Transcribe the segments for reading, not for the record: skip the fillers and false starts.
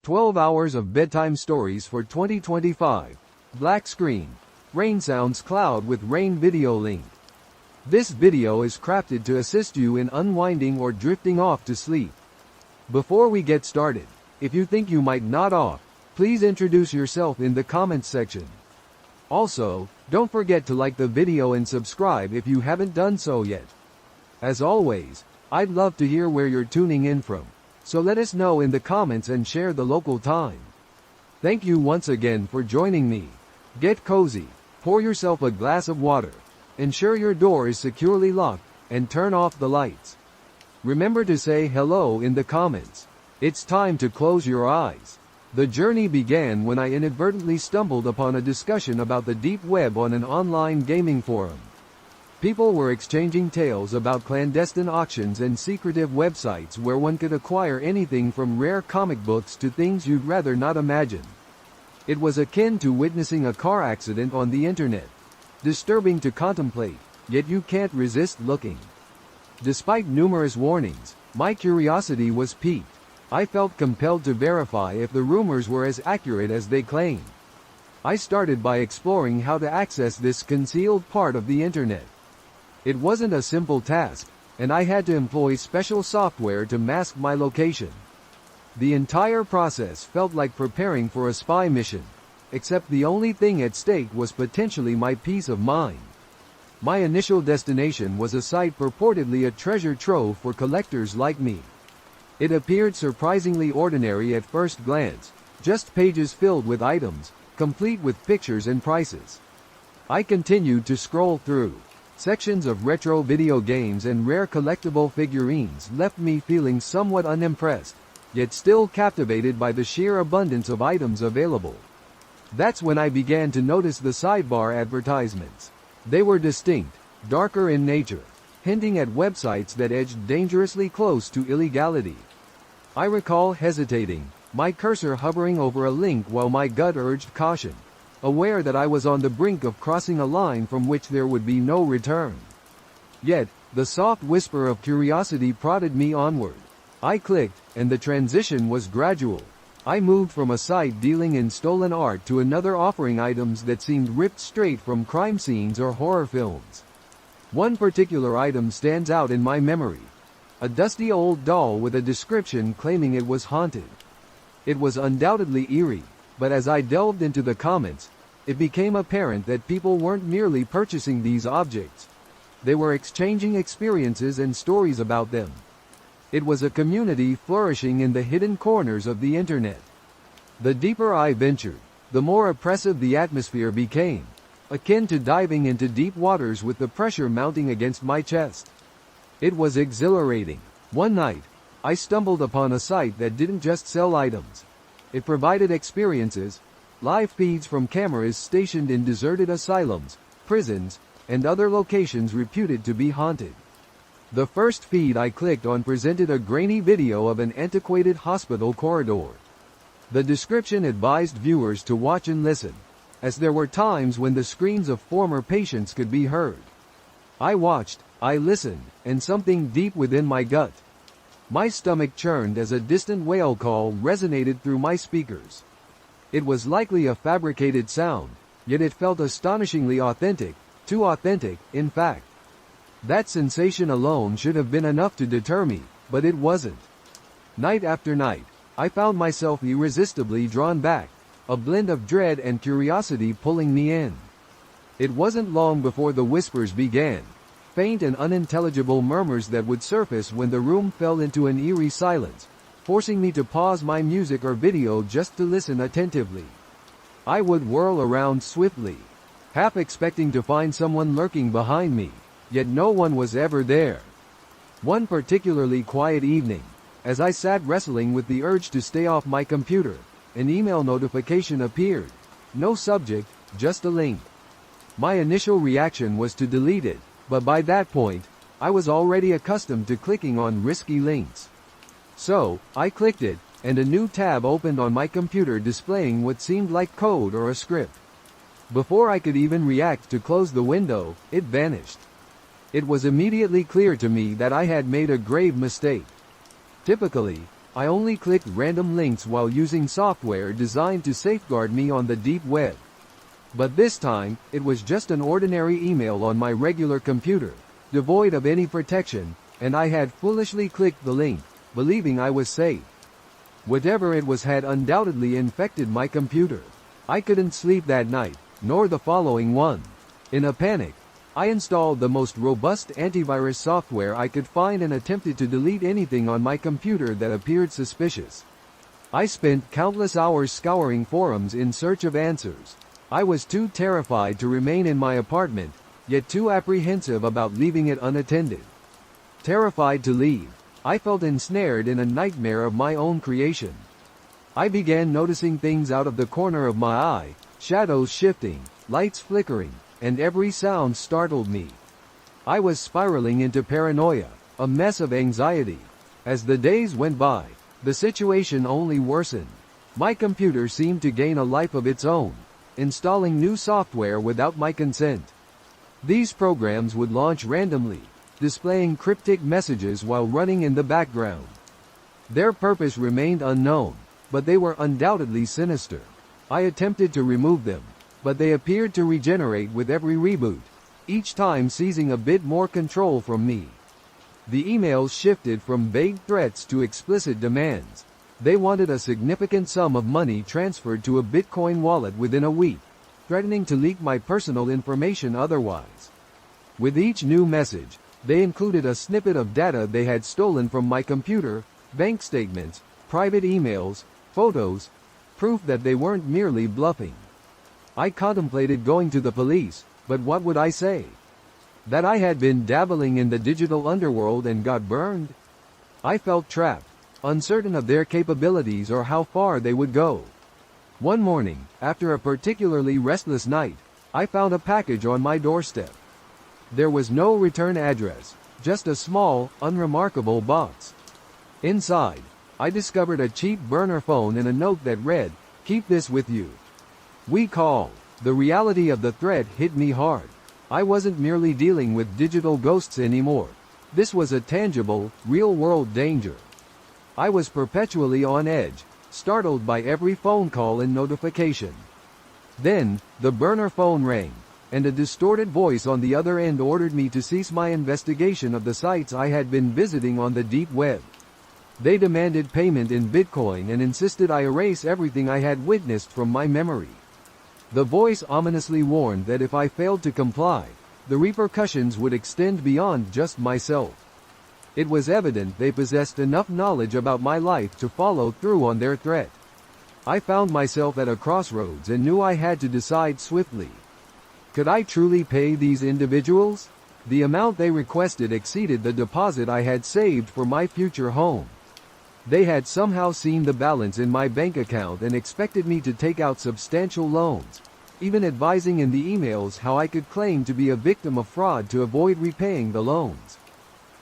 12 hours of bedtime stories for 2025. Black screen. Rain sounds cloud with rain video link. This video is crafted to assist you in unwinding or drifting off to sleep. Before we get started, if you think you might nod off, please introduce yourself in the comments section. Also, don't forget to like the video and subscribe if you haven't done so yet. As always, I'd love to hear where you're tuning in from, so let us know in the comments and share the local time. Thank you once again for joining me. Get cozy, pour yourself a glass of water, ensure your door is securely locked, and turn off the lights. Remember to say hello in the comments. It's time to close your eyes. The journey began when I inadvertently stumbled upon a discussion about the deep web on an online gaming forum. People were exchanging tales about clandestine auctions and secretive websites where one could acquire anything from rare comic books to things you'd rather not imagine. It was akin to witnessing a car accident on the internet. Disturbing to contemplate, yet you can't resist looking. Despite numerous warnings, my curiosity was piqued. I felt compelled to verify if the rumors were as accurate as they claimed. I started by exploring how to access this concealed part of the internet. It wasn't a simple task, and I had to employ special software to mask my location. The entire process felt like preparing for a spy mission, except the only thing at stake was potentially my peace of mind. My initial destination was a site purportedly a treasure trove for collectors like me. It appeared surprisingly ordinary at first glance, just pages filled with items, complete with pictures and prices. I continued to scroll through. Sections of retro video games and rare collectible figurines left me feeling somewhat unimpressed, yet still captivated by the sheer abundance of items available. That's when I began to notice the sidebar advertisements. They were distinct, darker in nature, hinting at websites that edged dangerously close to illegality. I recall hesitating, my cursor hovering over a link while my gut urged caution, aware that I was on the brink of crossing a line from which there would be no return. Yet, the soft whisper of curiosity prodded me onward. I clicked, and the transition was gradual. I moved from a site dealing in stolen art to another offering items that seemed ripped straight from crime scenes or horror films. One particular item stands out in my memory. A dusty old doll with a description claiming it was haunted. It was undoubtedly eerie, but as I delved into the comments, it became apparent that people weren't merely purchasing these objects. They were exchanging experiences and stories about them. It was a community flourishing in the hidden corners of the internet. The deeper I ventured, the more oppressive the atmosphere became, akin to diving into deep waters with the pressure mounting against my chest. It was exhilarating. One night, I stumbled upon a site that didn't just sell items. It provided experiences, live feeds from cameras stationed in deserted asylums, prisons, and other locations reputed to be haunted. The first feed I clicked on presented a grainy video of an antiquated hospital corridor. The description advised viewers to watch and listen, as there were times when the screams of former patients could be heard. I watched, I listened, and something deep within my gut. My stomach churned as a distant whale call resonated through my speakers. It was likely a fabricated sound, yet it felt astonishingly authentic, too authentic, in fact. That sensation alone should have been enough to deter me, but it wasn't. Night after night, I found myself irresistibly drawn back, a blend of dread and curiosity pulling me in. It wasn't long before the whispers began, faint and unintelligible murmurs that would surface when the room fell into an eerie silence, forcing me to pause my music or video just to listen attentively. I would whirl around swiftly, half expecting to find someone lurking behind me, yet no one was ever there. One particularly quiet evening, as I sat wrestling with the urge to stay off my computer, an email notification appeared. No subject, just a link. My initial reaction was to delete it, but by that point, I was already accustomed to clicking on risky links. So, I clicked it, and a new tab opened on my computer displaying what seemed like code or a script. Before I could even react to close the window, it vanished. It was immediately clear to me that I had made a grave mistake. Typically, I only clicked random links while using software designed to safeguard me on the deep web. But this time, it was just an ordinary email on my regular computer, devoid of any protection, and I had foolishly clicked the link, believing I was safe. Whatever it was had undoubtedly infected my computer. I couldn't sleep that night, nor the following one. In a panic, I installed the most robust antivirus software I could find and attempted to delete anything on my computer that appeared suspicious. I spent countless hours scouring forums in search of answers. I was too terrified to remain in my apartment, yet too apprehensive about leaving it unattended. Terrified to leave, I felt ensnared in a nightmare of my own creation. I began noticing things out of the corner of my eye, shadows shifting, lights flickering, and every sound startled me. I was spiraling into paranoia, a mess of anxiety. As the days went by, the situation only worsened. My computer seemed to gain a life of its own, installing new software without my consent. These programs would launch randomly, displaying cryptic messages while running in the background. Their purpose remained unknown, but they were undoubtedly sinister. I attempted to remove them, but they appeared to regenerate with every reboot, each time seizing a bit more control from me. The emails shifted from vague threats to explicit demands. They wanted a significant sum of money transferred to a Bitcoin wallet within a week, threatening to leak my personal information otherwise. With each new message, they included a snippet of data they had stolen from my computer, bank statements, private emails, photos, proof that they weren't merely bluffing. I contemplated going to the police, but what would I say? That I had been dabbling in the digital underworld and got burned? I felt trapped, uncertain of their capabilities or how far they would go. One morning, after a particularly restless night, I found a package on my doorstep. There was no return address, just a small, unremarkable box. Inside, I discovered a cheap burner phone and a note that read, "Keep this with you. We call." The reality of the threat hit me hard. I wasn't merely dealing with digital ghosts anymore. This was a tangible, real-world danger. I was perpetually on edge, startled by every phone call and notification. Then, the burner phone rang, and a distorted voice on the other end ordered me to cease my investigation of the sites I had been visiting on the deep web. They demanded payment in Bitcoin and insisted I erase everything I had witnessed from my memory. The voice ominously warned that if I failed to comply, the repercussions would extend beyond just myself. It was evident they possessed enough knowledge about my life to follow through on their threat. I found myself at a crossroads and knew I had to decide swiftly. Could I truly pay these individuals? The amount they requested exceeded the deposit I had saved for my future home. They had somehow seen the balance in my bank account and expected me to take out substantial loans, even advising in the emails how I could claim to be a victim of fraud to avoid repaying the loans.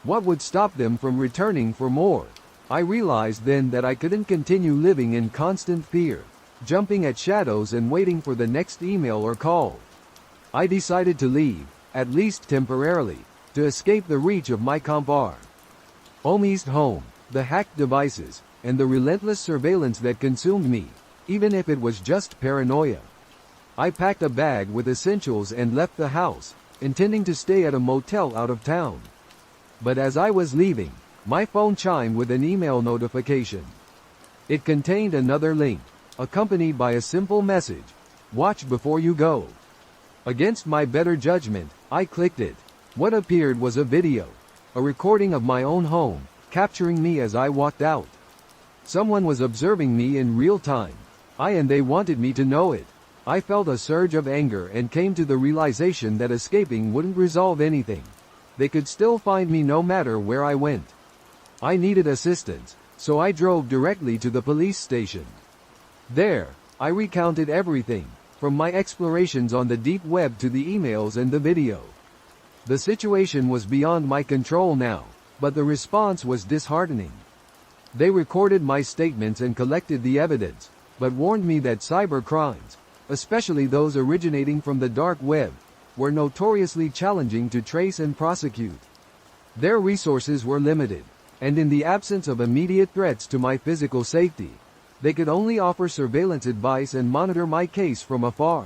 What would stop them from returning for more? I realized then that I couldn't continue living in constant fear, jumping at shadows and waiting for the next email or call. I decided to leave, at least temporarily, to escape the reach of my compar. Almost home, the hacked devices, and the relentless surveillance that consumed me, even if it was just paranoia. I packed a bag with essentials and left the house, intending to stay at a motel out of town. But as I was leaving, my phone chimed with an email notification. It contained another link, accompanied by a simple message: "Watch before you go." Against my better judgment, I clicked it. What appeared was a video, a recording of my own home, capturing me as I walked out. Someone was observing me in real time. And they wanted me to know it. I felt a surge of anger and came to the realization that escaping wouldn't resolve anything. They could still find me no matter where I went. I needed assistance, so I drove directly to the police station. There, I recounted everything, from my explorations on the deep web to the emails and the video. The situation was beyond my control now, but the response was disheartening. They recorded my statements and collected the evidence, but warned me that cyber crimes, especially those originating from the dark web, were notoriously challenging to trace and prosecute. Their resources were limited, and in the absence of immediate threats to my physical safety, they could only offer surveillance advice and monitor my case from afar.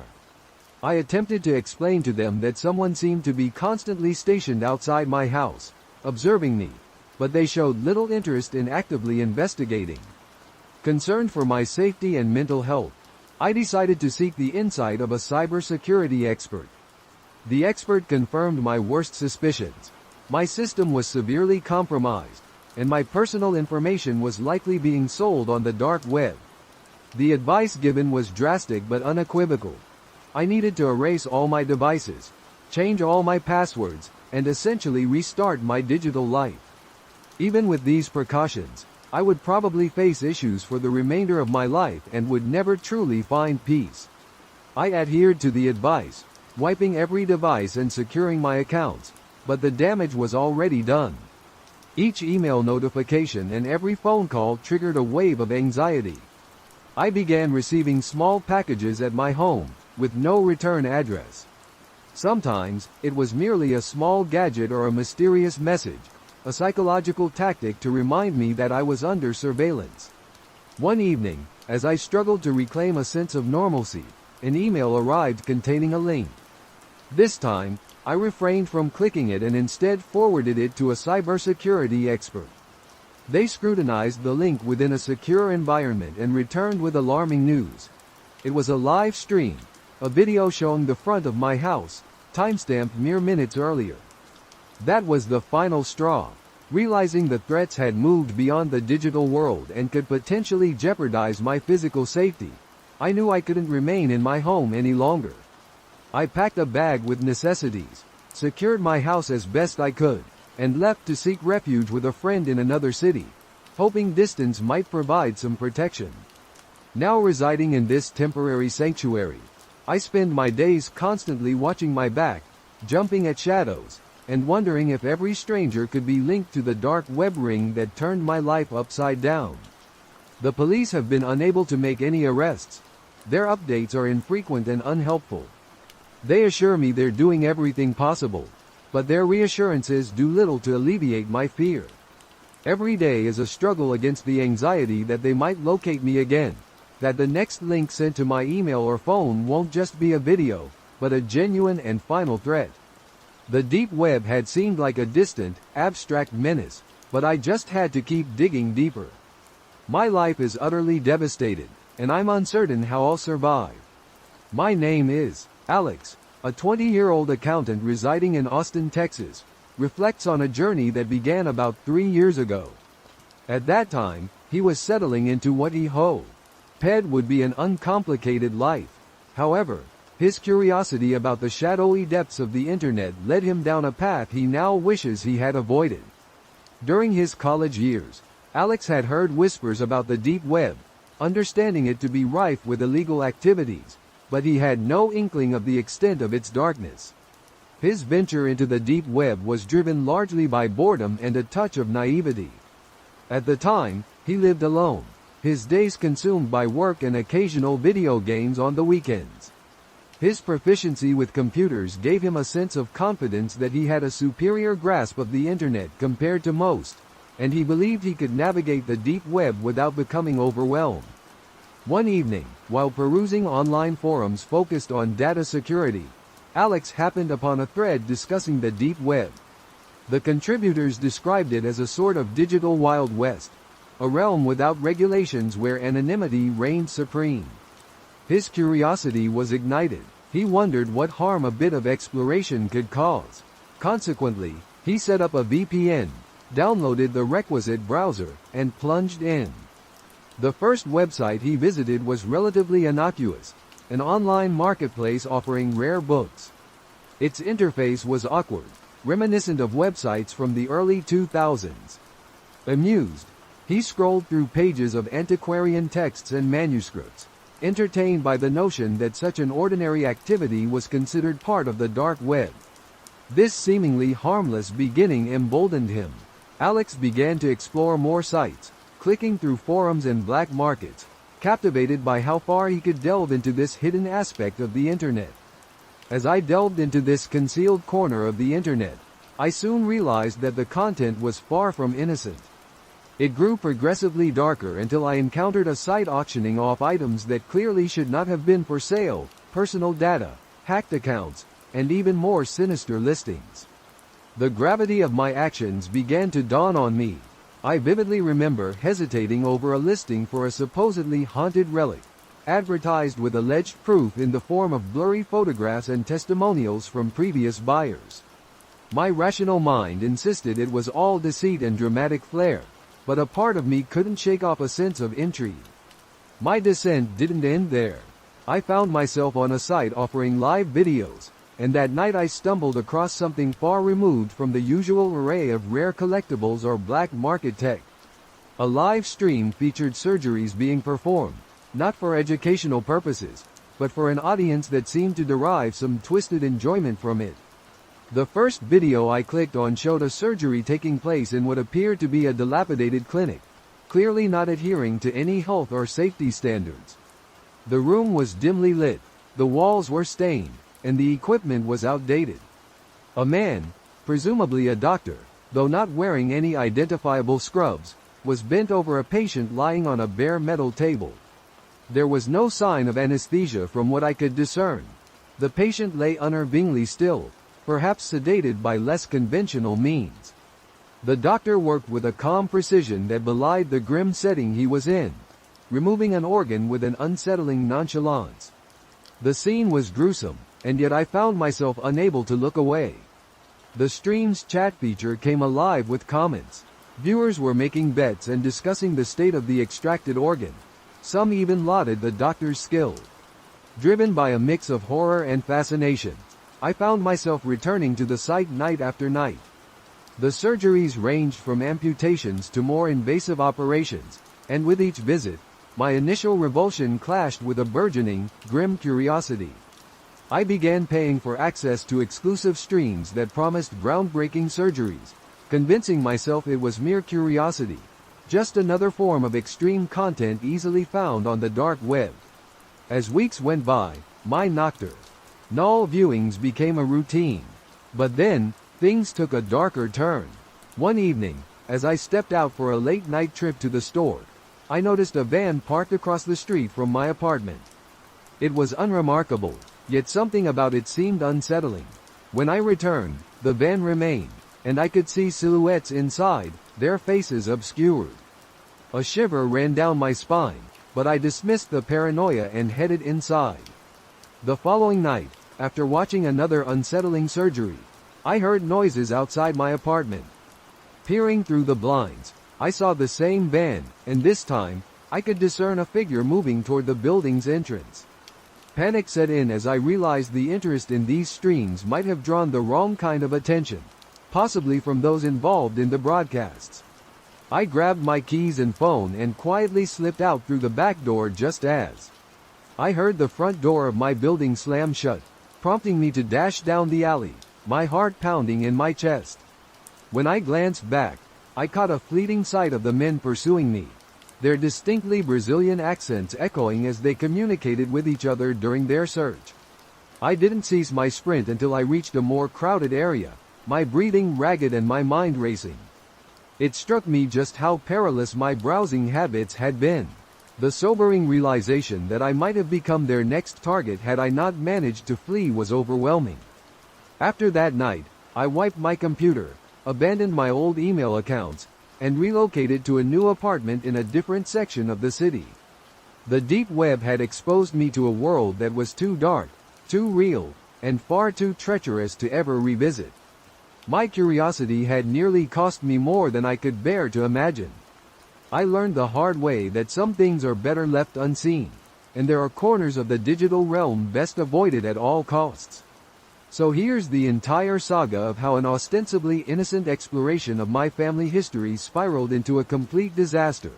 I attempted to explain to them that someone seemed to be constantly stationed outside my house, observing me, but they showed little interest in actively investigating. Concerned for my safety and mental health, I decided to seek the insight of a cybersecurity expert. The expert confirmed my worst suspicions. My system was severely compromised, and my personal information was likely being sold on the dark web. The advice given was drastic but unequivocal. I needed to erase all my devices, change all my passwords, and essentially restart my digital life. Even with these precautions, I would probably face issues for the remainder of my life and would never truly find peace. I adhered to the advice, wiping every device and securing my accounts, but the damage was already done. Each email notification and every phone call triggered a wave of anxiety. I began receiving small packages at my home, with no return address. Sometimes, it was merely a small gadget or a mysterious message, a psychological tactic to remind me that I was under surveillance. One evening, as I struggled to reclaim a sense of normalcy, an email arrived containing a link. This time, I refrained from clicking it and instead forwarded it to a cybersecurity expert. They scrutinized the link within a secure environment and returned with alarming news. It was a live stream, a video showing the front of my house, timestamped mere minutes earlier. That was the final straw. Realizing the threats had moved beyond the digital world and could potentially jeopardize my physical safety, I knew I couldn't remain in my home any longer. I packed a bag with necessities, secured my house as best I could, and left to seek refuge with a friend in another city, hoping distance might provide some protection. Now residing in this temporary sanctuary, I spend my days constantly watching my back, jumping at shadows, and wondering if every stranger could be linked to the dark web ring that turned my life upside down. The police have been unable to make any arrests. Their updates are infrequent and unhelpful. They assure me they're doing everything possible, but their reassurances do little to alleviate my fear. Every day is a struggle against the anxiety that they might locate me again, that the next link sent to my email or phone won't just be a video, but a genuine and final threat. The deep web had seemed like a distant, abstract menace, but I just had to keep digging deeper. My life is utterly devastated, and I'm uncertain how I'll survive. My name is Alex, a 20-year-old accountant residing in Austin, Texas, reflects on a journey that began about 3 years ago. At that time, he was settling into what he hoped would be an uncomplicated life. However, his curiosity about the shadowy depths of the internet led him down a path he now wishes he had avoided. During his college years, Alex had heard whispers about the deep web, understanding it to be rife with illegal activities, but he had no inkling of the extent of its darkness. His venture into the deep web was driven largely by boredom and a touch of naivety. At the time, he lived alone, his days consumed by work and occasional video games on the weekends. His proficiency with computers gave him a sense of confidence that he had a superior grasp of the internet compared to most, and he believed he could navigate the deep web without becoming overwhelmed. One evening, while perusing online forums focused on data security, Alex happened upon a thread discussing the deep web. The contributors described it as a sort of digital Wild West, a realm without regulations where anonymity reigned supreme. His curiosity was ignited. He wondered what harm a bit of exploration could cause. Consequently, he set up a VPN, downloaded the requisite browser, and plunged in. The first website he visited was relatively innocuous, an online marketplace offering rare books. Its interface was awkward, reminiscent of websites from the early 2000s. Amused, he scrolled through pages of antiquarian texts and manuscripts, entertained by the notion that such an ordinary activity was considered part of the dark web. This seemingly harmless beginning emboldened him. Alex began to explore more sites, clicking through forums and black markets, captivated by how far he could delve into this hidden aspect of the internet. As I delved into this concealed corner of the internet, I soon realized that the content was far from innocent. It grew progressively darker until I encountered a site auctioning off items that clearly should not have been for sale, personal data, hacked accounts, and even more sinister listings. The gravity of my actions began to dawn on me. I vividly remember hesitating over a listing for a supposedly haunted relic, advertised with alleged proof in the form of blurry photographs and testimonials from previous buyers. My rational mind insisted it was all deceit and dramatic flair, but a part of me couldn't shake off a sense of intrigue. My descent didn't end there. I found myself on a site offering live videos, and that night I stumbled across something far removed from the usual array of rare collectibles or black market tech. A live stream featured surgeries being performed, not for educational purposes, but for an audience that seemed to derive some twisted enjoyment from it. The first video I clicked on showed a surgery taking place in what appeared to be a dilapidated clinic, clearly not adhering to any health or safety standards. The room was dimly lit, the walls were stained, and the equipment was outdated. A man, presumably a doctor, though not wearing any identifiable scrubs, was bent over a patient lying on a bare metal table. There was no sign of anesthesia from what I could discern. The patient lay unnervingly still, perhaps sedated by less conventional means. The doctor worked with a calm precision that belied the grim setting he was in, removing an organ with an unsettling nonchalance. The scene was gruesome, and yet I found myself unable to look away. The stream's chat feature came alive with comments. Viewers were making bets and discussing the state of the extracted organ. Some even lauded the doctor's skill. Driven by a mix of horror and fascination, I found myself returning to the site night after night. The surgeries ranged from amputations to more invasive operations, and with each visit, my initial revulsion clashed with a burgeoning, grim curiosity. I began paying for access to exclusive streams that promised groundbreaking surgeries, convincing myself it was mere curiosity, just another form of extreme content easily found on the dark web. As weeks went by, my nocturnal viewings became a routine. But then, things took a darker turn. One evening, as I stepped out for a late-night trip to the store, I noticed a van parked across the street from my apartment. It was unremarkable, yet something about it seemed unsettling. When I returned, the van remained, and I could see silhouettes inside, their faces obscured. A shiver ran down my spine, but I dismissed the paranoia and headed inside. The following night, after watching another unsettling surgery, I heard noises outside my apartment. Peering through the blinds, I saw the same van, and this time, I could discern a figure moving toward the building's entrance. Panic set in as I realized the interest in these streams might have drawn the wrong kind of attention, possibly from those involved in the broadcasts. I grabbed my keys and phone and quietly slipped out through the back door just as I heard the front door of my building slam shut, prompting me to dash down the alley, my heart pounding in my chest. When I glanced back, I caught a fleeting sight of the men pursuing me, their distinctly Brazilian accents echoing as they communicated with each other during their search. I didn't cease my sprint until I reached a more crowded area, my breathing ragged and my mind racing. It struck me just how perilous my browsing habits had been. The sobering realization that I might have become their next target had I not managed to flee was overwhelming. After that night, I wiped my computer, abandoned my old email accounts, and relocated to a new apartment in a different section of the city. The deep web had exposed me to a world that was too dark, too real, and far too treacherous to ever revisit. My curiosity had nearly cost me more than I could bear to imagine. I learned the hard way that some things are better left unseen, and there are corners of the digital realm best avoided at all costs. So here's the entire saga of how an ostensibly innocent exploration of my family history spiraled into a complete disaster,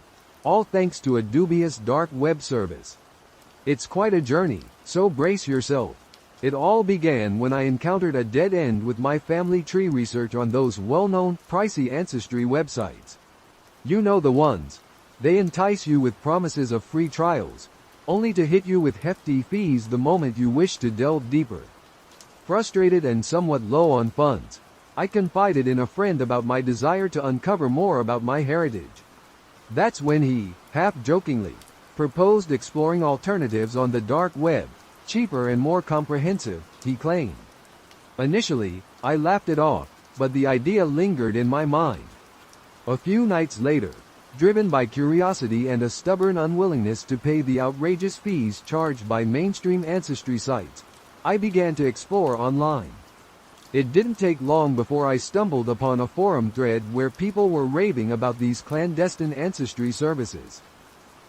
all thanks to a dubious dark web service. It's quite a journey, so brace yourself. It all began when I encountered a dead end with my family tree research on those well-known, pricey ancestry websites. You know the ones. They entice you with promises of free trials, only to hit you with hefty fees the moment you wish to delve deeper. Frustrated and somewhat low on funds, I confided in a friend about my desire to uncover more about my heritage. That's when he, half-jokingly, proposed exploring alternatives on the dark web, cheaper and more comprehensive, he claimed. Initially, I laughed it off, but the idea lingered in my mind. A few nights later, driven by curiosity and a stubborn unwillingness to pay the outrageous fees charged by mainstream ancestry sites, I began to explore online. It didn't take long before I stumbled upon a forum thread where people were raving about these clandestine ancestry services.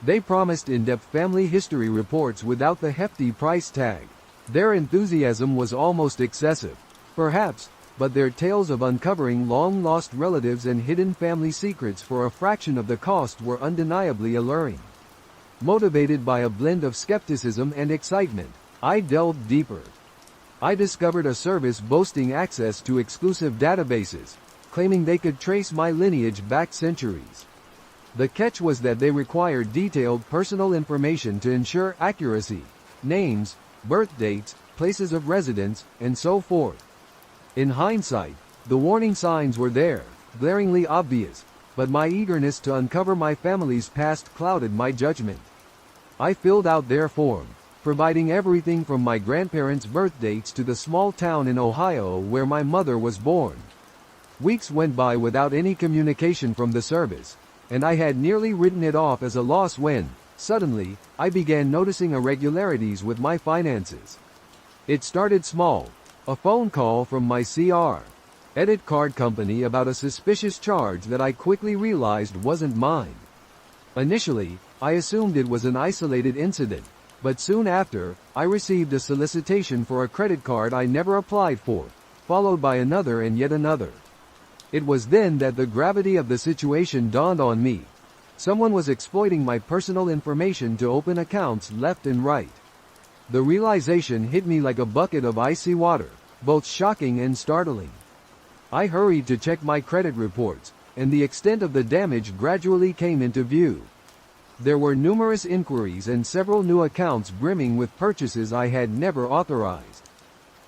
They promised in-depth family history reports without the hefty price tag. Their enthusiasm was almost excessive, perhaps, but their tales of uncovering long-lost relatives and hidden family secrets for a fraction of the cost were undeniably alluring. Motivated by a blend of skepticism and excitement, I delved deeper. I discovered a service boasting access to exclusive databases, claiming they could trace my lineage back centuries. The catch was that they required detailed personal information to ensure accuracy: names, birth dates, places of residence, and so forth. In hindsight, the warning signs were there, glaringly obvious, but my eagerness to uncover my family's past clouded my judgment. I filled out their form, providing everything from my grandparents' birth dates to the small town in Ohio where my mother was born. Weeks went by without any communication from the service, and I had nearly written it off as a loss when, suddenly, I began noticing irregularities with my finances. It started small: a phone call from my credit card company about a suspicious charge that I quickly realized wasn't mine. Initially, I assumed it was an isolated incident, but soon after, I received a solicitation for a credit card I never applied for, followed by another and yet another. It was then that the gravity of the situation dawned on me. Someone was exploiting my personal information to open accounts left and right. The realization hit me like a bucket of icy water, both shocking and startling. I hurried to check my credit reports, and the extent of the damage gradually came into view. There were numerous inquiries and several new accounts brimming with purchases I had never authorized.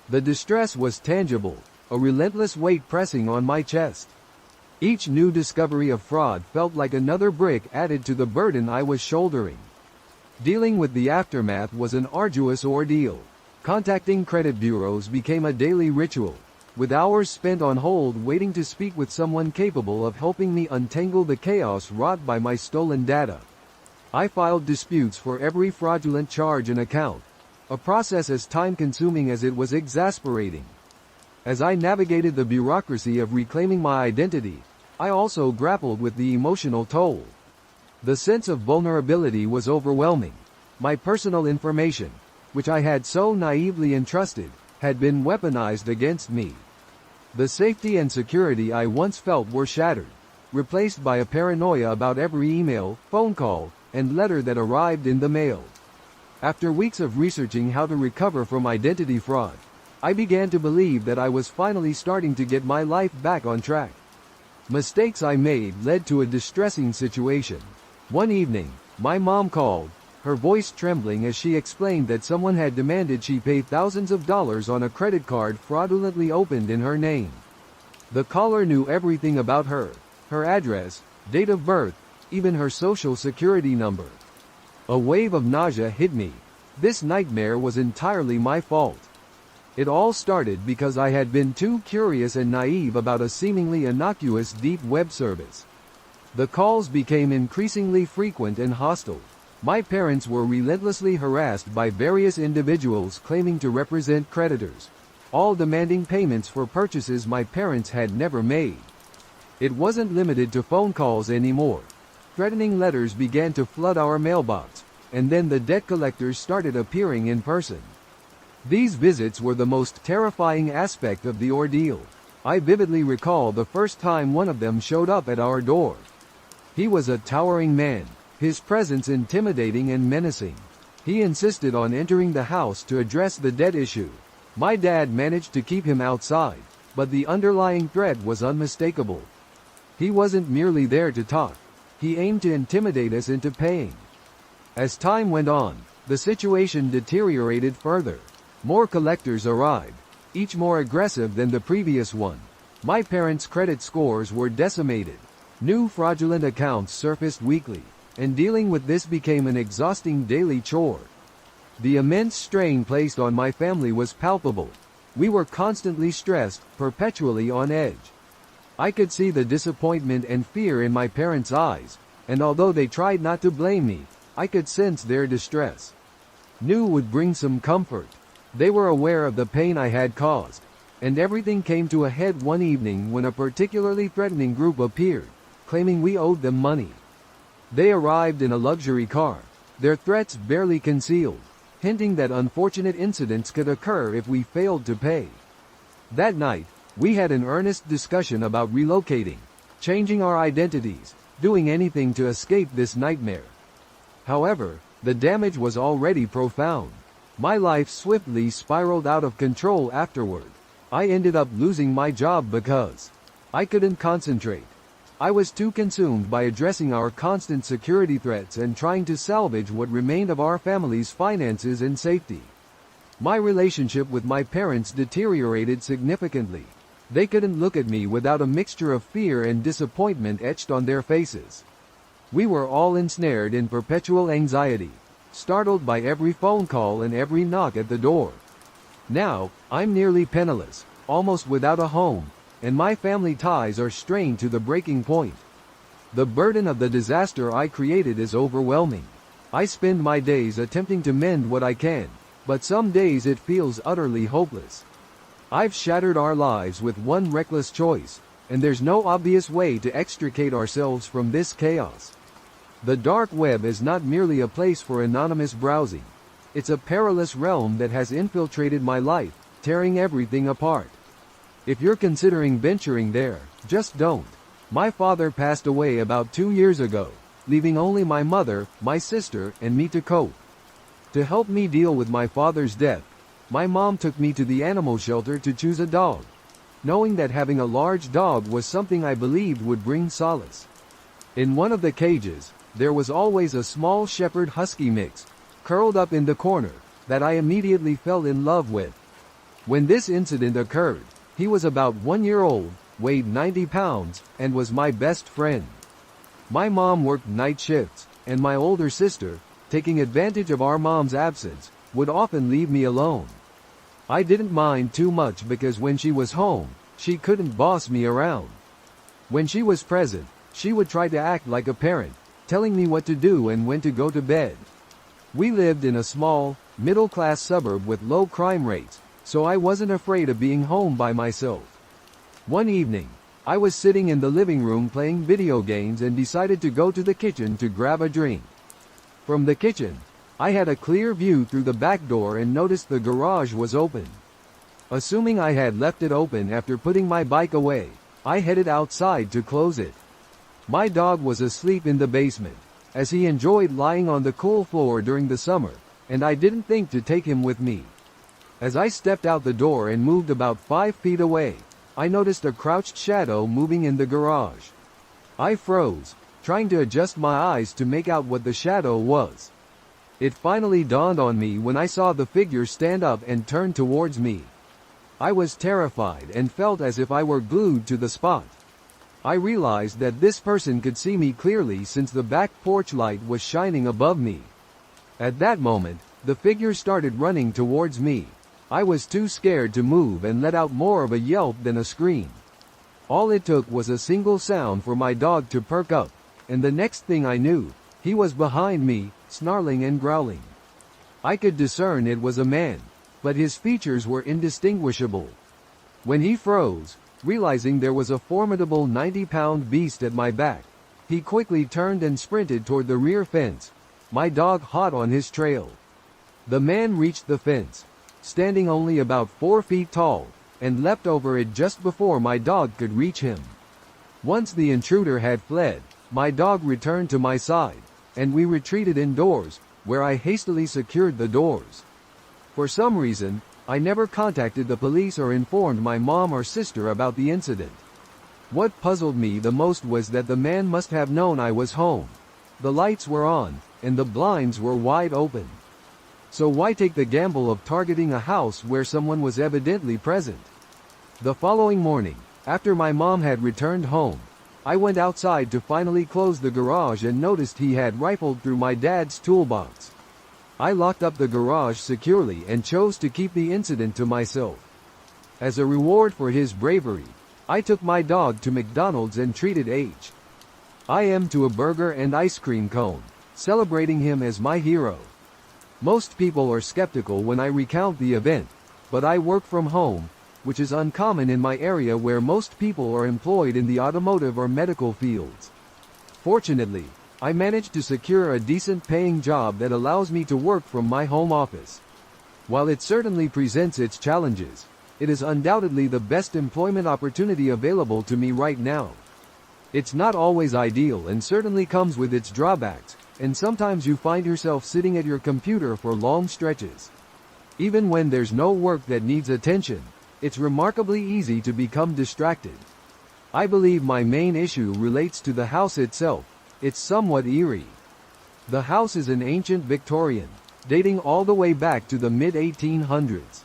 The distress was tangible, a relentless weight pressing on my chest. Each new discovery of fraud felt like another brick added to the burden I was shouldering. Dealing with the aftermath was an arduous ordeal. Contacting credit bureaus became a daily ritual, with hours spent on hold waiting to speak with someone capable of helping me untangle the chaos wrought by my stolen data. I filed disputes for every fraudulent charge and account, a process as time-consuming as it was exasperating. As I navigated the bureaucracy of reclaiming my identity, I also grappled with the emotional toll. The sense of vulnerability was overwhelming. My personal information, which I had so naively entrusted, had been weaponized against me. The safety and security I once felt were shattered, replaced by a paranoia about every email, phone call, and letter that arrived in the mail. After weeks of researching how to recover from identity fraud, I began to believe that I was finally starting to get my life back on track. Mistakes I made led to a distressing situation. One evening, my mom called, her voice trembling as she explained that someone had demanded she pay thousands of dollars on a credit card fraudulently opened in her name. The caller knew everything about her address, date of birth, even her social security number. A wave of nausea hit me. This nightmare was entirely my fault. It all started because I had been too curious and naive about a seemingly innocuous deep web service. The calls became increasingly frequent and hostile. My parents were relentlessly harassed by various individuals claiming to represent creditors, all demanding payments for purchases my parents had never made. It wasn't limited to phone calls anymore. Threatening letters began to flood our mailbox, and then the debt collectors started appearing in person. These visits were the most terrifying aspect of the ordeal. I vividly recall the first time one of them showed up at our door. He was a towering man, his presence intimidating and menacing. He insisted on entering the house to address the debt issue. My dad managed to keep him outside, but the underlying threat was unmistakable. He wasn't merely there to talk. He aimed to intimidate us into paying. As time went on, the situation deteriorated further. More collectors arrived, each more aggressive than the previous one. My parents' credit scores were decimated. New fraudulent accounts surfaced weekly, and dealing with this became an exhausting daily chore. The immense strain placed on my family was palpable. We were constantly stressed, perpetually on edge. I could see the disappointment and fear in my parents' eyes, and although they tried not to blame me, I could sense their distress. New would bring some comfort. They were aware of the pain I had caused, and everything came to a head one evening when a particularly threatening group appeared, claiming we owed them money. They arrived in a luxury car, their threats barely concealed, hinting that unfortunate incidents could occur if we failed to pay. That night, we had an earnest discussion about relocating, changing our identities, doing anything to escape this nightmare. However, the damage was already profound. My life swiftly spiraled out of control afterward. I ended up losing my job because I couldn't concentrate. I was too consumed by addressing our constant security threats and trying to salvage what remained of our family's finances and safety. My relationship with my parents deteriorated significantly. They couldn't look at me without a mixture of fear and disappointment etched on their faces. We were all ensnared in perpetual anxiety, startled by every phone call and every knock at the door. Now, I'm nearly penniless, almost without a home, and my family ties are strained to the breaking point. The burden of the disaster I created is overwhelming. I spend my days attempting to mend what I can, but some days it feels utterly hopeless. I've shattered our lives with one reckless choice, and there's no obvious way to extricate ourselves from this chaos. The dark web is not merely a place for anonymous browsing. It's a perilous realm that has infiltrated my life, tearing everything apart. If you're considering venturing there, just don't. My father passed away about 2 years ago, leaving only my mother, my sister, and me to cope. To help me deal with my father's death, my mom took me to the animal shelter to choose a dog, knowing that having a large dog was something I believed would bring solace. In one of the cages, there was always a small shepherd husky mix, curled up in the corner, that I immediately fell in love with. When this incident occurred, he was about 1 year old, weighed 90 pounds, and was my best friend. My mom worked night shifts, and my older sister, taking advantage of our mom's absence, would often leave me alone. I didn't mind too much because when she was home, she couldn't boss me around. When she was present, she would try to act like a parent, telling me what to do and when to go to bed. We lived in a small, middle-class suburb with low crime rates, so I wasn't afraid of being home by myself. One evening, I was sitting in the living room playing video games and decided to go to the kitchen to grab a drink. From the kitchen, I had a clear view through the back door and noticed the garage was open. Assuming I had left it open after putting my bike away, I headed outside to close it. My dog was asleep in the basement, as he enjoyed lying on the cool floor during the summer, and I didn't think to take him with me. As I stepped out the door and moved about 5 feet away, I noticed a crouched shadow moving in the garage. I froze, trying to adjust my eyes to make out what the shadow was. It finally dawned on me when I saw the figure stand up and turn towards me. I was terrified and felt as if I were glued to the spot. I realized that this person could see me clearly since the back porch light was shining above me. At that moment, the figure started running towards me. I was too scared to move and let out more of a yelp than a scream. All it took was a single sound for my dog to perk up, and the next thing I knew, he was behind me, snarling and growling. I could discern it was a man, but his features were indistinguishable. When he froze, realizing there was a formidable 90-pound beast at my back, he quickly turned and sprinted toward the rear fence, my dog hot on his trail. The man reached the fence, standing only about 4 feet tall, and leapt over it just before my dog could reach him. Once the intruder had fled, my dog returned to my side, and we retreated indoors, where I hastily secured the doors. For some reason, I never contacted the police or informed my mom or sister about the incident. What puzzled me the most was that the man must have known I was home. The lights were on, and the blinds were wide open. So why take the gamble of targeting a house where someone was evidently present? The following morning, after my mom had returned home, I went outside to finally close the garage and noticed he had rifled through my dad's toolbox. I locked up the garage securely and chose to keep the incident to myself. As a reward for his bravery, I took my dog to McDonald's and treated him to a burger and ice cream cone, celebrating him as my hero. Most people are skeptical when I recount the event, but I work from home, which is uncommon in my area where most people are employed in the automotive or medical fields. Fortunately, I managed to secure a decent paying job that allows me to work from my home office. While it certainly presents its challenges, it is undoubtedly the best employment opportunity available to me right now. It's not always ideal and certainly comes with its drawbacks, and sometimes you find yourself sitting at your computer for long stretches. Even when there's no work that needs attention, it's remarkably easy to become distracted. I believe my main issue relates to the house itself. It's somewhat eerie. The house is an ancient Victorian, dating all the way back to the mid-1800s.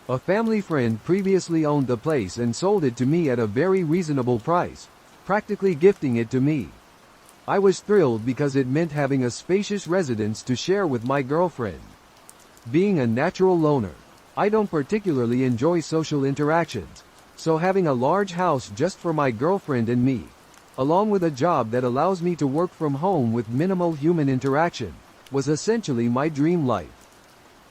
A family friend previously owned the place and sold it to me at a very reasonable price, practically gifting it to me. I was thrilled because it meant having a spacious residence to share with my girlfriend. Being a natural loner, I don't particularly enjoy social interactions, so having a large house just for my girlfriend and me, along with a job that allows me to work from home with minimal human interaction, was essentially my dream life.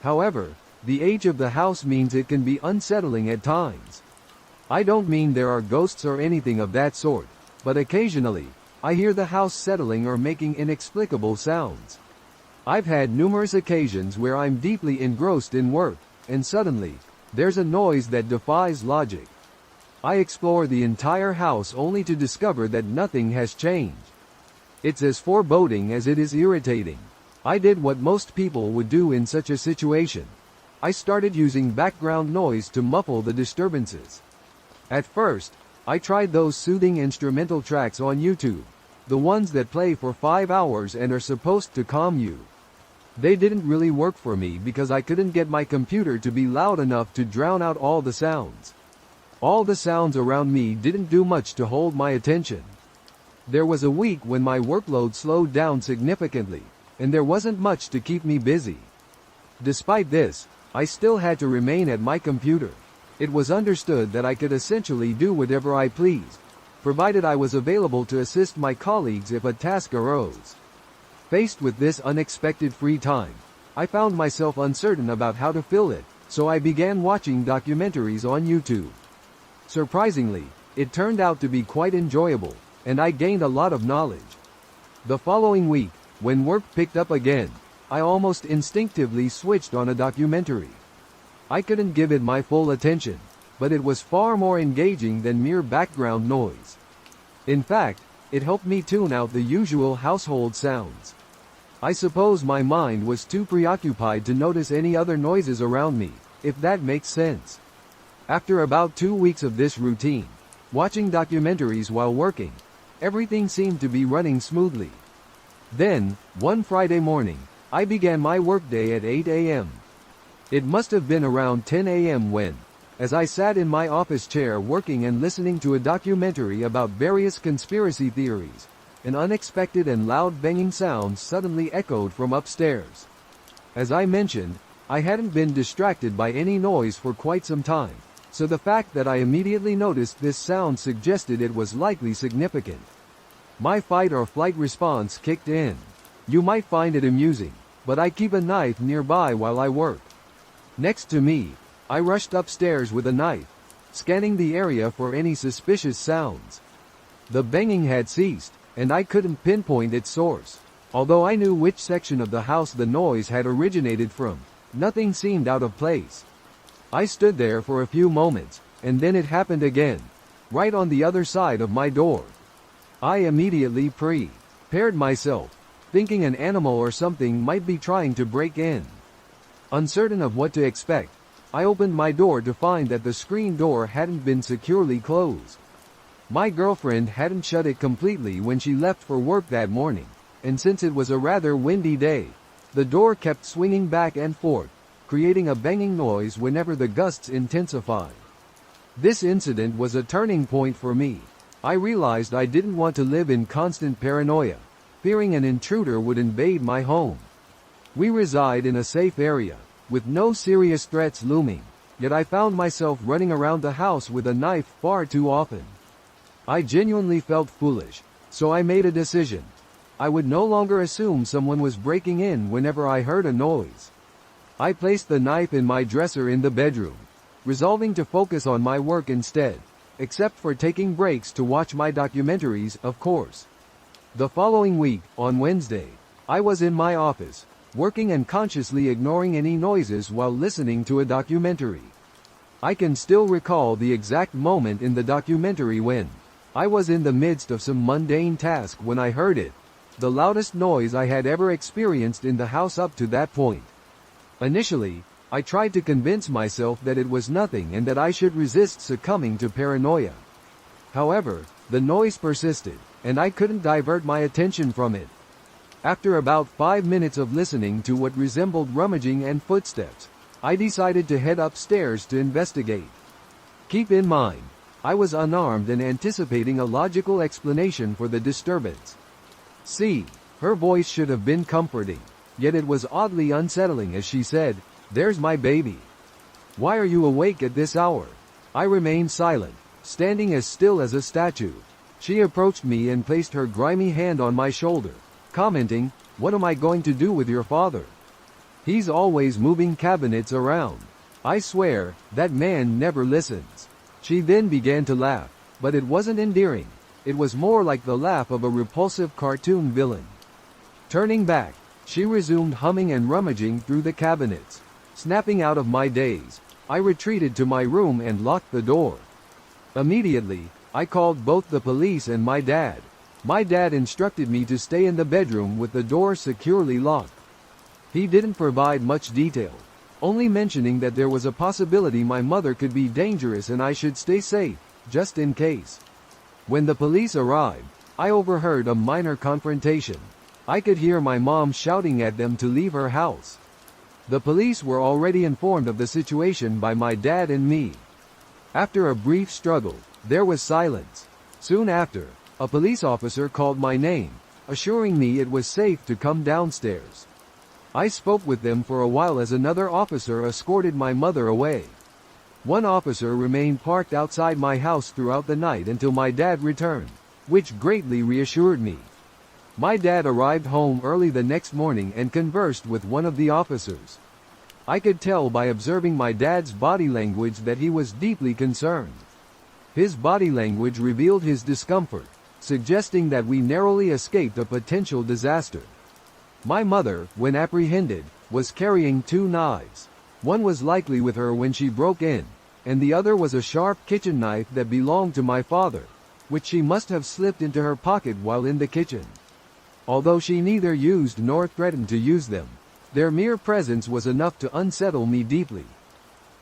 However, the age of the house means it can be unsettling at times. I don't mean there are ghosts or anything of that sort, but occasionally, I hear the house settling or making inexplicable sounds. I've had numerous occasions where I'm deeply engrossed in work, and suddenly, there's a noise that defies logic. I explore the entire house only to discover that nothing has changed. It's as foreboding as it is irritating. I did what most people would do in such a situation. I started using background noise to muffle the disturbances. At first, I tried those soothing instrumental tracks on YouTube, the ones that play for 5 hours and are supposed to calm you. They didn't really work for me because I couldn't get my computer to be loud enough to drown out all the sounds. All the sounds around me didn't do much to hold my attention. There was a week when my workload slowed down significantly, and there wasn't much to keep me busy. Despite this, I still had to remain at my computer. It was understood that I could essentially do whatever I pleased, provided I was available to assist my colleagues if a task arose. Faced with this unexpected free time, I found myself uncertain about how to fill it, so I began watching documentaries on YouTube. Surprisingly, it turned out to be quite enjoyable, and I gained a lot of knowledge. The following week, when work picked up again, I almost instinctively switched on a documentary. I couldn't give it my full attention, but it was far more engaging than mere background noise. In fact, it helped me tune out the usual household sounds. I suppose my mind was too preoccupied to notice any other noises around me, if that makes sense. After about 2 weeks of this routine, watching documentaries while working, everything seemed to be running smoothly. Then, one Friday morning, I began my workday at 8 a.m. It must have been around 10 a.m. when, as I sat in my office chair working and listening to a documentary about various conspiracy theories, an unexpected and loud banging sound suddenly echoed from upstairs. As I mentioned, I hadn't been distracted by any noise for quite some time, so the fact that I immediately noticed this sound suggested it was likely significant. My fight or flight response kicked in. You might find it amusing, but I keep a knife nearby while I work. Next to me, I rushed upstairs with a knife, scanning the area for any suspicious sounds. The banging had ceased, and I couldn't pinpoint its source. Although I knew which section of the house the noise had originated from, nothing seemed out of place. I stood there for a few moments, and then it happened again, right on the other side of my door. I immediately prepared myself, thinking an animal or something might be trying to break in. Uncertain of what to expect, I opened my door to find that the screen door hadn't been securely closed. My girlfriend hadn't shut it completely when she left for work that morning, and since it was a rather windy day, the door kept swinging back and forth, creating a banging noise whenever the gusts intensified. This incident was a turning point for me. I realized I didn't want to live in constant paranoia, fearing an intruder would invade my home. We reside in a safe area, with no serious threats looming, yet I found myself running around the house with a knife far too often. I genuinely felt foolish, so I made a decision. I would no longer assume someone was breaking in whenever I heard a noise. I placed the knife in my dresser in the bedroom, resolving to focus on my work instead, except for taking breaks to watch my documentaries, of course. The following week, on Wednesday, I was in my office, working and consciously ignoring any noises while listening to a documentary. I can still recall the exact moment in the documentary when I was in the midst of some mundane task when I heard it, the loudest noise I had ever experienced in the house up to that point. Initially, I tried to convince myself that it was nothing and that I should resist succumbing to paranoia. However, the noise persisted, and I couldn't divert my attention from it. After about 5 minutes of listening to what resembled rummaging and footsteps, I decided to head upstairs to investigate. Keep in mind, I was unarmed and anticipating a logical explanation for the disturbance. See, her voice should have been comforting, yet it was oddly unsettling as she said, "There's my baby. Why are you awake at this hour?" I remained silent, standing as still as a statue. She approached me and placed her grimy hand on my shoulder, commenting, "What am I going to do with your father? He's always moving cabinets around. I swear, that man never listens." She then began to laugh, but it wasn't endearing. It was more like the laugh of a repulsive cartoon villain. Turning back, she resumed humming and rummaging through the cabinets. Snapping out of my daze, I retreated to my room and locked the door. Immediately, I called both the police and my dad. My dad instructed me to stay in the bedroom with the door securely locked. He didn't provide much detail, only mentioning that there was a possibility my mother could be dangerous and I should stay safe, just in case. When the police arrived, I overheard a minor confrontation. I could hear my mom shouting at them to leave her house. The police were already informed of the situation by my dad and me. After a brief struggle, there was silence. Soon after, a police officer called my name, assuring me it was safe to come downstairs. I spoke with them for a while as another officer escorted my mother away. One officer remained parked outside my house throughout the night until my dad returned, which greatly reassured me. My dad arrived home early the next morning and conversed with one of the officers. I could tell by observing my dad's body language that he was deeply concerned. His body language revealed his discomfort, suggesting that we narrowly escaped a potential disaster. My mother, when apprehended, was carrying 2 knives. One was likely with her when she broke in, and the other was a sharp kitchen knife that belonged to my father, which she must have slipped into her pocket while in the kitchen. Although she neither used nor threatened to use them, their mere presence was enough to unsettle me deeply.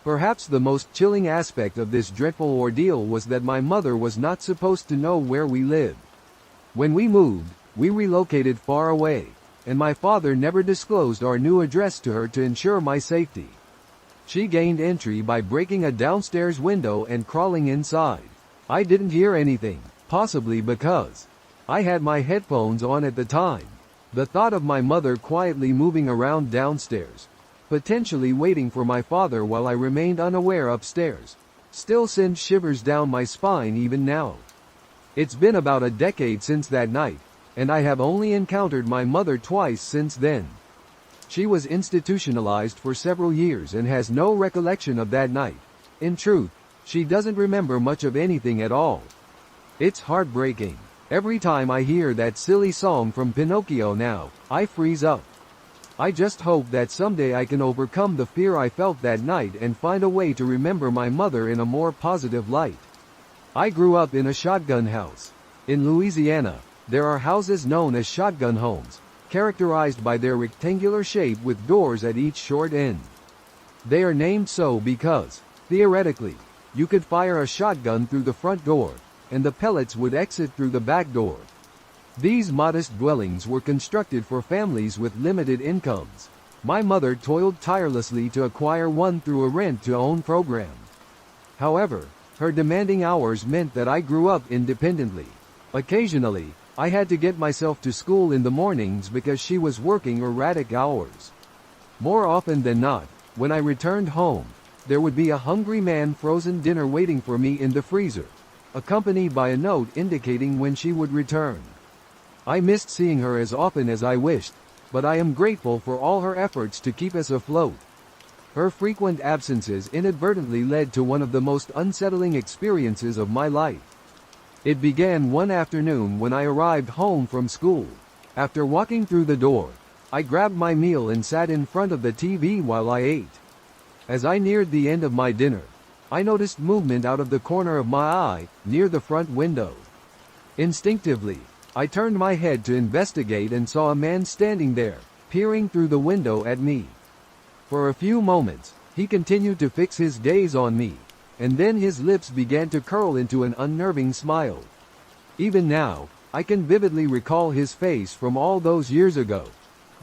Perhaps the most chilling aspect of this dreadful ordeal was that my mother was not supposed to know where we lived. When we moved, we relocated far away, and my father never disclosed our new address to her to ensure my safety. She gained entry by breaking a downstairs window and crawling inside. I didn't hear anything, possibly because I had my headphones on at the time. The thought of my mother quietly moving around downstairs, potentially waiting for my father while I remained unaware upstairs, still sends shivers down my spine even now. It's been about a decade since that night, and I have only encountered my mother twice since then. She was institutionalized for several years and has no recollection of that night. In truth, she doesn't remember much of anything at all. It's heartbreaking. Every time I hear that silly song from Pinocchio now, I freeze up. I just hope that someday I can overcome the fear I felt that night and find a way to remember my mother in a more positive light. I grew up in a shotgun house. In Louisiana, there are houses known as shotgun homes, characterized by their rectangular shape with doors at each short end. They are named so because, theoretically, you could fire a shotgun through the front door, and the pellets would exit through the back door. These modest dwellings were constructed for families with limited incomes. My mother toiled tirelessly to acquire one through a rent-to-own program. However, Her demanding hours meant that I grew up independently. Occasionally, I had to get myself to school in the mornings because she was working erratic hours. More often than not, when I returned home, there would be a hungry man frozen dinner waiting for me in the freezer, accompanied by a note indicating when she would return. I missed seeing her as often as I wished, but I am grateful for all her efforts to keep us afloat. Her frequent absences inadvertently led to one of the most unsettling experiences of my life. It began one afternoon when I arrived home from school. After walking through the door, I grabbed my meal and sat in front of the TV while I ate. As I neared the end of my dinner, I noticed movement out of the corner of my eye, near the front window. Instinctively, I turned my head to investigate and saw a man standing there, peering through the window at me. For a few moments, he continued to fix his gaze on me, and then his lips began to curl into an unnerving smile. Even now, I can vividly recall his face from all those years ago.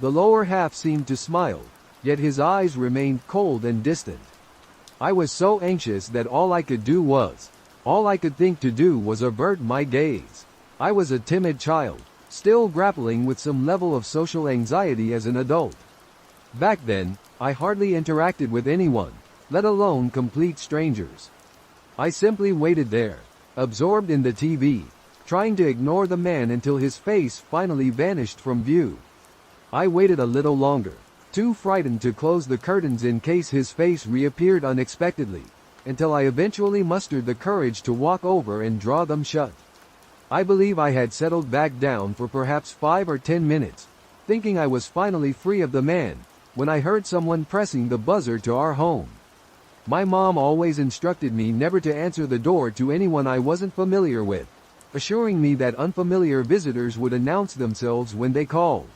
The lower half seemed to smile, yet his eyes remained cold and distant. I was so anxious that all I could think to do was avert my gaze. I was a timid child, still grappling with some level of social anxiety as an adult. Back then, I hardly interacted with anyone, let alone complete strangers. I simply waited there, absorbed in the TV, trying to ignore the man until his face finally vanished from view. I waited a little longer, too frightened to close the curtains in case his face reappeared unexpectedly, until I eventually mustered the courage to walk over and draw them shut. I believe I had settled back down for perhaps 5 or 10 minutes, thinking I was finally free of the man, when I heard someone pressing the buzzer to our home. My mom always instructed me never to answer the door to anyone I wasn't familiar with, assuring me that unfamiliar visitors would announce themselves when they called.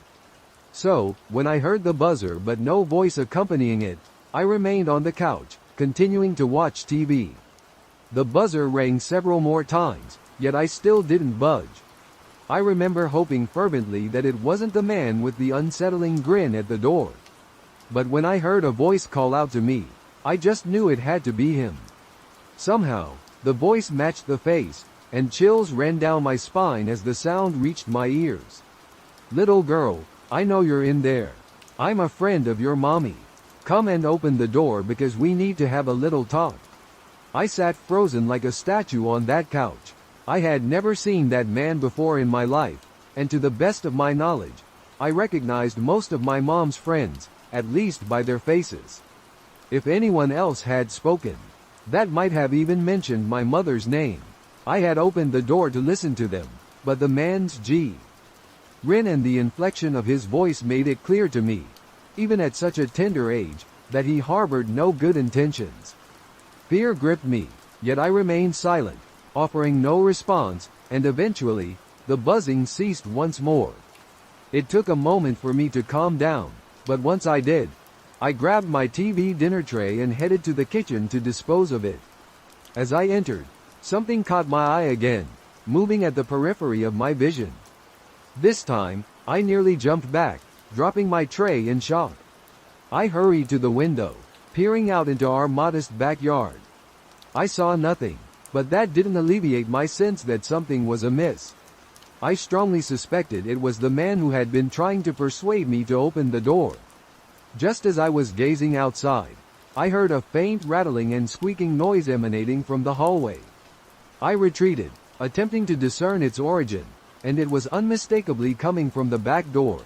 So, when I heard the buzzer but no voice accompanying it, I remained on the couch, continuing to watch TV. The buzzer rang several more times, yet I still didn't budge. I remember hoping fervently that it wasn't the man with the unsettling grin at the door. But when I heard a voice call out to me, I just knew it had to be him. Somehow, the voice matched the face, and chills ran down my spine as the sound reached my ears. "Little girl, I know you're in there. I'm a friend of your mommy. Come and open the door because we need to have a little talk." I sat frozen like a statue on that couch. I had never seen that man before in my life, and to the best of my knowledge, I recognized most of my mom's friends, at least by their faces. If anyone else had spoken, that might have even mentioned my mother's name. I had opened the door to listen to them, but the man's grin and the inflection of his voice made it clear to me, even at such a tender age, that he harbored no good intentions. Fear gripped me, yet I remained silent, offering no response, and eventually, the buzzing ceased once more. It took a moment for me to calm down, but once I did, I grabbed my TV dinner tray and headed to the kitchen to dispose of it. As I entered, something caught my eye again, moving at the periphery of my vision. This time, I nearly jumped back, dropping my tray in shock. I hurried to the window, peering out into our modest backyard. I saw nothing, but that didn't alleviate my sense that something was amiss. I strongly suspected it was the man who had been trying to persuade me to open the door. Just as I was gazing outside, I heard a faint rattling and squeaking noise emanating from the hallway. I retreated, attempting to discern its origin, and it was unmistakably coming from the back door.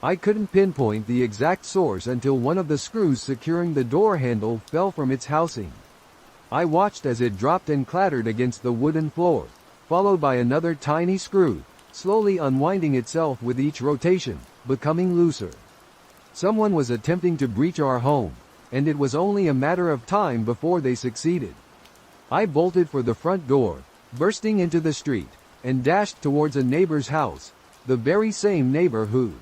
I couldn't pinpoint the exact source until one of the screws securing the door handle fell from its housing. I watched as it dropped and clattered against the wooden floor, followed by another tiny screw, slowly unwinding itself with each rotation, becoming looser. Someone was attempting to breach our home, and it was only a matter of time before they succeeded. I bolted for the front door, bursting into the street, and dashed towards a neighbor's house, the very same neighbor who.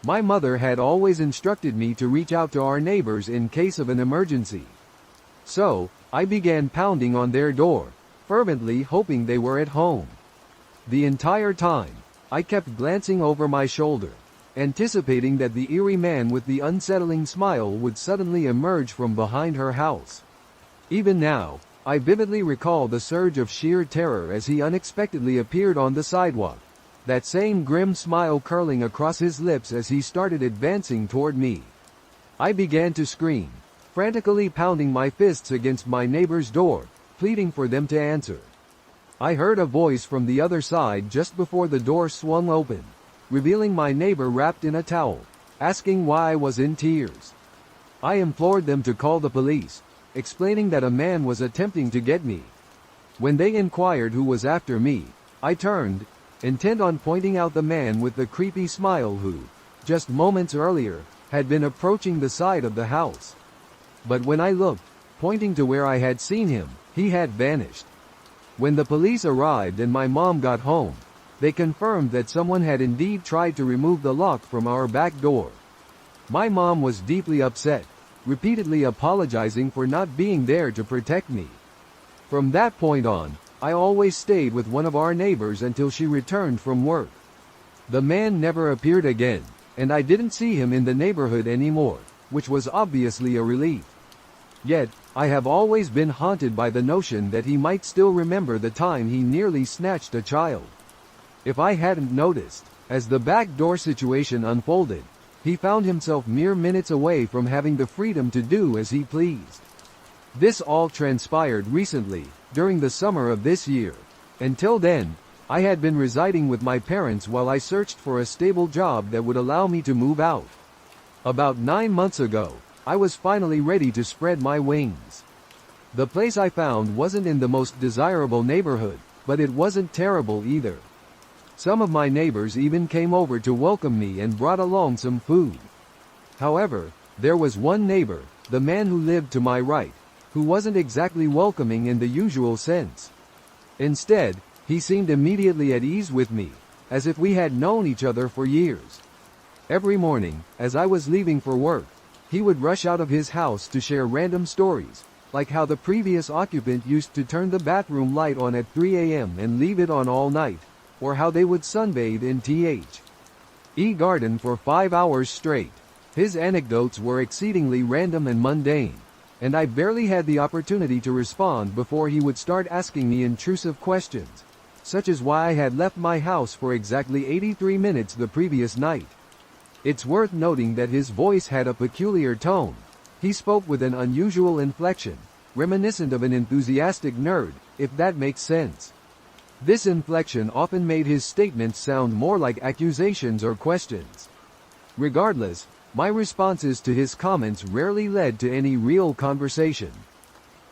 My mother had always instructed me to reach out to our neighbors in case of an emergency. So, I began pounding on their door, fervently hoping they were at home. The entire time, I kept glancing over my shoulder, anticipating that the eerie man with the unsettling smile would suddenly emerge from behind her house. Even now, I vividly recall the surge of sheer terror as he unexpectedly appeared on the sidewalk, that same grim smile curling across his lips as he started advancing toward me. I began to scream, frantically pounding my fists against my neighbor's door, pleading for them to answer. I heard a voice from the other side just before the door swung open, revealing my neighbor wrapped in a towel, asking why I was in tears. I implored them to call the police, explaining that a man was attempting to get me. When they inquired who was after me, I turned, intent on pointing out the man with the creepy smile who, just moments earlier, had been approaching the side of the house. But when I looked, pointing to where I had seen him, he had vanished. When the police arrived and my mom got home, they confirmed that someone had indeed tried to remove the lock from our back door. My mom was deeply upset, repeatedly apologizing for not being there to protect me. From that point on, I always stayed with one of our neighbors until she returned from work. The man never appeared again, and I didn't see him in the neighborhood anymore, which was obviously a relief. Yet, I have always been haunted by the notion that he might still remember the time he nearly snatched a child. If I hadn't noticed, as the back door situation unfolded, he found himself mere minutes away from having the freedom to do as he pleased. This all transpired recently, during the summer of this year. Until then, I had been residing with my parents while I searched for a stable job that would allow me to move out. About 9 months ago, I was finally ready to spread my wings. The place I found wasn't in the most desirable neighborhood, but it wasn't terrible either. Some of my neighbors even came over to welcome me and brought along some food. However, there was one neighbor, the man who lived to my right, who wasn't exactly welcoming in the usual sense. Instead, he seemed immediately at ease with me, as if we had known each other for years. Every morning, as I was leaving for work, he would rush out of his house to share random stories, like how the previous occupant used to turn the bathroom light on at 3 a.m. and leave it on all night, or how they would sunbathe in the garden for 5 hours straight. His anecdotes were exceedingly random and mundane, and I barely had the opportunity to respond before he would start asking me intrusive questions, such as why I had left my house for exactly 83 minutes the previous night. It's worth noting that his voice had a peculiar tone. He spoke with an unusual inflection, reminiscent of an enthusiastic nerd, if that makes sense. This inflection often made his statements sound more like accusations or questions. Regardless, my responses to his comments rarely led to any real conversation.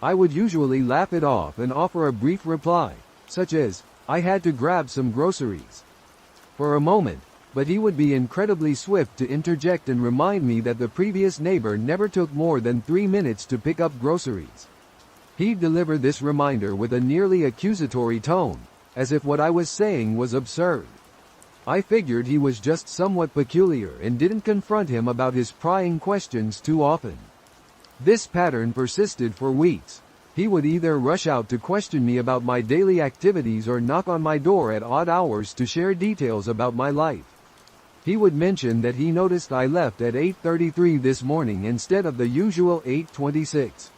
I would usually laugh it off and offer a brief reply, such as, "I had to grab some groceries," for a moment, but he would be incredibly swift to interject and remind me that the previous neighbor never took more than 3 minutes to pick up groceries. He'd deliver this reminder with a nearly accusatory tone, as if what I was saying was absurd. I figured he was just somewhat peculiar and didn't confront him about his prying questions too often. This pattern persisted for weeks. He would either rush out to question me about my daily activities or knock on my door at odd hours to share details about my life. He would mention that he noticed I left at 8:33 this morning instead of the usual 8:26.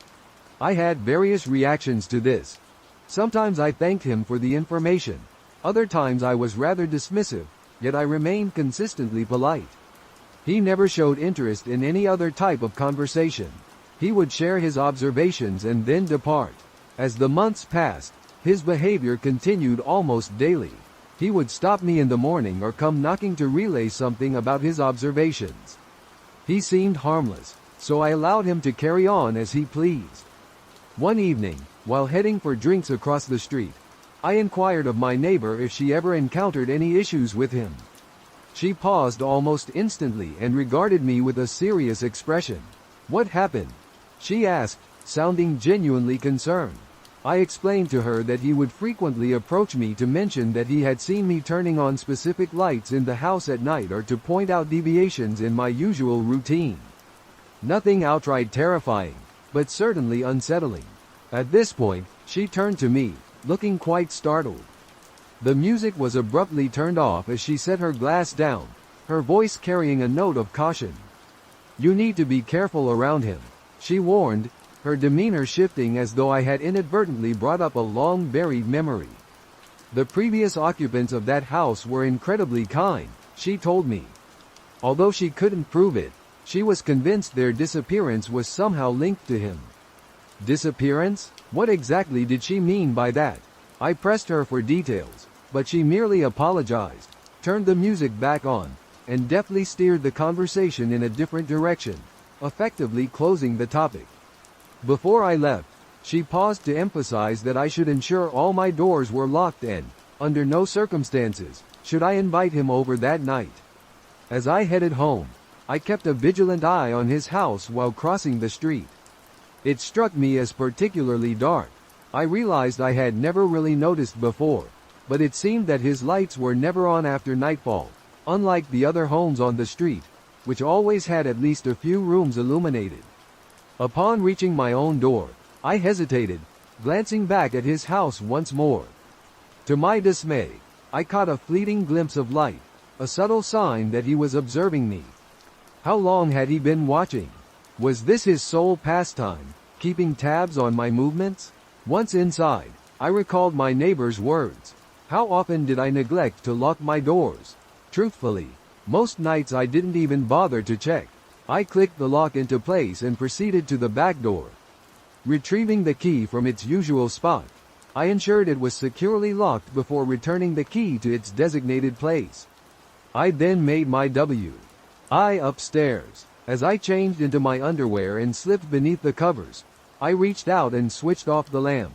I had various reactions to this. Sometimes I thanked him for the information. Other times I was rather dismissive, yet I remained consistently polite. He never showed interest in any other type of conversation. He would share his observations and then depart. As the months passed, his behavior continued almost daily. He would stop me in the morning or come knocking to relay something about his observations. He seemed harmless, so I allowed him to carry on as he pleased. One evening, while heading for drinks across the street, I inquired of my neighbor if she ever encountered any issues with him. She paused almost instantly and regarded me with a serious expression. "What happened?" she asked, sounding genuinely concerned. I explained to her that he would frequently approach me to mention that he had seen me turning on specific lights in the house at night or to point out deviations in my usual routine. Nothing outright terrifying, but certainly unsettling. At this point, she turned to me, looking quite startled. The music was abruptly turned off as she set her glass down, her voice carrying a note of caution. "You need to be careful around him," she warned, her demeanor shifting as though I had inadvertently brought up a long-buried memory. The previous occupants of that house were incredibly kind, she told me. Although she couldn't prove it, she was convinced their disappearance was somehow linked to him. Disappearance? What exactly did she mean by that? I pressed her for details, but she merely apologized, turned the music back on, and deftly steered the conversation in a different direction, effectively closing the topic. Before I left, she paused to emphasize that I should ensure all my doors were locked and, under no circumstances, should I invite him over that night. As I headed home, I kept a vigilant eye on his house while crossing the street. It struck me as particularly dark. I realized I had never really noticed before, but it seemed that his lights were never on after nightfall, unlike the other homes on the street, which always had at least a few rooms illuminated. Upon reaching my own door, I hesitated, glancing back at his house once more. To my dismay, I caught a fleeting glimpse of light, a subtle sign that he was observing me. How long had he been watching? Was this his sole pastime, keeping tabs on my movements? Once inside, I recalled my neighbor's words. How often did I neglect to lock my doors? Truthfully, most nights I didn't even bother to check. I clicked the lock into place and proceeded to the back door. Retrieving the key from its usual spot, I ensured it was securely locked before returning the key to its designated place. I then made my way upstairs. As I changed into my underwear and slipped beneath the covers, I reached out and switched off the lamp.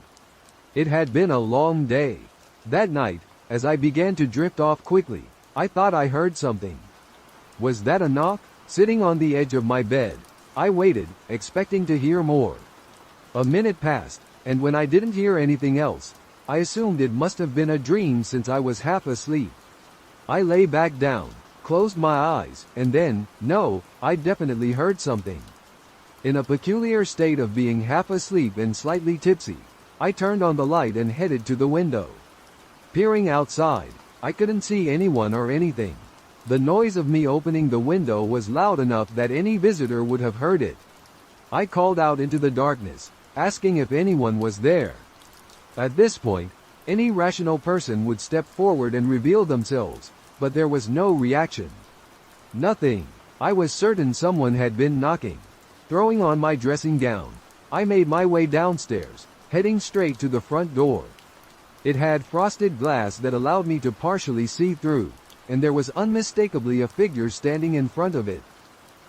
It had been a long day. That night, as I began to drift off quickly, I thought I heard something. Was that a knock? Sitting on the edge of my bed, I waited, expecting to hear more. A minute passed, and when I didn't hear anything else, I assumed it must have been a dream since I was half asleep. I lay back down, closed my eyes, and then, no, I definitely heard something. In a peculiar state of being half asleep and slightly tipsy, I turned on the light and headed to the window. Peering outside, I couldn't see anyone or anything. The noise of me opening the window was loud enough that any visitor would have heard it. I called out into the darkness, asking if anyone was there. At this point, any rational person would step forward and reveal themselves, but there was no reaction. Nothing. I was certain someone had been knocking. Throwing on my dressing gown, I made my way downstairs, heading straight to the front door. It had frosted glass that allowed me to partially see through, and there was unmistakably a figure standing in front of it.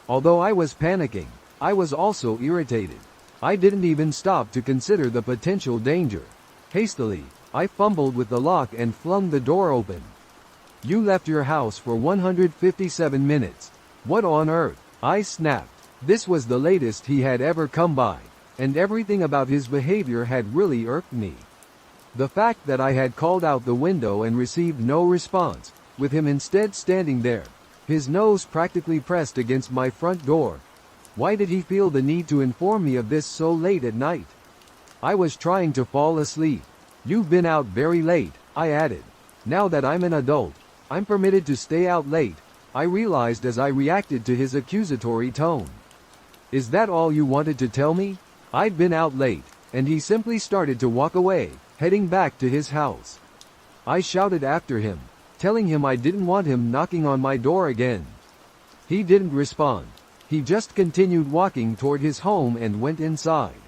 Although I was panicking, I was also irritated. I didn't even stop to consider the potential danger. Hastily, I fumbled with the lock and flung the door open. "You left your house for 157 minutes. What on earth?" I snapped. This was the latest he had ever come by, and everything about his behavior had really irked me. The fact that I had called out the window and received no response, with him instead standing there, his nose practically pressed against my front door. Why did he feel the need to inform me of this so late at night? I was trying to fall asleep. "You've been out very late," I added. Now that I'm an adult, I'm permitted to stay out late, I realized as I reacted to his accusatory tone. "Is that all you wanted to tell me?" I'd been out late, and he simply started to walk away, heading back to his house. I shouted after him, telling him I didn't want him knocking on my door again. He didn't respond. He just continued walking toward his home and went inside.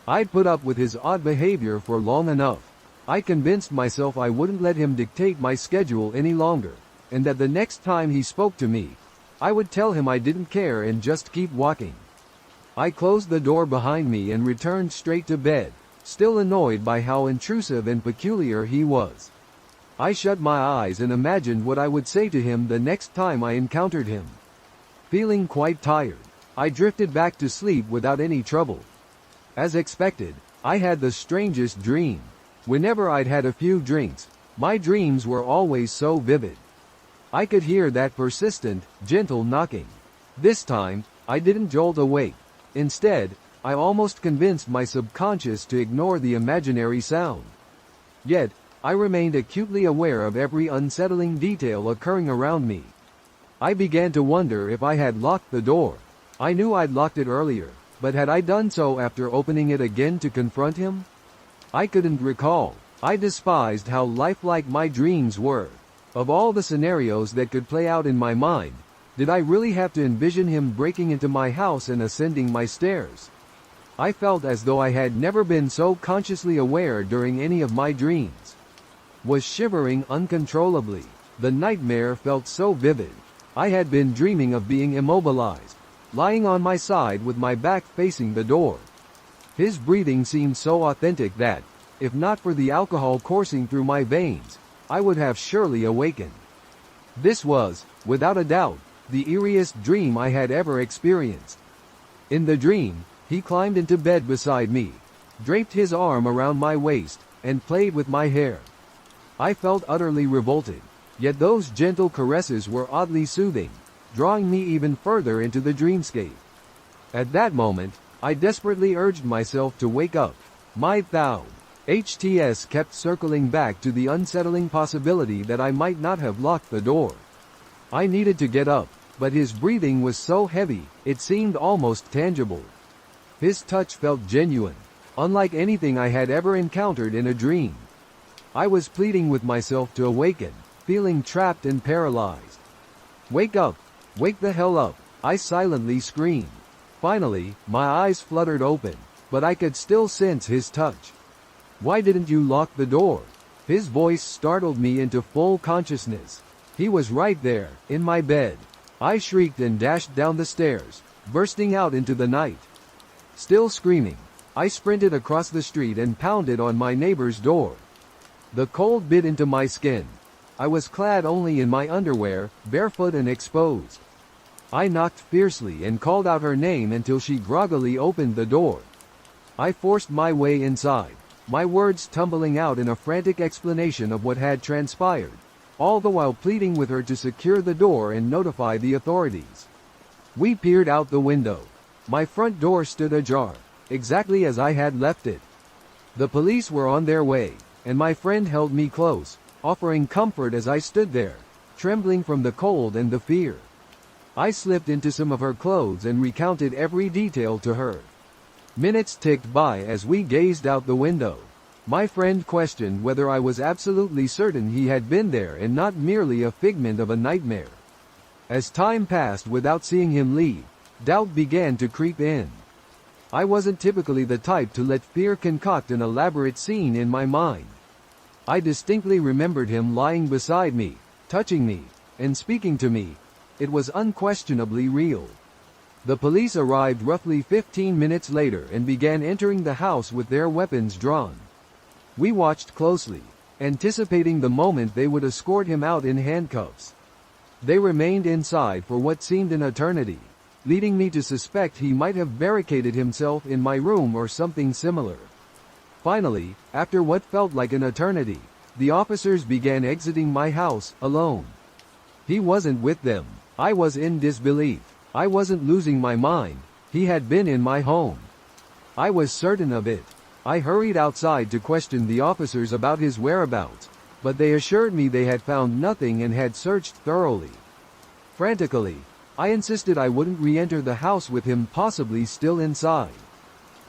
I'd put up with his odd behavior for long enough. I convinced myself I wouldn't let him dictate my schedule any longer, and that the next time he spoke to me, I would tell him I didn't care and just keep walking. I closed the door behind me and returned straight to bed, still annoyed by how intrusive and peculiar he was. I shut my eyes and imagined what I would say to him the next time I encountered him. Feeling quite tired, I drifted back to sleep without any trouble. As expected, I had the strangest dream. Whenever I'd had a few drinks, my dreams were always so vivid. I could hear that persistent, gentle knocking. This time, I didn't jolt awake. Instead, I almost convinced my subconscious to ignore the imaginary sound. Yet, I remained acutely aware of every unsettling detail occurring around me. I began to wonder if I had locked the door. I knew I'd locked it earlier, But had I done so after opening it again to confront him? I couldn't recall. I despised how lifelike my dreams were. Of all the scenarios that could play out in my mind, did I really have to envision him breaking into my house and ascending my stairs? I felt as though I had never been so consciously aware during any of my dreams. Was shivering uncontrollably. The nightmare felt so vivid. I had been dreaming of being immobilized, lying on my side with my back facing the door. His breathing seemed so authentic that, if not for the alcohol coursing through my veins, I would have surely awakened. This was, without a doubt, the eeriest dream I had ever experienced. In the dream, he climbed into bed beside me, draped his arm around my waist, and played with my hair. I felt utterly revolted, yet those gentle caresses were oddly soothing, drawing me even further into the dreamscape. At that moment, I desperately urged myself to wake up. My HTS kept circling back to the unsettling possibility that I might not have locked the door. I needed to get up, but his breathing was so heavy, it seemed almost tangible. His touch felt genuine, unlike anything I had ever encountered in a dream. I was pleading with myself to awaken, feeling trapped and paralyzed. "Wake up! Wake the hell up!" I silently screamed. Finally, my eyes fluttered open, but I could still sense his touch. "Why didn't you lock the door?" His voice startled me into full consciousness. He was right there, in my bed. I shrieked and dashed down the stairs, bursting out into the night. Still screaming, I sprinted across the street and pounded on my neighbor's door. The cold bit into my skin. I was clad only in my underwear, barefoot and exposed. I knocked fiercely and called out her name until she groggily opened the door. I forced my way inside, my words tumbling out in a frantic explanation of what had transpired, all the while pleading with her to secure the door and notify the authorities. We peered out the window. My front door stood ajar, exactly as I had left it. The police were on their way, and my friend held me close, offering comfort as I stood there, trembling from the cold and the fear. I slipped into some of her clothes and recounted every detail to her. Minutes ticked by as we gazed out the window. My friend questioned whether I was absolutely certain he had been there and not merely a figment of a nightmare. As time passed without seeing him leave, doubt began to creep in. I wasn't typically the type to let fear concoct an elaborate scene in my mind. I distinctly remembered him lying beside me, touching me, and speaking to me. It was unquestionably real. The police arrived roughly 15 minutes later and began entering the house with their weapons drawn. We watched closely, anticipating the moment they would escort him out in handcuffs. They remained inside for what seemed an eternity, leading me to suspect he might have barricaded himself in my room or something similar. Finally, after what felt like an eternity, the officers began exiting my house, alone. He wasn't with them. I was in disbelief. I wasn't losing my mind. He had been in my home. I was certain of it. I hurried outside to question the officers about his whereabouts, but they assured me they had found nothing and had searched thoroughly. Frantically, I insisted I wouldn't re-enter the house with him possibly still inside.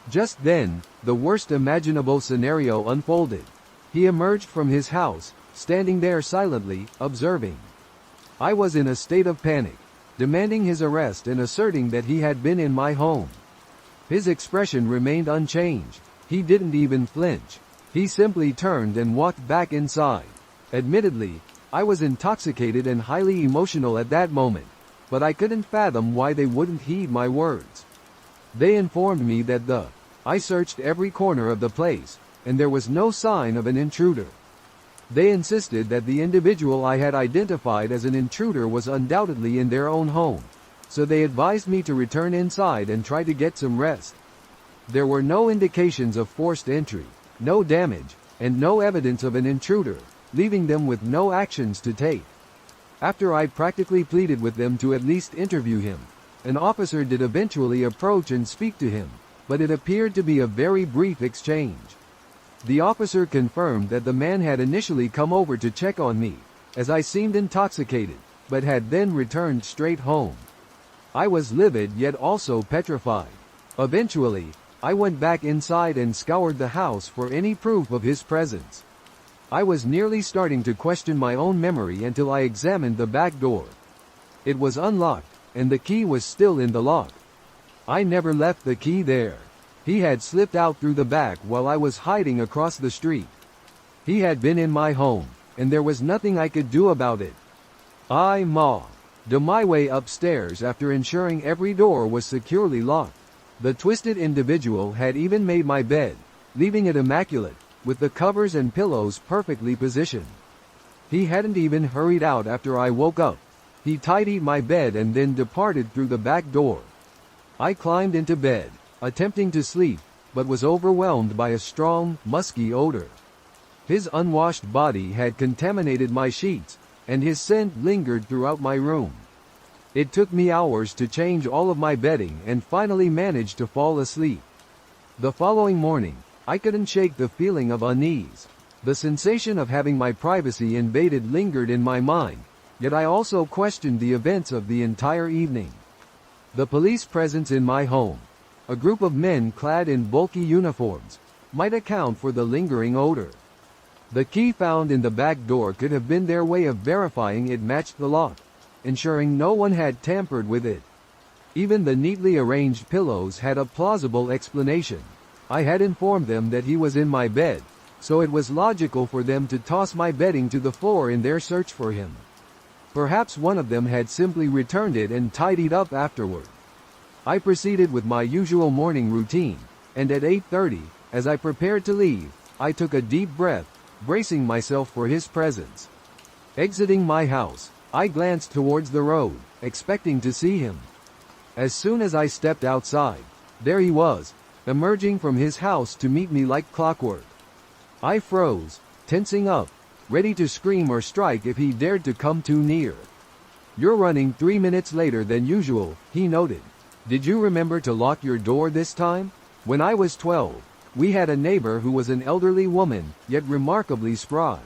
Just then, the worst imaginable scenario unfolded. He emerged from his house, standing there silently, observing. I was in a state of panic, demanding his arrest and asserting that he had been in my home. His expression remained unchanged. He didn't even flinch. He simply turned and walked back inside. Admittedly, I was intoxicated and highly emotional at that moment, but I couldn't fathom why they wouldn't heed my words. They informed me that I searched every corner of the place, and there was no sign of an intruder. They insisted that the individual I had identified as an intruder was undoubtedly in their own home, so they advised me to return inside and try to get some rest. There were no indications of forced entry, no damage, and no evidence of an intruder, leaving them with no actions to take. After I practically pleaded with them to at least interview him, an officer did eventually approach and speak to him, but it appeared to be a very brief exchange. The officer confirmed that the man had initially come over to check on me, as I seemed intoxicated, but had then returned straight home. I was livid yet also petrified. Eventually, I went back inside and scoured the house for any proof of his presence. I was nearly starting to question my own memory until I examined the back door. It was unlocked, and the key was still in the lock. I never left the key there. He had slipped out through the back while I was hiding across the street. He had been in my home, and there was nothing I could do about it. I made my way upstairs after ensuring every door was securely locked. The twisted individual had even made my bed, leaving it immaculate, with the covers and pillows perfectly positioned. He hadn't even hurried out after I woke up. He tidied my bed and then departed through the back door. I climbed into bed, attempting to sleep, but was overwhelmed by a strong, musky odor. His unwashed body had contaminated my sheets, and his scent lingered throughout my room. It took me hours to change all of my bedding and finally managed to fall asleep. The following morning, I couldn't shake the feeling of unease. The sensation of having my privacy invaded lingered in my mind, yet I also questioned the events of the entire evening. The police presence in my home, a group of men clad in bulky uniforms, might account for the lingering odor. The key found in the back door could have been their way of verifying it matched the lock, ensuring no one had tampered with it. Even the neatly arranged pillows had a plausible explanation. I had informed them that he was in my bed, so it was logical for them to toss my bedding to the floor in their search for him. Perhaps one of them had simply returned it and tidied up afterward. I proceeded with my usual morning routine, and at 8:30, as I prepared to leave, I took a deep breath, bracing myself for his presence. Exiting my house, I glanced towards the road, expecting to see him. As soon as I stepped outside, there he was, emerging from his house to meet me like clockwork. I froze, tensing up, ready to scream or strike if he dared to come too near. "You're running 3 minutes later than usual," he noted. "Did you remember to lock your door this time?" When I was 12, we had a neighbor who was an elderly woman, yet remarkably spry.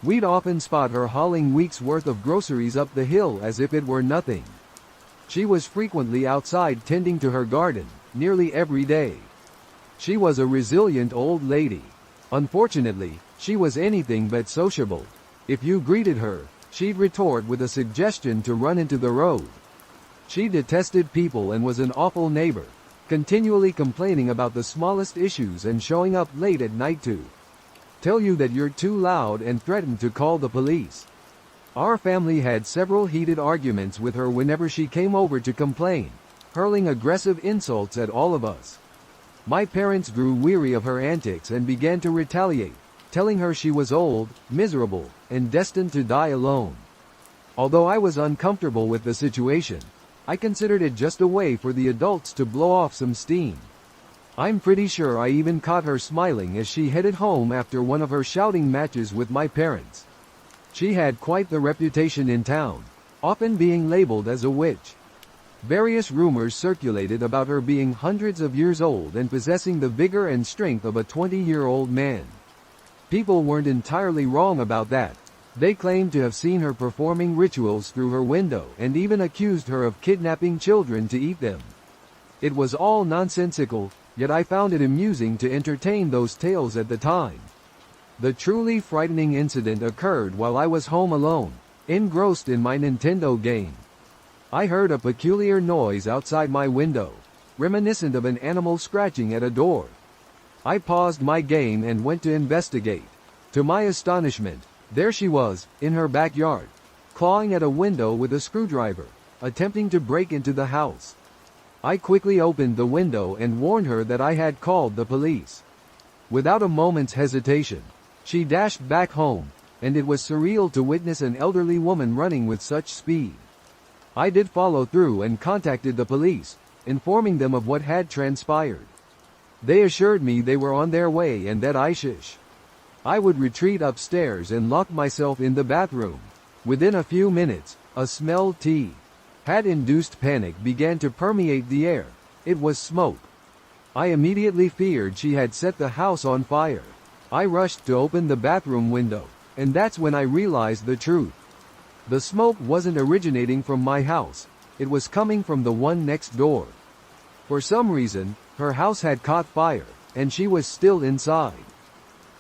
We'd often spot her hauling weeks' worth of groceries up the hill as if it were nothing. She was frequently outside tending to her garden, nearly every day. She was a resilient old lady. Unfortunately, she was anything but sociable. If you greeted her, she'd retort with a suggestion to run into the road. She detested people and was an awful neighbor, continually complaining about the smallest issues and showing up late at night to tell you that you're too loud and threatened to call the police. Our family had several heated arguments with her whenever she came over to complain, hurling aggressive insults at all of us. My parents grew weary of her antics and began to retaliate, telling her she was old, miserable, and destined to die alone. Although I was uncomfortable with the situation, I considered it just a way for the adults to blow off some steam. I'm pretty sure I even caught her smiling as she headed home after one of her shouting matches with my parents. She had quite the reputation in town, often being labeled as a witch. Various rumors circulated about her being hundreds of years old and possessing the vigor and strength of a 20-year-old man. People weren't entirely wrong about that. They claimed to have seen her performing rituals through her window and even accused her of kidnapping children to eat them. It was all nonsensical, yet I found it amusing to entertain those tales at the time. The truly frightening incident occurred while I was home alone, engrossed in my Nintendo game. I heard a peculiar noise outside my window, reminiscent of an animal scratching at a door. I paused my game and went to investigate. To my astonishment, there she was, in her backyard, clawing at a window with a screwdriver, attempting to break into the house. I quickly opened the window and warned her that I had called the police. Without a moment's hesitation, she dashed back home, and it was surreal to witness an elderly woman running with such speed. I did follow through and contacted the police, informing them of what had transpired. They assured me they were on their way and that I would retreat upstairs and lock myself in the bathroom. Within a few minutes, a smell had induced panic began to permeate the air. It was smoke. I immediately feared she had set the house on fire. I rushed to open the bathroom window, and that's when I realized the truth. The smoke wasn't originating from my house, it was coming from the one next door. For some reason, her house had caught fire, and she was still inside.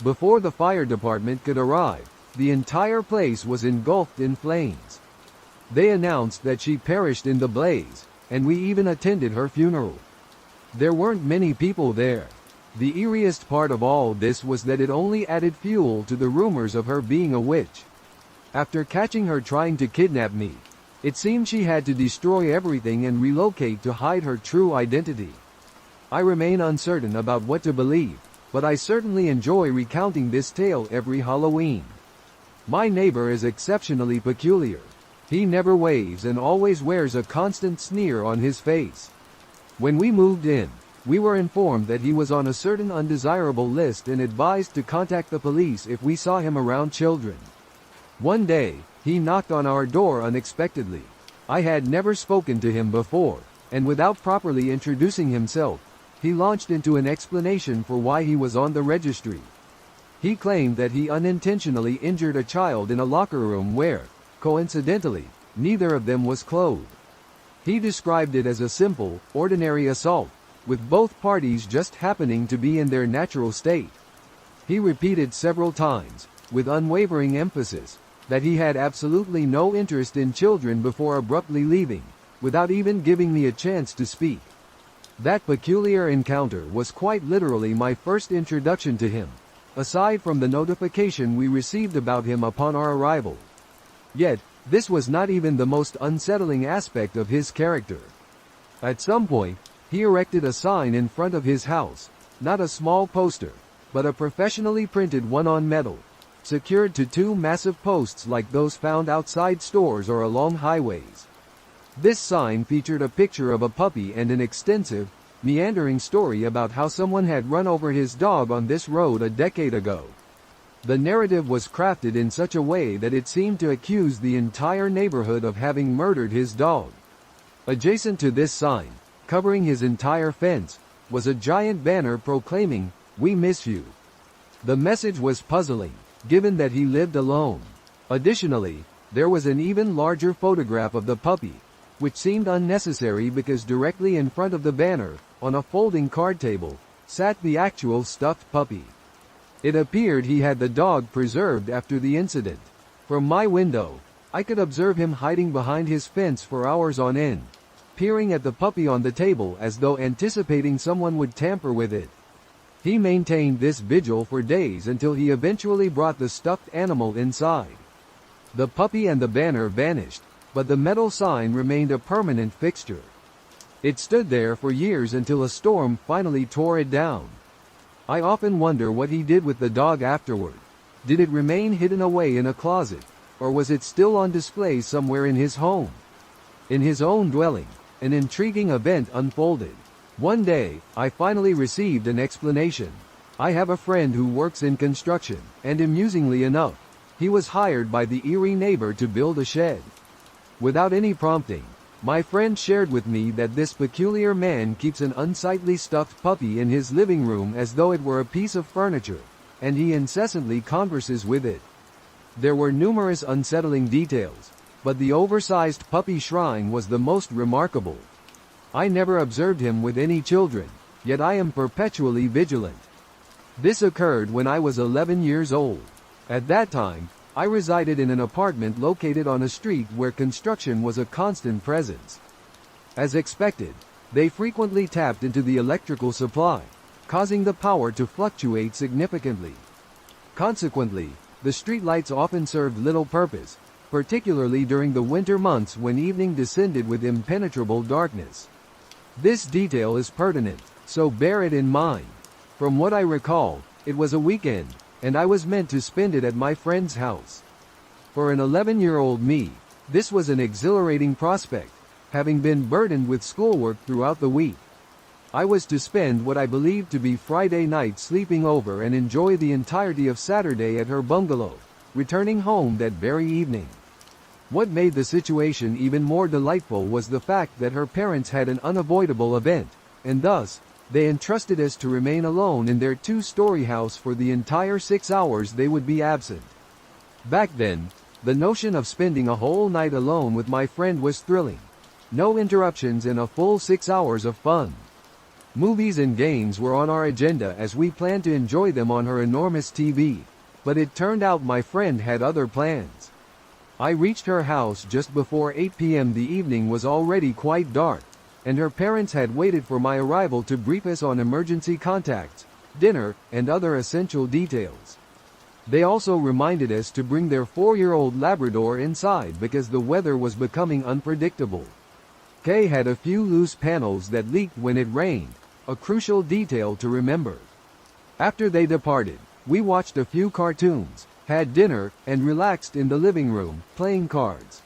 Before the fire department could arrive, the entire place was engulfed in flames. They announced that she perished in the blaze, and we even attended her funeral. There weren't many people there. The eeriest part of all this was that it only added fuel to the rumors of her being a witch. After catching her trying to kidnap me, it seemed she had to destroy everything and relocate to hide her true identity. I remain uncertain about what to believe, but I certainly enjoy recounting this tale every Halloween. My neighbor is exceptionally peculiar. He never waves and always wears a constant sneer on his face. When we moved in, we were informed that he was on a certain undesirable list and advised to contact the police if we saw him around children. One day, he knocked on our door unexpectedly. I had never spoken to him before, and without properly introducing himself, he launched into an explanation for why he was on the registry. He claimed that he unintentionally injured a child in a locker room where, coincidentally, neither of them was clothed. He described it as a simple, ordinary assault, with both parties just happening to be in their natural state. He repeated several times, with unwavering emphasis, that he had absolutely no interest in children before abruptly leaving, without even giving me a chance to speak. That peculiar encounter was quite literally my first introduction to him, aside from the notification we received about him upon our arrival. Yet, this was not even the most unsettling aspect of his character. At some point, he erected a sign in front of his house, not a small poster, but a professionally printed one on metal, secured to two massive posts like those found outside stores or along highways. This sign featured a picture of a puppy and an extensive, meandering story about how someone had run over his dog on this road a decade ago. The narrative was crafted in such a way that it seemed to accuse the entire neighborhood of having murdered his dog. Adjacent to this sign, covering his entire fence, was a giant banner proclaiming, "We miss you." The message was puzzling, given that he lived alone. Additionally, there was an even larger photograph of the puppy, which seemed unnecessary because directly in front of the banner, on a folding card table, sat the actual stuffed puppy. It appeared he had the dog preserved after the incident. From my window, I could observe him hiding behind his fence for hours on end, peering at the puppy on the table as though anticipating someone would tamper with it. He maintained this vigil for days until he eventually brought the stuffed animal inside. The puppy and the banner vanished, but the metal sign remained a permanent fixture. It stood there for years until a storm finally tore it down. I often wonder what he did with the dog afterward. Did it remain hidden away in a closet, or was it still on display somewhere in his home? In his own dwelling, an intriguing event unfolded. One day, I finally received an explanation. I have a friend who works in construction, and amusingly enough, he was hired by the eerie neighbor to build a shed. Without any prompting, my friend shared with me that this peculiar man keeps an unsightly stuffed puppy in his living room as though it were a piece of furniture, and he incessantly converses with it. There were numerous unsettling details, but the oversized puppy shrine was the most remarkable. I never observed him with any children, yet I am perpetually vigilant. This occurred when I was 11 years old. At that time, I resided in an apartment located on a street where construction was a constant presence. As expected, they frequently tapped into the electrical supply, causing the power to fluctuate significantly. Consequently, the streetlights often served little purpose, particularly during the winter months when evening descended with impenetrable darkness. This detail is pertinent, so bear it in mind. From what I recall, it was a weekend, and I was meant to spend it at my friend's house. For an 11-year-old me, this was an exhilarating prospect, having been burdened with schoolwork throughout the week. I was to spend what I believed to be Friday night sleeping over and enjoy the entirety of Saturday at her bungalow, returning home that very evening. What made the situation even more delightful was the fact that her parents had an unavoidable event, and thus, they entrusted us to remain alone in their two-story house for the entire 6 hours they would be absent. Back then, the notion of spending a whole night alone with my friend was thrilling. No interruptions and a full 6 hours of fun. Movies and games were on our agenda as we planned to enjoy them on her enormous TV, but it turned out my friend had other plans. I reached her house just before 8 p.m. The evening was already quite dark, and her parents had waited for my arrival to brief us on emergency contacts, dinner, and other essential details. They also reminded us to bring their 4-year-old Labrador inside because the weather was becoming unpredictable. Kay had a few loose panels that leaked when it rained, a crucial detail to remember. After they departed, we watched a few cartoons, had dinner, and relaxed in the living room, playing cards.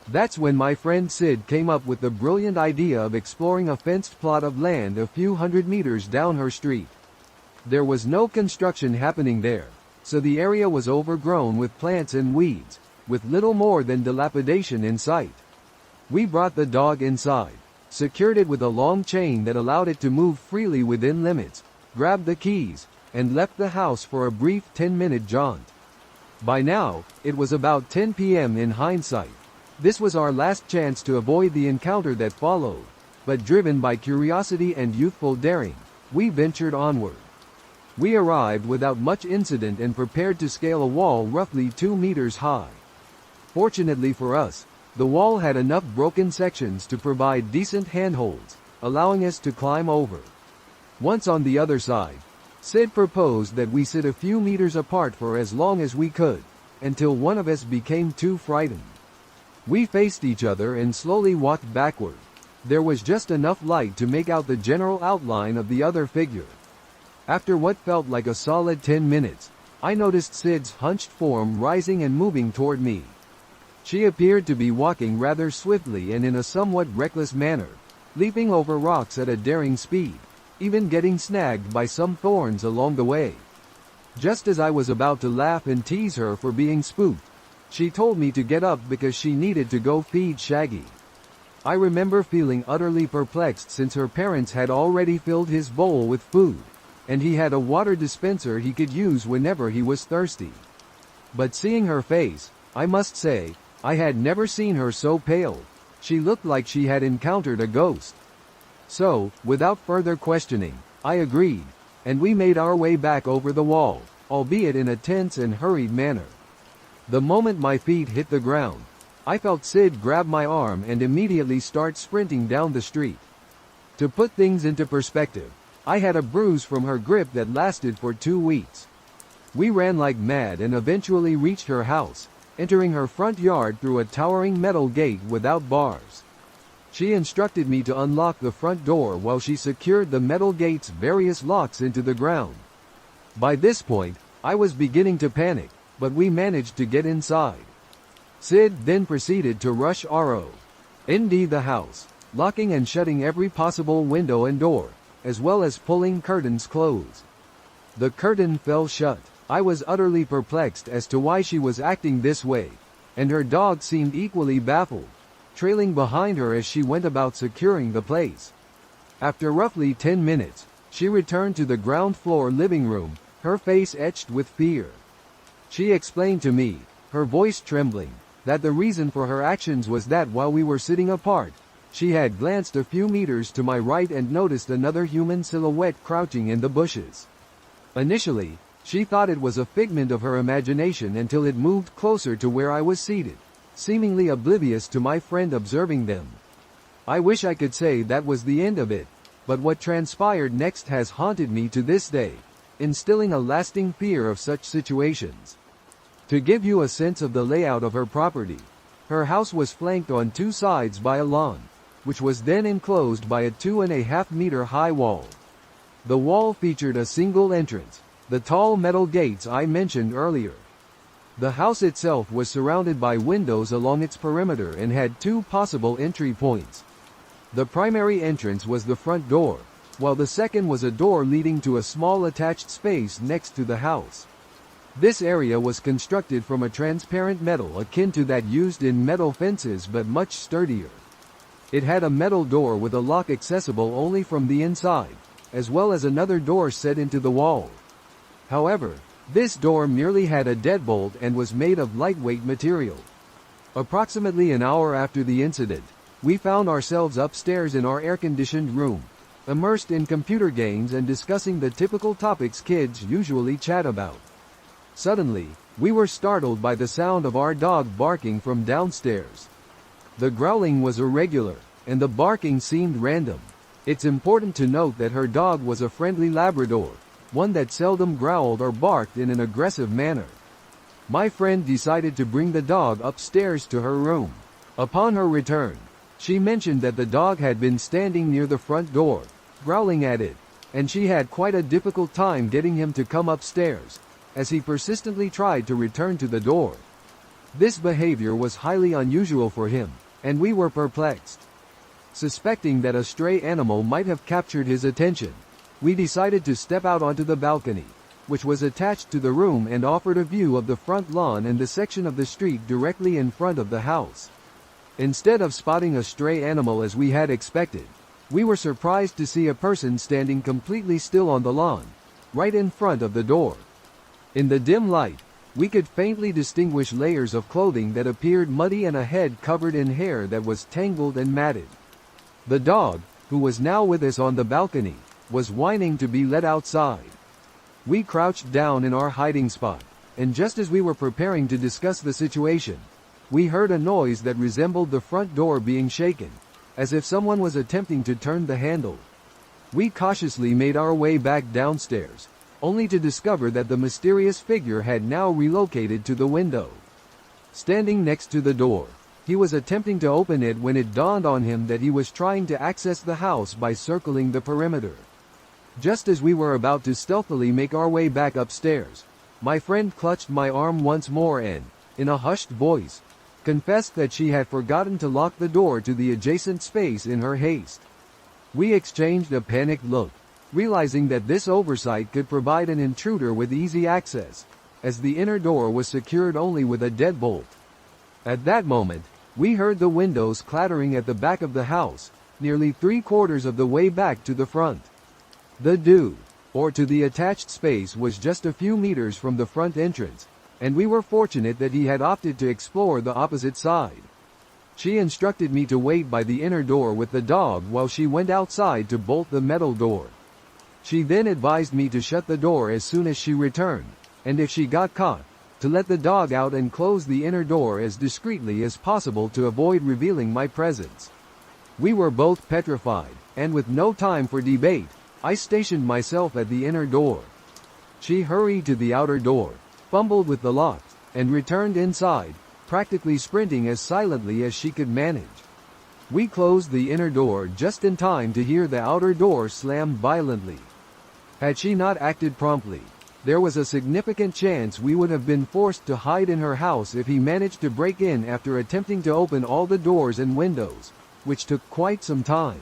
That's when my friend Sid came up with the brilliant idea of exploring a fenced plot of land a few hundred meters down her street. There was no construction happening there, so the area was overgrown with plants and weeds, with little more than dilapidation in sight. We brought the dog inside, secured it with a long chain that allowed it to move freely within limits, grabbed the keys, and left the house for a brief 10-minute jaunt. By now, it was about 10 p.m. in hindsight. This was our last chance to avoid the encounter that followed, but driven by curiosity and youthful daring, we ventured onward. We arrived without much incident and prepared to scale a wall roughly 2 meters high. Fortunately for us, the wall had enough broken sections to provide decent handholds, allowing us to climb over. Once on the other side, Sid proposed that we sit a few meters apart for as long as we could, until one of us became too frightened. We faced each other and slowly walked backward. There was just enough light to make out the general outline of the other figure. After what felt like a solid 10 minutes, I noticed Sid's hunched form rising and moving toward me. She appeared to be walking rather swiftly and in a somewhat reckless manner, leaping over rocks at a daring speed, even getting snagged by some thorns along the way. Just as I was about to laugh and tease her for being spooked, she told me to get up because she needed to go feed Shaggy. I remember feeling utterly perplexed since her parents had already filled his bowl with food, and he had a water dispenser he could use whenever he was thirsty. But seeing her face, I must say, I had never seen her so pale. She looked like she had encountered a ghost. So, without further questioning, I agreed, and we made our way back over the wall, albeit in a tense and hurried manner. The moment my feet hit the ground, I felt Sid grab my arm and immediately start sprinting down the street. To put things into perspective, I had a bruise from her grip that lasted for 2 weeks. We ran like mad and eventually reached her house, entering her front yard through a towering metal gate without bars. She instructed me to unlock the front door while she secured the metal gate's various locks into the ground. By this point, I was beginning to panic, but we managed to get inside. Sid then proceeded to rush R.O.N.D. the house, locking and shutting every possible window and door, as well as pulling curtains closed. The curtain fell shut. I was utterly perplexed as to why she was acting this way, and her dog seemed equally baffled, trailing behind her as she went about securing the place. After roughly 10 minutes, she returned to the ground floor living room, her face etched with fear. She explained to me, her voice trembling, that the reason for her actions was that while we were sitting apart, she had glanced a few meters to my right and noticed another human silhouette crouching in the bushes. Initially, she thought it was a figment of her imagination until it moved closer to where I was seated, seemingly oblivious to my friend observing them. I wish I could say that was the end of it, but what transpired next has haunted me to this day, instilling a lasting fear of such situations. To give you a sense of the layout of her property, her house was flanked on 2 sides by a lawn, which was then enclosed by a 2.5-meter high wall. The wall featured a single entrance, the tall metal gates I mentioned earlier. The house itself was surrounded by windows along its perimeter and had 2 possible entry points. The primary entrance was the front door, while the second was a door leading to a small attached space next to the house. This area was constructed from a transparent metal akin to that used in metal fences but much sturdier. It had a metal door with a lock accessible only from the inside, as well as another door set into the wall. However, this door merely had a deadbolt and was made of lightweight material. Approximately an hour after the incident, we found ourselves upstairs in our air-conditioned room, immersed in computer games and discussing the typical topics kids usually chat about. Suddenly, we were startled by the sound of our dog barking from downstairs. The growling was irregular, and the barking seemed random. It's important to note that her dog was a friendly Labrador, one that seldom growled or barked in an aggressive manner. My friend decided to bring the dog upstairs to her room. Upon her return, she mentioned that the dog had been standing near the front door, growling at it, and she had quite a difficult time getting him to come upstairs, as he persistently tried to return to the door. This behavior was highly unusual for him, and we were perplexed. Suspecting that a stray animal might have captured his attention, we decided to step out onto the balcony, which was attached to the room and offered a view of the front lawn and the section of the street directly in front of the house. Instead of spotting a stray animal as we had expected, we were surprised to see a person standing completely still on the lawn, right in front of the door. In the dim light, we could faintly distinguish layers of clothing that appeared muddy and a head covered in hair that was tangled and matted. The dog, who was now with us on the balcony, was whining to be let outside. We crouched down in our hiding spot, and just as we were preparing to discuss the situation, we heard a noise that resembled the front door being shaken, as if someone was attempting to turn the handle. We cautiously made our way back downstairs, only to discover that the mysterious figure had now relocated to the window. Standing next to the door, he was attempting to open it when it dawned on him that he was trying to access the house by circling the perimeter. Just as we were about to stealthily make our way back upstairs, my friend clutched my arm once more and, in a hushed voice, confessed that she had forgotten to lock the door to the adjacent space in her haste. We exchanged a panicked look, realizing that this oversight could provide an intruder with easy access, as the inner door was secured only with a deadbolt. At that moment, we heard the windows clattering at the back of the house, nearly 3/4 of the way back to the front. The to the attached space was just a few meters from the front entrance, and we were fortunate that he had opted to explore the opposite side. She instructed me to wait by the inner door with the dog while she went outside to bolt the metal door. She then advised me to shut the door as soon as she returned, and if she got caught, to let the dog out and close the inner door as discreetly as possible to avoid revealing my presence. We were both petrified, and with no time for debate, I stationed myself at the inner door. She hurried to the outer door, fumbled with the lock, and returned inside, practically sprinting as silently as she could manage. We closed the inner door just in time to hear the outer door slam violently. Had she not acted promptly, there was a significant chance we would have been forced to hide in her house if he managed to break in after attempting to open all the doors and windows, which took quite some time.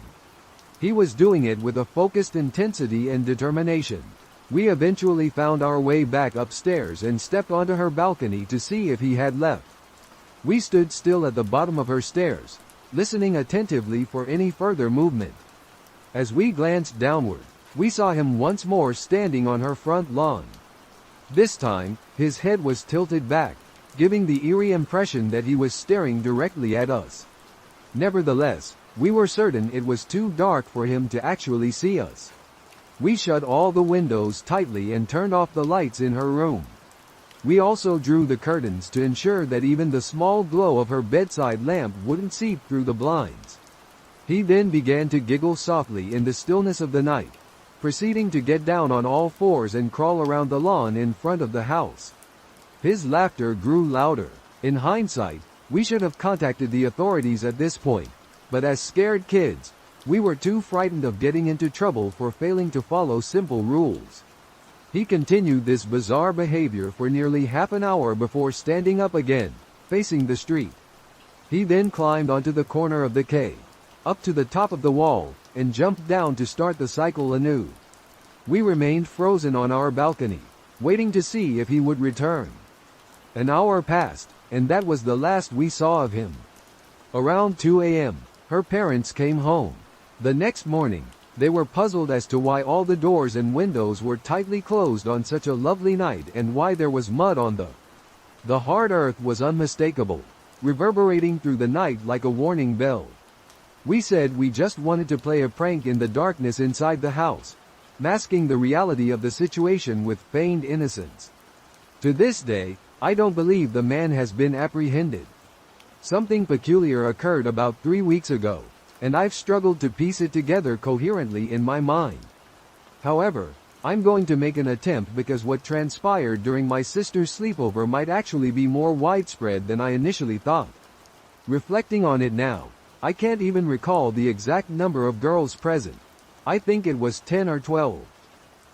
He was doing it with a focused intensity and determination. We eventually found our way back upstairs and stepped onto her balcony to see if he had left. We stood still at the bottom of her stairs, listening attentively for any further movement. As we glanced downward, we saw him once more standing on her front lawn. This time, his head was tilted back, giving the eerie impression that he was staring directly at us. Nevertheless, we were certain it was too dark for him to actually see us. We shut all the windows tightly and turned off the lights in her room. We also drew the curtains to ensure that even the small glow of her bedside lamp wouldn't seep through the blinds. He then began to giggle softly in the stillness of the night, proceeding to get down on all fours and crawl around the lawn in front of the house. His laughter grew louder. In hindsight, we should have contacted the authorities at this point, but as scared kids, we were too frightened of getting into trouble for failing to follow simple rules. He continued this bizarre behavior for nearly half an hour before standing up again, facing the street. He then climbed onto the corner of the cave, up to the top of the wall, and jumped down to start the cycle anew. We remained frozen on our balcony, waiting to see if he would return. An hour passed, and that was the last we saw of him. Around 2 a.m., her parents came home. The next morning, they were puzzled as to why all the doors and windows were tightly closed on such a lovely night and why there was mud on the hard earth was unmistakable, reverberating through the night like a warning bell. We said we just wanted to play a prank in the darkness inside the house, masking the reality of the situation with feigned innocence. To this day, I don't believe the man has been apprehended. Something peculiar occurred about 3 weeks ago, and I've struggled to piece it together coherently in my mind. However, I'm going to make an attempt because what transpired during my sister's sleepover might actually be more widespread than I initially thought. Reflecting on it now, I can't even recall the exact number of girls present. I think it was 10 or 12.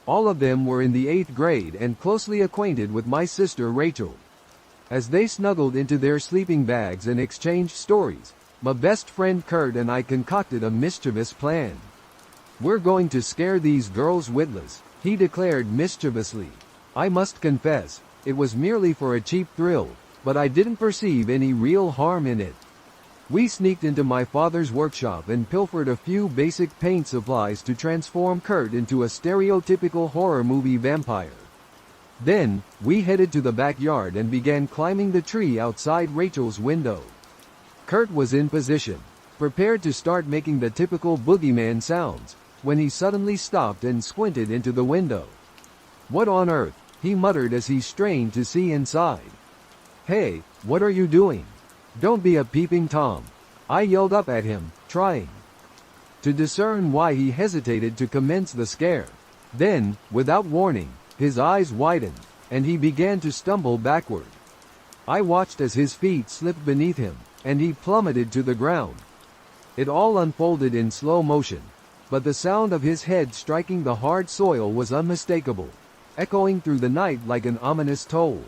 All of them were in the 8th grade and closely acquainted with my sister Rachel. As they snuggled into their sleeping bags and exchanged stories, my best friend Kurt and I concocted a mischievous plan. "We're going to scare these girls witless," he declared mischievously. I must confess, it was merely for a cheap thrill, but I didn't perceive any real harm in it. We sneaked into my father's workshop and pilfered a few basic paint supplies to transform Kurt into a stereotypical horror movie vampire. Then, we headed to the backyard and began climbing the tree outside Rachel's window. Kurt was in position, prepared to start making the typical boogeyman sounds, when he suddenly stopped and squinted into the window. "What on earth?" he muttered as he strained to see inside. "Hey, what are you doing? Don't be a peeping Tom," I yelled up at him, trying to discern why he hesitated to commence the scare. Then, without warning, his eyes widened, and he began to stumble backward. I watched as his feet slipped beneath him, and he plummeted to the ground. It all unfolded in slow motion, but the sound of his head striking the hard soil was unmistakable, echoing through the night like an ominous toll.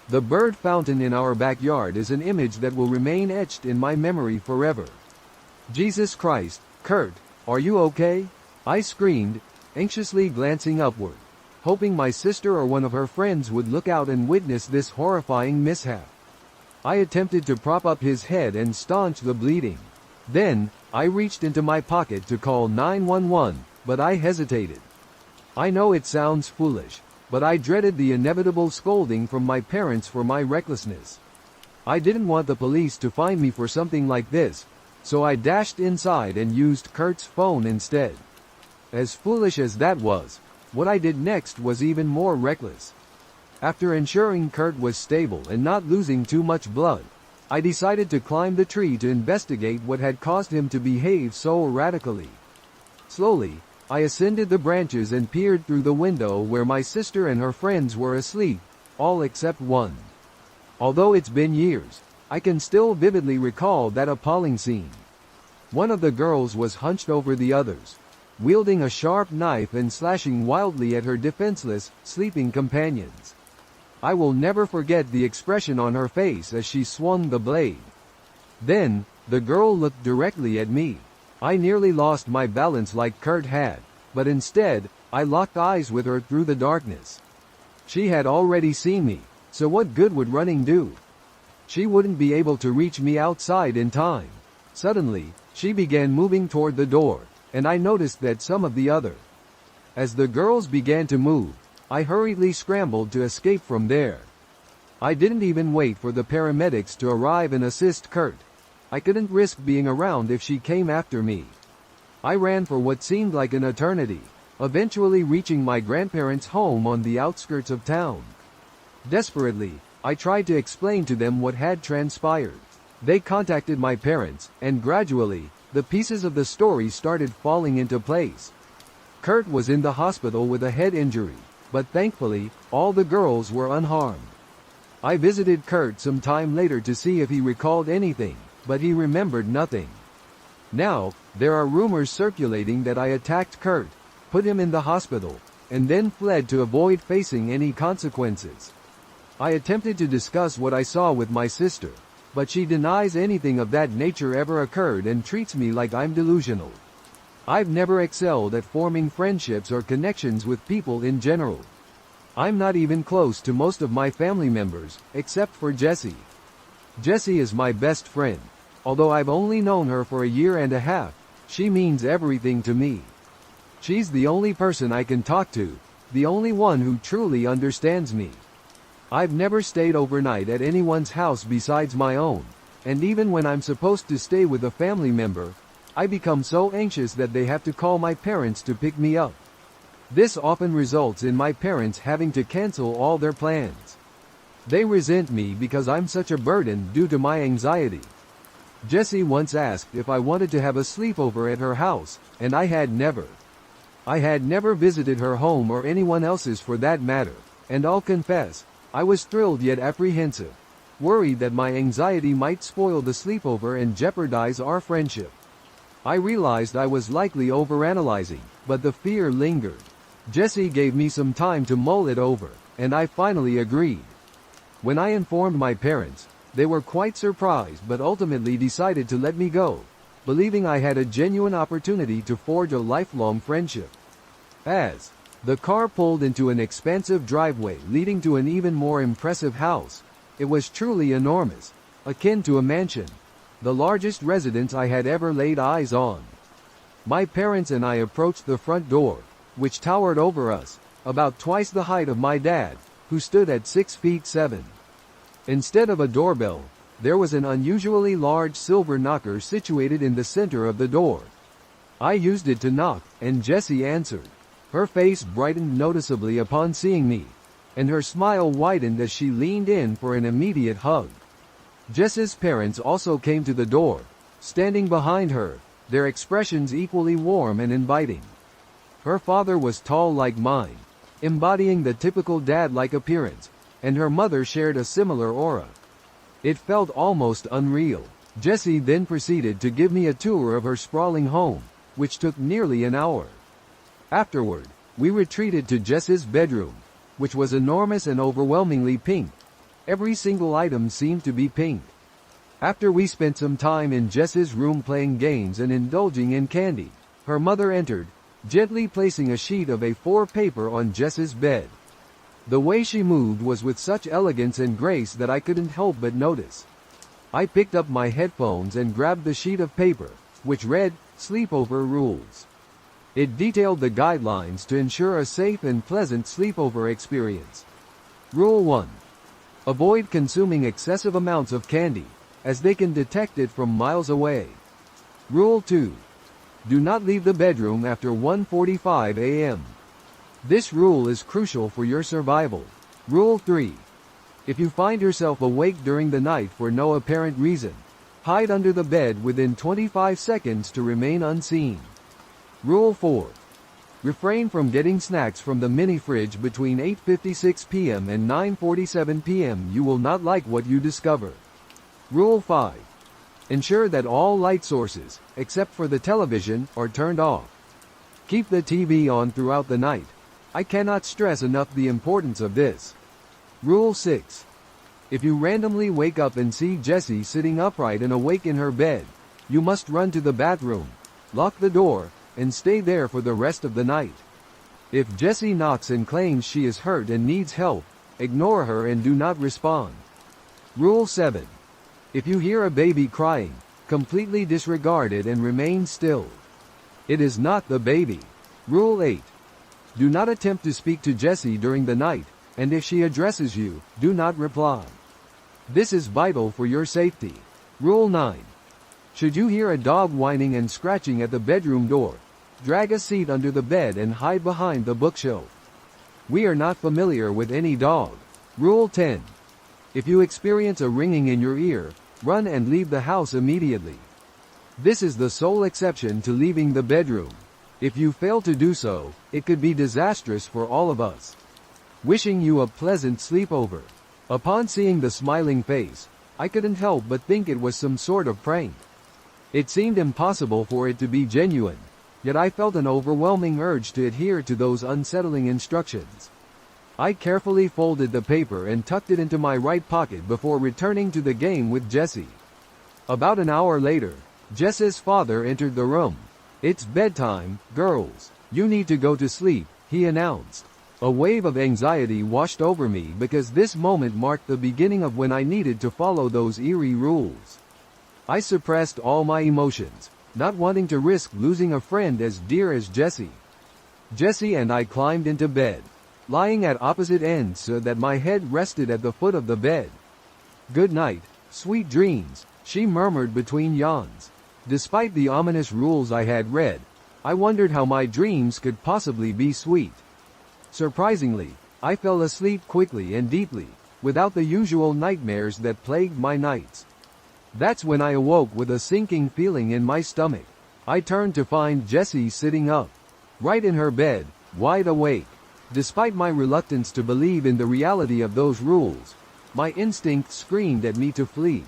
The bird fountain in our backyard is an image that will remain etched in my memory forever. "Jesus Christ, Kurt, are you okay?" I screamed, anxiously glancing upward, hoping my sister or one of her friends would look out and witness this horrifying mishap. I attempted to prop up his head and staunch the bleeding. Then, I reached into my pocket to call 911, but I hesitated. I know it sounds foolish, but I dreaded the inevitable scolding from my parents for my recklessness. I didn't want the police to find me for something like this, so I dashed inside and used Kurt's phone instead. As foolish as that was, what I did next was even more reckless. After ensuring Kurt was stable and not losing too much blood, I decided to climb the tree to investigate what had caused him to behave so erratically. Slowly, I ascended the branches and peered through the window where my sister and her friends were asleep, all except one. Although it's been years, I can still vividly recall that appalling scene. One of the girls was hunched over the others, wielding a sharp knife and slashing wildly at her defenseless, sleeping companions. I will never forget the expression on her face as she swung the blade. Then, the girl looked directly at me. I nearly lost my balance like Kurt had, but instead, I locked eyes with her through the darkness. She had already seen me, so what good would running do? She wouldn't be able to reach me outside in time. Suddenly, she began moving toward the door, and I noticed that some of the other. As the girls began to move, I hurriedly scrambled to escape from there. I didn't even wait for the paramedics to arrive and assist Kurt. I couldn't risk being around if she came after me. I ran for what seemed like an eternity, eventually reaching my grandparents' home on the outskirts of town. Desperately, I tried to explain to them what had transpired. They contacted my parents, and gradually, the pieces of the story started falling into place. Kurt was in the hospital with a head injury, but thankfully, all the girls were unharmed. I visited Kurt some time later to see if he recalled anything, but he remembered nothing. Now, there are rumors circulating that I attacked Kurt, put him in the hospital, and then fled to avoid facing any consequences. I attempted to discuss what I saw with my sister, but she denies anything of that nature ever occurred and treats me like I'm delusional. I've never excelled at forming friendships or connections with people in general. I'm not even close to most of my family members, except for Jessie. Jessie is my best friend. Although I've only known her for a year and a half, she means everything to me. She's the only person I can talk to, the only one who truly understands me. I've never stayed overnight at anyone's house besides my own, and even when I'm supposed to stay with a family member, I become so anxious that they have to call my parents to pick me up. This often results in my parents having to cancel all their plans. They resent me because I'm such a burden due to my anxiety. Jessie once asked if I wanted to have a sleepover at her house, and I had never. I had never visited her home or anyone else's for that matter, and I'll confess, I was thrilled yet apprehensive, worried that my anxiety might spoil the sleepover and jeopardize our friendship. I realized I was likely overanalyzing, but the fear lingered. Jessie gave me some time to mull it over, and I finally agreed. When I informed my parents, they were quite surprised but ultimately decided to let me go, believing I had a genuine opportunity to forge a lifelong friendship. As the car pulled into an expansive driveway leading to an even more impressive house, it was truly enormous, akin to a mansion, the largest residence I had ever laid eyes on. My parents and I approached the front door, which towered over us, about twice the height of my dad, who stood at 6'7". Instead of a doorbell, there was an unusually large silver knocker situated in the center of the door. I used it to knock, and Jessie answered. Her face brightened noticeably upon seeing me, and her smile widened as she leaned in for an immediate hug. Jess's parents also came to the door, standing behind her, their expressions equally warm and inviting. Her father was tall like mine, embodying the typical dad-like appearance, and her mother shared a similar aura. It felt almost unreal. Jessie then proceeded to give me a tour of her sprawling home, which took nearly an hour. Afterward, we retreated to Jess's bedroom, which was enormous and overwhelmingly pink. Every single item seemed to be pink. After we spent some time in Jess's room playing games and indulging in candy, her mother entered, gently placing a sheet of A4 paper on Jess's bed. The way she moved was with such elegance and grace that I couldn't help but notice. I picked up my headphones and grabbed the sheet of paper, which read, "Sleepover Rules." It detailed the guidelines to ensure a safe and pleasant sleepover experience. Rule 1. Avoid consuming excessive amounts of candy, as they can detect it from miles away. Rule 2. Do not leave the bedroom after 1:45 a.m. This rule is crucial for your survival. Rule 3. If you find yourself awake during the night for no apparent reason, hide under the bed within 25 seconds to remain unseen. Rule 4. Refrain from getting snacks from the mini fridge between 8:56 p.m. and 9:47 p.m. You will not like what you discover. Rule 5. Ensure that all light sources, except for the television, are turned off. Keep the TV on throughout the night. I cannot stress enough the importance of this. Rule 6. If you randomly wake up and see Jessie sitting upright and awake in her bed, you must run to the bathroom, lock the door, and stay there for the rest of the night. If Jessie knocks and claims she is hurt and needs help, ignore her and do not respond. Rule 7. If you hear a baby crying, completely disregard it and remain still. It is not the baby. Rule 8. Do not attempt to speak to Jessie during the night, and if she addresses you, do not reply. This is vital for your safety. Rule 9. Should you hear a dog whining and scratching at the bedroom door, drag a seat under the bed and hide behind the bookshelf. We are not familiar with any dog. Rule 10. If you experience a ringing in your ear, run and leave the house immediately. This is the sole exception to leaving the bedroom. If you fail to do so, it could be disastrous for all of us. Wishing you a pleasant sleepover. Upon seeing the smiling face, I couldn't help but think it was some sort of prank. It seemed impossible for it to be genuine, yet I felt an overwhelming urge to adhere to those unsettling instructions. I carefully folded the paper and tucked it into my right pocket before returning to the game with Jessie. About an hour later, Jess's father entered the room. "It's bedtime, girls. You need to go to sleep," he announced. A wave of anxiety washed over me because this moment marked the beginning of when I needed to follow those eerie rules. I suppressed all my emotions, not wanting to risk losing a friend as dear as Jessie. Jessie and I climbed into bed, lying at opposite ends so that my head rested at the foot of the bed. "Good night, sweet dreams," she murmured between yawns. Despite the ominous rules I had read, I wondered how my dreams could possibly be sweet. Surprisingly, I fell asleep quickly and deeply, without the usual nightmares that plagued my nights. That's when I awoke with a sinking feeling in my stomach. I turned to find Jessie sitting up, right in her bed, wide awake. Despite my reluctance to believe in the reality of those rules, my instinct screamed at me to flee.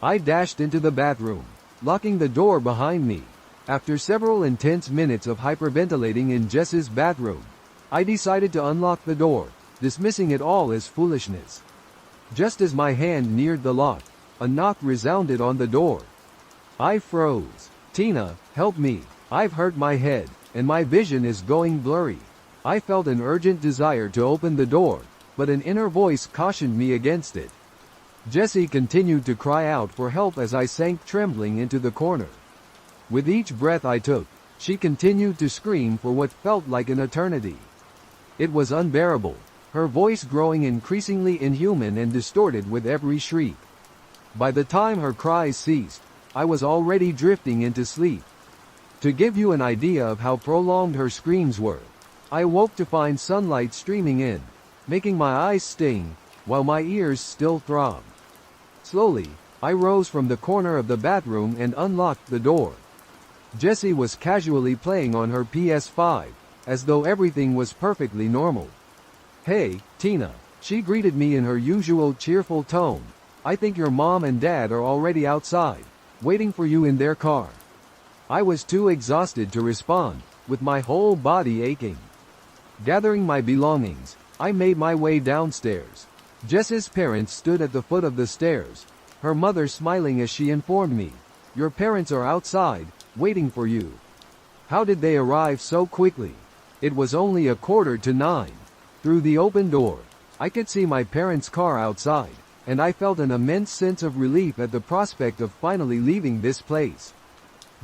I dashed into the bathroom, locking the door behind me. After several intense minutes of hyperventilating in Jess's bathroom, I decided to unlock the door, dismissing it all as foolishness. Just as my hand neared the lock, a knock resounded on the door. I froze. "Tina, help me. I've hurt my head, and my vision is going blurry." I felt an urgent desire to open the door, but an inner voice cautioned me against it. Jessie continued to cry out for help as I sank trembling into the corner. With each breath I took, she continued to scream for what felt like an eternity. It was unbearable, her voice growing increasingly inhuman and distorted with every shriek. By the time her cries ceased, I was already drifting into sleep. To give you an idea of how prolonged her screams were, I woke to find sunlight streaming in, making my eyes sting, while my ears still throbbed. Slowly, I rose from the corner of the bathroom and unlocked the door. Jessie was casually playing on her PS5, as though everything was perfectly normal. "Hey, Tina," she greeted me in her usual cheerful tone. "I think your mom and dad are already outside, waiting for you in their car." I was too exhausted to respond, with my whole body aching. Gathering my belongings, I made my way downstairs. Jess's parents stood at the foot of the stairs, her mother smiling as she informed me, "Your parents are outside, waiting for you." How did they arrive so quickly? It was only 8:45. Through the open door, I could see my parents' car outside, and I felt an immense sense of relief at the prospect of finally leaving this place.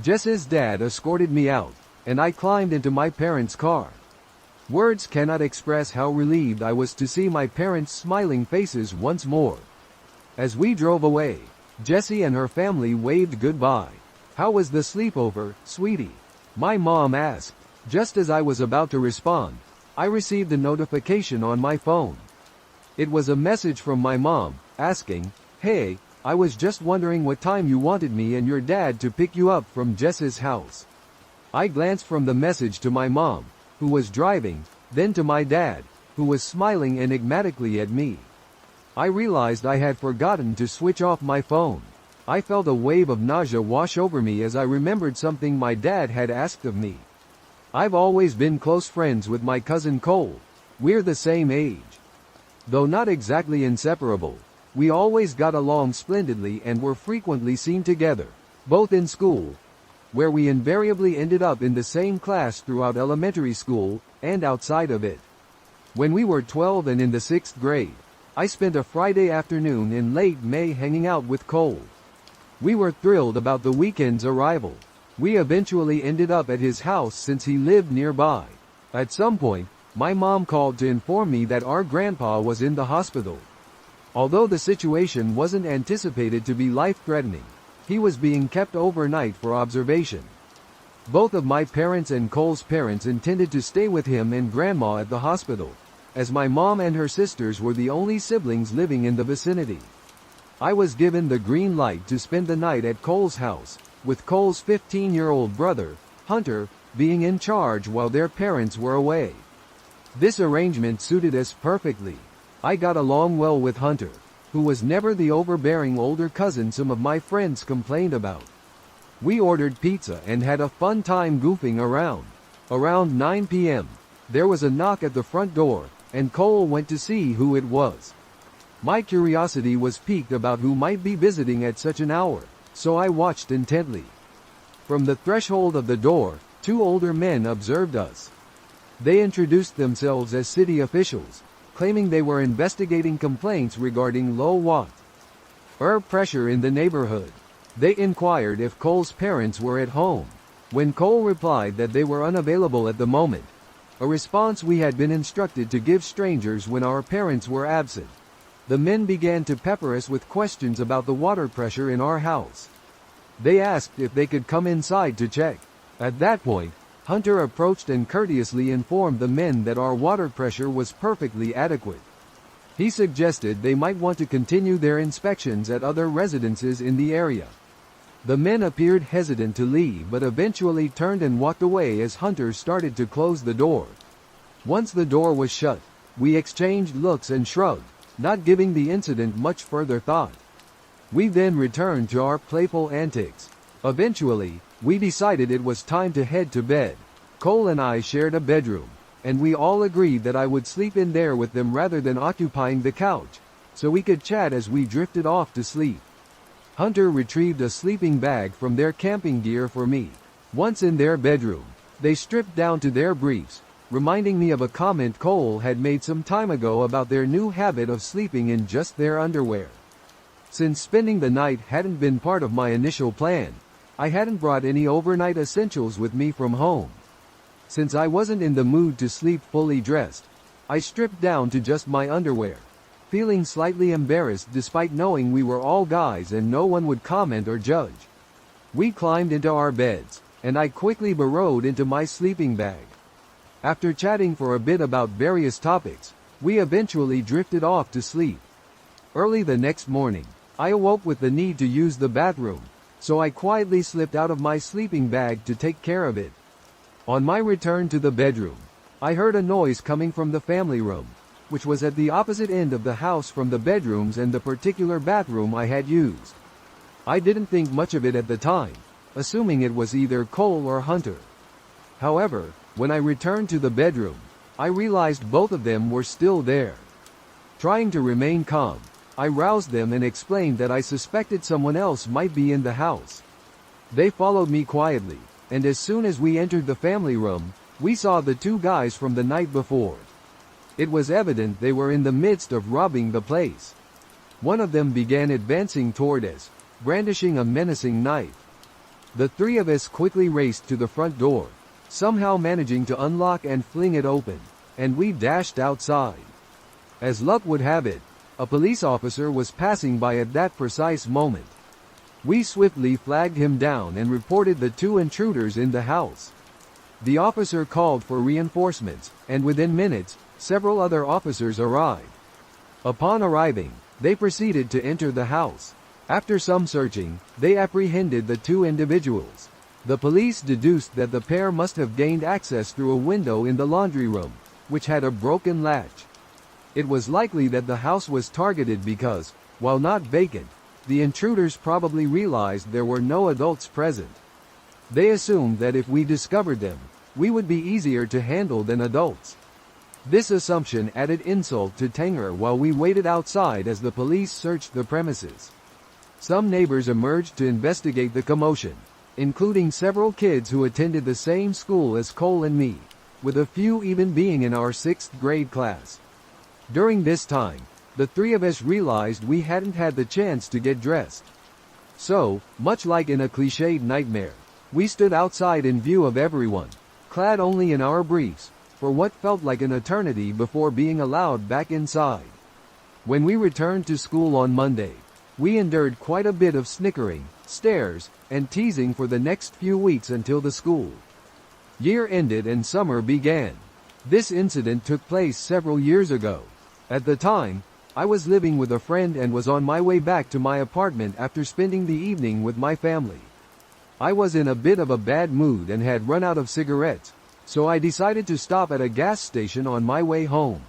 Jess's dad escorted me out, and I climbed into my parents' car. Words cannot express how relieved I was to see my parents' smiling faces once more. As we drove away, Jessie and her family waved goodbye. "How was the sleepover, sweetie?" my mom asked. Just as I was about to respond, I received a notification on my phone. It was a message from my mom, asking, "Hey, I was just wondering what time you wanted me and your dad to pick you up from Jess's house." I glanced from the message to my mom, who was driving, then to my dad, who was smiling enigmatically at me. I realized I had forgotten to switch off my phone. I felt a wave of nausea wash over me as I remembered something my dad had asked of me. "I've always been close friends with my cousin Cole. We're the same age. Though not exactly inseparable, we always got along splendidly and were frequently seen together, both in school, where we invariably ended up in the same class throughout elementary school, and outside of it. When we were 12 and in the 6th grade, I spent a Friday afternoon in late May hanging out with Cole. We were thrilled about the weekend's arrival. We eventually ended up at his house since he lived nearby. At some point, my mom called to inform me that our grandpa was in the hospital. Although the situation wasn't anticipated to be life-threatening, he was being kept overnight for observation. Both of my parents and Cole's parents intended to stay with him and Grandma at the hospital, as my mom and her sisters were the only siblings living in the vicinity. I was given the green light to spend the night at Cole's house, with Cole's 15-year-old brother, Hunter, being in charge while their parents were away. This arrangement suited us perfectly. I got along well with Hunter, who was never the overbearing older cousin some of my friends complained about. We ordered pizza and had a fun time goofing around. Around 9 p.m., there was a knock at the front door, and Cole went to see who it was. My curiosity was piqued about who might be visiting at such an hour, so I watched intently. From the threshold of the door, 2 older men observed us. They introduced themselves as city officials, claiming they were investigating complaints regarding low watt pressure in the neighborhood. They inquired if Cole's parents were at home. When Cole replied that they were unavailable at the moment, a response we had been instructed to give strangers when our parents were absent, the men began to pepper us with questions about the water pressure in our house. They asked if they could come inside to check. At that point, Hunter approached and courteously informed the men that our water pressure was perfectly adequate. He suggested they might want to continue their inspections at other residences in the area. The men appeared hesitant to leave but eventually turned and walked away as Hunter started to close the door. Once the door was shut, we exchanged looks and shrugged, not giving the incident much further thought. We then returned to our playful antics. Eventually, we decided it was time to head to bed. Cole and I shared a bedroom, and we all agreed that I would sleep in there with them rather than occupying the couch, so we could chat as we drifted off to sleep. Hunter retrieved a sleeping bag from their camping gear for me. Once in their bedroom, they stripped down to their briefs, reminding me of a comment Cole had made some time ago about their new habit of sleeping in just their underwear. Since spending the night hadn't been part of my initial plan, I hadn't brought any overnight essentials with me from home. Since I wasn't in the mood to sleep fully dressed, I stripped down to just my underwear, feeling slightly embarrassed despite knowing we were all guys and no one would comment or judge. We climbed into our beds, and I quickly burrowed into my sleeping bag. After chatting for a bit about various topics, we eventually drifted off to sleep. Early the next morning, I awoke with the need to use the bathroom, so I quietly slipped out of my sleeping bag to take care of it. On my return to the bedroom, I heard a noise coming from the family room, which was at the opposite end of the house from the bedrooms and the particular bathroom I had used. I didn't think much of it at the time, assuming it was either Cole or Hunter. However, when I returned to the bedroom, I realized both of them were still there. Trying to remain calm, I roused them and explained that I suspected someone else might be in the house. They followed me quietly, and as soon as we entered the family room, we saw the two guys from the night before. It was evident they were in the midst of robbing the place. One of them began advancing toward us, brandishing a menacing knife. The three of us quickly raced to the front door, somehow managing to unlock and fling it open, and we dashed outside. As luck would have it, a police officer was passing by at that precise moment. We swiftly flagged him down and reported the two intruders in the house. The officer called for reinforcements, and within minutes, several other officers arrived. Upon arriving, they proceeded to enter the house. After some searching, they apprehended the two individuals. The police deduced that the pair must have gained access through a window in the laundry room, which had a broken latch. It was likely that the house was targeted because, while not vacant, the intruders probably realized there were no adults present. They assumed that if we discovered them, we would be easier to handle than adults. This assumption added insult to anger while we waited outside as the police searched the premises. Some neighbors emerged to investigate the commotion, including several kids who attended the same school as Cole and me, with a few even being in our 6th grade class. During this time, the three of us realized we hadn't had the chance to get dressed. So, much like in a cliched nightmare, we stood outside in view of everyone, clad only in our briefs, for what felt like an eternity before being allowed back inside. When we returned to school on Monday, we endured quite a bit of snickering, stares, and teasing for the next few weeks until the school year ended and summer began. This incident took place several years ago. At the time, I was living with a friend and was on my way back to my apartment after spending the evening with my family. I was in a bit of a bad mood and had run out of cigarettes, so I decided to stop at a gas station on my way home.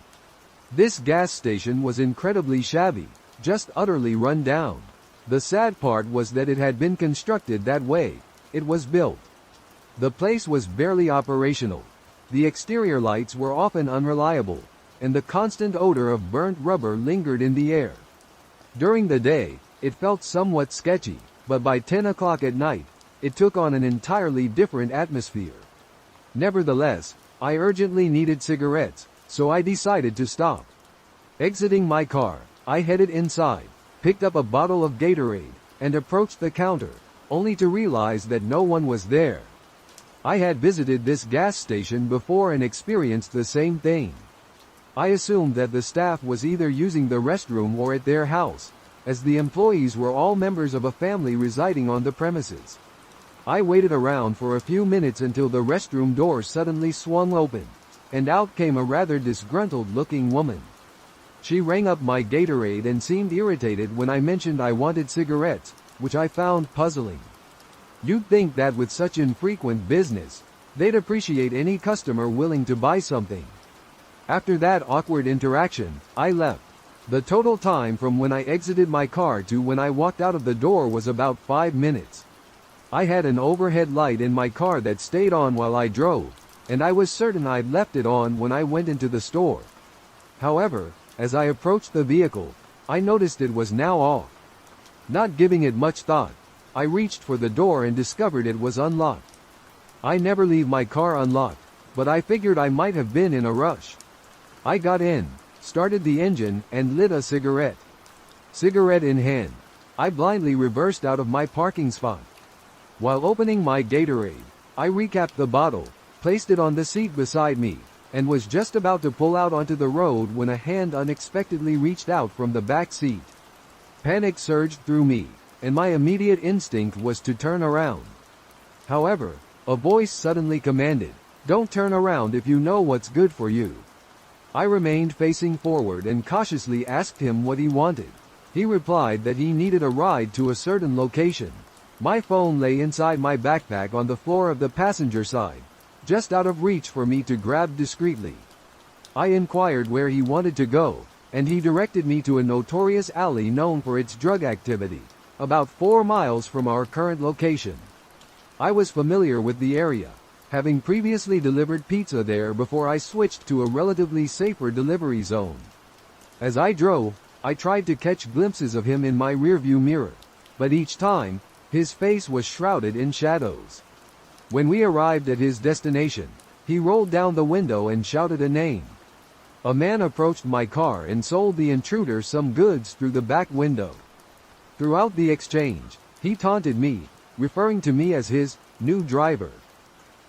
This gas station was incredibly shabby, just utterly run down. The sad part was that it had been constructed that way. It was built. The place was barely operational. The exterior lights were often unreliable, and the constant odor of burnt rubber lingered in the air. During the day, it felt somewhat sketchy, but by 10 o'clock at night, it took on an entirely different atmosphere. Nevertheless, I urgently needed cigarettes, so I decided to stop. Exiting my car, I headed inside, picked up a bottle of Gatorade, and approached the counter, only to realize that no one was there. I had visited this gas station before and experienced the same thing. I assumed that the staff was either using the restroom or at their house, as the employees were all members of a family residing on the premises. I waited around for a few minutes until the restroom door suddenly swung open, and out came a rather disgruntled-looking woman. She rang up my Gatorade and seemed irritated when I mentioned I wanted cigarettes, which I found puzzling. You'd think that with such infrequent business, they'd appreciate any customer willing to buy something. After that awkward interaction, I left. The total time from when I exited my car to when I walked out of the door was about 5 minutes. I had an overhead light in my car that stayed on while I drove, and I was certain I'd left it on when I went into the store. However, as I approached the vehicle, I noticed it was now off. Not giving it much thought, I reached for the door and discovered it was unlocked. I never leave my car unlocked, but I figured I might have been in a rush. I got in, started the engine, and lit a cigarette. Cigarette in hand, I blindly reversed out of my parking spot. While opening my Gatorade, I recapped the bottle, placed it on the seat beside me, and was just about to pull out onto the road when a hand unexpectedly reached out from the back seat. Panic surged through me, and my immediate instinct was to turn around. However, a voice suddenly commanded, "Don't turn around if you know what's good for you." I remained facing forward and cautiously asked him what he wanted. He replied that he needed a ride to a certain location. My phone lay inside my backpack on the floor of the passenger side, just out of reach for me to grab discreetly. I inquired where he wanted to go, and he directed me to a notorious alley known for its drug activity, about 4 miles from our current location. I was familiar with the area, having previously delivered pizza there before I switched to a relatively safer delivery zone. As I drove, I tried to catch glimpses of him in my rearview mirror, but each time, his face was shrouded in shadows. When we arrived at his destination, he rolled down the window and shouted a name. A man approached my car and sold the intruder some goods through the back window. Throughout the exchange, he taunted me, referring to me as his new driver.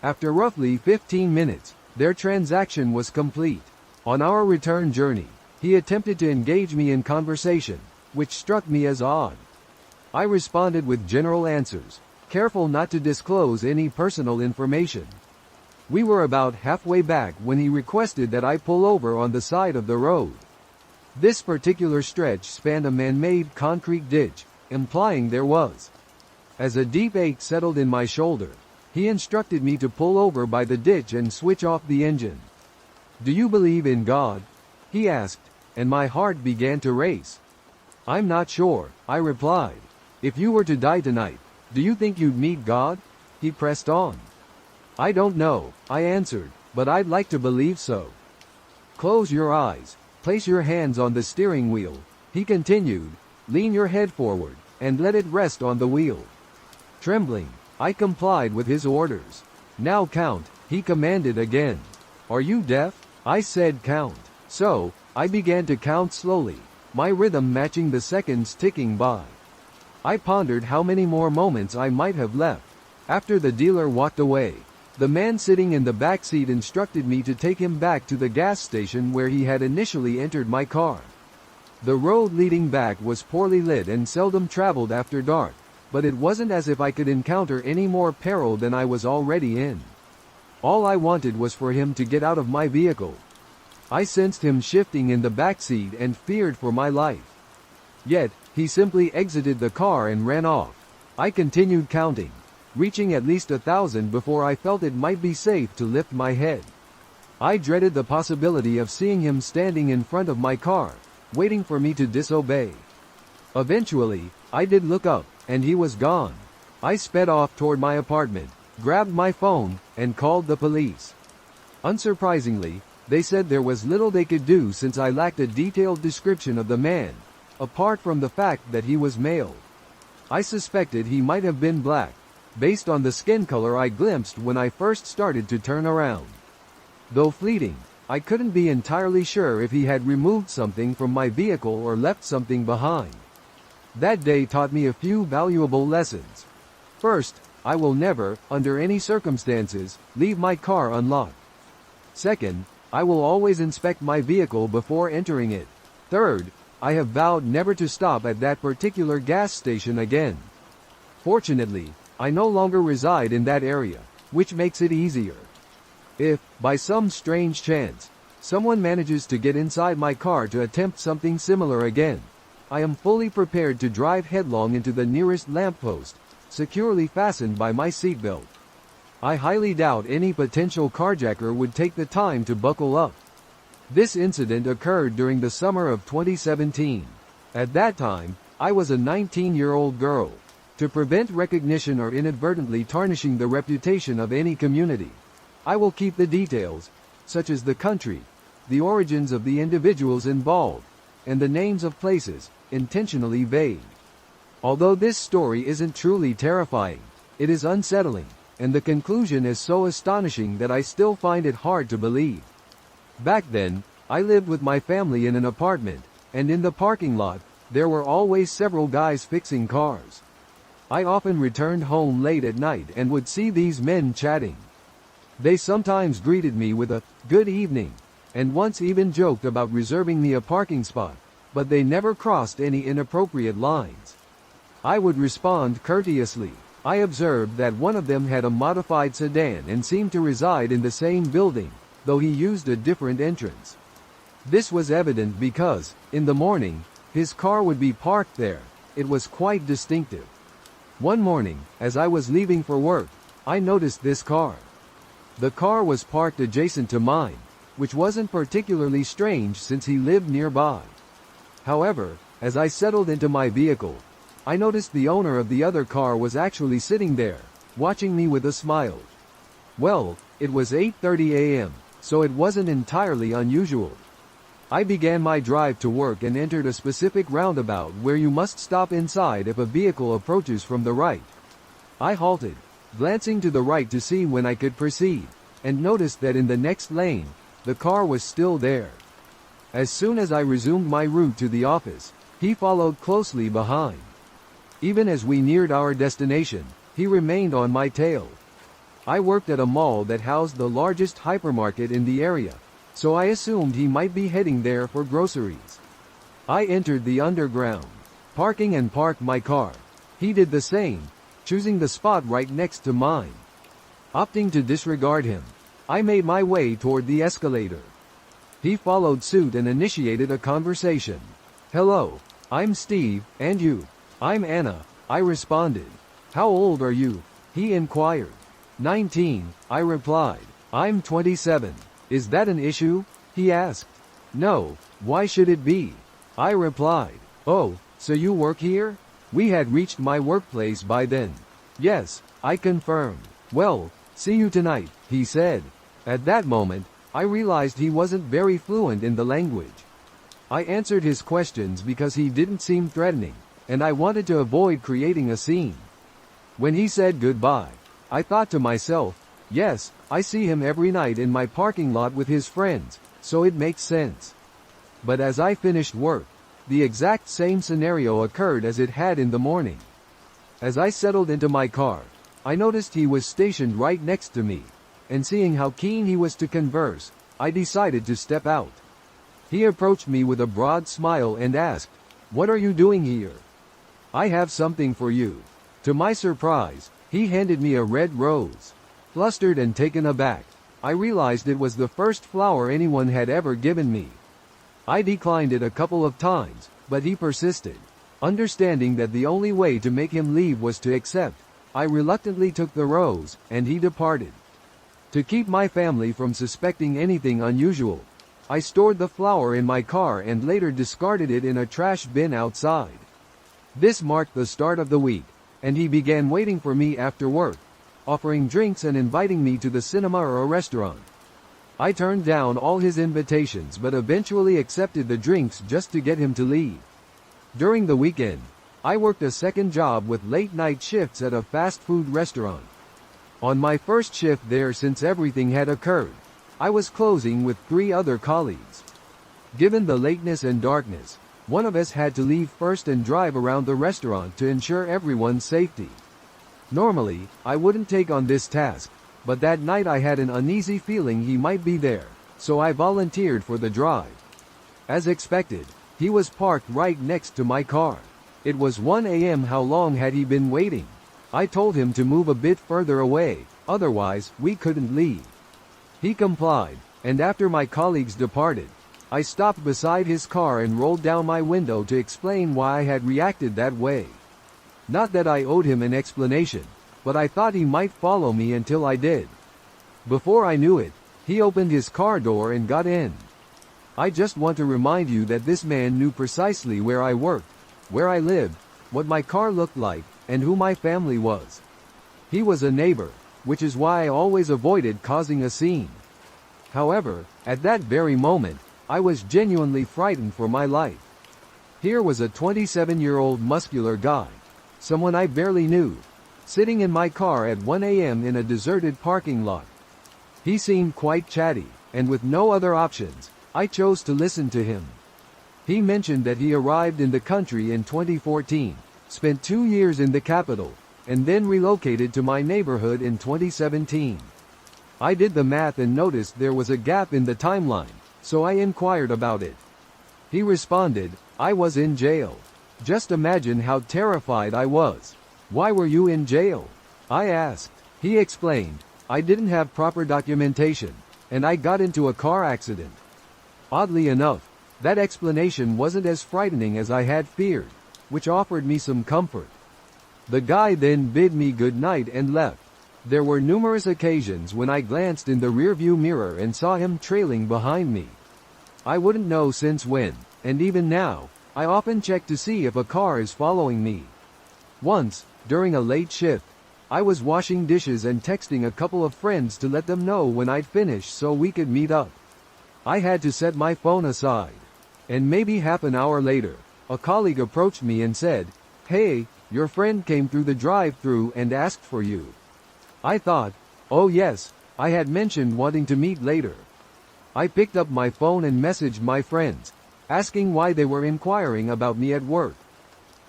After roughly 15 minutes, their transaction was complete. On our return journey, he attempted to engage me in conversation, which struck me as odd. I responded with general answers, careful not to disclose any personal information. We were about halfway back when he requested that I pull over on the side of the road. This particular stretch spanned a man-made concrete ditch, implying there was. As a deep ache settled in my shoulder, he instructed me to pull over by the ditch and switch off the engine. "Do you believe in God?" he asked, and my heart began to race. "I'm not sure," I replied. "If you were to die tonight, do you think you'd meet God?" he pressed on. "I don't know," I answered, "but I'd like to believe so." "Close your eyes, place your hands on the steering wheel," he continued, "lean your head forward, and let it rest on the wheel." Trembling, I complied with his orders. "Now count," he commanded again. "Are you deaf?" I said count. So, I began to count slowly, my rhythm matching the seconds ticking by. I pondered how many more moments I might have left. After the dealer walked away, the man sitting in the back seat instructed me to take him back to the gas station where he had initially entered my car. The road leading back was poorly lit and seldom traveled after dark, but it wasn't as if I could encounter any more peril than I was already in. All I wanted was for him to get out of my vehicle. I sensed him shifting in the back seat and feared for my life. Yet, he simply exited the car and ran off. I continued counting, reaching at least 1,000 before I felt it might be safe to lift my head. I dreaded the possibility of seeing him standing in front of my car, waiting for me to disobey. Eventually, I did look up, and he was gone. I sped off toward my apartment, grabbed my phone, and called the police. Unsurprisingly, they said there was little they could do since I lacked a detailed description of the man, apart from the fact that he was male. I suspected he might have been black, based on the skin color I glimpsed when I first started to turn around. Though fleeting, I couldn't be entirely sure if he had removed something from my vehicle or left something behind. That day taught me a few valuable lessons. First, I will never, under any circumstances, leave my car unlocked. Second, I will always inspect my vehicle before entering it. Third, I have vowed never to stop at that particular gas station again. Fortunately, I no longer reside in that area, which makes it easier. If, by some strange chance, someone manages to get inside my car to attempt something similar again, I am fully prepared to drive headlong into the nearest lamppost, securely fastened by my seatbelt. I highly doubt any potential carjacker would take the time to buckle up. This incident occurred during the summer of 2017. At that time, I was a 19-year-old girl. To prevent recognition or inadvertently tarnishing the reputation of any community, I will keep the details, such as the country, the origins of the individuals involved, and the names of places, intentionally vague. Although this story isn't truly terrifying, it is unsettling, and the conclusion is so astonishing that I still find it hard to believe. Back then, I lived with my family in an apartment, and in the parking lot, there were always several guys fixing cars. I often returned home late at night and would see these men chatting. They sometimes greeted me with a "good evening," and once even joked about reserving me a parking spot, but they never crossed any inappropriate lines. I would respond courteously. I observed that one of them had a modified sedan and seemed to reside in the same building, though he used a different entrance. This was evident because, in the morning, his car would be parked there. It was quite distinctive. One morning, as I was leaving for work, I noticed this car. The car was parked adjacent to mine, which wasn't particularly strange since he lived nearby. However, as I settled into my vehicle, I noticed the owner of the other car was actually sitting there, watching me with a smile. Well, it was 8:30 a.m., so it wasn't entirely unusual. I began my drive to work and entered a specific roundabout where you must stop inside if a vehicle approaches from the right. I halted, glancing to the right to see when I could proceed, and noticed that in the next lane, the car was still there. As soon as I resumed my route to the office, he followed closely behind. Even as we neared our destination, he remained on my tail. I worked at a mall that housed the largest hypermarket in the area, so I assumed he might be heading there for groceries. I entered the underground parking and parked my car. He did the same, choosing the spot right next to mine. Opting to disregard him, I made my way toward the escalator. He followed suit and initiated a conversation. "Hello, I'm Steve, and you?" "I'm Anna," I responded. "How old are you?" he inquired. 19, I replied. "I'm 27. Is that an issue?" he asked. "No, why should it be?" I replied. "Oh, so you work here?" We had reached my workplace by then. "Yes," I confirmed. "Well, see you tonight," he said. At that moment, I realized he wasn't very fluent in the language. I answered his questions because he didn't seem threatening, and I wanted to avoid creating a scene. When he said goodbye, I thought to myself, yes, I see him every night in my parking lot with his friends, so it makes sense. But as I finished work, the exact same scenario occurred as it had in the morning. As I settled into my car, I noticed he was stationed right next to me, and seeing how keen he was to converse, I decided to step out. He approached me with a broad smile and asked, "What are you doing here?" "I have something for you." To my surprise, he handed me a red rose. Flustered and taken aback, I realized it was the first flower anyone had ever given me. I declined it a couple of times, but he persisted. Understanding that the only way to make him leave was to accept, I reluctantly took the rose, and he departed. To keep my family from suspecting anything unusual, I stored the flower in my car and later discarded it in a trash bin outside. This marked the start of the week, and he began waiting for me after work, offering drinks and inviting me to the cinema or a restaurant. I turned down all his invitations but eventually accepted the drinks just to get him to leave. During the weekend, I worked a second job with late-night shifts at a fast food restaurant. On my first shift there, since everything had occurred, I was closing with 3 other colleagues. Given the lateness and darkness, one of us had to leave first and drive around the restaurant to ensure everyone's safety. Normally, I wouldn't take on this task, but that night I had an uneasy feeling he might be there, so I volunteered for the drive. As expected, He was parked right next to my car. It was 1 a.m. How long had he been waiting? I told him to move a bit further away, otherwise, we couldn't leave. He complied, and after my colleagues departed, I stopped beside his car and rolled down my window to explain why I had reacted that way. Not that I owed him an explanation, but I thought he might follow me until I did. Before I knew it, he opened his car door and got in. I just want to remind you that this man knew precisely where I worked, where I lived, what my car looked like, and who my family was. He was a neighbor, which is why I always avoided causing a scene. However, at that very moment, I was genuinely frightened for my life. Here was a 27-year-old muscular guy, someone I barely knew, sitting in my car at 1 a.m. in a deserted parking lot. He seemed quite chatty, and with no other options, I chose to listen to him. He mentioned that he arrived in the country in 2014, spent 2 years in the capital, and then relocated to my neighborhood in 2017. I did the math and noticed there was a gap in the timeline, so I inquired about it. He responded, "I was in jail. Just imagine how terrified I was." "Why were you in jail?" I asked. He explained, "I didn't have proper documentation, and I got into a car accident." Oddly enough, that explanation wasn't as frightening as I had feared, which offered me some comfort. The guy then bid me good night and left. There were numerous occasions when I glanced in the rearview mirror and saw him trailing behind me. I wouldn't know since when, and even now, I often check to see if a car is following me. Once, during a late shift, I was washing dishes and texting a couple of friends to let them know when I'd finished so we could meet up. I had to set my phone aside. And maybe half an hour later, a colleague approached me and said, "Hey, your friend came through the drive-thru and asked for you." I thought, oh yes, I had mentioned wanting to meet later. I picked up my phone and messaged my friends, asking why they were inquiring about me at work.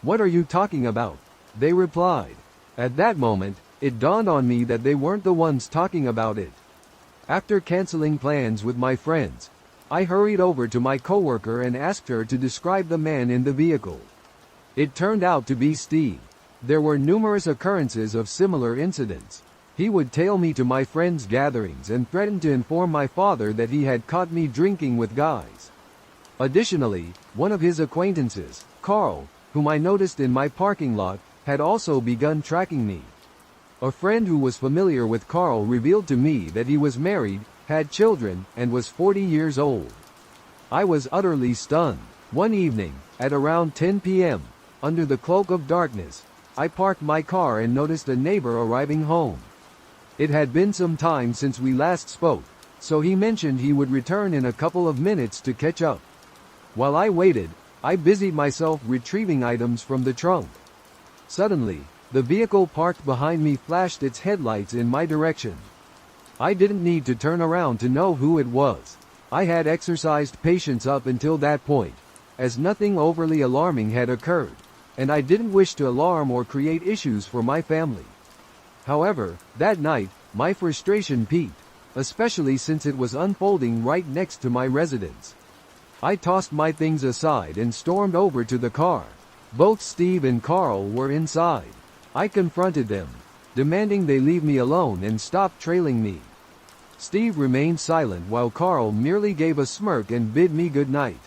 "What are you talking about?" they replied. At that moment, it dawned on me that they weren't the ones talking about it. After canceling plans with my friends, I hurried over to my coworker and asked her to describe the man in the vehicle. It turned out to be Steve. There were numerous occurrences of similar incidents. He would tail me to my friends' gatherings and threaten to inform my father that he had caught me drinking with guys. Additionally, one of his acquaintances, Carl, whom I noticed in my parking lot, had also begun tracking me. A friend who was familiar with Carl revealed to me that he was married, had children, and was 40 years old. I was utterly stunned. One evening, at around 10 p.m., under the cloak of darkness, I parked my car and noticed a neighbor arriving home. It had been some time since we last spoke, so he mentioned he would return in a couple of minutes to catch up. While I waited, I busied myself retrieving items from the trunk. Suddenly, the vehicle parked behind me flashed its headlights in my direction. I didn't need to turn around to know who it was. I had exercised patience up until that point, as nothing overly alarming had occurred, and I didn't wish to alarm or create issues for my family. However, that night, my frustration peaked, especially since it was unfolding right next to my residence. I tossed my things aside and stormed over to the car. Both Steve and Carl were inside. I confronted them, demanding they leave me alone and stop trailing me. Steve remained silent while Carl merely gave a smirk and bid me good night.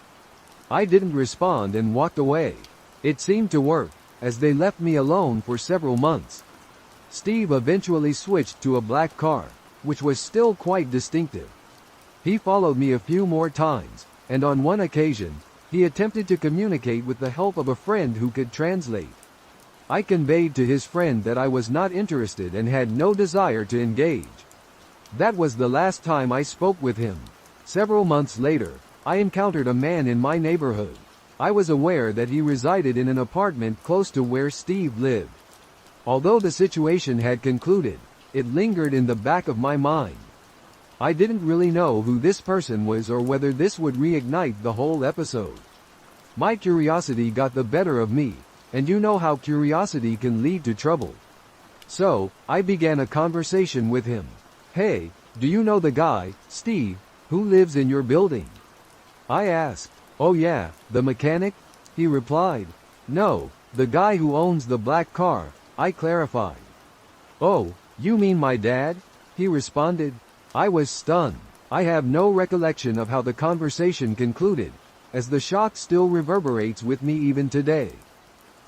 I didn't respond and walked away. It seemed to work, as they left me alone for several months. Steve eventually switched to a black car, which was still quite distinctive. He followed me a few more times, and on one occasion, he attempted to communicate with the help of a friend who could translate. I conveyed to his friend that I was not interested and had no desire to engage. That was the last time I spoke with him. Several months later, I encountered a man in my neighborhood. I was aware that he resided in an apartment close to where Steve lived. Although the situation had concluded, it lingered in the back of my mind. I didn't really know who this person was or whether this would reignite the whole episode. My curiosity got the better of me, and you know how curiosity can lead to trouble. So, I began a conversation with him. "Hey, do you know the guy, Steve, who lives in your building?" I asked. "Oh yeah, the mechanic?" he replied. "No, the guy who owns the black car," I clarified. "Oh, you mean my dad?" he responded. I was stunned. I have no recollection of how the conversation concluded, as the shock still reverberates with me even today.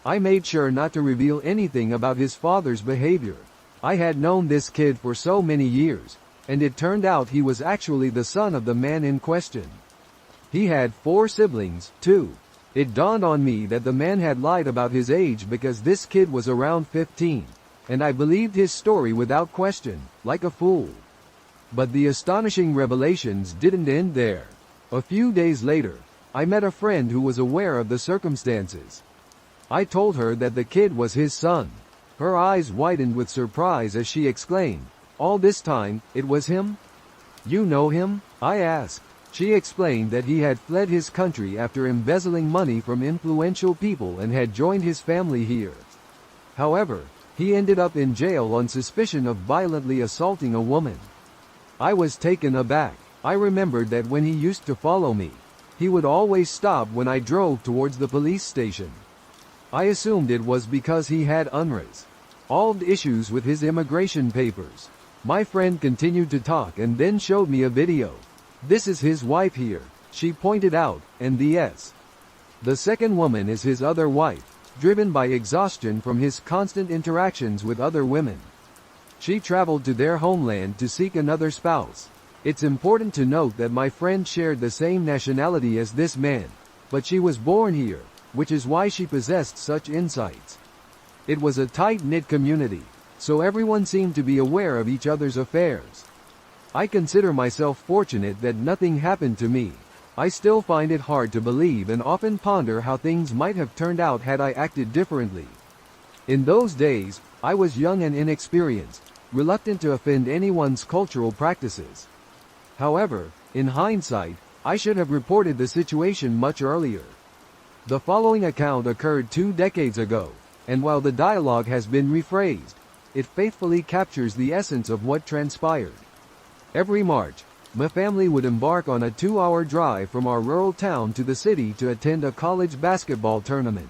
I made sure not to reveal anything about his father's behavior. I had known this kid for so many years, and it turned out he was actually the son of the man in question. He had 4 siblings, too. It dawned on me that the man had lied about his age because this kid was around 15, and I believed his story without question, like a fool. But the astonishing revelations didn't end there. A few days later, I met a friend who was aware of the circumstances. I told her that the kid was his son. Her eyes widened with surprise as she exclaimed, "All this time, it was him?" "You know him?" I asked. She explained that he had fled his country after embezzling money from influential people and had joined his family here. However, he ended up in jail on suspicion of violently assaulting a woman. I was taken aback. I remembered that when he used to follow me, he would always stop when I drove towards the police station. I assumed it was because he had unresolved issues with his immigration papers. My friend continued to talk and then showed me a video. "This is his wife here," she pointed out, and the second woman is his other wife, driven by exhaustion from his constant interactions with other women. She traveled to their homeland to seek another spouse. It's important to note that my friend shared the same nationality as this man, but she was born here, which is why she possessed such insights. It was a tight-knit community, so everyone seemed to be aware of each other's affairs. I consider myself fortunate that nothing happened to me. I still find it hard to believe and often ponder how things might have turned out had I acted differently. In those days, I was young and inexperienced, reluctant to offend anyone's cultural practices. However, in hindsight, I should have reported the situation much earlier. The following account occurred 2 decades ago, and while the dialogue has been rephrased, it faithfully captures the essence of what transpired. Every March, my family would embark on a 2-hour drive from our rural town to the city to attend a college basketball tournament.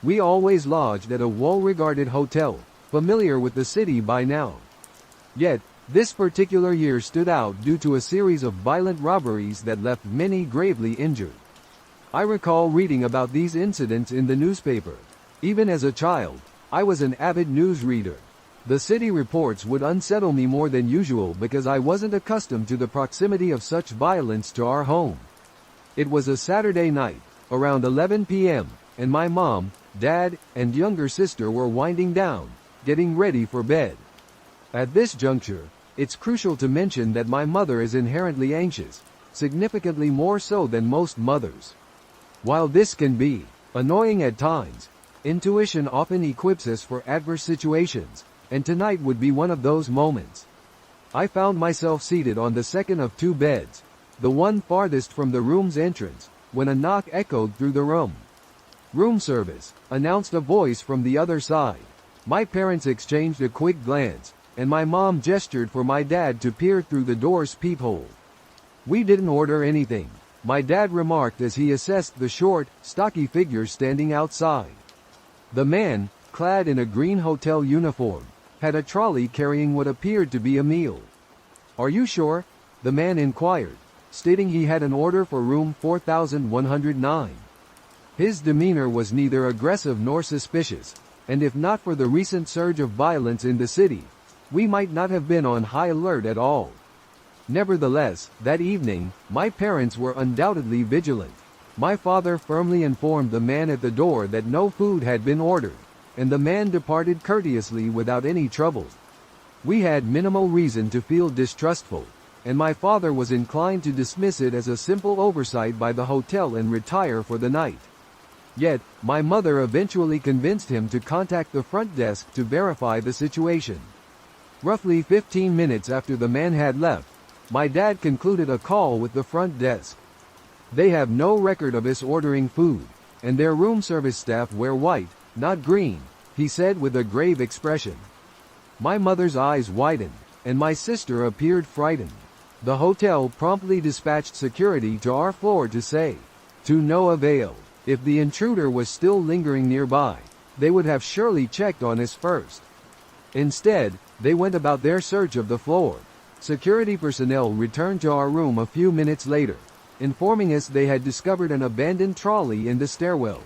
We always lodged at a well-regarded hotel, familiar with the city by now. Yet, this particular year stood out due to a series of violent robberies that left many gravely injured. I recall reading about these incidents in the newspaper. Even as a child, I was an avid news reader. The city reports would unsettle me more than usual because I wasn't accustomed to the proximity of such violence to our home. It was a Saturday night, around 11 p.m., and my mom, dad, and younger sister were winding down, getting ready for bed. At this juncture, it's crucial to mention that my mother is inherently anxious, significantly more so than most mothers. While this can be annoying at times, intuition often equips us for adverse situations, and tonight would be one of those moments. I found myself seated on the second of 2 beds, the one farthest from the room's entrance, when a knock echoed through the room. "Room service," announced a voice from the other side. My parents exchanged a quick glance, and my mom gestured for my dad to peer through the door's peephole. "We didn't order anything," my dad remarked as he assessed the short, stocky figure standing outside. The man, clad in a green hotel uniform, had a trolley carrying what appeared to be a meal. "Are you sure?" the man inquired, stating he had an order for room 4109. His demeanor was neither aggressive nor suspicious, and if not for the recent surge of violence in the city, we might not have been on high alert at all. Nevertheless, that evening, my parents were undoubtedly vigilant. My father firmly informed the man at the door that no food had been ordered, and the man departed courteously without any trouble. We had minimal reason to feel distrustful, and my father was inclined to dismiss it as a simple oversight by the hotel and retire for the night. Yet, my mother eventually convinced him to contact the front desk to verify the situation. Roughly 15 minutes after the man had left, my dad concluded a call with the front desk. "They have no record of us ordering food, and their room service staff wear white, not green," he said with a grave expression. My mother's eyes widened, and my sister appeared frightened. The hotel promptly dispatched security to our floor to say, To no avail. If the intruder was still lingering nearby, they would have surely checked on us first. Instead, they went about their search of the floor. Security personnel returned to our room a few minutes later, informing us they had discovered an abandoned trolley in the stairwell.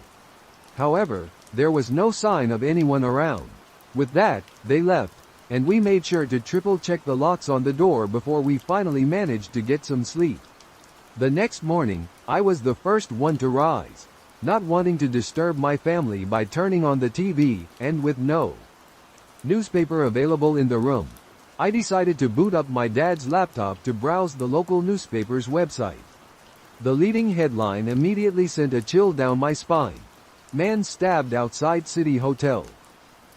However, there was no sign of anyone around. With that, they left, and we made sure to triple-check the locks on the door before we finally managed to get some sleep. The next morning, I was the first one to rise, not wanting to disturb my family by turning on the TV, and with no newspaper available in the room, I decided to boot up my dad's laptop to browse the local newspaper's website. The leading headline immediately sent a chill down my spine. Man stabbed outside City Hotel.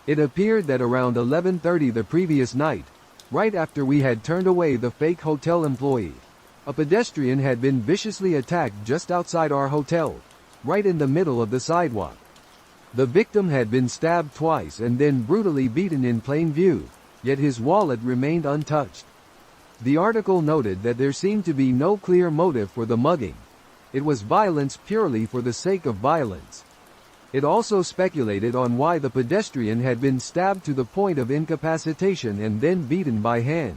It appeared that around 11:30 the previous night, right after we had turned away the fake hotel employee, a pedestrian had been viciously attacked just outside our hotel, right in the middle of the sidewalk. The victim had been stabbed twice and then brutally beaten in plain view, yet his wallet remained untouched. The article noted that there seemed to be no clear motive for the mugging. It was violence purely for the sake of violence. It also speculated on why the pedestrian had been stabbed to the point of incapacitation and then beaten by hand.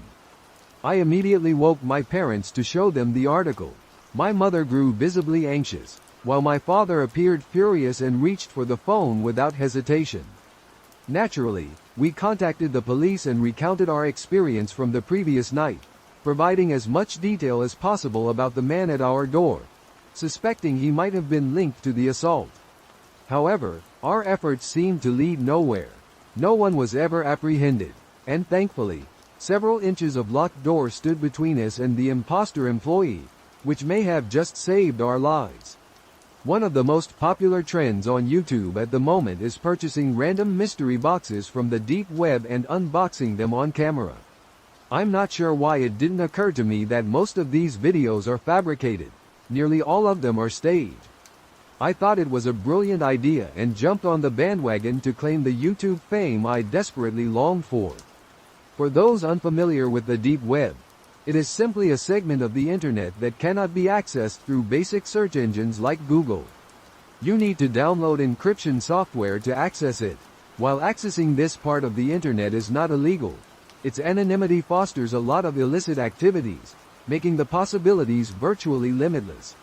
I immediately woke my parents to show them the article. My mother grew visibly anxious, while my father appeared furious and reached for the phone without hesitation. Naturally, we contacted the police and recounted our experience from the previous night, providing as much detail as possible about the man at our door, suspecting he might have been linked to the assault. However, our efforts seemed to lead nowhere. No one was ever apprehended, and thankfully, several inches of locked door stood between us and the imposter employee, which may have just saved our lives. One of the most popular trends on YouTube at the moment is purchasing random mystery boxes from the deep web and unboxing them on camera. I'm not sure why it didn't occur to me that most of these videos are fabricated. Nearly all of them are staged. I thought it was a brilliant idea and jumped on the bandwagon to claim the YouTube fame I desperately longed for. For those unfamiliar with the deep web, it is simply a segment of the internet that cannot be accessed through basic search engines like Google. You need to download encryption software to access it. While accessing this part of the internet is not illegal, its anonymity fosters a lot of illicit activities, making the possibilities virtually limitless.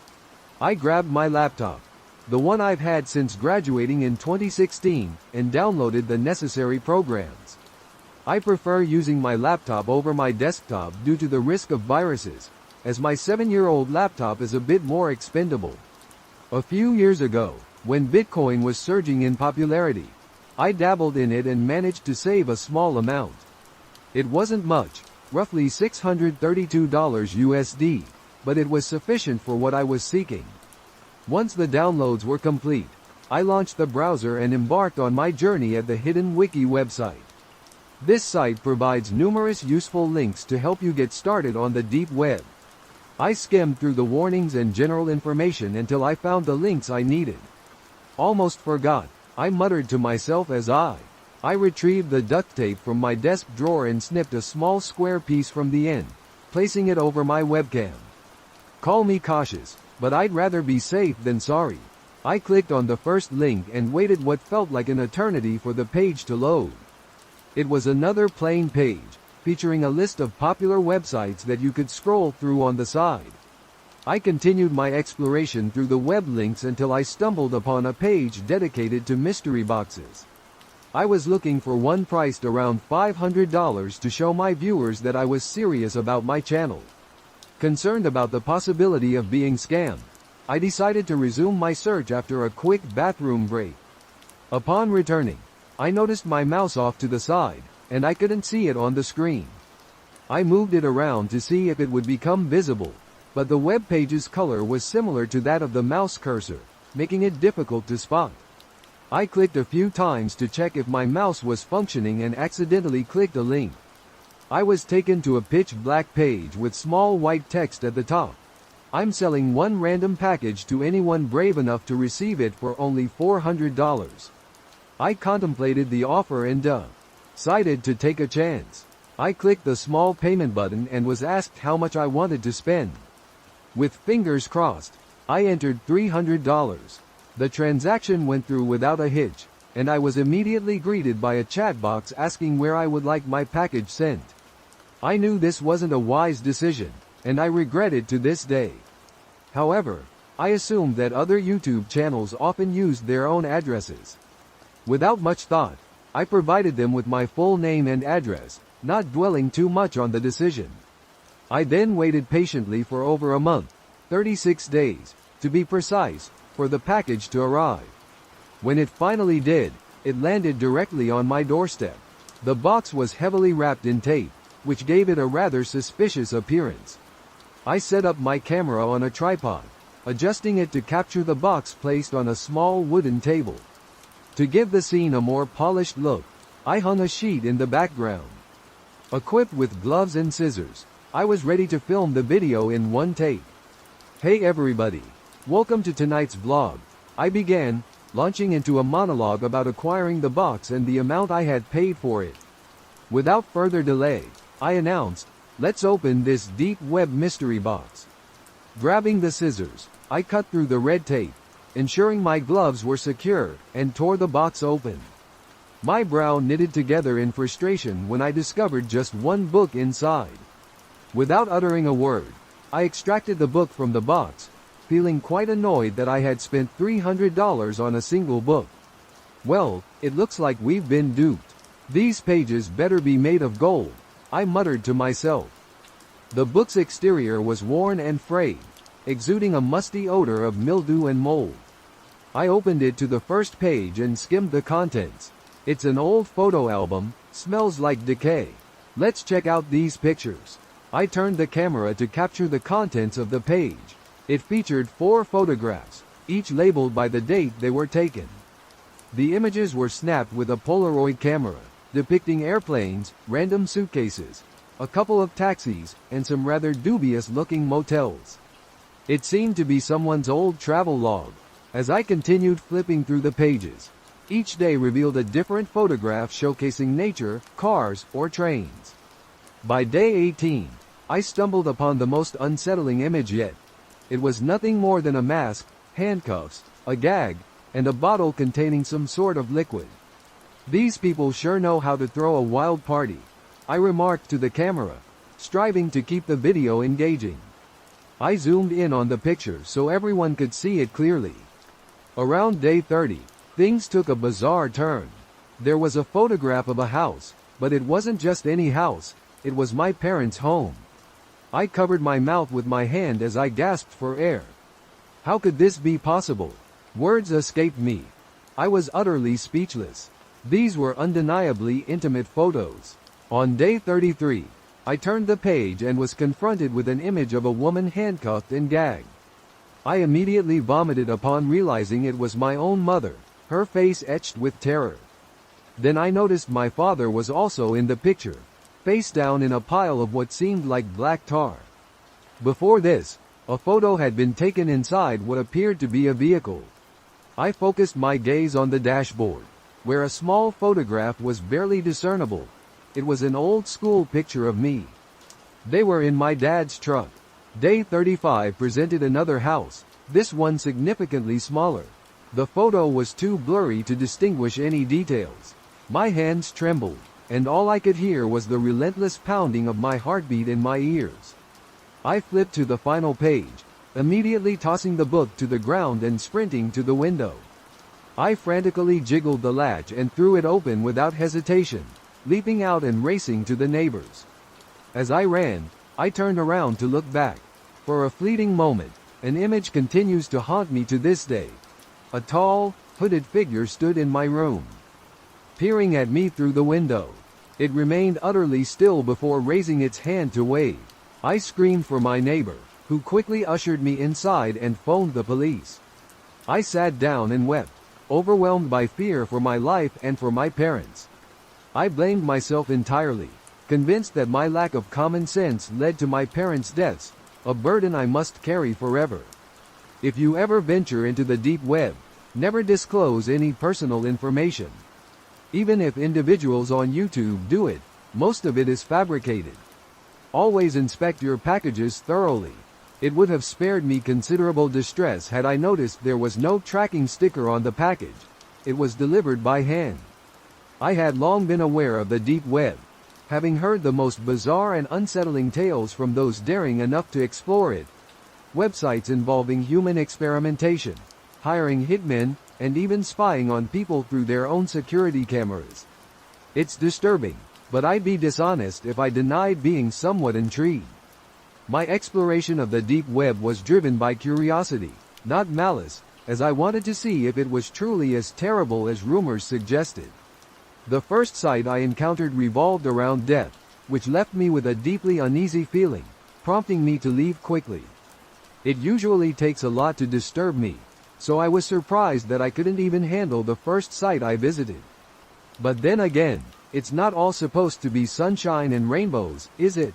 I grabbed my laptop, the one I've had since graduating in 2016, and downloaded the necessary programs. I prefer using my laptop over my desktop due to the risk of viruses, as my 7-year-old laptop is a bit more expendable. A few years ago, when Bitcoin was surging in popularity, I dabbled in it and managed to save a small amount. It wasn't much, roughly $632 USD, but it was sufficient for what I was seeking. Once the downloads were complete, I launched the browser and embarked on my journey at the Hidden Wiki website. This site provides numerous useful links to help you get started on the deep web. I skimmed through the warnings and general information until I found the links I needed. Almost forgot, I muttered to myself as I retrieved the duct tape from my desk drawer and snipped a small square piece from the end, placing it over my webcam. Call me cautious, but I'd rather be safe than sorry. I clicked on the first link and waited what felt like an eternity for the page to load. It was another plain page, featuring a list of popular websites that you could scroll through on the side. I continued my exploration through the web links until I stumbled upon a page dedicated to mystery boxes. I was looking for one priced around $500 to show my viewers that I was serious about my channel. Concerned about the possibility of being scammed, I decided to resume my search after a quick bathroom break. Upon returning, I noticed my mouse off to the side, and I couldn't see it on the screen. I moved it around to see if it would become visible, but the web page's color was similar to that of the mouse cursor, making it difficult to spot. I clicked a few times to check if my mouse was functioning and accidentally clicked a link. I was taken to a pitch-black page with small white text at the top. I'm selling one random package to anyone brave enough to receive it for only $400. I contemplated the offer and decided to take a chance. I clicked the small payment button and was asked how much I wanted to spend. With fingers crossed, I entered $300. The transaction went through without a hitch, and I was immediately greeted by a chat box asking where I would like my package sent. I knew this wasn't a wise decision, and I regret it to this day. However, I assumed that other YouTube channels often used their own addresses. Without much thought, I provided them with my full name and address, not dwelling too much on the decision. I then waited patiently for over a month, 36 days, to be precise, for the package to arrive. When it finally did, it landed directly on my doorstep. The box was heavily wrapped in tape, which gave it a rather suspicious appearance. I set up my camera on a tripod, adjusting it to capture the box placed on a small wooden table. To give the scene a more polished look, I hung a sheet in the background. Equipped with gloves and scissors, I was ready to film the video in one take. Hey everybody! Welcome to tonight's vlog. I began, launching into a monologue about acquiring the box and the amount I had paid for it. Without further delay, I announced, let's open this deep web mystery box. Grabbing the scissors, I cut through the red tape, ensuring my gloves were secure, and tore the box open. My brow knitted together in frustration when I discovered just one book inside. Without uttering a word, I extracted the book from the box, feeling quite annoyed that I had spent $300 on a single book. Well, it looks like we've been duped. These pages better be made of gold, I muttered to myself. The book's exterior was worn and frayed, exuding a musty odor of mildew and mold. I opened it to the first page and skimmed the contents. It's an old photo album, smells like decay. Let's check out these pictures. I turned the camera to capture the contents of the page. It featured 4 photographs, each labeled by the date they were taken. The images were snapped with a Polaroid camera, depicting airplanes, random suitcases, a couple of taxis, and some rather dubious-looking motels. It seemed to be someone's old travel log. As I continued flipping through the pages, each day revealed a different photograph showcasing nature, cars, or trains. By day 18, I stumbled upon the most unsettling image yet. It was nothing more than a mask, handcuffs, a gag, and a bottle containing some sort of liquid. These people sure know how to throw a wild party, I remarked to the camera, striving to keep the video engaging. I zoomed in on the picture so everyone could see it clearly. Around day 30, things took a bizarre turn. There was a photograph of a house, but it wasn't just any house, it was my parents' home. I covered my mouth with my hand as I gasped for air. How could this be possible? Words escaped me. I was utterly speechless. These were undeniably intimate photos. On day 33, I turned the page and was confronted with an image of a woman handcuffed and gagged. I immediately vomited upon realizing it was my own mother, her face etched with terror. Then I noticed my father was also in the picture, face down in a pile of what seemed like black tar. Before this, a photo had been taken inside what appeared to be a vehicle. I focused my gaze on the dashboard, where a small photograph was barely discernible. It was an old-school picture of me. They were in my dad's truck. Day 35 presented another house, this one significantly smaller. The photo was too blurry to distinguish any details. My hands trembled, and all I could hear was the relentless pounding of my heartbeat in my ears. I flipped to the final page, immediately tossing the book to the ground and sprinting to the window. I frantically jiggled the latch and threw it open without hesitation, leaping out and racing to the neighbors. As I ran, I turned around to look back. For a fleeting moment, an image continues to haunt me to this day. A tall, hooded figure stood in my room, peering at me through the window. It remained utterly still before raising its hand to wave. I screamed for my neighbor, who quickly ushered me inside and phoned the police. I sat down and wept, overwhelmed by fear for my life and for my parents. I blamed myself entirely, convinced that my lack of common sense led to my parents' deaths, a burden I must carry forever. If you ever venture into the deep web, never disclose any personal information. Even if individuals on YouTube do it, most of it is fabricated. Always inspect your packages thoroughly. It would have spared me considerable distress had I noticed there was no tracking sticker on the package. It was delivered by hand. I had long been aware of the deep web, having heard the most bizarre and unsettling tales from those daring enough to explore it. Websites involving human experimentation, hiring hitmen, and even spying on people through their own security cameras. It's disturbing, but I'd be dishonest if I denied being somewhat intrigued. My exploration of the deep web was driven by curiosity, not malice, as I wanted to see if it was truly as terrible as rumors suggested. The first site I encountered revolved around death, which left me with a deeply uneasy feeling, prompting me to leave quickly. It usually takes a lot to disturb me, so I was surprised that I couldn't even handle the first site I visited. But then again, it's not all supposed to be sunshine and rainbows, is it?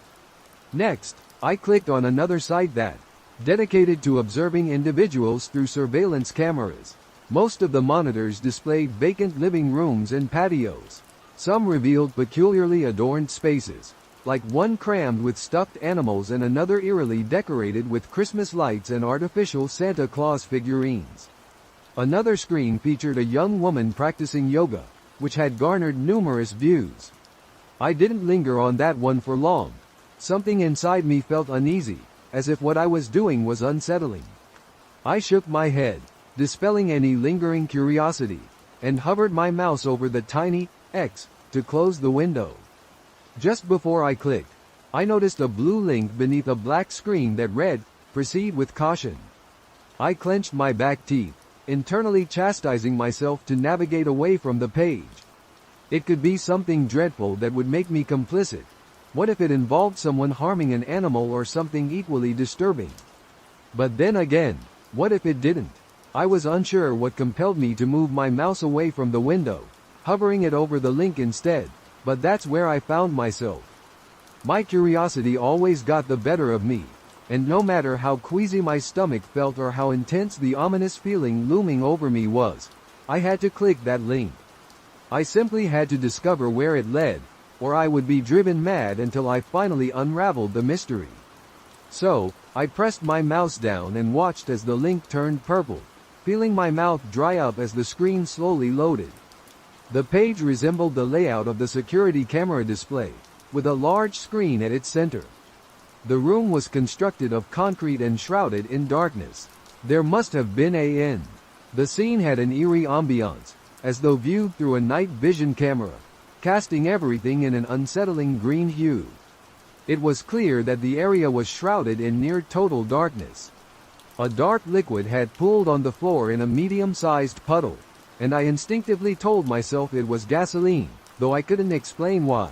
Next, I clicked on another site that, dedicated to observing individuals through surveillance cameras. Most of the monitors displayed vacant living rooms and patios. Some revealed peculiarly adorned spaces, like one crammed with stuffed animals and another eerily decorated with Christmas lights and artificial Santa Claus figurines. Another screen featured a young woman practicing yoga, which had garnered numerous views. I didn't linger on that one for long. Something inside me felt uneasy, as if what I was doing was unsettling. I shook my head, dispelling any lingering curiosity, and hovered my mouse over the tiny X to close the window. Just before I clicked, I noticed a blue link beneath a black screen that read, "Proceed with caution." I clenched my back teeth, internally chastising myself to navigate away from the page. It could be something dreadful that would make me complicit. What if it involved someone harming an animal or something equally disturbing? But then again, what if it didn't? I was unsure what compelled me to move my mouse away from the window, hovering it over the link instead, but that's where I found myself. My curiosity always got the better of me, and no matter how queasy my stomach felt or how intense the ominous feeling looming over me was, I had to click that link. I simply had to discover where it led, or I would be driven mad until I finally unraveled the mystery. So, I pressed my mouse down and watched as the link turned purple, feeling my mouth dry up as the screen slowly loaded. The page resembled the layout of the security camera display, with a large screen at its center. The room was constructed of concrete and shrouded in darkness. There must have been a inn. The scene had an eerie ambience, as though viewed through a night vision camera, casting everything in an unsettling green hue. It was clear that the area was shrouded in near total darkness. A dark liquid had pooled on the floor in a medium-sized puddle, and I instinctively told myself it was gasoline, though I couldn't explain why.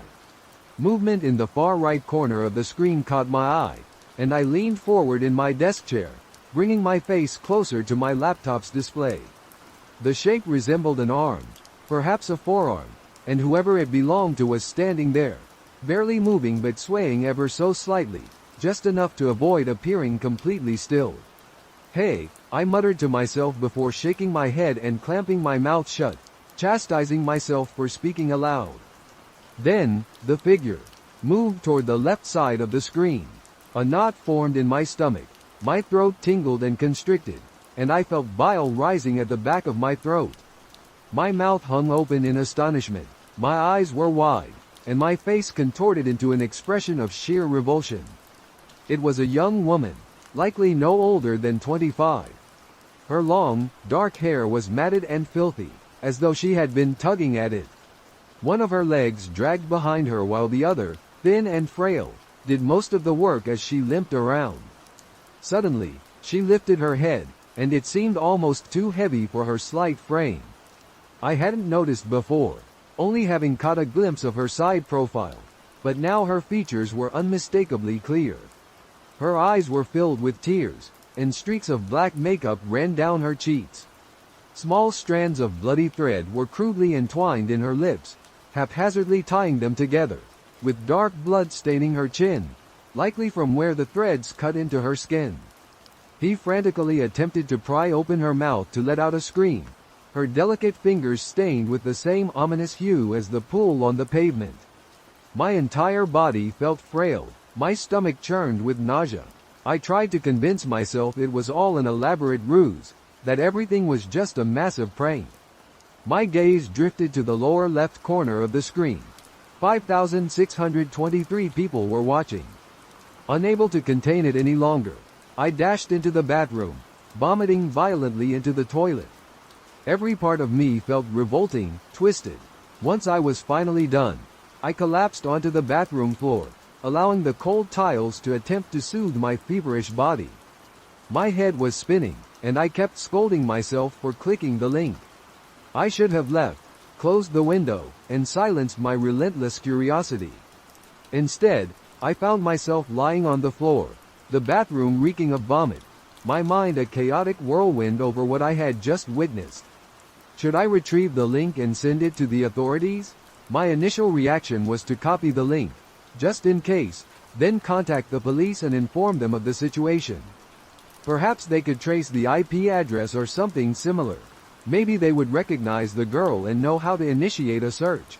Movement in the far right corner of the screen caught my eye, and I leaned forward in my desk chair, bringing my face closer to my laptop's display. The shape resembled an arm, perhaps a forearm, and whoever it belonged to was standing there, barely moving but swaying ever so slightly, just enough to avoid appearing completely still. "Hey," I muttered to myself before shaking my head and clamping my mouth shut, chastising myself for speaking aloud. Then, the figure moved toward the left side of the screen. A knot formed in my stomach, my throat tingled and constricted, and I felt bile rising at the back of my throat. My mouth hung open in astonishment, my eyes were wide, and my face contorted into an expression of sheer revulsion. It was a young woman, likely no older than 25. Her long, dark hair was matted and filthy, as though she had been tugging at it. One of her legs dragged behind her while the other, thin and frail, did most of the work as she limped around. Suddenly, she lifted her head, and it seemed almost too heavy for her slight frame. I hadn't noticed before, only having caught a glimpse of her side profile, but now her features were unmistakably clear. Her eyes were filled with tears, and streaks of black makeup ran down her cheeks. Small strands of bloody thread were crudely entwined in her lips, haphazardly tying them together, with dark blood staining her chin, likely from where the threads cut into her skin. He frantically attempted to pry open her mouth to let out a scream, her delicate fingers stained with the same ominous hue as the pool on the pavement. My entire body felt frail, my stomach churned with nausea. I tried to convince myself it was all an elaborate ruse, that everything was just a massive prank. My gaze drifted to the lower left corner of the screen. 5,623 people were watching. Unable to contain it any longer, I dashed into the bathroom, vomiting violently into the toilet. Every part of me felt revolting, twisted. Once I was finally done, I collapsed onto the bathroom floor, allowing the cold tiles to attempt to soothe my feverish body. My head was spinning, and I kept scolding myself for clicking the link. I should have left, closed the window, and silenced my relentless curiosity. Instead, I found myself lying on the floor, the bathroom reeking of vomit, my mind a chaotic whirlwind over what I had just witnessed. Should I retrieve the link and send it to the authorities? My initial reaction was to copy the link, just in case, then contact the police and inform them of the situation. Perhaps they could trace the IP address or something similar. Maybe they would recognize the girl and know how to initiate a search.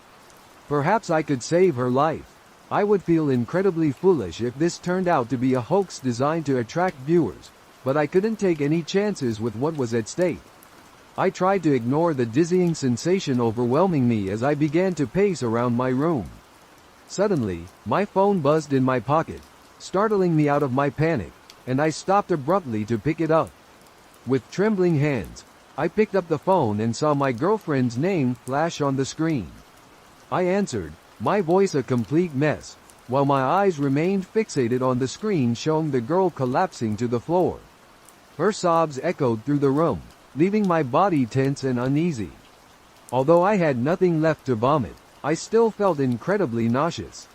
Perhaps I could save her life. I would feel incredibly foolish if this turned out to be a hoax designed to attract viewers, but I couldn't take any chances with what was at stake. I tried to ignore the dizzying sensation overwhelming me as I began to pace around my room. Suddenly, my phone buzzed in my pocket, startling me out of my panic, and I stopped abruptly to pick it up. With trembling hands, I picked up the phone and saw my girlfriend's name flash on the screen. I answered, my voice a complete mess, while my eyes remained fixated on the screen showing the girl collapsing to the floor. Her sobs echoed through the room, leaving my body tense and uneasy. Although I had nothing left to vomit, I still felt incredibly nauseous.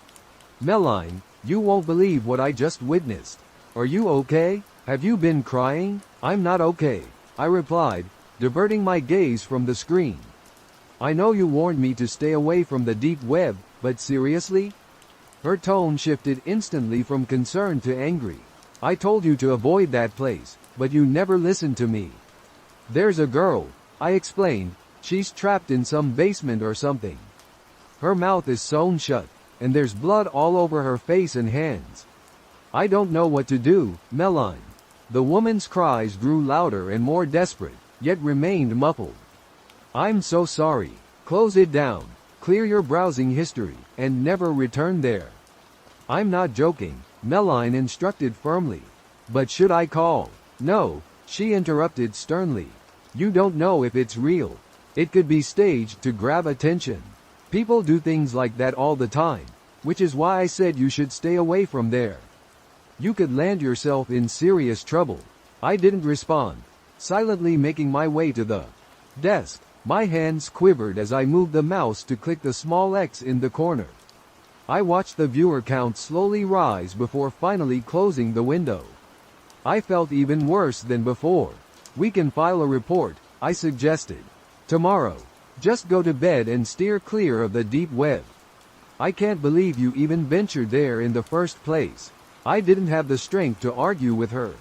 Meline, you won't believe what I just witnessed. Are you okay? Have you been crying? I'm not okay, I replied, diverting my gaze from the screen. I know you warned me to stay away from the deep web, but seriously? Her tone shifted instantly from concern to angry. I told you to avoid that place, but you never listened to me. There's a girl, I explained, she's trapped in some basement or something. Her mouth is sewn shut, and there's blood all over her face and hands. I don't know what to do, Meline. The woman's cries grew louder and more desperate, yet remained muffled. I'm so sorry. Close it down, clear your browsing history, and never return there. I'm not joking, Meline instructed firmly. But should I call? No, she interrupted sternly. You don't know if it's real. It could be staged to grab attention. People do things like that all the time, which is why I said you should stay away from there. You could land yourself in serious trouble. I didn't respond, silently making my way to the desk. My hands quivered as I moved the mouse to click the small X in the corner. I watched the viewer count slowly rise before finally closing the window. I felt even worse than before. We can file a report, I suggested. Tomorrow. Just go to bed and steer clear of the deep web. I can't believe you even ventured there in the first place. I didn't have the strength to argue with her.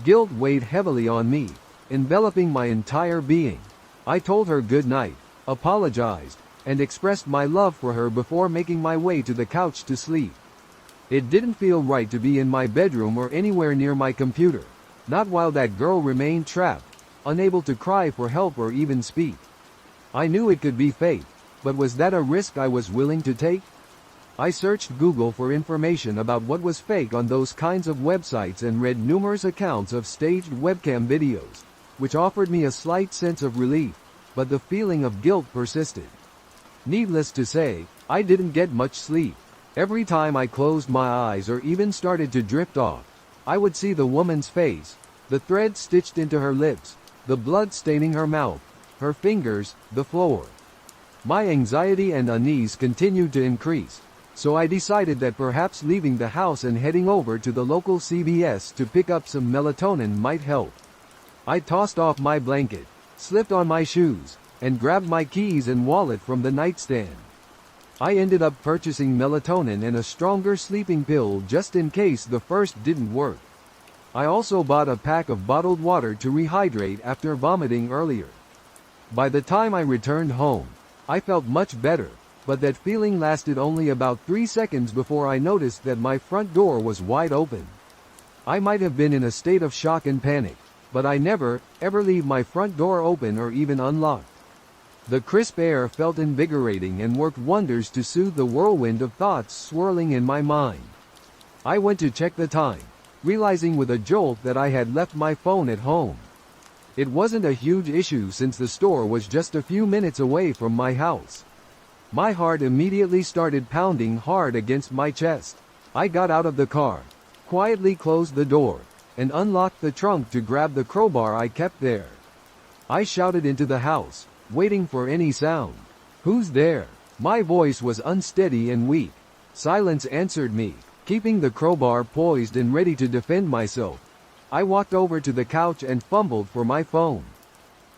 Guilt weighed heavily on me, enveloping my entire being. I told her good night, apologized, and expressed my love for her before making my way to the couch to sleep. It didn't feel right to be in my bedroom or anywhere near my computer, not while that girl remained trapped, unable to cry for help or even speak. I knew it could be fake, but was that a risk I was willing to take? I searched Google for information about what was fake on those kinds of websites and read numerous accounts of staged webcam videos, which offered me a slight sense of relief, but the feeling of guilt persisted. Needless to say, I didn't get much sleep. Every time I closed my eyes or even started to drift off, I would see the woman's face, the thread stitched into her lips, the blood staining her mouth, her fingers, the floor. My anxiety and unease continued to increase, so I decided that perhaps leaving the house and heading over to the local CVS to pick up some melatonin might help. I tossed off my blanket, slipped on my shoes, and grabbed my keys and wallet from the nightstand. I ended up purchasing melatonin and a stronger sleeping pill just in case the first didn't work. I also bought a pack of bottled water to rehydrate after vomiting earlier. By the time I returned home, I felt much better, but that feeling lasted only about 3 seconds before I noticed that my front door was wide open. I might have been in a state of shock and panic, but I never, ever leave my front door open or even unlocked. The crisp air felt invigorating and worked wonders to soothe the whirlwind of thoughts swirling in my mind. I went to check the time, realizing with a jolt that I had left my phone at home. It wasn't a huge issue since the store was just a few minutes away from my house. My heart immediately started pounding hard against my chest. I got out of the car, quietly closed the door, and unlocked the trunk to grab the crowbar I kept there. I shouted into the house, waiting for any sound. "Who's there?" My voice was unsteady and weak. Silence answered me, keeping the crowbar poised and ready to defend myself. I walked over to the couch and fumbled for my phone.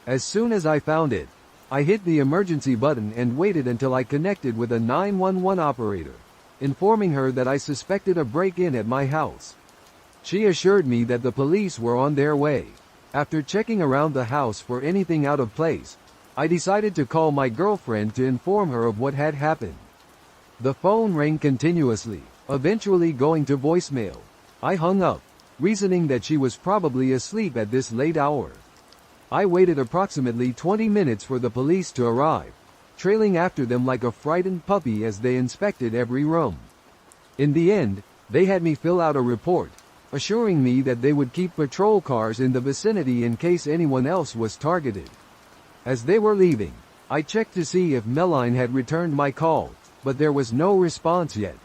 As soon as I found it, I hit the emergency button and waited until I connected with a 911 operator, informing her that I suspected a break-in at my house. She assured me that the police were on their way. After checking around the house for anything out of place, I decided to call my girlfriend to inform her of what had happened. The phone rang continuously, eventually going to voicemail. I hung up, reasoning that she was probably asleep at this late hour. I waited approximately 20 minutes for the police to arrive, trailing after them like a frightened puppy as they inspected every room. In the end, they had me fill out a report, assuring me that they would keep patrol cars in the vicinity in case anyone else was targeted. As they were leaving, I checked to see if Meline had returned my call, but there was no response yet.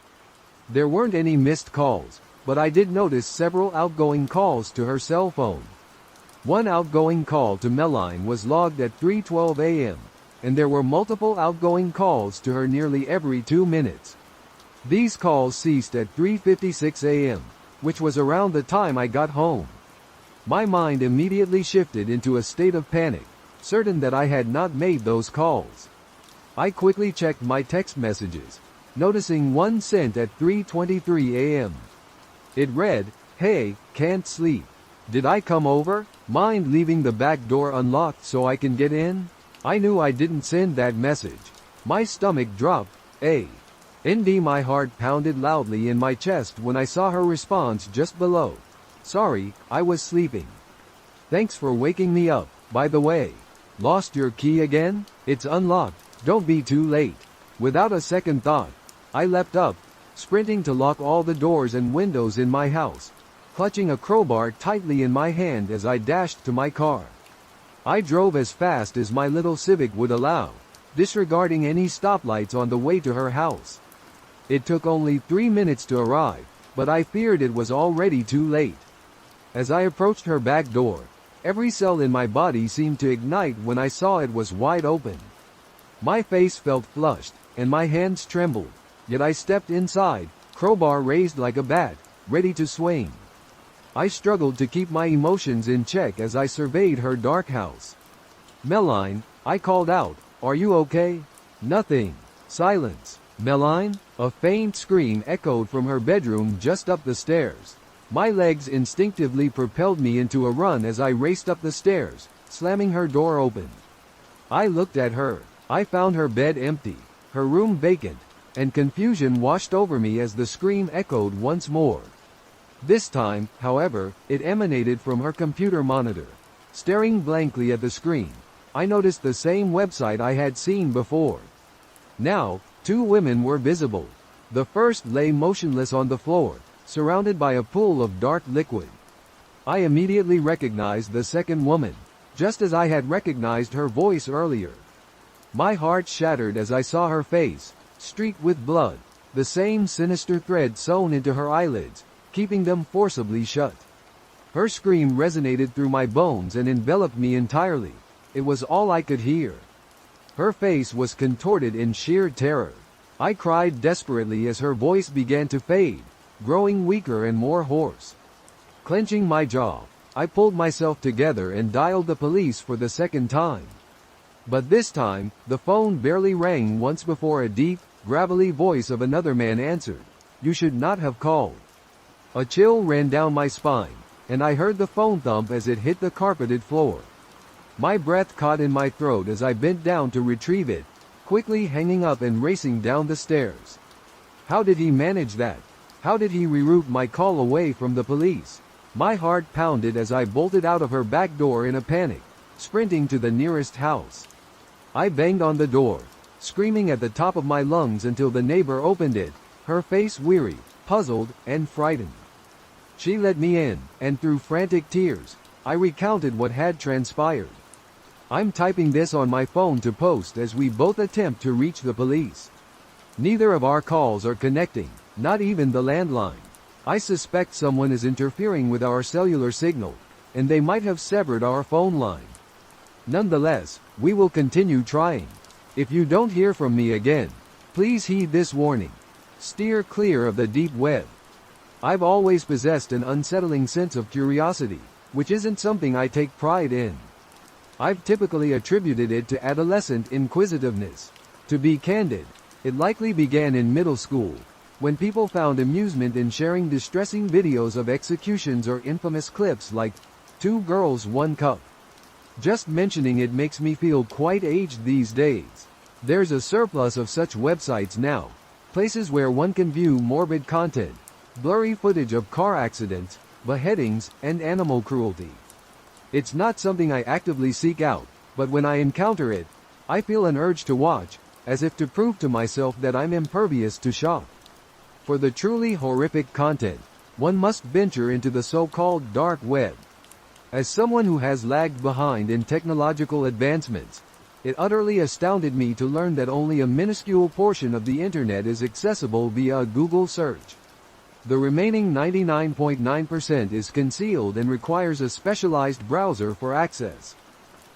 There weren't any missed calls, but I did notice several outgoing calls to her cell phone. One outgoing call to Meline was logged at 3:12 a.m., and there were multiple outgoing calls to her nearly every 2 minutes. These calls ceased at 3:56 a.m., which was around the time I got home. My mind immediately shifted into a state of panic, certain that I had not made those calls. I quickly checked my text messages, noticing one sent at 3:23 a.m. It read, "Hey, can't sleep. Did I come over? Mind leaving the back door unlocked so I can get in?" I knew I didn't send that message. My stomach dropped. My heart pounded loudly in my chest when I saw her response just below. "Sorry, I was sleeping. Thanks for waking me up, by the way. Lost your key again? It's unlocked. Don't be too late." Without a second thought, I leapt up, sprinting to lock all the doors and windows in my house, clutching a crowbar tightly in my hand as I dashed to my car. I drove as fast as my little Civic would allow, disregarding any stoplights on the way to her house. It took only 3 minutes to arrive, but I feared it was already too late. As I approached her back door, every cell in my body seemed to ignite when I saw it was wide open. My face felt flushed, and my hands trembled, yet I stepped inside, crowbar raised like a bat, ready to swing. I struggled to keep my emotions in check as I surveyed her dark house. "Meline," I called out, "are you okay?" Nothing. Silence. "Meline?" A faint scream echoed from her bedroom just up the stairs. My legs instinctively propelled me into a run as I raced up the stairs, slamming her door open. I looked at her. I found her bed empty, her room vacant, and confusion washed over me as the scream echoed once more. This time, however, it emanated from her computer monitor. Staring blankly at the screen, I noticed the same website I had seen before. Now, 2 women were visible. The first lay motionless on the floor, surrounded by a pool of dark liquid. I immediately recognized the second woman, just as I had recognized her voice earlier. My heart shattered as I saw her face, streaked with blood, the same sinister thread sewn into her eyelids, keeping them forcibly shut. Her scream resonated through my bones and enveloped me entirely. It was all I could hear. Her face was contorted in sheer terror. I cried desperately as her voice began to fade, growing weaker and more hoarse. Clenching my jaw, I pulled myself together and dialed the police for the second time. But this time, the phone barely rang once before a deep, gravelly voice of another man answered. "You should not have called." A chill ran down my spine, and I heard the phone thump as it hit the carpeted floor. My breath caught in my throat as I bent down to retrieve it, quickly hanging up and racing down the stairs. How did he manage that? How did he reroute my call away from the police? My heart pounded as I bolted out of her back door in a panic, sprinting to the nearest house. I banged on the door, screaming at the top of my lungs until the neighbor opened it, her face weary, puzzled, and frightened. She let me in, and through frantic tears, I recounted what had transpired. I'm typing this on my phone to post as we both attempt to reach the police. Neither of our calls are connecting, not even the landline. I suspect someone is interfering with our cellular signal, and they might have severed our phone line. Nonetheless, we will continue trying. If you don't hear from me again, please heed this warning. Steer clear of the deep web. I've always possessed an unsettling sense of curiosity, which isn't something I take pride in. I've typically attributed it to adolescent inquisitiveness. To be candid, it likely began in middle school, when people found amusement in sharing distressing videos of executions or infamous clips like 2 girls 1 cup. Just mentioning it makes me feel quite aged these days. There's a surplus of such websites now, places where one can view morbid content, blurry footage of car accidents, beheadings, and animal cruelty. It's not something I actively seek out, but when I encounter it, I feel an urge to watch, as if to prove to myself that I'm impervious to shock. For the truly horrific content, one must venture into the so-called dark web. As someone who has lagged behind in technological advancements, it utterly astounded me to learn that only a minuscule portion of the internet is accessible via a Google search. The remaining 99.9% is concealed and requires a specialized browser for access.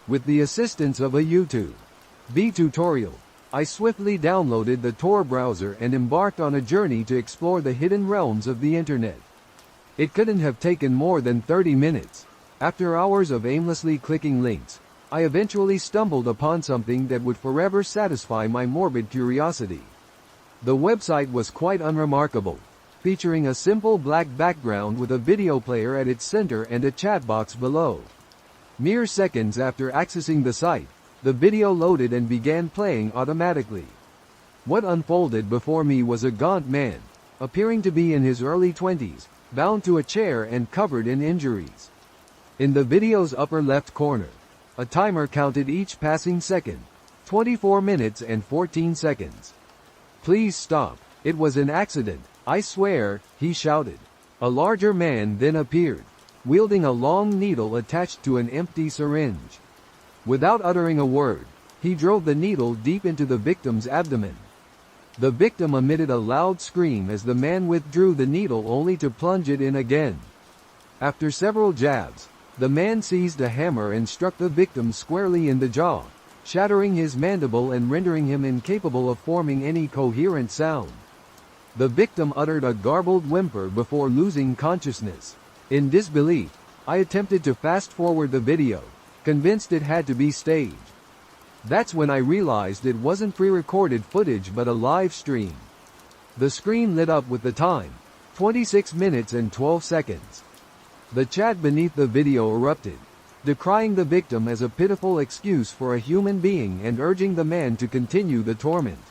With the assistance of a YouTube tutorial, I swiftly downloaded the Tor browser and embarked on a journey to explore the hidden realms of the internet. It couldn't have taken more than 30 minutes. After hours of aimlessly clicking links, I eventually stumbled upon something that would forever satisfy my morbid curiosity. The website was quite unremarkable, featuring a simple black background with a video player at its center and a chat box below. Mere seconds after accessing the site, the video loaded and began playing automatically. What unfolded before me was a gaunt man, appearing to be in his early 20s, bound to a chair and covered in injuries. In the video's upper left corner, a timer counted each passing second, 24 minutes and 14 seconds. "Please stop, it was an accident, I swear," he shouted. A larger man then appeared, wielding a long needle attached to an empty syringe. Without uttering a word, he drove the needle deep into the victim's abdomen. The victim emitted a loud scream as the man withdrew the needle only to plunge it in again. After several jabs, the man seized a hammer and struck the victim squarely in the jaw, shattering his mandible and rendering him incapable of forming any coherent sound. The victim uttered a garbled whimper before losing consciousness. In disbelief, I attempted to fast-forward the video, convinced it had to be staged. That's when I realized it wasn't pre-recorded footage but a live stream. The screen lit up with the time, 26 minutes and 12 seconds. The chat beneath the video erupted, decrying the victim as a pitiful excuse for a human being and urging the man to continue the torment.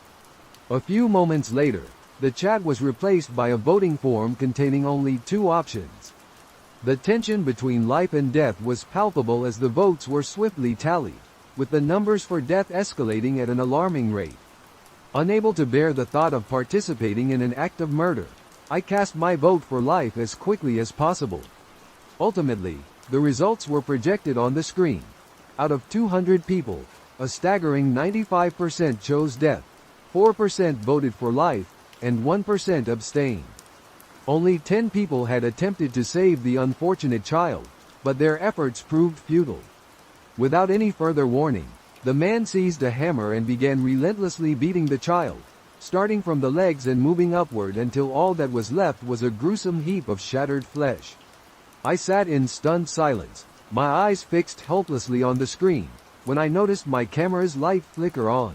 A few moments later, the chat was replaced by a voting form containing only 2 options. The tension between life and death was palpable as the votes were swiftly tallied, with the numbers for death escalating at an alarming rate. Unable to bear the thought of participating in an act of murder, I cast my vote for life as quickly as possible. Ultimately, the results were projected on the screen. Out of 200 people, a staggering 95% chose death, 4% voted for life, and 1% abstained. Only 10 people had attempted to save the unfortunate child, but their efforts proved futile. Without any further warning, the man seized a hammer and began relentlessly beating the child, starting from the legs and moving upward until all that was left was a gruesome heap of shattered flesh. I sat in stunned silence, my eyes fixed helplessly on the screen, when I noticed my camera's light flicker on.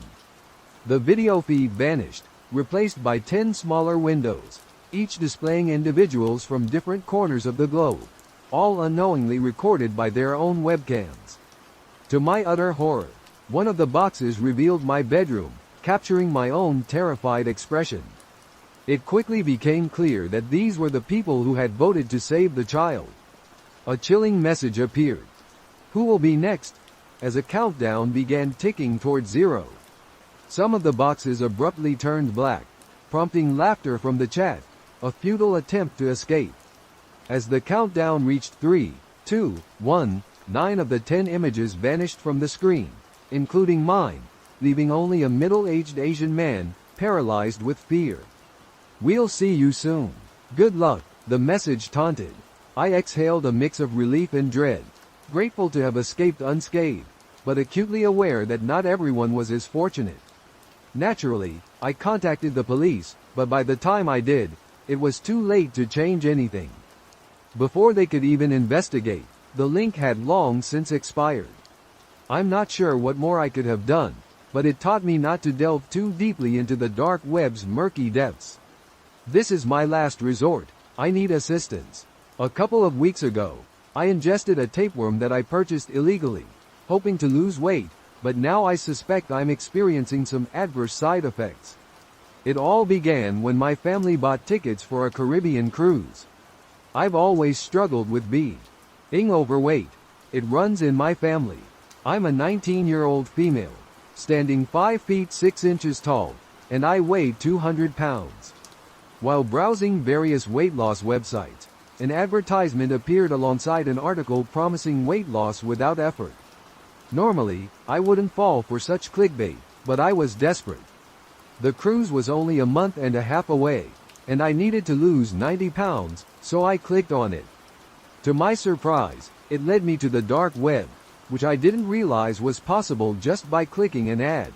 The video feed vanished, replaced by 10 smaller windows, each displaying individuals from different corners of the globe, all unknowingly recorded by their own webcams. To my utter horror, one of the boxes revealed my bedroom, capturing my own terrified expression. It quickly became clear that these were the people who had voted to save the child. A chilling message appeared. Who will be next? As a countdown began ticking toward 0. Some of the boxes abruptly turned black, prompting laughter from the chat, a futile attempt to escape. As the countdown reached 3, 2, 1, 9 of the 10 images vanished from the screen, including mine, leaving only a middle-aged Asian man, paralyzed with fear. "We'll see you soon. Good luck," the message taunted. I exhaled a mix of relief and dread, grateful to have escaped unscathed, but acutely aware that not everyone was as fortunate. Naturally, I contacted the police, but by the time I did, it was too late to change anything. Before they could even investigate, the link had long since expired. I'm not sure what more I could have done, but it taught me not to delve too deeply into the dark web's murky depths. This is my last resort. I need assistance. A couple of weeks ago, I ingested a tapeworm that I purchased illegally, hoping to lose weight, but now I suspect I'm experiencing some adverse side effects. It all began when my family bought tickets for a Caribbean cruise. I've always struggled with being overweight. It runs in my family. I'm a 19-year-old female, standing 5 feet 6 inches tall, and I weigh 200 pounds. While browsing various weight loss websites, an advertisement appeared alongside an article promising weight loss without effort. Normally, I wouldn't fall for such clickbait, but I was desperate. The cruise was only a month and a half away, and I needed to lose 90 pounds, so I clicked on it. To my surprise, it led me to the dark web, which I didn't realize was possible just by clicking an ad.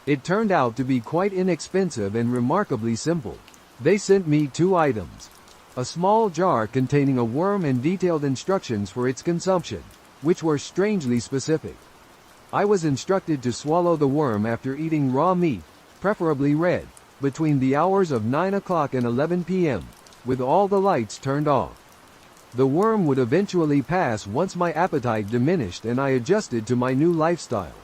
It turned out to be quite inexpensive and remarkably simple. They sent me 2 items. A small jar containing a worm and detailed instructions for its consumption, which were strangely specific. I was instructed to swallow the worm after eating raw meat, preferably red, between the hours of 9 o'clock and 11 p.m., with all the lights turned off. The worm would eventually pass once my appetite diminished and I adjusted to my new lifestyle.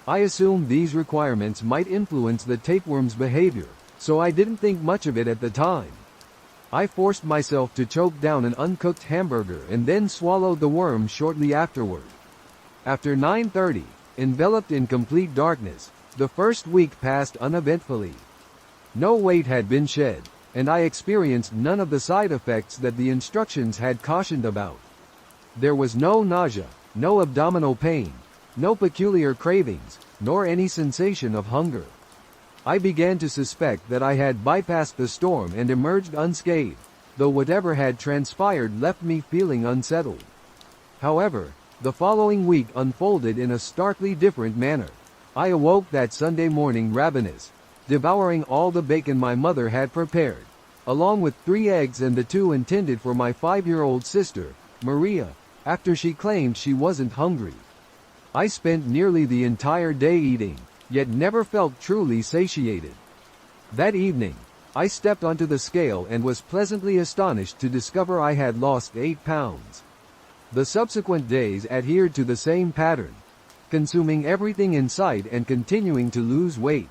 I assumed these requirements might influence the tapeworm's behavior, so I didn't think much of it at the time. I forced myself to choke down an uncooked hamburger and then swallowed the worm shortly afterward. After 9:30, enveloped in complete darkness, the first week passed uneventfully. No weight had been shed, and I experienced none of the side effects that the instructions had cautioned about. There was no nausea, no abdominal pain, no peculiar cravings, nor any sensation of hunger. I began to suspect that I had bypassed the storm and emerged unscathed, though whatever had transpired left me feeling unsettled. However, the following week unfolded in a starkly different manner. I awoke that Sunday morning ravenous, devouring all the bacon my mother had prepared, along with 3 eggs and the 2 intended for my 5-year-old sister, Maria, after she claimed she wasn't hungry. I spent nearly the entire day eating, yet never felt truly satiated. That evening, I stepped onto the scale and was pleasantly astonished to discover I had lost 8 pounds. The subsequent days adhered to the same pattern, consuming everything in sight and continuing to lose weight.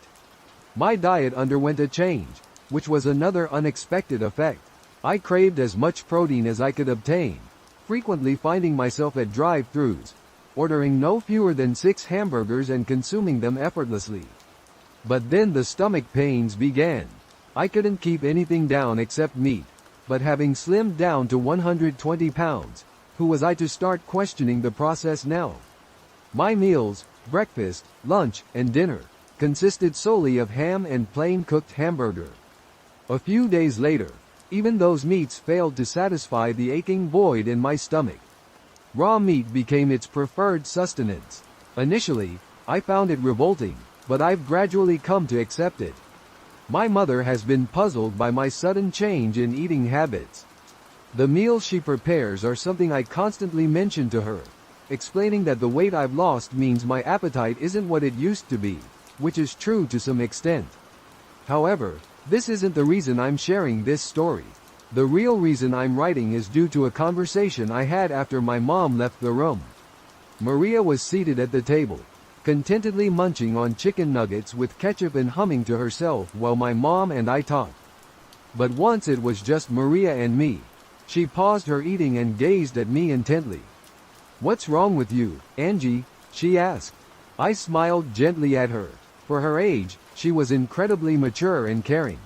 My diet underwent a change, which was another unexpected effect. I craved as much protein as I could obtain, frequently finding myself at drive-thrus, ordering no fewer than 6 hamburgers and consuming them effortlessly. But then the stomach pains began. I couldn't keep anything down except meat, but having slimmed down to 120 pounds, who was I to start questioning the process now? My meals, breakfast, lunch, and dinner, consisted solely of ham and plain cooked hamburger. A few days later, even those meats failed to satisfy the aching void in my stomach. Raw meat became its preferred sustenance. Initially, I found it revolting, but I've gradually come to accept it. My mother has been puzzled by my sudden change in eating habits. The meals she prepares are something I constantly mention to her, explaining that the weight I've lost means my appetite isn't what it used to be, which is true to some extent. However, this isn't the reason I'm sharing this story. The real reason I'm writing is due to a conversation I had after my mom left the room. Maria was seated at the table, contentedly munching on chicken nuggets with ketchup and humming to herself while my mom and I talked. But once it was just Maria and me. She paused her eating and gazed at me intently. "What's wrong with you, Angie?" she asked. I smiled gently at her. For her age, she was incredibly mature and caring.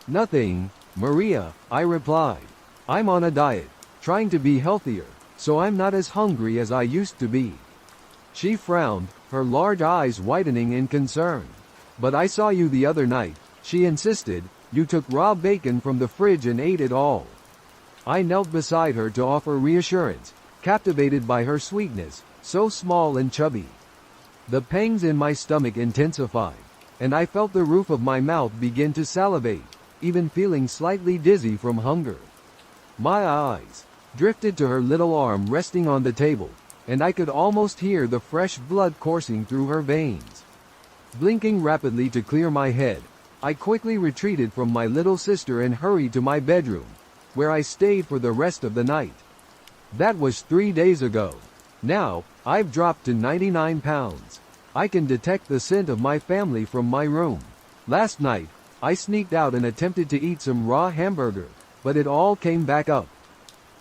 "Nothing, Maria," I replied. "I'm on a diet, trying to be healthier, so I'm not as hungry as I used to be." She frowned, her large eyes widening in concern. "But I saw you the other night," she insisted. "You took raw bacon from the fridge and ate it all." I knelt beside her to offer reassurance, captivated by her sweetness, so small and chubby. The pangs in my stomach intensified, and I felt the roof of my mouth begin to salivate, even feeling slightly dizzy from hunger. My eyes drifted to her little arm resting on the table, and I could almost hear the fresh blood coursing through her veins. Blinking rapidly to clear my head, I quickly retreated from my little sister and hurried to my bedroom, where I stayed for the rest of the night. That was 3 days ago. Now, I've dropped to 99 pounds. I can detect the scent of my family from my room. Last night, I sneaked out and attempted to eat some raw hamburger, but it all came back up.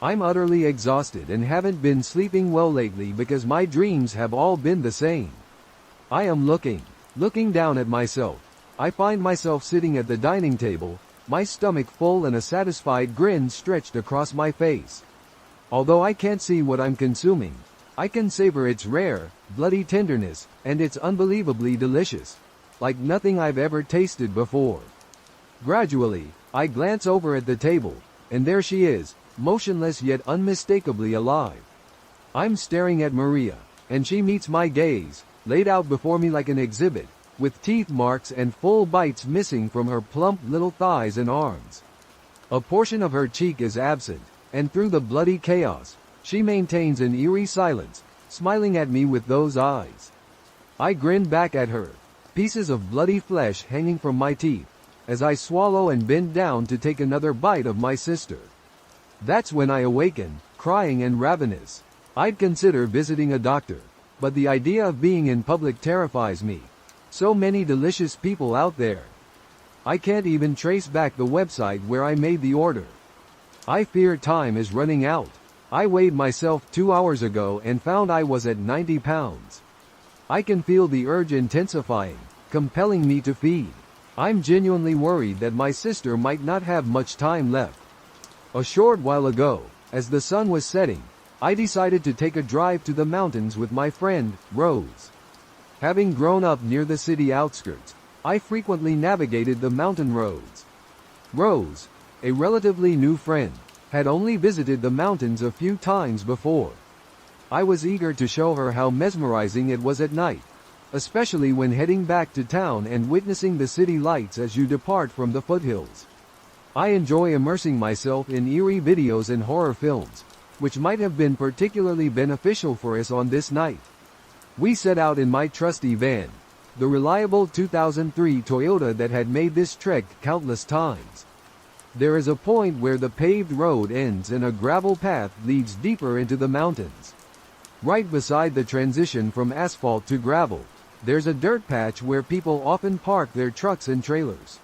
I'm utterly exhausted and haven't been sleeping well lately because my dreams have all been the same. I am looking down at myself. I find myself sitting at the dining table, my stomach full and a satisfied grin stretched across my face. Although I can't see what I'm consuming, I can savor its rare, bloody tenderness, and it's unbelievably delicious, like nothing I've ever tasted before. Gradually, I glance over at the table, and there she is, motionless yet unmistakably alive. I'm staring at Maria, and she meets my gaze, laid out before me like an exhibit, with teeth marks and full bites missing from her plump little thighs and arms. A portion of her cheek is absent, and through the bloody chaos, she maintains an eerie silence, smiling at me with those eyes. I grin back at her, pieces of bloody flesh hanging from my teeth, as I swallow and bend down to take another bite of my sister. That's when I awaken, crying and ravenous. I'd consider visiting a doctor, but the idea of being in public terrifies me. So many delicious people out there. I can't even trace back the website where I made the order. I fear time is running out. I weighed myself 2 hours ago and found I was at 90 pounds. I can feel the urge intensifying, compelling me to feed. I'm genuinely worried that my sister might not have much time left. A short while ago, as the sun was setting, I decided to take a drive to the mountains with my friend, Rose. Having grown up near the city outskirts, I frequently navigated the mountain roads. Rose, a relatively new friend, had only visited the mountains a few times before. I was eager to show her how mesmerizing it was at night, especially when heading back to town and witnessing the city lights as you depart from the foothills. I enjoy immersing myself in eerie videos and horror films, which might have been particularly beneficial for us on this night. We set out in my trusty van, the reliable 2003 Toyota that had made this trek countless times. There is a point where the paved road ends and a gravel path leads deeper into the mountains. Right beside the transition from asphalt to gravel, there's a dirt patch where people often park their trucks and trailers.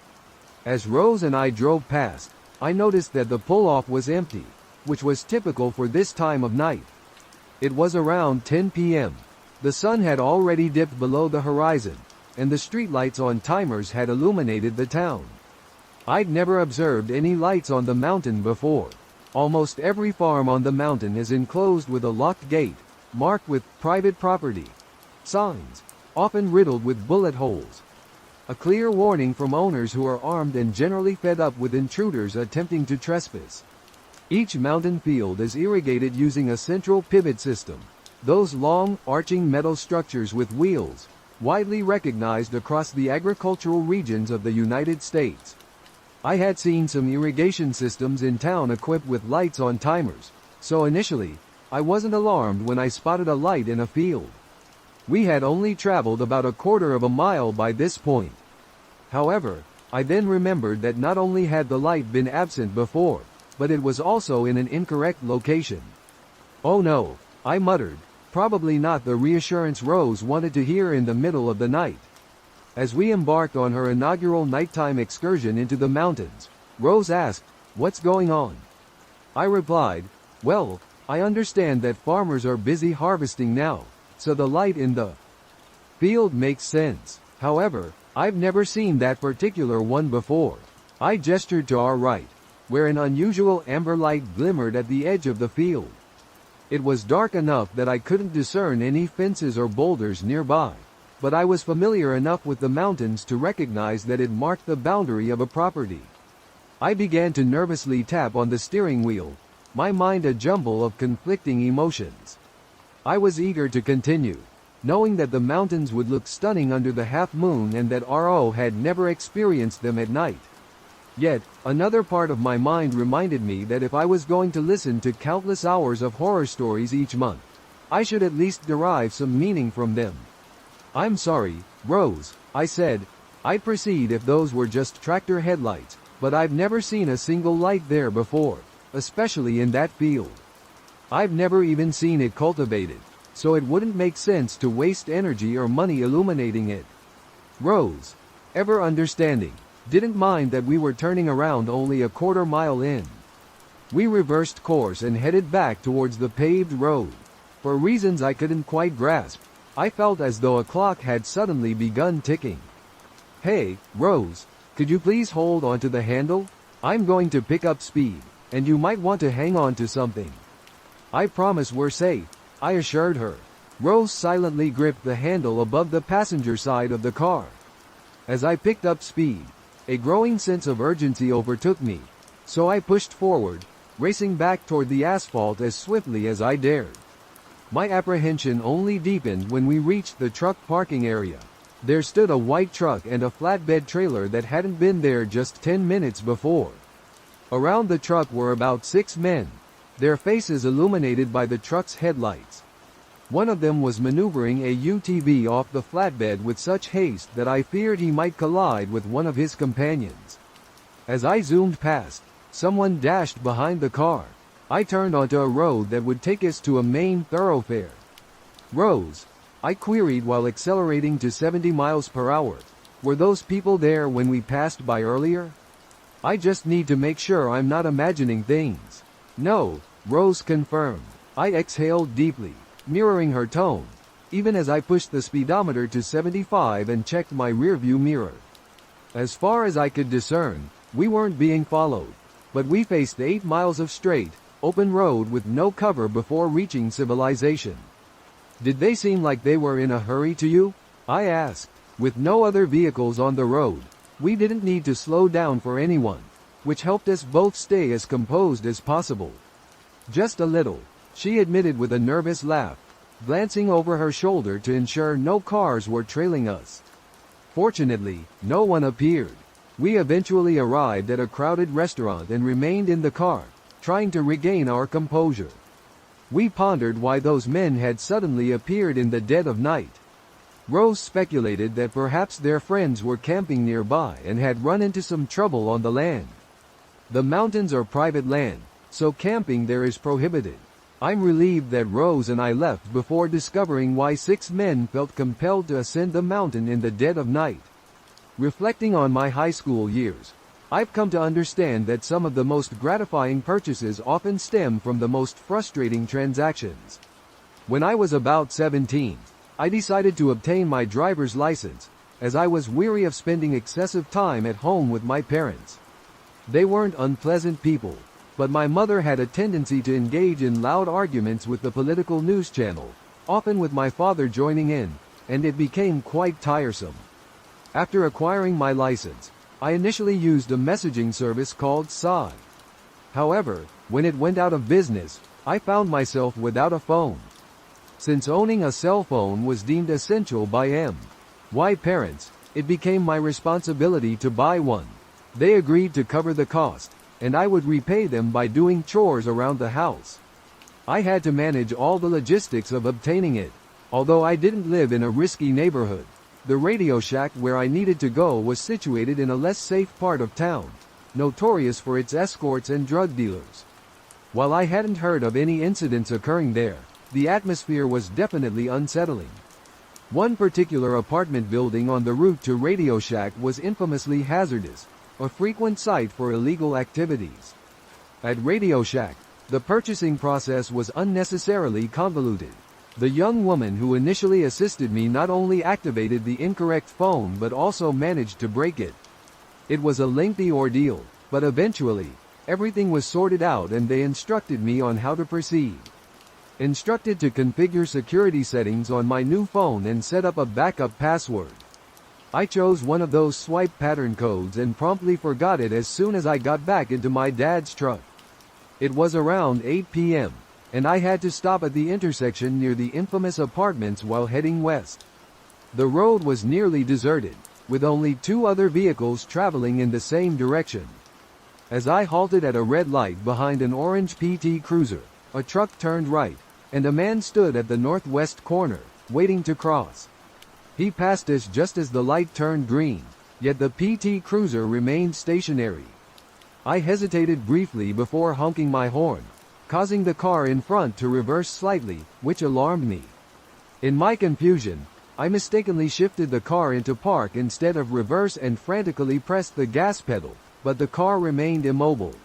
As Rose and I drove past, I noticed that the pull-off was empty, which was typical for this time of night. It was around 10 p.m. The sun had already dipped below the horizon, and the streetlights on timers had illuminated the town. I'd never observed any lights on the mountain before. Almost every farm on the mountain is enclosed with a locked gate, marked with "private property" signs, often riddled with bullet holes. A clear warning from owners who are armed and generally fed up with intruders attempting to trespass. Each mountain field is irrigated using a central pivot system, those long, arching metal structures with wheels, widely recognized across the agricultural regions of the United States. I had seen some irrigation systems in town equipped with lights on timers, so initially, I wasn't alarmed when I spotted a light in a field. We had only traveled about a quarter of a mile by this point. However, I then remembered that not only had the light been absent before, but it was also in an incorrect location. "Oh no," I muttered, probably not the reassurance Rose wanted to hear in the middle of the night. As we embarked on her inaugural nighttime excursion into the mountains, Rose asked, "What's going on?" I replied, "Well, I understand that farmers are busy harvesting now, so the light in the field makes sense. However, I've never seen that particular one before." I gestured to our right, where an unusual amber light glimmered at the edge of the field. It was dark enough that I couldn't discern any fences or boulders nearby, but I was familiar enough with the mountains to recognize that it marked the boundary of a property. I began to nervously tap on the steering wheel, my mind a jumble of conflicting emotions. I was eager to continue, knowing that the mountains would look stunning under the half-moon and that RO had never experienced them at night. Yet, another part of my mind reminded me that if I was going to listen to countless hours of horror stories each month, I should at least derive some meaning from them. "I'm sorry, Rose," I said. "I'd proceed if those were just tractor headlights, but I've never seen a single light there before, especially in that field. I've never even seen it cultivated, so it wouldn't make sense to waste energy or money illuminating it." Rose, ever understanding, didn't mind that we were turning around only a quarter-mile in. We reversed course and headed back towards the paved road. For reasons I couldn't quite grasp, I felt as though a clock had suddenly begun ticking. "Hey, Rose, could you please hold onto the handle? I'm going to pick up speed, and you might want to hang on to something." "I promise we're safe," I assured her. Rose silently gripped the handle above the passenger side of the car. As I picked up speed, a growing sense of urgency overtook me, so I pushed forward, racing back toward the asphalt as swiftly as I dared. My apprehension only deepened when we reached the truck parking area. There stood a white truck and a flatbed trailer that hadn't been there just 10 minutes before. Around the truck were about 6 men, their faces illuminated by the truck's headlights. One of them was maneuvering a UTV off the flatbed with such haste that I feared he might collide with one of his companions. As I zoomed past, someone dashed behind the car. I turned onto a road that would take us to a main thoroughfare. "Rose," I queried while accelerating to 70 miles per hour, "were those people there when we passed by earlier? I just need to make sure I'm not imagining things." "No," Rose confirmed. I exhaled deeply, mirroring her tone, even as I pushed the speedometer to 75 and checked my rearview mirror. As far as I could discern, we weren't being followed, but we faced 8 miles of straight, open road with no cover before reaching civilization. "Did they seem like they were in a hurry to you?" I asked. With no other vehicles on the road, we didn't need to slow down for anyone, which helped us both stay as composed as possible. "Just a little," she admitted with a nervous laugh, glancing over her shoulder to ensure no cars were trailing us. Fortunately, no one appeared. We eventually arrived at a crowded restaurant and remained in the car, trying to regain our composure. We pondered why those men had suddenly appeared in the dead of night. Rose speculated that perhaps their friends were camping nearby and had run into some trouble on the land. The mountains are private land, so camping there is prohibited. I'm relieved that Rose and I left before discovering why 6 men felt compelled to ascend the mountain in the dead of night. Reflecting on my high school years, I've come to understand that some of the most gratifying purchases often stem from the most frustrating transactions. When I was about 17, I decided to obtain my driver's license, as I was weary of spending excessive time at home with my parents. They weren't unpleasant people, but my mother had a tendency to engage in loud arguments with the political news channel, often with my father joining in, and it became quite tiresome. After acquiring my license, I initially used a messaging service called Sigh. However, when it went out of business, I found myself without a phone. Since owning a cell phone was deemed essential by my parents, it became my responsibility to buy one. They agreed to cover the cost, and I would repay them by doing chores around the house. I had to manage all the logistics of obtaining it. Although I didn't live in a risky neighborhood, the Radio Shack where I needed to go was situated in a less safe part of town, notorious for its escorts and drug dealers. While I hadn't heard of any incidents occurring there, the atmosphere was definitely unsettling. One particular apartment building on the route to Radio Shack was infamously hazardous, a frequent site for illegal activities. At Radio Shack, The purchasing process was unnecessarily convoluted. The young woman who initially assisted me not only activated the incorrect phone but also managed to break it. It was a lengthy ordeal, but eventually, everything was sorted out and they instructed me on how to proceed. Instructed to configure security settings on my new phone and set up a backup password. I chose one of those swipe pattern codes and promptly forgot it as soon as I got back into my dad's truck. It was around 8 p.m. and I had to stop at the intersection near the infamous apartments while heading west. The road was nearly deserted, with only 2 other vehicles traveling in the same direction. As I halted at a red light behind an orange PT Cruiser, a truck turned right, and a man stood at the northwest corner, waiting to cross. He passed us just as the light turned green, yet the PT Cruiser remained stationary. I hesitated briefly before honking my horn, causing the car in front to reverse slightly, which alarmed me. In my confusion, I mistakenly shifted the car into park instead of reverse and frantically pressed the gas pedal, but the car remained immobile.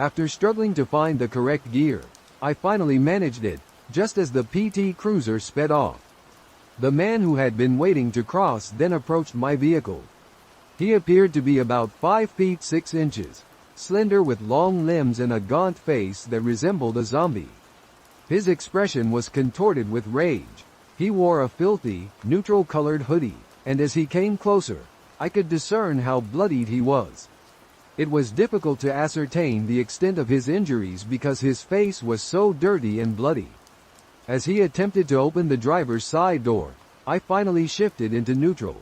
After struggling to find the correct gear, I finally managed it, just as the PT Cruiser sped off. The man who had been waiting to cross then approached my vehicle. He appeared to be about 5 feet 6 inches, slender with long limbs and a gaunt face that resembled a zombie. His expression was contorted with rage. He wore a filthy, neutral-colored hoodie, and as he came closer, I could discern how bloodied he was. It was difficult to ascertain the extent of his injuries because his face was so dirty and bloody. As he attempted to open the driver's side door, I finally shifted into neutral.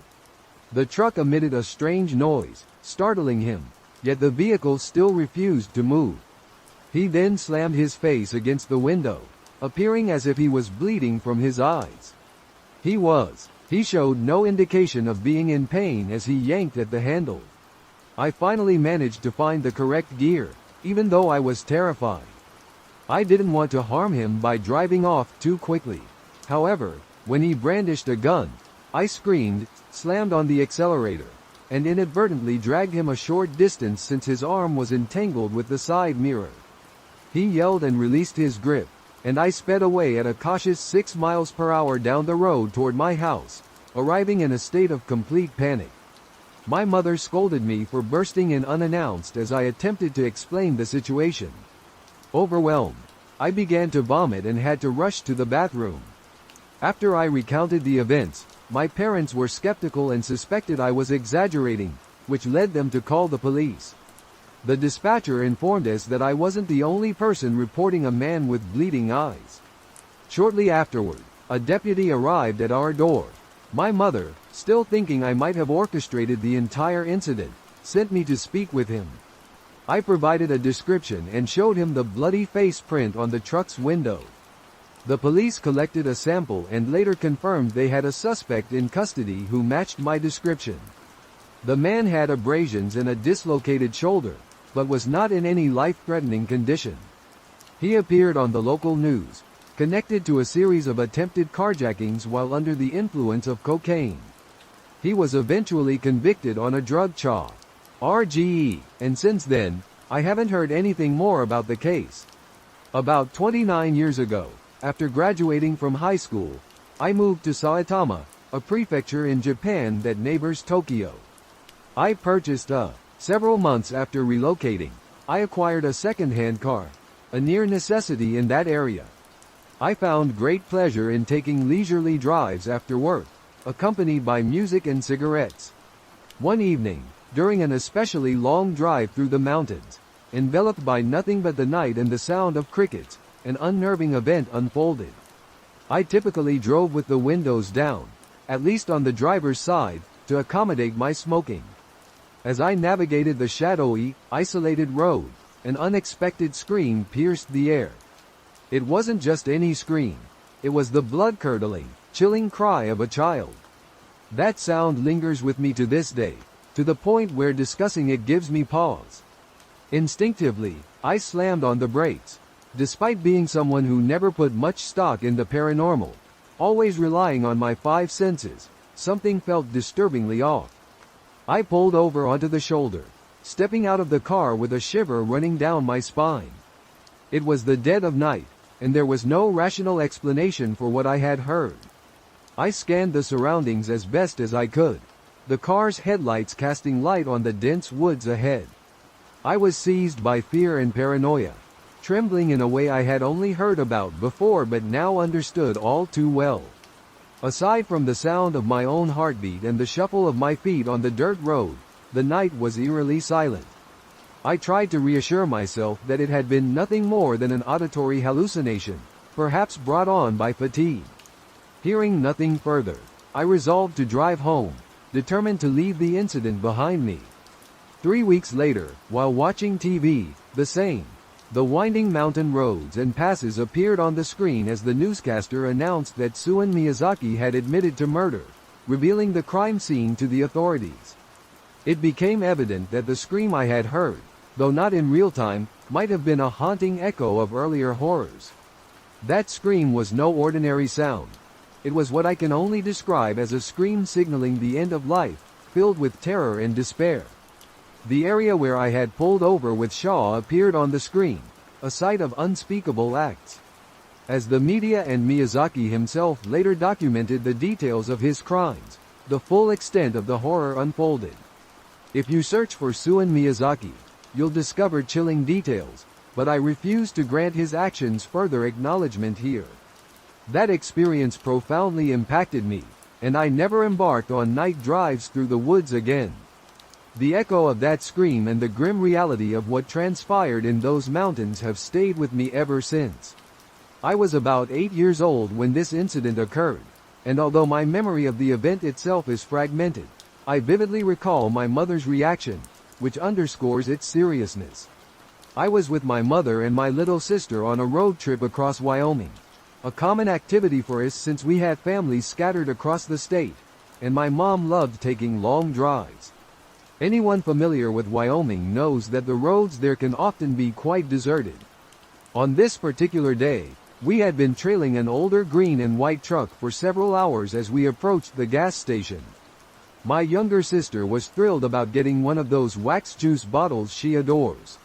The truck emitted a strange noise, startling him, yet the vehicle still refused to move. He then slammed his face against the window, appearing as if he was bleeding from his eyes. He showed no indication of being in pain as he yanked at the handle. I finally managed to find the correct gear, even though I was terrified. I didn't want to harm him by driving off too quickly. However, when he brandished a gun, I screamed, slammed on the accelerator, and inadvertently dragged him a short distance since his arm was entangled with the side mirror. He yelled and released his grip, and I sped away at a cautious 6 miles per hour down the road toward my house, arriving in a state of complete panic. My mother scolded me for bursting in unannounced as I attempted to explain the situation. Overwhelmed, I began to vomit and had to rush to the bathroom. After I recounted the events, my parents were skeptical and suspected I was exaggerating, which led them to call the police. The dispatcher informed us that I wasn't the only person reporting a man with bleeding eyes. Shortly afterward, a deputy arrived at our door. My mother, still thinking I might have orchestrated the entire incident, sent me to speak with him. I provided a description and showed him the bloody face print on the truck's window. The police collected a sample and later confirmed they had a suspect in custody who matched my description. The man had abrasions and a dislocated shoulder, but was not in any life-threatening condition. He appeared on the local news, connected to a series of attempted carjackings while under the influence of cocaine. He was eventually convicted on a drug charge, RGE, and since then, I haven't heard anything more about the case. About 29 years ago, after graduating from high school, I moved to Saitama, a prefecture in Japan that neighbors Tokyo. I purchased several months after relocating, I acquired a second-hand car, a near necessity in that area. I found great pleasure in taking leisurely drives after work, accompanied by music and cigarettes. One evening, during an especially long drive through the mountains, enveloped by nothing but the night and the sound of crickets, an unnerving event unfolded. I typically drove with the windows down, at least on the driver's side, to accommodate my smoking. As I navigated the shadowy, isolated road, an unexpected scream pierced the air. It wasn't just any scream. It was the blood-curdling, chilling cry of a child. That sound lingers with me to this day, to the point where discussing it gives me pause. Instinctively, I slammed on the brakes. Despite being someone who never put much stock in the paranormal, always relying on my 5 senses, something felt disturbingly off. I pulled over onto the shoulder, stepping out of the car with a shiver running down my spine. It was the dead of night, and there was no rational explanation for what I had heard. I scanned the surroundings as best as I could, the car's headlights casting light on the dense woods ahead. I was seized by fear and paranoia, trembling in a way I had only heard about before but now understood all too well. Aside from the sound of my own heartbeat and the shuffle of my feet on the dirt road, the night was eerily silent. I tried to reassure myself that it had been nothing more than an auditory hallucination, perhaps brought on by fatigue. Hearing nothing further, I resolved to drive home, determined to leave the incident behind me. 3 weeks later, while watching TV, the winding mountain roads and passes appeared on the screen as the newscaster announced that Suin Miyazaki had admitted to murder, revealing the crime scene to the authorities. It became evident that the scream I had heard, though not in real time, might have been a haunting echo of earlier horrors. That scream was no ordinary sound. It was what I can only describe as a scream signaling the end of life, filled with terror and despair. The area where I had pulled over with Shaw appeared on the screen, a site of unspeakable acts. As the media and Miyazaki himself later documented the details of his crimes, the full extent of the horror unfolded. If you search for Suin Miyazaki, you'll discover chilling details, but I refuse to grant his actions further acknowledgement here. That experience profoundly impacted me, and I never embarked on night drives through the woods again. The echo of that scream and the grim reality of what transpired in those mountains have stayed with me ever since. I was about 8 years old when this incident occurred, and although my memory of the event itself is fragmented, I vividly recall my mother's reaction, which underscores its seriousness. I was with my mother and my little sister on a road trip across Wyoming, a common activity for us since we had families scattered across the state, and my mom loved taking long drives. Anyone familiar with Wyoming knows that the roads there can often be quite deserted. On this particular day, we had been trailing an older green and white truck for several hours as we approached the gas station. My younger sister was thrilled about getting one of those wax juice bottles she adores.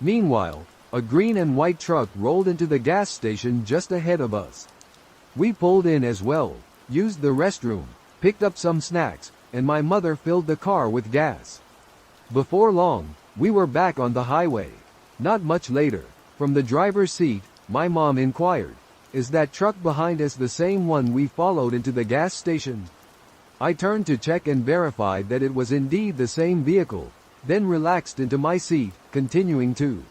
Meanwhile, a green and white truck rolled into the gas station just ahead of us. We pulled in as well, used the restroom, picked up some snacks, and my mother filled the car with gas. Before long, we were back on the highway. Not much later, from the driver's seat, my mom inquired, "Is that truck behind us the same one we followed into the gas station?" I turned to check and verified that it was indeed the same vehicle, then relaxed into my seat, continuing to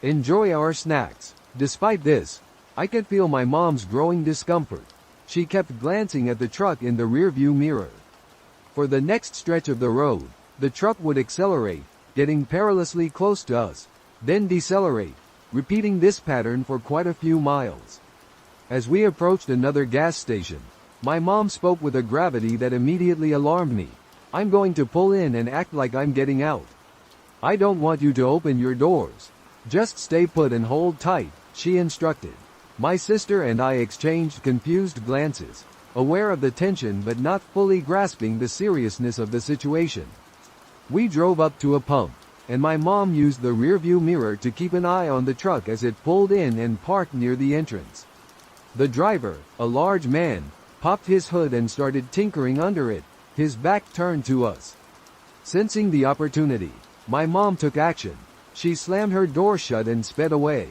enjoy our snacks. Despite this, I could feel my mom's growing discomfort. She kept glancing at the truck in the rearview mirror. For the next stretch of the road, the truck would accelerate, getting perilously close to us, then decelerate, repeating this pattern for quite a few miles. As we approached another gas station, my mom spoke with a gravity that immediately alarmed me. "I'm going to pull in and act like I'm getting out. I don't want you to open your doors. Just stay put and hold tight," she instructed. My sister and I exchanged confused glances, aware of the tension but not fully grasping the seriousness of the situation. We drove up to a pump, and my mom used the rearview mirror to keep an eye on the truck as it pulled in and parked near the entrance. The driver, a large man, popped his hood and started tinkering under it, his back turned to us. Sensing the opportunity, my mom took action. She slammed her door shut and sped away.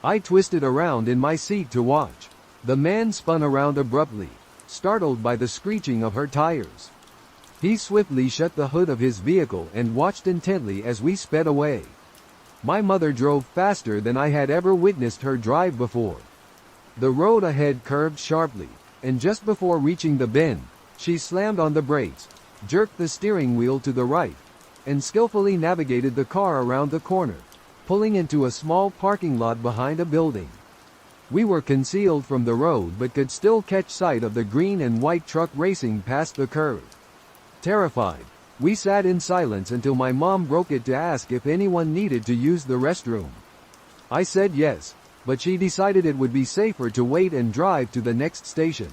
I twisted around in my seat to watch. The man spun around abruptly, startled by the screeching of her tires. He swiftly shut the hood of his vehicle and watched intently as we sped away. My mother drove faster than I had ever witnessed her drive before. The road ahead curved sharply, and just before reaching the bend, she slammed on the brakes, jerked the steering wheel to the right, and skillfully navigated the car around the corner, pulling into a small parking lot behind a building. We were concealed from the road but could still catch sight of the green and white truck racing past the curve. Terrified, we sat in silence until my mom broke it to ask if anyone needed to use the restroom. I said yes, but she decided it would be safer to wait and drive to the next station.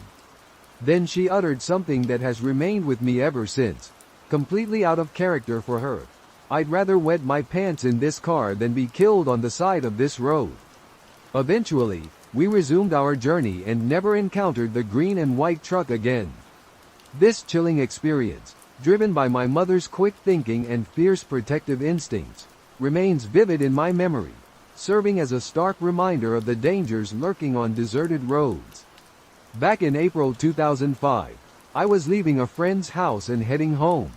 Then she uttered something that has remained with me ever since, completely out of character for her. I'd rather wet my pants in this car than be killed on the side of this road. Eventually, we resumed our journey and never encountered the green and white truck again. This chilling experience, driven by my mother's quick thinking and fierce protective instincts, remains vivid in my memory, serving as a stark reminder of the dangers lurking on deserted roads. Back in April 2005, I was leaving a friend's house and heading home.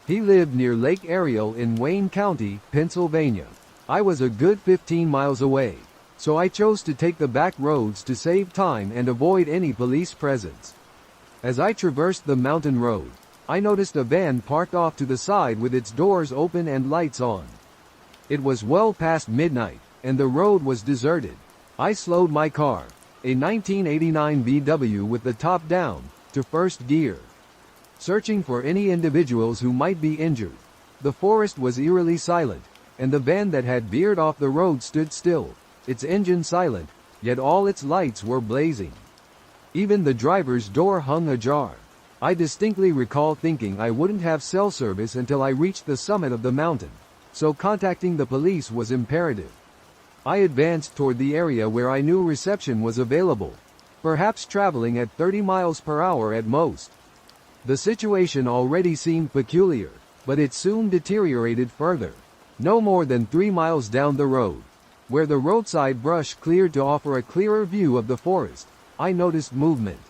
He lived near Lake Ariel in Wayne County, Pennsylvania. I was a good 15 miles away, so I chose to take the back roads to save time and avoid any police presence. As I traversed the mountain road, I noticed a van parked off to the side with its doors open and lights on. It was well past midnight, and the road was deserted. I slowed my car, a 1989 VW with the top down, to first gear, searching for any individuals who might be injured. The forest was eerily silent, and the van that had veered off the road stood still, its engine silent, yet all its lights were blazing. Even the driver's door hung ajar. I distinctly recall thinking I wouldn't have cell service until I reached the summit of the mountain, so contacting the police was imperative. I advanced toward the area where I knew reception was available, perhaps traveling at 30 miles per hour at most. The situation already seemed peculiar, but it soon deteriorated further. No more than 3 miles down the road, where the roadside brush cleared to offer a clearer view of the forest, I noticed movement.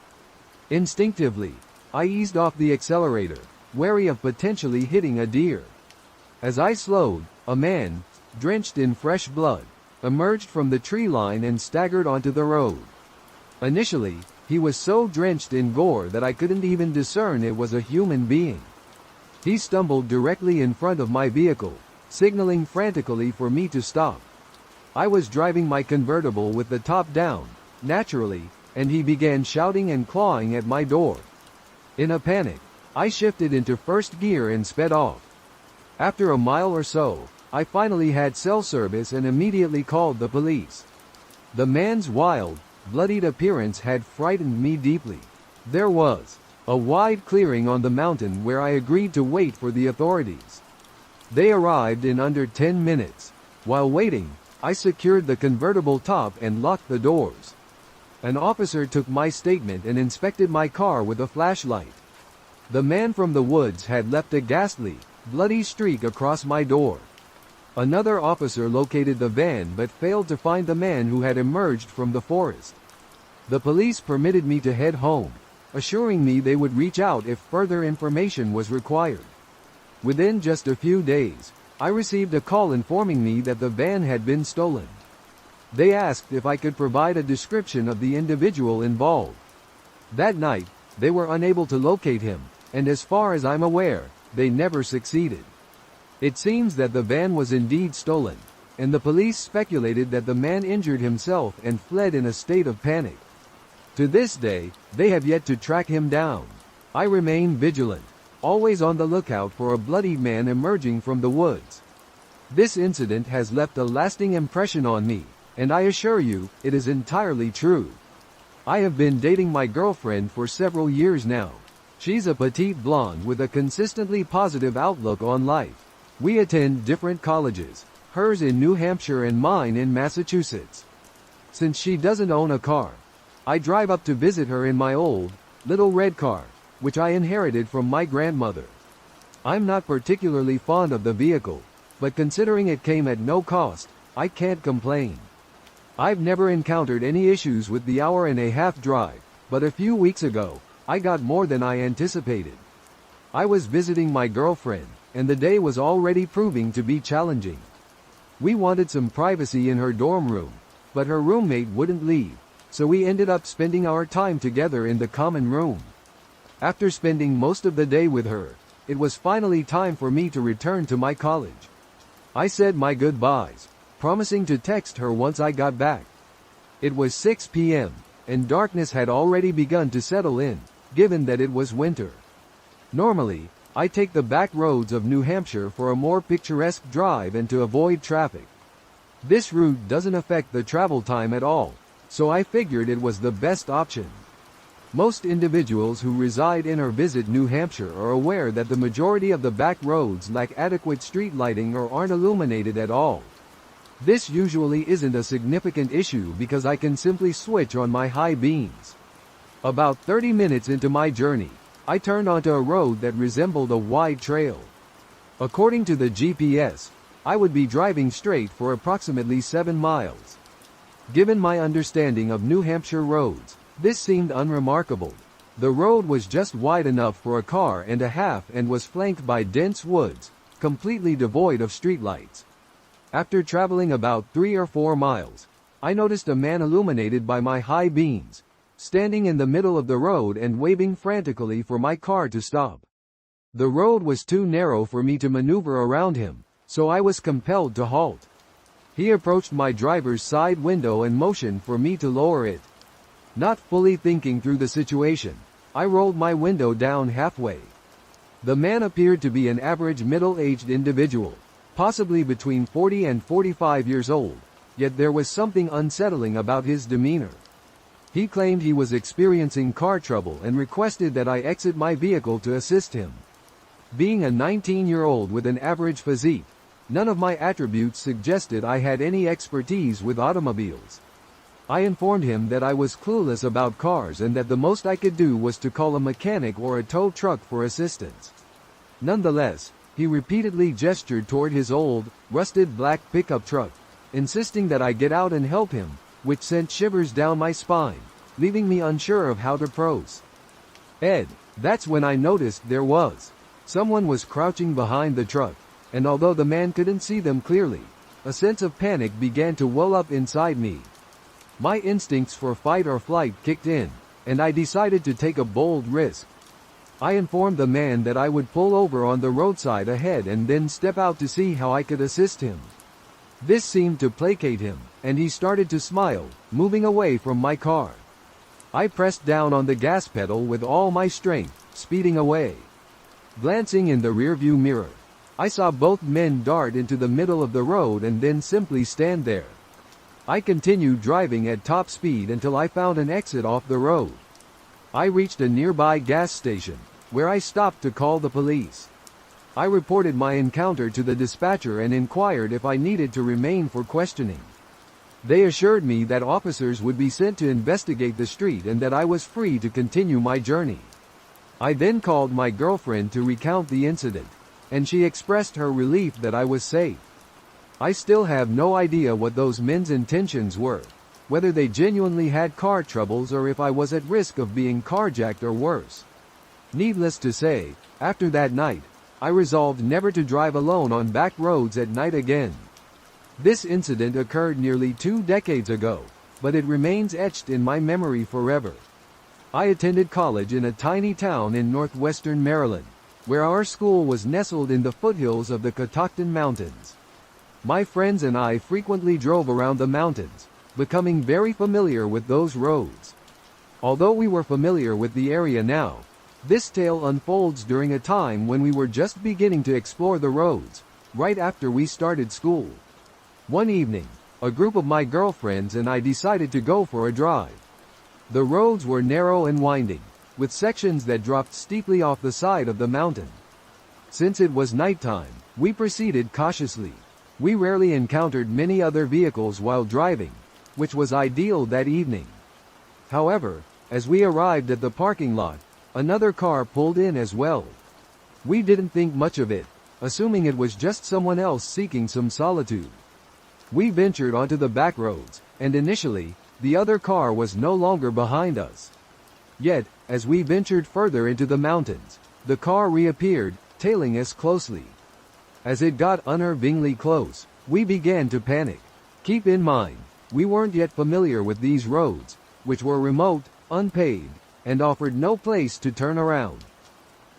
Instinctively, I eased off the accelerator, wary of potentially hitting a deer. As I slowed, a man, drenched in fresh blood, emerged from the tree line and staggered onto the road. Initially, he was so drenched in gore that I couldn't even discern it was a human being. He stumbled directly in front of my vehicle, signaling frantically for me to stop. I was driving my convertible with the top down, naturally, and he began shouting and clawing at my door. In a panic, I shifted into first gear and sped off. After a mile or so, I finally had cell service and immediately called the police. The man's wild, bloodied appearance had frightened me deeply. There was a wide clearing on the mountain where I agreed to wait for the authorities. They arrived in under 10 minutes. While waiting, I secured the convertible top and locked the doors. An officer took my statement and inspected my car with a flashlight. The man from the woods had left a ghastly, bloody streak across my door. Another officer located the van but failed to find the man who had emerged from the forest. The police permitted me to head home, assuring me they would reach out if further information was required. Within just a few days, I received a call informing me that the van had been stolen. They asked if I could provide a description of the individual involved. That night, they were unable to locate him, and as far as I'm aware, they never succeeded. It seems that the van was indeed stolen, and the police speculated that the man injured himself and fled in a state of panic. To this day, they have yet to track him down. I remain vigilant, always on the lookout for a bloodied man emerging from the woods. This incident has left a lasting impression on me, and I assure you, it is entirely true. I have been dating my girlfriend for several years now. She's a petite blonde with a consistently positive outlook on life. We attend different colleges, hers in New Hampshire and mine in Massachusetts. Since she doesn't own a car, I drive up to visit her in my old, little red car, which I inherited from my grandmother. I'm not particularly fond of the vehicle, but considering it came at no cost, I can't complain. I've never encountered any issues with the hour-and-a-half drive, but a few weeks ago, I got more than I anticipated. I was visiting my girlfriend, and the day was already proving to be challenging. We wanted some privacy in her dorm room, but her roommate wouldn't leave, so we ended up spending our time together in the common room. After spending most of the day with her, it was finally time for me to return to my college. I said my goodbyes, promising to text her once I got back. It was 6 p.m., and darkness had already begun to settle in, given that it was winter. Normally, I take the back roads of New Hampshire for a more picturesque drive and to avoid traffic. This route doesn't affect the travel time at all, so I figured it was the best option. Most individuals who reside in or visit New Hampshire are aware that the majority of the back roads lack adequate street lighting or aren't illuminated at all. This usually isn't a significant issue because I can simply switch on my high beams. About 30 minutes into my journey, I turned onto a road that resembled a wide trail. According to the GPS, I would be driving straight for approximately 7 miles. Given my understanding of New Hampshire roads, this seemed unremarkable. The road was just wide enough for a car and a half and was flanked by dense woods, completely devoid of streetlights. After traveling about 3 or 4 miles, I noticed a man illuminated by my high beams, standing in the middle of the road and waving frantically for my car to stop. The road was too narrow for me to maneuver around him, so I was compelled to halt. He approached my driver's side window and motioned for me to lower it. Not fully thinking through the situation, I rolled my window down halfway. The man appeared to be an average middle-aged individual, possibly between 40 and 45 years old, yet there was something unsettling about his demeanor. He claimed he was experiencing car trouble and requested that I exit my vehicle to assist him. Being a 19-year-old with an average physique, none of my attributes suggested I had any expertise with automobiles. I informed him that I was clueless about cars and that the most I could do was to call a mechanic or a tow truck for assistance. Nonetheless, he repeatedly gestured toward his old, rusted black pickup truck, insisting that I get out and help him, which sent shivers down my spine, leaving me unsure of how to proceed. That's when I noticed someone was crouching behind the truck, and although the man couldn't see them clearly, a sense of panic began to well up inside me. My instincts for fight or flight kicked in, and I decided to take a bold risk. I informed the man that I would pull over on the roadside ahead and then step out to see how I could assist him. This seemed to placate him, and he started to smile, moving away from my car. I pressed down on the gas pedal with all my strength, speeding away. Glancing in the rearview mirror, I saw both men dart into the middle of the road and then simply stand there. I continued driving at top speed until I found an exit off the road. I reached a nearby gas station, where I stopped to call the police. I reported my encounter to the dispatcher and inquired if I needed to remain for questioning. They assured me that officers would be sent to investigate the street and that I was free to continue my journey. I then called my girlfriend to recount the incident, and she expressed her relief that I was safe. I still have no idea what those men's intentions were, whether they genuinely had car troubles or if I was at risk of being carjacked or worse. Needless to say, after that night, I resolved never to drive alone on back roads at night again. This incident occurred nearly 2 decades ago, but it remains etched in my memory forever. I attended college in a tiny town in northwestern Maryland, where our school was nestled in the foothills of the Catoctin Mountains. My friends and I frequently drove around the mountains, becoming very familiar with those roads. Although we were familiar with the area now, this tale unfolds during a time when we were just beginning to explore the roads, right after we started school. One evening, a group of my girlfriends and I decided to go for a drive. The roads were narrow and winding, with sections that dropped steeply off the side of the mountain. Since it was nighttime, we proceeded cautiously. We rarely encountered many other vehicles while driving, which was ideal that evening. However, as we arrived at the parking lot, another car pulled in as well. We didn't think much of it, assuming it was just someone else seeking some solitude. We ventured onto the back roads, and initially, the other car was no longer behind us. Yet, as we ventured further into the mountains, the car reappeared, tailing us closely. As it got unnervingly close, we began to panic. Keep in mind, we weren't yet familiar with these roads, which were remote, unpaved, and offered no place to turn around.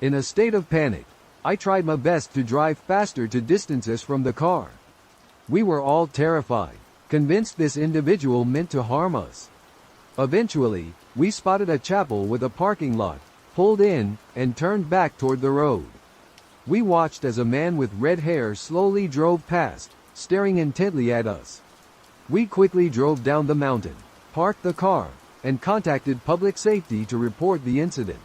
In a state of panic, I tried my best to drive faster to distance us from the car. We were all terrified, convinced this individual meant to harm us. Eventually, we spotted a chapel with a parking lot, pulled in, and turned back toward the road. We watched as a man with red hair slowly drove past, staring intently at us. We quickly drove down the mountain, parked the car, and contacted public safety to report the incident.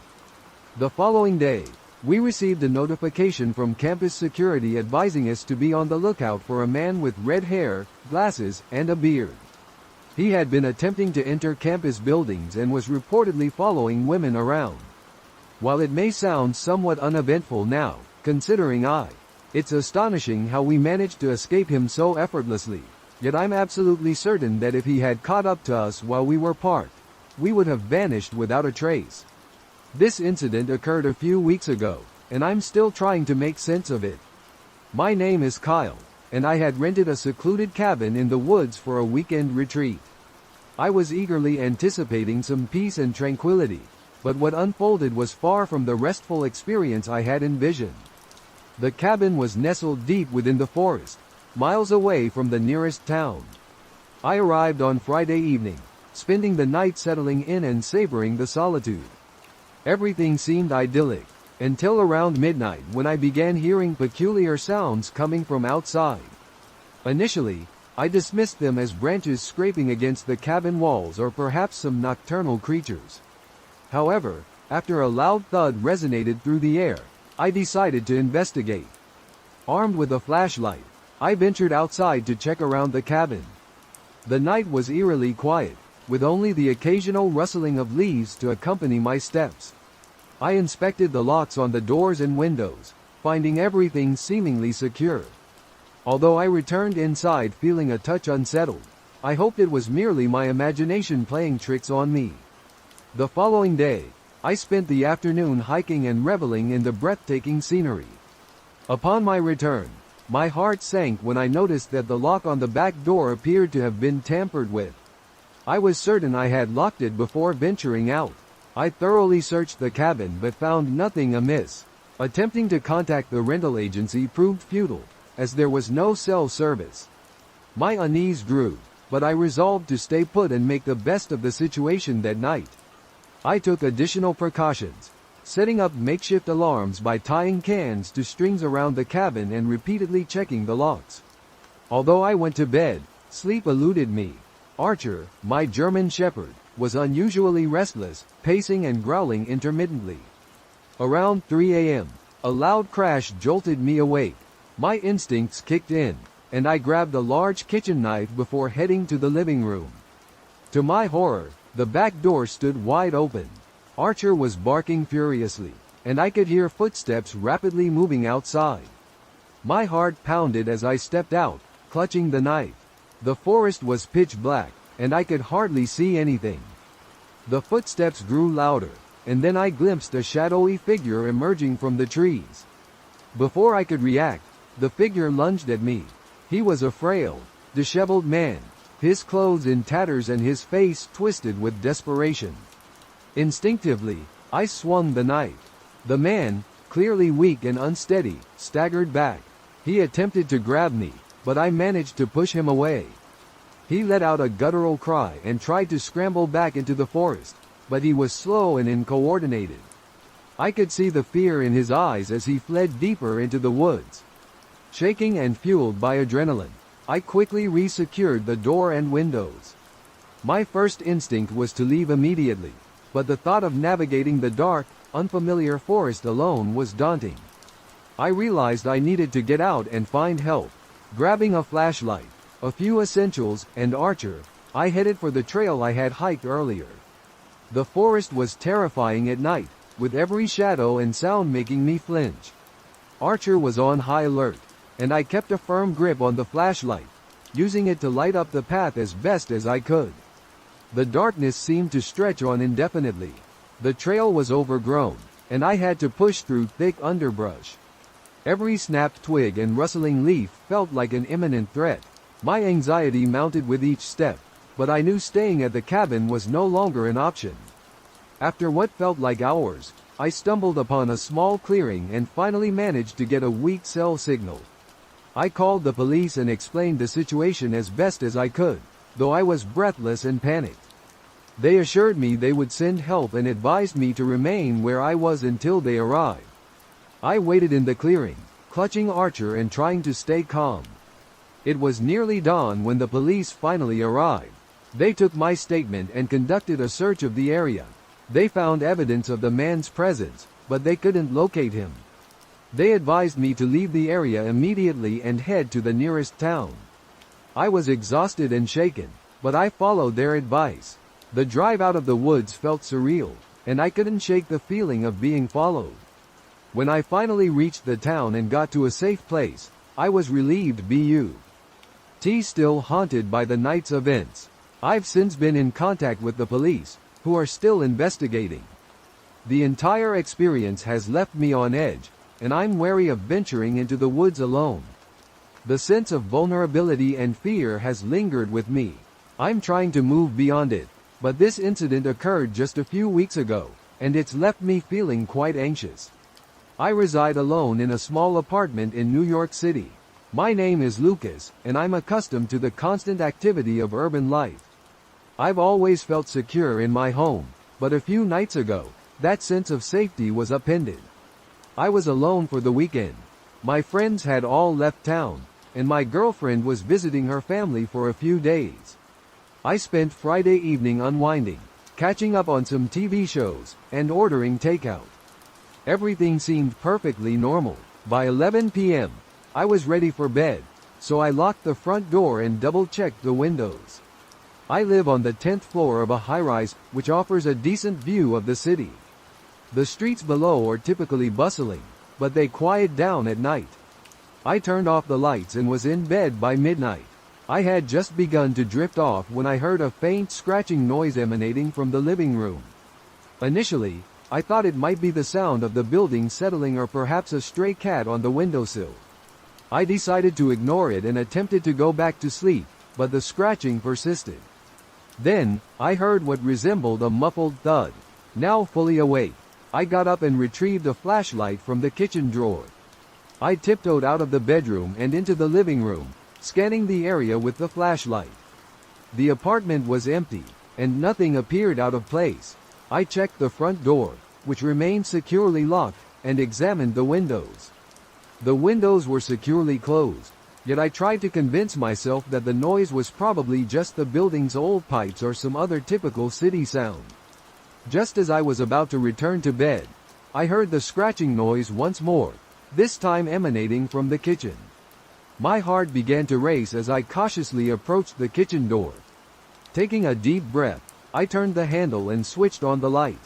The following day, we received a notification from campus security advising us to be on the lookout for a man with red hair, glasses, and a beard. He had been attempting to enter campus buildings and was reportedly following women around. While it may sound somewhat uneventful now, considering it's astonishing how we managed to escape him so effortlessly, yet I'm absolutely certain that if he had caught up to us while we were parked, we would have vanished without a trace. This incident occurred a few weeks ago, and I'm still trying to make sense of it. My name is Kyle, and I had rented a secluded cabin in the woods for a weekend retreat. I was eagerly anticipating some peace and tranquility, but what unfolded was far from the restful experience I had envisioned. The cabin was nestled deep within the forest, miles away from the nearest town. I arrived on Friday evening, spending the night settling in and savoring the solitude. Everything seemed idyllic, until around midnight when I began hearing peculiar sounds coming from outside. Initially, I dismissed them as branches scraping against the cabin walls or perhaps some nocturnal creatures. However, after a loud thud resonated through the air, I decided to investigate. Armed with a flashlight, I ventured outside to check around the cabin. The night was eerily quiet, with only the occasional rustling of leaves to accompany my steps. I inspected the locks on the doors and windows, finding everything seemingly secure. Although I returned inside feeling a touch unsettled, I hoped it was merely my imagination playing tricks on me. The following day, I spent the afternoon hiking and reveling in the breathtaking scenery. Upon my return, my heart sank when I noticed that the lock on the back door appeared to have been tampered with. I was certain I had locked it before venturing out. I thoroughly searched the cabin but found nothing amiss. Attempting to contact the rental agency proved futile, as there was no cell service. My unease grew, but I resolved to stay put and make the best of the situation that night. I took additional precautions, setting up makeshift alarms by tying cans to strings around the cabin and repeatedly checking the locks. Although I went to bed, sleep eluded me. Archer, my German shepherd, was unusually restless, pacing and growling intermittently. Around 3 a.m., a loud crash jolted me awake. My instincts kicked in, and I grabbed a large kitchen knife before heading to the living room. To my horror, the back door stood wide open. Archer was barking furiously, and I could hear footsteps rapidly moving outside. My heart pounded as I stepped out, clutching the knife. The forest was pitch black, and I could hardly see anything. The footsteps grew louder, and then I glimpsed a shadowy figure emerging from the trees. Before I could react, the figure lunged at me. He was a frail, disheveled man, his clothes in tatters and his face twisted with desperation. Instinctively, I swung the knife. The man, clearly weak and unsteady, staggered back. He attempted to grab me, but I managed to push him away. He let out a guttural cry and tried to scramble back into the forest, but he was slow and uncoordinated. I could see the fear in his eyes as he fled deeper into the woods. Shaking and fueled by adrenaline, I quickly resecured the door and windows. My first instinct was to leave immediately, but the thought of navigating the dark, unfamiliar forest alone was daunting. I realized I needed to get out and find help. Grabbing a flashlight, a few essentials, and Archer, I headed for the trail I had hiked earlier. The forest was terrifying at night, with every shadow and sound making me flinch. Archer was on high alert, and I kept a firm grip on the flashlight, using it to light up the path as best as I could. The darkness seemed to stretch on indefinitely. The trail was overgrown, and I had to push through thick underbrush. Every snapped twig and rustling leaf felt like an imminent threat. My anxiety mounted with each step, but I knew staying at the cabin was no longer an option. After what felt like hours, I stumbled upon a small clearing and finally managed to get a weak cell signal. I called the police and explained the situation as best as I could, though I was breathless and panicked. They assured me they would send help and advised me to remain where I was until they arrived. I waited in the clearing, clutching Archer and trying to stay calm. It was nearly dawn when the police finally arrived. They took my statement and conducted a search of the area. They found evidence of the man's presence, but they couldn't locate him. They advised me to leave the area immediately and head to the nearest town. I was exhausted and shaken, but I followed their advice. The drive out of the woods felt surreal, and I couldn't shake the feeling of being followed. When I finally reached the town and got to a safe place, I was relieved but still haunted by the night's events. I've since been in contact with the police, who are still investigating. The entire experience has left me on edge, and I'm wary of venturing into the woods alone. The sense of vulnerability and fear has lingered with me. I'm trying to move beyond it, but this incident occurred just a few weeks ago, and it's left me feeling quite anxious. I reside alone in a small apartment in New York City. My name is Lucas, and I'm accustomed to the constant activity of urban life. I've always felt secure in my home, but a few nights ago, that sense of safety was upended. I was alone for the weekend. My friends had all left town, and my girlfriend was visiting her family for a few days. I spent Friday evening unwinding, catching up on some TV shows, and ordering takeout. Everything seemed perfectly normal. By 11 p.m., I was ready for bed, so I locked the front door and double-checked the windows. I live on the 10th floor of a high-rise, which offers a decent view of the city. The streets below are typically bustling, but they quiet down at night. I turned off the lights and was in bed by midnight. I had just begun to drift off when I heard a faint scratching noise emanating from the living room. Initially, I thought it might be the sound of the building settling or perhaps a stray cat on the windowsill. I decided to ignore it and attempted to go back to sleep, but the scratching persisted. Then, I heard what resembled a muffled thud. Now fully awake, I got up and retrieved a flashlight from the kitchen drawer. I tiptoed out of the bedroom and into the living room, scanning the area with the flashlight. The apartment was empty, and nothing appeared out of place. I checked the front door, which remained securely locked, and examined the windows. The windows were securely closed, yet I tried to convince myself that the noise was probably just the building's old pipes or some other typical city sound. Just as I was about to return to bed, I heard the scratching noise once more, this time emanating from the kitchen. My heart began to race as I cautiously approached the kitchen door. Taking a deep breath, I turned the handle and switched on the light.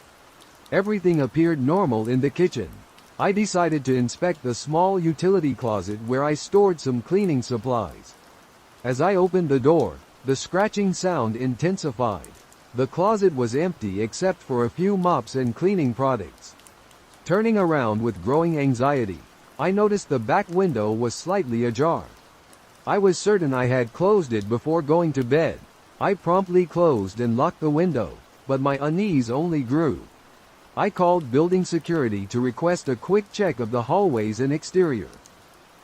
Everything appeared normal in the kitchen. I decided to inspect the small utility closet where I stored some cleaning supplies. As I opened the door, the scratching sound intensified. The closet was empty except for a few mops and cleaning products. Turning around with growing anxiety, I noticed the back window was slightly ajar. I was certain I had closed it before going to bed. I promptly closed and locked the window, but my unease only grew. I called building security to request a quick check of the hallways and exterior.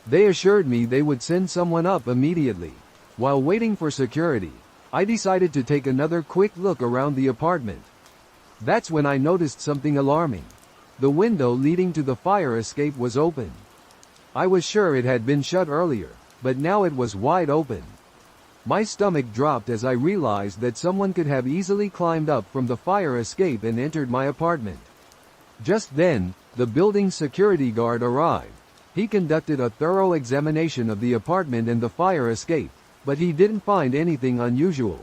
They assured me they would send someone up immediately. While waiting for security, I decided to take another quick look around the apartment. That's when I noticed something alarming. The window leading to the fire escape was open. I was sure it had been shut earlier, but now it was wide open. My stomach dropped as I realized that someone could have easily climbed up from the fire escape and entered my apartment. Just then, the building's security guard arrived. He conducted a thorough examination of the apartment and the fire escape, but he didn't find anything unusual.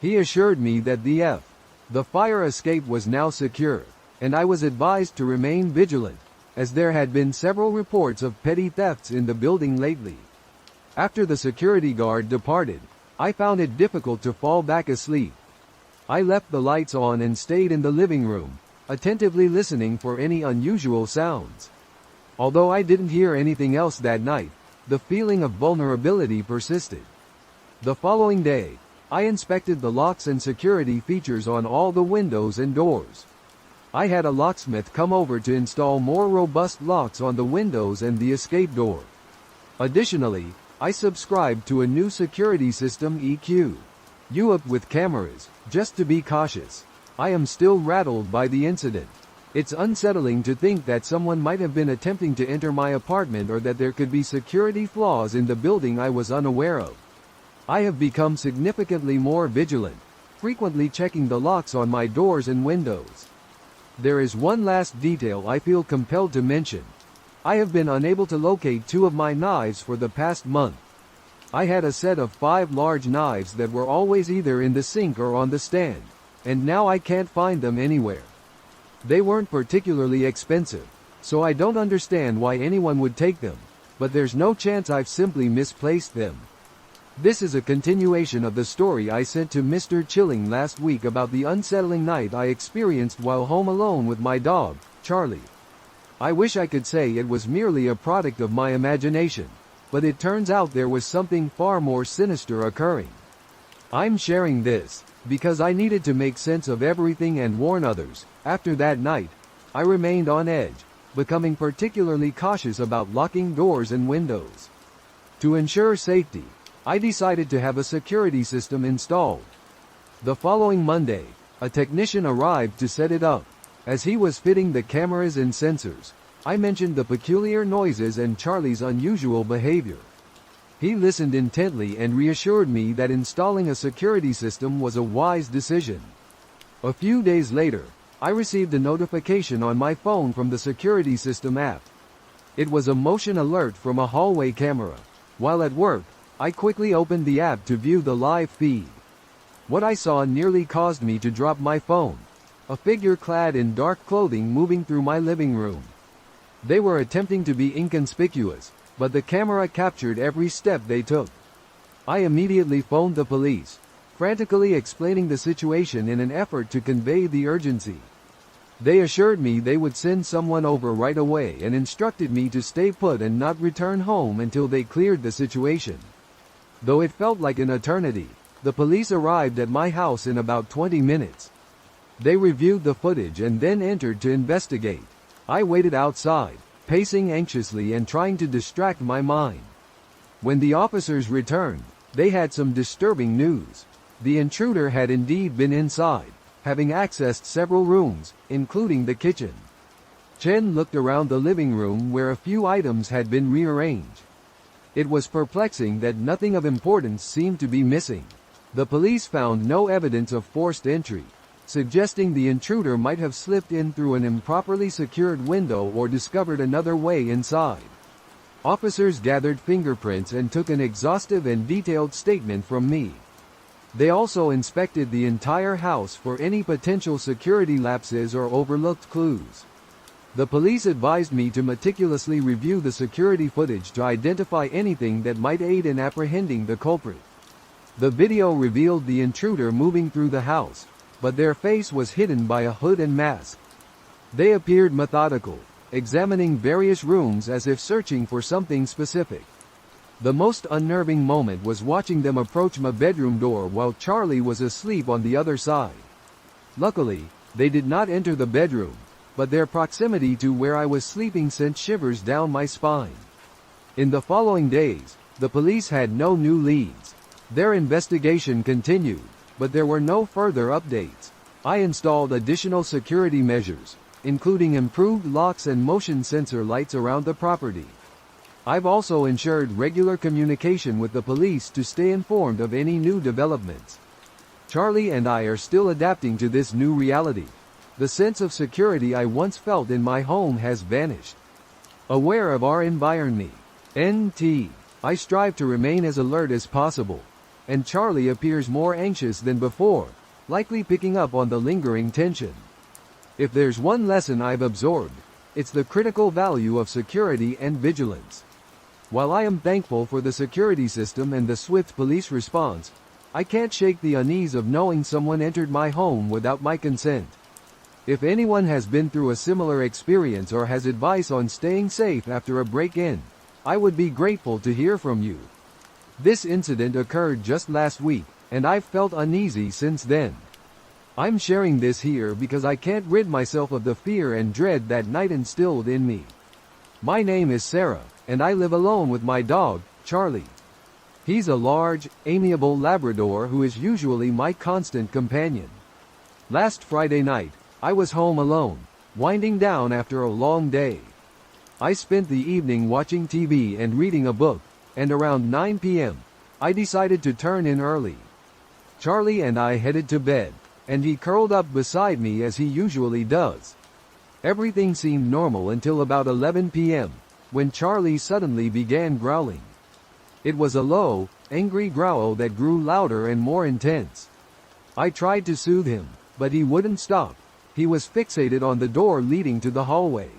He assured me that the fire escape was now secure, and I was advised to remain vigilant, as there had been several reports of petty thefts in the building lately. After the security guard departed, I found it difficult to fall back asleep. I left the lights on and stayed in the living room, attentively listening for any unusual sounds. Although I didn't hear anything else that night, the feeling of vulnerability persisted. The following day, I inspected the locks and security features on all the windows and doors. I had a locksmith come over to install more robust locks on the windows and the escape door. Additionally, I subscribed to a new security system EQ with cameras, just to be cautious. I am still rattled by the incident. It's unsettling to think that someone might have been attempting to enter my apartment or that there could be security flaws in the building I was unaware of. I have become significantly more vigilant, frequently checking the locks on my doors and windows. There is one last detail I feel compelled to mention. I have been unable to locate two of my knives for the past month. I had a set of 5 large knives that were always either in the sink or on the stand, and now I can't find them anywhere. They weren't particularly expensive, so I don't understand why anyone would take them, but there's no chance I've simply misplaced them. This is a continuation of the story I sent to Mr. Chilling last week about the unsettling night I experienced while home alone with my dog, Charlie. I wish I could say it was merely a product of my imagination, but it turns out there was something far more sinister occurring. I'm sharing this because I needed to make sense of everything and warn others. After that night, I remained on edge, becoming particularly cautious about locking doors and windows. To ensure safety, I decided to have a security system installed. The following Monday, a technician arrived to set it up. As he was fitting the cameras and sensors, I mentioned the peculiar noises and Charlie's unusual behavior. He listened intently and reassured me that installing a security system was a wise decision. A few days later, I received a notification on my phone from the security system app. It was a motion alert from a hallway camera. While at work, I quickly opened the app to view the live feed. What I saw nearly caused me to drop my phone. A figure clad in dark clothing moving through my living room. They were attempting to be inconspicuous, but the camera captured every step they took. I immediately phoned the police, frantically explaining the situation in an effort to convey the urgency. They assured me they would send someone over right away and instructed me to stay put and not return home until they cleared the situation. Though it felt like an eternity, the police arrived at my house in about 20 minutes. They reviewed the footage and then entered to investigate. I waited outside, pacing anxiously and trying to distract my mind. When the officers returned, they had some disturbing news. The intruder had indeed been inside, having accessed several rooms, including the kitchen. Chen looked around the living room where a few items had been rearranged. It was perplexing that nothing of importance seemed to be missing. The police found no evidence of forced entry, suggesting the intruder might have slipped in through an improperly secured window or discovered another way inside. Officers gathered fingerprints and took an exhaustive and detailed statement from me. They also inspected the entire house for any potential security lapses or overlooked clues. The police advised me to meticulously review the security footage to identify anything that might aid in apprehending the culprit. The video revealed the intruder moving through the house, but their face was hidden by a hood and mask. They appeared methodical, examining various rooms as if searching for something specific. The most unnerving moment was watching them approach my bedroom door while Charlie was asleep on the other side. Luckily, they did not enter the bedroom, but their proximity to where I was sleeping sent shivers down my spine. In the following days, the police had no new leads. Their investigation continued, but there were no further updates. I installed additional security measures, including improved locks and motion sensor lights around the property. I've also ensured regular communication with the police to stay informed of any new developments. Charlie and I are still adapting to this new reality. The sense of security I once felt in my home has vanished. Aware of our environment, I strive to remain as alert as possible, and Charlie appears more anxious than before, likely picking up on the lingering tension. If there's one lesson I've absorbed, it's the critical value of security and vigilance. While I am thankful for the security system and the swift police response, I can't shake the unease of knowing someone entered my home without my consent. If anyone has been through a similar experience or has advice on staying safe after a break-in, I would be grateful to hear from you. This incident occurred just last week, and I've felt uneasy since then. I'm sharing this here because I can't rid myself of the fear and dread that night instilled in me. My name is Sarah, and I live alone with my dog, Charlie. He's a large, amiable Labrador who is usually my constant companion. Last Friday night, I was home alone, winding down after a long day. I spent the evening watching TV and reading a book, and around 9 p.m., I decided to turn in early. Charlie and I headed to bed, and he curled up beside me as he usually does. Everything seemed normal until about 11 p.m., when Charlie suddenly began growling. It was a low, angry growl that grew louder and more intense. I tried to soothe him, but he wouldn't stop. He was fixated on the door leading to the hallway.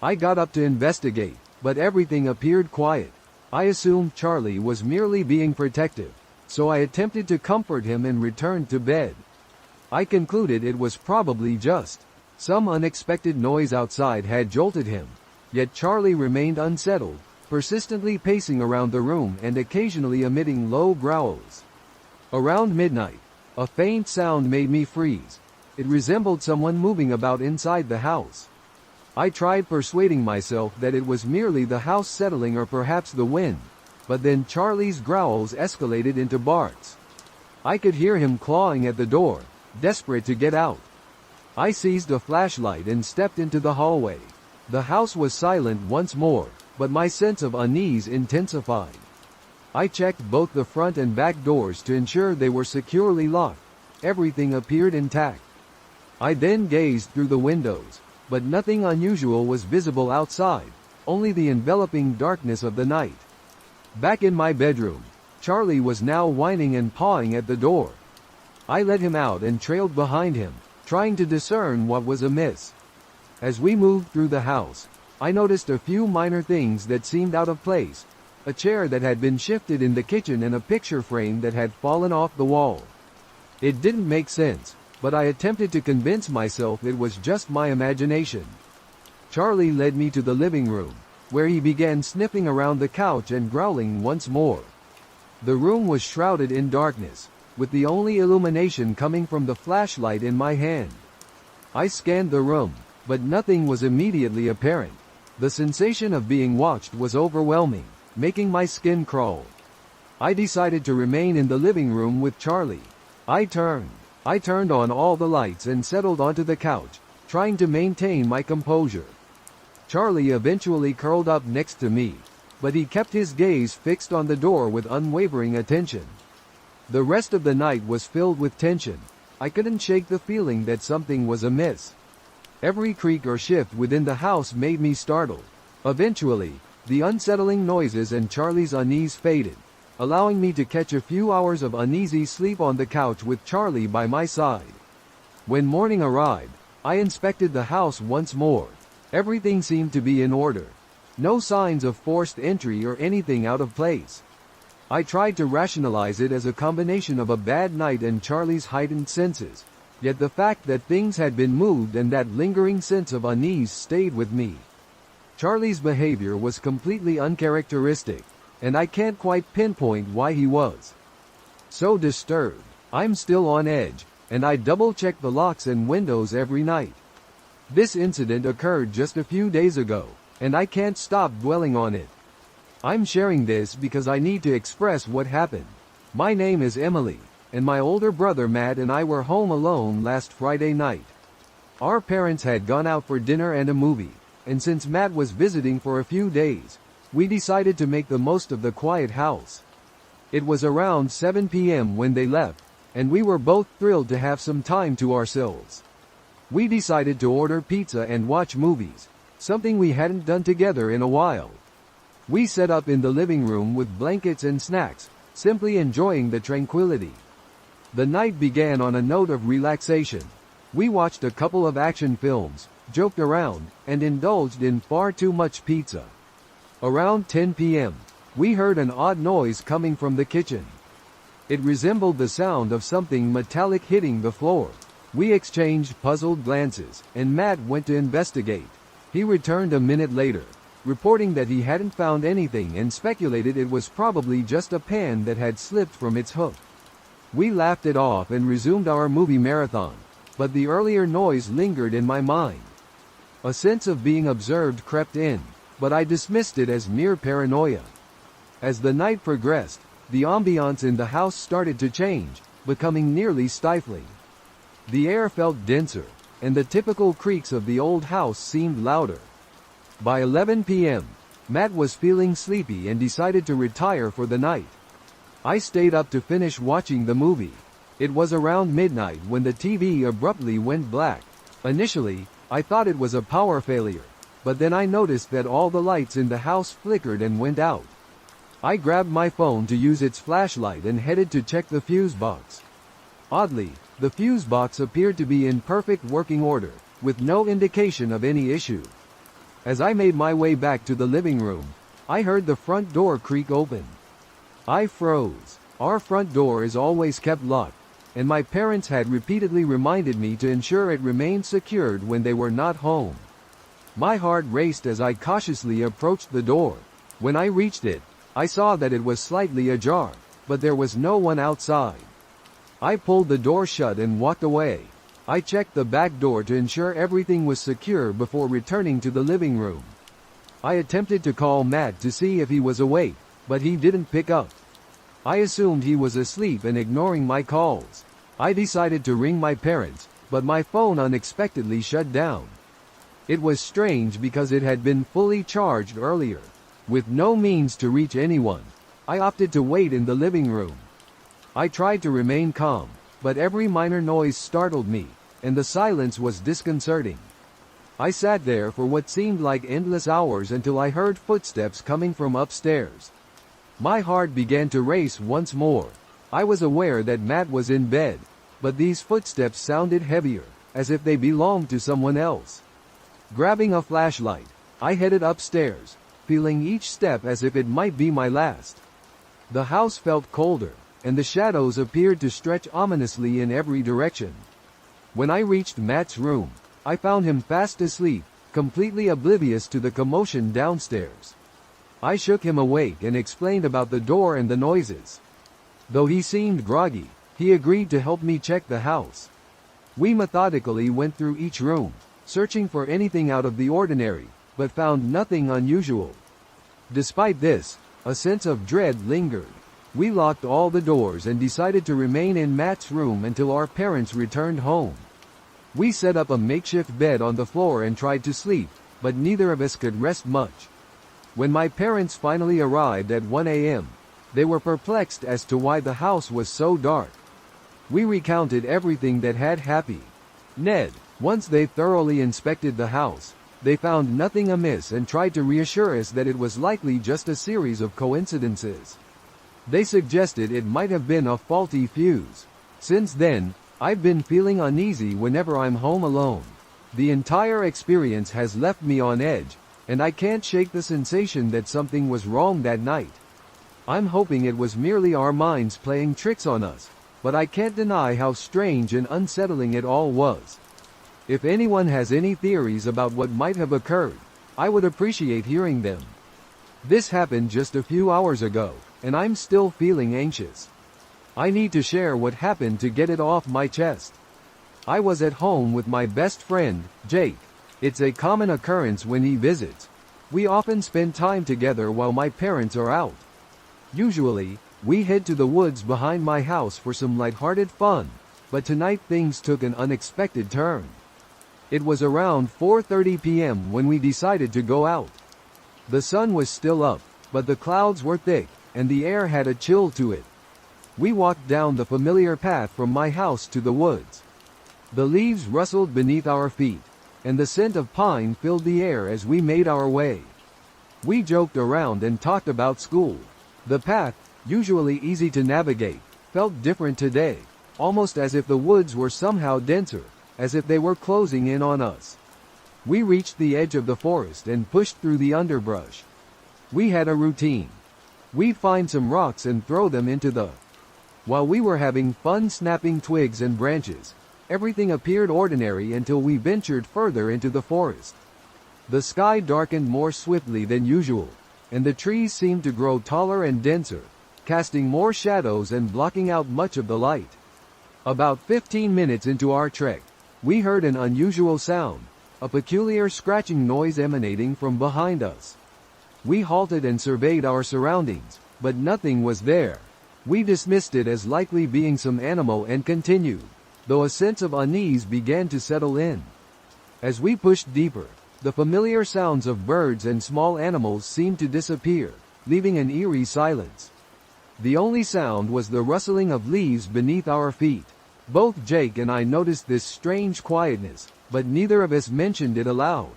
I got up to investigate, but everything appeared quiet. I assumed Charlie was merely being protective, so I attempted to comfort him and returned to bed. I concluded it was probably just some unexpected noise outside had jolted him, yet Charlie remained unsettled, persistently pacing around the room and occasionally emitting low growls. Around midnight, a faint sound made me freeze. It resembled someone moving about inside the house. I tried persuading myself that it was merely the house settling or perhaps the wind, but then Charlie's growls escalated into barks. I could hear him clawing at the door, desperate to get out. I seized a flashlight and stepped into the hallway. The house was silent once more, but my sense of unease intensified. I checked both the front and back doors to ensure they were securely locked. Everything appeared intact. I then gazed through the windows, but nothing unusual was visible outside, only the enveloping darkness of the night. Back in my bedroom, Charlie was now whining and pawing at the door. I let him out and trailed behind him, trying to discern what was amiss. As we moved through the house, I noticed a few minor things that seemed out of place: a chair that had been shifted in the kitchen and a picture frame that had fallen off the wall. It didn't make sense, but I attempted to convince myself it was just my imagination. Charlie led me to the living room, where he began sniffing around the couch and growling once more. The room was shrouded in darkness, with the only illumination coming from the flashlight in my hand. I scanned the room, but nothing was immediately apparent. The sensation of being watched was overwhelming, making my skin crawl. I decided to remain in the living room with Charlie. I turned on all the lights and settled onto the couch, trying to maintain my composure. Charlie eventually curled up next to me, but he kept his gaze fixed on the door with unwavering attention. The rest of the night was filled with tension. I couldn't shake the feeling that something was amiss. Every creak or shift within the house made me startled. Eventually, the unsettling noises and Charlie's unease faded, allowing me to catch a few hours of uneasy sleep on the couch with Charlie by my side. When morning arrived, I inspected the house once more. Everything seemed to be in order. No signs of forced entry or anything out of place. I tried to rationalize it as a combination of a bad night and Charlie's heightened senses, yet the fact that things had been moved and that lingering sense of unease stayed with me. Charlie's behavior was completely uncharacteristic, and I can't quite pinpoint why he was so disturbed. I'm still on edge, and I double-check the locks and windows every night. This incident occurred just a few days ago, and I can't stop dwelling on it. I'm sharing this because I need to express what happened. My name is Emily, and my older brother Matt and I were home alone last Friday night. Our parents had gone out for dinner and a movie, and since Matt was visiting for a few days, we decided to make the most of the quiet house. It was around 7 p.m. when they left, and we were both thrilled to have some time to ourselves. We decided to order pizza and watch movies, something we hadn't done together in a while. We set up in the living room with blankets and snacks, simply enjoying the tranquility. The night began on a note of relaxation. We watched a couple of action films, joked around, and indulged in far too much pizza. Around 10 p.m., we heard an odd noise coming from the kitchen. It resembled the sound of something metallic hitting the floor. We exchanged puzzled glances, and Matt went to investigate. He returned a minute later, reporting that he hadn't found anything and speculated it was probably just a pan that had slipped from its hook. We laughed it off and resumed our movie marathon, but the earlier noise lingered in my mind. A sense of being observed crept in, but I dismissed it as mere paranoia. As the night progressed, the ambience in the house started to change, becoming nearly stifling. The air felt denser, and the typical creaks of the old house seemed louder. By 11 p.m., Matt was feeling sleepy and decided to retire for the night. I stayed up to finish watching the movie. It was around midnight when the TV abruptly went black. Initially, I thought it was a power failure, but then I noticed that all the lights in the house flickered and went out. I grabbed my phone to use its flashlight and headed to check the fuse box. Oddly, the fuse box appeared to be in perfect working order, with no indication of any issue. As I made my way back to the living room, I heard the front door creak open. I froze. Our front door is always kept locked, and my parents had repeatedly reminded me to ensure it remained secured when they were not home. My heart raced as I cautiously approached the door. When I reached it, I saw that it was slightly ajar, but there was no one outside. I pulled the door shut and walked away. I checked the back door to ensure everything was secure before returning to the living room. I attempted to call Matt to see if he was awake, but he didn't pick up. I assumed he was asleep and ignoring my calls. I decided to ring my parents, but my phone unexpectedly shut down. It was strange because it had been fully charged earlier. With no means to reach anyone, I opted to wait in the living room. I tried to remain calm, but every minor noise startled me, and the silence was disconcerting. I sat there for what seemed like endless hours until I heard footsteps coming from upstairs. My heart began to race once more. I was aware that Matt was in bed, but these footsteps sounded heavier, as if they belonged to someone else. Grabbing a flashlight, I headed upstairs, feeling each step as if it might be my last. The house felt colder, and the shadows appeared to stretch ominously in every direction. When I reached Matt's room, I found him fast asleep, completely oblivious to the commotion downstairs. I shook him awake and explained about the door and the noises. Though he seemed groggy, he agreed to help me check the house. We methodically went through each room, searching for anything out of the ordinary, but found nothing unusual. Despite this, a sense of dread lingered. We locked all the doors and decided to remain in Matt's room until our parents returned home. We set up a makeshift bed on the floor and tried to sleep, but neither of us could rest much. When my parents finally arrived at 1 a.m., they were perplexed as to why the house was so dark. We recounted everything that had happened. Once they thoroughly inspected the house, they found nothing amiss and tried to reassure us that it was likely just a series of coincidences. They suggested it might have been a faulty fuse. Since then, I've been feeling uneasy whenever I'm home alone. The entire experience has left me on edge, and I can't shake the sensation that something was wrong that night. I'm hoping it was merely our minds playing tricks on us, but I can't deny how strange and unsettling it all was. If anyone has any theories about what might have occurred, I would appreciate hearing them. This happened just a few hours ago, and I'm still feeling anxious. I need to share what happened to get it off my chest. I was at home with my best friend, Jake. It's a common occurrence when he visits. We often spend time together while my parents are out. Usually, we head to the woods behind my house for some lighthearted fun, but tonight things took an unexpected turn. It was around 4:30 p.m. when we decided to go out. The sun was still up, but the clouds were thick, and the air had a chill to it. We walked down the familiar path from my house to the woods. The leaves rustled beneath our feet, and the scent of pine filled the air as we made our way. We joked around and talked about school. The path, usually easy to navigate, felt different today, almost as if the woods were somehow denser, as if they were closing in on us. We reached the edge of the forest and pushed through the underbrush. We had a routine. We'd find some rocks and throw them into the... While we were having fun snapping twigs and branches, everything appeared ordinary until we ventured further into the forest. The sky darkened more swiftly than usual, and the trees seemed to grow taller and denser, casting more shadows and blocking out much of the light. About 15 minutes into our trek, we heard an unusual sound, a peculiar scratching noise emanating from behind us. We halted and surveyed our surroundings, but nothing was there. We dismissed it as likely being some animal and continued, though a sense of unease began to settle in. As we pushed deeper, the familiar sounds of birds and small animals seemed to disappear, leaving an eerie silence. The only sound was the rustling of leaves beneath our feet. Both Jake and I noticed this strange quietness, but neither of us mentioned it aloud.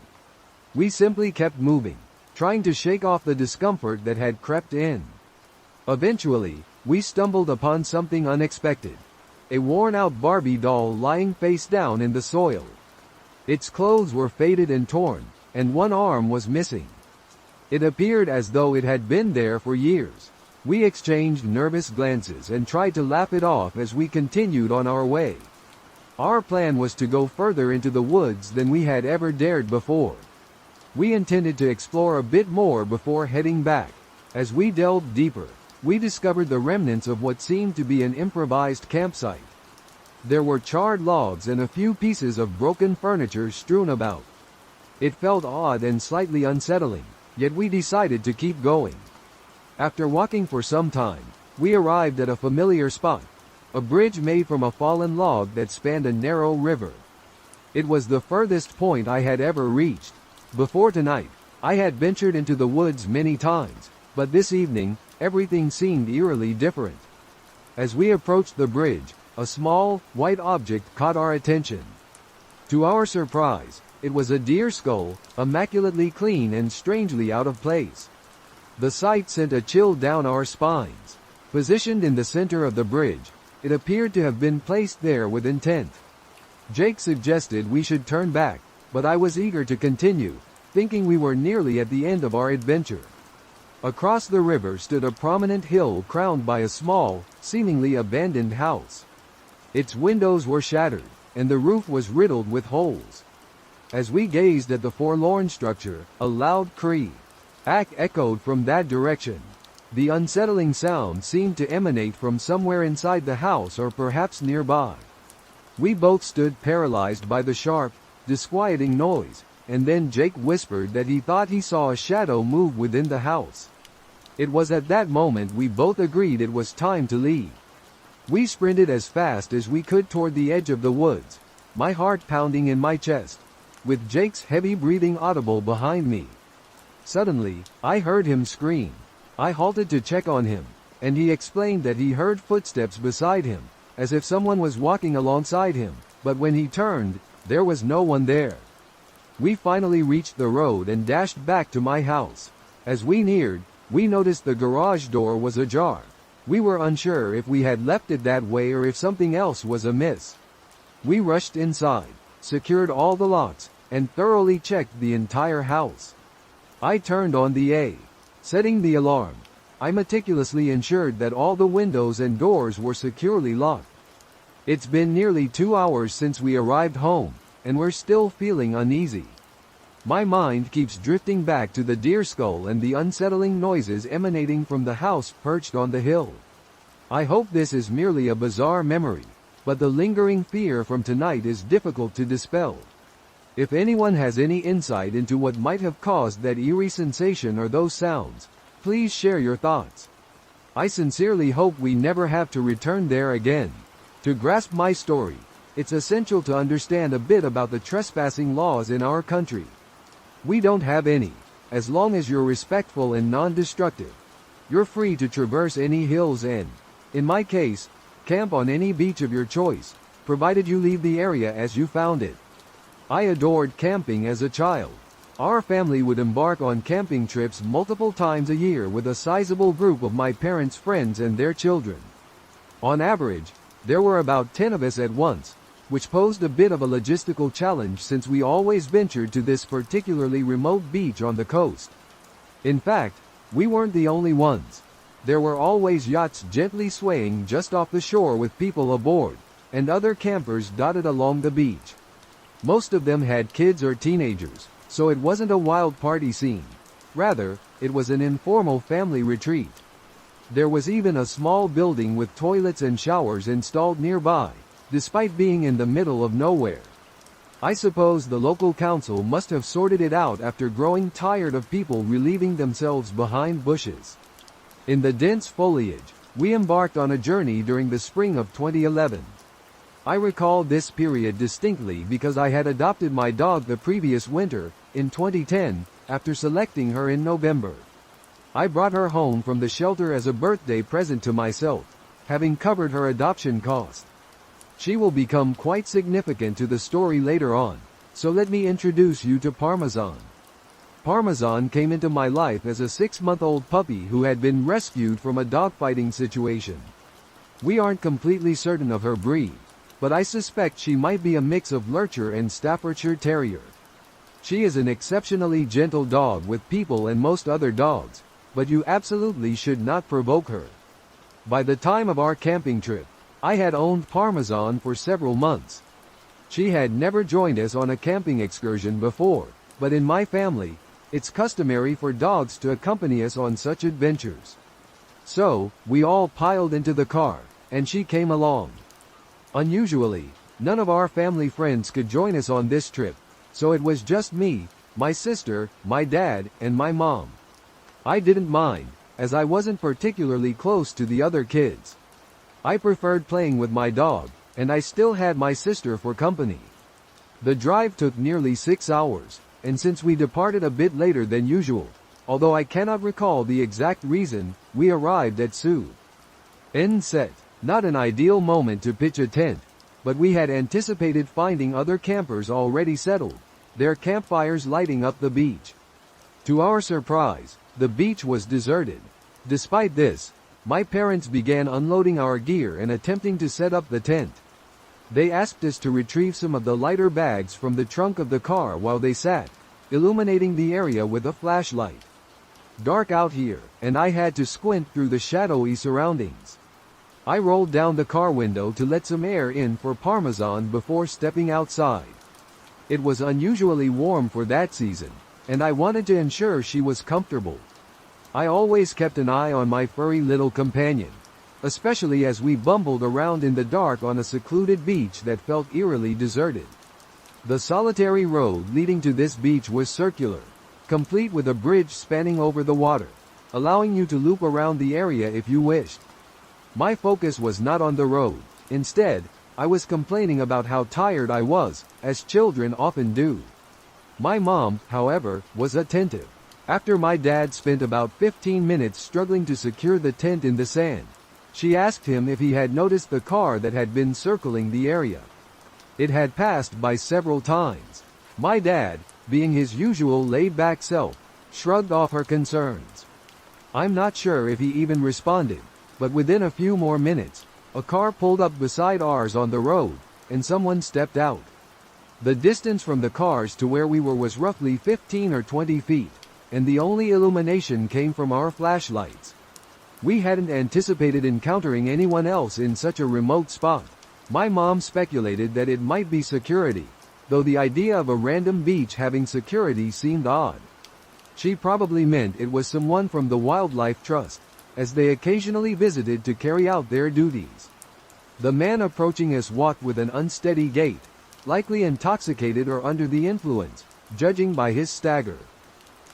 We simply kept moving, trying to shake off the discomfort that had crept in. Eventually, we stumbled upon something unexpected. A worn-out Barbie doll lying face down in the soil. Its clothes were faded and torn, and one arm was missing. It appeared as though it had been there for years. We exchanged nervous glances and tried to laugh it off as we continued on our way. Our plan was to go further into the woods than we had ever dared before. We intended to explore a bit more before heading back. As we delved deeper, we discovered the remnants of what seemed to be an improvised campsite. There were charred logs and a few pieces of broken furniture strewn about. It felt odd and slightly unsettling, yet we decided to keep going. After walking for some time, we arrived at a familiar spot, a bridge made from a fallen log that spanned a narrow river. It was the furthest point I had ever reached. Before tonight, I had ventured into the woods many times, but this evening, everything seemed eerily different. As we approached the bridge, a small, white object caught our attention. To our surprise, it was a deer skull, immaculately clean and strangely out of place. The sight sent a chill down our spines. Positioned in the center of the bridge, it appeared to have been placed there with intent. Jake suggested we should turn back, but I was eager to continue, thinking we were nearly at the end of our adventure. Across the river stood a prominent hill crowned by a small, seemingly abandoned house. Its windows were shattered, and the roof was riddled with holes. As we gazed at the forlorn structure, a loud "cree-ack" echoed from that direction. The unsettling sound seemed to emanate from somewhere inside the house or perhaps nearby. We both stood paralyzed by the sharp, disquieting noise, and then Jake whispered that he thought he saw a shadow move within the house. It was at that moment we both agreed it was time to leave. We sprinted as fast as we could toward the edge of the woods, my heart pounding in my chest, with Jake's heavy breathing audible behind me. Suddenly, I heard him scream. I halted to check on him, and he explained that he heard footsteps beside him, as if someone was walking alongside him, but when he turned, there was no one there. We finally reached the road and dashed back to my house. As we neared, we noticed the garage door was ajar. We were unsure if we had left it that way or if something else was amiss. We rushed inside, secured all the locks, and thoroughly checked the entire house. I turned on the setting the alarm. I meticulously ensured that all the windows and doors were securely locked. It's been nearly 2 hours since we arrived home, and we're still feeling uneasy. My mind keeps drifting back to the deer skull and the unsettling noises emanating from the house perched on the hill. I hope this is merely a bizarre memory, but the lingering fear from tonight is difficult to dispel. If anyone has any insight into what might have caused that eerie sensation or those sounds, please share your thoughts. I sincerely hope we never have to return there again. To grasp my story, it's essential to understand a bit about the trespassing laws in our country. We don't have any. As long as you're respectful and non-destructive, you're free to traverse any hills and, in my case, camp on any beach of your choice, provided you leave the area as you found it. I adored camping as a child. Our family would embark on camping trips multiple times a year with a sizable group of my parents' friends and their children. On average, there were about 10 of us at once, which posed a bit of a logistical challenge since we always ventured to this particularly remote beach on the coast. In fact, we weren't the only ones. There were always yachts gently swaying just off the shore with people aboard, and other campers dotted along the beach. Most of them had kids or teenagers, so it wasn't a wild party scene. Rather, it was an informal family retreat. There was even a small building with toilets and showers installed nearby, despite being in the middle of nowhere. I suppose the local council must have sorted it out after growing tired of people relieving themselves behind bushes. In the dense foliage, we embarked on a journey during the spring of 2011. I recall this period distinctly because I had adopted my dog the previous winter, in 2010, after selecting her in November. I brought her home from the shelter as a birthday present to myself, having covered her adoption cost. She will become quite significant to the story later on, so let me introduce you to Parmesan. Parmesan came into my life as a 6-month-old puppy who had been rescued from a dogfighting situation. We aren't completely certain of her breed, but I suspect she might be a mix of Lurcher and Staffordshire Terrier. She is an exceptionally gentle dog with people and most other dogs, but you absolutely should not provoke her. By the time of our camping trip, I had owned Parmesan for several months. She had never joined us on a camping excursion before, but in my family, it's customary for dogs to accompany us on such adventures. So, we all piled into the car, and she came along. Unusually, none of our family friends could join us on this trip, so it was just me, my sister, my dad, and my mom. I didn't mind, as I wasn't particularly close to the other kids. I preferred playing with my dog, and I still had my sister for company. The drive took nearly 6 hours, and since we departed a bit later than usual, although I cannot recall the exact reason, we arrived at Sue. End set. Not an ideal moment to pitch a tent, but we had anticipated finding other campers already settled, their campfires lighting up the beach. To our surprise, the beach was deserted. Despite this, my parents began unloading our gear and attempting to set up the tent. They asked us to retrieve some of the lighter bags from the trunk of the car while they sat, illuminating the area with a flashlight. Dark out here, and I had to squint through the shadowy surroundings. I rolled down the car window to let some air in for Parmesan before stepping outside. It was unusually warm for that season, and I wanted to ensure she was comfortable. I always kept an eye on my furry little companion, especially as we bumbled around in the dark on a secluded beach that felt eerily deserted. The solitary road leading to this beach was circular, complete with a bridge spanning over the water, allowing you to loop around the area if you wished. My focus was not on the road. Instead, I was complaining about how tired I was, as children often do. My mom, however, was attentive. After my dad spent about 15 minutes struggling to secure the tent in the sand, she asked him if he had noticed the car that had been circling the area. It had passed by several times. My dad, being his usual laid-back self, shrugged off her concerns. I'm not sure if he even responded, but within a few more minutes, a car pulled up beside ours on the road, and someone stepped out. The distance from the cars to where we were was roughly 15 or 20 feet, and the only illumination came from our flashlights. We hadn't anticipated encountering anyone else in such a remote spot. My mom speculated that it might be security, though the idea of a random beach having security seemed odd. She probably meant it was someone from the Wildlife Trust, as they occasionally visited to carry out their duties. The man approaching us walked with an unsteady gait, likely intoxicated or under the influence, judging by his stagger.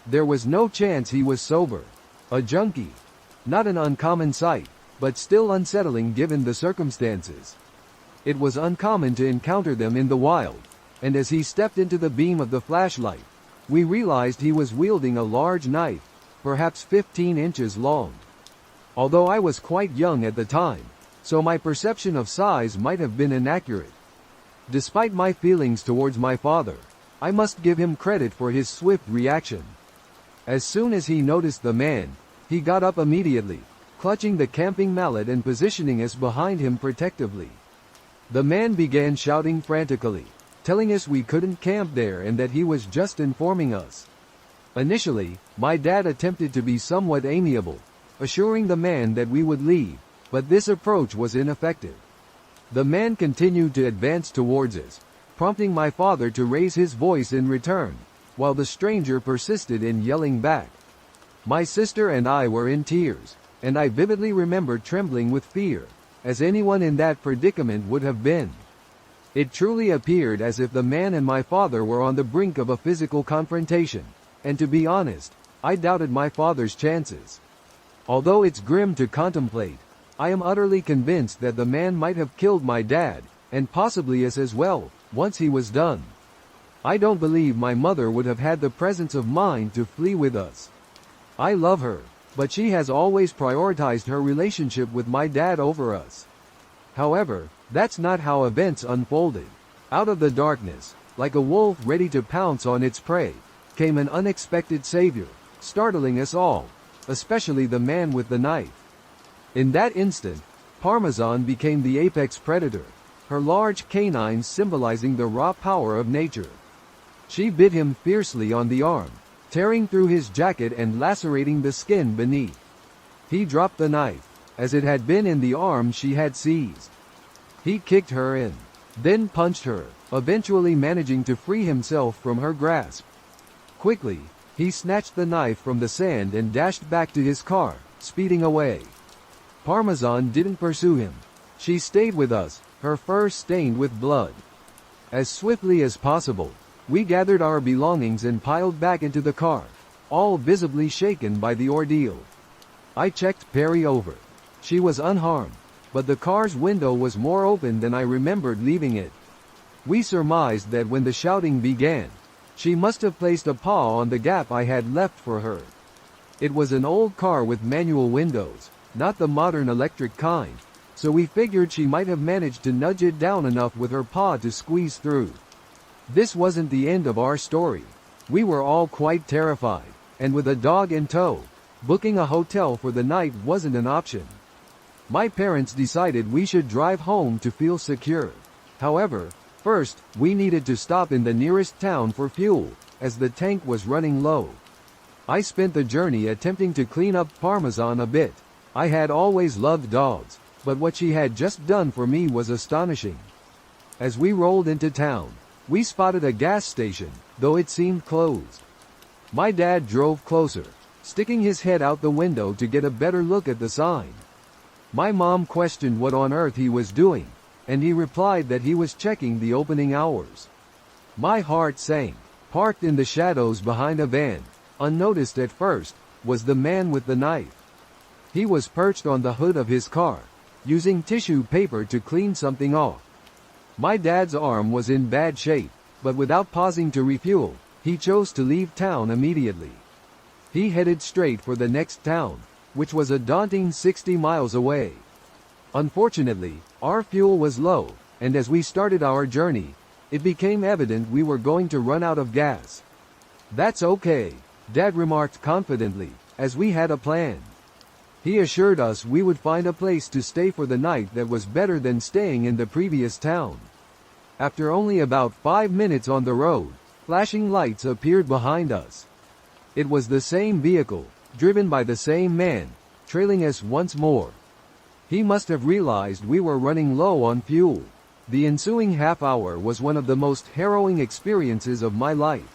There was no chance he was sober. A junkie. Not an uncommon sight, but still unsettling given the circumstances. It was uncommon to encounter them in the wild, and as he stepped into the beam of the flashlight, we realized he was wielding a large knife, perhaps 15 inches long. Although I was quite young at the time, so my perception of size might have been inaccurate. Despite my feelings towards my father, I must give him credit for his swift reaction. As soon as he noticed the man, he got up immediately, clutching the camping mallet and positioning us behind him protectively. The man began shouting frantically, telling us we couldn't camp there and that he was just informing us. Initially, my dad attempted to be somewhat amiable, assuring the man that we would leave, but this approach was ineffective. The man continued to advance towards us, prompting my father to raise his voice in return, while the stranger persisted in yelling back. My sister and I were in tears, and I vividly remember trembling with fear, as anyone in that predicament would have been. It truly appeared as if the man and my father were on the brink of a physical confrontation, and to be honest, I doubted my father's chances. Although it's grim to contemplate, I am utterly convinced that the man might have killed my dad, and possibly us as well, once he was done. I don't believe my mother would have had the presence of mind to flee with us. I love her, but she has always prioritized her relationship with my dad over us. However, that's not how events unfolded. Out of the darkness, like a wolf ready to pounce on its prey, came an unexpected savior, startling us all, especially the man with the knife. In that instant, Parmesan became the apex predator, her large canines symbolizing the raw power of nature. She bit him fiercely on the arm, tearing through his jacket and lacerating the skin beneath. He dropped the knife, as it had been in the arm she had seized. He kicked her in, then punched her, eventually managing to free himself from her grasp. Quickly, he snatched the knife from the sand and dashed back to his car, speeding away. Parmesan didn't pursue him. She stayed with us, her fur stained with blood. As swiftly as possible, we gathered our belongings and piled back into the car, all visibly shaken by the ordeal. I checked Perry over. She was unharmed, but the car's window was more open than I remembered leaving it. We surmised that when the shouting began, she must have placed a paw on the gap I had left for her. It was an old car with manual windows, not the modern electric kind, so we figured she might have managed to nudge it down enough with her paw to squeeze through. This wasn't the end of our story. We were all quite terrified, and with a dog in tow, booking a hotel for the night wasn't an option. My parents decided we should drive home to feel secure. However, first, we needed to stop in the nearest town for fuel, as the tank was running low. I spent the journey attempting to clean up Parmesan a bit. I had always loved dogs, but what she had just done for me was astonishing. As we rolled into town, we spotted a gas station, though it seemed closed. My dad drove closer, sticking his head out the window to get a better look at the sign. My mom questioned what on earth he was doing, and he replied that he was checking the opening hours. My heart sank. Parked in the shadows behind a van, unnoticed at first, was the man with the knife. He was perched on the hood of his car, using tissue paper to clean something off. My dad's arm was in bad shape, but without pausing to refuel, he chose to leave town immediately. He headed straight for the next town, which was a daunting 60 miles away. Unfortunately, our fuel was low, and as we started our journey, it became evident we were going to run out of gas. "That's okay," Dad remarked confidently, as we had a plan. He assured us we would find a place to stay for the night that was better than staying in the previous town. After only about 5 minutes on the road, flashing lights appeared behind us. It was the same vehicle, driven by the same man, trailing us once more. He must have realized we were running low on fuel. The ensuing half hour was one of the most harrowing experiences of my life.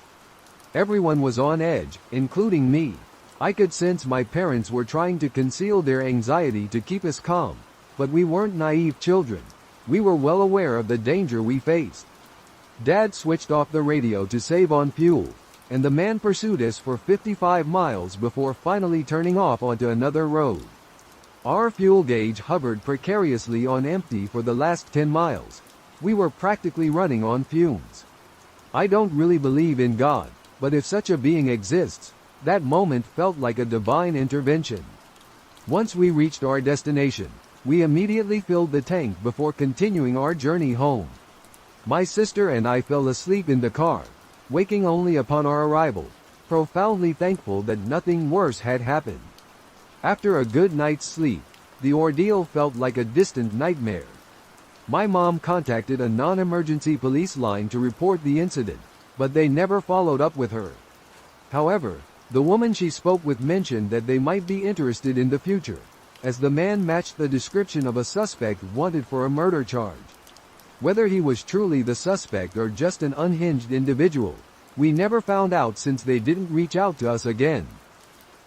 Everyone was on edge, including me. I could sense my parents were trying to conceal their anxiety to keep us calm, but we weren't naive children. We were well aware of the danger we faced. Dad switched off the radio to save on fuel, and the man pursued us for 55 miles before finally turning off onto another road. Our fuel gauge hovered precariously on empty for the last 10 miles. We were practically running on fumes. I don't really believe in God, but if such a being exists, that moment felt like a divine intervention. Once we reached our destination, we immediately filled the tank before continuing our journey home. My sister and I fell asleep in the car, waking only upon our arrival, profoundly thankful that nothing worse had happened. After a good night's sleep, the ordeal felt like a distant nightmare. My mom contacted a non-emergency police line to report the incident, but they never followed up with her. However, the woman she spoke with mentioned that they might be interested in the future, as the man matched the description of a suspect wanted for a murder charge. Whether he was truly the suspect or just an unhinged individual, we never found out since they didn't reach out to us again.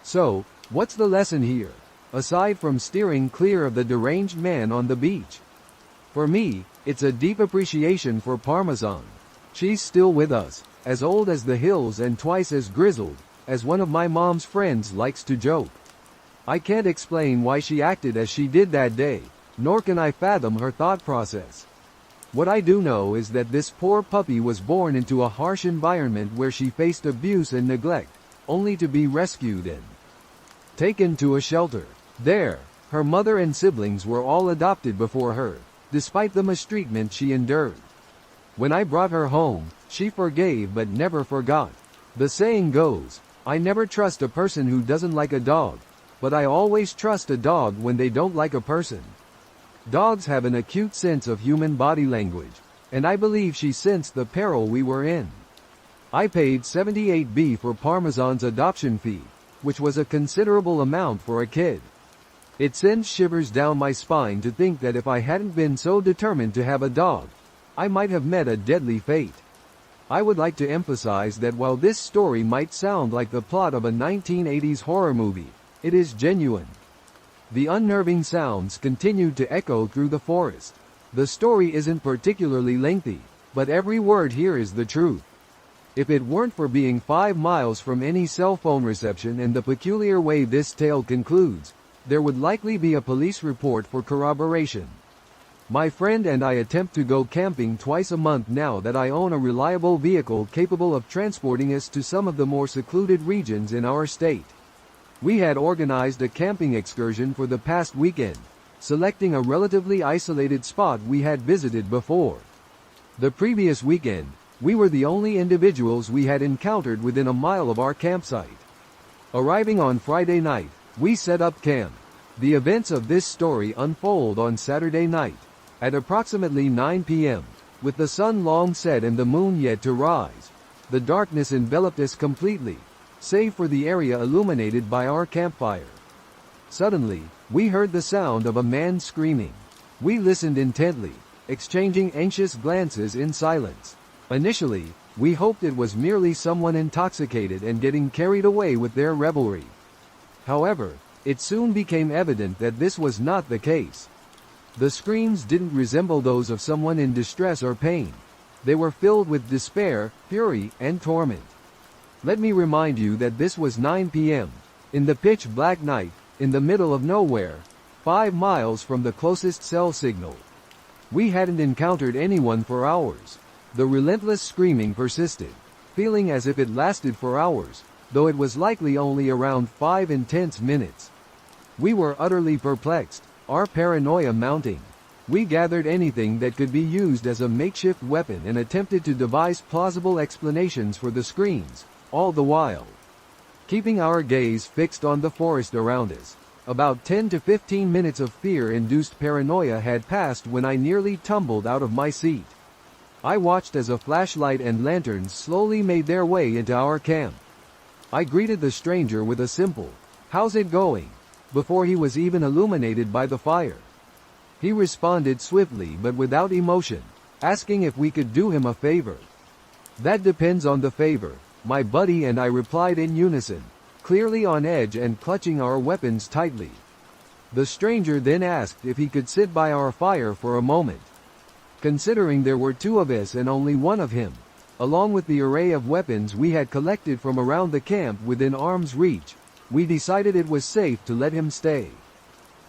So, what's the lesson here, aside from steering clear of the deranged man on the beach? For me, it's a deep appreciation for Parmesan. She's still with us, as old as the hills and twice as grizzled, as one of my mom's friends likes to joke. I can't explain why she acted as she did that day, nor can I fathom her thought process. What I do know is that this poor puppy was born into a harsh environment where she faced abuse and neglect, only to be rescued and taken to a shelter. There, her mother and siblings were all adopted before her, despite the mistreatment she endured. When I brought her home, she forgave but never forgot. The saying goes, I never trust a person who doesn't like a dog, but I always trust a dog when they don't like a person. Dogs have an acute sense of human body language, and I believe she sensed the peril we were in. I paid $78 for Parmesan's adoption fee, which was a considerable amount for a kid. It sends shivers down my spine to think that if I hadn't been so determined to have a dog, I might have met a deadly fate. I would like to emphasize that while this story might sound like the plot of a 1980s horror movie, it is genuine. The unnerving sounds continued to echo through the forest. The story isn't particularly lengthy, but every word here is the truth. If it weren't for being 5 miles from any cell phone reception and the peculiar way this tale concludes, there would likely be a police report for corroboration. My friend and I attempt to go camping twice a month now that I own a reliable vehicle capable of transporting us to some of the more secluded regions in our state. We had organized a camping excursion for the past weekend, selecting a relatively isolated spot we had visited before. The previous weekend, we were the only individuals we had encountered within a mile of our campsite. Arriving on Friday night, we set up camp. The events of this story unfold on Saturday night, at approximately 9 p.m., with the sun long set and the moon yet to rise. The darkness enveloped us completely, save for the area illuminated by our campfire. Suddenly, we heard the sound of a man screaming. We listened intently, exchanging anxious glances in silence. Initially, we hoped it was merely someone intoxicated and getting carried away with their revelry. However, it soon became evident that this was not the case. The screams didn't resemble those of someone in distress or pain. They were filled with despair, fury, and torment. Let me remind you that this was 9 p.m., in the pitch black night, in the middle of nowhere, 5 miles from the closest cell signal. We hadn't encountered anyone for hours. The relentless screaming persisted, feeling as if it lasted for hours, though it was likely only around 5 intense minutes. We were utterly perplexed, our paranoia mounting. We gathered anything that could be used as a makeshift weapon and attempted to devise plausible explanations for the screams, all the while keeping our gaze fixed on the forest around us. About 10 to 15 minutes of fear-induced paranoia had passed when I nearly tumbled out of my seat. I watched as a flashlight and lanterns slowly made their way into our camp. I greeted the stranger with a simple, "How's it going?" before he was even illuminated by the fire. He responded swiftly but without emotion, asking if we could do him a favor. "That depends on the favor," my buddy and I replied in unison, clearly on edge and clutching our weapons tightly. The stranger then asked if he could sit by our fire for a moment. Considering there were 2 of us and only 1 of him, along with the array of weapons we had collected from around the camp within arm's reach, we decided it was safe to let him stay.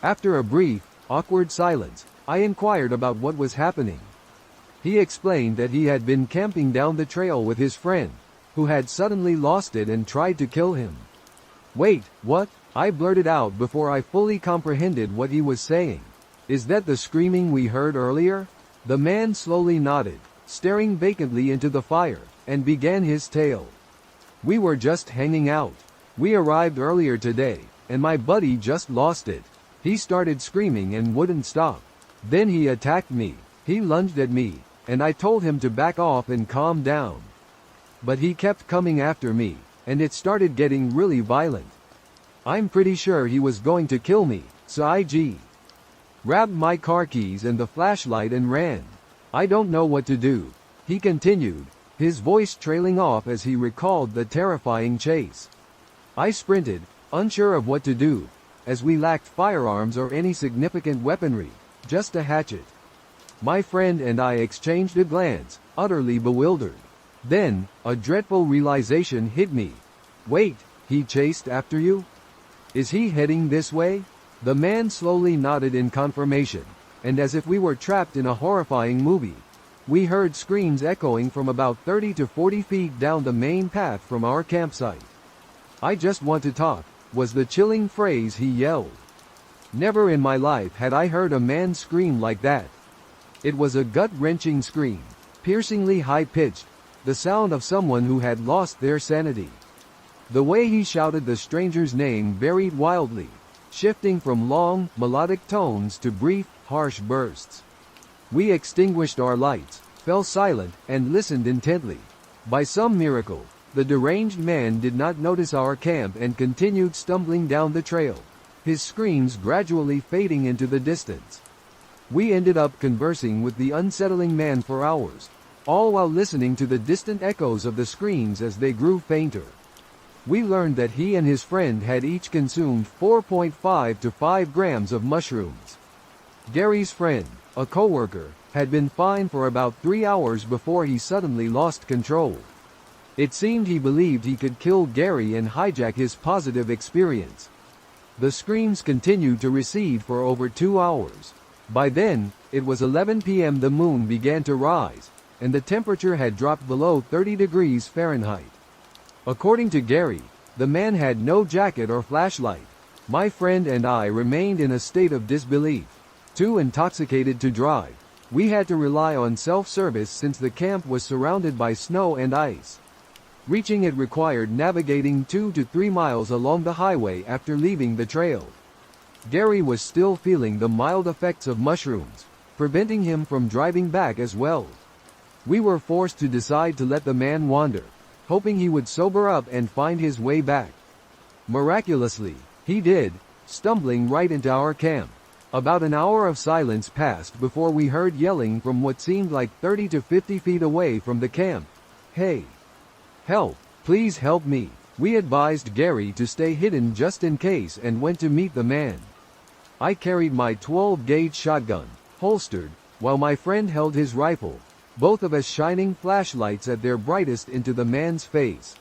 After a brief, awkward silence, I inquired about what was happening. He explained that he had been camping down the trail with his friend, who had suddenly lost it and tried to kill him. "Wait, what?" I blurted out before I fully comprehended what he was saying. "Is that the screaming we heard earlier?" The man slowly nodded, staring vacantly into the fire, and began his tale. "We were just hanging out. We arrived earlier today, and my buddy just lost it. He started screaming and wouldn't stop. Then he attacked me. He lunged at me, and I told him to back off and calm down. But he kept coming after me, and it started getting really violent. I'm pretty sure he was going to kill me, so I grabbed my car keys and the flashlight and ran. I don't know what to do," he continued, his voice trailing off as he recalled the terrifying chase. I sprinted, unsure of what to do, as we lacked firearms or any significant weaponry, just a hatchet. My friend and I exchanged a glance, utterly bewildered. Then, a dreadful realization hit me. "Wait, he chased after you? Is he heading this way?" The man slowly nodded in confirmation, and as if we were trapped in a horrifying movie, we heard screams echoing from about 30 to 40 feet down the main path from our campsite. "I just want to talk," was the chilling phrase he yelled. Never in my life had I heard a man scream like that. It was a gut-wrenching scream, piercingly high-pitched, the sound of someone who had lost their sanity. The way he shouted the stranger's name varied wildly, shifting from long, melodic tones to brief, harsh bursts. We extinguished our lights, fell silent, and listened intently. By some miracle, the deranged man did not notice our camp and continued stumbling down the trail, his screams gradually fading into the distance. We ended up conversing with the unsettling man for hours, all while listening to the distant echoes of the screams as they grew fainter. We learned that he and his friend had each consumed 4.5 to 5 grams of mushrooms. Gary's friend, a coworker, had been fine for about 3 hours before he suddenly lost control. It seemed he believed he could kill Gary and hijack his positive experience. The screams continued to recede for over 2 hours. By then, it was 11 p.m. The moon began to rise, and the temperature had dropped below 30 degrees Fahrenheit. According to Gary, the man had no jacket or flashlight. My friend and I remained in a state of disbelief. Too intoxicated to drive, we had to rely on self-service since the camp was surrounded by snow and ice. Reaching it required navigating 2 to 3 miles along the highway after leaving the trail. Gary was still feeling the mild effects of mushrooms, preventing him from driving back as well. We were forced to decide to let the man wander, hoping he would sober up and find his way back. Miraculously, he did, stumbling right into our camp. About an hour of silence passed before we heard yelling from what seemed like 30 to 50 feet away from the camp. "Hey! Help! Please help me!" We advised Gary to stay hidden just in case and went to meet the man. I carried my 12-gauge shotgun, holstered, while my friend held his rifle, both of us shining flashlights at their brightest into the man's face.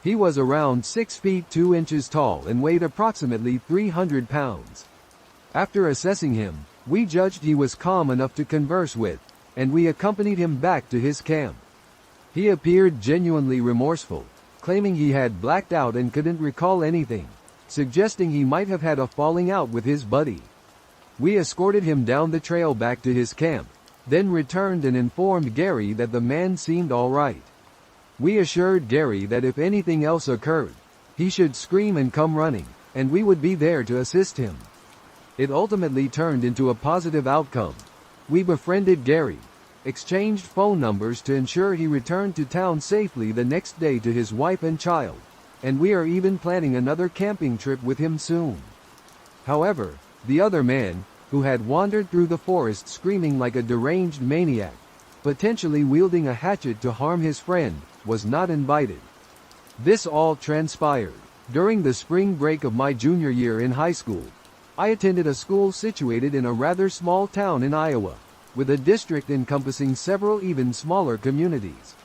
He was around 6 feet 2 inches tall and weighed approximately 300 pounds. After assessing him, we judged he was calm enough to converse with, and we accompanied him back to his camp. He appeared genuinely remorseful, claiming he had blacked out and couldn't recall anything, suggesting he might have had a falling out with his buddy. We escorted him down the trail back to his camp, then returned and informed Gary that the man seemed all right. We assured Gary that if anything else occurred, he should scream and come running, and we would be there to assist him. It ultimately turned into a positive outcome. We befriended Gary, exchanged phone numbers to ensure he returned to town safely the next day to his wife and child, and we are even planning another camping trip with him soon. However, the other man, who had wandered through the forest screaming like a deranged maniac, potentially wielding a hatchet to harm his friend, was not invited. This all transpired during the spring break of my junior year in high school. I attended a school situated in a rather small town in Iowa, with a district encompassing several even smaller communities.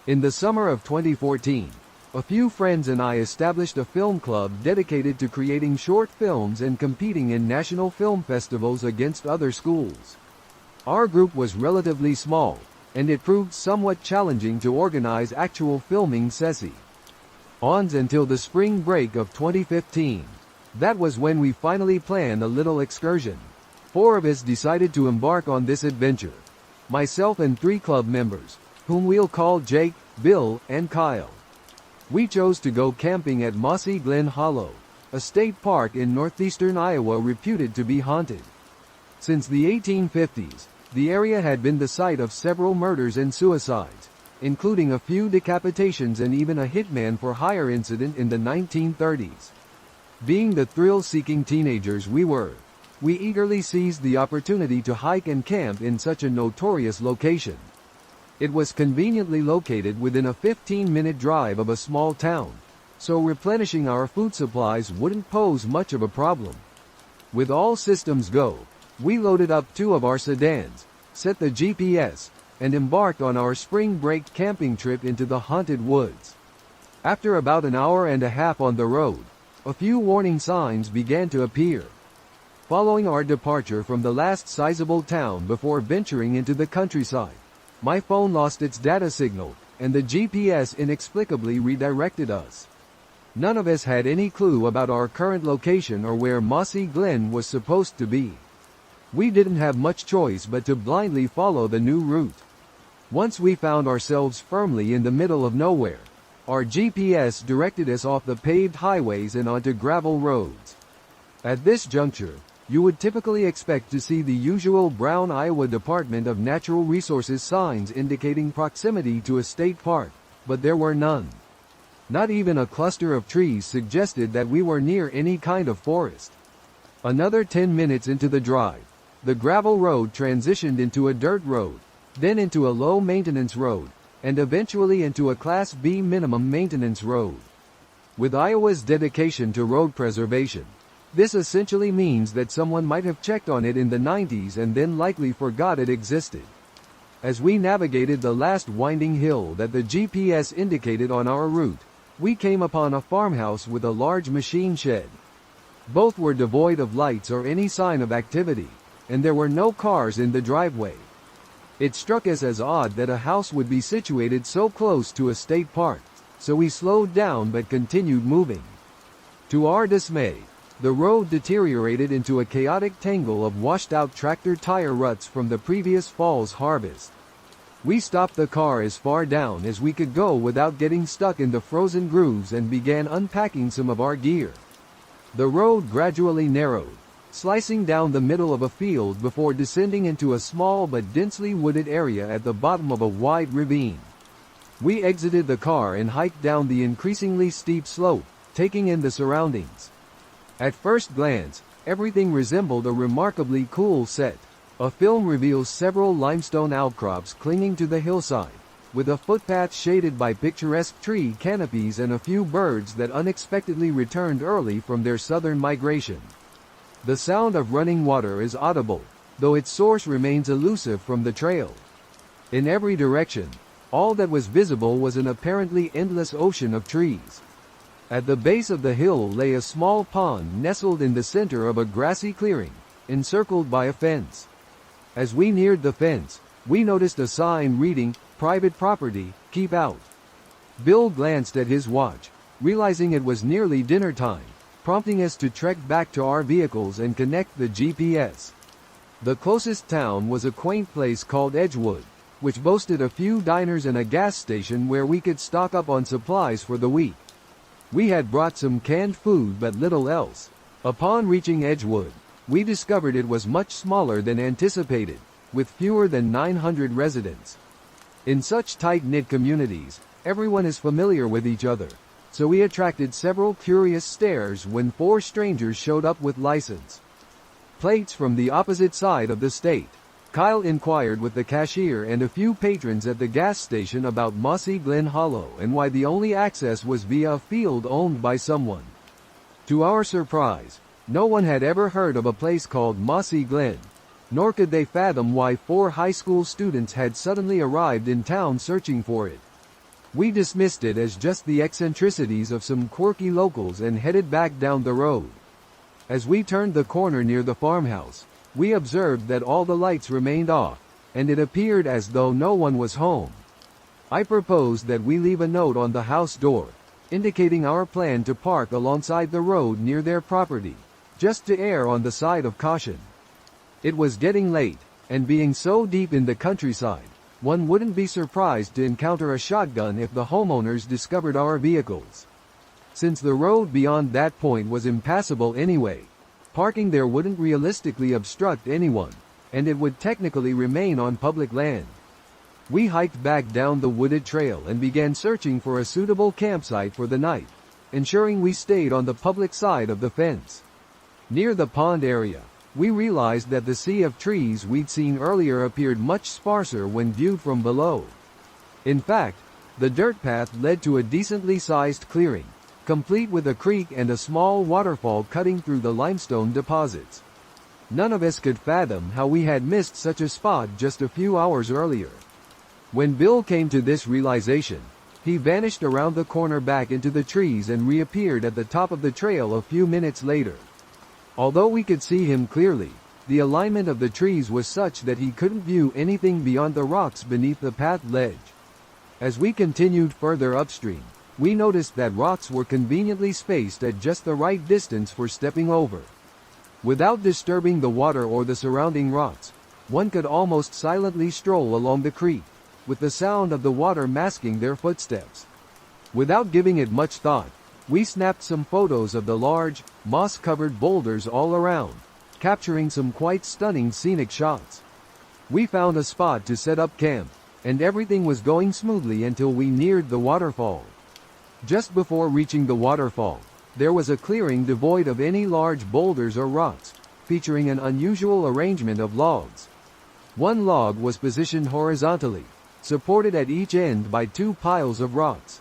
In the summer of 2014, a few friends and I established a film club dedicated to creating short films and competing in national film festivals against other schools. Our group was relatively small, and it proved somewhat challenging to organize actual filming sessions. Until the spring break of 2015. That was when we finally planned a little excursion. 4 of us decided to embark on this adventure. Myself and 3 club members, whom we'll call Jake, Bill, and Kyle. We chose to go camping at Mossy Glen Hollow, a state park in northeastern Iowa reputed to be haunted. Since the 1850s, the area had been the site of several murders and suicides, including a few decapitations and even a hitman for hire incident in the 1930s. Being the thrill-seeking teenagers we were, we eagerly seized the opportunity to hike and camp in such a notorious location. It was conveniently located within a 15-minute drive of a small town, so replenishing our food supplies wouldn't pose much of a problem. With all systems go, we loaded up 2 of our sedans, set the GPS, and embarked on our spring break camping trip into the haunted woods. After about an hour and a half on the road, a few warning signs began to appear. Following our departure from the last sizable town before venturing into the countryside, my phone lost its data signal, and the GPS inexplicably redirected us. None of us had any clue about our current location or where Mossy Glen was supposed to be. We didn't have much choice but to blindly follow the new route. Once we found ourselves firmly in the middle of nowhere, our GPS directed us off the paved highways and onto gravel roads. At this juncture, you would typically expect to see the usual brown Iowa Department of Natural Resources signs indicating proximity to a state park, but there were none. Not even a cluster of trees suggested that we were near any kind of forest. Another 10 minutes into the drive, the gravel road transitioned into a dirt road, then into a low-maintenance road, and eventually into a Class B minimum maintenance road. With Iowa's dedication to road preservation, this essentially means that someone might have checked on it in the 90s and then likely forgot it existed. As we navigated the last winding hill that the GPS indicated on our route, we came upon a farmhouse with a large machine shed. Both were devoid of lights or any sign of activity, and there were no cars in the driveway. It struck us as odd that a house would be situated so close to a state park, so we slowed down but continued moving. To our dismay, the road deteriorated into a chaotic tangle of washed-out tractor tire ruts from the previous fall's harvest. We stopped the car as far down as we could go without getting stuck in the frozen grooves and began unpacking some of our gear. The road gradually narrowed, slicing down the middle of a field before descending into a small but densely wooded area at the bottom of a wide ravine. We exited the car and hiked down the increasingly steep slope, taking in the surroundings. At first glance, everything resembled a remarkably cool set. A film reveals several limestone outcrops clinging to the hillside, with a footpath shaded by picturesque tree canopies and a few birds that unexpectedly returned early from their southern migration. The sound of running water is audible, though its source remains elusive from the trail. In every direction, all that was visible was an apparently endless ocean of trees. At the base of the hill lay a small pond nestled in the center of a grassy clearing, encircled by a fence. As we neared the fence, we noticed a sign reading, "Private property, keep out." Bill glanced at his watch, realizing it was nearly dinner time, prompting us to trek back to our vehicles and connect the GPS. The closest town was a quaint place called Edgewood, which boasted a few diners and a gas station where we could stock up on supplies for the week. We had brought some canned food but little else. Upon reaching Edgewood, we discovered it was much smaller than anticipated, with fewer than 900 residents. In such tight-knit communities, everyone is familiar with each other, so we attracted several curious stares when 4 strangers showed up with license plates from the opposite side of the state. Kyle inquired with the cashier and a few patrons at the gas station about Mossy Glen Hollow and why the only access was via a field owned by someone. To our surprise, no one had ever heard of a place called Mossy Glen, nor could they fathom why 4 high school students had suddenly arrived in town searching for it. We dismissed it as just the eccentricities of some quirky locals and headed back down the road. As we turned the corner near the farmhouse, we observed that all the lights remained off, and it appeared as though no one was home. I proposed that we leave a note on the house door, indicating our plan to park alongside the road near their property, just to err on the side of caution. It was getting late, and being so deep in the countryside, one wouldn't be surprised to encounter a shotgun if the homeowners discovered our vehicles. Since the road beyond that point was impassable anyway, parking there wouldn't realistically obstruct anyone, and it would technically remain on public land. We hiked back down the wooded trail and began searching for a suitable campsite for the night, ensuring we stayed on the public side of the fence. Near the pond area, we realized that the sea of trees we'd seen earlier appeared much sparser when viewed from below. In fact, the dirt path led to a decently sized clearing, complete with a creek and a small waterfall cutting through the limestone deposits. None of us could fathom how we had missed such a spot just a few hours earlier. When Bill came to this realization, he vanished around the corner back into the trees and reappeared at the top of the trail a few minutes later. Although we could see him clearly, the alignment of the trees was such that he couldn't view anything beyond the rocks beneath the path ledge. As we continued further upstream, we noticed that rocks were conveniently spaced at just the right distance for stepping over. Without disturbing the water or the surrounding rocks, one could almost silently stroll along the creek, with the sound of the water masking their footsteps. Without giving it much thought, we snapped some photos of the large, moss-covered boulders all around, capturing some quite stunning scenic shots. We found a spot to set up camp, and everything was going smoothly until we neared the waterfall. Just before reaching the waterfall, there was a clearing devoid of any large boulders or rocks, featuring an unusual arrangement of logs. One log was positioned horizontally, supported at each end by two piles of rocks.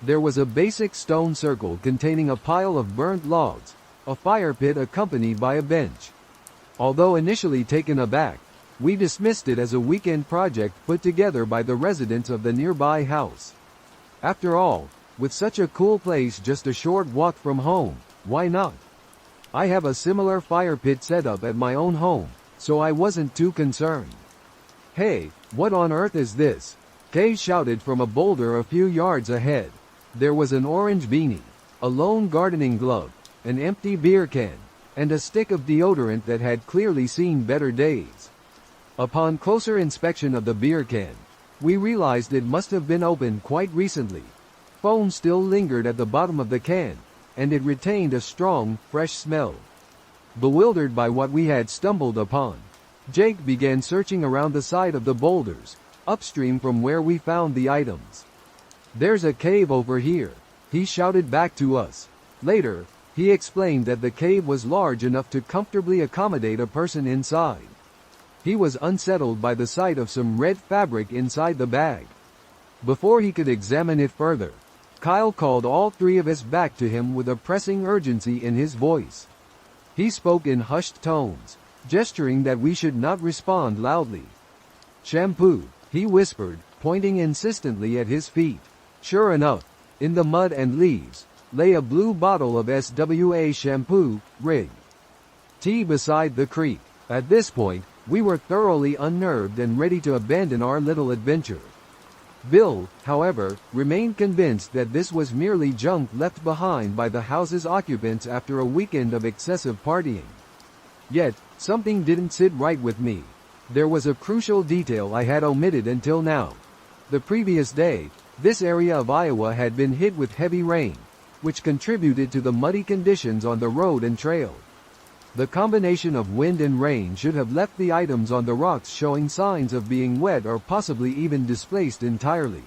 There was a basic stone circle containing a pile of burnt logs, a fire pit accompanied by a bench. Although initially taken aback, we dismissed it as a weekend project put together by the residents of the nearby house. After all, with such a cool place just a short walk from home, why not? I have a similar fire pit set up at my own home, so I wasn't too concerned. "Hey, what on earth is this?" Kay shouted from a boulder a few yards ahead. There was an orange beanie, a lone gardening glove, an empty beer can, and a stick of deodorant that had clearly seen better days. Upon closer inspection of the beer can, we realized it must have been opened quite recently. Foam still lingered at the bottom of the can, and it retained a strong, fresh smell. Bewildered by what we had stumbled upon, Jake began searching around the side of the boulders, upstream from where we found the items. "There's a cave over here," he shouted back to us. Later, he explained that the cave was large enough to comfortably accommodate a person inside. He was unsettled by the sight of some red fabric inside the bag. Before he could examine it further, Kyle called all three of us back to him with a pressing urgency in his voice. He spoke in hushed tones, gesturing that we should not respond loudly. "Shampoo," he whispered, pointing insistently at his feet. Sure enough, in the mud and leaves, lay a blue bottle of SWA shampoo, rig. Tea beside the creek. At this point, we were thoroughly unnerved and ready to abandon our little adventure. Bill, however, remained convinced that this was merely junk left behind by the house's occupants after a weekend of excessive partying. Yet, something didn't sit right with me. There was a crucial detail I had omitted until now. The previous day, this area of Iowa had been hit with heavy rain, which contributed to the muddy conditions on the road and trail. The combination of wind and rain should have left the items on the rocks showing signs of being wet or possibly even displaced entirely.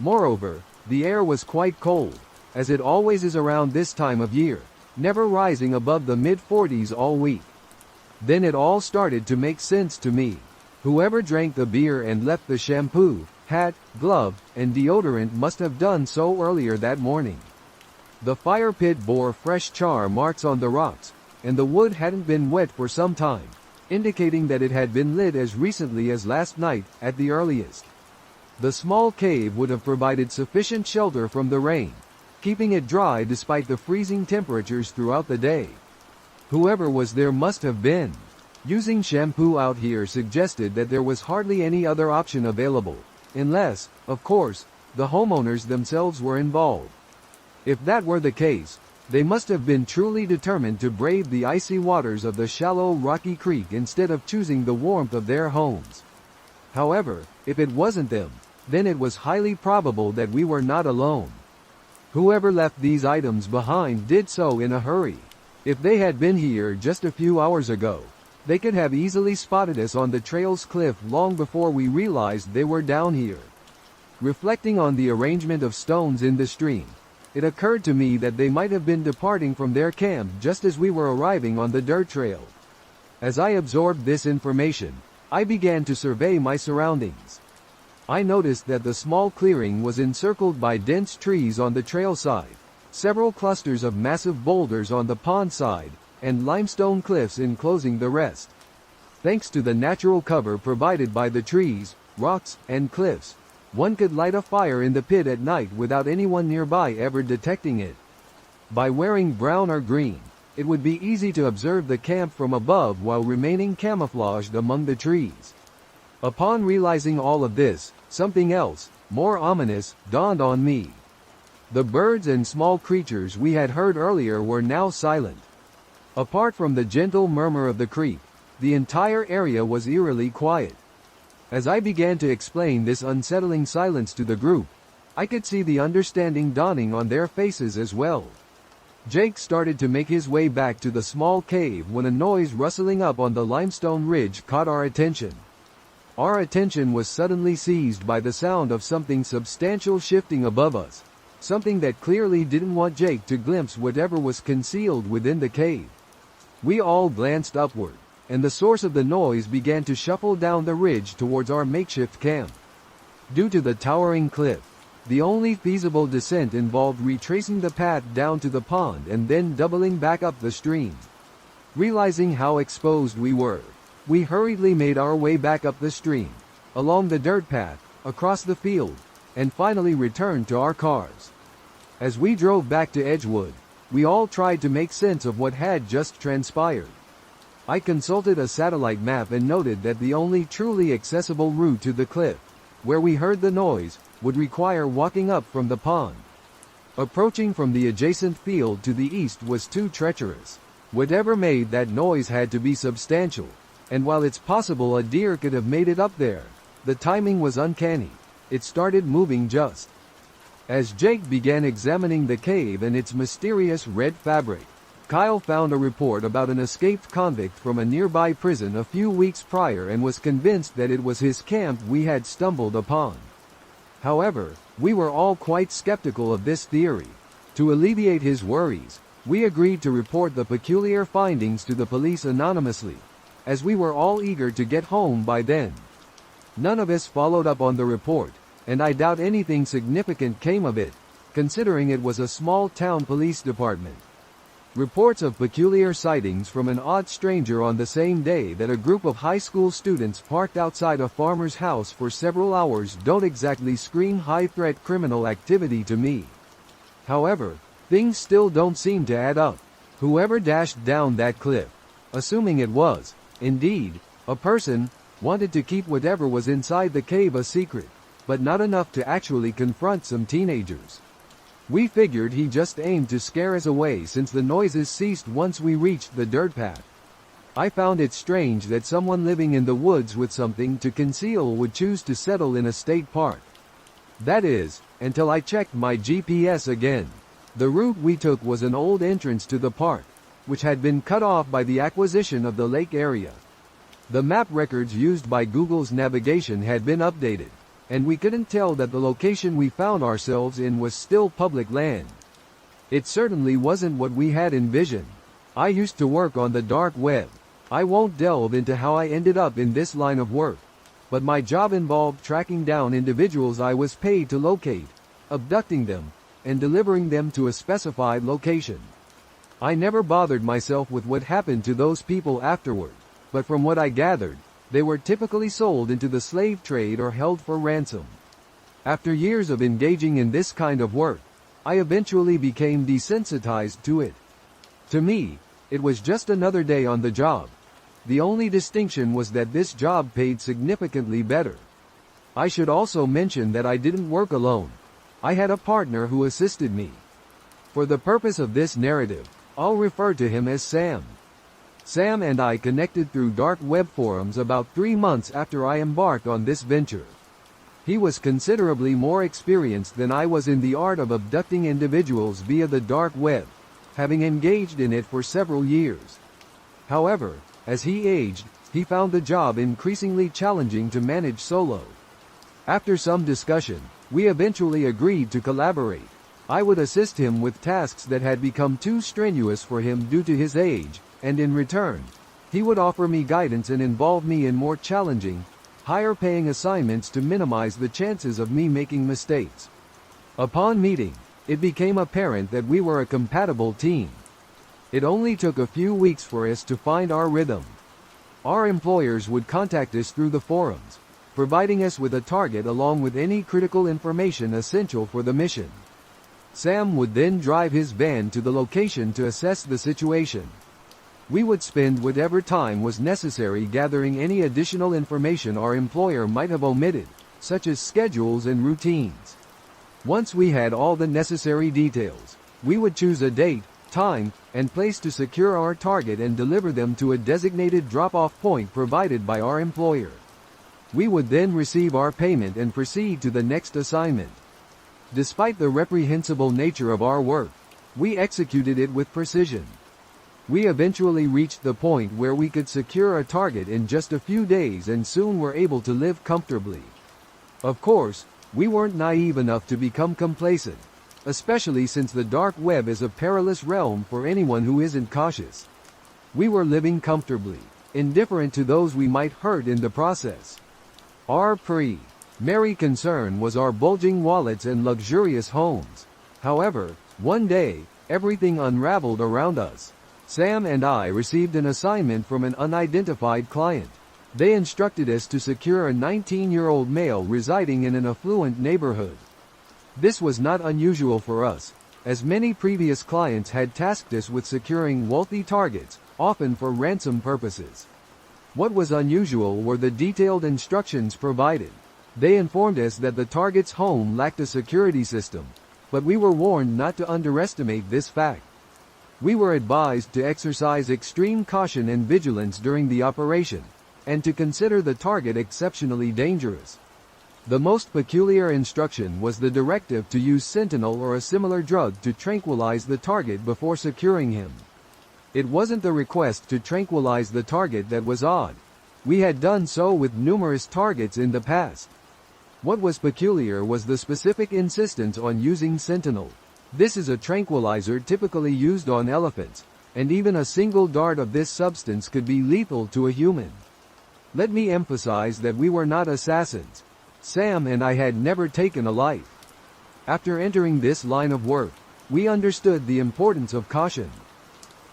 Moreover, the air was quite cold, as it always is around this time of year, never rising above the mid-40s all week. Then it all started to make sense to me. Whoever drank the beer and left the shampoo, hat, glove, and deodorant must have done so earlier that morning. The fire pit bore fresh char marks on the rocks, and the wood hadn't been wet for some time, indicating that it had been lit as recently as last night, at the earliest. The small cave would have provided sufficient shelter from the rain, keeping it dry despite the freezing temperatures throughout the day. Whoever was there must have been. Using shampoo out here suggested that there was hardly any other option available, unless, of course, the homeowners themselves were involved. If that were the case, they must have been truly determined to brave the icy waters of the shallow rocky creek instead of choosing the warmth of their homes. However, if it wasn't them, then it was highly probable that we were not alone. Whoever left these items behind did so in a hurry. If they had been here just a few hours ago, they could have easily spotted us on the trail's cliff long before we realized they were down here. Reflecting on the arrangement of stones in the stream, it occurred to me that they might have been departing from their camp just as we were arriving on the dirt trail. As I absorbed this information, I began to survey my surroundings. I noticed that the small clearing was encircled by dense trees on the trail side, several clusters of massive boulders on the pond side, and limestone cliffs enclosing the rest. Thanks to the natural cover provided by the trees, rocks, and cliffs, one could light a fire in the pit at night without anyone nearby ever detecting it. By wearing brown or green, it would be easy to observe the camp from above while remaining camouflaged among the trees. Upon realizing all of this, something else, more ominous, dawned on me. The birds and small creatures we had heard earlier were now silent. Apart from the gentle murmur of the creek, the entire area was eerily quiet. As I began to explain this unsettling silence to the group, I could see the understanding dawning on their faces as well. Jake started to make his way back to the small cave when a noise rustling up on the limestone ridge caught our attention. Our attention was suddenly seized by the sound of something substantial shifting above us, something that clearly didn't want Jake to glimpse whatever was concealed within the cave. We all glanced upward, and the source of the noise began to shuffle down the ridge towards our makeshift camp. Due to the towering cliff, the only feasible descent involved retracing the path down to the pond and then doubling back up the stream. Realizing how exposed we were, we hurriedly made our way back up the stream, along the dirt path, across the field, and finally returned to our cars. As we drove back to Edgewood, we all tried to make sense of what had just transpired. I consulted a satellite map and noted that the only truly accessible route to the cliff, where we heard the noise, would require walking up from the pond. Approaching from the adjacent field to the east was too treacherous. Whatever made that noise had to be substantial, and while it's possible a deer could have made it up there, the timing was uncanny. It started moving just as Jake began examining the cave and its mysterious red fabric. Kyle found a report about an escaped convict from a nearby prison a few weeks prior and was convinced that it was his camp we had stumbled upon. However, we were all quite skeptical of this theory. To alleviate his worries, we agreed to report the peculiar findings to the police anonymously, as we were all eager to get home by then. None of us followed up on the report, and I doubt anything significant came of it, considering it was a small-town police department. Reports of peculiar sightings from an odd stranger on the same day that a group of high school students parked outside a farmer's house for several hours don't exactly scream high-threat criminal activity to me. However, things still don't seem to add up. Whoever dashed down that cliff, assuming it was, indeed, a person, wanted to keep whatever was inside the cave a secret, but not enough to actually confront some teenagers. We figured he just aimed to scare us away since the noises ceased once we reached the dirt path. I found it strange that someone living in the woods with something to conceal would choose to settle in a state park. That is, until I checked my GPS again. The route we took was an old entrance to the park, which had been cut off by the acquisition of the lake area. The map records used by Google's navigation had been updated, and we couldn't tell that the location we found ourselves in was still public land. It certainly wasn't what we had envisioned. I used to work on the dark web. I won't delve into how I ended up in this line of work, but my job involved tracking down individuals I was paid to locate, abducting them, and delivering them to a specified location. I never bothered myself with what happened to those people afterward, but from what I gathered, they were typically sold into the slave trade or held for ransom. After years of engaging in this kind of work, I eventually became desensitized to it. To me, it was just another day on the job. The only distinction was that this job paid significantly better. I should also mention that I didn't work alone. I had a partner who assisted me. For the purpose of this narrative, I'll refer to him as Sam. Sam and I connected through dark web forums about 3 months after I embarked on this venture. He was considerably more experienced than I was in the art of abducting individuals via the dark web, having engaged in it for several years. However, as he aged, he found the job increasingly challenging to manage solo. After some discussion, we eventually agreed to collaborate. I would assist him with tasks that had become too strenuous for him due to his age, and in return, he would offer me guidance and involve me in more challenging, higher-paying assignments to minimize the chances of me making mistakes. Upon meeting, it became apparent that we were a compatible team. It only took a few weeks for us to find our rhythm. Our employers would contact us through the forums, providing us with a target along with any critical information essential for the mission. Sam would then drive his van to the location to assess the situation. We would spend whatever time was necessary gathering any additional information our employer might have omitted, such as schedules and routines. Once we had all the necessary details, we would choose a date, time, and place to secure our target and deliver them to a designated drop-off point provided by our employer. We would then receive our payment and proceed to the next assignment. Despite the reprehensible nature of our work, we executed it with precision. We eventually reached the point where we could secure a target in just a few days and soon were able to live comfortably. Of course, we weren't naive enough to become complacent, especially since the dark web is a perilous realm for anyone who isn't cautious. We were living comfortably, indifferent to those we might hurt in the process. Our primary concern was our bulging wallets and luxurious homes. However, one day, everything unraveled around us. Sam and I received an assignment from an unidentified client. They instructed us to secure a 19-year-old male residing in an affluent neighborhood. This was not unusual for us, as many previous clients had tasked us with securing wealthy targets, often for ransom purposes. What was unusual were the detailed instructions provided. They informed us that the target's home lacked a security system, but we were warned not to underestimate this fact. We were advised to exercise extreme caution and vigilance during the operation, and to consider the target exceptionally dangerous. The most peculiar instruction was the directive to use Sentinel or a similar drug to tranquilize the target before securing him. It wasn't the request to tranquilize the target that was odd. We had done so with numerous targets in the past. What was peculiar was the specific insistence on using Sentinel. This is a tranquilizer typically used on elephants, and even a single dart of this substance could be lethal to a human. Let me emphasize that we were not assassins. Sam and I had never taken a life. After entering this line of work, we understood the importance of caution.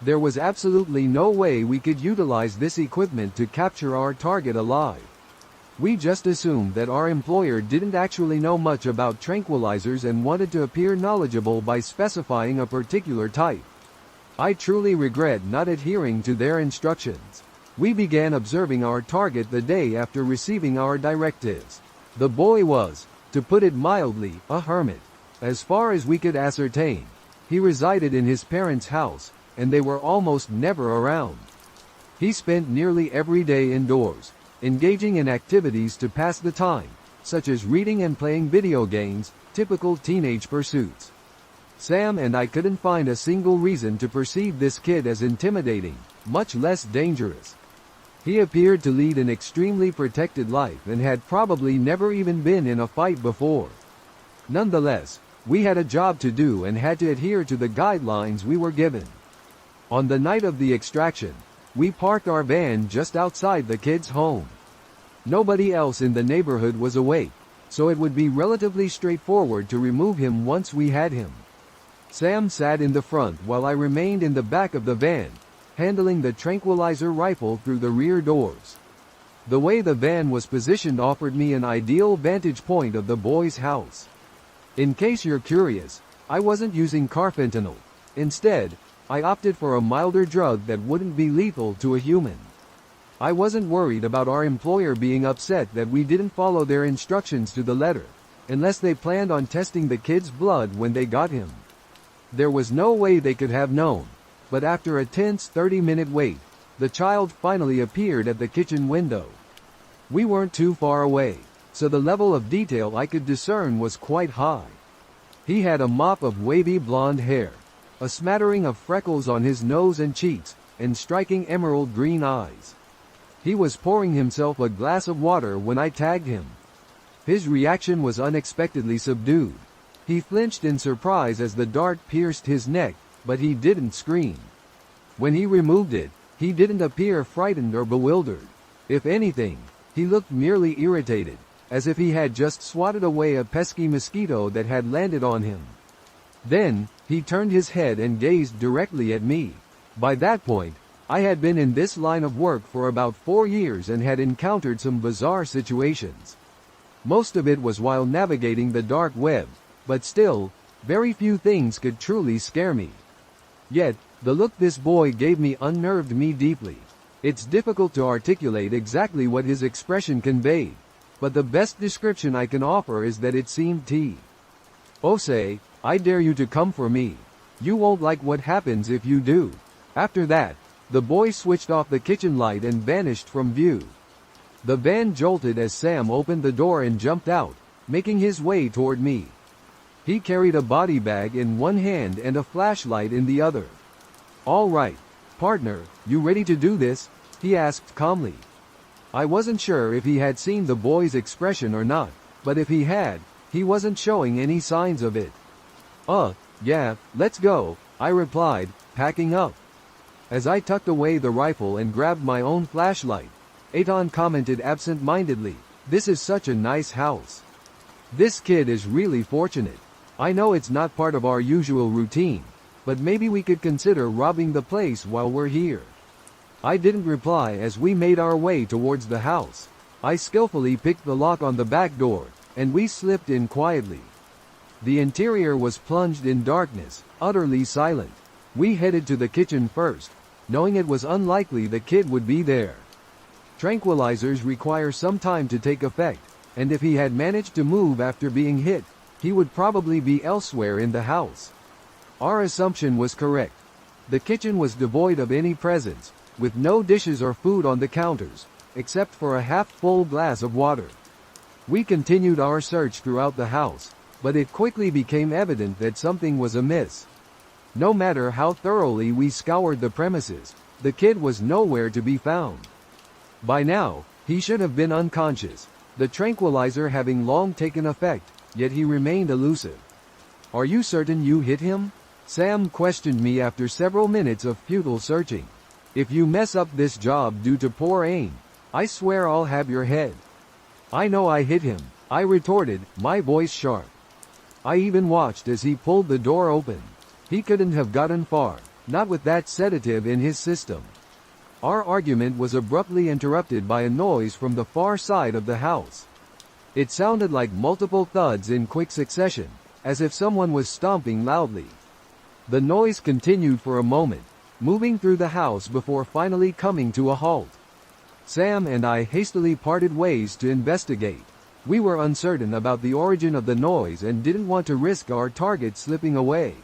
There was absolutely no way we could utilize this equipment to capture our target alive. We just assumed that our employer didn't actually know much about tranquilizers and wanted to appear knowledgeable by specifying a particular type. I truly regret not adhering to their instructions. We began observing our target the day after receiving our directives. The boy was, to put it mildly, a hermit. As far as we could ascertain, he resided in his parents' house, and they were almost never around. He spent nearly every day indoors, engaging in activities to pass the time, such as reading and playing video games, typical teenage pursuits. Sam and I couldn't find a single reason to perceive this kid as intimidating, much less dangerous. He appeared to lead an extremely protected life and had probably never even been in a fight before. Nonetheless, we had a job to do and had to adhere to the guidelines we were given. On the night of the extraction, we parked our van just outside the kid's home. Nobody else in the neighborhood was awake, so it would be relatively straightforward to remove him once we had him. Sam sat in the front while I remained in the back of the van, handling the tranquilizer rifle through the rear doors. The way the van was positioned offered me an ideal vantage point of the boy's house. In case you're curious, I wasn't using carfentanil. Instead, I opted for a milder drug that wouldn't be lethal to a human. I wasn't worried about our employer being upset that we didn't follow their instructions to the letter, unless they planned on testing the kid's blood when they got him. There was no way they could have known, but after a tense 30-minute wait, the child finally appeared at the kitchen window. We weren't too far away, so the level of detail I could discern was quite high. He had a mop of wavy blonde hair, a smattering of freckles on his nose and cheeks, and striking emerald green eyes. He was pouring himself a glass of water when I tagged him. His reaction was unexpectedly subdued. He flinched in surprise as the dart pierced his neck, but he didn't scream. When he removed it, he didn't appear frightened or bewildered. If anything, he looked merely irritated, as if he had just swatted away a pesky mosquito that had landed on him. Then, he turned his head and gazed directly at me. By that point, I had been in this line of work for about 4 years and had encountered some bizarre situations. Most of it was while navigating the dark web, but still, very few things could truly scare me. Yet, the look this boy gave me unnerved me deeply. It's difficult to articulate exactly what his expression conveyed, but the best description I can offer is that it seemed Osei, I dare you to come for me. You won't like what happens if you do. After that, the boy switched off the kitchen light and vanished from view. The van jolted as Sam opened the door and jumped out, making his way toward me. He carried a body bag in one hand and a flashlight in the other. All right, partner, you ready to do this? He asked calmly. I wasn't sure if he had seen the boy's expression or not, but if he had, he wasn't showing any signs of it. Yeah, let's go, I replied, packing up. As I tucked away the rifle and grabbed my own flashlight, Eitan commented absent-mindedly, "This is such a nice house. This kid is really fortunate. I know it's not part of our usual routine, but maybe we could consider robbing the place while we're here." I didn't reply as we made our way towards the house. I skillfully picked the lock on the back door, and we slipped in quietly. The interior was plunged in darkness, utterly silent. We headed to the kitchen first, knowing it was unlikely the kid would be there. Tranquilizers require some time to take effect, and if he had managed to move after being hit, he would probably be elsewhere in the house. Our assumption was correct. The kitchen was devoid of any presence, with no dishes or food on the counters, except for a half-full glass of water. We continued our search throughout the house, but it quickly became evident that something was amiss. No matter how thoroughly we scoured the premises, the kid was nowhere to be found. By now, he should have been unconscious, the tranquilizer having long taken effect, yet he remained elusive. "Are you certain you hit him?" Sam questioned me after several minutes of futile searching. "If you mess up this job due to poor aim, I swear I'll have your head." "I know I hit him," I retorted, my voice sharp. I even watched as he pulled the door open. He couldn't have gotten far, not with that sedative in his system. Our argument was abruptly interrupted by a noise from the far side of the house. It sounded like multiple thuds in quick succession, as if someone was stomping loudly. The noise continued for a moment, moving through the house before finally coming to a halt. Sam and I hastily parted ways to investigate. We were uncertain about the origin of the noise and didn't want to risk our target slipping away.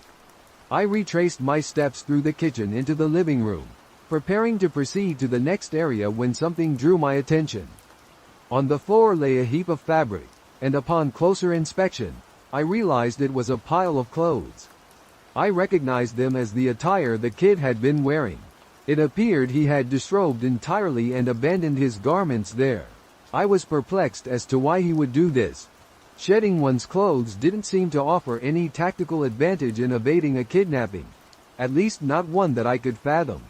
I retraced my steps through the kitchen into the living room, preparing to proceed to the next area when something drew my attention. On the floor lay a heap of fabric, and upon closer inspection, I realized it was a pile of clothes. I recognized them as the attire the kid had been wearing. It appeared he had disrobed entirely and abandoned his garments there. I was perplexed as to why he would do this. Shedding one's clothes didn't seem to offer any tactical advantage in evading a kidnapping, at least not one that I could fathom.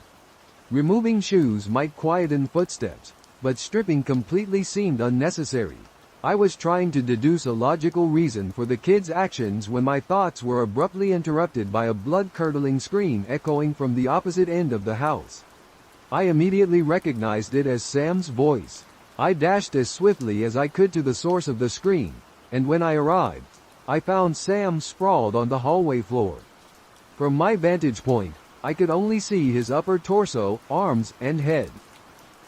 Removing shoes might quieten footsteps, but stripping completely seemed unnecessary. I was trying to deduce a logical reason for the kid's actions when my thoughts were abruptly interrupted by a blood-curdling scream echoing from the opposite end of the house. I immediately recognized it as Sam's voice. I dashed as swiftly as I could to the source of the scream, and when I arrived, I found Sam sprawled on the hallway floor. From my vantage point, I could only see his upper torso, arms, and head.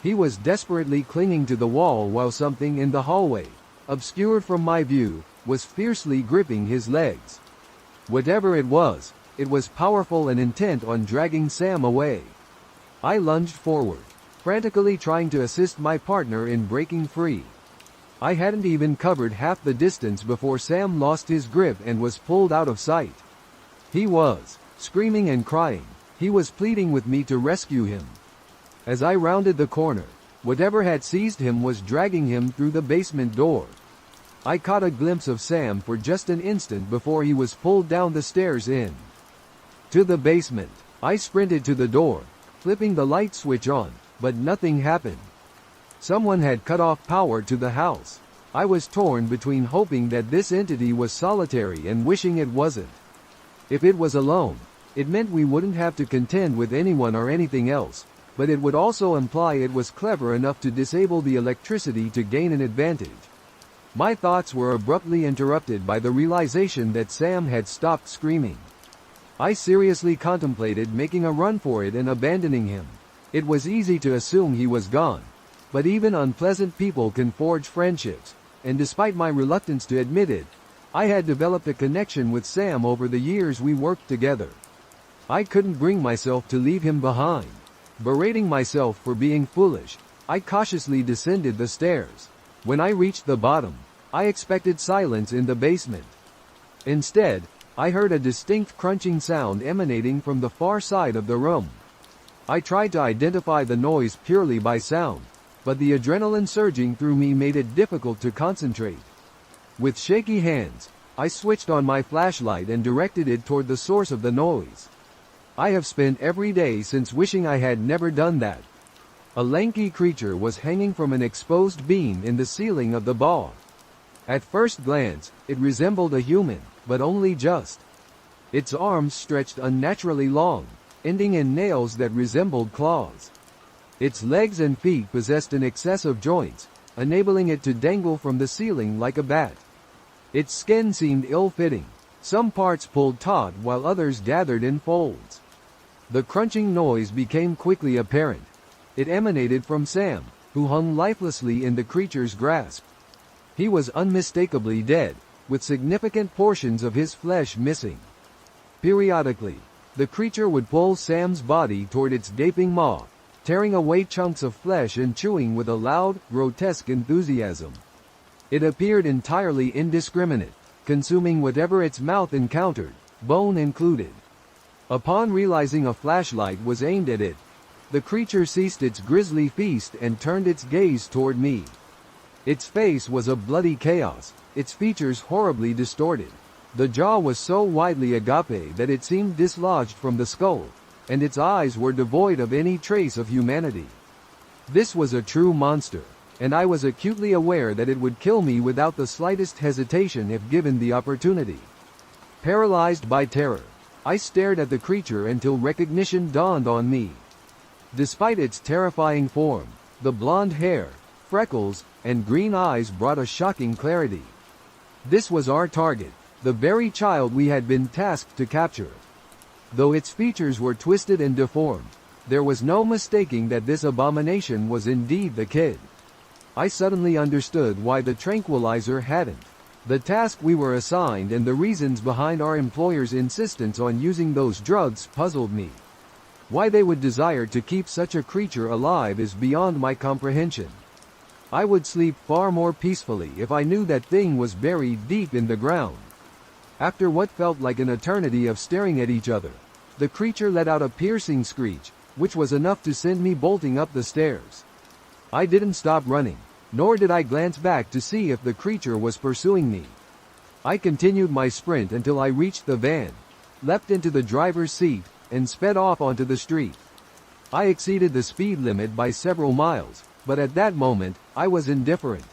He was desperately clinging to the wall while something in the hallway, obscured from my view, was fiercely gripping his legs. Whatever it was powerful and intent on dragging Sam away. I lunged forward, frantically trying to assist my partner in breaking free. I hadn't even covered half the distance before Sam lost his grip and was pulled out of sight. He was screaming and crying. He was pleading with me to rescue him. As I rounded the corner, whatever had seized him was dragging him through the basement door. I caught a glimpse of Sam for just an instant before he was pulled down the stairs to the basement. I sprinted to the door, flipping the light switch on, but nothing happened. Someone had cut off power to the house. I was torn between hoping that this entity was solitary and wishing it wasn't. If it was alone, it meant we wouldn't have to contend with anyone or anything else, but it would also imply it was clever enough to disable the electricity to gain an advantage. My thoughts were abruptly interrupted by the realization that Sam had stopped screaming. I seriously contemplated making a run for it and abandoning him. It was easy to assume he was gone, but even unpleasant people can forge friendships, and despite my reluctance to admit it, I had developed a connection with Sam over the years we worked together. I couldn't bring myself to leave him behind. Berating myself for being foolish, I cautiously descended the stairs. When I reached the bottom, I expected silence in the basement. Instead, I heard a distinct crunching sound emanating from the far side of the room. I tried to identify the noise purely by sound, but the adrenaline surging through me made it difficult to concentrate. With shaky hands, I switched on my flashlight and directed it toward the source of the noise. I have spent every day since wishing I had never done that. A lanky creature was hanging from an exposed beam in the ceiling of the bar. At first glance, it resembled a human, but only just. Its arms stretched unnaturally long, ending in nails that resembled claws. Its legs and feet possessed an excess of joints, enabling it to dangle from the ceiling like a bat. Its skin seemed ill-fitting, some parts pulled taut while others gathered in folds. The crunching noise became quickly apparent. It emanated from Sam, who hung lifelessly in the creature's grasp. He was unmistakably dead, with significant portions of his flesh missing. Periodically, the creature would pull Sam's body toward its gaping maw, tearing away chunks of flesh and chewing with a loud, grotesque enthusiasm. It appeared entirely indiscriminate, consuming whatever its mouth encountered, bone included. Upon realizing a flashlight was aimed at it, the creature ceased its grisly feast and turned its gaze toward me. Its face was a bloody chaos, its features horribly distorted. The jaw was so widely agape that it seemed dislodged from the skull, and its eyes were devoid of any trace of humanity. This was a true monster, and I was acutely aware that it would kill me without the slightest hesitation if given the opportunity. Paralyzed by terror, I stared at the creature until recognition dawned on me. Despite its terrifying form, the blonde hair, freckles, and green eyes brought a shocking clarity. This was our target, the very child we had been tasked to capture. Though its features were twisted and deformed, there was no mistaking that this abomination was indeed the kid. I suddenly understood why the tranquilizer hadn't. The task we were assigned and the reasons behind our employer's insistence on using those drugs puzzled me. Why they would desire to keep such a creature alive is beyond my comprehension. I would sleep far more peacefully if I knew that thing was buried deep in the ground. After what felt like an eternity of staring at each other, the creature let out a piercing screech, which was enough to send me bolting up the stairs. I didn't stop running, nor did I glance back to see if the creature was pursuing me. I continued my sprint until I reached the van, leapt into the driver's seat, and sped off onto the street. I exceeded the speed limit by several miles, but at that moment, I was indifferent.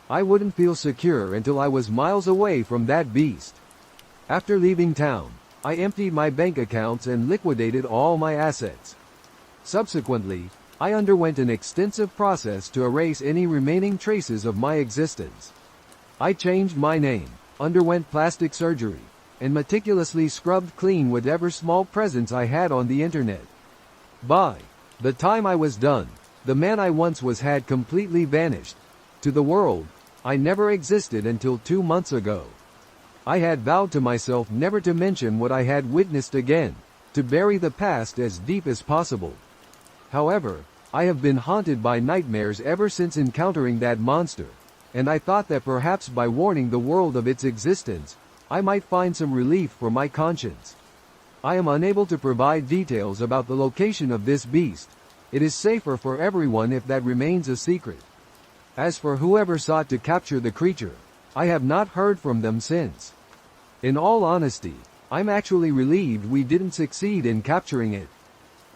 I wouldn't feel secure until I was miles away from that beast. After leaving town, I emptied my bank accounts and liquidated all my assets. Subsequently, I underwent an extensive process to erase any remaining traces of my existence. I changed my name, underwent plastic surgery, and meticulously scrubbed clean whatever small presence I had on the internet. By the time I was done, the man I once was had completely vanished. To the world, I never existed until 2 months ago. I had vowed to myself never to mention what I had witnessed again, to bury the past as deep as possible. However, I have been haunted by nightmares ever since encountering that monster, and I thought that perhaps by warning the world of its existence, I might find some relief for my conscience. I am unable to provide details about the location of this beast. It is safer for everyone if that remains a secret. As for whoever sought to capture the creature, I have not heard from them since. In all honesty, I'm actually relieved we didn't succeed in capturing it.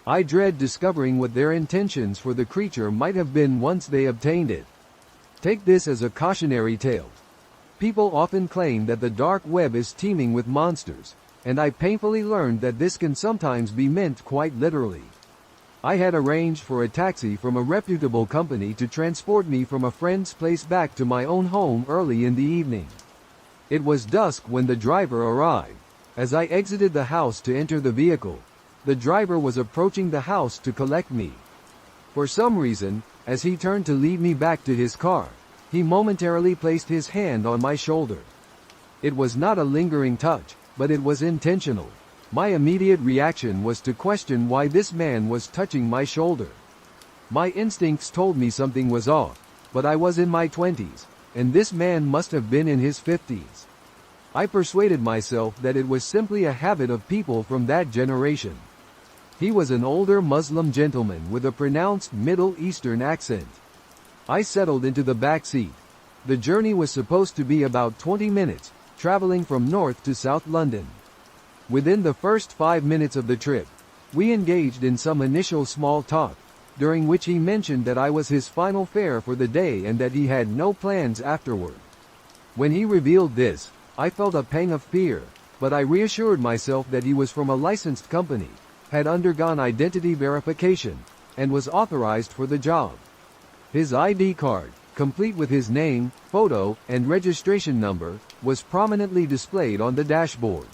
I dread discovering what their intentions for the creature might have been once they obtained it. Take this as a cautionary tale. People often claim that the dark web is teeming with monsters, and I painfully learned that this can sometimes be meant quite literally. I had arranged for a taxi from a reputable company to transport me from a friend's place back to my own home early in the evening. It was dusk when the driver arrived. As I exited the house to enter the vehicle, the driver was approaching the house to collect me. For some reason, as he turned to lead me back to his car, he momentarily placed his hand on my shoulder. It was not a lingering touch, but it was intentional. My immediate reaction was to question why this man was touching my shoulder. My instincts told me something was off, but I was in my 20s, and this man must have been in his 50s. I persuaded myself that it was simply a habit of people from that generation. He was an older Muslim gentleman with a pronounced Middle Eastern accent. I settled into the back seat. The journey was supposed to be about 20 minutes, traveling from North to South London. Within the first 5 minutes of the trip, we engaged in some initial small talk, during which he mentioned that I was his final fare for the day and that he had no plans afterward. When he revealed this, I felt a pang of fear, but I reassured myself that he was from a licensed company, had undergone identity verification, and was authorized for the job. His ID card, complete with his name, photo, and registration number, was prominently displayed on the dashboard.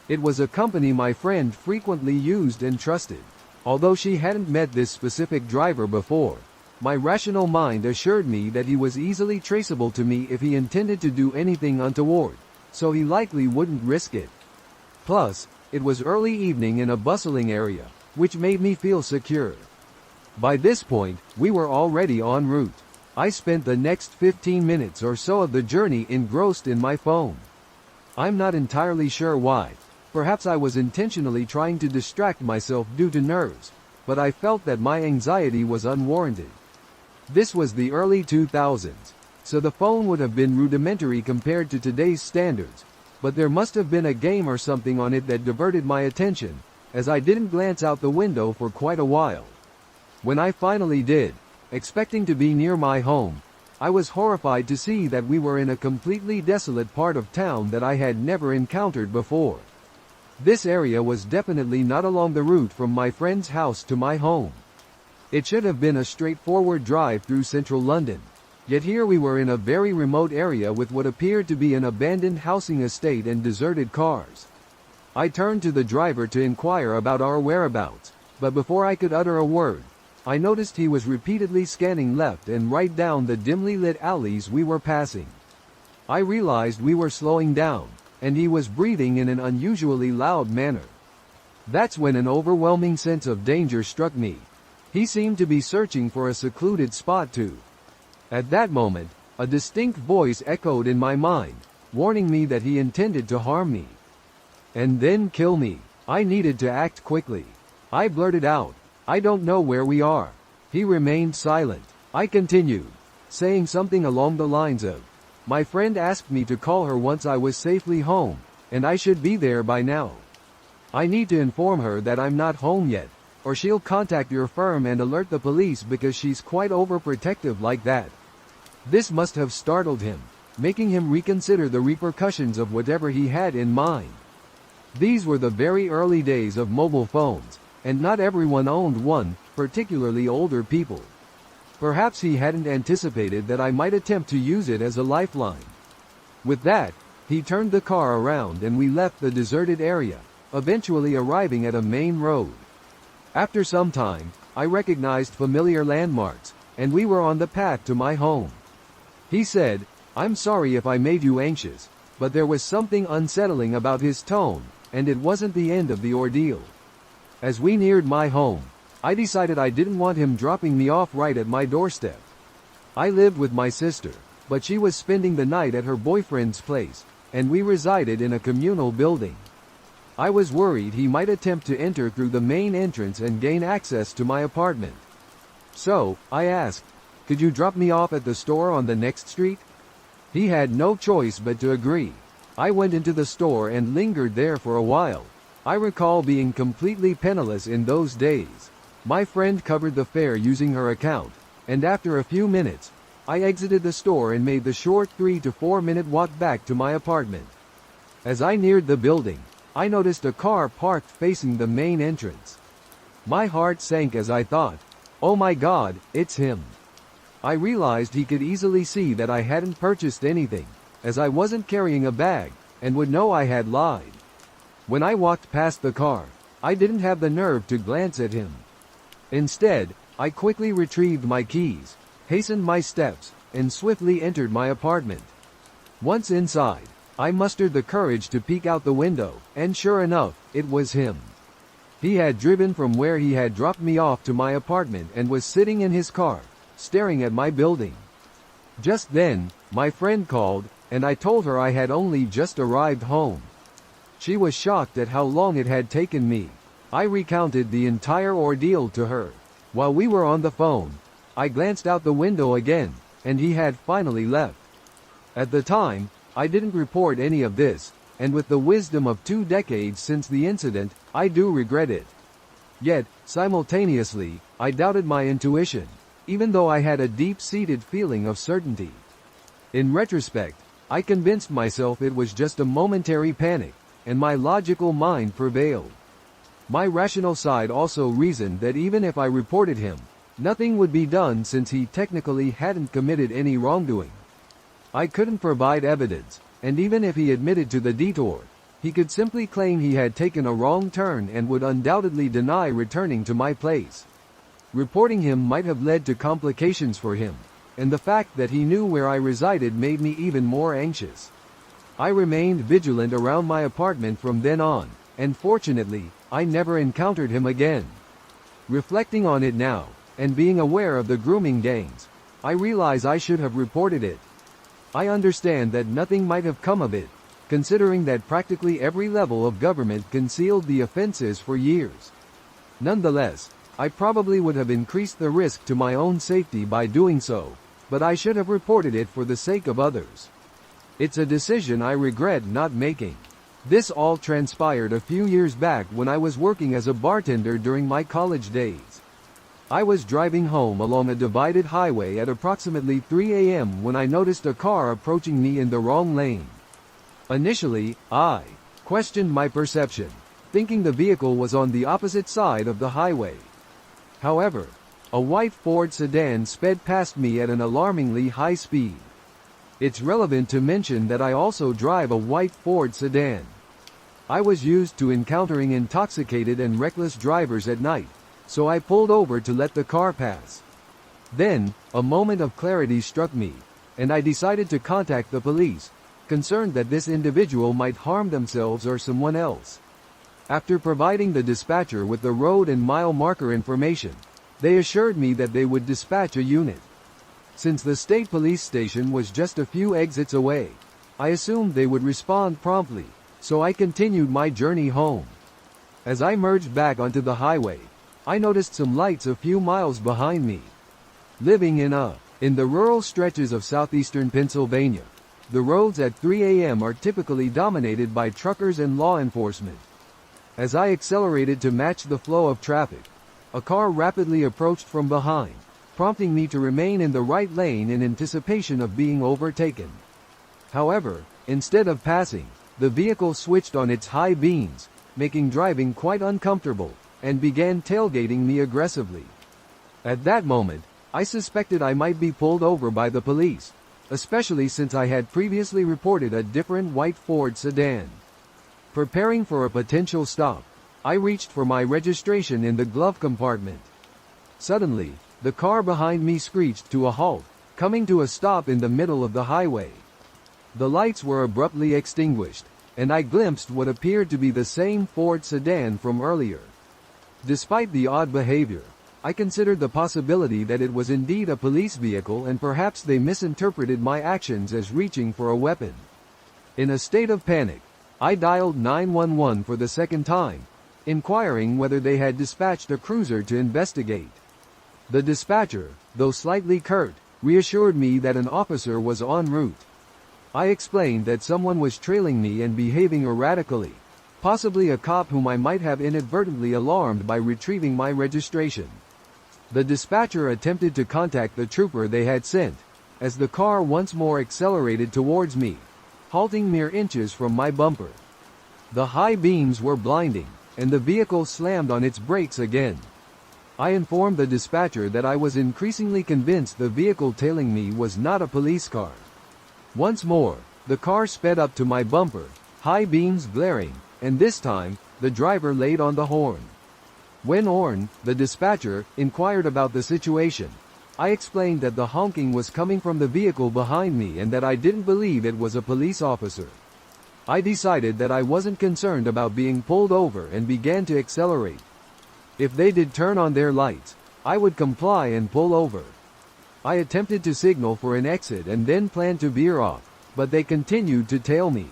It was a company my friend frequently used and trusted. Although she hadn't met this specific driver before, my rational mind assured me that he was easily traceable to me if he intended to do anything untoward, so he likely wouldn't risk it. Plus, it was early evening in a bustling area, which made me feel secure. By this point, we were already en route. I spent the next 15 minutes or so of the journey engrossed in my phone. I'm not entirely sure why. Perhaps I was intentionally trying to distract myself due to nerves, but I felt that my anxiety was unwarranted. This was the early 2000s, so the phone would have been rudimentary compared to today's standards, but there must have been a game or something on it that diverted my attention, as I didn't glance out the window for quite a while. When I finally did, expecting to be near my home, I was horrified to see that we were in a completely desolate part of town that I had never encountered before. This area was definitely not along the route from my friend's house to my home. It should have been a straightforward drive through central London, yet here we were in a very remote area with what appeared to be an abandoned housing estate and deserted cars. I turned to the driver to inquire about our whereabouts, but before I could utter a word, I noticed he was repeatedly scanning left and right down the dimly lit alleys we were passing. I realized we were slowing down, and he was breathing in an unusually loud manner. That's when an overwhelming sense of danger struck me. He seemed to be searching for a secluded spot to. At that moment, a distinct voice echoed in my mind, warning me that he intended to harm me. And then kill me. I needed to act quickly. I blurted out, "I don't know where we are." He remained silent. I continued, saying something along the lines of, "My friend asked me to call her once I was safely home, and I should be there by now. I need to inform her that I'm not home yet, or she'll contact your firm and alert the police because she's quite overprotective like that." This must have startled him, making him reconsider the repercussions of whatever he had in mind. These were the very early days of mobile phones, and not everyone owned one, particularly older people. Perhaps he hadn't anticipated that I might attempt to use it as a lifeline. With that, he turned the car around and we left the deserted area, eventually arriving at a main road. After some time, I recognized familiar landmarks, and we were on the path to my home. He said, "I'm sorry if I made you anxious," but there was something unsettling about his tone, and it wasn't the end of the ordeal. As we neared my home, I decided I didn't want him dropping me off right at my doorstep. I lived with my sister, but she was spending the night at her boyfriend's place, and we resided in a communal building. I was worried he might attempt to enter through the main entrance and gain access to my apartment. So, I asked, "Could you drop me off at the store on the next street?" He had no choice but to agree. I went into the store and lingered there for a while. I recall being completely penniless in those days. My friend covered the fare using her account, and after a few minutes, I exited the store and made the short 3 to 4 minute walk back to my apartment. As I neared the building, I noticed a car parked facing the main entrance. My heart sank as I thought, "Oh my God, it's him." I realized he could easily see that I hadn't purchased anything, as I wasn't carrying a bag, and would know I had lied. When I walked past the car, I didn't have the nerve to glance at him. Instead, I quickly retrieved my keys, hastened my steps, and swiftly entered my apartment. Once inside, I mustered the courage to peek out the window, and sure enough, it was him. He had driven from where he had dropped me off to my apartment and was sitting in his car, staring at my building. Just then, my friend called, and I told her I had only just arrived home. She was shocked at how long it had taken me. I recounted the entire ordeal to her. While we were on the phone, I glanced out the window again, and he had finally left. At the time, I didn't report any of this, and with the wisdom of 2 decades since the incident, I do regret it. Yet, simultaneously, I doubted my intuition, even though I had a deep-seated feeling of certainty. In retrospect, I convinced myself it was just a momentary panic, and my logical mind prevailed. My rational side also reasoned that even if I reported him, nothing would be done since he technically hadn't committed any wrongdoing. I couldn't provide evidence, and even if he admitted to the detour, he could simply claim he had taken a wrong turn and would undoubtedly deny returning to my place. Reporting him might have led to complications for him, and the fact that he knew where I resided made me even more anxious. I remained vigilant around my apartment from then on, and fortunately, I never encountered him again. Reflecting on it now, and being aware of the grooming gangs, I realize I should have reported it. I understand that nothing might have come of it, considering that practically every level of government concealed the offenses for years. Nonetheless, I probably would have increased the risk to my own safety by doing so, but I should have reported it for the sake of others. It's a decision I regret not making. This all transpired a few years back when I was working as a bartender during my college days. I was driving home along a divided highway at approximately 3 a.m. when I noticed a car approaching me in the wrong lane. Initially, I questioned my perception, thinking the vehicle was on the opposite side of the highway. However, a white Ford sedan sped past me at an alarmingly high speed. It's relevant to mention that I also drive a white Ford sedan. I was used to encountering intoxicated and reckless drivers at night, so I pulled over to let the car pass. Then, a moment of clarity struck me, and I decided to contact the police, concerned that this individual might harm themselves or someone else. After providing the dispatcher with the road and mile marker information, they assured me that they would dispatch a unit. Since the state police station was just a few exits away, I assumed they would respond promptly, so I continued my journey home. As I merged back onto the highway, I noticed some lights a few miles behind me. Living in the rural stretches of southeastern Pennsylvania, the roads at 3 a.m. are typically dominated by truckers and law enforcement. As I accelerated to match the flow of traffic, a car rapidly approached from behind, prompting me to remain in the right lane in anticipation of being overtaken. However, instead of passing, the vehicle switched on its high beams, making driving quite uncomfortable, and began tailgating me aggressively. At that moment, I suspected I might be pulled over by the police, especially since I had previously reported a different white Ford sedan. Preparing for a potential stop, I reached for my registration in the glove compartment. Suddenly, the car behind me screeched to a halt, coming to a stop in the middle of the highway. The lights were abruptly extinguished, and I glimpsed what appeared to be the same Ford sedan from earlier. Despite the odd behavior, I considered the possibility that it was indeed a police vehicle and perhaps they misinterpreted my actions as reaching for a weapon. In a state of panic, I dialed 911 for the second time, inquiring whether they had dispatched a cruiser to investigate. The dispatcher, though slightly curt, reassured me that an officer was en route. I explained that someone was trailing me and behaving erratically, possibly a cop whom I might have inadvertently alarmed by retrieving my registration. The dispatcher attempted to contact the trooper they had sent, as the car once more accelerated towards me, halting mere inches from my bumper. The high beams were blinding, and the vehicle slammed on its brakes again. I informed the dispatcher that I was increasingly convinced the vehicle tailing me was not a police car. Once more, the car sped up to my bumper, high beams glaring, and this time, the driver laid on the horn. When Orn, the dispatcher, inquired about the situation, I explained that the honking was coming from the vehicle behind me and that I didn't believe it was a police officer. I decided that I wasn't concerned about being pulled over and began to accelerate. If they did turn on their lights, I would comply and pull over. I attempted to signal for an exit and then planned to veer off, but they continued to tail me.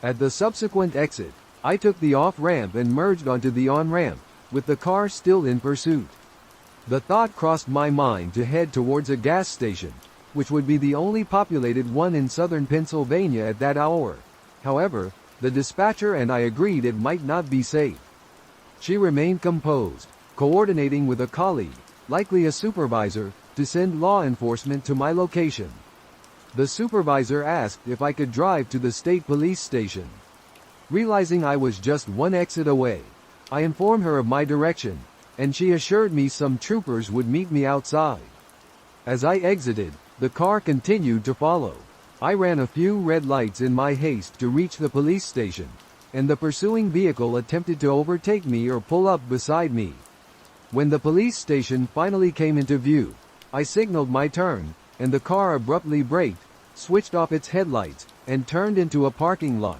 At the subsequent exit, I took the off-ramp and merged onto the on-ramp, with the car still in pursuit. The thought crossed my mind to head towards a gas station, which would be the only populated one in southern Pennsylvania at that hour. However, the dispatcher and I agreed it might not be safe. She remained composed, coordinating with a colleague, likely a supervisor, to send law enforcement to my location. The supervisor asked if I could drive to the state police station. Realizing I was just one exit away, I informed her of my direction, and she assured me some troopers would meet me outside. As I exited, the car continued to follow. I ran a few red lights in my haste to reach the police station, and the pursuing vehicle attempted to overtake me or pull up beside me. When the police station finally came into view, I signaled my turn, and the car abruptly braked, switched off its headlights, and turned into a parking lot.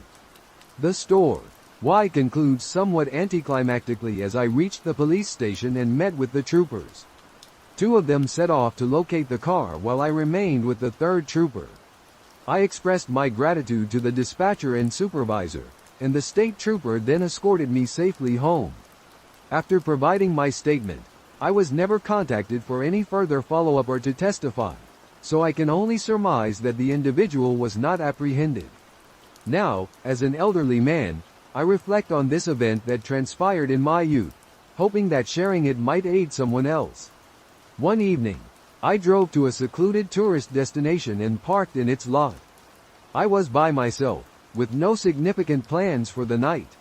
The story concludes somewhat anticlimactically as I reached the police station and met with the troopers. Two of them set off to locate the car while I remained with the third trooper. I expressed my gratitude to the dispatcher and supervisor, and the state trooper then escorted me safely home. After providing my statement, I was never contacted for any further follow-up or to testify, so I can only surmise that the individual was not apprehended. Now, as an elderly man, I reflect on this event that transpired in my youth, hoping that sharing it might aid someone else. One evening, I drove to a secluded tourist destination and parked in its lot. I was by myself, with no significant plans for the night.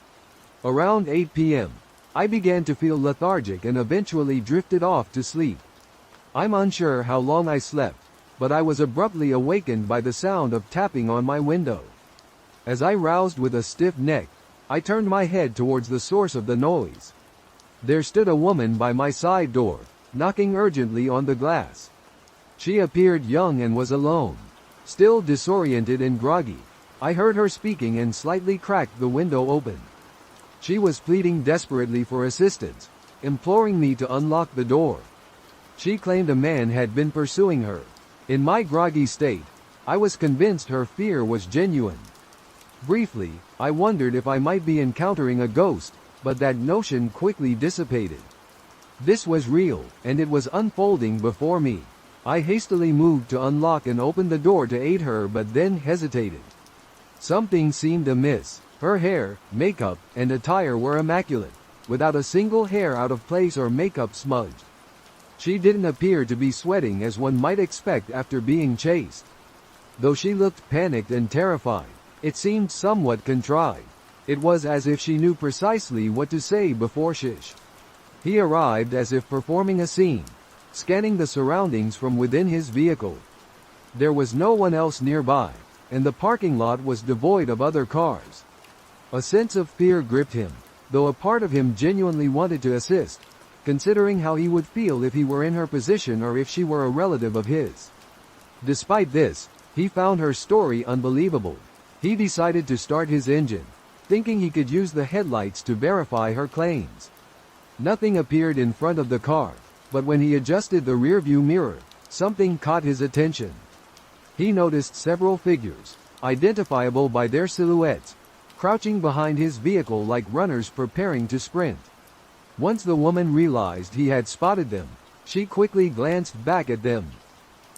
Around 8 p.m., I began to feel lethargic and eventually drifted off to sleep. I'm unsure how long I slept, but I was abruptly awakened by the sound of tapping on my window. As I roused with a stiff neck, I turned my head towards the source of the noise. There stood a woman by my side door, knocking urgently on the glass. She appeared young and was alone. Still disoriented and groggy, I heard her speaking and slightly cracked the window open. She was pleading desperately for assistance, imploring me to unlock the door. She claimed a man had been pursuing her. In my groggy state, I was convinced her fear was genuine. Briefly, I wondered if I might be encountering a ghost, but that notion quickly dissipated. This was real, and it was unfolding before me. I hastily moved to unlock and open the door to aid her but then hesitated. Something seemed amiss. Her hair, makeup, and attire were immaculate, without a single hair out of place or makeup smudged. She didn't appear to be sweating as one might expect after being chased. Though she looked panicked and terrified, it seemed somewhat contrived. It was as if she knew precisely what to say before Shish. He arrived as if performing a scene, scanning the surroundings from within his vehicle. There was no one else nearby, and the parking lot was devoid of other cars. A sense of fear gripped him, though a part of him genuinely wanted to assist, considering how he would feel if he were in her position or if she were a relative of his. Despite this, he found her story unbelievable. He decided to start his engine, thinking he could use the headlights to verify her claims. Nothing appeared in front of the car, but when he adjusted the rearview mirror, something caught his attention. He noticed several figures, identifiable by their silhouettes, crouching behind his vehicle like runners preparing to sprint. Once the woman realized he had spotted them, she quickly glanced back at them.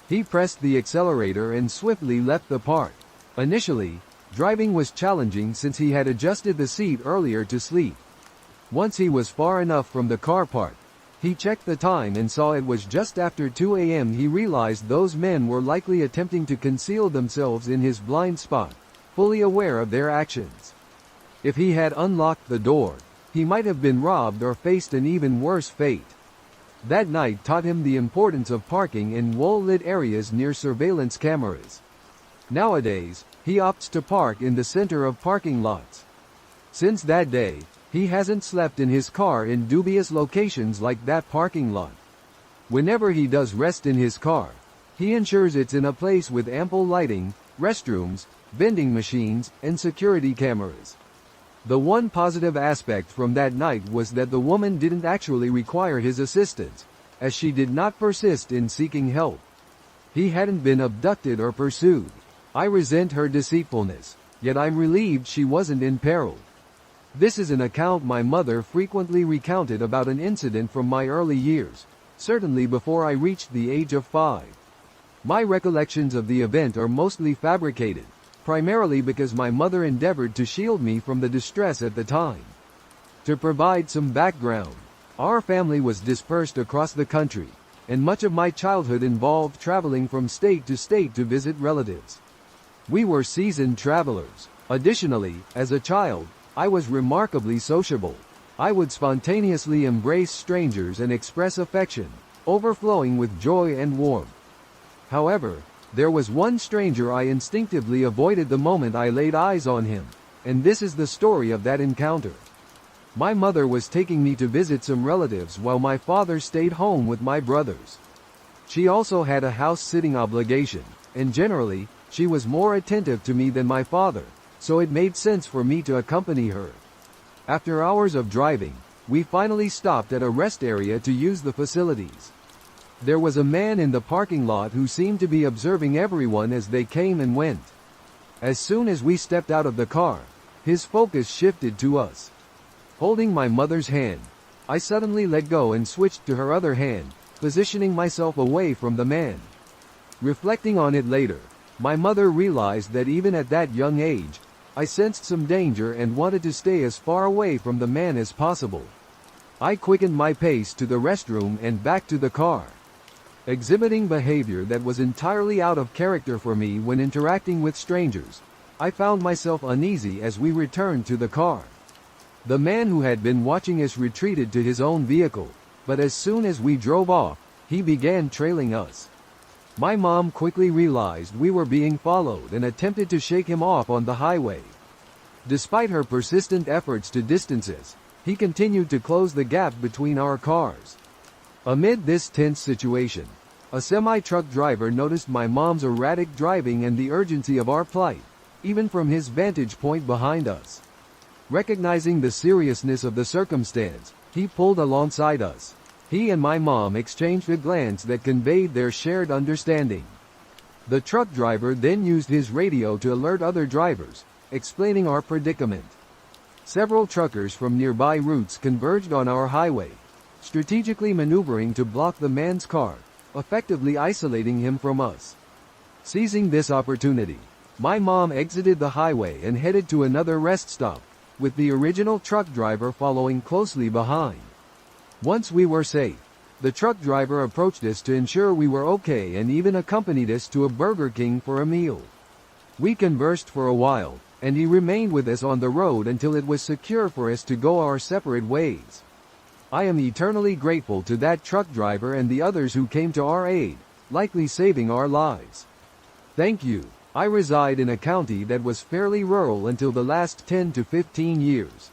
He pressed the accelerator and swiftly left the park. Initially, driving was challenging since he had adjusted the seat earlier to sleep. Once he was far enough from the car park, he checked the time and saw it was just after 2 a.m. He realized those men were likely attempting to conceal themselves in his blind spot, fully aware of their actions. If he had unlocked the door, he might have been robbed or faced an even worse fate. That night taught him the importance of parking in well-lit areas near surveillance cameras. Nowadays, he opts to park in the center of parking lots. Since that day, he hasn't slept in his car in dubious locations like that parking lot. Whenever he does rest in his car, he ensures it's in a place with ample lighting, restrooms, vending machines, and security cameras. The one positive aspect from that night was that the woman didn't actually require his assistance, as she did not persist in seeking help. He hadn't been abducted or pursued. I resent her deceitfulness, yet I'm relieved she wasn't in peril. This is an account my mother frequently recounted about an incident from my early years, certainly before I reached the age of 5. My recollections of the event are mostly fabricated, primarily because my mother endeavored to shield me from the distress at the time. To provide some background, our family was dispersed across the country, and much of my childhood involved traveling from state to visit relatives. We were seasoned travelers. Additionally, as a child, I was remarkably sociable. I would spontaneously embrace strangers and express affection, overflowing with joy and warmth. However, there was one stranger I instinctively avoided the moment I laid eyes on him, and this is the story of that encounter. My mother was taking me to visit some relatives while my father stayed home with my brothers. She also had a house-sitting obligation, and generally, she was more attentive to me than my father, so it made sense for me to accompany her. After hours of driving, we finally stopped at a rest area to use the facilities. There was a man in the parking lot who seemed to be observing everyone as they came and went. As soon as we stepped out of the car, his focus shifted to us. Holding my mother's hand, I suddenly let go and switched to her other hand, positioning myself away from the man. Reflecting on it later, my mother realized that even at that young age, I sensed some danger and wanted to stay as far away from the man as possible. I quickened my pace to the restroom and back to the car. Exhibiting behavior that was entirely out of character for me when interacting with strangers, I found myself uneasy as we returned to the car. The man who had been watching us retreated to his own vehicle, but as soon as we drove off, he began trailing us. My mom quickly realized we were being followed and attempted to shake him off on the highway. Despite her persistent efforts to distance us, he continued to close the gap between our cars. Amid this tense situation, a semi-truck driver noticed my mom's erratic driving and the urgency of our plight, even from his vantage point behind us. Recognizing the seriousness of the circumstance, he pulled alongside us. He and my mom exchanged a glance that conveyed their shared understanding. The truck driver then used his radio to alert other drivers, explaining our predicament. Several truckers from nearby routes converged on our highway, strategically maneuvering to block the man's car, effectively isolating him from us. Seizing this opportunity, my mom exited the highway and headed to another rest stop, with the original truck driver following closely behind. Once we were safe, the truck driver approached us to ensure we were okay and even accompanied us to a Burger King for a meal. We conversed for a while, and he remained with us on the road until it was secure for us to go our separate ways. I am eternally grateful to that truck driver and the others who came to our aid, likely saving our lives. Thank you. I reside in a county that was fairly rural until the last 10 to 15 years.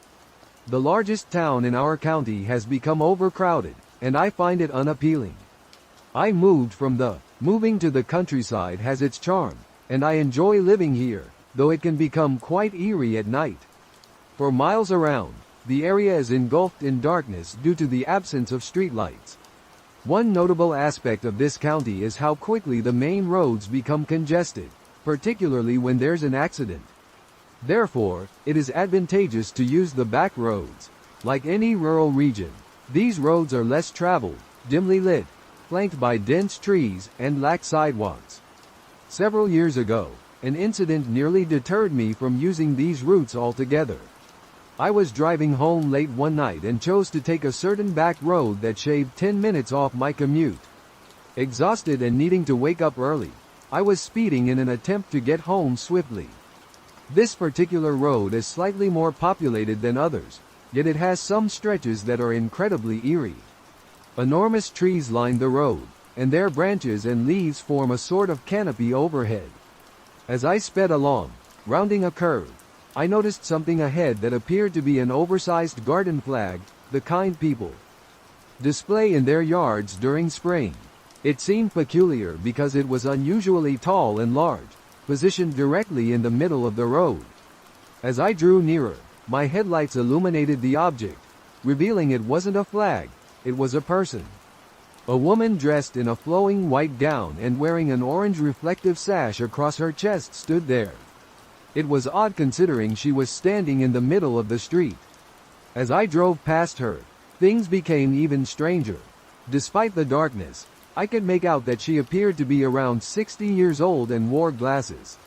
The largest town in our county has become overcrowded, and I find it unappealing. Moving to the countryside has its charm, and I enjoy living here, though it can become quite eerie at night. For miles around, the area is engulfed in darkness due to the absence of streetlights. One notable aspect of this county is how quickly the main roads become congested, particularly when there's an accident. Therefore, it is advantageous to use the back roads. Like any rural region, these roads are less traveled, dimly lit, flanked by dense trees, and lack sidewalks. Several years ago, an incident nearly deterred me from using these routes altogether. I was driving home late one night and chose to take a certain back road that shaved 10 minutes off my commute. Exhausted and needing to wake up early, I was speeding in an attempt to get home swiftly. This particular road is slightly more populated than others, yet it has some stretches that are incredibly eerie. Enormous trees line the road, and their branches and leaves form a sort of canopy overhead. As I sped along, rounding a curve, I noticed something ahead that appeared to be an oversized garden flag, the kind people display in their yards during spring. It seemed peculiar because it was unusually tall and large, positioned directly in the middle of the road. As I drew nearer, my headlights illuminated the object, revealing it wasn't a flag, it was a person. A woman dressed in a flowing white gown and wearing an orange reflective sash across her chest stood there. It was odd considering she was standing in the middle of the street. As I drove past her, things became even stranger. Despite the darkness, I could make out that she appeared to be around 60 years old and wore glasses.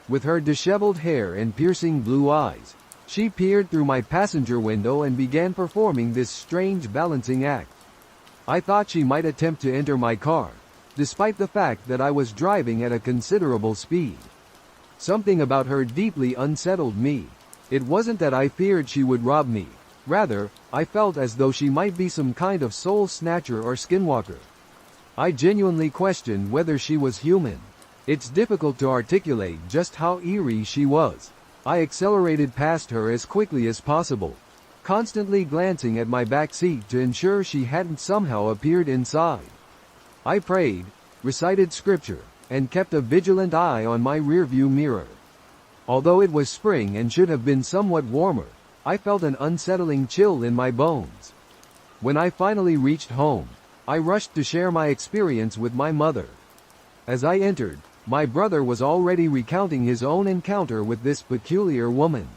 With her disheveled hair and piercing blue eyes, she peered through my passenger window and began performing this strange balancing act. I thought she might attempt to enter my car, despite the fact that I was driving at a considerable speed. Something about her deeply unsettled me. It wasn't that I feared she would rob me. Rather, I felt as though she might be some kind of soul snatcher or skinwalker. I genuinely questioned whether she was human. It's difficult to articulate just how eerie she was. I accelerated past her as quickly as possible, constantly glancing at my back seat to ensure she hadn't somehow appeared inside. I prayed, recited scripture, and kept a vigilant eye on my rearview mirror. Although it was spring and should have been somewhat warmer, I felt an unsettling chill in my bones. When I finally reached home, I rushed to share my experience with my mother. As I entered, my brother was already recounting his own encounter with this peculiar woman.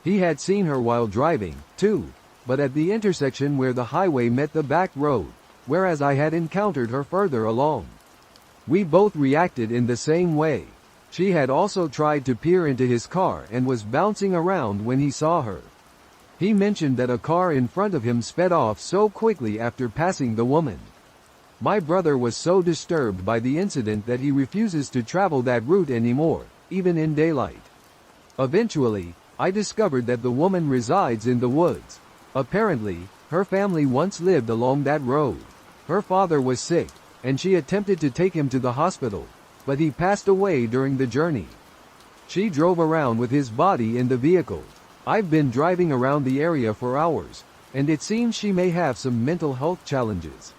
He had seen her while driving, too, but at the intersection where the highway met the back road, whereas I had encountered her further along. We both reacted in the same way. She had also tried to peer into his car and was bouncing around when he saw her. He mentioned that a car in front of him sped off so quickly after passing the woman. My brother was so disturbed by the incident that he refuses to travel that route anymore, even in daylight. Eventually, I discovered that the woman resides in the woods. Apparently, her family once lived along that road. Her father was sick, and she attempted to take him to the hospital, but he passed away during the journey. She drove around with his body in the vehicle. I've been driving around the area for hours, and it seems she may have some mental health challenges.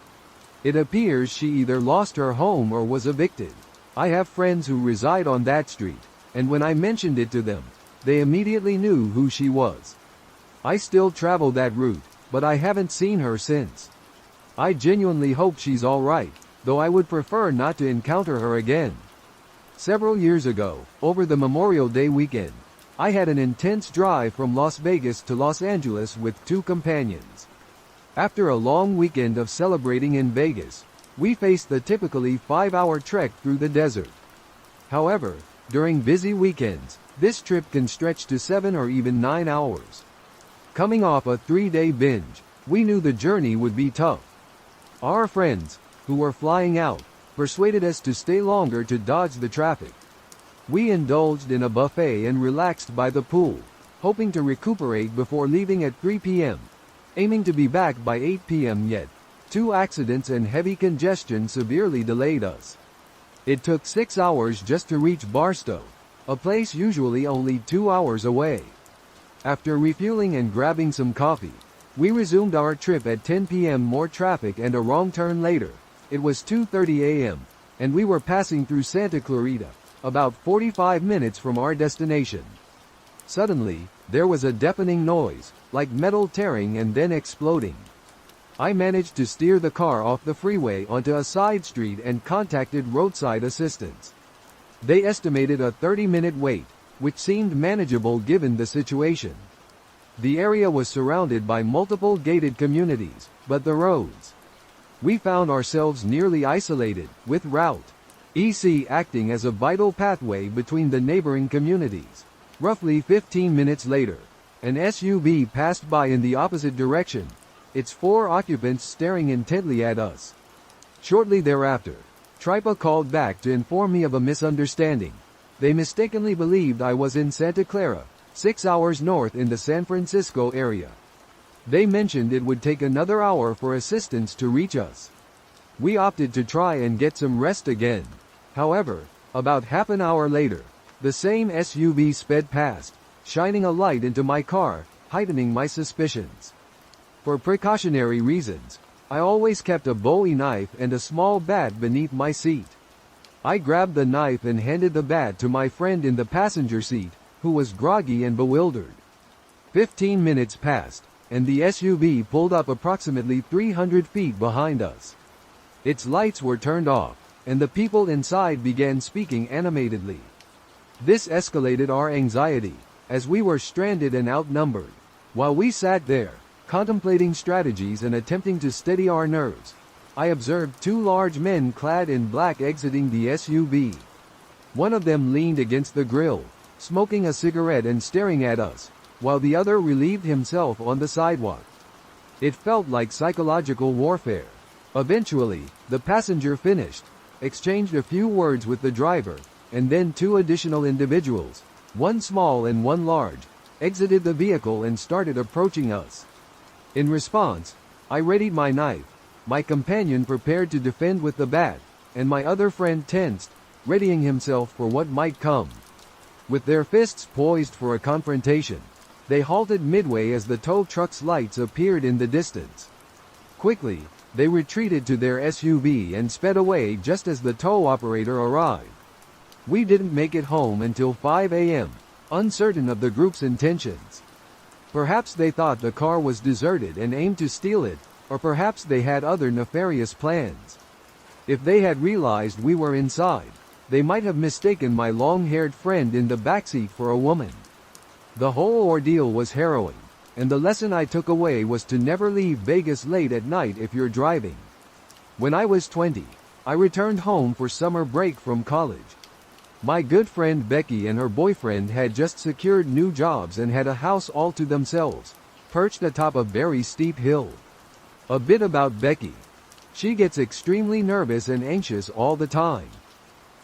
It appears she either lost her home or was evicted. I have friends who reside on that street, and when I mentioned it to them, they immediately knew who she was. I still travel that route, but I haven't seen her since. I genuinely hope she's alright, though I would prefer not to encounter her again. Several years ago, over the Memorial Day weekend, I had an intense drive from Las Vegas to Los Angeles with two companions. After a long weekend of celebrating in Vegas, we faced the typically 5-hour trek through the desert. However, during busy weekends, this trip can stretch to 7 or even 9 hours. Coming off a 3-day binge, we knew the journey would be tough. Our friends, who were flying out, persuaded us to stay longer to dodge the traffic. We indulged in a buffet and relaxed by the pool, hoping to recuperate before leaving at 3 p.m., aiming to be back by 8 p.m. Yet, 2 accidents and heavy congestion severely delayed us. It took 6 hours just to reach Barstow, a place usually only 2 hours away. After refueling and grabbing some coffee, we resumed our trip at 10 p.m. More traffic and a wrong turn later. It was 2:30 a.m., and we were passing through Santa Clarita, about 45 minutes from our destination. Suddenly, there was a deafening noise, like metal tearing and then exploding. I managed to steer the car off the freeway onto a side street and contacted roadside assistance. They estimated a 30-minute wait, which seemed manageable given the situation. The area was surrounded by multiple gated communities, but the roads. We found ourselves nearly isolated, with Route EC acting as a vital pathway between the neighboring communities. Roughly 15 minutes later, an SUV passed by in the opposite direction, its 4 occupants staring intently at us. Shortly thereafter, Tripa called back to inform me of a misunderstanding. They mistakenly believed I was in Santa Clara, 6 hours north in the San Francisco area. They mentioned it would take another hour for assistance to reach us. We opted to try and get some rest again. However, about half an hour later, the same SUV sped past, shining a light into my car, heightening my suspicions. For precautionary reasons, I always kept a Bowie knife and a small bat beneath my seat. I grabbed the knife and handed the bat to my friend in the passenger seat, who was groggy and bewildered. 15 minutes passed, and the SUV pulled up approximately 300 feet behind us. Its lights were turned off, and the people inside began speaking animatedly. This escalated our anxiety, as we were stranded and outnumbered. While we sat there, contemplating strategies and attempting to steady our nerves, I observed two large men clad in black exiting the SUV. One of them leaned against the grill, smoking a cigarette and staring at us, while the other relieved himself on the sidewalk. It felt like psychological warfare. Eventually, the passenger finished, exchanged a few words with the driver, and then two additional individuals, one small and one large, exited the vehicle and started approaching us. In response, I readied my knife, my companion prepared to defend with the bat, and my other friend tensed, readying himself for what might come. With their fists poised for a confrontation, they halted midway as the tow truck's lights appeared in the distance. Quickly, they retreated to their SUV and sped away just as the tow operator arrived. We didn't make it home until 5 a.m., uncertain of the group's intentions. Perhaps they thought the car was deserted and aimed to steal it, or perhaps they had other nefarious plans. If they had realized we were inside, they might have mistaken my long-haired friend in the backseat for a woman. The whole ordeal was harrowing, and the lesson I took away was to never leave Vegas late at night if you're driving. When I was 20, I returned home for summer break from college. My good friend Becky and her boyfriend had just secured new jobs and had a house all to themselves, perched atop a very steep hill. A bit about Becky. She gets extremely nervous and anxious all the time.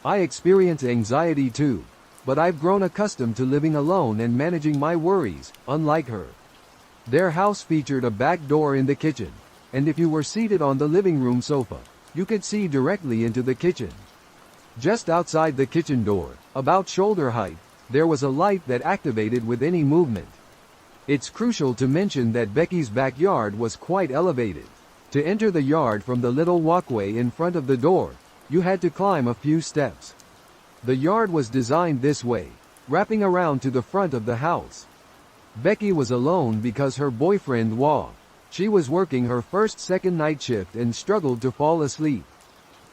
I experience anxiety too, but I've grown accustomed to living alone and managing my worries, unlike her. Their house featured a back door in the kitchen, and if you were seated on the living room sofa, you could see directly into the kitchen. Just outside the kitchen door, about shoulder height, there was a light that activated with any movement. It's crucial to mention that Becky's backyard was quite elevated. To enter the yard from the little walkway in front of the door, you had to climb a few steps. The yard was designed this way, wrapping around to the front of the house. Becky was alone because her boyfriend she was working her second night shift and struggled to fall asleep.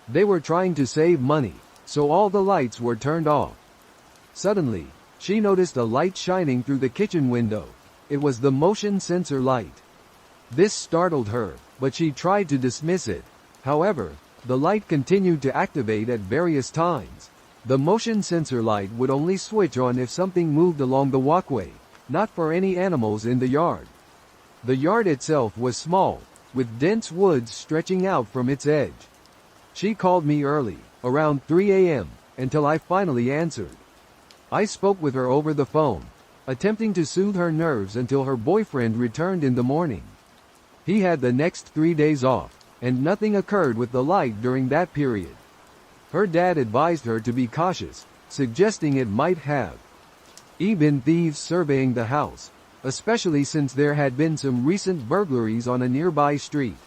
They were trying to save money, so all the lights were turned off. Suddenly, she noticed a light shining through the kitchen window. It was the motion sensor light. This startled her, but she tried to dismiss it. However, the light continued to activate at various times. The motion sensor light would only switch on if something moved along the walkway, not for any animals in the yard. The yard itself was small, with dense woods stretching out from its edge. She called me early, around 3 a.m., until I finally answered. I spoke with her over the phone, attempting to soothe her nerves until her boyfriend returned in the morning. He had the next 3 days off, and nothing occurred with the light during that period. Her dad advised her to be cautious, suggesting it might have been thieves surveying the house, especially since there had been some recent burglaries on a nearby street.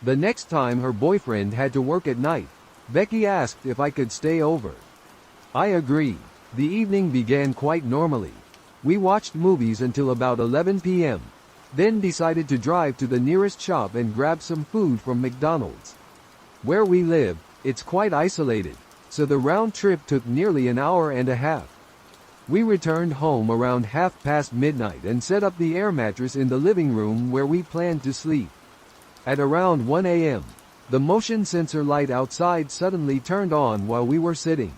The next time her boyfriend had to work at night, Becky asked if I could stay over. I agreed. The evening began quite normally. We watched movies until about 11 p.m., then decided to drive to the nearest shop and grab some food from McDonald's. Where we live, it's quite isolated, so the round trip took nearly an hour and a half. We returned home around midnight and set up the air mattress in the living room where we planned to sleep. At around 1 a.m., the motion sensor light outside suddenly turned on while we were sitting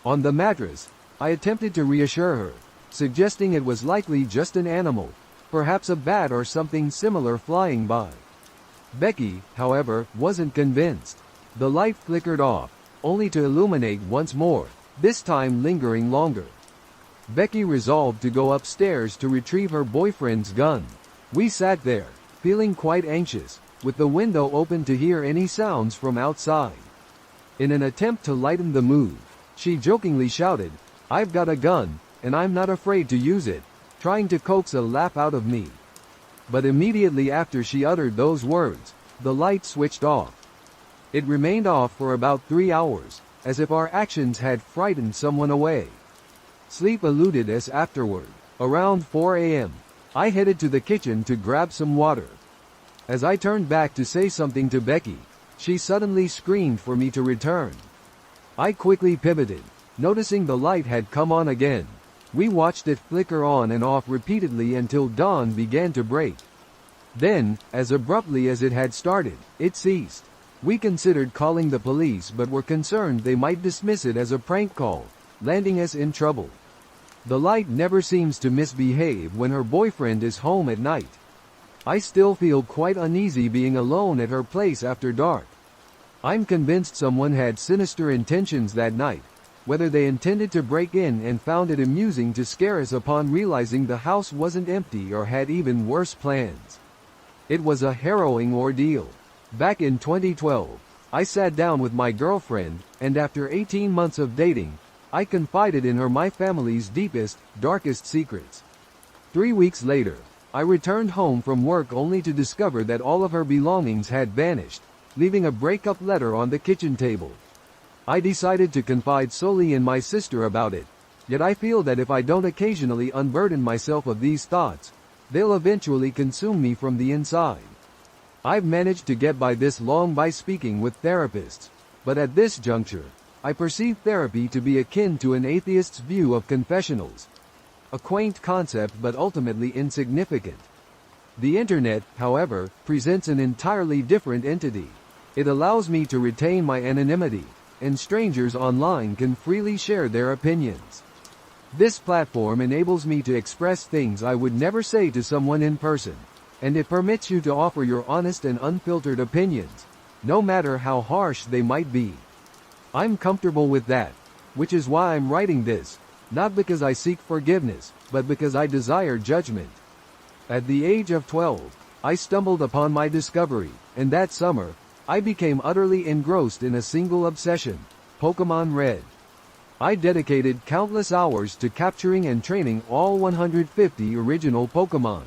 on the mattress. I attempted to reassure her, suggesting it was likely just an animal, perhaps a bat or something similar flying by. Becky, however, wasn't convinced. The light flickered off, only to illuminate once more, this time lingering longer. Becky resolved to go upstairs to retrieve her boyfriend's gun. We sat there, feeling quite anxious, with the window open to hear any sounds from outside. In an attempt to lighten the mood, she jokingly shouted, "I've got a gun, and I'm not afraid to use it," trying to coax a laugh out of me. But immediately after she uttered those words, the light switched off. It remained off for about 3 hours, as if our actions had frightened someone away. Sleep eluded us afterward. Around 4 a.m., I headed to the kitchen to grab some water. As I turned back to say something to Becky, she suddenly screamed for me to return. I quickly pivoted, noticing the light had come on again. We watched it flicker on and off repeatedly until dawn began to break. Then, as abruptly as it had started, it ceased. We considered calling the police but were concerned they might dismiss it as a prank call, landing us in trouble. The light never seems to misbehave when her boyfriend is home at night. I still feel quite uneasy being alone at her place after dark. I'm convinced someone had sinister intentions that night, whether they intended to break in and found it amusing to scare us upon realizing the house wasn't empty or had even worse plans. It was a harrowing ordeal. Back in 2012, I sat down with my girlfriend, and after 18 months of dating, I confided in her my family's deepest, darkest secrets. 3 weeks later, I returned home from work only to discover that all of her belongings had vanished, leaving a breakup letter on the kitchen table. I decided to confide solely in my sister about it, yet I feel that if I don't occasionally unburden myself of these thoughts, they'll eventually consume me from the inside. I've managed to get by this long by speaking with therapists, but at this juncture, I perceive therapy to be akin to an atheist's view of confessionals. A quaint concept but ultimately insignificant. The internet, however, presents an entirely different entity. It allows me to retain my anonymity, and strangers online can freely share their opinions. This platform enables me to express things I would never say to someone in person, and it permits you to offer your honest and unfiltered opinions, no matter how harsh they might be. I'm comfortable with that, which is why I'm writing this, not because I seek forgiveness, but because I desire judgment. At the age of 12, I stumbled upon my discovery, and that summer, I became utterly engrossed in a single obsession, Pokemon Red. I dedicated countless hours to capturing and training all 150 original Pokemon.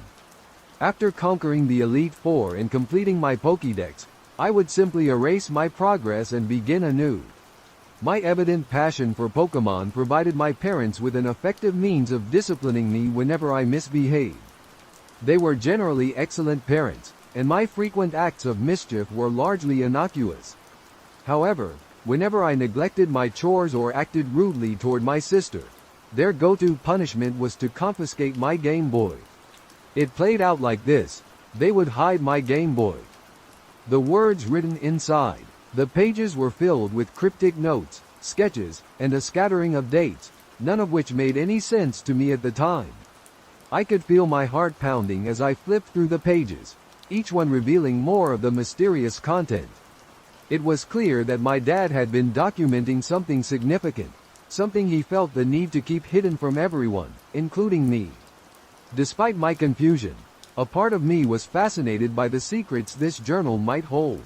After conquering the Elite Four and completing my Pokédex, I would simply erase my progress and begin anew. My evident passion for Pokemon provided my parents with an effective means of disciplining me whenever I misbehaved. They were generally excellent parents, and my frequent acts of mischief were largely innocuous. However, whenever I neglected my chores or acted rudely toward my sister, their go-to punishment was to confiscate my Game Boy. It played out like this: they would hide my Game Boy. The words written inside the pages were filled with cryptic notes, sketches, and a scattering of dates, none of which made any sense to me at the time. I could feel my heart pounding as I flipped through the pages, each one revealing more of the mysterious content. It was clear that my dad had been documenting something significant, something he felt the need to keep hidden from everyone, including me. Despite my confusion, a part of me was fascinated by the secrets this journal might hold.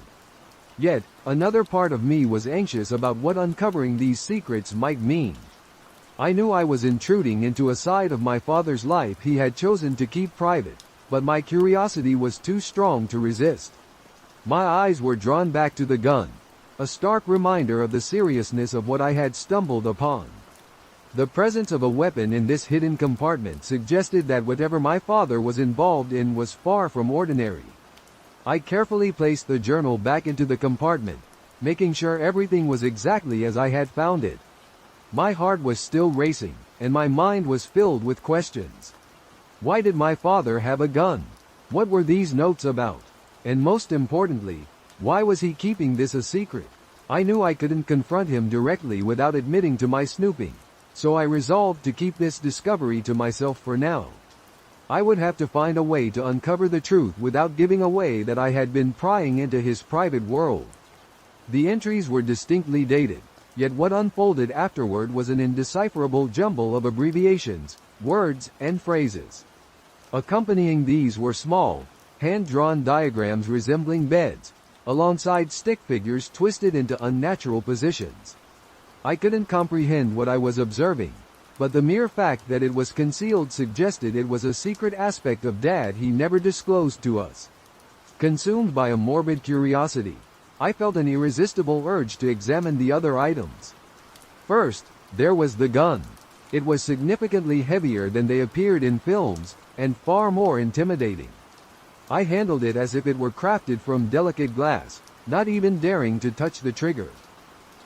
Yet, another part of me was anxious about what uncovering these secrets might mean. I knew I was intruding into a side of my father's life he had chosen to keep private, but my curiosity was too strong to resist. My eyes were drawn back to the gun, a stark reminder of the seriousness of what I had stumbled upon. The presence of a weapon in this hidden compartment suggested that whatever my father was involved in was far from ordinary. I carefully placed the journal back into the compartment, making sure everything was exactly as I had found it. My heart was still racing, and my mind was filled with questions. Why did my father have a gun? What were these notes about? And most importantly, why was he keeping this a secret? I knew I couldn't confront him directly without admitting to my snooping, so I resolved to keep this discovery to myself for now. I would have to find a way to uncover the truth without giving away that I had been prying into his private world. The entries were distinctly dated, yet what unfolded afterward was an indecipherable jumble of abbreviations, words, and phrases. Accompanying these were small, hand-drawn diagrams resembling beds, alongside stick figures twisted into unnatural positions. I couldn't comprehend what I was observing, but the mere fact that it was concealed suggested it was a secret aspect of Dad he never disclosed to us. Consumed by a morbid curiosity, I felt an irresistible urge to examine the other items. First, there was the gun. It was significantly heavier than they appeared in films, and far more intimidating. I handled it as if it were crafted from delicate glass, not even daring to touch the trigger.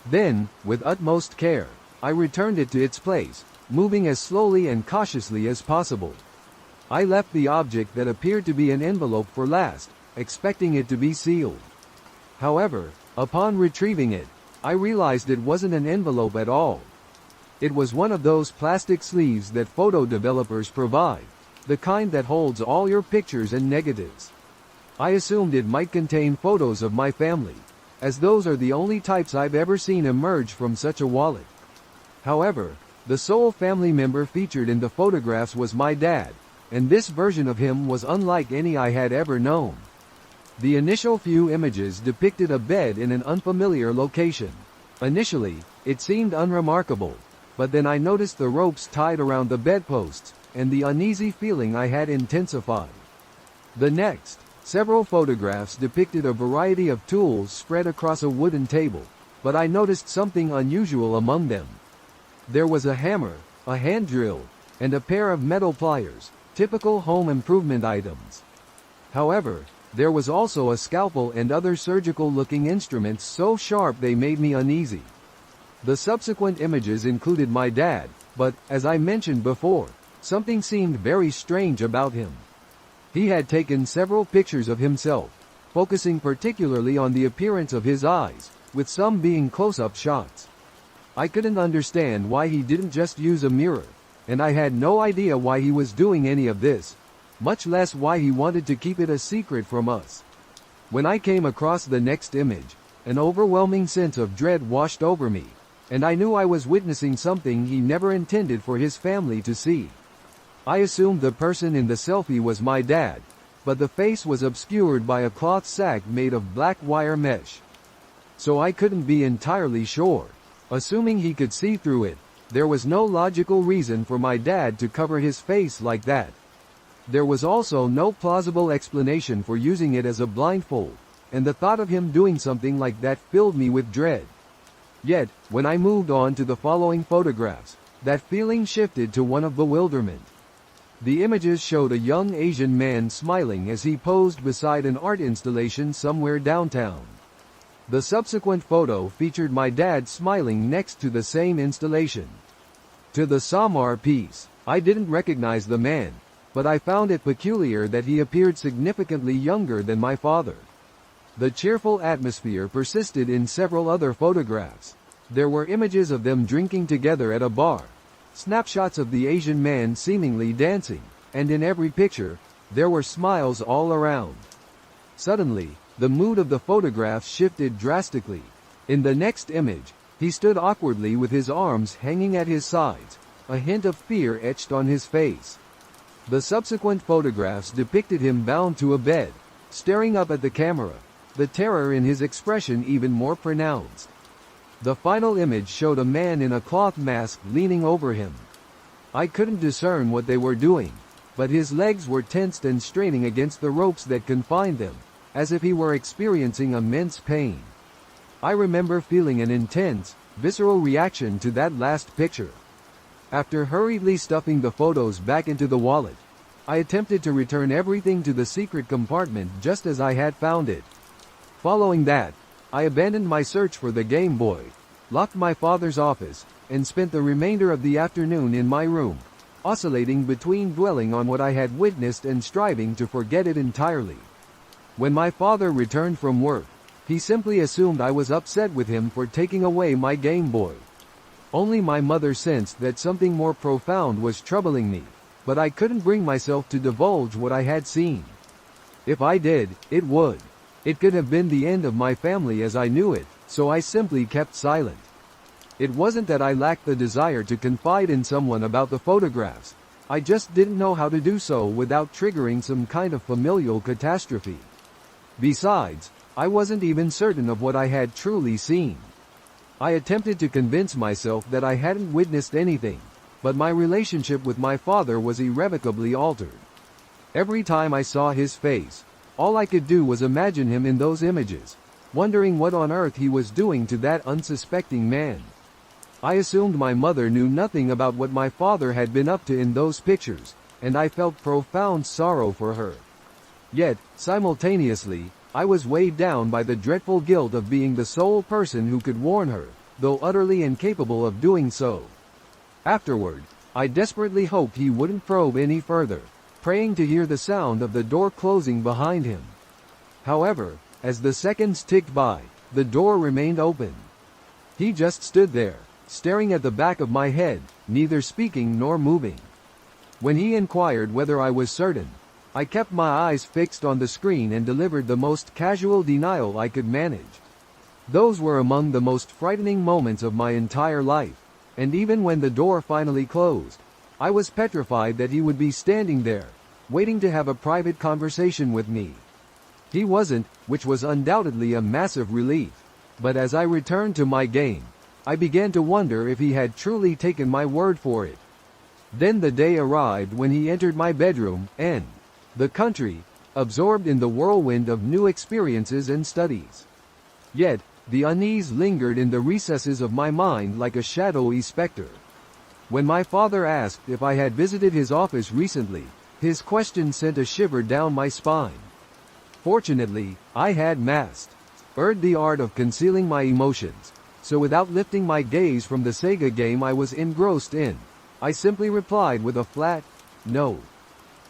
Then, with utmost care, I returned it to its place, moving as slowly and cautiously as possible. I left the object that appeared to be an envelope for last, expecting it to be sealed. However, upon retrieving it, I realized it wasn't an envelope at all. It was one of those plastic sleeves that photo developers provide, the kind that holds all your pictures and negatives. I assumed it might contain photos of my family, as those are the only types I've ever seen emerge from such a wallet. However, the sole family member featured in the photographs was my dad, and this version of him was unlike any I had ever known. The initial few images depicted a bed in an unfamiliar location. Initially, it seemed unremarkable, but then I noticed the ropes tied around the bedposts, and the uneasy feeling I had intensified. The next, several photographs depicted a variety of tools spread across a wooden table, but I noticed something unusual among them. There was a hammer, a hand drill, and a pair of metal pliers, typical home improvement items. However, there was also a scalpel and other surgical-looking instruments so sharp they made me uneasy. The subsequent images included my dad, but, as I mentioned before, something seemed very strange about him. He had taken several pictures of himself, focusing particularly on the appearance of his eyes, with some being close-up shots. I couldn't understand why he didn't just use a mirror, and I had no idea why he was doing any of this, much less why he wanted to keep it a secret from us. When I came across the next image, an overwhelming sense of dread washed over me, and I knew I was witnessing something he never intended for his family to see. I assumed the person in the selfie was my dad, but the face was obscured by a cloth sack made of black wire mesh. So I couldn't be entirely sure. Assuming he could see through it, there was no logical reason for my dad to cover his face like that. There was also no plausible explanation for using it as a blindfold, and the thought of him doing something like that filled me with dread. Yet, when I moved on to the following photographs, that feeling shifted to one of bewilderment. The images showed a young Asian man smiling as he posed beside an art installation somewhere downtown. The subsequent photo featured my dad smiling next to the same installation. To the Samar piece, I didn't recognize the man, but I found it peculiar that he appeared significantly younger than my father. The cheerful atmosphere persisted in several other photographs. There were images of them drinking together at a bar, snapshots of the Asian man seemingly dancing, and in every picture, there were smiles all around. Suddenly, the mood of the photographs shifted drastically. In the next image, he stood awkwardly with his arms hanging at his sides, a hint of fear etched on his face. The subsequent photographs depicted him bound to a bed, staring up at the camera, the terror in his expression even more pronounced. The final image showed a man in a cloth mask leaning over him. I couldn't discern what they were doing, but his legs were tensed and straining against the ropes that confined them, as if he were experiencing immense pain. I remember feeling an intense, visceral reaction to that last picture. After hurriedly stuffing the photos back into the wallet, I attempted to return everything to the secret compartment just as I had found it. Following that, I abandoned my search for the Game Boy, locked my father's office, and spent the remainder of the afternoon in my room, oscillating between dwelling on what I had witnessed and striving to forget it entirely. When my father returned from work, he simply assumed I was upset with him for taking away my Game Boy. Only my mother sensed that something more profound was troubling me, but I couldn't bring myself to divulge what I had seen. If I did, it would. It could have been the end of my family as I knew it, so I simply kept silent. It wasn't that I lacked the desire to confide in someone about the photographs. I just didn't know how to do so without triggering some kind of familial catastrophe. Besides, I wasn't even certain of what I had truly seen. I attempted to convince myself that I hadn't witnessed anything, but my relationship with my father was irrevocably altered. Every time I saw his face, all I could do was imagine him in those images, wondering what on earth he was doing to that unsuspecting man. I assumed my mother knew nothing about what my father had been up to in those pictures, and I felt profound sorrow for her. Yet, simultaneously, I was weighed down by the dreadful guilt of being the sole person who could warn her, though utterly incapable of doing so. Afterward, I desperately hoped he wouldn't probe any further, praying to hear the sound of the door closing behind him. However, as the seconds ticked by, the door remained open. He just stood there, staring at the back of my head, neither speaking nor moving. When he inquired whether I was certain, I kept my eyes fixed on the screen and delivered the most casual denial I could manage. Those were among the most frightening moments of my entire life, and even when the door finally closed, I was petrified that he would be standing there, waiting to have a private conversation with me. He wasn't, which was undoubtedly a massive relief, but as I returned to my game, I began to wonder if he had truly taken my word for it. Then the day arrived when he entered my bedroom, and the country, absorbed in the whirlwind of new experiences and studies. Yet, the unease lingered in the recesses of my mind like a shadowy specter. When my father asked if I had visited his office recently, his question sent a shiver down my spine. Fortunately, I had mastered the art of concealing my emotions, so without lifting my gaze from the Sega game I was engrossed in, I simply replied with a flat, no.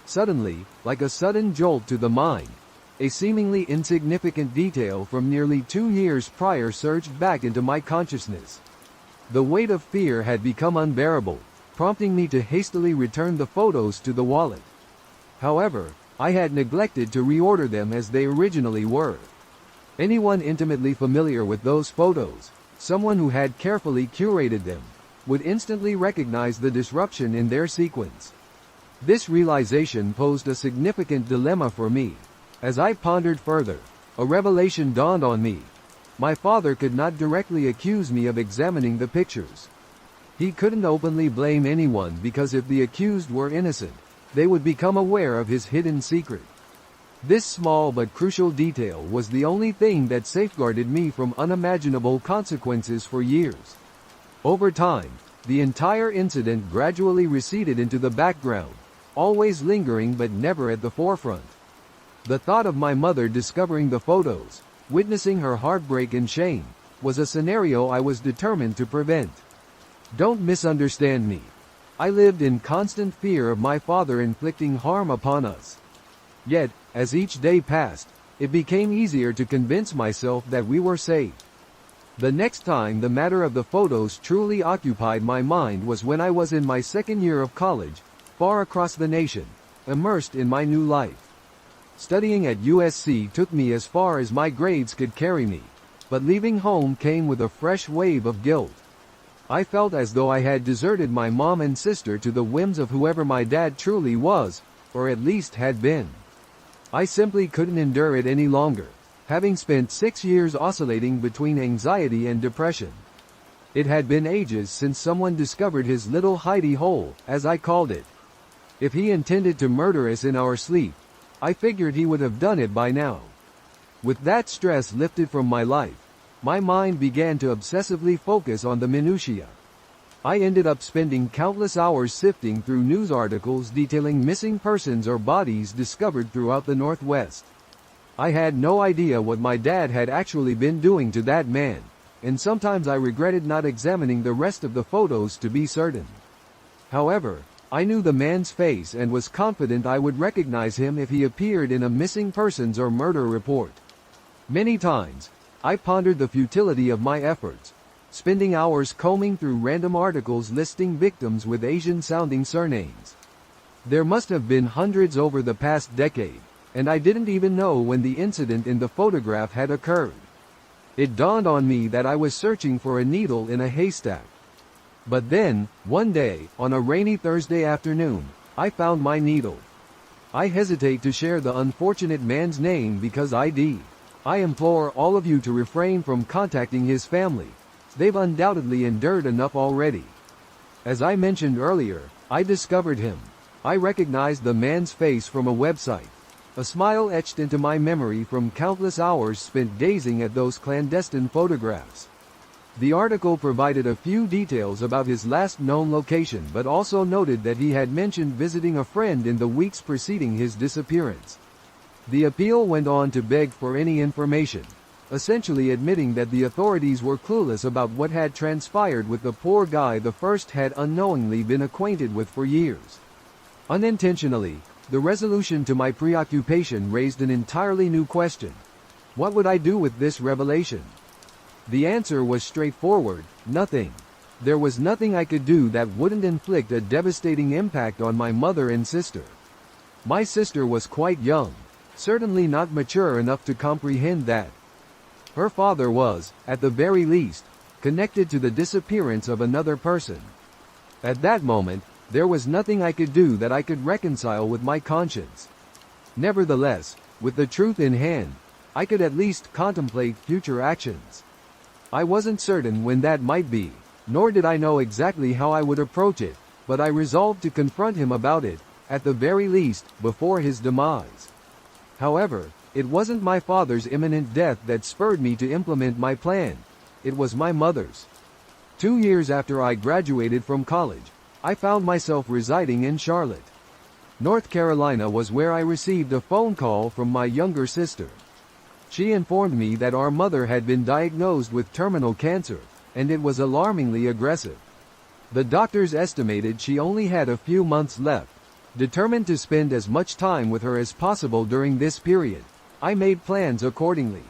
Suddenly, like a sudden jolt to the mind, a seemingly insignificant detail from nearly 2 years prior surged back into my consciousness. The weight of fear had become unbearable, prompting me to hastily return the photos to the wallet. However, I had neglected to reorder them as they originally were. Anyone intimately familiar with those photos, someone who had carefully curated them, would instantly recognize the disruption in their sequence. This realization posed a significant dilemma for me. As I pondered further, a revelation dawned on me. My father could not directly accuse me of examining the pictures. He couldn't openly blame anyone because if the accused were innocent, they would become aware of his hidden secret. This small but crucial detail was the only thing that safeguarded me from unimaginable consequences for years. Over time, the entire incident gradually receded into the background, always lingering but never at the forefront. The thought of my mother discovering the photos, witnessing her heartbreak and shame, was a scenario I was determined to prevent. Don't misunderstand me. I lived in constant fear of my father inflicting harm upon us. Yet, as each day passed, it became easier to convince myself that we were safe. The next time the matter of the photos truly occupied my mind was when I was in my second year of college, far across the nation, immersed in my new life. Studying at USC took me as far as my grades could carry me, but leaving home came with a fresh wave of guilt. I felt as though I had deserted my mom and sister to the whims of whoever my dad truly was, or at least had been. I simply couldn't endure it any longer, having spent 6 years oscillating between anxiety and depression. It had been ages since someone discovered his little hidey hole, as I called it. If he intended to murder us in our sleep, I figured he would have done it by now. With that stress lifted from my life, my mind began to obsessively focus on the minutiae. I ended up spending countless hours sifting through news articles detailing missing persons or bodies discovered throughout the Northwest. I had no idea what my dad had actually been doing to that man, and sometimes I regretted not examining the rest of the photos to be certain. However, I knew the man's face and was confident I would recognize him if he appeared in a missing persons or murder report. Many times, I pondered the futility of my efforts, spending hours combing through random articles listing victims with Asian-sounding surnames. There must have been hundreds over the past decade, and I didn't even know when the incident in the photograph had occurred. It dawned on me that I was searching for a needle in a haystack. But then, one day, on a rainy Thursday afternoon, I found my needle. I hesitate to share the unfortunate man's name because I implore all of you to refrain from contacting his family. They've undoubtedly endured enough already. As I mentioned earlier, I discovered him. I recognized the man's face from a website. A smile etched into my memory from countless hours spent gazing at those clandestine photographs. The article provided a few details about his last known location but also noted that he had mentioned visiting a friend in the weeks preceding his disappearance. The appeal went on to beg for any information, essentially admitting that the authorities were clueless about what had transpired with the poor guy the first had unknowingly been acquainted with for years. Unintentionally, the resolution to my preoccupation raised an entirely new question. What would I do with this revelation? The answer was straightforward: nothing. There was nothing I could do that wouldn't inflict a devastating impact on my mother and sister. My sister was quite young, certainly not mature enough to comprehend that. Her father was, at the very least, connected to the disappearance of another person. At that moment, there was nothing I could do that I could reconcile with my conscience. Nevertheless, with the truth in hand, I could at least contemplate future actions. I wasn't certain when that might be, nor did I know exactly how I would approach it, but I resolved to confront him about it, at the very least, before his demise. However, it wasn't my father's imminent death that spurred me to implement my plan. It was my mother's. 2 years after I graduated from college, I found myself residing in Charlotte, North Carolina was where I received a phone call from my younger sister. She informed me that our mother had been diagnosed with terminal cancer, and it was alarmingly aggressive. The doctors estimated she only had a few months left. Determined to spend as much time with her as possible during this period, I made plans accordingly.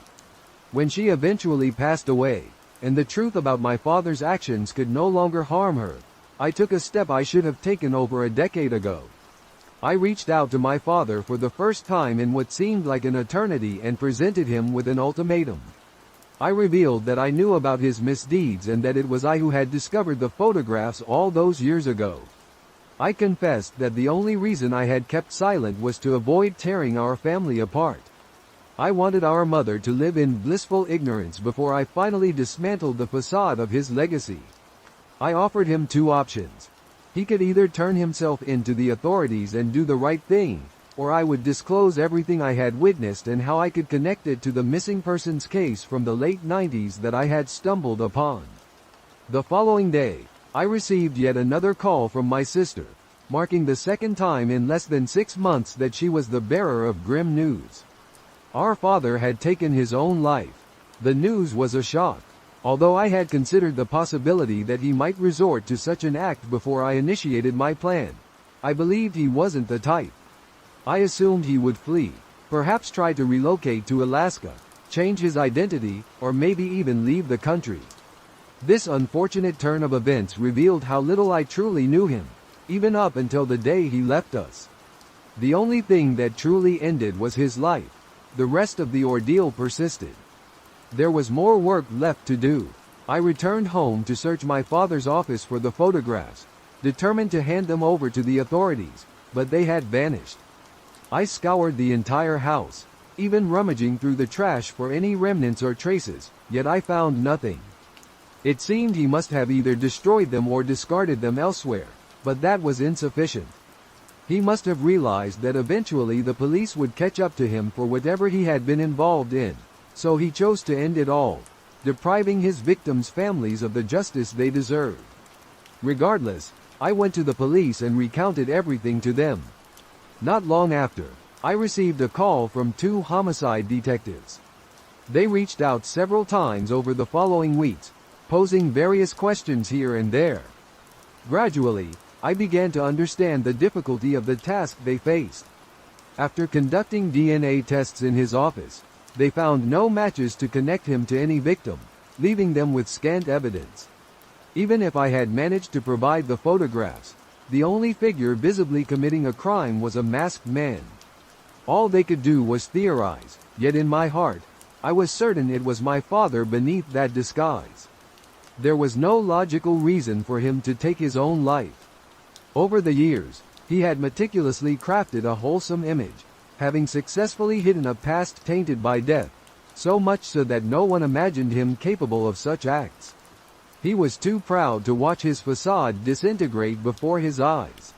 When she eventually passed away, and the truth about my father's actions could no longer harm her, I took a step I should have taken over a decade ago. I reached out to my father for the first time in what seemed like an eternity and presented him with an ultimatum. I revealed that I knew about his misdeeds and that it was I who had discovered the photographs all those years ago. I confessed that the only reason I had kept silent was to avoid tearing our family apart. I wanted our mother to live in blissful ignorance before I finally dismantled the facade of his legacy. I offered him two options. He could either turn himself in to the authorities and do the right thing, or I would disclose everything I had witnessed and how I could connect it to the missing persons case from the late 90s that I had stumbled upon. The following day, I received yet another call from my sister, marking the second time in less than 6 months that she was the bearer of grim news. Our father had taken his own life. The news was a shock. Although I had considered the possibility that he might resort to such an act before I initiated my plan, I believed he wasn't the type. I assumed he would flee, perhaps try to relocate to Alaska, change his identity, or maybe even leave the country. This unfortunate turn of events revealed how little I truly knew him, even up until the day he left us. The only thing that truly ended was his life. The rest of the ordeal persisted. There was more work left to do. I returned home to search my father's office for the photographs, determined to hand them over to the authorities, but they had vanished. I scoured the entire house, even rummaging through the trash for any remnants or traces, yet I found nothing. It seemed he must have either destroyed them or discarded them elsewhere, but that was insufficient. He must have realized that eventually the police would catch up to him for whatever he had been involved in. So he chose to end it all, depriving his victims' families of the justice they deserved. Regardless, I went to the police and recounted everything to them. Not long after, I received a call from 2 homicide detectives. They reached out several times over the following weeks, posing various questions here and there. Gradually, I began to understand the difficulty of the task they faced. After conducting DNA tests in his office, they found no matches to connect him to any victim, leaving them with scant evidence. Even if I had managed to provide the photographs, the only figure visibly committing a crime was a masked man. All they could do was theorize, yet in my heart, I was certain it was my father beneath that disguise. There was no logical reason for him to take his own life. Over the years, he had meticulously crafted a wholesome image, having successfully hidden a past tainted by death, so much so that no one imagined him capable of such acts. He was too proud to watch his facade disintegrate before his eyes.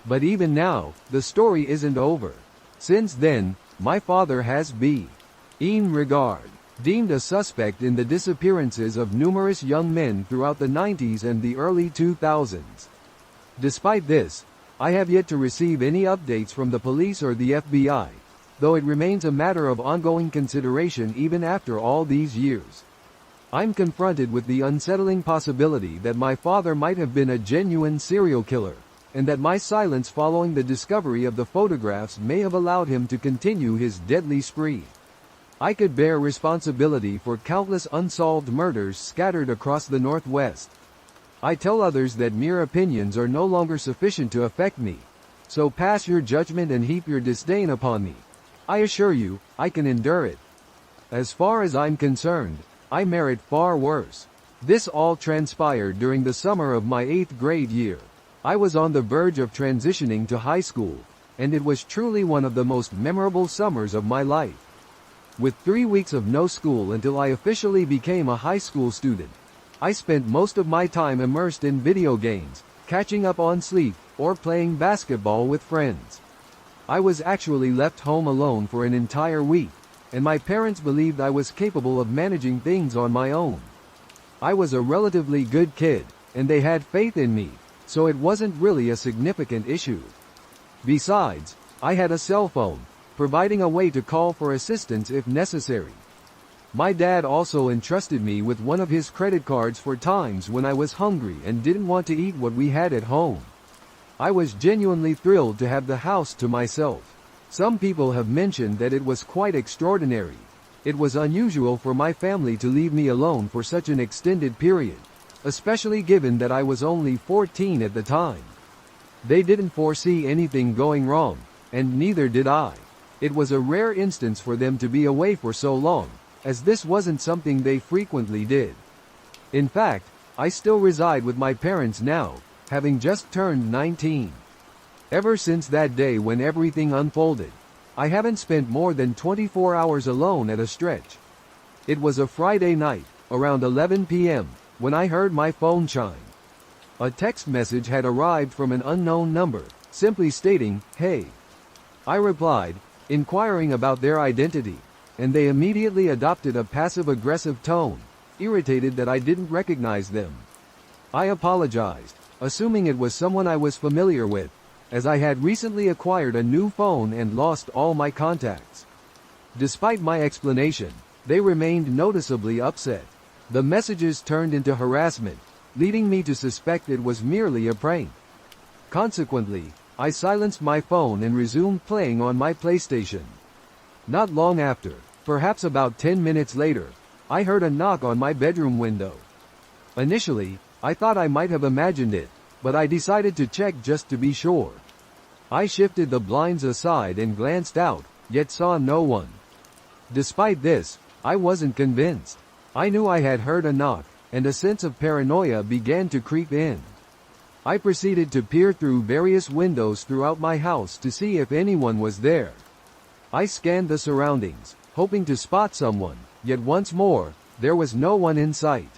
But even now, the story isn't over. Since then, my father has been regard. deemed a suspect in the disappearances of numerous young men throughout the 90s and the early 2000s. Despite this, I have yet to receive any updates from the police or the FBI, though it remains a matter of ongoing consideration even after all these years. I'm confronted with the unsettling possibility that my father might have been a genuine serial killer, and that my silence following the discovery of the photographs may have allowed him to continue his deadly spree. I could bear responsibility for countless unsolved murders scattered across the Northwest. I tell others that mere opinions are no longer sufficient to affect me, so pass your judgment and heap your disdain upon me. I assure you, I can endure it. As far as I'm concerned, I merit far worse. This all transpired during the summer of my 8th grade year. I was on the verge of transitioning to high school, and it was truly one of the most memorable summers of my life. With 3 weeks of no school until I officially became a high school student, I spent most of my time immersed in video games, catching up on sleep, or playing basketball with friends. I was actually left home alone for an entire week, and my parents believed I was capable of managing things on my own. I was a relatively good kid, and they had faith in me, so it wasn't really a significant issue. Besides, I had a cell phone, providing a way to call for assistance if necessary. My dad also entrusted me with one of his credit cards for times when I was hungry and didn't want to eat what we had at home. I was genuinely thrilled to have the house to myself. Some people have mentioned that it was quite extraordinary. It was unusual for my family to leave me alone for such an extended period, especially given that I was only 14 at the time. They didn't foresee anything going wrong, and neither did I. It was a rare instance for them to be away for so long, as this wasn't something they frequently did. In fact, I still reside with my parents now, having just turned 19. Ever since that day when everything unfolded, I haven't spent more than 24 hours alone at a stretch. It was a Friday night, around 11 p.m., when I heard my phone chime. A text message had arrived from an unknown number, simply stating, "Hey." I replied, inquiring about their identity, and they immediately adopted a passive-aggressive tone, irritated that I didn't recognize them. I apologized, assuming it was someone I was familiar with, as I had recently acquired a new phone and lost all my contacts. Despite my explanation, they remained noticeably upset. The messages turned into harassment, leading me to suspect it was merely a prank. Consequently, I silenced my phone and resumed playing on my PlayStation. Not long after, perhaps about 10 minutes later, I heard a knock on my bedroom window. Initially, I thought I might have imagined it, but I decided to check just to be sure. I shifted the blinds aside and glanced out, yet saw no one. Despite this, I wasn't convinced. I knew I had heard a knock, and a sense of paranoia began to creep in. I proceeded to peer through various windows throughout my house to see if anyone was there. I scanned the surroundings, hoping to spot someone, yet once more, there was no one in sight.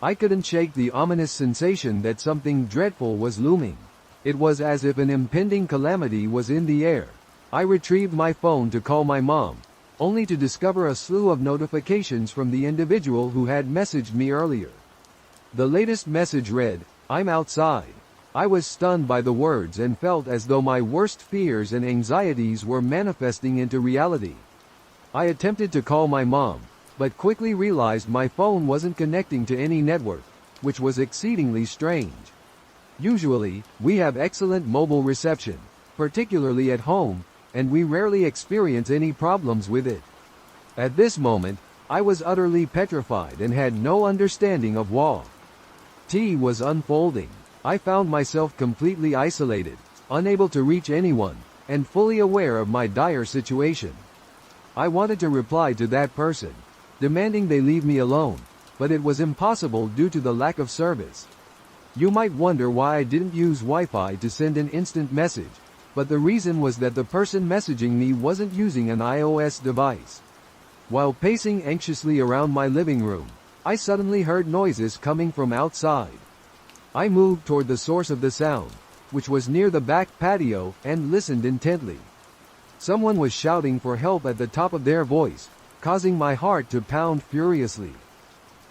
I couldn't shake the ominous sensation that something dreadful was looming. It was as if an impending calamity was in the air. I retrieved my phone to call my mom, only to discover a slew of notifications from the individual who had messaged me earlier. The latest message read, "I'm outside." I was stunned by the words and felt as though my worst fears and anxieties were manifesting into reality. I attempted to call my mom, but quickly realized my phone wasn't connecting to any network, which was exceedingly strange. Usually, we have excellent mobile reception, particularly at home, and we rarely experience any problems with it. At this moment, I was utterly petrified and had no understanding of what was unfolding. I found myself completely isolated, unable to reach anyone, and fully aware of my dire situation. I wanted to reply to that person, demanding they leave me alone, but it was impossible due to the lack of service. You might wonder why I didn't use Wi-Fi to send an instant message, but the reason was that the person messaging me wasn't using an iOS device. While pacing anxiously around my living room, I suddenly heard noises coming from outside. I moved toward the source of the sound, which was near the back patio, and listened intently. Someone was shouting for help at the top of their voice, causing my heart to pound furiously.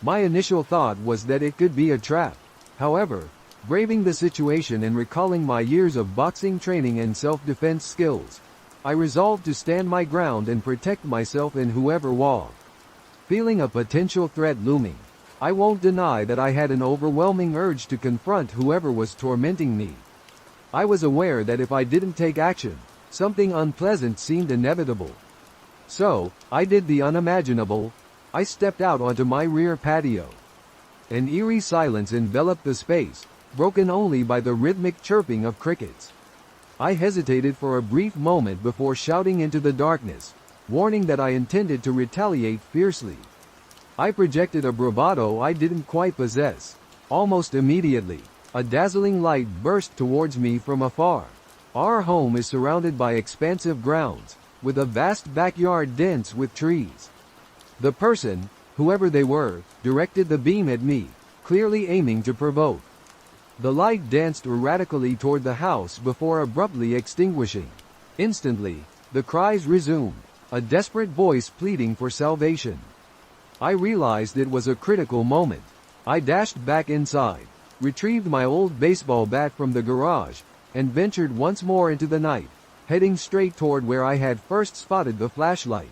My initial thought was that it could be a trap. However, braving the situation and recalling my years of boxing training and self-defense skills, I resolved to stand my ground and protect myself and whoever walked. Feeling a potential threat looming, I won't deny that I had an overwhelming urge to confront whoever was tormenting me. I was aware that if I didn't take action, something unpleasant seemed inevitable. So, I did the unimaginable. I stepped out onto my rear patio. An eerie silence enveloped the space, broken only by the rhythmic chirping of crickets. I hesitated for a brief moment before shouting into the darkness, warning that I intended to retaliate fiercely. I projected a bravado I didn't quite possess. Almost immediately, a dazzling light burst towards me from afar. Our home is surrounded by expansive grounds, with a vast backyard dense with trees. The person, whoever they were, directed the beam at me, clearly aiming to provoke. The light danced erratically toward the house before abruptly extinguishing. Instantly, the cries resumed, a desperate voice pleading for salvation. I realized it was a critical moment. I dashed back inside, retrieved my old baseball bat from the garage, and ventured once more into the night, heading straight toward where I had first spotted the flashlight.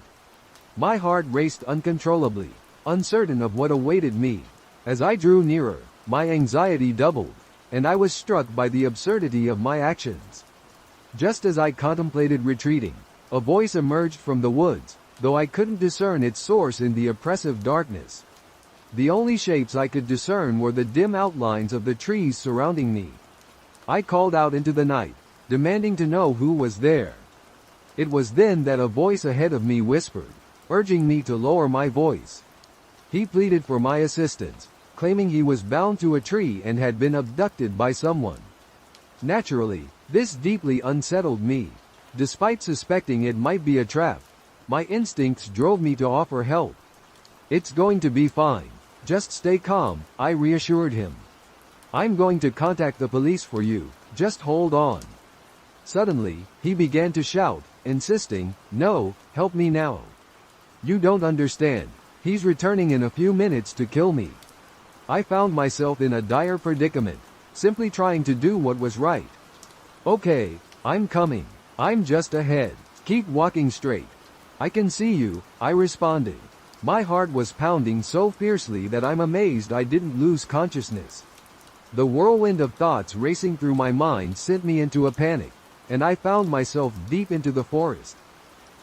My heart raced uncontrollably, uncertain of what awaited me. As I drew nearer, my anxiety doubled, and I was struck by the absurdity of my actions. Just as I contemplated retreating, a voice emerged from the woods, though I couldn't discern its source in the oppressive darkness. The only shapes I could discern were the dim outlines of the trees surrounding me. I called out into the night, demanding to know who was there. It was then that a voice ahead of me whispered, urging me to lower my voice. He pleaded for my assistance, claiming he was bound to a tree and had been abducted by someone. Naturally, this deeply unsettled me. Despite suspecting it might be a trap, my instincts drove me to offer help. "It's going to be fine. Just stay calm," I reassured him. "I'm going to contact the police for you, just hold on." Suddenly, he began to shout, insisting, "No, help me now. You don't understand. He's returning in a few minutes to kill me." I found myself in a dire predicament, simply trying to do what was right. "Okay, I'm coming. I'm just ahead. Keep walking straight. I can see you," I responded. My heart was pounding so fiercely that I'm amazed I didn't lose consciousness. The whirlwind of thoughts racing through my mind sent me into a panic, and I found myself deep into the forest.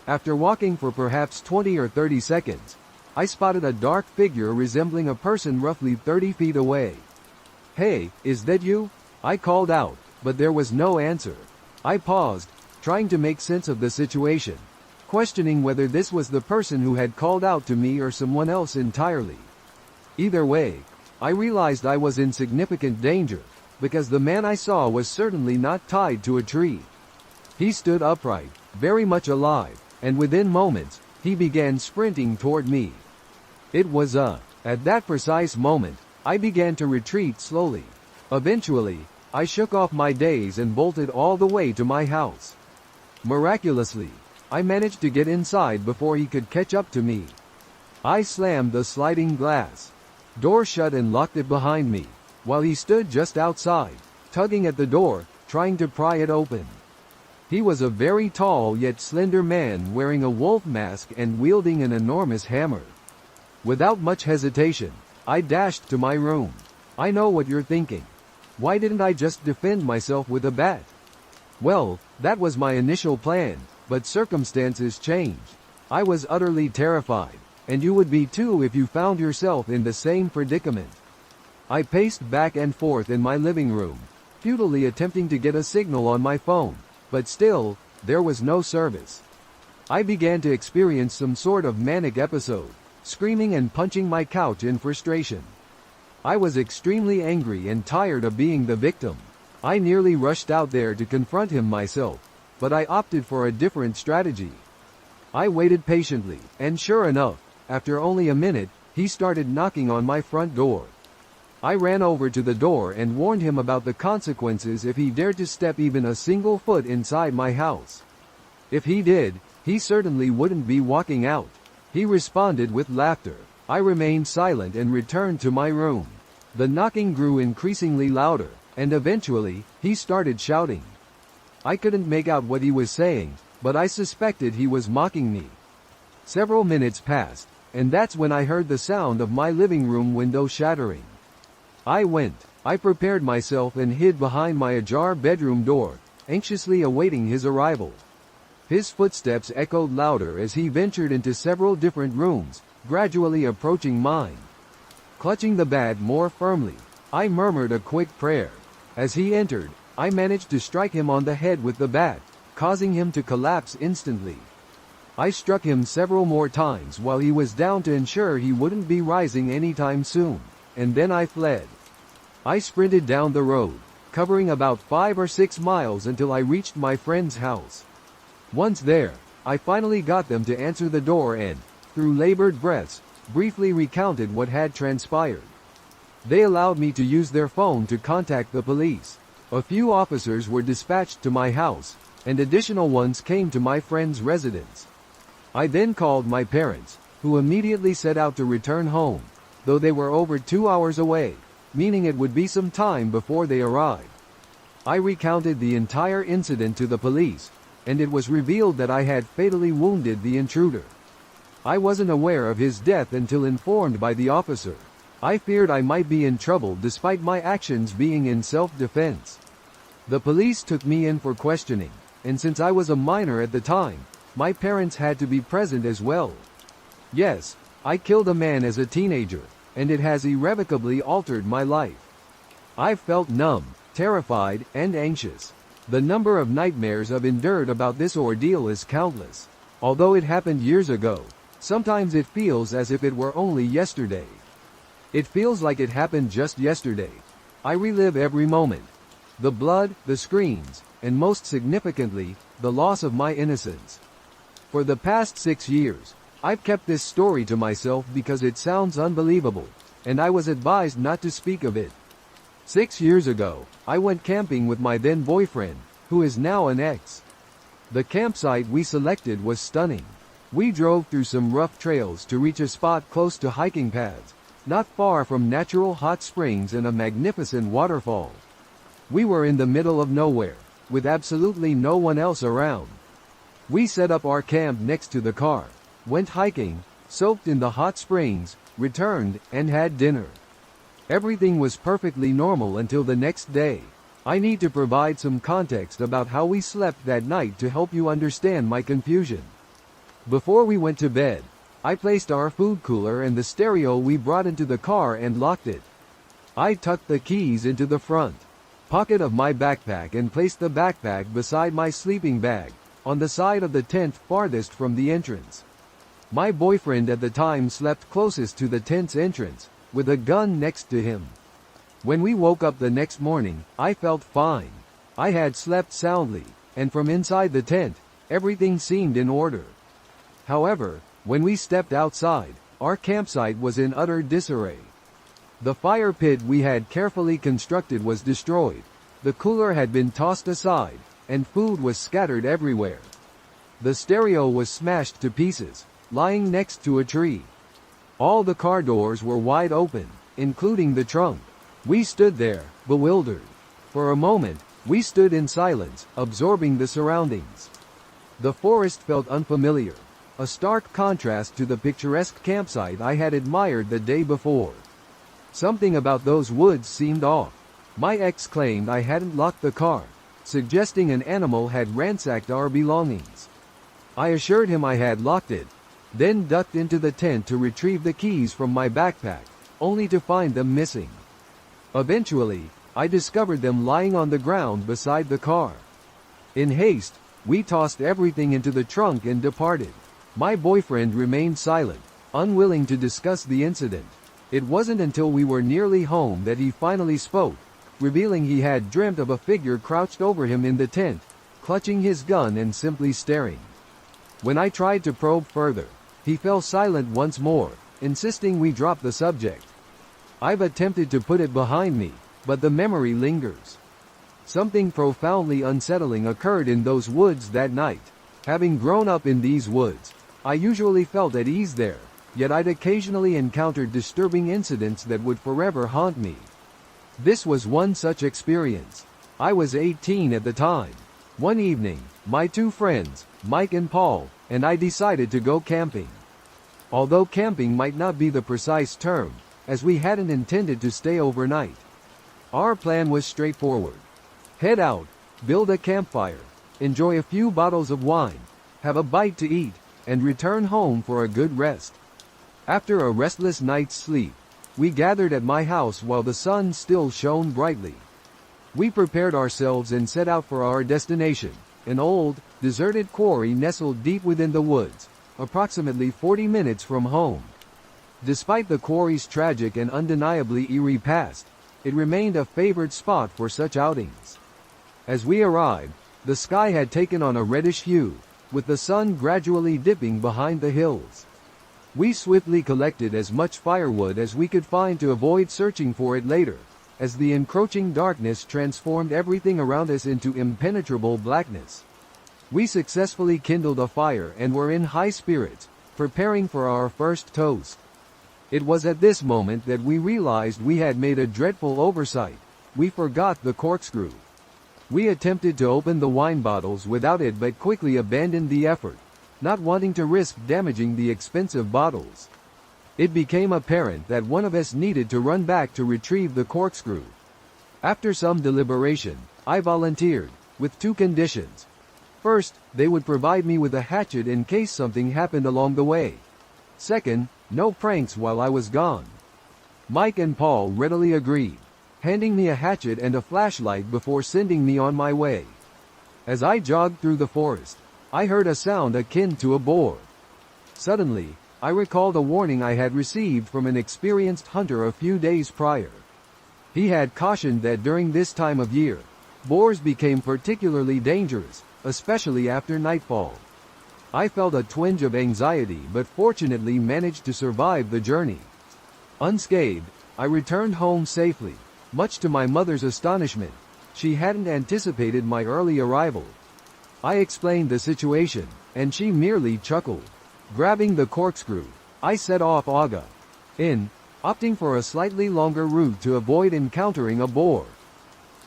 After walking for perhaps 20 or 30 seconds, I spotted a dark figure resembling a person roughly 30 feet away. "Hey, is that you?" I called out, but there was no answer. I paused, trying to make sense of the situation, questioning whether this was the person who had called out to me or someone else entirely. Either way, I realized I was in significant danger, because the man I saw was certainly not tied to a tree. He stood upright, very much alive, and within moments, he began sprinting toward me. At that precise moment, I began to retreat slowly. Eventually, I shook off my daze and bolted all the way to my house. Miraculously, I managed to get inside before he could catch up to me. I slammed the sliding glass door shut and locked it behind me, while he stood just outside, tugging at the door, trying to pry it open. He was a very tall yet slender man wearing a wolf mask and wielding an enormous hammer. Without much hesitation, I dashed to my room. I know what you're thinking. Why didn't I just defend myself with a bat? Well, that was my initial plan, but circumstances changed. I was utterly terrified, and you would be too if you found yourself in the same predicament. I paced back and forth in my living room, futilely attempting to get a signal on my phone, but still, there was no service. I began to experience some sort of manic episode, screaming and punching my couch in frustration. I was extremely angry and tired of being the victim. I nearly rushed out there to confront him myself, but I opted for a different strategy. I waited patiently, and sure enough, after only a minute, he started knocking on my front door. I ran over to the door and warned him about the consequences if he dared to step even a single foot inside my house. If he did, he certainly wouldn't be walking out. He responded with laughter. I remained silent and returned to my room. The knocking grew increasingly louder, and eventually, he started shouting. I couldn't make out what he was saying, but I suspected he was mocking me. Several minutes passed, and that's when I heard the sound of my living room window shattering. I prepared myself and hid behind my ajar bedroom door, anxiously awaiting his arrival. His footsteps echoed louder as he ventured into several different rooms, gradually approaching mine. Clutching the bat more firmly, I murmured a quick prayer. As he entered, I managed to strike him on the head with the bat, causing him to collapse instantly. I struck him several more times while he was down to ensure he wouldn't be rising anytime soon, and then I fled. I sprinted down the road, covering about 5 or 6 miles until I reached my friend's house. Once there, I finally got them to answer the door and, through labored breaths, briefly recounted what had transpired. They allowed me to use their phone to contact the police. A few officers were dispatched to my house, and additional ones came to my friend's residence. I then called my parents, who immediately set out to return home, though they were over 2 hours away, meaning it would be some time before they arrived. I recounted the entire incident to the police, and it was revealed that I had fatally wounded the intruder. I wasn't aware of his death until informed by the officer. I feared I might be in trouble despite my actions being in self-defense. The police took me in for questioning, and since I was a minor at the time, my parents had to be present as well. Yes, I killed a man as a teenager, and it has irrevocably altered my life. I've felt numb, terrified, and anxious. The number of nightmares I've endured about this ordeal is countless. Although it happened years ago, sometimes it feels as if it were only yesterday. It feels like it happened just yesterday. I relive every moment. The blood, the screams, and most significantly, the loss of my innocence. For the past 6 years, I've kept this story to myself because it sounds unbelievable, and I was advised not to speak of it. 6 years ago, I went camping with my then boyfriend, who is now an ex. The campsite we selected was stunning. We drove through some rough trails to reach a spot close to hiking paths, not far from natural hot springs and a magnificent waterfall. We were in the middle of nowhere, with absolutely no one else around. We set up our camp next to the car, went hiking, soaked in the hot springs, returned, and had dinner. Everything was perfectly normal until the next day. I need to provide some context about how we slept that night to help you understand my confusion. Before we went to bed, I placed our food cooler and the stereo we brought into the car and locked it. I tucked the keys into the front pocket of my backpack and placed the backpack beside my sleeping bag, on the side of the tent farthest from the entrance. My boyfriend at the time slept closest to the tent's entrance, with a gun next to him. When we woke up the next morning, I felt fine. I had slept soundly, and from inside the tent, everything seemed in order. However, when we stepped outside, our campsite was in utter disarray. The fire pit we had carefully constructed was destroyed, the cooler had been tossed aside, and food was scattered everywhere. The stereo was smashed to pieces, lying next to a tree. All the car doors were wide open, including the trunk. We stood there, bewildered. For a moment, we stood in silence, absorbing the surroundings. The forest felt unfamiliar, a stark contrast to the picturesque campsite I had admired the day before. Something about those woods seemed off. My ex claimed I hadn't locked the car, suggesting an animal had ransacked our belongings. I assured him I had locked it, then ducked into the tent to retrieve the keys from my backpack, only to find them missing. Eventually, I discovered them lying on the ground beside the car. In haste, we tossed everything into the trunk and departed. My boyfriend remained silent, unwilling to discuss the incident. It wasn't until we were nearly home that he finally spoke, revealing he had dreamt of a figure crouched over him in the tent, clutching his gun and simply staring. When I tried to probe further, he fell silent once more, insisting we drop the subject. I've attempted to put it behind me, but the memory lingers. Something profoundly unsettling occurred in those woods that night. Having grown up in these woods, I usually felt at ease there, yet I'd occasionally encountered disturbing incidents that would forever haunt me. This was one such experience. I was 18 at the time. One evening, my two friends, Mike and Paul, and I decided to go camping. Although camping might not be the precise term, as we hadn't intended to stay overnight. Our plan was straightforward. Head out, build a campfire, enjoy a few bottles of wine, have a bite to eat, and return home for a good rest. After a restless night's sleep, we gathered at my house while the sun still shone brightly. We prepared ourselves and set out for our destination, an old, deserted quarry nestled deep within the woods, approximately 40 minutes from home. Despite the quarry's tragic and undeniably eerie past, it remained a favored spot for such outings. As we arrived, the sky had taken on a reddish hue, with the sun gradually dipping behind the hills. We swiftly collected as much firewood as we could find to avoid searching for it later, as the encroaching darkness transformed everything around us into impenetrable blackness. We successfully kindled a fire and were in high spirits, preparing for our first toast. It was at this moment that we realized we had made a dreadful oversight. We forgot the corkscrew. We attempted to open the wine bottles without it but quickly abandoned the effort, not wanting to risk damaging the expensive bottles. It became apparent that one of us needed to run back to retrieve the corkscrew. After some deliberation, I volunteered, with two conditions. First, they would provide me with a hatchet in case something happened along the way. Second, no pranks while I was gone. Mike and Paul readily agreed, handing me a hatchet and a flashlight before sending me on my way. As I jogged through the forest, I heard a sound akin to a boar. Suddenly, I recalled a warning I had received from an experienced hunter a few days prior. He had cautioned that during this time of year, boars became particularly dangerous, especially after nightfall. I felt a twinge of anxiety but fortunately managed to survive the journey. Unscathed, I returned home safely. Much to my mother's astonishment, she hadn't anticipated my early arrival. I explained the situation, and she merely chuckled. Grabbing the corkscrew, I set off opting for a slightly longer route to avoid encountering a boar.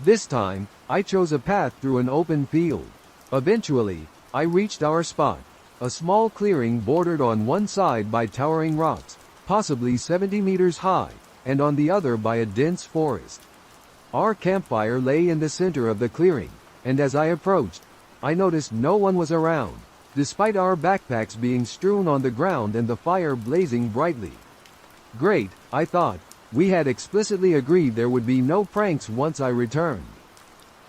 This time, I chose a path through an open field. Eventually, I reached our spot, a small clearing bordered on one side by towering rocks, possibly 70 meters high, and on the other by a dense forest. Our campfire lay in the center of the clearing, and as I approached, I noticed no one was around, despite our backpacks being strewn on the ground and the fire blazing brightly. Great, I thought. We had explicitly agreed there would be no pranks once I returned.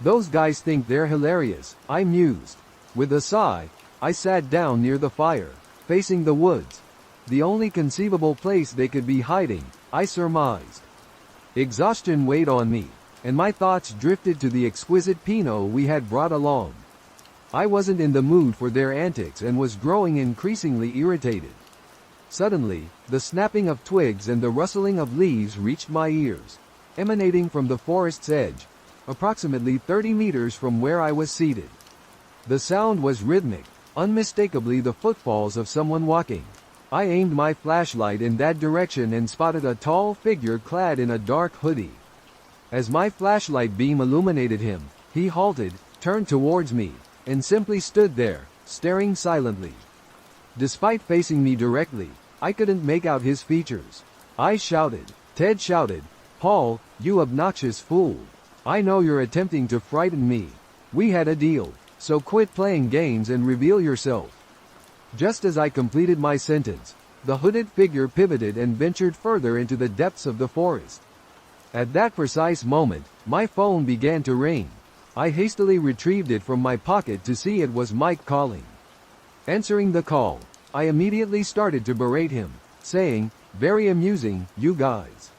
Those guys think they're hilarious, I mused. With a sigh, I sat down near the fire, facing the woods. The only conceivable place they could be hiding, I surmised. Exhaustion weighed on me, and my thoughts drifted to the exquisite Pinot we had brought along. I wasn't in the mood for their antics and was growing increasingly irritated. Suddenly, the snapping of twigs and the rustling of leaves reached my ears, emanating from the forest's edge, approximately 30 meters from where I was seated. The sound was rhythmic, unmistakably the footfalls of someone walking. I aimed my flashlight in that direction and spotted a tall figure clad in a dark hoodie. As my flashlight beam illuminated him, he halted, turned towards me, and simply stood there, staring silently. Despite facing me directly, I couldn't make out his features. Ted shouted, "Paul, you obnoxious fool. I know you're attempting to frighten me. We had a deal, so quit playing games and reveal yourself." Just as I completed my sentence, the hooded figure pivoted and ventured further into the depths of the forest. At that precise moment, my phone began to ring. I hastily retrieved it from my pocket to see it was Mike calling. Answering the call, I immediately started to berate him, saying, "Very amusing, you guys.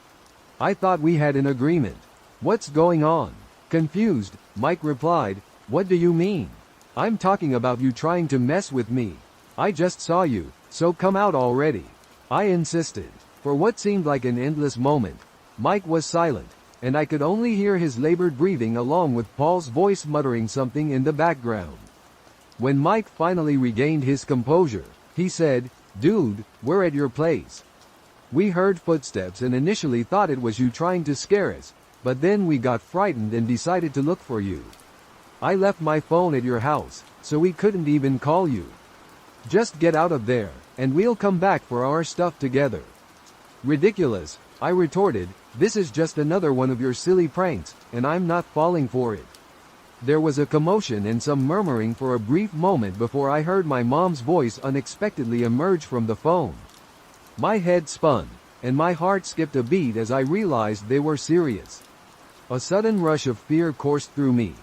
I thought we had an agreement. What's going on?" Confused, Mike replied, "What do you mean? I'm talking about you trying to mess with me. I just saw you, so come out already." I insisted. For what seemed like an endless moment, Mike was silent, and I could only hear his labored breathing along with Paul's voice muttering something in the background. When Mike finally regained his composure, He said, "Dude, we're at your place." We heard footsteps and initially thought it was you trying to scare us, but then we got frightened and decided to look for you. I left my phone at your house, so we couldn't even call you. Just get out of there, and we'll come back for our stuff together. Ridiculous, I retorted. This is just another one of your silly pranks, and I'm not falling for it. There was a commotion and some murmuring for a brief moment before I heard my mom's voice unexpectedly emerge from the phone. My head spun, and my heart skipped a beat as I realized they were serious. A sudden rush of fear coursed through me.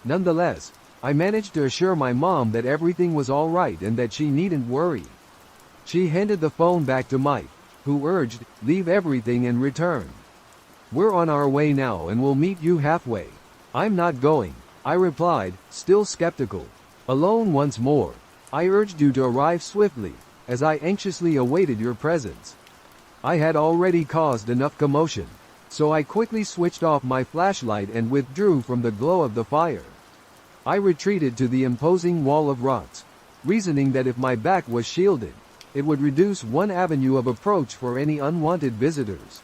Nonetheless, I managed to assure my mom that everything was all right and that she needn't worry. She handed the phone back to Mike, who urged, "Leave everything and return. We're on our way now and we'll meet you halfway." "I'm not going," I replied, still skeptical. "Alone once more. I urged you to arrive swiftly, as I anxiously awaited your presence." I had already caused enough commotion, so I quickly switched off my flashlight and withdrew from the glow of the fire. I retreated to the imposing wall of rocks, reasoning that if my back was shielded, it would reduce one avenue of approach for any unwanted visitors.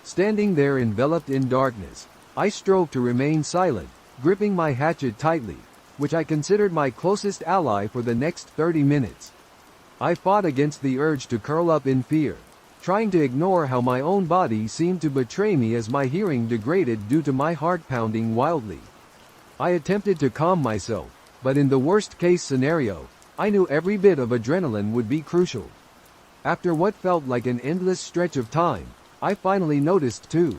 Standing there enveloped in darkness, I strove to remain silent, gripping my hatchet tightly, which I considered my closest ally for the next 30 minutes. I fought against the urge to curl up in fear, trying to ignore how my own body seemed to betray me as my hearing degraded due to my heart pounding wildly. I attempted to calm myself, but in the worst-case scenario, I knew every bit of adrenaline would be crucial. After what felt like an endless stretch of time, I finally noticed two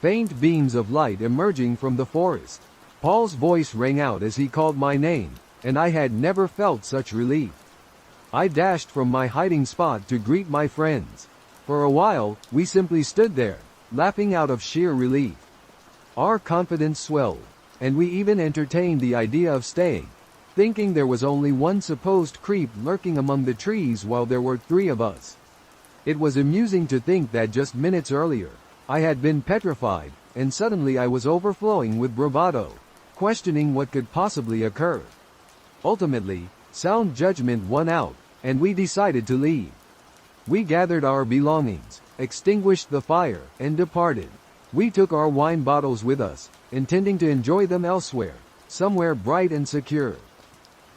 faint beams of light emerging from the forest. Paul's voice rang out as he called my name, and I had never felt such relief. I dashed from my hiding spot to greet my friends. For a while, we simply stood there, laughing out of sheer relief. Our confidence swelled, and we even entertained the idea of staying, thinking there was only one supposed creep lurking among the trees while there were three of us. It was amusing to think that just minutes earlier, I had been petrified, and suddenly I was overflowing with bravado, questioning what could possibly occur. Ultimately, sound judgment won out, and we decided to leave. We gathered our belongings, extinguished the fire, and departed. We took our wine bottles with us, intending to enjoy them elsewhere, somewhere bright and secure.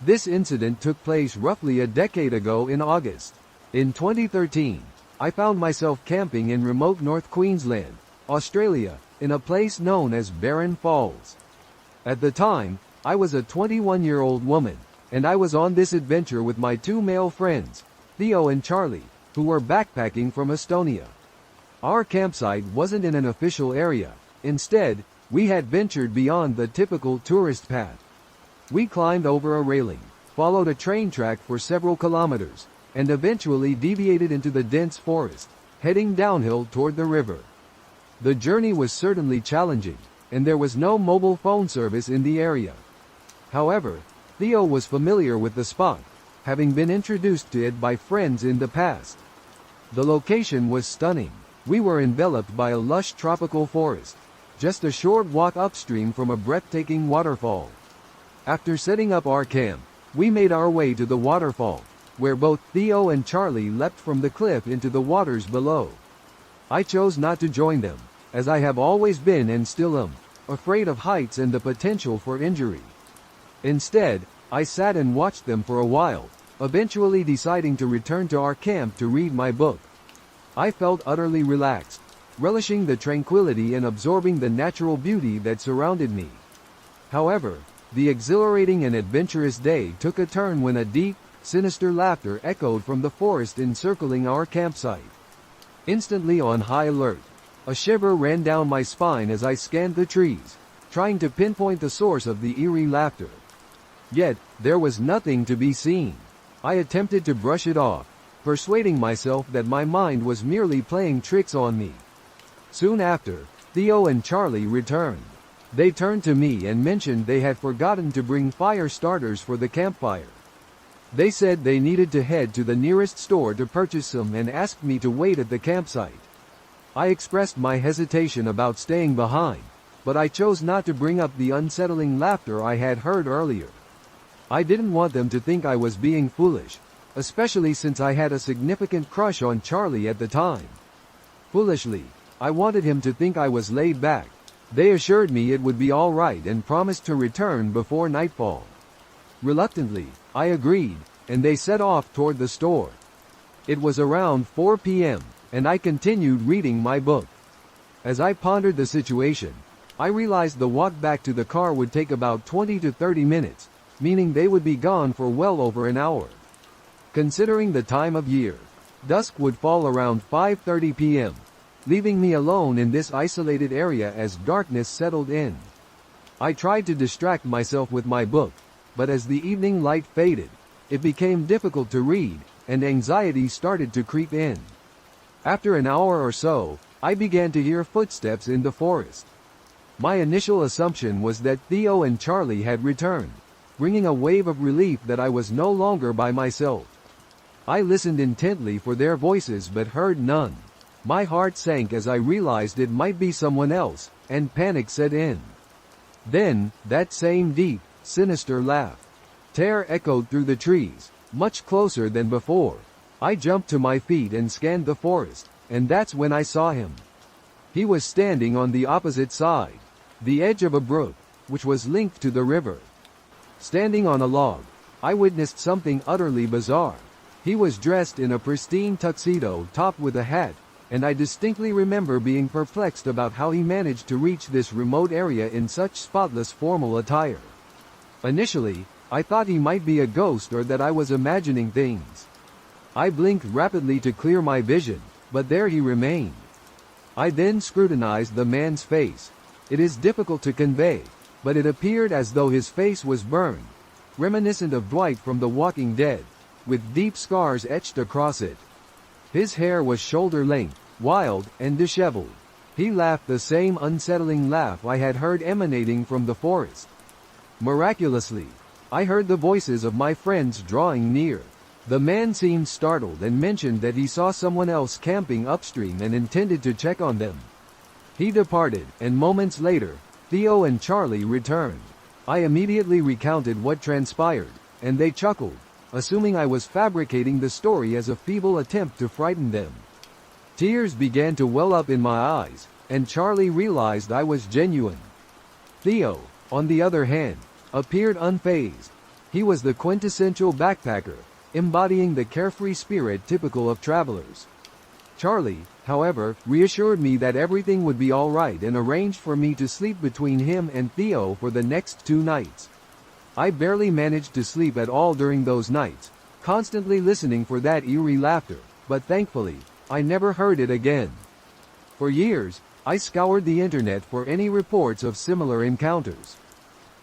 This incident took place roughly a decade ago in August. In 2013, I found myself camping in remote North Queensland, Australia, in a place known as Barren Falls. At the time, I was a 21-year-old woman, and I was on this adventure with my two male friends, Theo and Charlie, who were backpacking from Estonia. Our campsite wasn't in an official area. Instead, we had ventured beyond the typical tourist path. We climbed over a railing, followed a train track for several kilometers, and eventually deviated into the dense forest, heading downhill toward the river. The journey was certainly challenging, and there was no mobile phone service in the area. However, Theo was familiar with the spot, having been introduced to it by friends in the past. The location was stunning. We were enveloped by a lush tropical forest, just a short walk upstream from a breathtaking waterfall. After setting up our camp, we made our way to the waterfall, where both Theo and Charlie leapt from the cliff into the waters below. I chose not to join them, as I have always been and still am, afraid of heights and the potential for injury. Instead, I sat and watched them for a while, eventually deciding to return to our camp to read my book. I felt utterly relaxed, relishing the tranquility and absorbing the natural beauty that surrounded me. However, the exhilarating and adventurous day took a turn when a deep, sinister laughter echoed from the forest encircling our campsite. Instantly on high alert, a shiver ran down my spine as I scanned the trees, trying to pinpoint the source of the eerie laughter. Yet, there was nothing to be seen. I attempted to brush it off, persuading myself that my mind was merely playing tricks on me. Soon after, Theo and Charlie returned. They turned to me and mentioned they had forgotten to bring fire starters for the campfire. They said they needed to head to the nearest store to purchase some and asked me to wait at the campsite. I expressed my hesitation about staying behind, but I chose not to bring up the unsettling laughter I had heard earlier. I didn't want them to think I was being foolish, especially since I had a significant crush on Charlie at the time. Foolishly, I wanted him to think I was laid back. They assured me it would be all right and promised to return before nightfall. Reluctantly, I agreed, and they set off toward the store. It was around 4 p.m., and I continued reading my book. As I pondered the situation, I realized the walk back to the car would take about 20 to 30 minutes, meaning they would be gone for well over an hour. Considering the time of year, dusk would fall around 5:30 p.m., leaving me alone in this isolated area as darkness settled in. I tried to distract myself with my book, but as the evening light faded, it became difficult to read, and anxiety started to creep in. After an hour or so, I began to hear footsteps in the forest. My initial assumption was that Theo and Charlie had returned, bringing a wave of relief that I was no longer by myself. I listened intently for their voices but heard none. My heart sank as I realized it might be someone else, and panic set in. Then, that same deep, sinister laugh. Terror echoed through the trees, much closer than before. I jumped to my feet and scanned the forest, and that's when I saw him. He was standing on the opposite side, the edge of a brook, which was linked to the river. Standing on a log, I witnessed something utterly bizarre. He was dressed in a pristine tuxedo topped with a hat, and I distinctly remember being perplexed about how he managed to reach this remote area in such spotless formal attire. Initially, I thought he might be a ghost or that I was imagining things. I blinked rapidly to clear my vision, but there he remained. I then scrutinized the man's face. It is difficult to convey, but it appeared as though his face was burned, reminiscent of Dwight from The Walking Dead, with deep scars etched across it. His hair was shoulder-length, wild, and disheveled. He laughed the same unsettling laugh I had heard emanating from the forest. Miraculously, I heard the voices of my friends drawing near. The man seemed startled and mentioned that he saw someone else camping upstream and intended to check on them. He departed, and moments later, Theo and Charlie returned. I immediately recounted what transpired, and they chuckled, assuming I was fabricating the story as a feeble attempt to frighten them. Tears began to well up in my eyes, and Charlie realized I was genuine. Theo, on the other hand, appeared unfazed. He was the quintessential backpacker, embodying the carefree spirit typical of travelers. Charlie, however, reassured me that everything would be all right and arranged for me to sleep between him and Theo for the next 2 nights. I barely managed to sleep at all during those nights, constantly listening for that eerie laughter, but thankfully, I never heard it again. For years, I scoured the internet for any reports of similar encounters.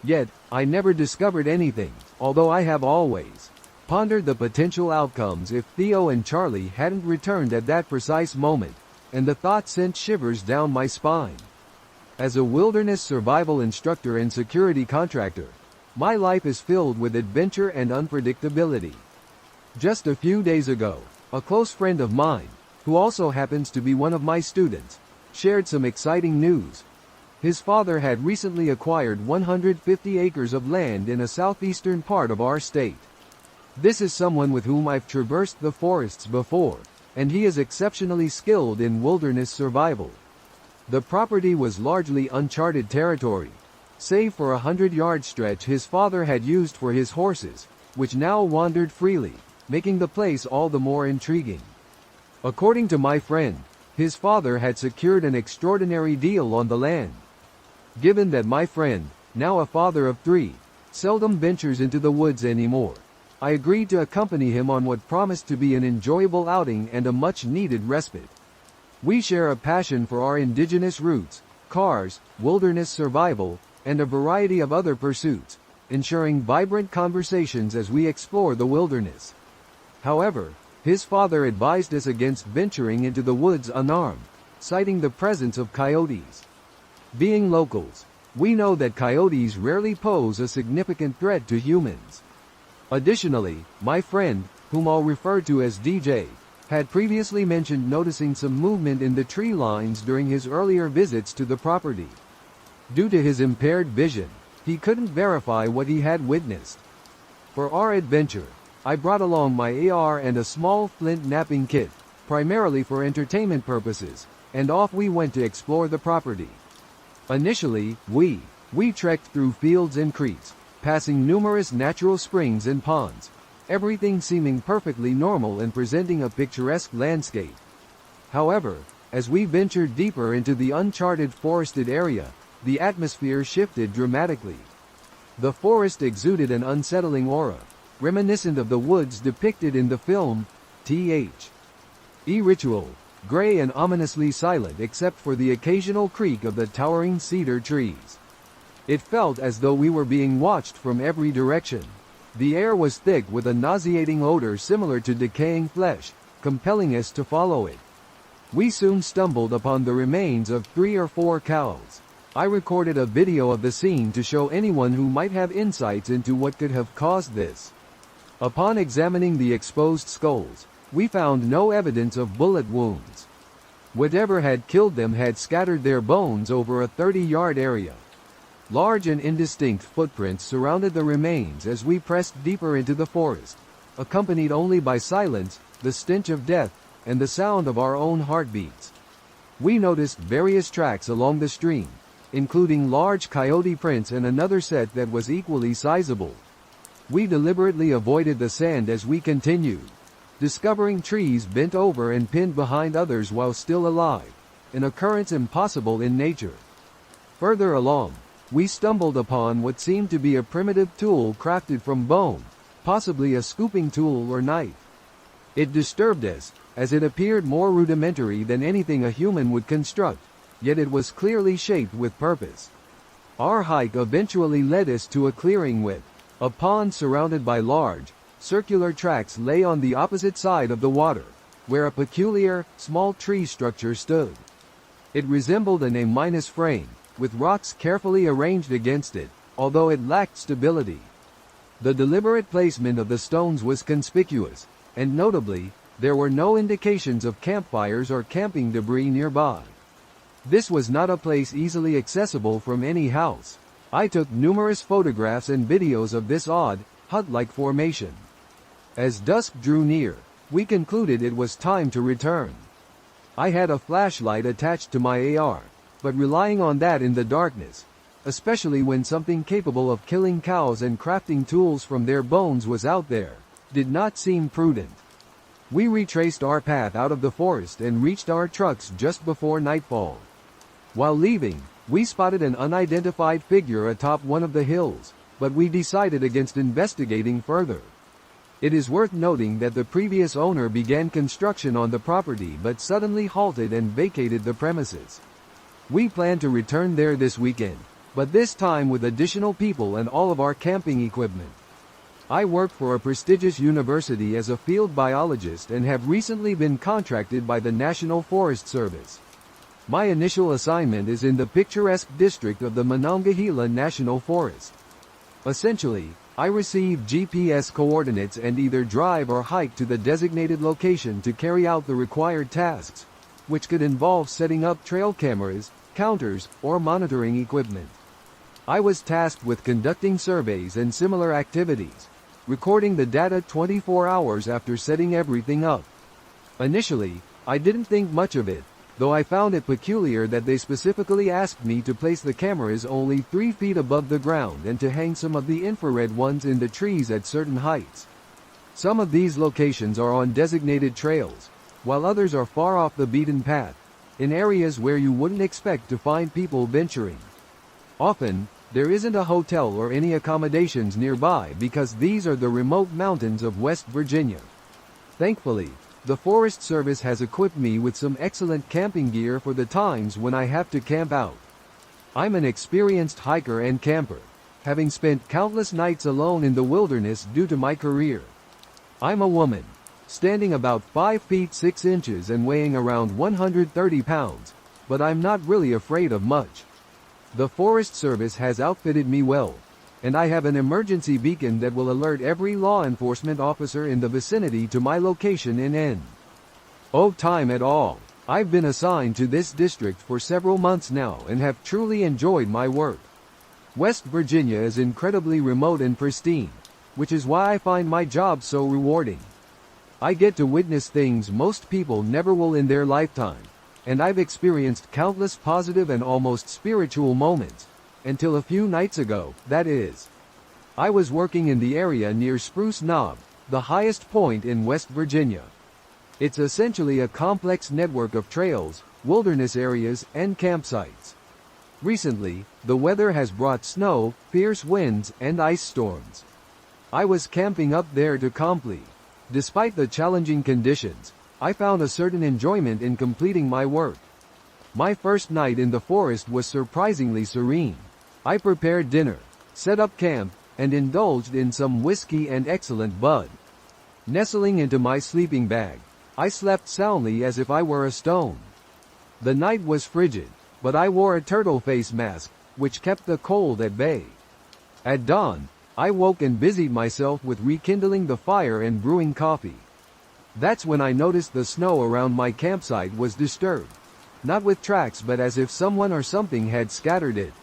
Yet, I never discovered anything, although I have always pondered the potential outcomes if Theo and Charlie hadn't returned at that precise moment, and the thought sent shivers down my spine. As a wilderness survival instructor and security contractor, my life is filled with adventure and unpredictability. Just a few days ago, a close friend of mine, who also happens to be one of my students, shared some exciting news. His father had recently acquired 150 acres of land in a southeastern part of our state. This is someone with whom I've traversed the forests before, and he is exceptionally skilled in wilderness survival. The property was largely uncharted territory, save for a 100-yard stretch his father had used for his horses, which now wandered freely, making the place all the more intriguing. According to my friend, his father had secured an extraordinary deal on the land. Given that my friend, now a father of 3, seldom ventures into the woods anymore, I agreed to accompany him on what promised to be an enjoyable outing and a much-needed respite. We share a passion for our indigenous roots, cars, wilderness survival, and a variety of other pursuits, ensuring vibrant conversations as we explore the wilderness. However, his father advised us against venturing into the woods unarmed, citing the presence of coyotes. Being locals, we know that coyotes rarely pose a significant threat to humans. Additionally, my friend, whom I'll refer to as DJ, had previously mentioned noticing some movement in the tree lines during his earlier visits to the property. Due to his impaired vision, he couldn't verify what he had witnessed. For our adventure, I brought along my AR and a small flint knapping kit, primarily for entertainment purposes, and off we went to explore the property. Initially, we trekked through fields and creeks, passing numerous natural springs and ponds, everything seeming perfectly normal and presenting a picturesque landscape. However, as we ventured deeper into the uncharted forested area, the atmosphere shifted dramatically. The forest exuded an unsettling aura, reminiscent of the woods depicted in the film, Ritual, gray and ominously silent except for the occasional creak of the towering cedar trees. It felt as though we were being watched from every direction. The air was thick with a nauseating odor similar to decaying flesh, compelling us to follow it. We soon stumbled upon the remains of 3 or 4 cows. I recorded a video of the scene to show anyone who might have insights into what could have caused this. Upon examining the exposed skulls, we found no evidence of bullet wounds. Whatever had killed them had scattered their bones over a 30-yard area. Large and indistinct footprints surrounded the remains as we pressed deeper into the forest, accompanied only by silence, the stench of death, and the sound of our own heartbeats. We noticed various tracks along the stream, including large coyote prints and another set that was equally sizable. We deliberately avoided the sand as we continued, discovering trees bent over and pinned behind others while still alive, an occurrence impossible in nature. Further along, we stumbled upon what seemed to be a primitive tool crafted from bone, possibly a scooping tool or knife. It disturbed us, as it appeared more rudimentary than anything a human would construct, yet it was clearly shaped with purpose. Our hike eventually led us to a clearing with a pond surrounded by large, circular tracks lay on the opposite side of the water, where a peculiar, small tree structure stood. It resembled an A- frame, with rocks carefully arranged against it, although it lacked stability. The deliberate placement of the stones was conspicuous, and notably, there were no indications of campfires or camping debris nearby. This was not a place easily accessible from any house. I took numerous photographs and videos of this odd, hut-like formation. As dusk drew near, we concluded it was time to return. I had a flashlight attached to my AR, but relying on that in the darkness, especially when something capable of killing cows and crafting tools from their bones was out there, did not seem prudent. We retraced our path out of the forest and reached our trucks just before nightfall. While leaving, we spotted an unidentified figure atop one of the hills, but we decided against investigating further. It is worth noting that the previous owner began construction on the property but suddenly halted and vacated the premises. We plan to return there this weekend, but this time with additional people and all of our camping equipment. I work for a prestigious university as a field biologist and have recently been contracted by the National Forest Service. My initial assignment is in the picturesque district of the Monongahela National Forest. Essentially, I receive GPS coordinates and either drive or hike to the designated location to carry out the required tasks, which could involve setting up trail cameras, counters, or monitoring equipment. I was tasked with conducting surveys and similar activities, recording the data 24 hours after setting everything up. Initially, I didn't think much of it, though I found it peculiar that they specifically asked me to place the cameras only 3 feet above the ground and to hang some of the infrared ones in the trees at certain heights. Some of these locations are on designated trails, while others are far off the beaten path, in areas where you wouldn't expect to find people venturing. Often, there isn't a hotel or any accommodations nearby because these are the remote mountains of West Virginia. Thankfully, the Forest Service has equipped me with some excellent camping gear for the times when I have to camp out. I'm an experienced hiker and camper, having spent countless nights alone in the wilderness due to my career. I'm a woman, standing about 5 feet 6 inches and weighing around 130 pounds, but I'm not really afraid of much. The Forest Service has outfitted me well, and I have an emergency beacon that will alert every law enforcement officer in the vicinity to my location in no time at all. I've been assigned to this district for several months now and have truly enjoyed my work. West Virginia is incredibly remote and pristine, which is why I find my job so rewarding. I get to witness things most people never will in their lifetime, and I've experienced countless positive and almost spiritual moments, until a few nights ago, that is. I was working in the area near Spruce Knob, the highest point in West Virginia. It's essentially a complex network of trails, wilderness areas, and campsites. Recently, the weather has brought snow, fierce winds, and ice storms. I was camping up there to complete. Despite the challenging conditions, I found a certain enjoyment in completing my work. My first night in the forest was surprisingly serene. I prepared dinner, set up camp, and indulged in some whiskey and excellent bud. Nestling into my sleeping bag, I slept soundly as if I were a stone. The night was frigid, but I wore a turtle face mask, which kept the cold at bay. At dawn, I woke and busied myself with rekindling the fire and brewing coffee. That's when I noticed the snow around my campsite was disturbed. Not with tracks, but as if someone or something had scattered it.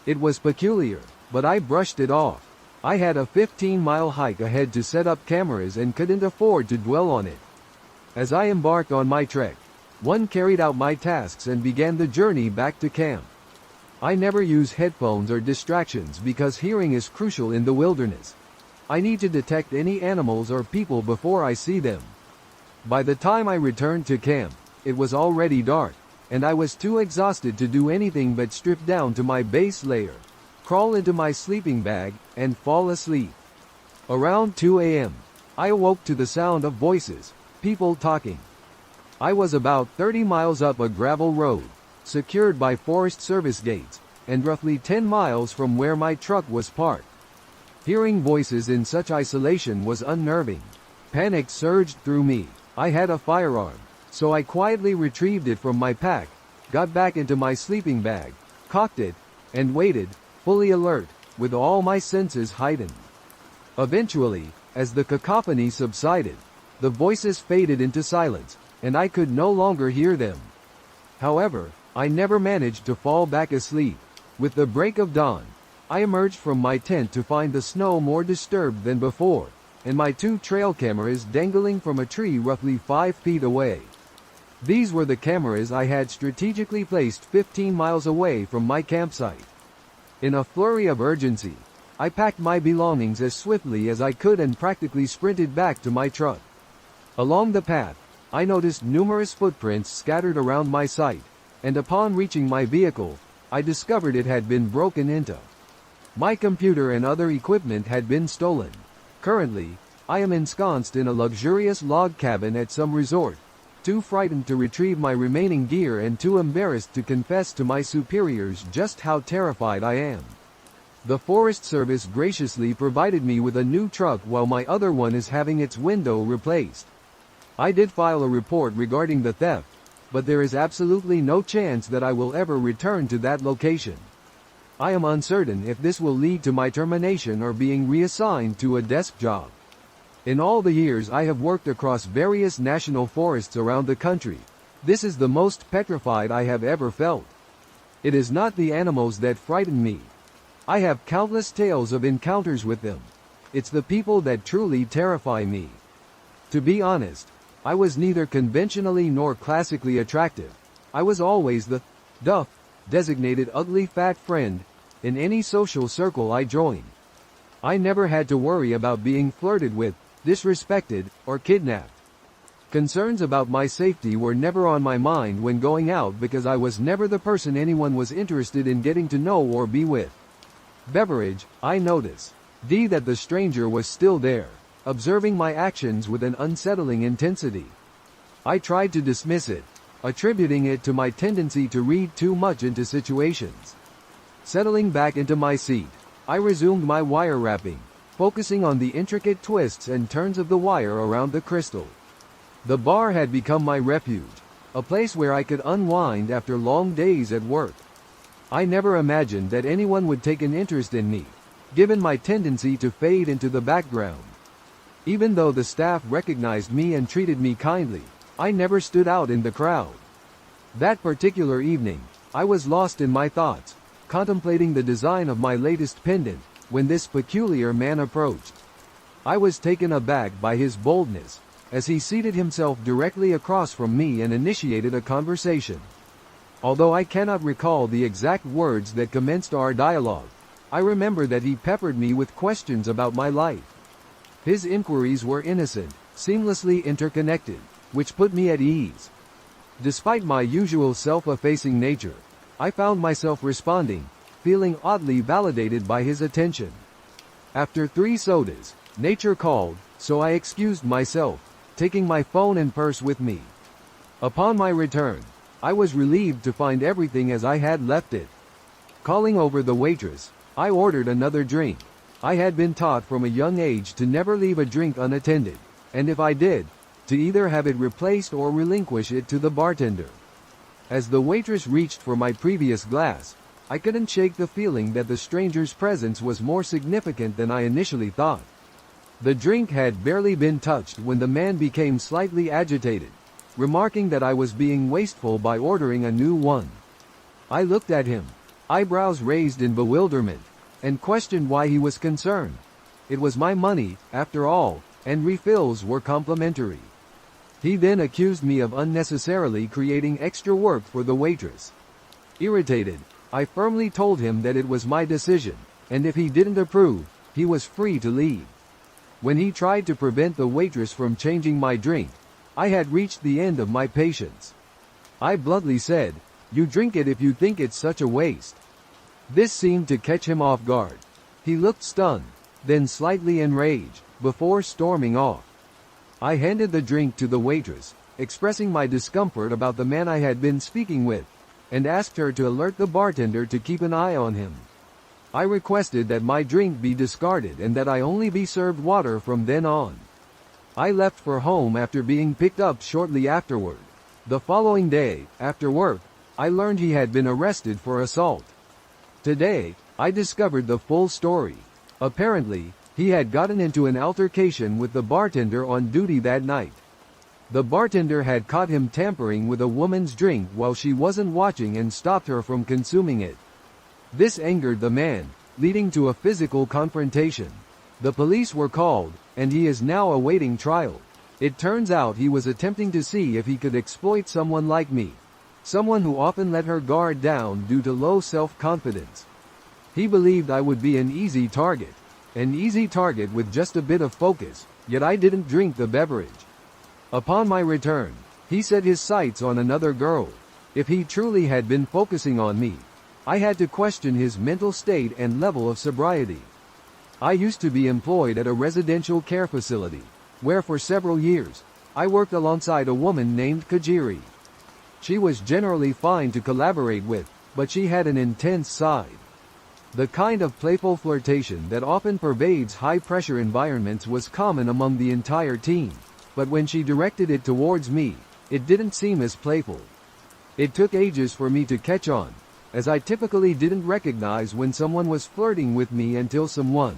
It was peculiar, but I brushed it off. I had a 15-mile hike ahead to set up cameras and couldn't afford to dwell on it. As I embarked on my trek, one carried out my tasks and began the journey back to camp. I never use headphones or distractions because hearing is crucial in the wilderness. I need to detect any animals or people before I see them. By the time I returned to camp, it was already dark, and I was too exhausted to do anything but strip down to my base layer, crawl into my sleeping bag, and fall asleep. Around 2 a.m., I awoke to the sound of voices, people talking. I was about 30 miles up a gravel road, secured by Forest Service gates, and roughly 10 miles from where my truck was parked. Hearing voices in such isolation was unnerving. Panic surged through me. I had a firearm, so I quietly retrieved it from my pack, got back into my sleeping bag, cocked it, and waited, fully alert, with all my senses heightened. Eventually, as the cacophony subsided, the voices faded into silence, and I could no longer hear them. However, I never managed to fall back asleep. With the break of dawn, I emerged from my tent to find the snow more disturbed than before, and my 2 trail cameras dangling from a tree roughly 5 feet away. These were the cameras I had strategically placed 15 miles away from my campsite. In a flurry of urgency, I packed my belongings as swiftly as I could and practically sprinted back to my truck. Along the path, I noticed numerous footprints scattered around my site, and upon reaching my vehicle, I discovered it had been broken into. My computer and other equipment had been stolen. Currently, I am ensconced in a luxurious log cabin at some resort, too frightened to retrieve my remaining gear and too embarrassed to confess to my superiors just how terrified I am. The Forest Service graciously provided me with a new truck while my other one is having its window replaced. I did file a report regarding the theft, but there is absolutely no chance that I will ever return to that location. I am uncertain if this will lead to my termination or being reassigned to a desk job. In all the years I have worked across various national forests around the country, this is the most petrified I have ever felt. It is not the animals that frighten me. I have countless tales of encounters with them. It's the people that truly terrify me. To be honest, I was neither conventionally nor classically attractive. I was always the duff, designated ugly fat friend, in any social circle I joined. I never had to worry about being flirted with, disrespected, or kidnapped. Concerns about my safety were never on my mind when going out because I was never the person anyone was interested in getting to know or be with. Beverage, I noticed. That the stranger was still there, observing my actions with an unsettling intensity. I tried to dismiss it, attributing it to my tendency to read too much into situations. Settling back into my seat, I resumed my wire wrapping, focusing on the intricate twists and turns of the wire around the crystal. The bar had become my refuge, a place where I could unwind after long days at work. I never imagined that anyone would take an interest in me, given my tendency to fade into the background. Even though the staff recognized me and treated me kindly, I never stood out in the crowd. That particular evening, I was lost in my thoughts, contemplating the design of my latest pendant, when this peculiar man approached. I was taken aback by his boldness, as he seated himself directly across from me and initiated a conversation. Although I cannot recall the exact words that commenced our dialogue, I remember that he peppered me with questions about my life. His inquiries were innocent, seamlessly interconnected, which put me at ease. Despite my usual self-effacing nature, I found myself responding, feeling oddly validated by his attention. After 3 sodas, nature called, so I excused myself, taking my phone and purse with me. Upon my return, I was relieved to find everything as I had left it. Calling over the waitress, I ordered another drink. I had been taught from a young age to never leave a drink unattended, and if I did, to either have it replaced or relinquish it to the bartender. As the waitress reached for my previous glass, I couldn't shake the feeling that the stranger's presence was more significant than I initially thought. The drink had barely been touched when the man became slightly agitated, remarking that I was being wasteful by ordering a new one. I looked at him, eyebrows raised in bewilderment, and questioned why he was concerned. It was my money, after all, and refills were complimentary. He then accused me of unnecessarily creating extra work for the waitress. Irritated, I firmly told him that it was my decision, and if he didn't approve, he was free to leave. When he tried to prevent the waitress from changing my drink, I had reached the end of my patience. I bluntly said, "You drink it if you think it's such a waste." This seemed to catch him off guard. He looked stunned, then slightly enraged, before storming off. I handed the drink to the waitress, expressing my discomfort about the man I had been speaking with, and asked her to alert the bartender to keep an eye on him. I requested that my drink be discarded and that I only be served water from then on. I left for home after being picked up shortly afterward. The following day, after work, I learned he had been arrested for assault. Today, I discovered the full story. Apparently, he had gotten into an altercation with the bartender on duty that night. The bartender had caught him tampering with a woman's drink while she wasn't watching and stopped her from consuming it. This angered the man, leading to a physical confrontation. The police were called, and he is now awaiting trial. It turns out he was attempting to see if he could exploit someone like me, someone who often let her guard down due to low self-confidence. He believed I would be an easy target with just a bit of focus, yet I didn't drink the beverage. Upon my return, he set his sights on another girl. If he truly had been focusing on me, I had to question his mental state and level of sobriety. I used to be employed at a residential care facility, where for several years, I worked alongside a woman named Kajiri. She was generally fine to collaborate with, but she had an intense side. The kind of playful flirtation that often pervades high-pressure environments was common among the entire team, but when she directed it towards me, it didn't seem as playful. It took ages for me to catch on, as I typically didn't recognize when someone was flirting with me until someone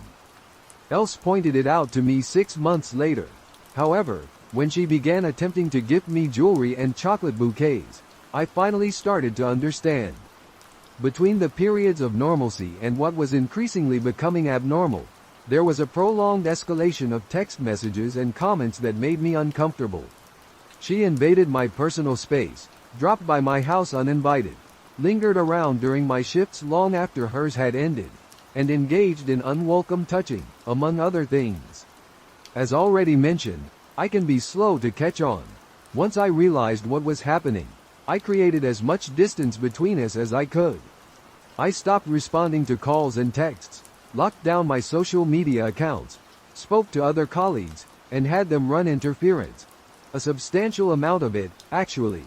else pointed it out to me 6 months later. However, when she began attempting to gift me jewelry and chocolate bouquets, I finally started to understand. Between the periods of normalcy and what was increasingly becoming abnormal, there was a prolonged escalation of text messages and comments that made me uncomfortable. She invaded my personal space, dropped by my house uninvited, lingered around during my shifts long after hers had ended, and engaged in unwelcome touching, among other things. As already mentioned, I can be slow to catch on. Once I realized what was happening, I created as much distance between us as I could. I stopped responding to calls and texts, locked down my social media accounts, spoke to other colleagues, and had them run interference. A substantial amount of it, actually.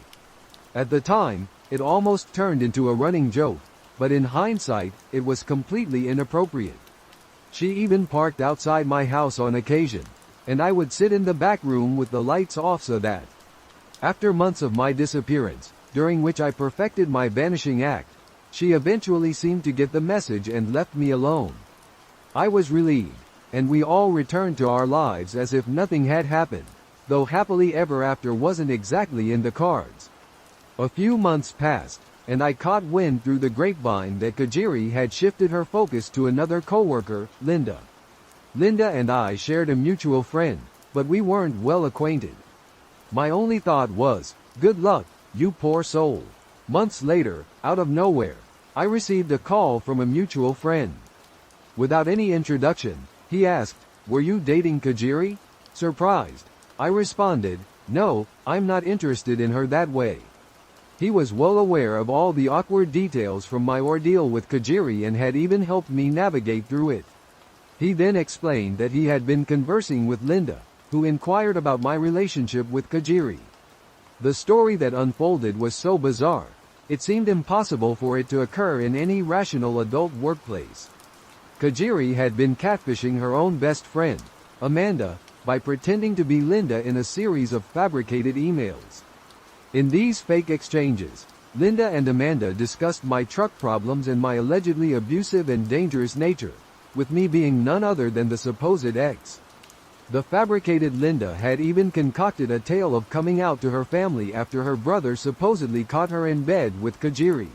At the time, it almost turned into a running joke, but in hindsight, it was completely inappropriate. She even parked outside my house on occasion, and I would sit in the back room with the lights off so that, after months of my disappearance, during which I perfected my vanishing act, she eventually seemed to get the message and left me alone. I was relieved, and we all returned to our lives as if nothing had happened, though happily ever after wasn't exactly in the cards. A few months passed, and I caught wind through the grapevine that Kajiri had shifted her focus to another coworker, Linda. Linda and I shared a mutual friend, but we weren't well acquainted. My only thought was, good luck, you poor soul. Months later, out of nowhere, I received a call from a mutual friend. Without any introduction, he asked, "Were you dating Kajiri?" Surprised, I responded, "No, I'm not interested in her that way." He was well aware of all the awkward details from my ordeal with Kajiri and had even helped me navigate through it. He then explained that he had been conversing with Linda, who inquired about my relationship with Kajiri. The story that unfolded was so bizarre, it seemed impossible for it to occur in any rational adult workplace. Kajiri had been catfishing her own best friend, Amanda, by pretending to be Linda in a series of fabricated emails. In these fake exchanges, Linda and Amanda discussed my truck problems and my allegedly abusive and dangerous nature, with me being none other than the supposed ex. The fabricated Linda had even concocted a tale of coming out to her family after her brother supposedly caught her in bed with Kajiri.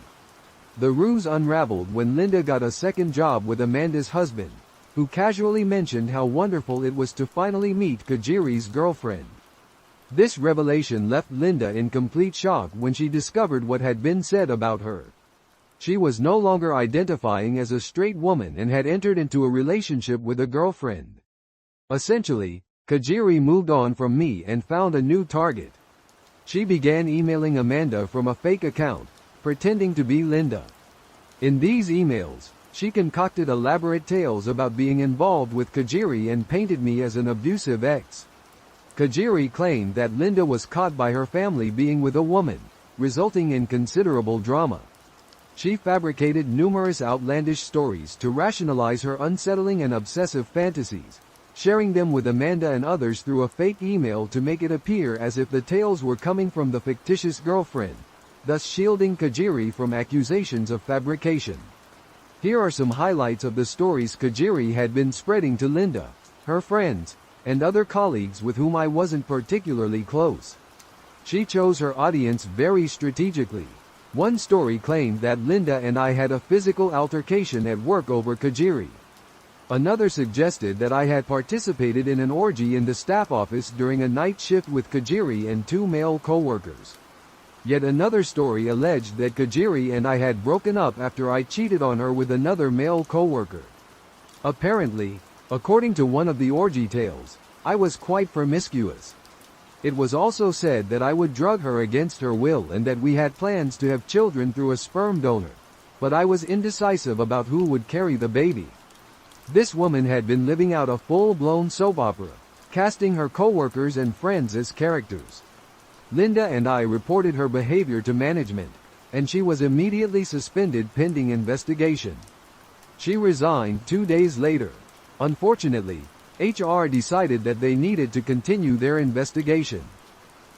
The ruse unraveled when Linda got a second job with Amanda's husband, who casually mentioned how wonderful it was to finally meet Kajiri's girlfriend. This revelation left Linda in complete shock when she discovered what had been said about her. She was no longer identifying as a straight woman and had entered into a relationship with a girlfriend. Essentially, Kajiri moved on from me and found a new target. She began emailing Amanda from a fake account, pretending to be Linda. In these emails, she concocted elaborate tales about being involved with Kajiri and painted me as an abusive ex. Kajiri claimed that Linda was caught by her family being with a woman, resulting in considerable drama. She fabricated numerous outlandish stories to rationalize her unsettling and obsessive fantasies, sharing them with Amanda and others through a fake email to make it appear as if the tales were coming from the fictitious girlfriend, thus shielding Kajiri from accusations of fabrication. Here are some highlights of the stories Kajiri had been spreading to Linda, her friends, and other colleagues with whom I wasn't particularly close. She chose her audience very strategically. One story claimed that Linda and I had a physical altercation at work over Kajiri. Another suggested that I had participated in an orgy in the staff office during a night shift with Kajiri and two male co-workers. Yet another story alleged that Kajiri and I had broken up after I cheated on her with another male co-worker. Apparently, according to one of the orgy tales, I was quite promiscuous. It was also said that I would drug her against her will and that we had plans to have children through a sperm donor, but I was indecisive about who would carry the baby. This woman had been living out a full-blown soap opera, casting her co-workers and friends as characters. Linda and I reported her behavior to management, and she was immediately suspended pending investigation. She resigned 2 days later. Unfortunately, HR decided that they needed to continue their investigation.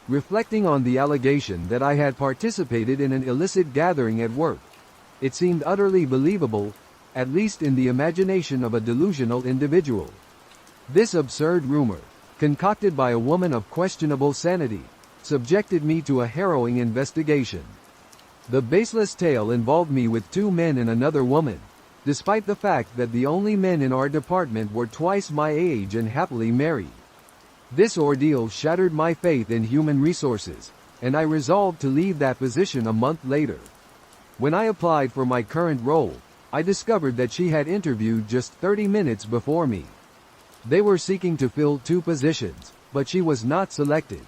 Reflecting on the allegation that I had participated in an illicit gathering at work, it seemed utterly believable, at least in the imagination of a delusional individual. This absurd rumor, concocted by a woman of questionable sanity, subjected me to a harrowing investigation. The baseless tale involved me with two men and another woman, despite the fact that the only men in our department were twice my age and happily married. This ordeal shattered my faith in human resources, and I resolved to leave that position a month later. When I applied for my current role, I discovered that she had interviewed just 30 minutes before me. They were seeking to fill 2 positions, but she was not selected.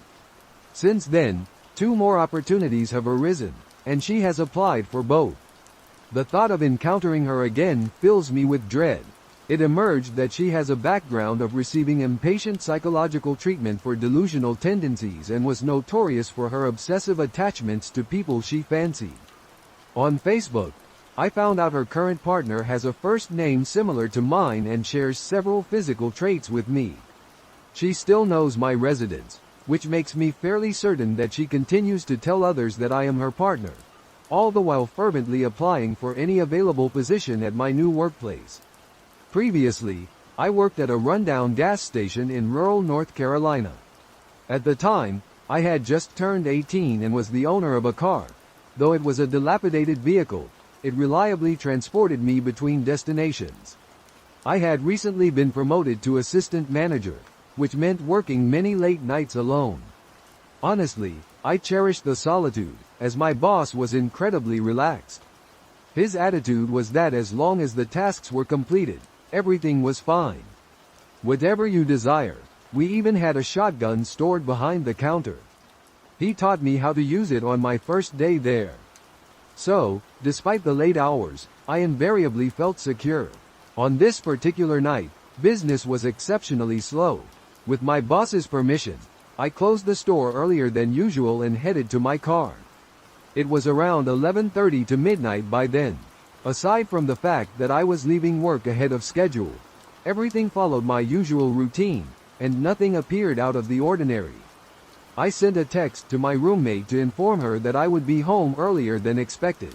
Since then, 2 more opportunities have arisen, and she has applied for both. The thought of encountering her again fills me with dread. It emerged that she has a background of receiving inpatient psychological treatment for delusional tendencies and was notorious for her obsessive attachments to people she fancied. On Facebook, I found out her current partner has a first name similar to mine and shares several physical traits with me. She still knows my residence, which makes me fairly certain that she continues to tell others that I am her partner, all the while fervently applying for any available position at my new workplace. Previously, I worked at a rundown gas station in rural North Carolina. At the time, I had just turned 18 and was the owner of a car. Though it was a dilapidated vehicle, it reliably transported me between destinations. I had recently been promoted to assistant manager, which meant working many late nights alone. Honestly, I cherished the solitude, as my boss was incredibly relaxed. His attitude was that as long as the tasks were completed, everything was fine. Whatever you desire. We even had a shotgun stored behind the counter. He taught me how to use it on my first day there. So, despite the late hours, I invariably felt secure. On this particular night, business was exceptionally slow. With my boss's permission, I closed the store earlier than usual and headed to my car. It was around 11:30 to midnight by then. Aside from the fact that I was leaving work ahead of schedule, everything followed my usual routine, and nothing appeared out of the ordinary. I sent a text to my roommate to inform her that I would be home earlier than expected.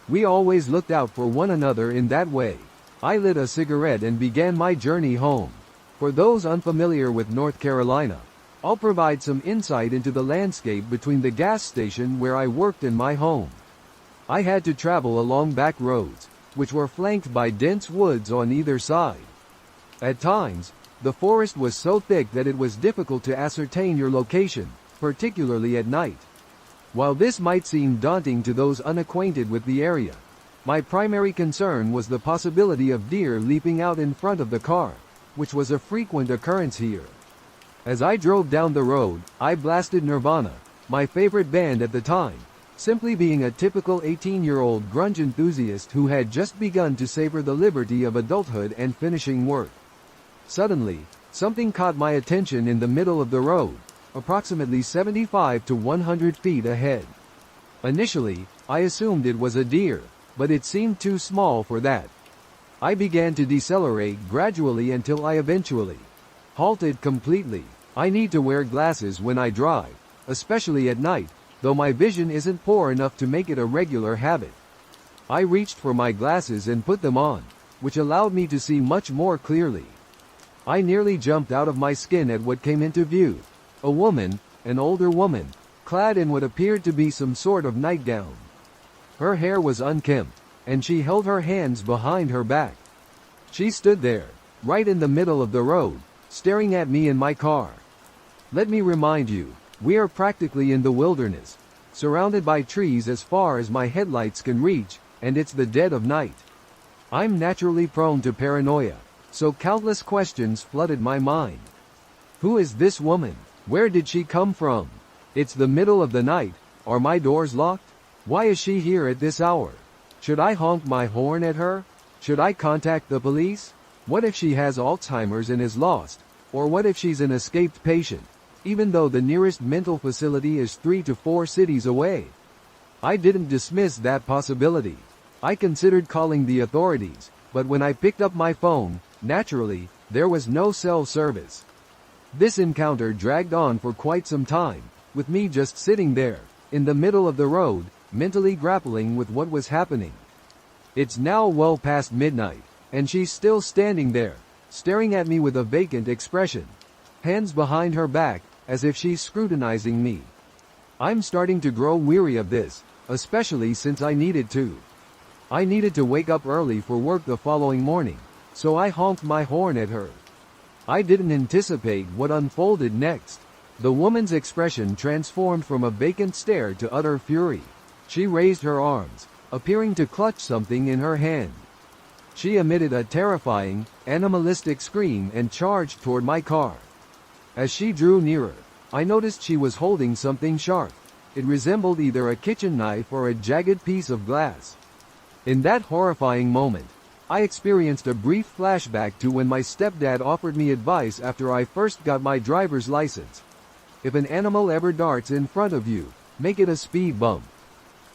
We always looked out for one another in that way. I lit a cigarette and began my journey home. For those unfamiliar with North Carolina, I'll provide some insight into the landscape between the gas station where I worked and my home. I had to travel along back roads, which were flanked by dense woods on either side. At times, the forest was so thick that it was difficult to ascertain your location, particularly at night. While this might seem daunting to those unacquainted with the area, my primary concern was the possibility of deer leaping out in front of the car, which was a frequent occurrence here. As I drove down the road, I blasted Nirvana, my favorite band at the time, simply being a typical 18-year-old grunge enthusiast who had just begun to savor the liberty of adulthood and finishing work. Suddenly, something caught my attention in the middle of the road, approximately 75 to 100 feet ahead. Initially, I assumed it was a deer, but it seemed too small for that. I began to decelerate gradually until I eventually halted completely. I need to wear glasses when I drive, especially at night, though my vision isn't poor enough to make it a regular habit. I reached for my glasses and put them on, which allowed me to see much more clearly. I nearly jumped out of my skin at what came into view. A woman, an older woman, clad in what appeared to be some sort of nightgown. Her hair was unkempt, and she held her hands behind her back. She stood there, right in the middle of the road, staring at me in my car. Let me remind you, we are practically in the wilderness, surrounded by trees as far as my headlights can reach, and it's the dead of night. I'm naturally prone to paranoia, so countless questions flooded my mind. Who is this woman? Where did she come from? It's the middle of the night. Are my doors locked? Why is she here at this hour? Should I honk my horn at her? Should I contact the police? What if she has Alzheimer's and is lost? Or what if she's an escaped patient, even though the nearest mental facility is 3 to 4 cities away? I didn't dismiss that possibility. I considered calling the authorities, but when I picked up my phone, naturally, there was no cell service. This encounter dragged on for quite some time, with me just sitting there, in the middle of the road, mentally grappling with what was happening. It's now well past midnight, and she's still standing there, staring at me with a vacant expression, hands behind her back, as if she's scrutinizing me. I'm starting to grow weary of this, especially since I needed to wake up early for work the following morning, so I honked my horn at her. I didn't anticipate what unfolded next. The woman's expression transformed from a vacant stare to utter fury. She raised her arms, appearing to clutch something in her hand. She emitted a terrifying, animalistic scream and charged toward my car. As she drew nearer, I noticed she was holding something sharp. It resembled either a kitchen knife or a jagged piece of glass. In that horrifying moment, I experienced a brief flashback to when my stepdad offered me advice after I first got my driver's license. If an animal ever darts in front of you, make it a speed bump.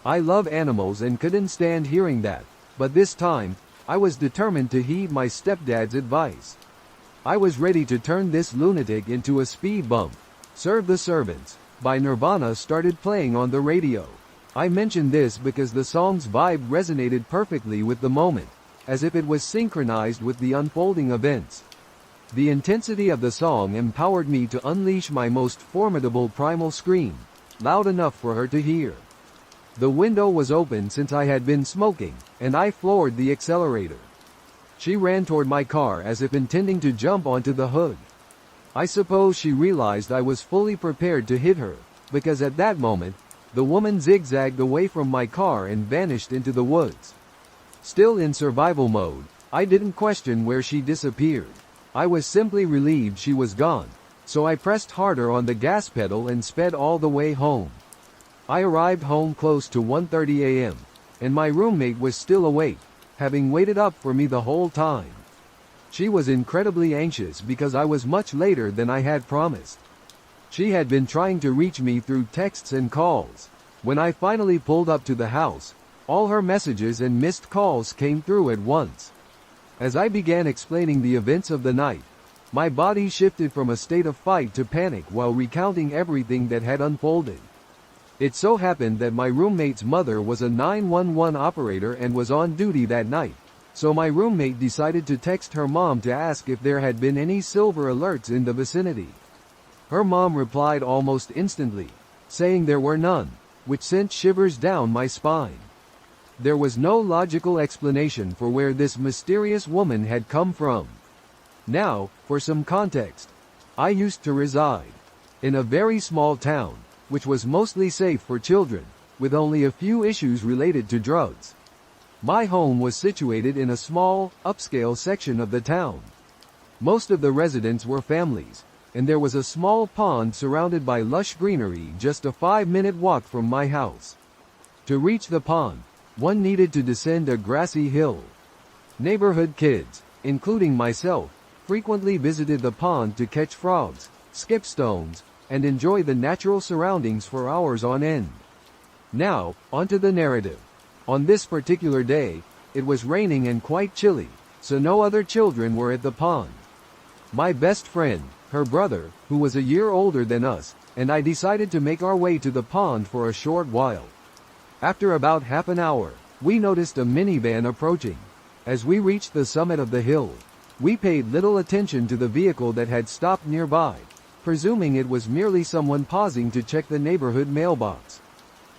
I love animals and couldn't stand hearing that, but this time, I was determined to heed my stepdad's advice. I was ready to turn this lunatic into a speed bump. Serve the Servants by Nirvana started playing on the radio. I mention this because the song's vibe resonated perfectly with the moment, as if it was synchronized with the unfolding events. The intensity of the song empowered me to unleash my most formidable primal scream, loud enough for her to hear. The window was open since I had been smoking, and I floored the accelerator. She ran toward my car as if intending to jump onto the hood. I suppose she realized I was fully prepared to hit her, because at that moment, the woman zigzagged away from my car and vanished into the woods. Still in survival mode, I didn't question where she disappeared. I was simply relieved she was gone, so I pressed harder on the gas pedal and sped all the way home. I arrived home close to 1:30 a.m., and my roommate was still awake, having waited up for me the whole time. She was incredibly anxious because I was much later than I had promised. She had been trying to reach me through texts and calls. When I finally pulled up to the house, all her messages and missed calls came through at once. As I began explaining the events of the night, my body shifted from a state of fight to panic while recounting everything that had unfolded. It so happened that my roommate's mother was a 911 operator and was on duty that night, so my roommate decided to text her mom to ask if there had been any silver alerts in the vicinity. Her mom replied almost instantly, saying there were none, which sent shivers down my spine. There was no logical explanation for where this mysterious woman had come from. Now, for some context. I used to reside in a very small town, which was mostly safe for children, with only a few issues related to drugs. My home was situated in a small, upscale section of the town. Most of the residents were families, and there was a small pond surrounded by lush greenery just a 5-minute walk from my house. To reach the pond, one needed to descend a grassy hill. Neighborhood kids, including myself, frequently visited the pond to catch frogs, skip stones, and enjoy the natural surroundings for hours on end. Now, onto the narrative. On this particular day, it was raining and quite chilly, so no other children were at the pond. My best friend, her brother, who was a year older than us, and I decided to make our way to the pond for a short while. After about half an hour, we noticed a minivan approaching. As we reached the summit of the hill, we paid little attention to the vehicle that had stopped nearby, presuming it was merely someone pausing to check the neighborhood mailbox.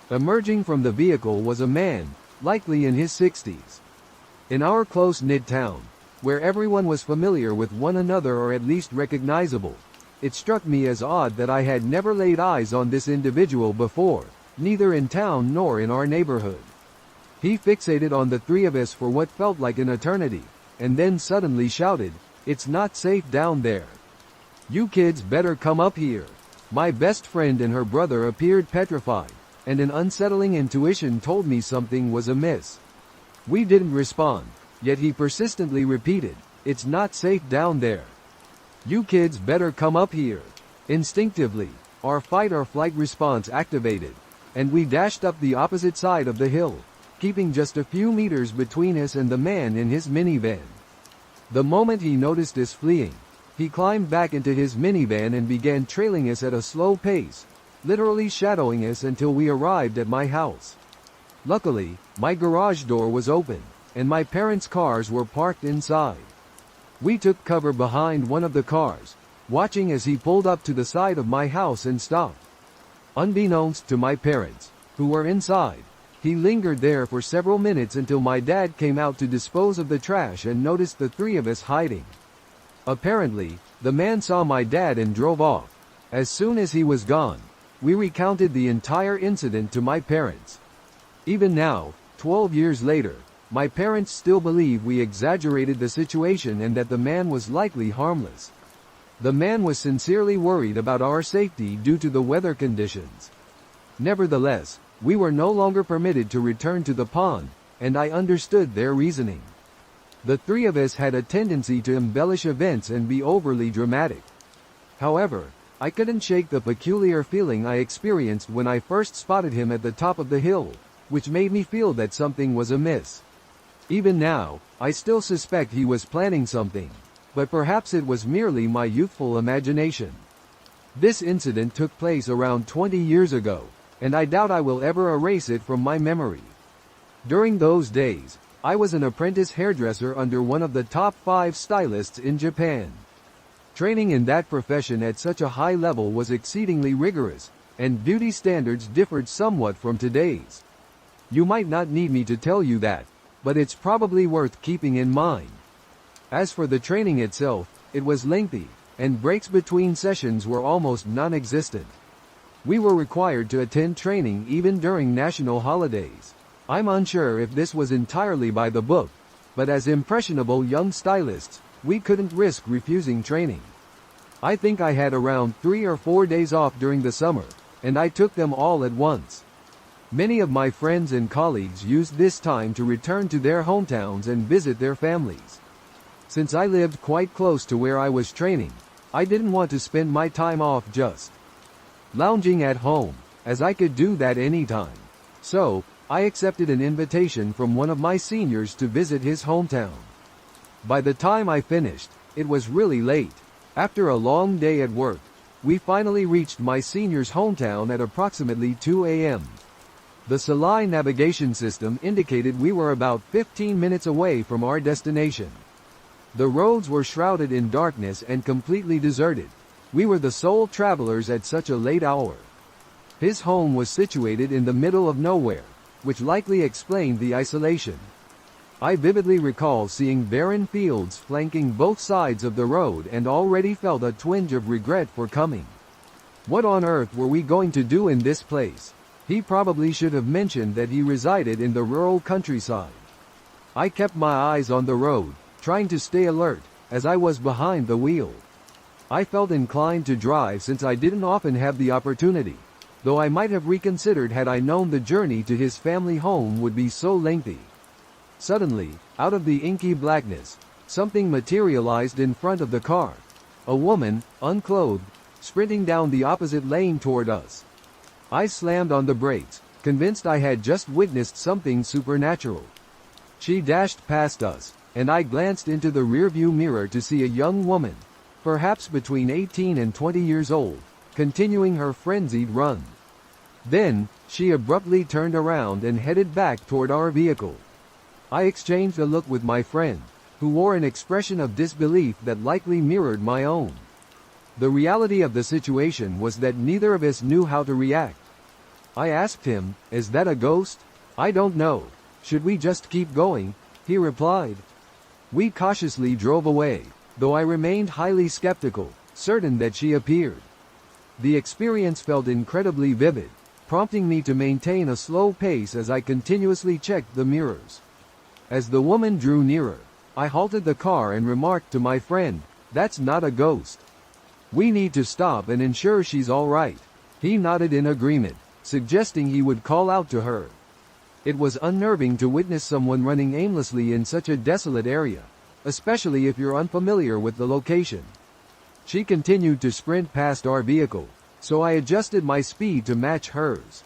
Emerging from the vehicle was a man, likely in his 60s. In our close-knit town, where everyone was familiar with one another or at least recognizable, it struck me as odd that I had never laid eyes on this individual before, neither in town nor in our neighborhood. He fixated on the three of us for what felt like an eternity, and then suddenly shouted, "It's not safe down there. You kids better come up here." My best friend and her brother appeared petrified, and an unsettling intuition told me something was amiss. We didn't respond, yet he persistently repeated, "It's not safe down there. You kids better come up here." Instinctively, our fight or flight response activated, and we dashed up the opposite side of the hill, keeping just a few meters between us and the man in his minivan. The moment he noticed us fleeing, he climbed back into his minivan and began trailing us at a slow pace, literally shadowing us until we arrived at my house. Luckily, my garage door was open, and my parents' cars were parked inside. We took cover behind one of the cars, watching as he pulled up to the side of my house and stopped. Unbeknownst to my parents, who were inside, he lingered there for several minutes until my dad came out to dispose of the trash and noticed the three of us hiding. Apparently, the man saw my dad and drove off. As soon as he was gone, we recounted the entire incident to my parents. Even now, 12 years later, my parents still believe we exaggerated the situation and that the man was likely harmless. The man was sincerely worried about our safety due to the weather conditions. Nevertheless, we were no longer permitted to return to the pond, and I understood their reasoning. The three of us had a tendency to embellish events and be overly dramatic. However, I couldn't shake the peculiar feeling I experienced when I first spotted him at the top of the hill, which made me feel that something was amiss. Even now, I still suspect he was planning something, but perhaps it was merely my youthful imagination. This incident took place around 20 years ago, and I doubt I will ever erase it from my memory. During those days, I was an apprentice hairdresser under one of the top 5 stylists in Japan. Training in that profession at such a high level was exceedingly rigorous, and beauty standards differed somewhat from today's. You might not need me to tell you that, but it's probably worth keeping in mind. As for the training itself, it was lengthy, and breaks between sessions were almost non-existent. We were required to attend training even during national holidays. I'm unsure if this was entirely by the book, but as impressionable young stylists, we couldn't risk refusing training. I think I had around 3 or 4 days off during the summer, and I took them all at once. Many of my friends and colleagues used this time to return to their hometowns and visit their families. Since I lived quite close to where I was training, I didn't want to spend my time off just lounging at home, as I could do that anytime. So, I accepted an invitation from one of my seniors to visit his hometown. By the time I finished, it was really late. After a long day at work, we finally reached my senior's hometown at approximately 2 a.m. The Salai navigation system indicated we were about 15 minutes away from our destination. The roads were shrouded in darkness and completely deserted. We were the sole travelers at such a late hour. His home was situated in the middle of nowhere, which likely explained the isolation. I vividly recall seeing barren fields flanking both sides of the road and already felt a twinge of regret for coming. What on earth were we going to do in this place? He probably should have mentioned that he resided in the rural countryside. I kept my eyes on the road, trying to stay alert, as I was behind the wheel. I felt inclined to drive since I didn't often have the opportunity, though I might have reconsidered had I known the journey to his family home would be so lengthy. Suddenly, out of the inky blackness, something materialized in front of the car. A woman, unclothed, sprinting down the opposite lane toward us. I slammed on the brakes, convinced I had just witnessed something supernatural. She dashed past us, and I glanced into the rearview mirror to see a young woman, perhaps between 18 and 20 years old, continuing her frenzied run. Then, she abruptly turned around and headed back toward our vehicle. I exchanged a look with my friend, who wore an expression of disbelief that likely mirrored my own. The reality of the situation was that neither of us knew how to react. I asked him, "Is that a ghost?" "I don't know. Should we just keep going?" he replied. We cautiously drove away, though I remained highly skeptical, certain that she appeared. The experience felt incredibly vivid, prompting me to maintain a slow pace as I continuously checked the mirrors. As the woman drew nearer, I halted the car and remarked to my friend, "That's not a ghost. We need to stop and ensure she's all right." He nodded in agreement, suggesting he would call out to her. It was unnerving to witness someone running aimlessly in such a desolate area, especially if you're unfamiliar with the location. She continued to sprint past our vehicle, so I adjusted my speed to match hers.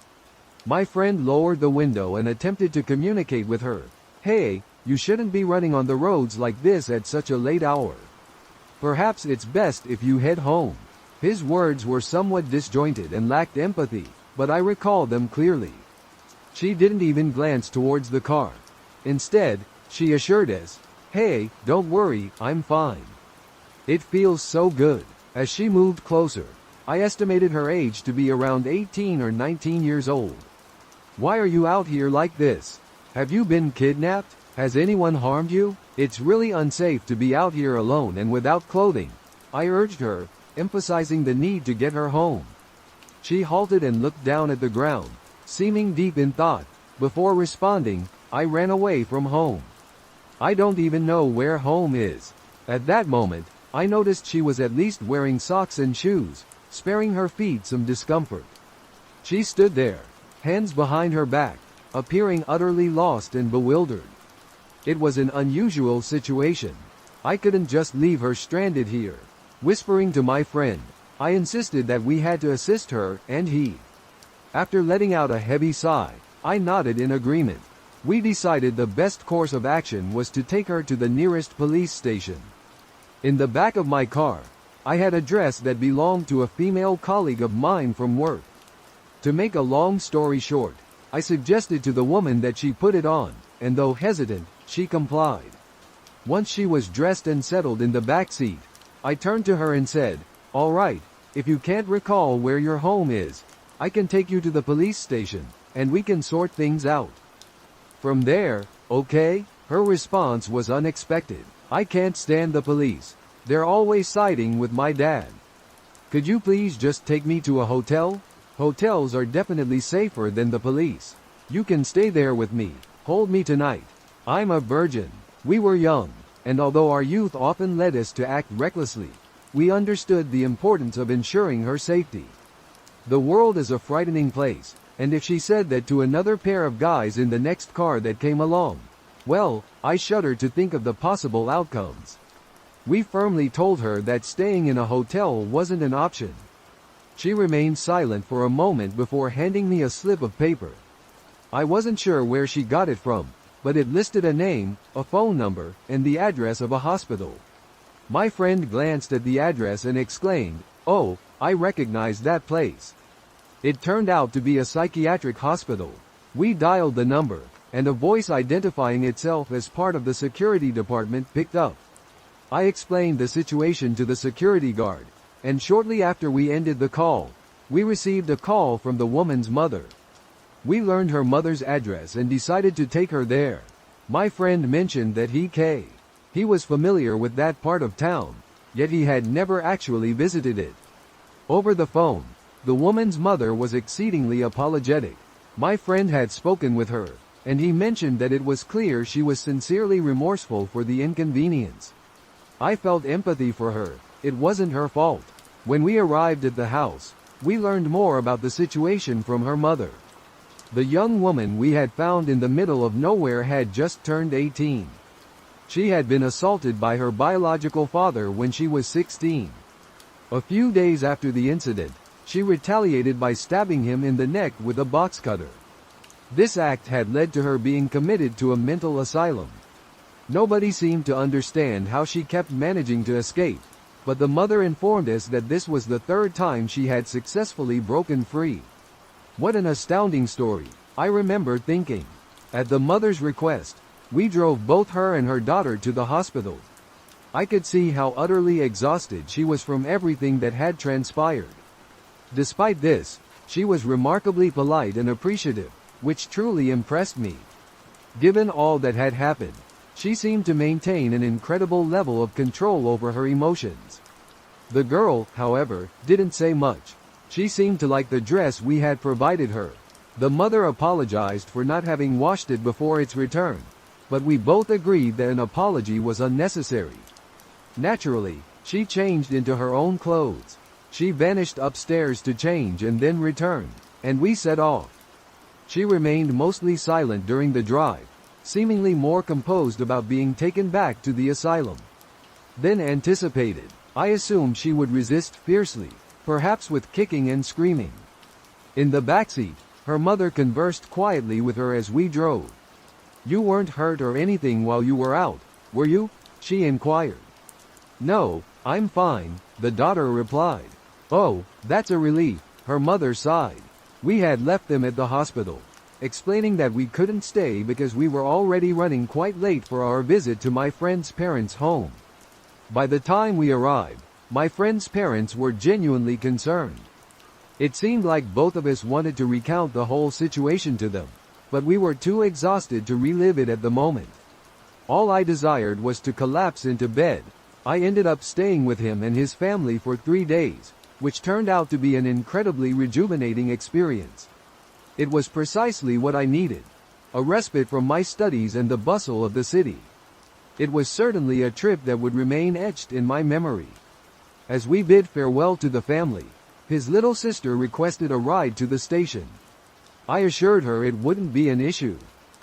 My friend lowered the window and attempted to communicate with her. "Hey, you shouldn't be running on the roads like this at such a late hour. Perhaps it's best if you head home." His words were somewhat disjointed and lacked empathy, but I recall them clearly. She didn't even glance towards the car. Instead, she assured us, "Hey, don't worry, I'm fine." It feels so good. As she moved closer, I estimated her age to be around 18 or 19 years old. "Why are you out here like this? Have you been kidnapped? Has anyone harmed you? It's really unsafe to be out here alone and without clothing," I urged her, emphasizing the need to get her home. She halted and looked down at the ground, seeming deep in thought. Before responding, I ran away from home. I don't even know where home is. At that moment, I noticed she was at least wearing socks and shoes, sparing her feet some discomfort. She stood there, hands behind her back, appearing utterly lost and bewildered. It was an unusual situation. I couldn't just leave her stranded here. Whispering to my friend, I insisted that we had to assist her, and he. After letting out a heavy sigh, I nodded in agreement. We decided the best course of action was to take her to the nearest police station. In the back of my car, I had a dress that belonged to a female colleague of mine from work. To make a long story short, I suggested to the woman that she put it on, and though hesitant, she complied. Once she was dressed and settled in the back seat, I turned to her and said, "All right, if you can't recall where your home is, I can take you to the police station, and we can sort things out from there, okay?" Her response was unexpected. I can't stand the police. They're always siding with my dad. Could you please just take me to a hotel? Hotels are definitely safer than the police. You can stay there with me. Hold me tonight. I'm a virgin. We were young, and although our youth often led us to act recklessly, we understood the importance of ensuring her safety. The world is a frightening place, and if she said that to another pair of guys in the next car that came along, well, I shudder to think of the possible outcomes. We firmly told her that staying in a hotel wasn't an option. She remained silent for a moment before handing me a slip of paper. I wasn't sure where she got it from, but it listed a name, a phone number, and the address of a hospital. My friend glanced at the address and exclaimed, "Oh, I recognize that place." It turned out to be a psychiatric hospital. We dialed the number, and a voice identifying itself as part of the security department picked up. I explained the situation to the security guard, and shortly after we ended the call, we received a call from the woman's mother. We learned her mother's address and decided to take her there. My friend mentioned that he was familiar with that part of town, yet he had never actually visited it. Over the phone, the woman's mother was exceedingly apologetic. My friend had spoken with her, and he mentioned that it was clear she was sincerely remorseful for the inconvenience. I felt empathy for her. It wasn't her fault. When we arrived at the house, we learned more about the situation from her mother. The young woman we had found in the middle of nowhere had just turned 18. She had been assaulted by her biological father when she was 16. A few days after the incident, she retaliated by stabbing him in the neck with a box cutter. This act had led to her being committed to a mental asylum. Nobody seemed to understand how she kept managing to escape, but the mother informed us that this was the third time she had successfully broken free. What an astounding story, I remember thinking. At the mother's request, we drove both her and her daughter to the hospital. I could see how utterly exhausted she was from everything that had transpired. Despite this, she was remarkably polite and appreciative, which truly impressed me. Given all that had happened, she seemed to maintain an incredible level of control over her emotions. The girl, however, didn't say much. She seemed to like the dress we had provided her. The mother apologized for not having washed it before its return, but we both agreed that an apology was unnecessary. Naturally, she changed into her own clothes. She vanished upstairs to change and then returned, and we set off. She remained mostly silent during the drive, seemingly more composed about being taken back to the asylum than anticipated. I assumed she would resist fiercely, perhaps with kicking and screaming. In the backseat, her mother conversed quietly with her as we drove. "You weren't hurt or anything while you were out, were you?" she inquired. "No, I'm fine," the daughter replied. "Oh, that's a relief," her mother sighed. We had left them at the hospital, explaining that we couldn't stay because we were already running quite late for our visit to my friend's parents' home. By the time we arrived, my friend's parents were genuinely concerned. It seemed like both of us wanted to recount the whole situation to them, but we were too exhausted to relive it at the moment. All I desired was to collapse into bed. I ended up staying with him and his family for 3 days, which turned out to be an incredibly rejuvenating experience. It was precisely what I needed, a respite from my studies and the bustle of the city. It was certainly a trip that would remain etched in my memory. As we bid farewell to the family, his little sister requested a ride to the station. I assured her it wouldn't be an issue.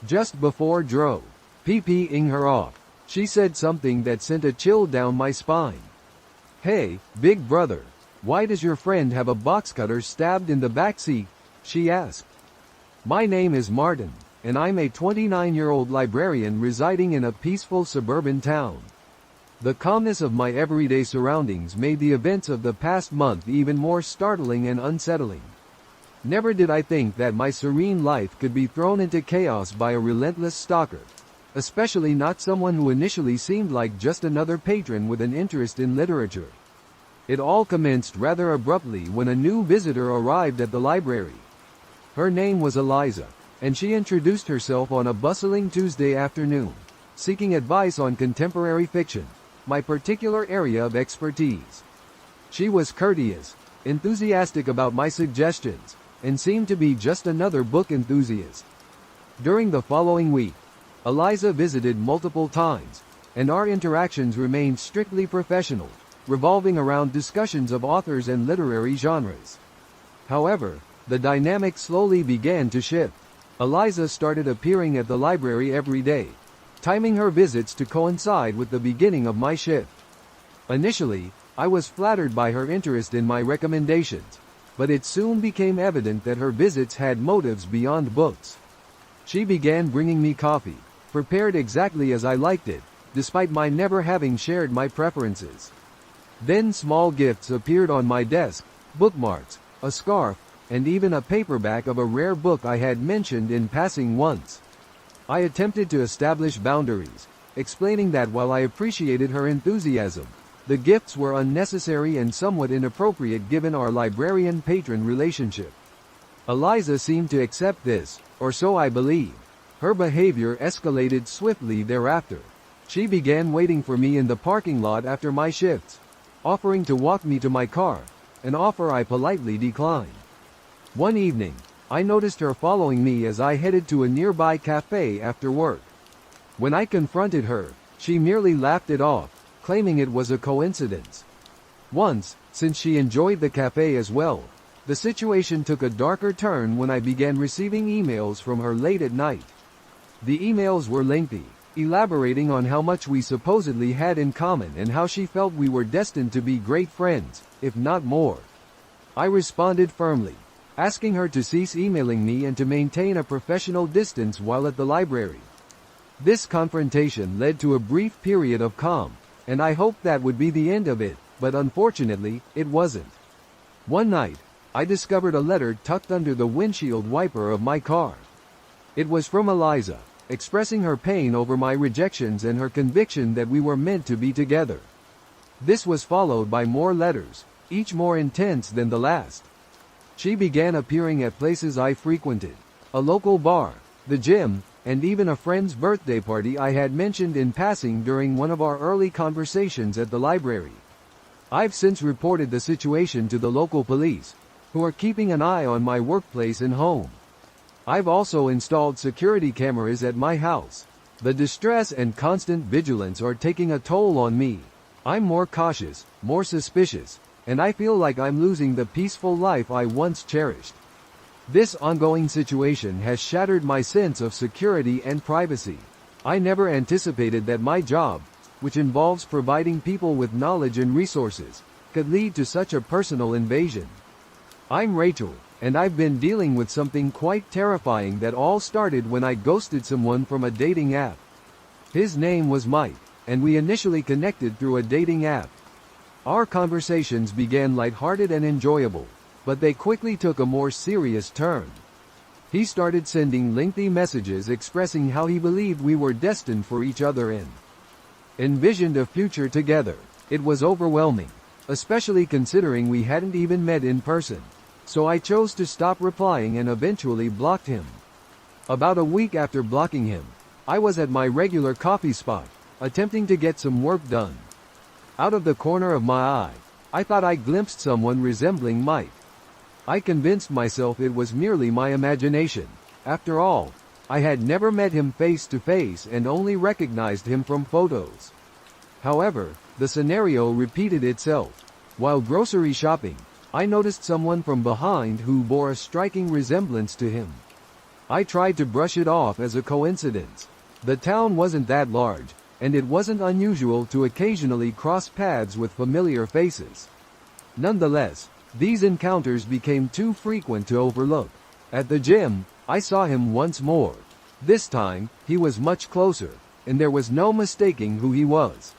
Just before dropping her off, she said something that sent a chill down my spine. "Hey, big brother, why does your friend have a box cutter stabbed in the back seat?" she asked. "My name is Martin, and I'm a 29-year-old librarian residing in a peaceful suburban town." The calmness of my everyday surroundings made the events of the past month even more startling and unsettling. Never did I think that my serene life could be thrown into chaos by a relentless stalker, especially not someone who initially seemed like just another patron with an interest in literature. It all commenced rather abruptly when a new visitor arrived at the library. Her name was Eliza, and she introduced herself on a bustling Tuesday afternoon. seeking advice on contemporary fiction, my particular area of expertise. She was courteous, enthusiastic about my suggestions, and seemed to be just another book enthusiast. During the following week, Eliza visited multiple times, and our interactions remained strictly professional, revolving around discussions of authors and literary genres. However, the dynamic slowly began to shift. Eliza started appearing at the library every day, timing her visits to coincide with the beginning of my shift. Initially, I was flattered by her interest in my recommendations, but it soon became evident that her visits had motives beyond books. She began bringing me coffee, prepared exactly as I liked it, despite my never having shared my preferences. Then small gifts appeared on my desk, bookmarks, a scarf, and even a paperback of a rare book I had mentioned in passing once. I attempted to establish boundaries, explaining that while I appreciated her enthusiasm, the gifts were unnecessary and somewhat inappropriate given our librarian-patron relationship. Eliza seemed to accept this, or so I believe. Her behavior escalated swiftly thereafter. She began waiting for me in the parking lot after my shifts, offering to walk me to my car, an offer I politely declined. One evening, I noticed her following me as I headed to a nearby cafe after work. When I confronted her, she merely laughed it off, claiming it was a coincidence. Once, since she enjoyed the cafe as well, the situation took a darker turn when I began receiving emails from her late at night. The emails were lengthy, elaborating on how much we supposedly had in common and how she felt we were destined to be great friends, if not more. I responded firmly, asking her to cease emailing me and to maintain a professional distance while at the library. This confrontation led to a brief period of calm, and I hoped that would be the end of it, but unfortunately, it wasn't. One night, I discovered a letter tucked under the windshield wiper of my car. It was from Eliza, expressing her pain over my rejections and her conviction that we were meant to be together. This was followed by more letters, each more intense than the last. She began appearing at places I frequented, a local bar, the gym, and even a friend's birthday party I had mentioned in passing during one of our early conversations at the library. I've since reported the situation to the local police, who are keeping an eye on my workplace and home. I've also installed security cameras at my house. The distress and constant vigilance are taking a toll on me. I'm more cautious, more suspicious, and I feel like I'm losing the peaceful life I once cherished. This ongoing situation has shattered my sense of security and privacy. I never anticipated that my job, which involves providing people with knowledge and resources, could lead to such a personal invasion. I'm Rachel, and I've been dealing with something quite terrifying that all started when I ghosted someone from a dating app. His name was Mike, and we initially connected through a dating app. Our conversations began lighthearted and enjoyable, but they quickly took a more serious turn. He started sending lengthy messages expressing how he believed we were destined for each other and envisioned a future together. It was overwhelming, especially considering we hadn't even met in person. So I chose to stop replying and eventually blocked him. About a week after blocking him, I was at my regular coffee spot, attempting to get some work done. Out of the corner of my eye, I thought I glimpsed someone resembling Mike. I convinced myself it was merely my imagination. After all, I had never met him face to face and only recognized him from photos. However, the scenario repeated itself. While grocery shopping, I noticed someone from behind who bore a striking resemblance to him. I tried to brush it off as a coincidence. The town wasn't that large, and it wasn't unusual to occasionally cross paths with familiar faces. Nonetheless, these encounters became too frequent to overlook. At the gym, I saw him once more. This time, he was much closer, and there was no mistaking who he was.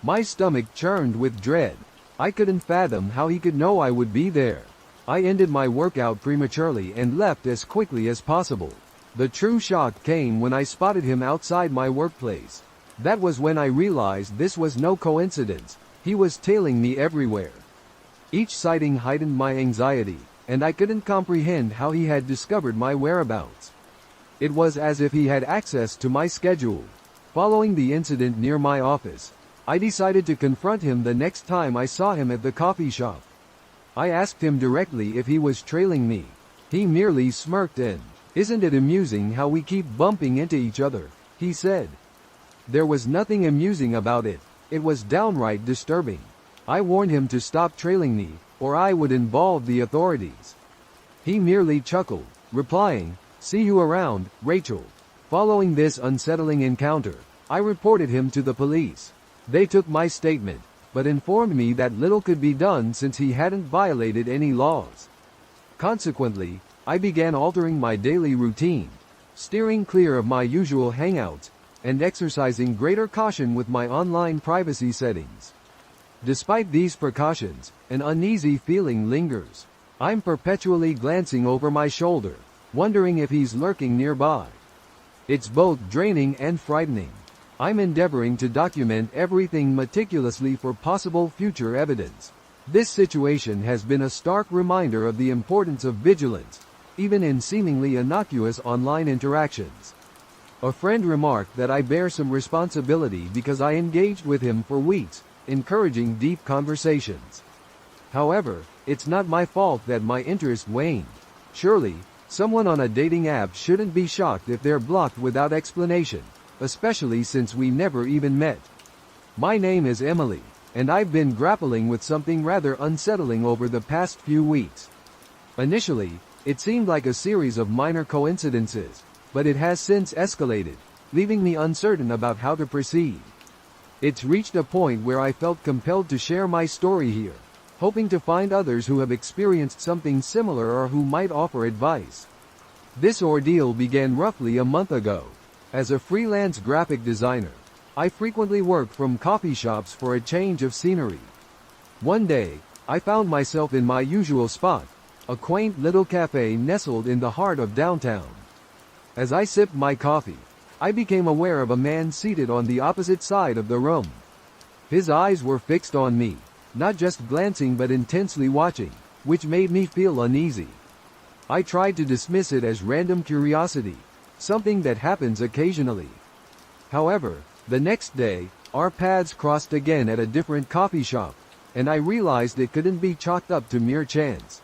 My stomach churned with dread. I couldn't fathom how he could know I would be there. I ended my workout prematurely and left as quickly as possible. The true shock came when I spotted him outside my workplace. That was when I realized this was no coincidence. He was tailing me everywhere. Each sighting heightened my anxiety, and I couldn't comprehend how he had discovered my whereabouts. It was as if he had access to my schedule. Following the incident near my office, I decided to confront him the next time I saw him at the coffee shop. I asked him directly if he was trailing me. He merely smirked and, "Isn't it amusing how we keep bumping into each other?" he said. There was nothing amusing about it. It was downright disturbing. I warned him to stop trailing me, or I would involve the authorities. He merely chuckled, replying, "See you around, Rachel." Following this unsettling encounter, I reported him to the police. They took my statement, but informed me that little could be done since he hadn't violated any laws. Consequently, I began altering my daily routine, steering clear of my usual hangouts, and exercising greater caution with my online privacy settings. Despite these precautions, an uneasy feeling lingers. I'm perpetually glancing over my shoulder, wondering if he's lurking nearby. It's both draining and frightening. I'm endeavoring to document everything meticulously for possible future evidence. This situation has been a stark reminder of the importance of vigilance, even in seemingly innocuous online interactions. A friend remarked that I bear some responsibility because I engaged with him for weeks, encouraging deep conversations. However, it's not my fault that my interest waned. Surely, someone on a dating app shouldn't be shocked if they're blocked without explanation, especially since we never even met. My name is Emily, and I've been grappling with something rather unsettling over the past few weeks. Initially, it seemed like a series of minor coincidences, but it has since escalated, leaving me uncertain about how to proceed. It's reached a point where I felt compelled to share my story here, hoping to find others who have experienced something similar or who might offer advice. This ordeal began roughly a month ago. As a freelance graphic designer, I frequently work from coffee shops for a change of scenery. One day, I found myself in my usual spot, a quaint little cafe nestled in the heart of downtown. As I sipped my coffee, I became aware of a man seated on the opposite side of the room. His eyes were fixed on me, not just glancing but intensely watching, which made me feel uneasy. I tried to dismiss it as random curiosity, something that happens occasionally. However, the next day, our paths crossed again at a different coffee shop, and I realized it couldn't be chalked up to mere chance.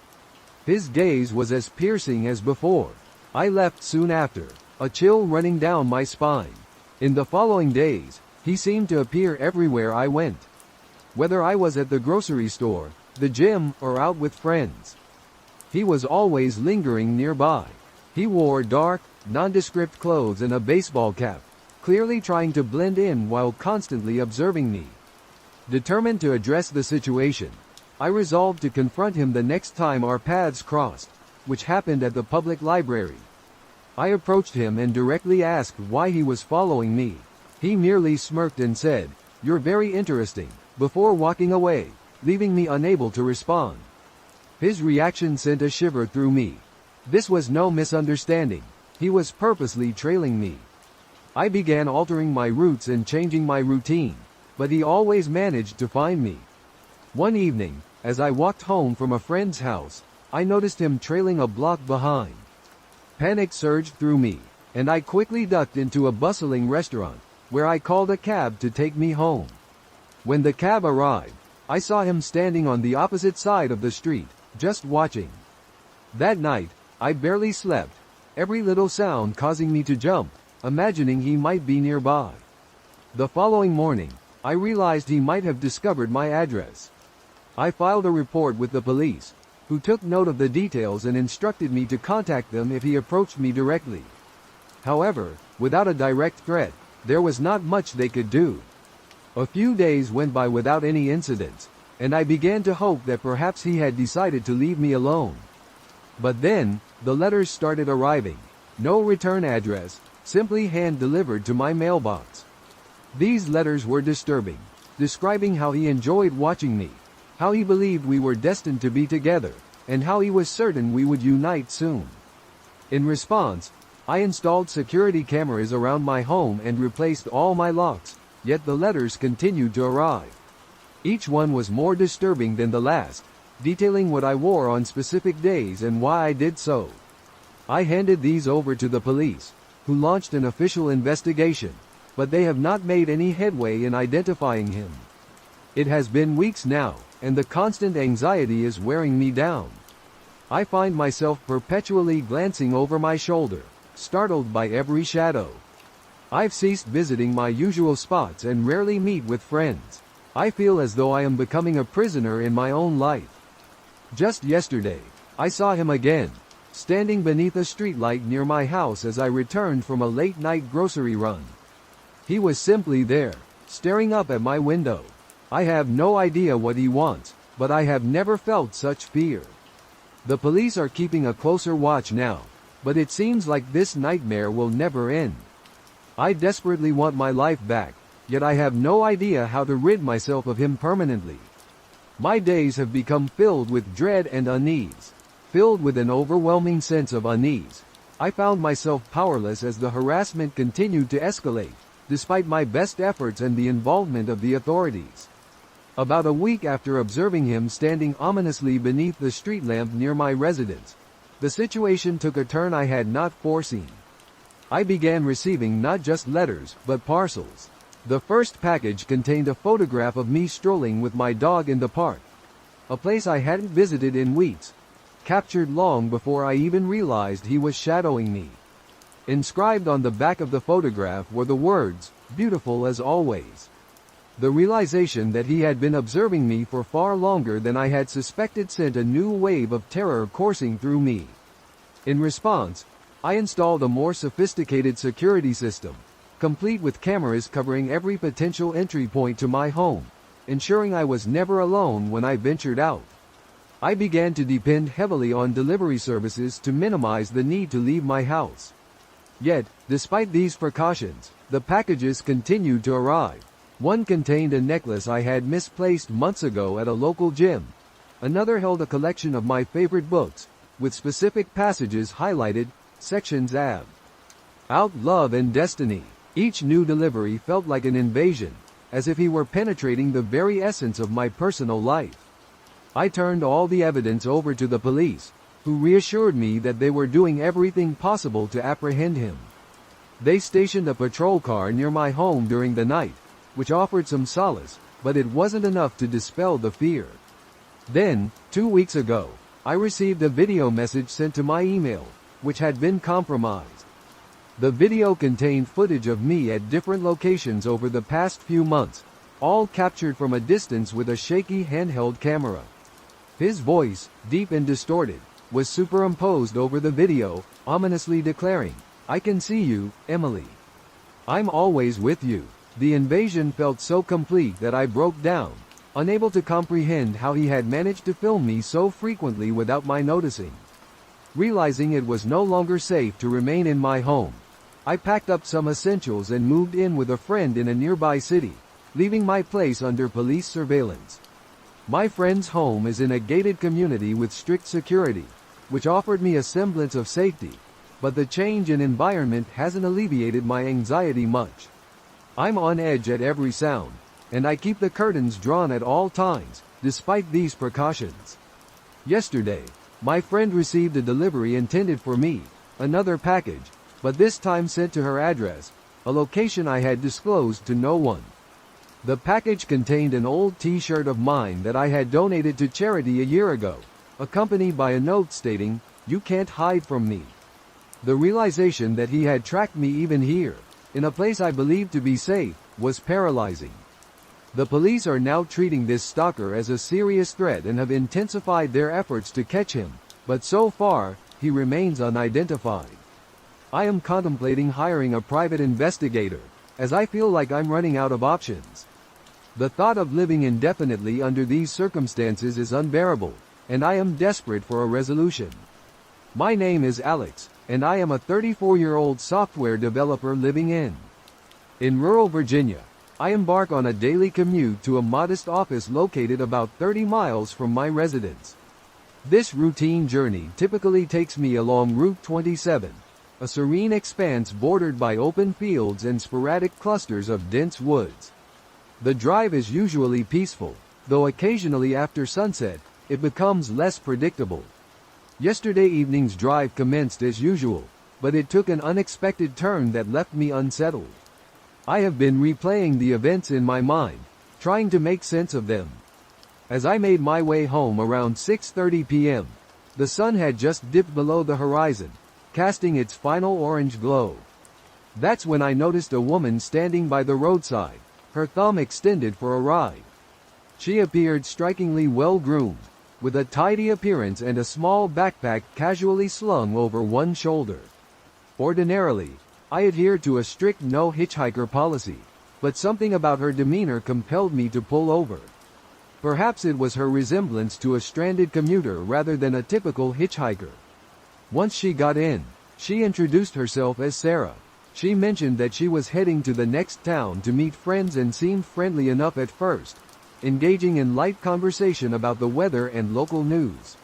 His gaze was as piercing as before. I left soon after, a chill running down my spine. In the following days, he seemed to appear everywhere I went. Whether I was at the grocery store, the gym, or out with friends, he was always lingering nearby. He wore dark, nondescript clothes and a baseball cap, clearly trying to blend in while constantly observing me. Determined to address the situation, I resolved to confront him the next time our paths crossed, which happened at the public library. I approached him and directly asked why he was following me. He merely smirked and said, "You're very interesting," before walking away, leaving me unable to respond. His reaction sent a shiver through me. This was no misunderstanding. He was purposely trailing me. I began altering my routes and changing my routine, but he always managed to find me. One evening, as I walked home from a friend's house, I noticed him trailing a block behind. Panic surged through me, and I quickly ducked into a bustling restaurant, where I called a cab to take me home. When the cab arrived, I saw him standing on the opposite side of the street, just watching. That night, I barely slept, every little sound causing me to jump, imagining he might be nearby. The following morning, I realized he might have discovered my address. I filed a report with the police, who took note of the details and instructed me to contact them if he approached me directly. However, without a direct threat, there was not much they could do. A few days went by without any incidents, and I began to hope that perhaps he had decided to leave me alone. But then, the letters started arriving. No return address, simply hand-delivered to my mailbox. These letters were disturbing, describing how he enjoyed watching me, how he believed we were destined to be together, and how he was certain we would unite soon. In response, I installed security cameras around my home and replaced all my locks, yet the letters continued to arrive. Each one was more disturbing than the last, detailing what I wore on specific days and why I did so. I handed these over to the police, who launched an official investigation, but they have not made any headway in identifying him. It has been weeks now, and the constant anxiety is wearing me down. I find myself perpetually glancing over my shoulder, startled by every shadow. I've ceased visiting my usual spots and rarely meet with friends. I feel as though I am becoming a prisoner in my own life. Just yesterday, I saw him again, standing beneath a streetlight near my house as I returned from a late-night grocery run. He was simply there, staring up at my window. I have no idea what he wants, but I have never felt such fear. The police are keeping a closer watch now, but it seems like this nightmare will never end. I desperately want my life back, yet I have no idea how to rid myself of him permanently. My days have become filled with dread and unease. Filled with an overwhelming sense of unease, I found myself powerless as the harassment continued to escalate, despite my best efforts and the involvement of the authorities. About a week after observing him standing ominously beneath the street lamp near my residence, the situation took a turn I had not foreseen. I began receiving not just letters, but parcels. The first package contained a photograph of me strolling with my dog in the park, a place I hadn't visited in weeks, captured long before I even realized he was shadowing me. Inscribed on the back of the photograph were the words, "Beautiful as always." The realization that he had been observing me for far longer than I had suspected sent a new wave of terror coursing through me. In response, I installed a more sophisticated security system, complete with cameras covering every potential entry point to my home, ensuring I was never alone when I ventured out. I began to depend heavily on delivery services to minimize the need to leave my house. Yet, despite these precautions, the packages continued to arrive. One contained a necklace I had misplaced months ago at a local gym. Another held a collection of my favorite books, with specific passages highlighted, sections out love and destiny. Each new delivery felt like an invasion, as if he were penetrating the very essence of my personal life. I turned all the evidence over to the police, who reassured me that they were doing everything possible to apprehend him. They stationed a patrol car near my home during the night, which offered some solace, but it wasn't enough to dispel the fear. Then, 2 weeks ago, I received a video message sent to my email, which had been compromised. The video contained footage of me at different locations over the past few months, all captured from a distance with a shaky handheld camera. His voice, deep and distorted, was superimposed over the video, ominously declaring, "I can see you, Emily. I'm always with you." The invasion felt so complete that I broke down, unable to comprehend how he had managed to film me so frequently without my noticing. Realizing it was no longer safe to remain in my home, I packed up some essentials and moved in with a friend in a nearby city, leaving my place under police surveillance. My friend's home is in a gated community with strict security, which offered me a semblance of safety, but the change in environment hasn't alleviated my anxiety much. I'm on edge at every sound, and I keep the curtains drawn at all times, despite these precautions. Yesterday, my friend received a delivery intended for me, another package, but this time sent to her address, a location I had disclosed to no one. The package contained an old t-shirt of mine that I had donated to charity a year ago, accompanied by a note stating, "You can't hide from me." The realization that he had tracked me even here, in a place I believed to be safe, was paralyzing. The police are now treating this stalker as a serious threat and have intensified their efforts to catch him, but so far, he remains unidentified. I am contemplating hiring a private investigator, as I feel like I'm running out of options. The thought of living indefinitely under these circumstances is unbearable, and I am desperate for a resolution. My name is Alex, and I am a 34-year-old software developer living in rural Virginia. I embark on a daily commute to a modest office located about 30 miles from my residence. This routine journey typically takes me along Route 27, a serene expanse bordered by open fields and sporadic clusters of dense woods. The drive is usually peaceful, though occasionally after sunset, it becomes less predictable. Yesterday evening's drive commenced as usual, but it took an unexpected turn that left me unsettled. I have been replaying the events in my mind, trying to make sense of them. As I made my way home around 6:30 p.m., the sun had just dipped below the horizon, casting its final orange glow. That's when I noticed a woman standing by the roadside, her thumb extended for a ride. She appeared strikingly well-groomed, with a tidy appearance and a small backpack casually slung over one shoulder. Ordinarily, I adhere to a strict no-hitchhiker policy, but something about her demeanor compelled me to pull over. Perhaps it was her resemblance to a stranded commuter rather than a typical hitchhiker. Once she got in, she introduced herself as Sarah. She mentioned that she was heading to the next town to meet friends and seemed friendly enough at first, engaging in light conversation about the weather and local news.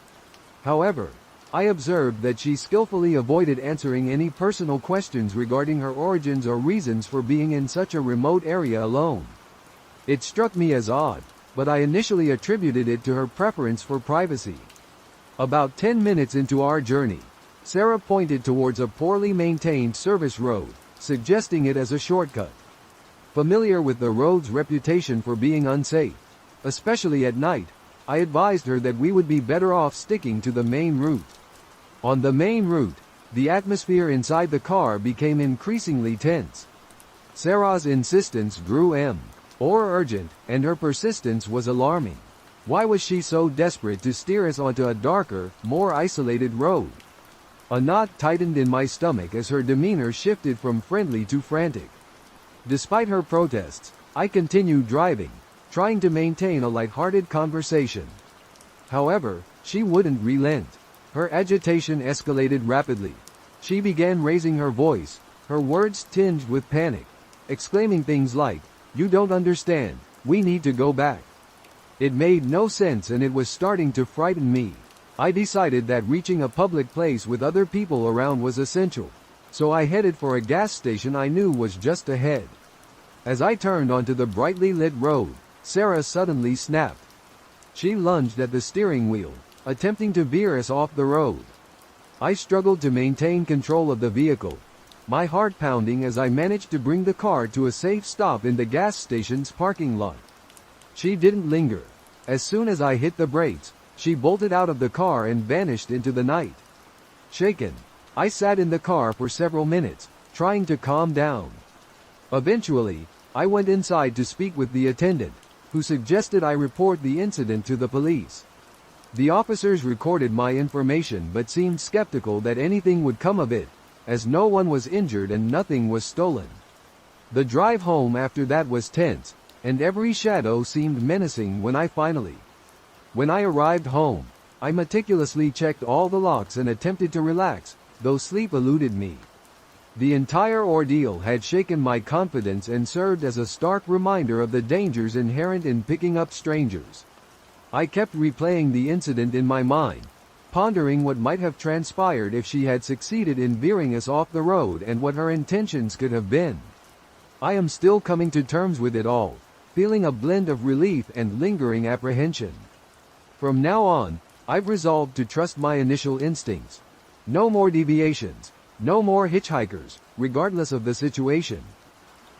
However, I observed that she skillfully avoided answering any personal questions regarding her origins or reasons for being in such a remote area alone. It struck me as odd, but I initially attributed it to her preference for privacy. About 10 minutes into our journey, Sarah pointed towards a poorly maintained service road, suggesting it as a shortcut. Familiar with the road's reputation for being unsafe, especially at night, I advised her that we would be better off sticking to the main route. On the main route, the atmosphere inside the car became increasingly tense. Sarah's insistence grew more urgent, and her persistence was alarming. Why was she so desperate to steer us onto a darker, more isolated road? A knot tightened in my stomach as her demeanor shifted from friendly to frantic. Despite her protests, I continued driving, trying to maintain a light-hearted conversation. However, she wouldn't relent. Her agitation escalated rapidly. She began raising her voice, her words tinged with panic, exclaiming things like, "You don't understand, we need to go back." It made no sense and it was starting to frighten me. I decided that reaching a public place with other people around was essential, so I headed for a gas station I knew was just ahead. As I turned onto the brightly lit road, Sarah suddenly snapped. She lunged at the steering wheel, attempting to veer us off the road. I struggled to maintain control of the vehicle, my heart pounding as I managed to bring the car to a safe stop in the gas station's parking lot. She didn't linger. As soon as I hit the brakes, she bolted out of the car and vanished into the night. Shaken, I sat in the car for several minutes, trying to calm down. Eventually, I went inside to speak with the attendant, who suggested I report the incident to the police. The officers recorded my information but seemed skeptical that anything would come of it, as no one was injured and nothing was stolen. The drive home after that was tense, and every shadow seemed menacing when I arrived home, I meticulously checked all the locks and attempted to relax, though sleep eluded me. The entire ordeal had shaken my confidence and served as a stark reminder of the dangers inherent in picking up strangers. I kept replaying the incident in my mind, pondering what might have transpired if she had succeeded in veering us off the road and what her intentions could have been. I am still coming to terms with it all, feeling a blend of relief and lingering apprehension. From now on, I've resolved to trust my initial instincts. No more deviations, no more hitchhikers, regardless of the situation.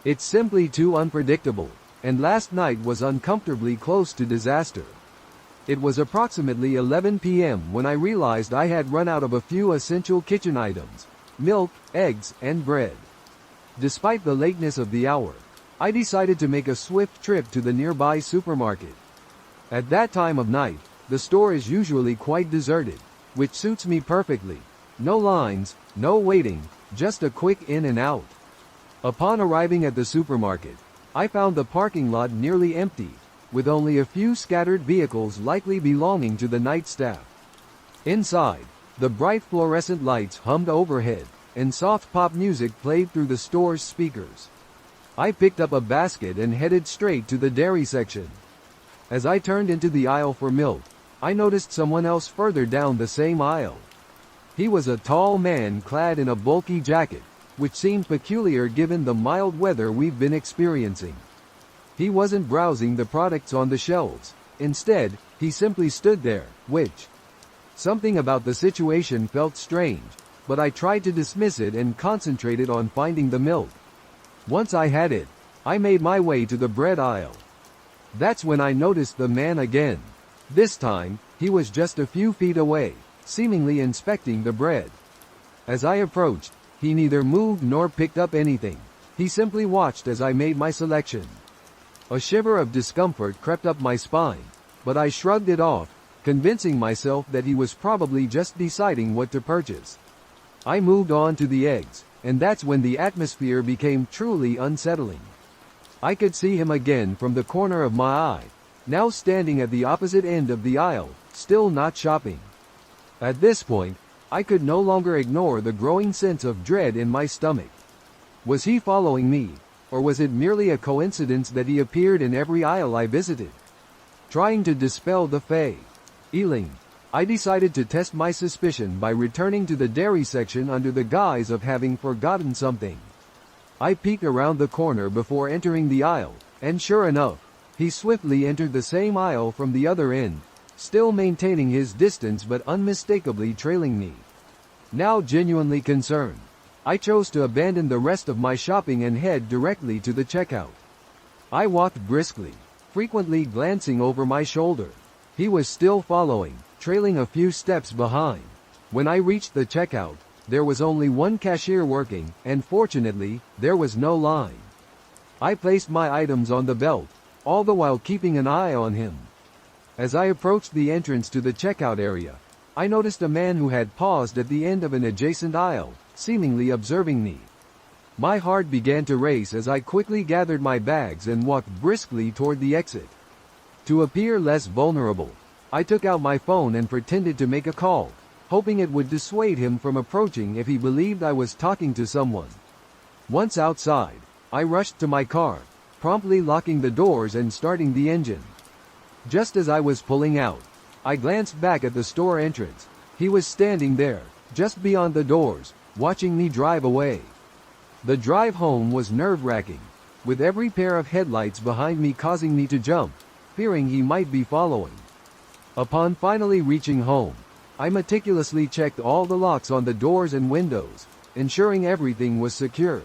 It's simply too unpredictable, and last night was uncomfortably close to disaster. It was approximately 11 p.m. when I realized I had run out of a few essential kitchen items: milk, eggs, and bread. Despite the lateness of the hour, I decided to make a swift trip to the nearby supermarket. At that time of night, the store is usually quite deserted, which suits me perfectly. No lines, no waiting, just a quick in and out. Upon arriving at the supermarket, I found the parking lot nearly empty, with only a few scattered vehicles likely belonging to the night staff. Inside, the bright fluorescent lights hummed overhead, and soft pop music played through the store's speakers. I picked up a basket and headed straight to the dairy section. As I turned into the aisle for milk, I noticed someone else further down the same aisle. He was a tall man clad in a bulky jacket, which seemed peculiar given the mild weather we've been experiencing. He wasn't browsing the products on the shelves. Instead, he simply stood there, something about the situation felt strange, but I tried to dismiss it and concentrated on finding the milk. Once I had it, I made my way to the bread aisle. That's when I noticed the man again. This time, he was just a few feet away, seemingly inspecting the bread. As I approached, he neither moved nor picked up anything. He simply watched as I made my selection. A shiver of discomfort crept up my spine, but I shrugged it off, convincing myself that he was probably just deciding what to purchase. I moved on to the eggs, and that's when the atmosphere became truly unsettling. I could see him again from the corner of my eye, now standing at the opposite end of the aisle, still not shopping. At this point, I could no longer ignore the growing sense of dread in my stomach. Was he following me, or was it merely a coincidence that he appeared in every aisle I visited? Trying to dispel the feeling, I decided to test my suspicion by returning to the dairy section under the guise of having forgotten something. I peeked around the corner before entering the aisle, and sure enough, he swiftly entered the same aisle from the other end, still maintaining his distance but unmistakably trailing me. Now genuinely concerned, I chose to abandon the rest of my shopping and head directly to the checkout. I walked briskly, frequently glancing over my shoulder. He was still following, trailing a few steps behind. When I reached the checkout, there was only one cashier working, and fortunately, there was no line. I placed my items on the belt, all the while keeping an eye on him. As I approached the entrance to the checkout area, I noticed a man who had paused at the end of an adjacent aisle, seemingly observing me. My heart began to race as I quickly gathered my bags and walked briskly toward the exit. To appear less vulnerable, I took out my phone and pretended to make a call, hoping it would dissuade him from approaching if he believed I was talking to someone. Once outside, I rushed to my car, promptly locking the doors and starting the engine. Just as I was pulling out, I glanced back at the store entrance. He was standing there, just beyond the doors, watching me drive away. The drive home was nerve-wracking, with every pair of headlights behind me causing me to jump, fearing he might be following. Upon finally reaching home, I meticulously checked all the locks on the doors and windows, ensuring everything was secure.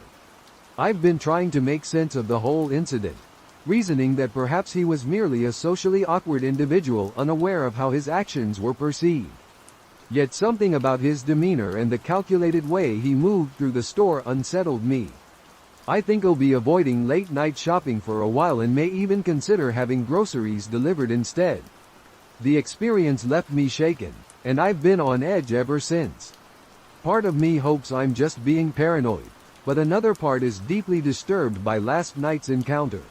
I've been trying to make sense of the whole incident, reasoning that perhaps he was merely a socially awkward individual unaware of how his actions were perceived. Yet something about his demeanor and the calculated way he moved through the store unsettled me. I think I'll be avoiding late-night shopping for a while and may even consider having groceries delivered instead. The experience left me shaken, and I've been on edge ever since. Part of me hopes I'm just being paranoid, but another part is deeply disturbed by last night's encounter.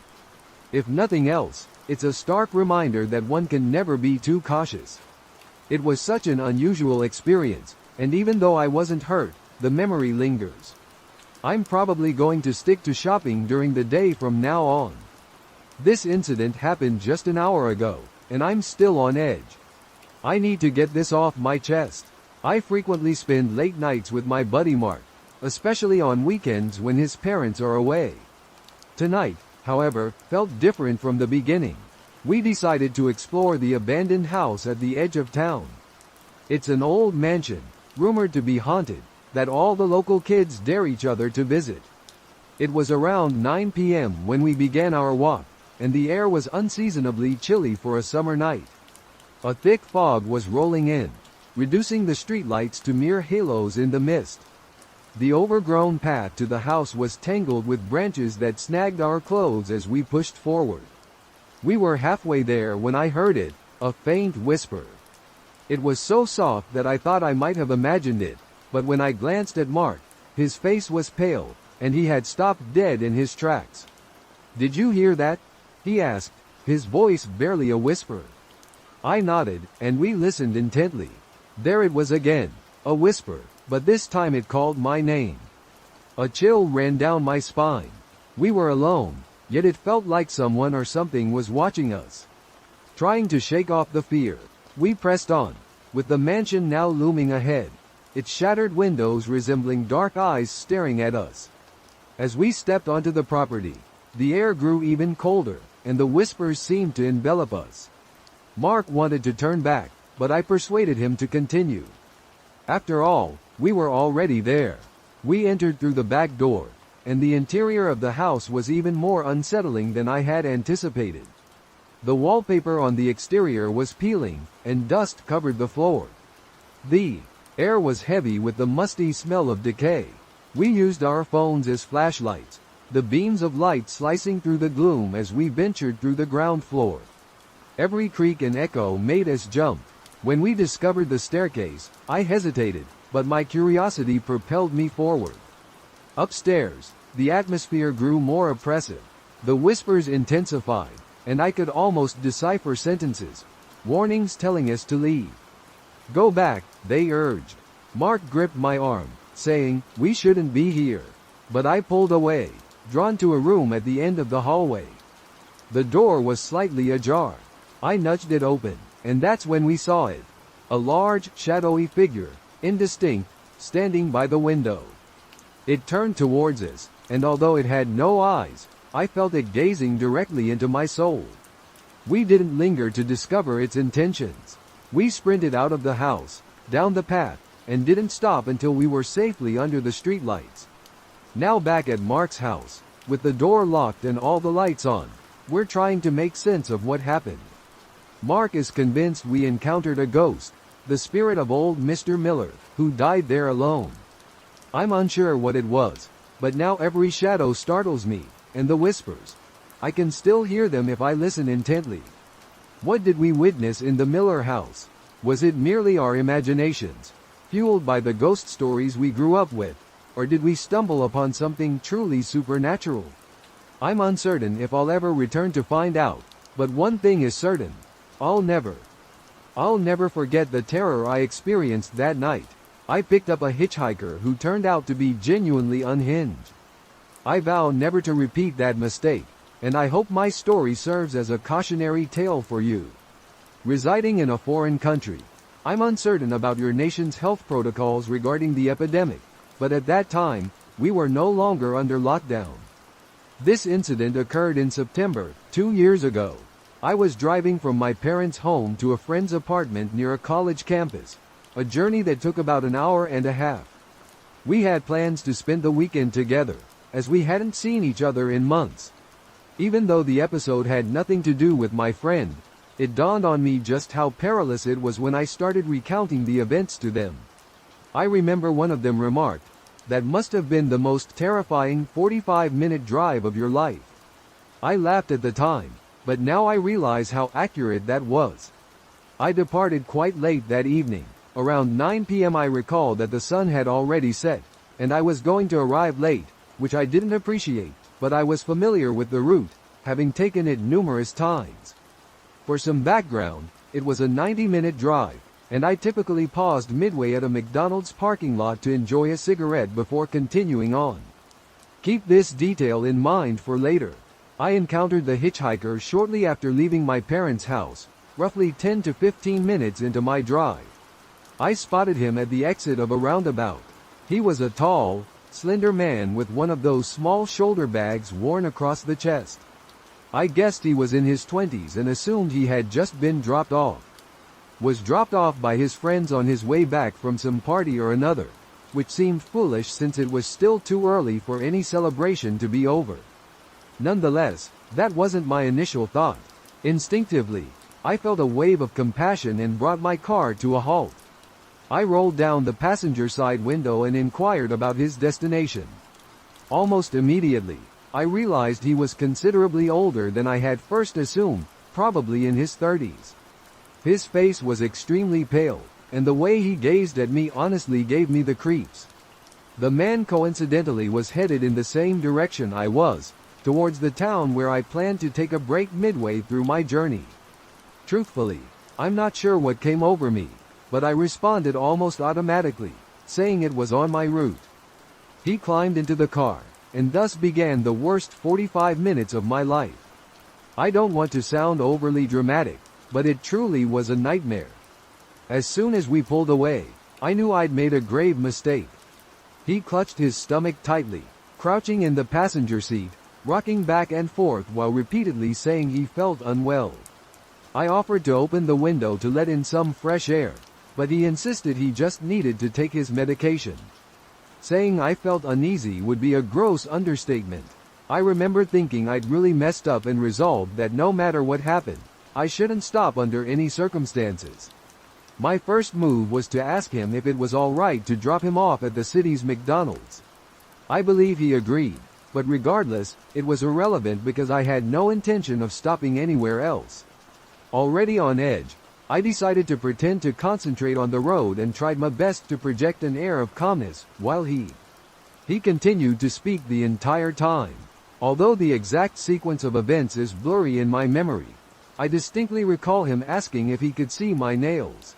If nothing else, it's a stark reminder that one can never be too cautious. It was such an unusual experience, and even though I wasn't hurt, the memory lingers. I'm probably going to stick to shopping during the day from now on. This incident happened just an hour ago, and I'm still on edge. I need to get this off my chest. I frequently spend late nights with my buddy Mark, especially on weekends when his parents are away. Tonight, however, felt different from the beginning. We decided to explore the abandoned house at the edge of town. It's an old mansion, rumored to be haunted, that all the local kids dare each other to visit. It was around 9 p.m. when we began our walk, and the air was unseasonably chilly for a summer night. A thick fog was rolling in, reducing the streetlights to mere halos in the mist. The overgrown path to the house was tangled with branches that snagged our clothes as we pushed forward. We were halfway there when I heard it, a faint whisper. It was so soft that I thought I might have imagined it, but when I glanced at Mark, his face was pale, and he had stopped dead in his tracks. "Did you hear that?" he asked, his voice barely a whisper. I nodded, and we listened intently. There it was again, a whisper, but this time it called my name. A chill ran down my spine. We were alone, yet it felt like someone or something was watching us. Trying to shake off the fear, we pressed on, with the mansion now looming ahead, its shattered windows resembling dark eyes staring at us. As we stepped onto the property, the air grew even colder, and the whispers seemed to envelop us. Mark wanted to turn back, but I persuaded him to continue. After all, we were already there. We entered through the back door, and the interior of the house was even more unsettling than I had anticipated. The wallpaper on the exterior was peeling, and dust covered the floor. The air was heavy with the musty smell of decay. We used our phones as flashlights, the beams of light slicing through the gloom as we ventured through the ground floor. Every creak and echo made us jump. When we discovered the staircase, I hesitated, but my curiosity propelled me forward. Upstairs, the atmosphere grew more oppressive. The whispers intensified, and I could almost decipher sentences, warnings telling us to leave. "Go back," they urged. Mark gripped my arm, saying, "We shouldn't be here." But I pulled away, drawn to a room at the end of the hallway. The door was slightly ajar. I nudged it open, and that's when we saw it. A large, shadowy figure, indistinct, standing by the window. It turned towards us, and although it had no eyes, I felt it gazing directly into my soul. We didn't linger to discover its intentions. We sprinted out of the house, down the path, and didn't stop until we were safely under the streetlights. Now back at Mark's house, with the door locked and all the lights on, we're trying to make sense of what happened. Mark is convinced we encountered a ghost, the spirit of old Mr. Miller, who died there alone. I'm unsure what it was, but now every shadow startles me, and the whispers. I can still hear them if I listen intently. What did we witness in the Miller house? Was it merely our imaginations, fueled by the ghost stories we grew up with, or did we stumble upon something truly supernatural? I'm uncertain if I'll ever return to find out, but one thing is certain. I'll never forget the terror I experienced that night. I picked up a hitchhiker who turned out to be genuinely unhinged. I vow never to repeat that mistake, and I hope my story serves as a cautionary tale for you. Residing in a foreign country, I'm uncertain about your nation's health protocols regarding the epidemic, but at that time, we were no longer under lockdown. This incident occurred in September, 2 years ago. I was driving from my parents' home to a friend's apartment near a college campus, a journey that took about an hour and a half. We had plans to spend the weekend together, as we hadn't seen each other in months. Even though the episode had nothing to do with my friend, it dawned on me just how perilous it was when I started recounting the events to them. I remember one of them remarked, "That must have been the most terrifying 45-minute drive of your life." I laughed at the time, but now I realize how accurate that was. I departed quite late that evening. Around 9 p.m. I recall that the sun had already set, and I was going to arrive late, which I didn't appreciate, but I was familiar with the route, having taken it numerous times. For some background, it was a 90-minute drive, and I typically paused midway at a McDonald's parking lot to enjoy a cigarette before continuing on. Keep this detail in mind for later. I encountered the hitchhiker shortly after leaving my parents' house, roughly 10 to 15 minutes into my drive. I spotted him at the exit of a roundabout. He was a tall, slender man with one of those small shoulder bags worn across the chest. I guessed he was in his 20s and assumed he had just been dropped off. Was dropped off by his friends on his way back from some party or another, which seemed foolish since it was still too early for any celebration to be over. Nonetheless, that wasn't my initial thought. Instinctively, I felt a wave of compassion and brought my car to a halt. I rolled down the passenger side window and inquired about his destination. Almost immediately, I realized he was considerably older than I had first assumed, probably in his 30s. His face was extremely pale, and the way he gazed at me honestly gave me the creeps. The man coincidentally was headed in the same direction I was, towards the town where I planned to take a break midway through my journey. Truthfully, I'm not sure what came over me, but I responded almost automatically, saying it was on my route. He climbed into the car, and thus began the worst 45 minutes of my life. I don't want to sound overly dramatic, but it truly was a nightmare. As soon as we pulled away, I knew I'd made a grave mistake. He clutched his stomach tightly, crouching in the passenger seat, rocking back and forth while repeatedly saying he felt unwell. I offered to open the window to let in some fresh air, but he insisted he just needed to take his medication. Saying I felt uneasy would be a gross understatement. I remember thinking I'd really messed up and resolved that no matter what happened, I shouldn't stop under any circumstances. My first move was to ask him if it was alright to drop him off at the city's McDonald's. I believe he agreed, but regardless, it was irrelevant because I had no intention of stopping anywhere else. Already on edge, I decided to pretend to concentrate on the road and tried my best to project an air of calmness, while he continued to speak the entire time. Although the exact sequence of events is blurry in my memory, I distinctly recall him asking if he could see my nails.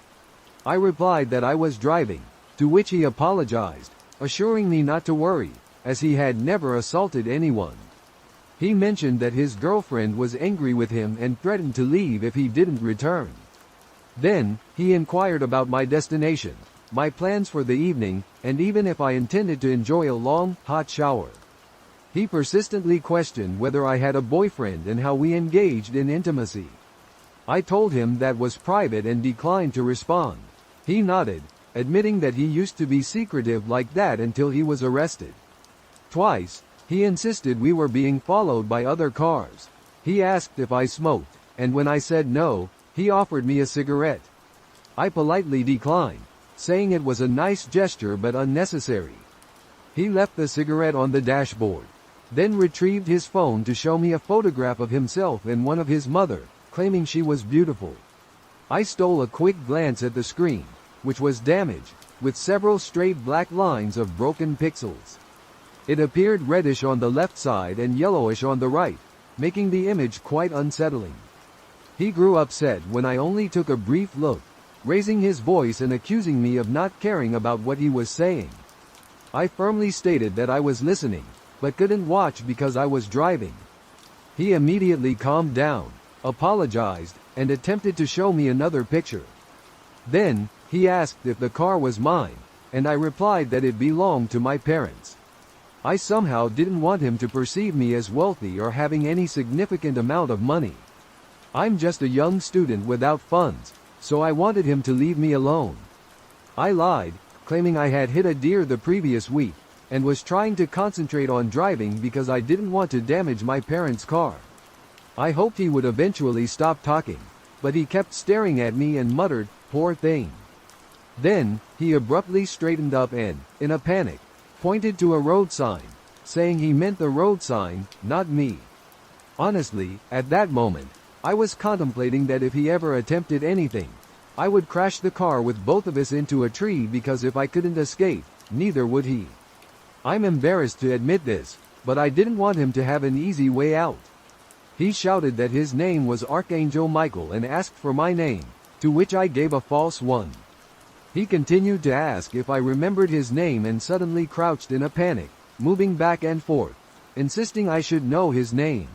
I replied that I was driving, to which he apologized, assuring me not to worry, as he had never assaulted anyone. He mentioned that his girlfriend was angry with him and threatened to leave if he didn't return. Then, he inquired about my destination, my plans for the evening, and even if I intended to enjoy a long, hot shower. He persistently questioned whether I had a boyfriend and how we engaged in intimacy. I told him that was private and declined to respond. He nodded, admitting that he used to be secretive like that until he was arrested. Twice, he insisted we were being followed by other cars. He asked if I smoked, and when I said no, he offered me a cigarette. I politely declined, saying it was a nice gesture but unnecessary. He left the cigarette on the dashboard, then retrieved his phone to show me a photograph of himself and one of his mother, claiming she was beautiful. I stole a quick glance at the screen, which was damaged, with several straight black lines of broken pixels. It appeared reddish on the left side and yellowish on the right, making the image quite unsettling. He grew upset when I only took a brief look, raising his voice and accusing me of not caring about what he was saying. I firmly stated that I was listening, but couldn't watch because I was driving. He immediately calmed down, apologized, and attempted to show me another picture. Then, he asked if the car was mine, and I replied that it belonged to my parents. I somehow didn't want him to perceive me as wealthy or having any significant amount of money. I'm just a young student without funds, so I wanted him to leave me alone. I lied, claiming I had hit a deer the previous week, and was trying to concentrate on driving because I didn't want to damage my parents' car. I hoped he would eventually stop talking, but he kept staring at me and muttered, "Poor thing." Then, he abruptly straightened up and, in a panic, pointed to a road sign, saying he meant the road sign, not me. Honestly, at that moment, I was contemplating that if he ever attempted anything, I would crash the car with both of us into a tree because if I couldn't escape, neither would he. I'm embarrassed to admit this, but I didn't want him to have an easy way out. He shouted that his name was Archangel Michael and asked for my name, to which I gave a false one. He continued to ask if I remembered his name and suddenly crouched in a panic, moving back and forth, insisting I should know his name.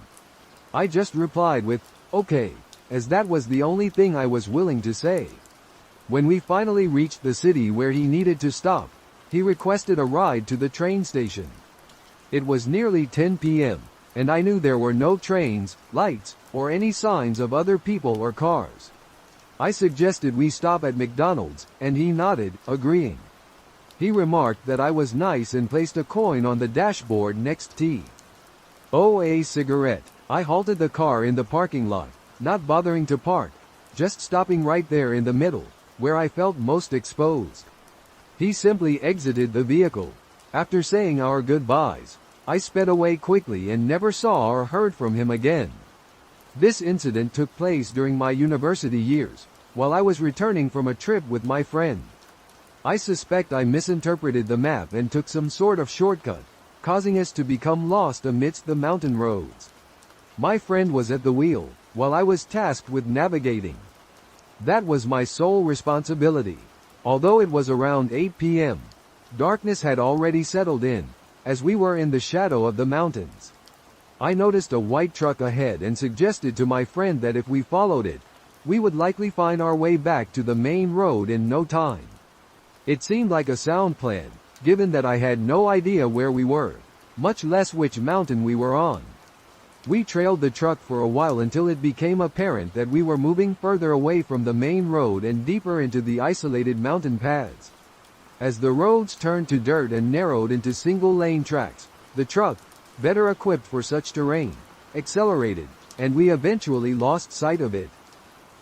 I just replied with, "Okay," as that was the only thing I was willing to say. When we finally reached the city where he needed to stop, he requested a ride to the train station. It was nearly 10 p.m., and I knew there were no trains, lights, or any signs of other people or cars. I suggested we stop at McDonald's, and he nodded, agreeing. He remarked that I was nice and placed a coin on the dashboard next to a cigarette. I halted the car in the parking lot, not bothering to park, just stopping right there in the middle, where I felt most exposed. He simply exited the vehicle. After saying our goodbyes, I sped away quickly and never saw or heard from him again. This incident took place during my university years, while I was returning from a trip with my friend. I suspect I misinterpreted the map and took some sort of shortcut, causing us to become lost amidst the mountain roads. My friend was at the wheel, while I was tasked with navigating. That was my sole responsibility. Although it was around 8 p.m., darkness had already settled in, as we were in the shadow of the mountains. I noticed a white truck ahead and suggested to my friend that if we followed it, we would likely find our way back to the main road in no time. It seemed like a sound plan, given that I had no idea where we were, much less which mountain we were on. We trailed the truck for a while until it became apparent that we were moving further away from the main road and deeper into the isolated mountain paths. As the roads turned to dirt and narrowed into single-lane tracks, the truck, better equipped for such terrain, accelerated, and we eventually lost sight of it.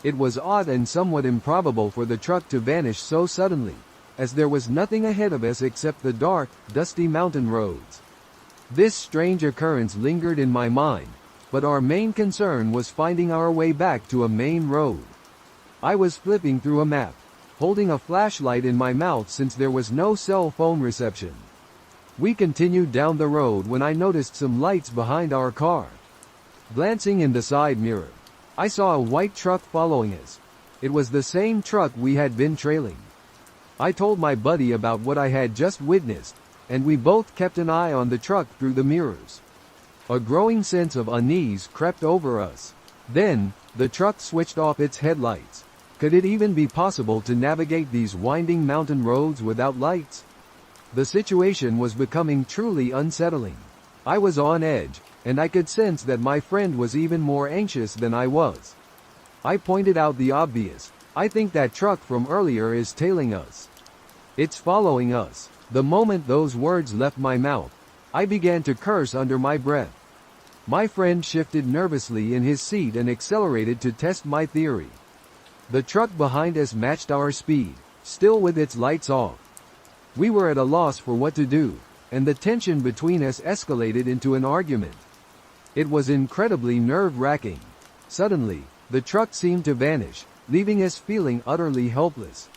It was odd and somewhat improbable for the truck to vanish so suddenly, as there was nothing ahead of us except the dark, dusty mountain roads. This strange occurrence lingered in my mind, but our main concern was finding our way back to a main road. I was flipping through a map, holding a flashlight in my mouth since there was no cell phone reception. We continued down the road when I noticed some lights behind our car. Glancing in the side mirror, I saw a white truck following us. It was the same truck we had been trailing. I told my buddy about what I had just witnessed, and we both kept an eye on the truck through the mirrors. A growing sense of unease crept over us. Then, the truck switched off its headlights. Could it even be possible to navigate these winding mountain roads without lights? The situation was becoming truly unsettling. I was on edge, and I could sense that my friend was even more anxious than I was. I pointed out the obvious. I think that truck from earlier is tailing us. It's following us. The moment those words left my mouth, I began to curse under my breath. My friend shifted nervously in his seat and accelerated to test my theory. The truck behind us matched our speed, still with its lights off. We were at a loss for what to do, and the tension between us escalated into an argument. It was incredibly nerve-wracking. Suddenly, the truck seemed to vanish, leaving us feeling utterly helpless.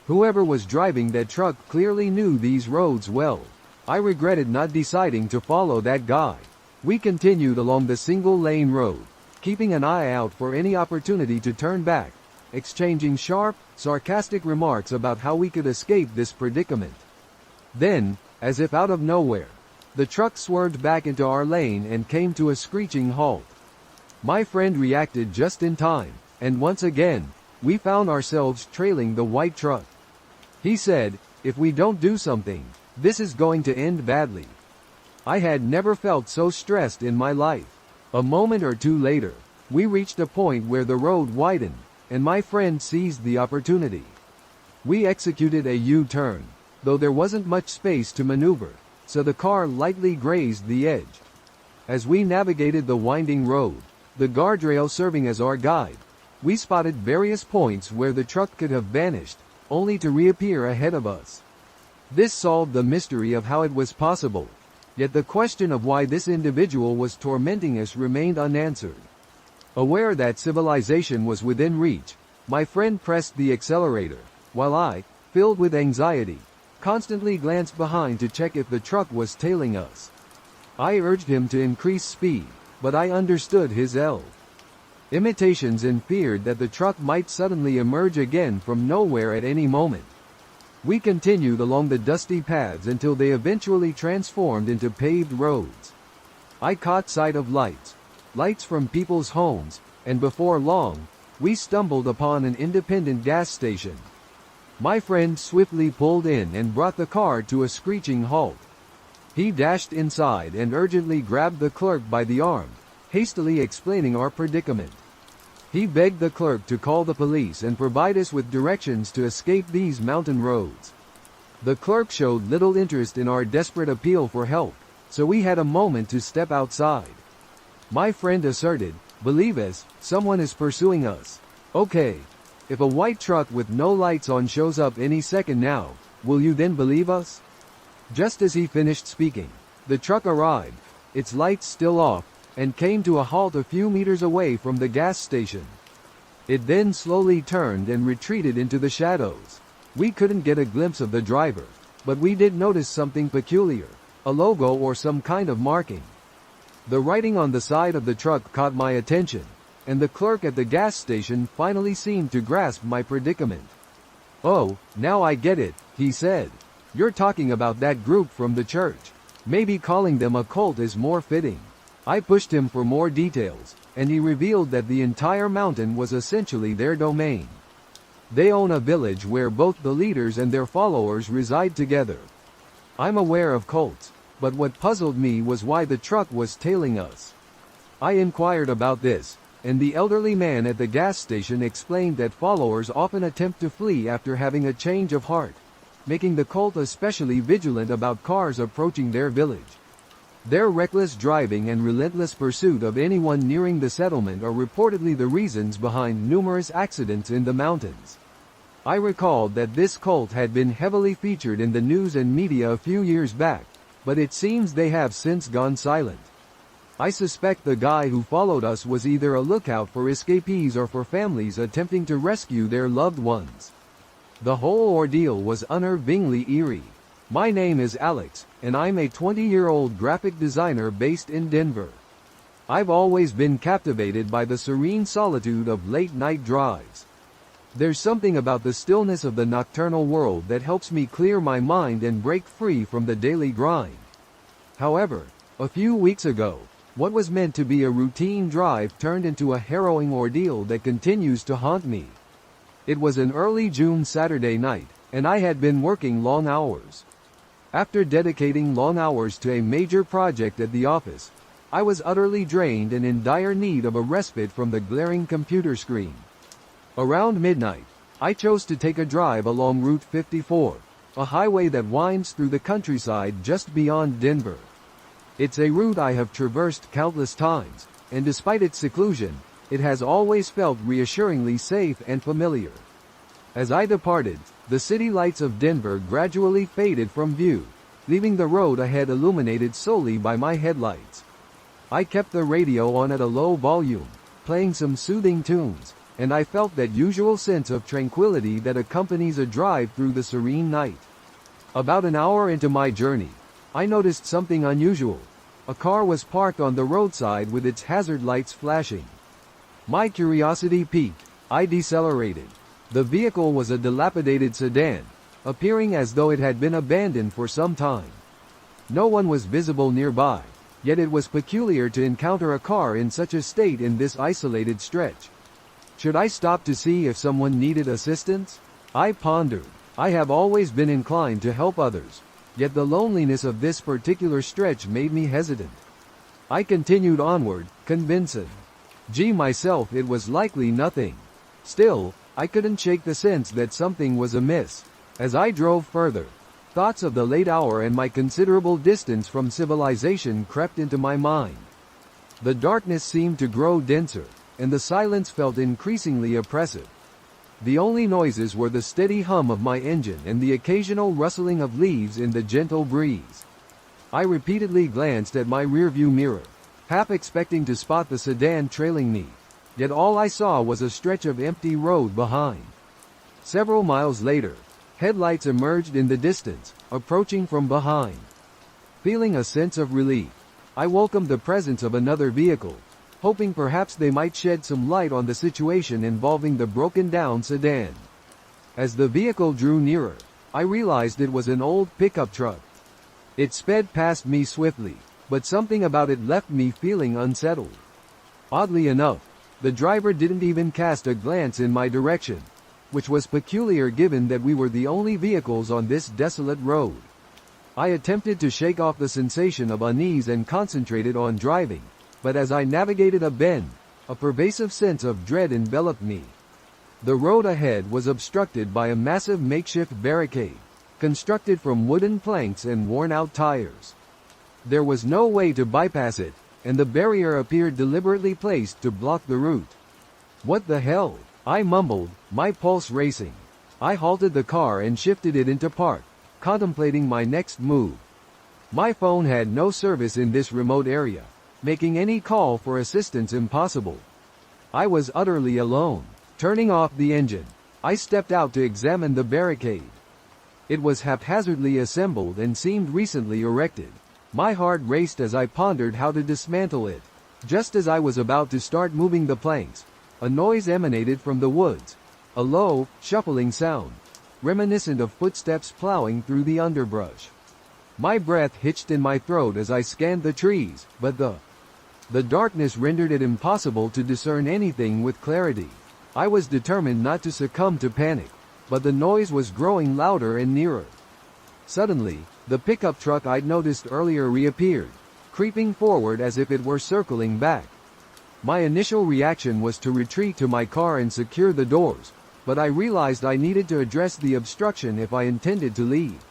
Whoever was driving that truck clearly knew these roads well. I regretted not deciding to follow that guy. We continued along the single-lane road, keeping an eye out for any opportunity to turn back, exchanging sharp, sarcastic remarks about how we could escape this predicament. Then, as if out of nowhere, the truck swerved back into our lane and came to a screeching halt. My friend reacted just in time, and once again, we found ourselves trailing the white truck. He said, "If we don't do something, this is going to end badly." I had never felt so stressed in my life. A moment or two later, we reached a point where the road widened, and my friend seized the opportunity. We executed a U-turn, though there wasn't much space to maneuver, so the car lightly grazed the edge. As we navigated the winding road, the guardrail serving as our guide, we spotted various points where the truck could have vanished, only to reappear ahead of us. This solved the mystery of how it was possible, yet the question of why this individual was tormenting us remained unanswered. Aware that civilization was within reach, my friend pressed the accelerator, while I, filled with anxiety, constantly glanced behind to check if the truck was tailing us. I urged him to increase speed, but I understood his imitations and feared that the truck might suddenly emerge again from nowhere at any moment. We continued along the dusty paths until they eventually transformed into paved roads. I caught sight of lights from people's homes, and before long, we stumbled upon an independent gas station. My friend swiftly pulled in and brought the car to a screeching halt. He dashed inside and urgently grabbed the clerk by the arm, hastily explaining our predicament. He begged the clerk to call the police and provide us with directions to escape these mountain roads. The clerk showed little interest in our desperate appeal for help, so we had a moment to step outside. My friend asserted, "Believe us, someone is pursuing us." "Okay. If a white truck with no lights on shows up any second now, will you then believe us?" Just as he finished speaking, the truck arrived, its lights still off, and came to a halt a few meters away from the gas station. It then slowly turned and retreated into the shadows. We couldn't get a glimpse of the driver, but we did notice something peculiar, a logo or some kind of marking. The writing on the side of the truck caught my attention, and the clerk at the gas station finally seemed to grasp my predicament. "Oh, now I get it," he said. "You're talking about that group from the church. Maybe calling them a cult is more fitting." I pushed him for more details, and he revealed that the entire mountain was essentially their domain. They own a village where both the leaders and their followers reside together. I'm aware of cults, but what puzzled me was why the truck was tailing us. I inquired about this, and the elderly man at the gas station explained that followers often attempt to flee after having a change of heart. making the cult especially vigilant about cars approaching their village. Their reckless driving and relentless pursuit of anyone nearing the settlement are reportedly the reasons behind numerous accidents in the mountains. I recalled that this cult had been heavily featured in the news and media a few years back, but it seems they have since gone silent. I suspect the guy who followed us was either a lookout for escapees or for families attempting to rescue their loved ones. The whole ordeal was unnervingly eerie. My name is Alex, and I'm a 20-year-old graphic designer based in Denver. I've always been captivated by the serene solitude of late-night drives. There's something about the stillness of the nocturnal world that helps me clear my mind and break free from the daily grind. However, a few weeks ago, what was meant to be a routine drive turned into a harrowing ordeal that continues to haunt me. It was an early June Saturday night, and I had been working long hours. After dedicating long hours to a major project at the office, I was utterly drained and in dire need of a respite from the glaring computer screen. Around midnight, I chose to take a drive along Route 54, a highway that winds through the countryside just beyond Denver. It's a route I have traversed countless times, and despite its seclusion, it has always felt reassuringly safe and familiar. As I departed, the city lights of Denver gradually faded from view, leaving the road ahead illuminated solely by my headlights. I kept the radio on at a low volume, playing some soothing tunes, and I felt that usual sense of tranquility that accompanies a drive through the serene night. About an hour into my journey, I noticed something unusual. A car was parked on the roadside with its hazard lights flashing. My curiosity piqued. I decelerated. The vehicle was a dilapidated sedan, appearing as though it had been abandoned for some time. No one was visible nearby, yet it was peculiar to encounter a car in such a state in this isolated stretch. Should I stop to see if someone needed assistance? I pondered. I have always been inclined to help others, yet the loneliness of this particular stretch made me hesitant. I continued onward, convinced. Myself it was likely nothing. Still, I couldn't shake the sense that something was amiss. As I drove further, thoughts of the late hour and my considerable distance from civilization crept into my mind. The darkness seemed to grow denser, and the silence felt increasingly oppressive. The only noises were the steady hum of my engine and the occasional rustling of leaves in the gentle breeze. I repeatedly glanced at my rearview mirror, half expecting to spot the sedan trailing me, yet all I saw was a stretch of empty road behind. Several miles later, headlights emerged in the distance, approaching from behind. Feeling a sense of relief, I welcomed the presence of another vehicle, hoping perhaps they might shed some light on the situation involving the broken-down sedan. As the vehicle drew nearer, I realized it was an old pickup truck. It sped past me swiftly, but something about it left me feeling unsettled. Oddly enough, the driver didn't even cast a glance in my direction, which was peculiar given that we were the only vehicles on this desolate road. I attempted to shake off the sensation of unease and concentrated on driving, but as I navigated a bend, a pervasive sense of dread enveloped me. The road ahead was obstructed by a massive makeshift barricade, constructed from wooden planks and worn-out tires. There was no way to bypass it, and the barrier appeared deliberately placed to block the route. "What the hell?" I mumbled, my pulse racing. I halted the car and shifted it into park, contemplating my next move. My phone had no service in this remote area, making any call for assistance impossible. I was utterly alone. Turning off the engine, I stepped out to examine the barricade. It was haphazardly assembled and seemed recently erected. My heart raced as I pondered how to dismantle it. Just as I was about to start moving the planks, a noise emanated from the woods, a low, shuffling sound, reminiscent of footsteps plowing through the underbrush. My breath hitched in my throat as I scanned the trees, but the darkness rendered it impossible to discern anything with clarity. I was determined not to succumb to panic, but the noise was growing louder and nearer. Suddenly, the pickup truck I'd noticed earlier reappeared, creeping forward as if it were circling back. My initial reaction was to retreat to my car and secure the doors, but I realized I needed to address the obstruction if I intended to leave.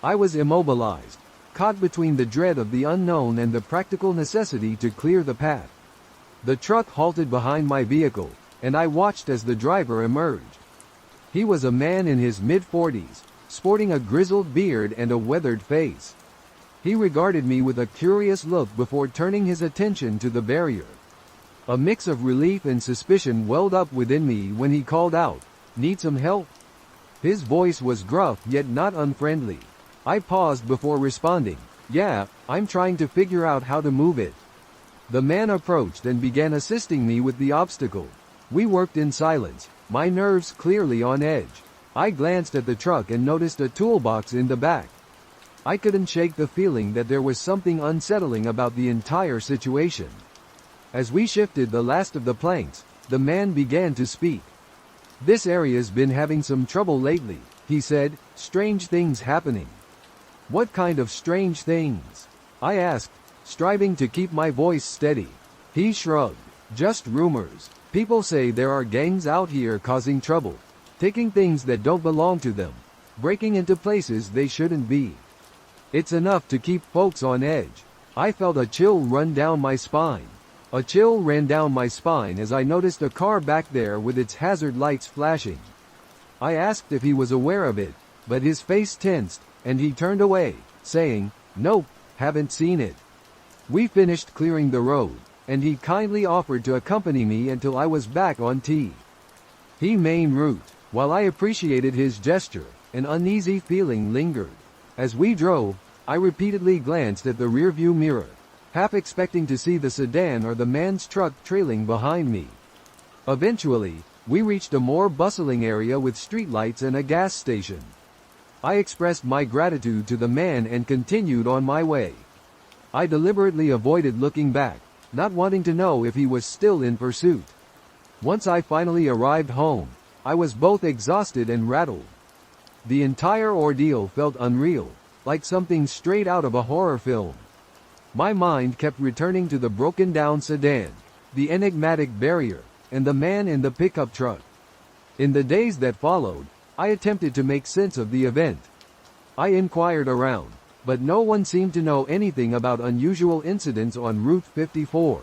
I was immobilized, caught between the dread of the unknown and the practical necessity to clear the path. The truck halted behind my vehicle, and I watched as the driver emerged. He was a man in his mid-40s, sporting a grizzled beard and a weathered face. He regarded me with a curious look before turning his attention to the barrier. A mix of relief and suspicion welled up within me when he called out, "Need some help?" His voice was gruff yet not unfriendly. I paused before responding, "Yeah, I'm trying to figure out how to move it." The man approached and began assisting me with the obstacle. We worked in silence, my nerves clearly on edge. I glanced at the truck and noticed a toolbox in the back. I couldn't shake the feeling that there was something unsettling about the entire situation. As we shifted the last of the planks, the man began to speak. "This area's been having some trouble lately," he said, "strange things happening." "What kind of strange things?" I asked, striving to keep my voice steady. He shrugged. "Just rumors. People say there are gangs out here causing trouble, taking things that don't belong to them, breaking into places they shouldn't be. It's enough to keep folks on edge." I felt a chill run down my spine. A chill ran down my spine as I noticed a car back there with its hazard lights flashing. I asked if he was aware of it, but his face tensed, and he turned away, saying, "Nope, haven't seen it." We finished clearing the road, and he kindly offered to accompany me until I was back on T. He main route. While I appreciated his gesture, an uneasy feeling lingered. As we drove, I repeatedly glanced at the rearview mirror, half expecting to see the sedan or the man's truck trailing behind me. Eventually, we reached a more bustling area with streetlights and a gas station. I expressed my gratitude to the man and continued on my way. I deliberately avoided looking back, not wanting to know if he was still in pursuit. Once I finally arrived home, I was both exhausted and rattled. The entire ordeal felt unreal, like something straight out of a horror film. My mind kept returning to the broken-down sedan, the enigmatic barrier, and the man in the pickup truck. In the days that followed, I attempted to make sense of the event. I inquired around, but no one seemed to know anything about unusual incidents on Route 54.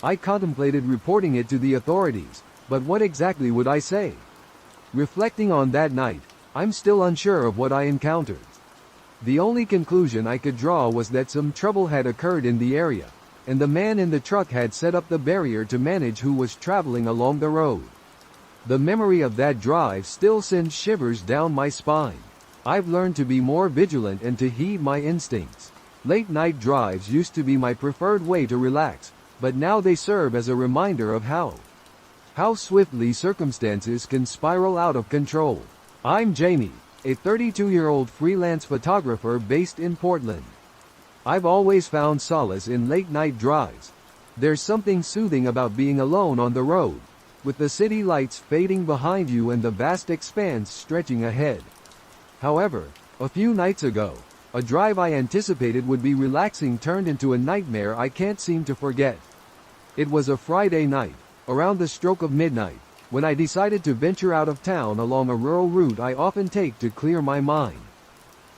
I contemplated reporting it to the authorities, but what exactly would I say? Reflecting on that night, I'm still unsure of what I encountered. The only conclusion I could draw was that some trouble had occurred in the area, and the man in the truck had set up the barrier to manage who was traveling along the road. The memory of that drive still sends shivers down my spine. I've learned to be more vigilant and to heed my instincts. Late-night drives used to be my preferred way to relax, but now they serve as a reminder of how swiftly circumstances can spiral out of control. I'm Jamie, a 32-year-old freelance photographer based in Portland. I've always found solace in late-night drives. There's something soothing about being alone on the road, with the city lights fading behind you and the vast expanse stretching ahead. However, a few nights ago, a drive I anticipated would be relaxing turned into a nightmare I can't seem to forget. It was a Friday night, around the stroke of midnight, when I decided to venture out of town along a rural route I often take to clear my mind.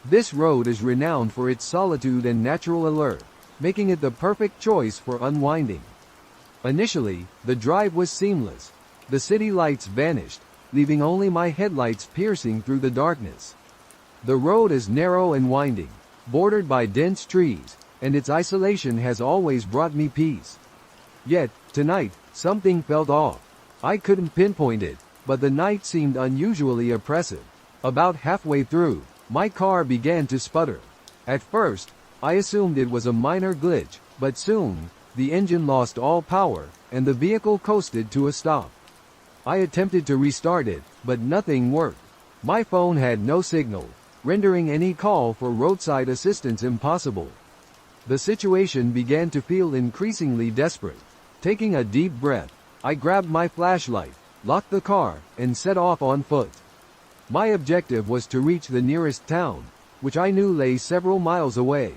This road is renowned for its solitude and natural allure, making it the perfect choice for unwinding. Initially, the drive was seamless. The city lights vanished, leaving only my headlights piercing through the darkness. The road is narrow and winding, bordered by dense trees, and its isolation has always brought me peace. Yet, tonight, something felt off. I couldn't pinpoint it, but the night seemed unusually oppressive. About halfway through, my car began to sputter. At first, I assumed it was a minor glitch, but soon, the engine lost all power, and the vehicle coasted to a stop. I attempted to restart it, but nothing worked. My phone had no signal, rendering any call for roadside assistance impossible. The situation began to feel increasingly desperate. Taking a deep breath, I grabbed my flashlight, locked the car, and set off on foot. My objective was to reach the nearest town, which I knew lay several miles away.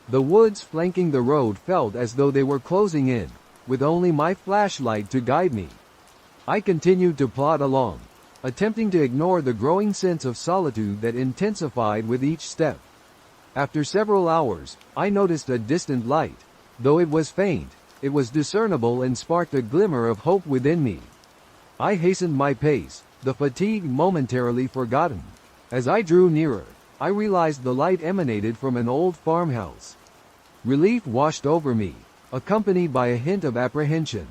The woods flanking the road felt as though they were closing in, with only my flashlight to guide me. I continued to plod along, attempting to ignore the growing sense of solitude that intensified with each step. After several hours, I noticed a distant light. Though it was faint, it was discernible and sparked a glimmer of hope within me. I hastened my pace, the fatigue momentarily forgotten. As I drew nearer, I realized the light emanated from an old farmhouse. Relief washed over me, accompanied by a hint of apprehension.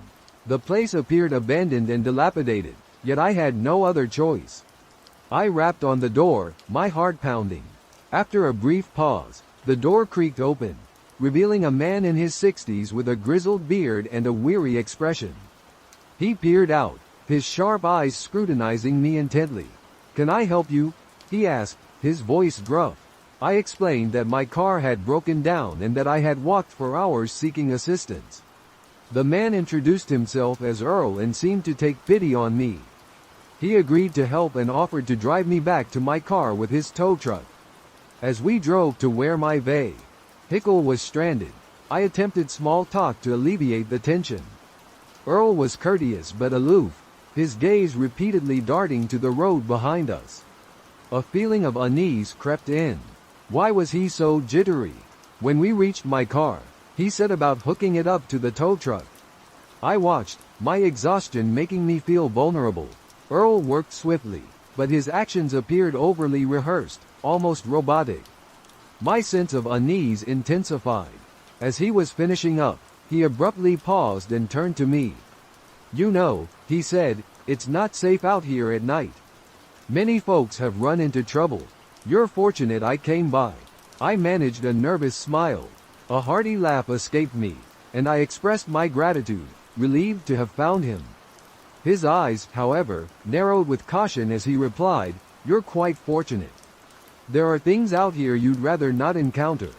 The place appeared abandoned and dilapidated, yet I had no other choice. I rapped on the door, my heart pounding. After a brief pause, the door creaked open, revealing a man in his 60s with a grizzled beard and a weary expression. He peered out, his sharp eyes scrutinizing me intently. "Can I help you?" he asked, his voice gruff. I explained that my car had broken down and that I had walked for hours seeking assistance. The man introduced himself as Earl and seemed to take pity on me. He agreed to help and offered to drive me back to my car with his tow truck. As we drove to where my vehicle was stranded, I attempted small talk to alleviate the tension. Earl was courteous but aloof, his gaze repeatedly darting to the road behind us. A feeling of unease crept in. Why was he so jittery? When we reached my car, he set about hooking it up to the tow truck. I watched, my exhaustion making me feel vulnerable. Earl worked swiftly, but his actions appeared overly rehearsed, almost robotic. My sense of unease intensified. As he was finishing up, he abruptly paused and turned to me. "You know," he said, "it's not safe out here at night. Many folks have run into trouble. You're fortunate I came by." I managed a nervous smile. A hearty laugh escaped me, and I expressed my gratitude, relieved to have found him. His eyes, however, narrowed with caution as he replied, "You're quite fortunate. There are things out here you'd rather not encounter."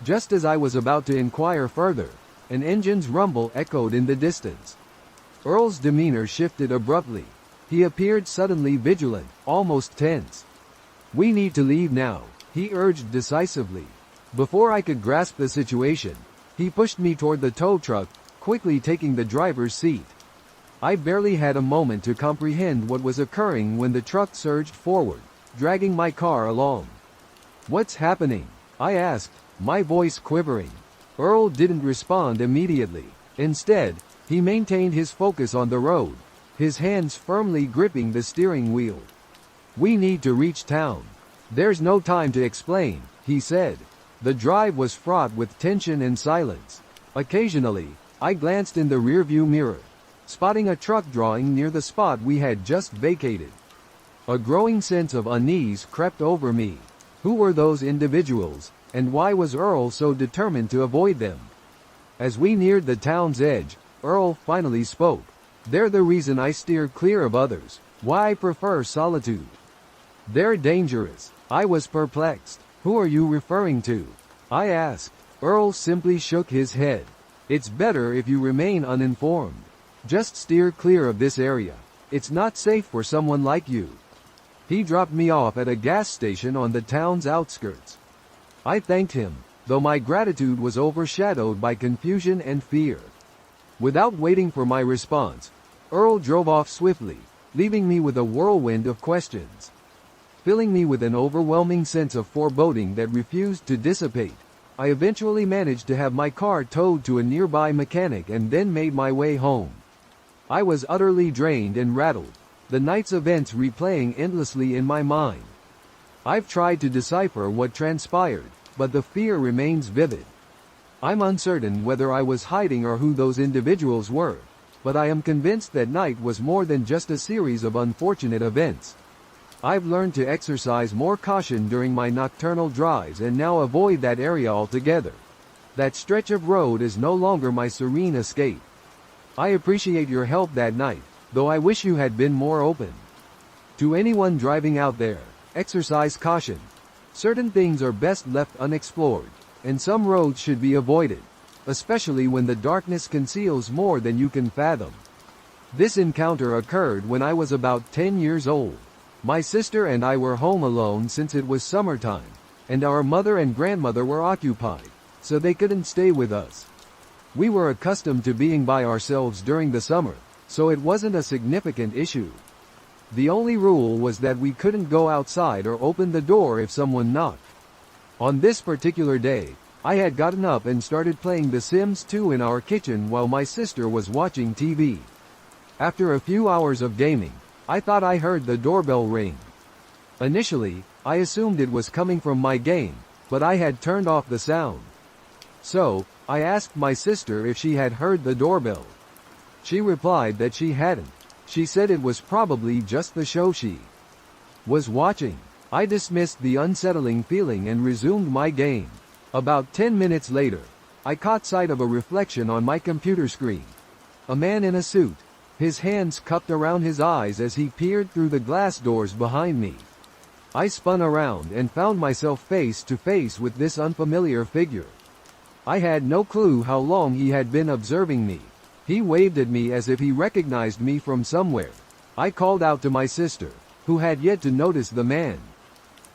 Just as I was about to inquire further, an engine's rumble echoed in the distance. Earl's demeanor shifted abruptly. He appeared suddenly vigilant, almost tense. "We need to leave now," he urged decisively. Before I could grasp the situation, he pushed me toward the tow truck, quickly taking the driver's seat. I barely had a moment to comprehend what was occurring when the truck surged forward, dragging my car along. "What's happening?" I asked, my voice quivering. Earl didn't respond immediately. Instead, he maintained his focus on the road, his hands firmly gripping the steering wheel. "We need to reach town. There's no time to explain," he said. The drive was fraught with tension and silence. Occasionally, I glanced in the rearview mirror, spotting a truck drawing near the spot we had just vacated. A growing sense of unease crept over me. Who were those individuals, and why was Earl so determined to avoid them? As we neared the town's edge, Earl finally spoke. "They're the reason I steer clear of others, why I prefer solitude." "They're dangerous." I was perplexed. "Who are you referring to?" I asked. Earl simply shook his head. "It's better if you remain uninformed. Just steer clear of this area. It's not safe for someone like you." He dropped me off at a gas station on the town's outskirts. I thanked him, though my gratitude was overshadowed by confusion and fear. Without waiting for my response, Earl drove off swiftly, leaving me with a whirlwind of questions. Filling me with an overwhelming sense of foreboding that refused to dissipate, I eventually managed to have my car towed to a nearby mechanic and then made my way home. I was utterly drained and rattled, the night's events replaying endlessly in my mind. I've tried to decipher what transpired, but the fear remains vivid. I'm uncertain whether I was hiding or who those individuals were, but I am convinced that night was more than just a series of unfortunate events. I've learned to exercise more caution during my nocturnal drives and now avoid that area altogether. That stretch of road is no longer my serene escape. I appreciate your help that night, though I wish you had been more open. To anyone driving out there, exercise caution. Certain things are best left unexplored, and some roads should be avoided, especially when the darkness conceals more than you can fathom. This encounter occurred when I was about 10 years old. My sister and I were home alone since it was summertime, and our mother and grandmother were occupied, so they couldn't stay with us. We were accustomed to being by ourselves during the summer, so it wasn't a significant issue. The only rule was that we couldn't go outside or open the door if someone knocked. On this particular day, I had gotten up and started playing The Sims 2 in our kitchen while my sister was watching TV. After a few hours of gaming, I thought I heard the doorbell ring. Initially, I assumed it was coming from my game, but I had turned off the sound. So, I asked my sister if she had heard the doorbell. She replied that she hadn't. She said it was probably just the show she was watching. I dismissed the unsettling feeling and resumed my game. About 10 minutes later, I caught sight of a reflection on my computer screen. A man in a suit, his hands cupped around his eyes as he peered through the glass doors behind me. I spun around and found myself face to face with this unfamiliar figure. I had no clue how long he had been observing me. He waved at me as if he recognized me from somewhere. I called out to my sister, who had yet to notice the man.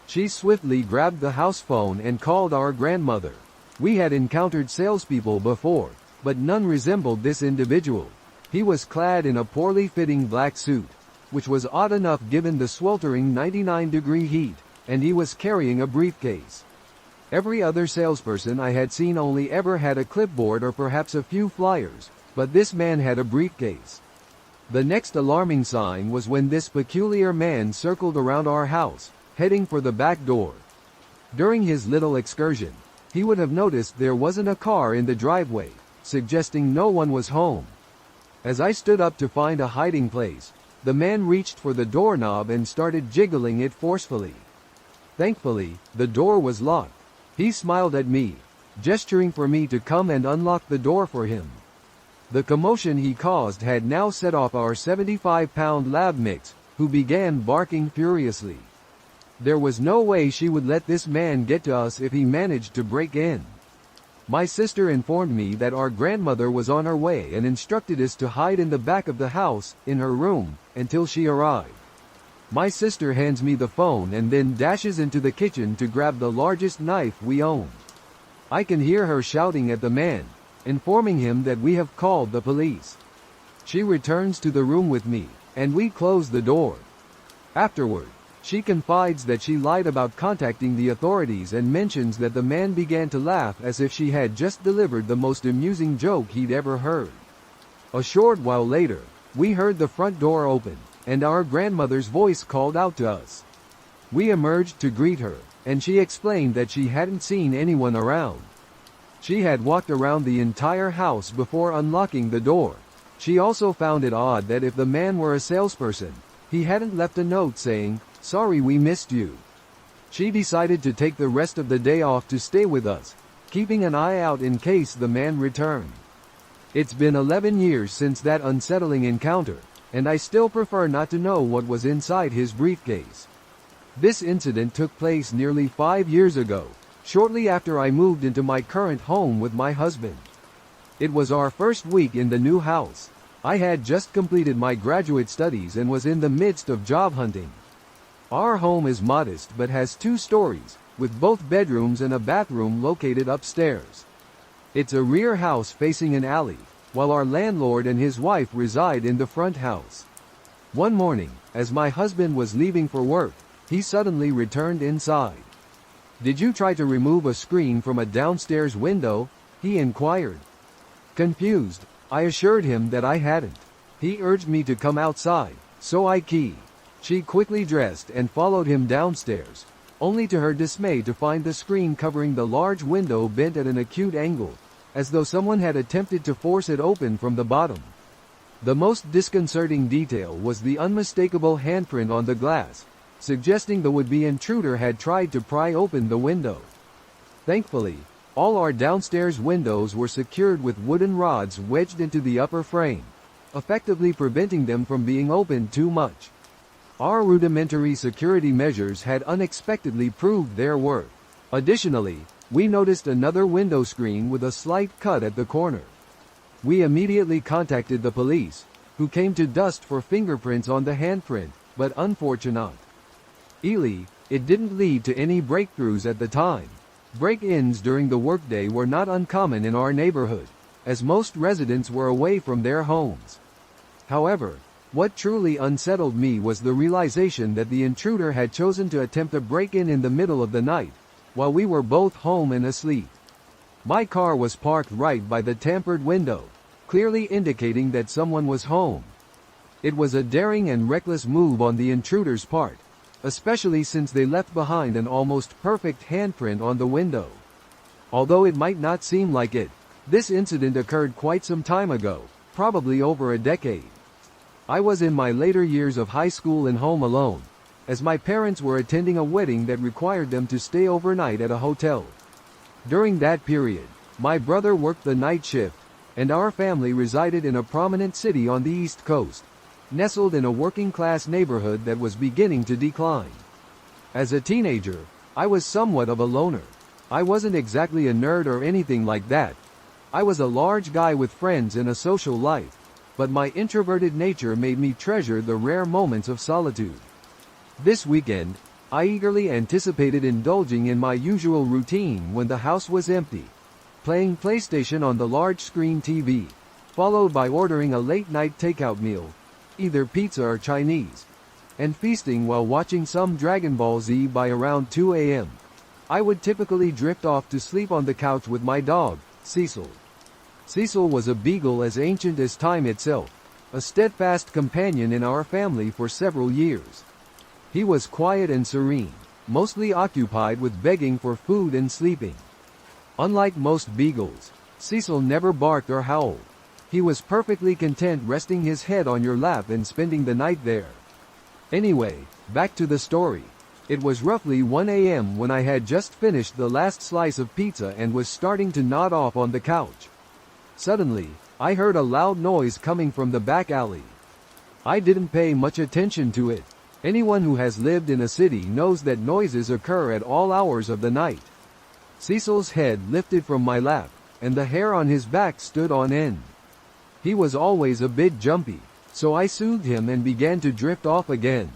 She swiftly grabbed the house phone and called our grandmother. We had encountered salespeople before, but none resembled this individual. He was clad in a poorly fitting black suit, which was odd enough given the sweltering 99-degree heat, and he was carrying a briefcase. Every other salesperson I had seen only ever had a clipboard or perhaps a few flyers, but this man had a briefcase. The next alarming sign was when this peculiar man circled around our house, heading for the back door. During his little excursion, he would have noticed there wasn't a car in the driveway, suggesting no one was home. As I stood up to find a hiding place, the man reached for the doorknob and started jiggling it forcefully. Thankfully, the door was locked. He smiled at me, gesturing for me to come and unlock the door for him. The commotion he caused had now set off our 75-pound lab mix, who began barking furiously. There was no way she would let this man get to us if he managed to break in. My sister informed me that our grandmother was on her way and instructed us to hide in the back of the house, in her room, until she arrived. My sister hands me the phone and then dashes into the kitchen to grab the largest knife we own. I can hear her shouting at the man, informing him that we have called the police. She returns to the room with me, and we close the door. Afterward, she confides that she lied about contacting the authorities and mentions that the man began to laugh as if she had just delivered the most amusing joke he'd ever heard. A short while later, we heard the front door open, and our grandmother's voice called out to us. We emerged to greet her, and she explained that she hadn't seen anyone around. She had walked around the entire house before unlocking the door. She also found it odd that if the man were a salesperson, he hadn't left a note saying, "Sorry we missed you." She decided to take the rest of the day off to stay with us, keeping an eye out in case the man returned. It's been 11 years since that unsettling encounter, and I still prefer not to know what was inside his briefcase. This incident took place nearly 5 years ago, shortly after I moved into my current home with my husband. It was our first week in the new house. I had just completed my graduate studies and was in the midst of job hunting. Our home is modest but has 2 stories, with both bedrooms and a bathroom located upstairs. It's a rear house facing an alley, while our landlord and his wife reside in the front house. One morning, as my husband was leaving for work, he suddenly returned inside. "Did you try to remove a screen from a downstairs window?" he inquired. Confused, I assured him that I hadn't. He urged me to come outside, so I keyed. She quickly dressed and followed him downstairs, only to her dismay to find the screen covering the large window bent at an acute angle, as though someone had attempted to force it open from the bottom. The most disconcerting detail was the unmistakable handprint on the glass, suggesting the would-be intruder had tried to pry open the window. Thankfully, all our downstairs windows were secured with wooden rods wedged into the upper frame, effectively preventing them from being opened too much. Our rudimentary security measures had unexpectedly proved their worth. Additionally, we noticed another window screen with a slight cut at the corner. We immediately contacted the police, who came to dust for fingerprints on the handprint, but unfortunately, it didn't lead to any breakthroughs at the time. Break-ins during the workday were not uncommon in our neighborhood, as most residents were away from their homes. However, What truly unsettled me was the realization that the intruder had chosen to attempt a break-in in the middle of the night, while we were both home and asleep. My car was parked right by the tampered window, clearly indicating that someone was home. It was a daring and reckless move on the intruder's part, especially since they left behind an almost perfect handprint on the window. Although it might not seem like it, this incident occurred quite some time ago, probably over a decade. I was in my later years of high school and home alone, as my parents were attending a wedding that required them to stay overnight at a hotel. During that period, my brother worked the night shift, and our family resided in a prominent city on the East Coast, nestled in a working-class neighborhood that was beginning to decline. As a teenager, I was somewhat of a loner. I wasn't exactly a nerd or anything like that. I was a large guy with friends and a social life, but my introverted nature made me treasure the rare moments of solitude. This weekend, I eagerly anticipated indulging in my usual routine when the house was empty, playing PlayStation on the large screen TV, followed by ordering a late-night takeout meal, either pizza or Chinese, and feasting while watching some Dragon Ball Z by around 2 a.m. I would typically drift off to sleep on the couch with my dog, Cecil. Cecil was a beagle as ancient as time itself, a steadfast companion in our family for several years. He was quiet and serene, mostly occupied with begging for food and sleeping. Unlike most beagles, Cecil never barked or howled. He was perfectly content resting his head on your lap and spending the night there. Anyway, back to the story. It was roughly 1 a.m. when I had just finished the last slice of pizza and was starting to nod off on the couch. Suddenly, I heard a loud noise coming from the back alley. I didn't pay much attention to it. Anyone who has lived in a city knows that noises occur at all hours of the night. Cecil's head lifted from my lap, and the hair on his back stood on end. He was always a bit jumpy, so I soothed him and began to drift off again.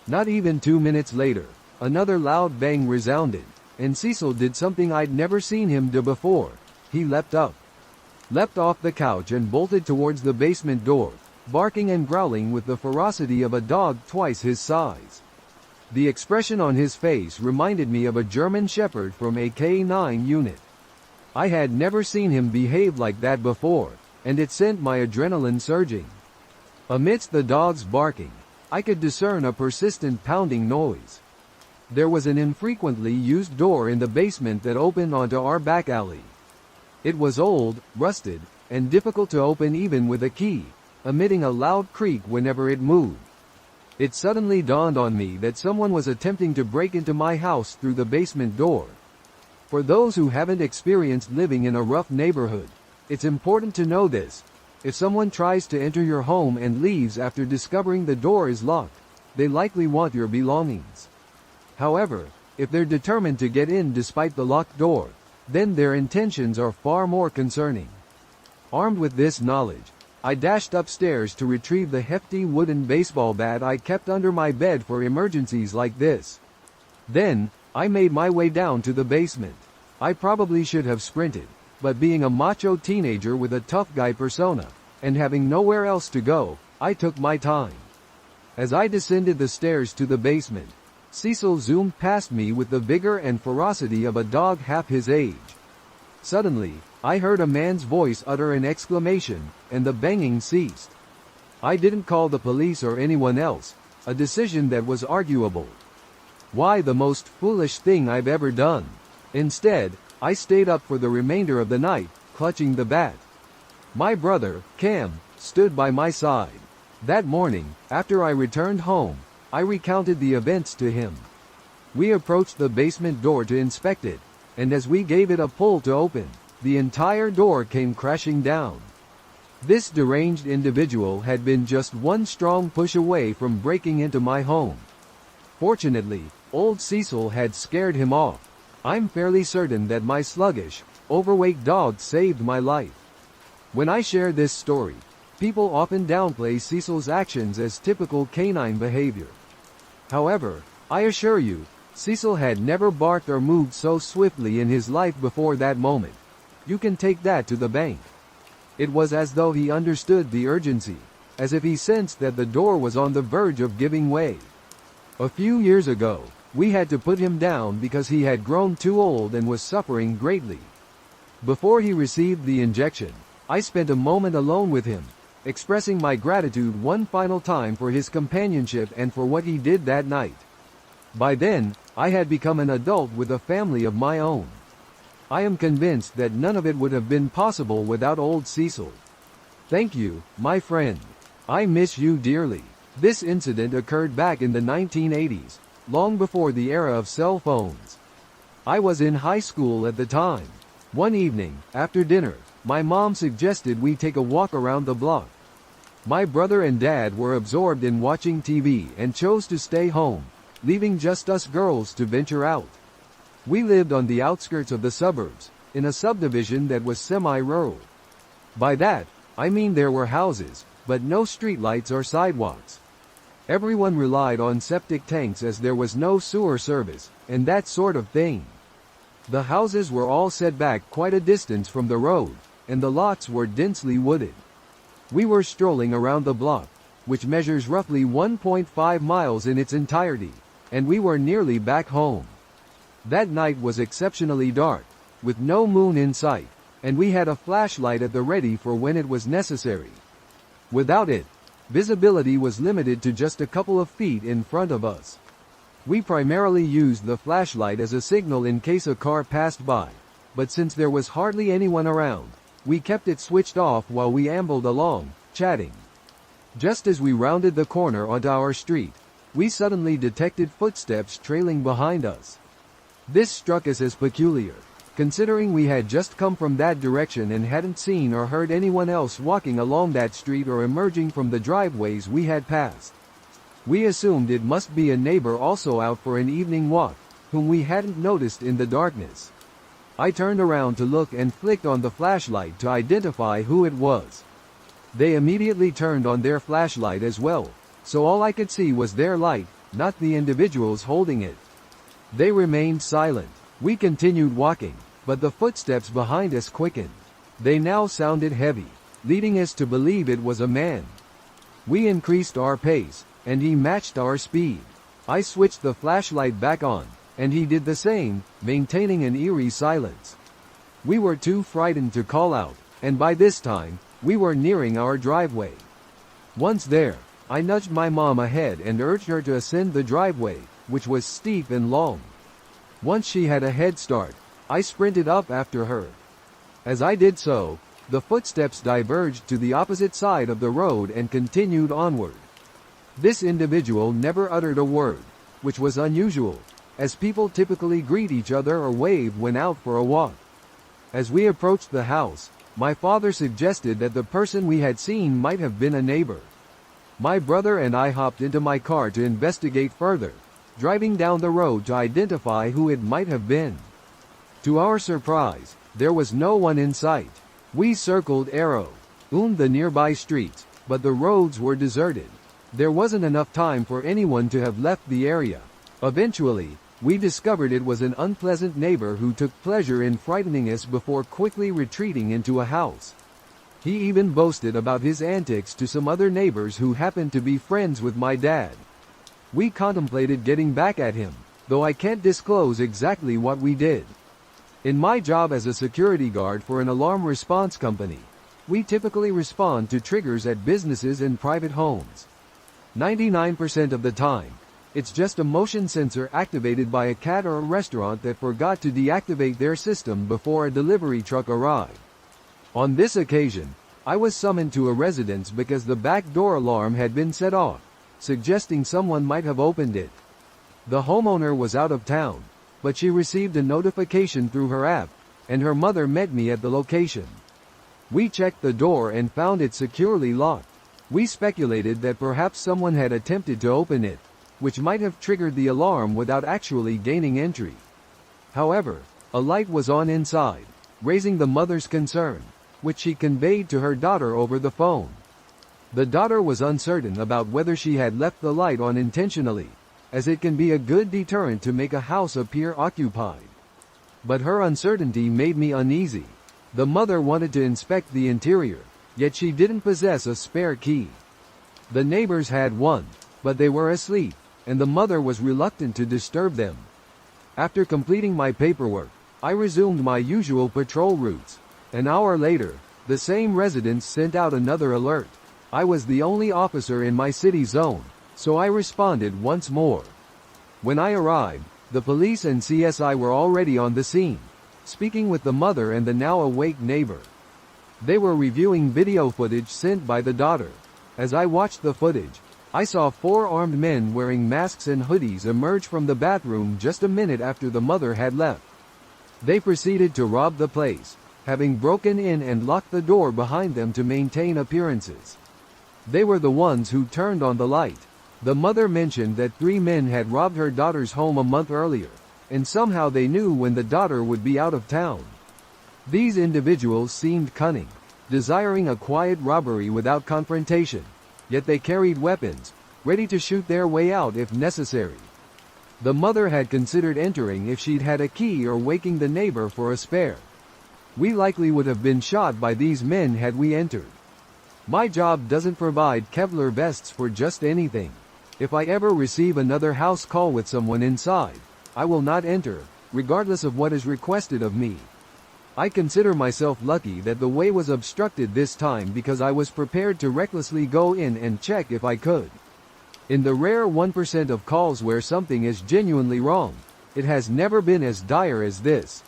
Not even 2 minutes later, another loud bang resounded, and Cecil did something I'd never seen him do before. He leapt off the couch and bolted towards the basement door, barking and growling with the ferocity of a dog twice his size. The expression on his face reminded me of a German Shepherd from a K-9 unit. I had never seen him behave like that before, and it sent my adrenaline surging. Amidst the dog's barking, I could discern a persistent pounding noise. There was an infrequently used door in the basement that opened onto our back alley. It was old, rusted, and difficult to open even with a key, emitting a loud creak whenever it moved. It suddenly dawned on me that someone was attempting to break into my house through the basement door. For those who haven't experienced living in a rough neighborhood, it's important to know this. If someone tries to enter your home and leaves after discovering the door is locked, they likely want your belongings. However, if they're determined to get in despite the locked door, then their intentions are far more concerning. Armed with this knowledge, I dashed upstairs to retrieve the hefty wooden baseball bat I kept under my bed for emergencies like this. Then, I made my way down to the basement. I probably should have sprinted, but being a macho teenager with a tough guy persona, and having nowhere else to go, I took my time. As I descended the stairs to the basement, Cecil zoomed past me with the vigor and ferocity of a dog half his age. Suddenly, I heard a man's voice utter an exclamation, and the banging ceased. I didn't call the police or anyone else, a decision that was arguable. Why, the most foolish thing I've ever done. Instead, I stayed up for the remainder of the night, clutching the bat. My brother, Cam, stood by my side. That morning, after I returned home, I recounted the events to him. We approached the basement door to inspect it, and as we gave it a pull to open, the entire door came crashing down. This deranged individual had been just one strong push away from breaking into my home. Fortunately, old Cecil had scared him off. I'm fairly certain that my sluggish, overweight dog saved my life. When I share this story, people often downplay Cecil's actions as typical canine behavior. However, I assure you, Cecil had never barked or moved so swiftly in his life before that moment. You can take that to the bank. It was as though he understood the urgency, as if he sensed that the door was on the verge of giving way. A few years ago, we had to put him down because he had grown too old and was suffering greatly. Before he received the injection, I spent a moment alone with him, expressing my gratitude one final time for his companionship and for what he did that night. By then, I had become an adult with a family of my own. I am convinced that none of it would have been possible without old Cecil. Thank you, my friend. I miss you dearly. This incident occurred back in the 1980s, long before the era of cell phones. I was in high school at the time. One evening, after dinner, my mom suggested we take a walk around the block. My brother and dad were absorbed in watching TV and chose to stay home, leaving just us girls to venture out. We lived on the outskirts of the suburbs, in a subdivision that was semi-rural. By that, I mean there were houses, but no streetlights or sidewalks. Everyone relied on septic tanks as there was no sewer service, and that sort of thing. The houses were all set back quite a distance from the road, and the lots were densely wooded. We were strolling around the block, which measures roughly 1.5 miles in its entirety, and we were nearly back home. That night was exceptionally dark, with no moon in sight, and we had a flashlight at the ready for when it was necessary. Without it, visibility was limited to just a couple of feet in front of us. We primarily used the flashlight as a signal in case a car passed by, but since there was hardly anyone around, we kept it switched off while we ambled along, chatting. Just as we rounded the corner onto our street, we suddenly detected footsteps trailing behind us. This struck us as peculiar, considering we had just come from that direction and hadn't seen or heard anyone else walking along that street or emerging from the driveways we had passed. We assumed it must be a neighbor also out for an evening walk, whom we hadn't noticed in the darkness. I turned around to look and flicked on the flashlight to identify who it was. They immediately turned on their flashlight as well, so all I could see was their light, not the individuals holding it. They remained silent. We continued walking, but the footsteps behind us quickened. They now sounded heavy, leading us to believe it was a man. We increased our pace, and he matched our speed. I switched the flashlight back on, and he did the same, maintaining an eerie silence. We were too frightened to call out, and by this time, we were nearing our driveway. Once there, I nudged my mom ahead and urged her to ascend the driveway, which was steep and long. Once she had a head start, I sprinted up after her. As I did so, the footsteps diverged to the opposite side of the road and continued onward. This individual never uttered a word, which was unusual, as people typically greet each other or wave when out for a walk. As we approached the house, my father suggested that the person we had seen might have been a neighbor. My brother and I hopped into my car to investigate further, driving down the road to identify who it might have been. To our surprise, there was no one in sight. We circled the nearby streets, but the roads were deserted. There wasn't enough time for anyone to have left the area. Eventually, we discovered it was an unpleasant neighbor who took pleasure in frightening us before quickly retreating into a house. He even boasted about his antics to some other neighbors who happened to be friends with my dad. We contemplated getting back at him, though I can't disclose exactly what we did. In my job as a security guard for an alarm response company, we typically respond to triggers at businesses and private homes. 99% of the time, it's just a motion sensor activated by a cat or a restaurant that forgot to deactivate their system before a delivery truck arrived. On this occasion, I was summoned to a residence because the back door alarm had been set off, suggesting someone might have opened it. The homeowner was out of town, but she received a notification through her app, and her mother met me at the location. We checked the door and found it securely locked. We speculated that perhaps someone had attempted to open it, which might have triggered the alarm without actually gaining entry. However, a light was on inside, raising the mother's concern, which she conveyed to her daughter over the phone. The daughter was uncertain about whether she had left the light on intentionally, as it can be a good deterrent to make a house appear occupied. But her uncertainty made me uneasy. The mother wanted to inspect the interior, yet she didn't possess a spare key. The neighbors had one, but they were asleep, and the mother was reluctant to disturb them. After completing my paperwork, I resumed my usual patrol routes. An hour later, the same residents sent out another alert. I was the only officer in my city zone, so I responded once more. When I arrived, the police and CSI were already on the scene, speaking with the mother and the now awake neighbor. They were reviewing video footage sent by the daughter. As I watched the footage, I saw 4 armed men wearing masks and hoodies emerge from the bathroom just a minute after the mother had left. They proceeded to rob the place, having broken in and locked the door behind them to maintain appearances. They were the ones who turned on the light. The mother mentioned that 3 men had robbed her daughter's home a month earlier, and somehow they knew when the daughter would be out of town. These individuals seemed cunning, desiring a quiet robbery without confrontation, yet they carried weapons, ready to shoot their way out if necessary. The mother had considered entering if she'd had a key or waking the neighbor for a spare. We likely would have been shot by these men had we entered. My job doesn't provide Kevlar vests for just anything. If I ever receive another house call with someone inside, I will not enter, regardless of what is requested of me. I consider myself lucky that the way was obstructed this time because I was prepared to recklessly go in and check if I could. In the rare 1% of calls where something is genuinely wrong, it has never been as dire as this.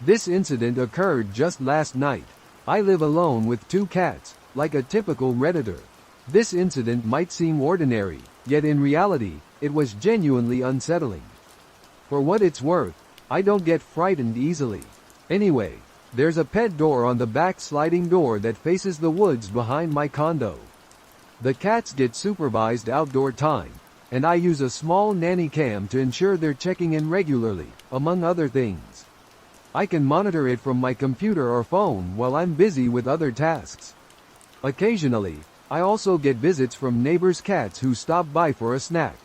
This incident occurred just last night. I live alone with 2 cats, like a typical Redditor. This incident might seem ordinary, yet in reality, it was genuinely unsettling. For what it's worth, I don't get frightened easily. Anyway, there's a pet door on the back sliding door that faces the woods behind my condo. The cats get supervised outdoor time, and I use a small nanny cam to ensure they're checking in regularly, among other things. I can monitor it from my computer or phone while I'm busy with other tasks. Occasionally, I also get visits from neighbors' cats who stop by for a snack.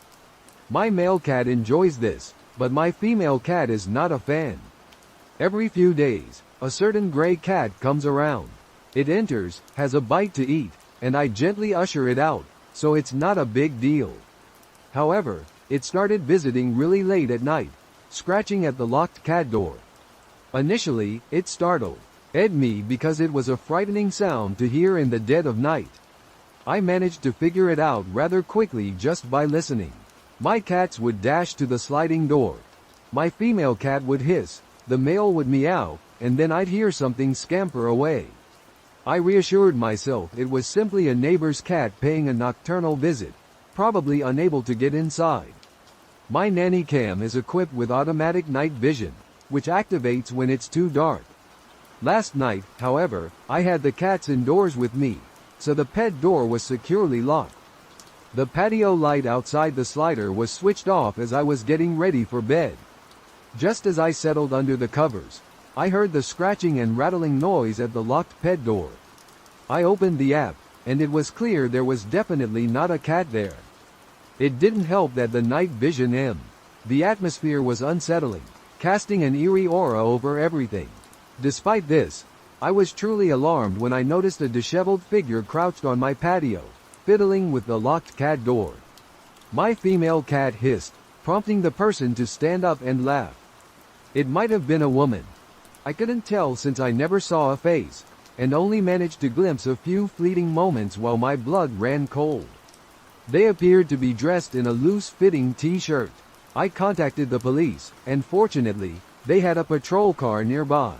My male cat enjoys this, but my female cat is not a fan. Every few days, a certain gray cat comes around. It enters, has a bite to eat, and I gently usher it out, so it's not a big deal. However, it started visiting really late at night, scratching at the locked cat door. Initially, it startled me because it was a frightening sound to hear in the dead of night. I managed to figure it out rather quickly just by listening. My cats would dash to the sliding door. My female cat would hiss, the male would meow, and then I'd hear something scamper away. I reassured myself it was simply a neighbor's cat paying a nocturnal visit, probably unable to get inside. My nanny cam is equipped with automatic night vision, which activates when it's too dark. Last night, however, I had the cats indoors with me, so the pet door was securely locked. The patio light outside the slider was switched off as I was getting ready for bed. Just as I settled under the covers, I heard the scratching and rattling noise at the locked pet door. I opened the app, and it was clear there was definitely not a cat there. It didn't help that the night vision the atmosphere was unsettling, casting an eerie aura over everything. Despite this, I was truly alarmed when I noticed a disheveled figure crouched on my patio, fiddling with the locked cat door. My female cat hissed, prompting the person to stand up and laugh. It might have been a woman. I couldn't tell since I never saw a face, and only managed to glimpse a few fleeting moments while my blood ran cold. They appeared to be dressed in a loose-fitting t-shirt. I contacted the police, and fortunately, they had a patrol car nearby.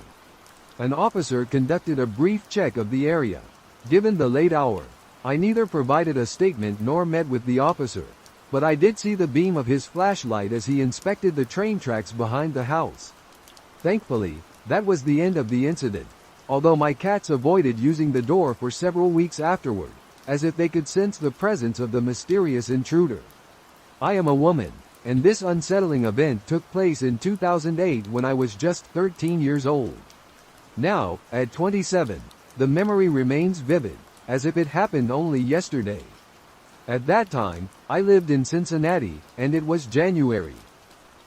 An officer conducted a brief check of the area. Given the late hour, I neither provided a statement nor met with the officer, but I did see the beam of his flashlight as he inspected the train tracks behind the house. Thankfully, that was the end of the incident, although my cats avoided using the door for several weeks afterward, as if they could sense the presence of the mysterious intruder. I am a woman, and this unsettling event took place in 2008 when I was just 13 years old. Now, at 27, the memory remains vivid, as if it happened only yesterday. At that time, I lived in Cincinnati, and it was January.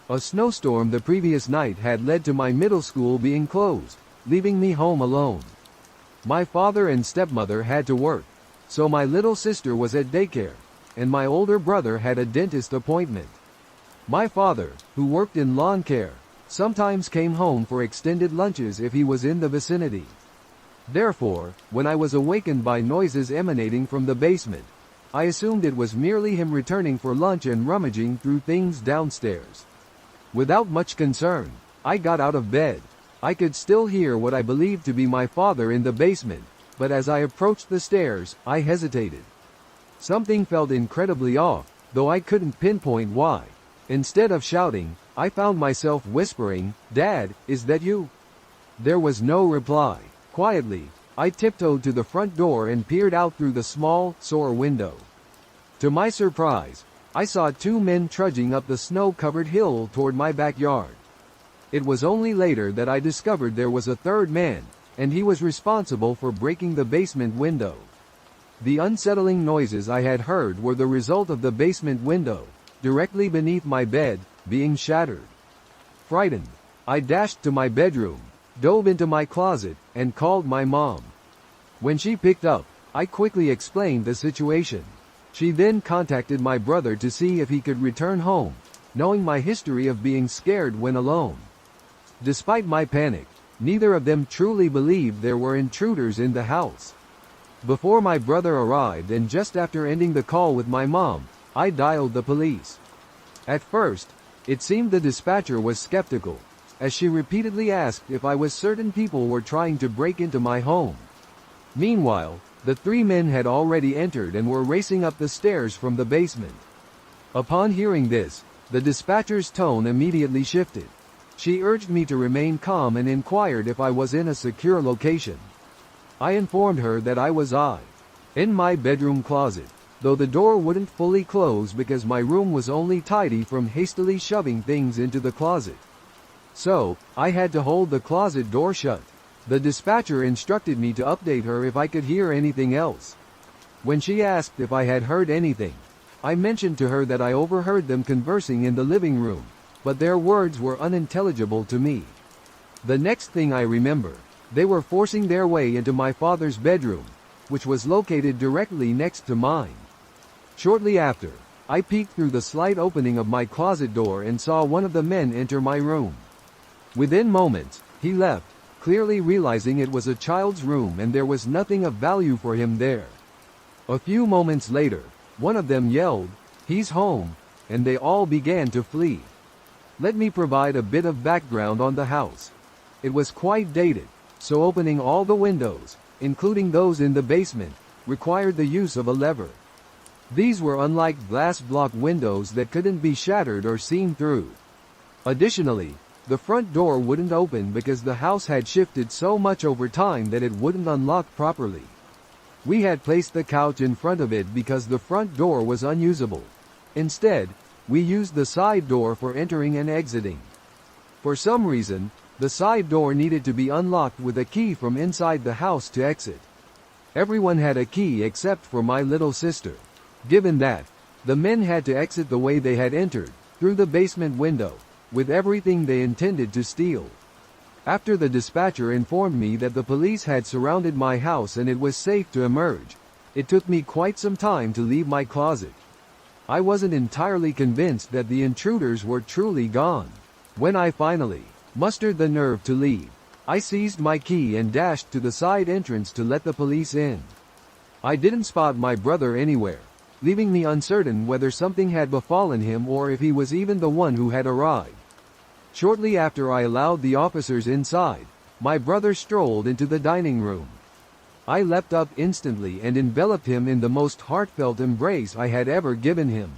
A snowstorm the previous night had led to my middle school being closed, leaving me home alone. My father and stepmother had to work, So my little sister was at daycare, and my older brother had a dentist appointment. My father, who worked in lawn care, sometimes came home for extended lunches if he was in the vicinity. Therefore, when I was awakened by noises emanating from the basement, I assumed it was merely him returning for lunch and rummaging through things downstairs. Without much concern, I got out of bed. I could still hear what I believed to be my father in the basement, but as I approached the stairs, I hesitated. Something felt incredibly off, though I couldn't pinpoint why. Instead of shouting, I found myself whispering, "Dad, is that you?" There was no reply. Quietly, I tiptoed to the front door and peered out through the small, sore window. To my surprise, I saw two men trudging up the snow-covered hill toward my backyard. It was only later that I discovered there was a third man, and he was responsible for breaking the basement window. The unsettling noises I had heard were the result of the basement window, directly beneath my bed, being shattered. Frightened, I dashed to my bedroom, dove into my closet, and called my mom. When she picked up, I quickly explained the situation. She then contacted my brother to see if he could return home, knowing my history of being scared when alone. Despite my panic, neither of them truly believed there were intruders in the house. Before my brother arrived and just after ending the call with my mom, I dialed the police. At first, it seemed the dispatcher was skeptical, as she repeatedly asked if I was certain people were trying to break into my home. Meanwhile, the three men had already entered and were racing up the stairs from the basement. Upon hearing this, the dispatcher's tone immediately shifted. She urged me to remain calm and inquired if I was in a secure location. I informed her that I was in my bedroom closet, though the door wouldn't fully close because my room was only tidy from hastily shoving things into the closet. So, I had to hold the closet door shut. The dispatcher instructed me to update her if I could hear anything else. When she asked if I had heard anything, I mentioned to her that I overheard them conversing in the living room, but their words were unintelligible to me. The next thing I remember, they were forcing their way into my father's bedroom, which was located directly next to mine. Shortly after, I peeked through the slight opening of my closet door and saw one of the men enter my room. Within moments, he left, clearly realizing it was a child's room and there was nothing of value for him there. A few moments later, one of them yelled, "He's home," and they all began to flee. Let me provide a bit of background on the house. It was quite dated, so opening all the windows, including those in the basement, required the use of a lever. These were unlike glass block windows that couldn't be shattered or seen through. Additionally, the front door wouldn't open because the house had shifted so much over time that it wouldn't unlock properly. We had placed the couch in front of it because the front door was unusable. Instead, we used the side door for entering and exiting. For some reason, the side door needed to be unlocked with a key from inside the house to exit. Everyone had a key except for my little sister. Given that, the men had to exit the way they had entered, through the basement window, with everything they intended to steal. After the dispatcher informed me that the police had surrounded my house and it was safe to emerge, it took me quite some time to leave my closet. I wasn't entirely convinced that the intruders were truly gone. When I finally mustered the nerve to leave, I seized my key and dashed to the side entrance to let the police in. I didn't spot my brother anywhere, leaving me uncertain whether something had befallen him or if he was even the one who had arrived. Shortly after I allowed the officers inside, my brother strolled into the dining room. I leapt up instantly and enveloped him in the most heartfelt embrace I had ever given him.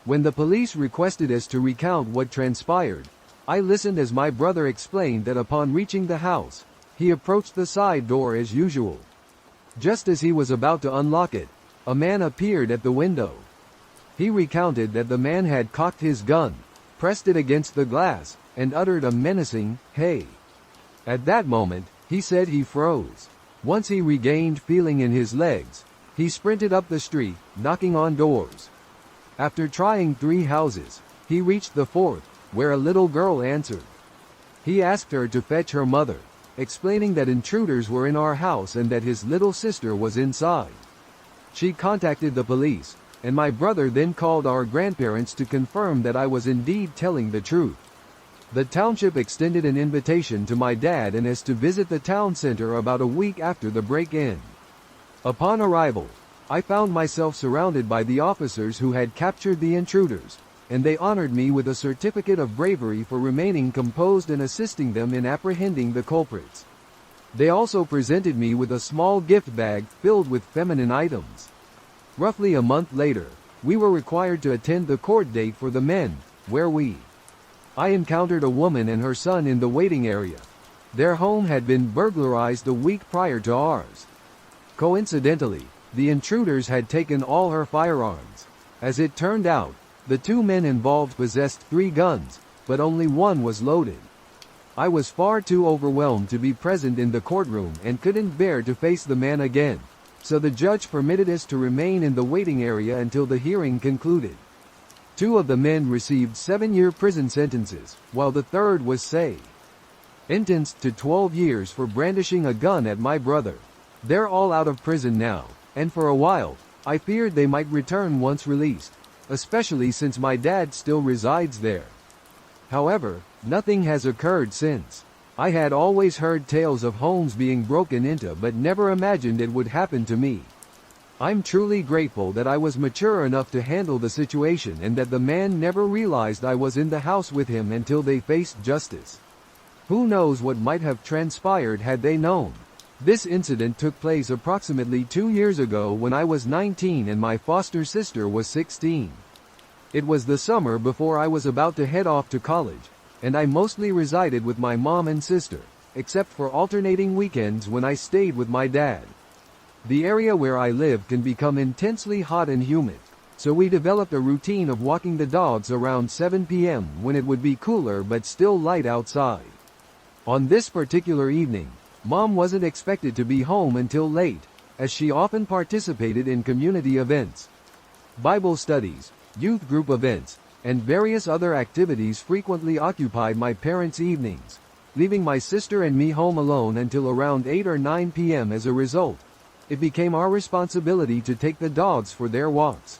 When the police requested us to recount what transpired, I listened as my brother explained that upon reaching the house, he approached the side door as usual. Just as he was about to unlock it, a man appeared at the window. He recounted that the man had cocked his gun, pressed it against the glass, and uttered a menacing, "Hey." At that moment, he said he froze. Once he regained feeling in his legs, he sprinted up the street, knocking on doors. After trying 3 houses, he reached the 4th, where a little girl answered. He asked her to fetch her mother, explaining that intruders were in our house and that his little sister was inside. She contacted the police, and my brother then called our grandparents to confirm that I was indeed telling the truth. The township extended an invitation to my dad and us to visit the town center about a week after the break-in. Upon arrival, I found myself surrounded by the officers who had captured the intruders, and they honored me with a certificate of bravery for remaining composed and assisting them in apprehending the culprits. They also presented me with a small gift bag filled with feminine items. Roughly a month later, we were required to attend the court date for the men, where I encountered a woman and her son in the waiting area. Their home had been burglarized a week prior to ours. Coincidentally, the intruders had taken all her firearms. As it turned out, the two men involved possessed 3 guns, but only one was loaded. I was far too overwhelmed to be present in the courtroom and couldn't bear to face the man again, so the judge permitted us to remain in the waiting area until the hearing concluded. 2 of the men received 7-year prison sentences, while the third was sentenced to 12 years for brandishing a gun at my brother. They're all out of prison now, and for a while, I feared they might return once released, especially since my dad still resides there. However, nothing has occurred since. I had always heard tales of homes being broken into but never imagined it would happen to me. I'm truly grateful that I was mature enough to handle the situation and that the man never realized I was in the house with him until they faced justice. Who knows what might have transpired had they known. This incident took place approximately 2 years ago when I was 19 and my foster sister was 16. It was the summer before I was about to head off to college, and I mostly resided with my mom and sister, except for alternating weekends when I stayed with my dad. The area where I live can become intensely hot and humid, so we developed a routine of walking the dogs around 7 p.m. when it would be cooler but still light outside. On this particular evening, Mom wasn't expected to be home until late, as she often participated in community events. Bible studies, youth group events, and various other activities frequently occupied my parents' evenings, leaving my sister and me home alone until around 8 or 9 p.m. As a result, it became our responsibility to take the dogs for their walks.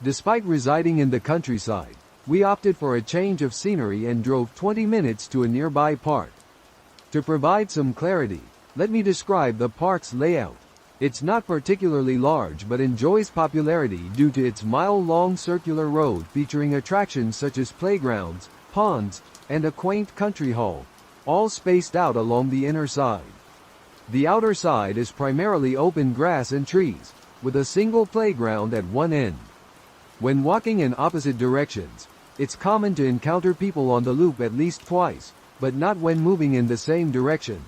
Despite residing in the countryside, we opted for a change of scenery and drove 20 minutes to a nearby park. To provide some clarity, let me describe the park's layout. It's not particularly large but enjoys popularity due to its mile-long circular road featuring attractions such as playgrounds, ponds, and a quaint country hall, all spaced out along the inner side. The outer side is primarily open grass and trees, with a single playground at one end. When walking in opposite directions, it's common to encounter people on the loop at least twice, but not when moving in the same direction.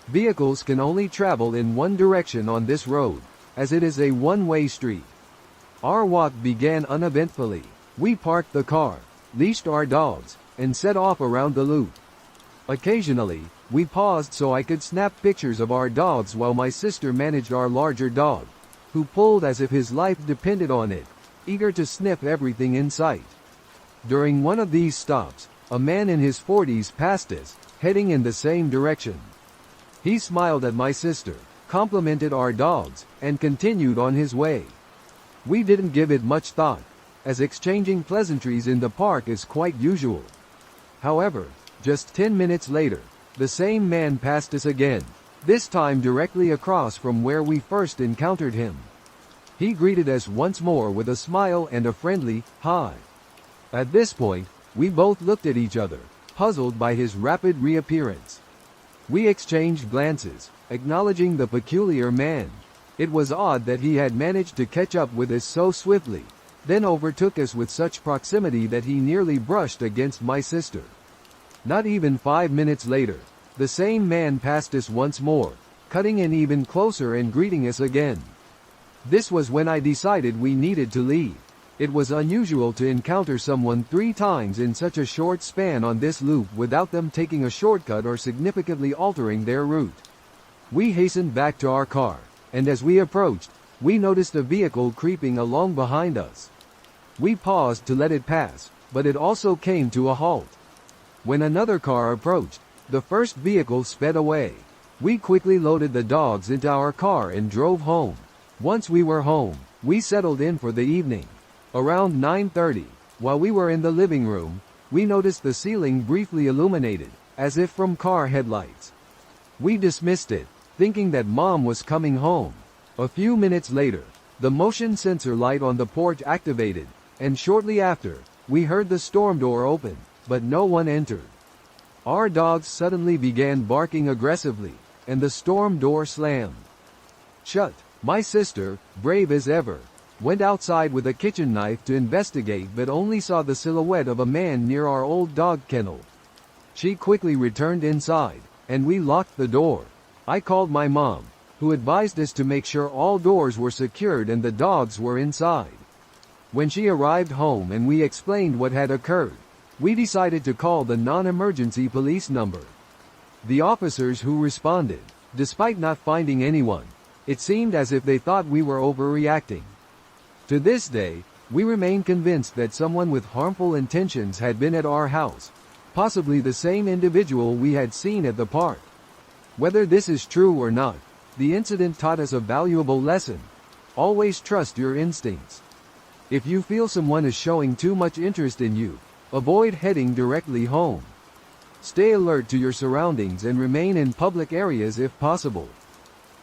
Vehicles can only travel in one direction on this road, as it is a one-way street. Our walk began uneventfully. We parked the car, leashed our dogs, and set off around the loop. Occasionally, we paused so I could snap pictures of our dogs while my sister managed our larger dog, who pulled as if his life depended on it, eager to sniff everything in sight. During one of these stops, a man in his 40s passed us, heading in the same direction. He smiled at my sister, complimented our dogs, and continued on his way. We didn't give it much thought, as exchanging pleasantries in the park is quite usual. However, just 10 minutes later, the same man passed us again, this time directly across from where we first encountered him. He greeted us once more with a smile and a friendly, "Hi." At this point, we both looked at each other, puzzled by his rapid reappearance. We exchanged glances, acknowledging the peculiar man. It was odd that he had managed to catch up with us so swiftly, then overtook us with such proximity that he nearly brushed against my sister. Not even 5 minutes later, the same man passed us once more, cutting in even closer and greeting us again. This was when I decided we needed to leave. It was unusual to encounter someone 3 times in such a short span on this loop without them taking a shortcut or significantly altering their route. We hastened back to our car, and as we approached, we noticed a vehicle creeping along behind us. We paused to let it pass, but it also came to a halt. When another car approached, the first vehicle sped away. We quickly loaded the dogs into our car and drove home. Once we were home, we settled in for the evening. Around 9:30, while we were in the living room, we noticed the ceiling briefly illuminated, as if from car headlights. We dismissed it, thinking that Mom was coming home. A few minutes later, the motion sensor light on the porch activated, and shortly after, we heard the storm door open, but no one entered. Our dogs suddenly began barking aggressively, and the storm door slammed shut. My sister, brave as ever, went outside with a kitchen knife to investigate but only saw the silhouette of a man near our old dog kennel. She quickly returned inside, and we locked the door. I called my mom, who advised us to make sure all doors were secured and the dogs were inside. When she arrived home and we explained what had occurred, we decided to call the non-emergency police number. The officers who responded, despite not finding anyone, it seemed as if they thought we were overreacting. To this day, we remain convinced that someone with harmful intentions had been at our house, possibly the same individual we had seen at the park. Whether this is true or not, the incident taught us a valuable lesson. Always trust your instincts. If you feel someone is showing too much interest in you, avoid heading directly home. Stay alert to your surroundings and remain in public areas if possible.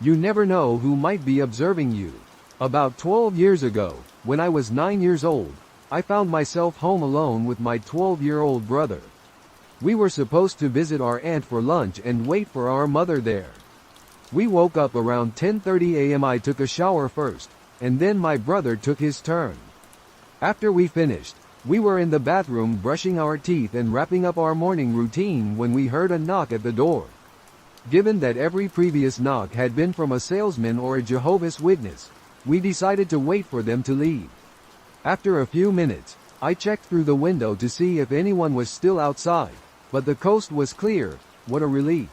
You never know who might be observing you. About 12 years ago, when I was 9 years old, I found myself home alone with my 12-year-old brother. We were supposed to visit our aunt for lunch and wait for our mother there. We woke up around 10:30 a.m. I took a shower first, and then my brother took his turn. After we finished, we were in the bathroom brushing our teeth and wrapping up our morning routine when we heard a knock at the door. Given that every previous knock had been from a salesman or a Jehovah's Witness, we decided to wait for them to leave. After a few minutes, I checked through the window to see if anyone was still outside, but the coast was clear. What a relief.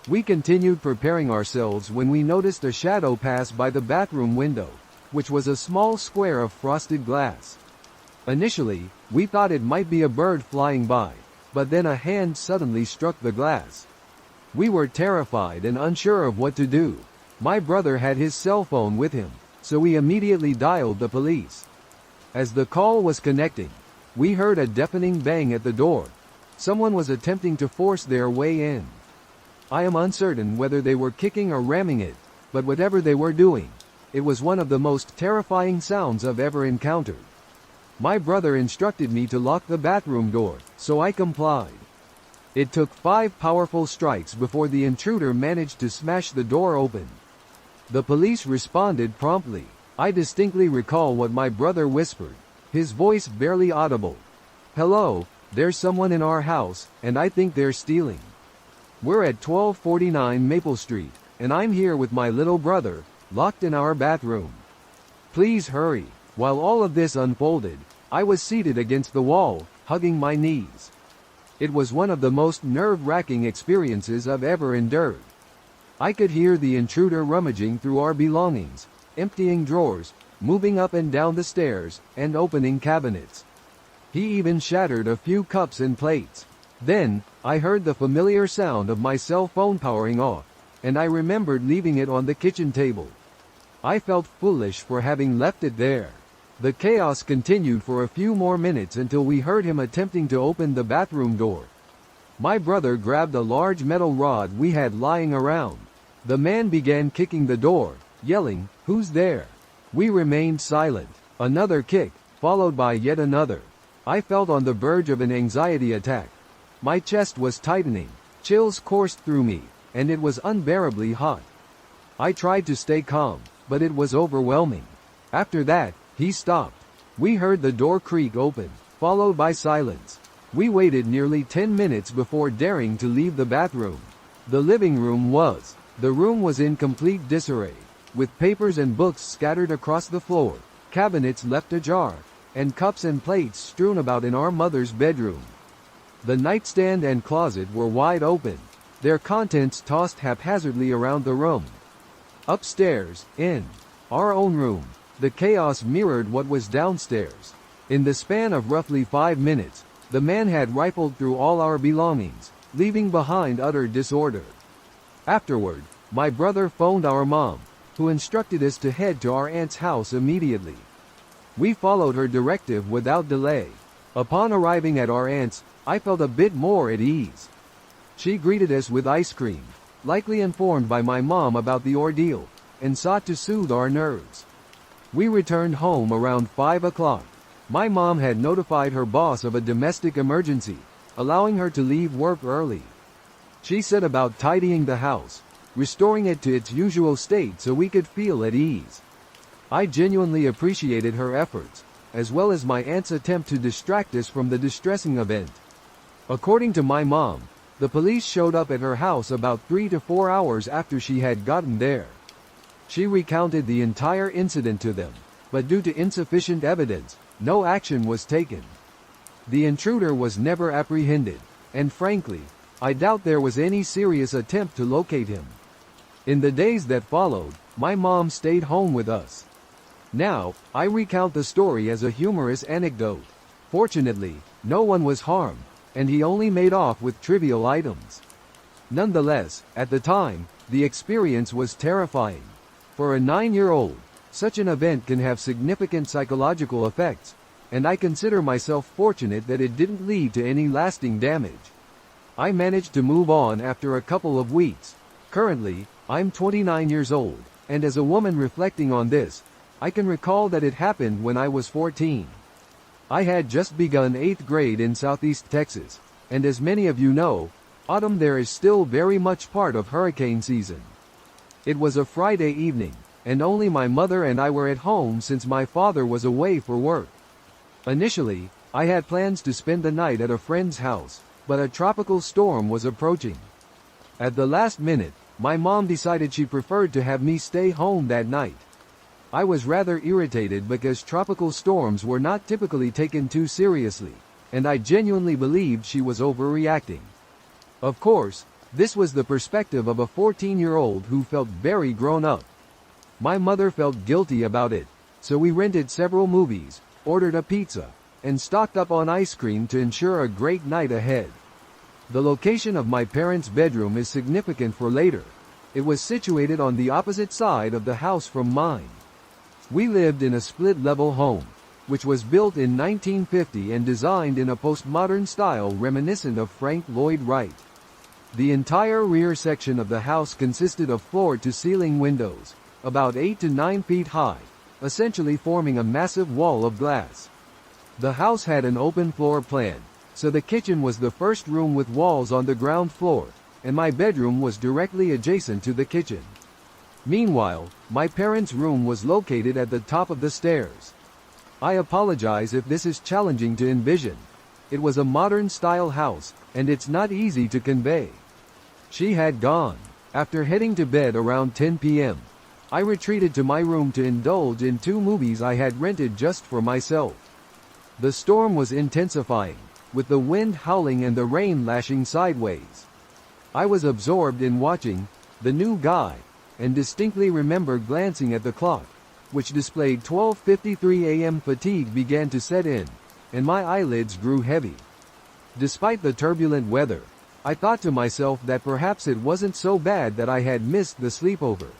We continued preparing ourselves when we noticed a shadow pass by the bathroom window, which was a small square of frosted glass. Initially, we thought it might be a bird flying by, but then a hand suddenly struck the glass. We were terrified and unsure of what to do. My brother had his cell phone with him, so we immediately dialed the police. As the call was connecting, we heard a deafening bang at the door. Someone was attempting to force their way in. I am uncertain whether they were kicking or ramming it, but whatever they were doing, it was one of the most terrifying sounds I've ever encountered. My brother instructed me to lock the bathroom door, so I complied. It took 5 powerful strikes before the intruder managed to smash the door open. The police responded promptly. I distinctly recall what my brother whispered, his voice barely audible. "Hello, there's someone in our house, and I think they're stealing. We're at 1249 Maple Street, and I'm here with my little brother, locked in our bathroom. Please hurry." While all of this unfolded, I was seated against the wall, hugging my knees. It was one of the most nerve-wracking experiences I've ever endured. I could hear the intruder rummaging through our belongings, emptying drawers, moving up and down the stairs, and opening cabinets. He even shattered a few cups and plates. Then, I heard the familiar sound of my cell phone powering off, and I remembered leaving it on the kitchen table. I felt foolish for having left it there. The chaos continued for a few more minutes until we heard him attempting to open the bathroom door. My brother grabbed a large metal rod we had lying around. The man began kicking the door, yelling, "Who's there?" We remained silent. Another kick, followed by yet another. I felt on the verge of an anxiety attack. My chest was tightening, chills coursed through me, and it was unbearably hot. I tried to stay calm, but it was overwhelming. After that, he stopped. We heard the door creak open, followed by silence. We waited nearly 10 minutes before daring to leave the bathroom. The living room was. The room was in complete disarray, with papers and books scattered across the floor, cabinets left ajar, and cups and plates strewn about in our mother's bedroom. The nightstand and closet were wide open, their contents tossed haphazardly around the room. Upstairs, in our own room, the chaos mirrored what was downstairs. In the span of roughly 5 minutes, the man had rifled through all our belongings, leaving behind utter disorder. Afterward, my brother phoned our mom, who instructed us to head to our aunt's house immediately. We followed her directive without delay. Upon arriving at our aunt's, I felt a bit more at ease. She greeted us with ice cream, likely informed by my mom about the ordeal, and sought to soothe our nerves. We returned home around 5 o'clock. My mom had notified her boss of a domestic emergency, allowing her to leave work early. She set about tidying the house, restoring it to its usual state so we could feel at ease. I genuinely appreciated her efforts, as well as my aunt's attempt to distract us from the distressing event. According to my mom, the police showed up at her house about 3 to 4 hours after she had gotten there. She recounted the entire incident to them, but due to insufficient evidence, no action was taken. The intruder was never apprehended, and frankly, I doubt there was any serious attempt to locate him. In the days that followed, my mom stayed home with us. Now, I recount the story as a humorous anecdote. Fortunately, no one was harmed, and he only made off with trivial items. Nonetheless, at the time, the experience was terrifying. For a 9-year-old, such an event can have significant psychological effects, and I consider myself fortunate that it didn't lead to any lasting damage. I managed to move on after a couple of weeks. Currently, I'm 29 years old, and as a woman reflecting on this, I can recall that it happened when I was 14. I had just begun 8th grade in Southeast Texas, and as many of you know, autumn there is still very much part of hurricane season. It was a Friday evening, and only my mother and I were at home since my father was away for work. Initially, I had plans to spend the night at a friend's house, but a tropical storm was approaching. At the last minute, my mom decided she preferred to have me stay home that night. I was rather irritated because tropical storms were not typically taken too seriously, and I genuinely believed she was overreacting. Of course, this was the perspective of a 14-year-old who felt very grown up. My mother felt guilty about it, so we rented several movies, ordered a pizza, and stocked up on ice cream to ensure a great night ahead. The location of my parents' bedroom is significant for later. It was situated on the opposite side of the house from mine. We lived in a split-level home, which was built in 1950 and designed in a postmodern style reminiscent of Frank Lloyd Wright. The entire rear section of the house consisted of floor-to-ceiling windows, about 8 to 9 feet high, essentially forming a massive wall of glass. The house had an open floor plan, so the kitchen was the first room with walls on the ground floor, and my bedroom was directly adjacent to the kitchen. Meanwhile, my parents' room was located at the top of the stairs. I apologize if this is challenging to envision. It was a modern-style house, and it's not easy to convey. She had gone. After heading to bed around 10 p.m., I retreated to my room to indulge in 2 movies I had rented just for myself. The storm was intensifying, with the wind howling and the rain lashing sideways. I was absorbed in watching The New Guy, and distinctly remember glancing at the clock, which displayed 12:53 a.m. Fatigue began to set in, and my eyelids grew heavy. Despite the turbulent weather, I thought to myself that perhaps it wasn't so bad that I had missed the sleepover.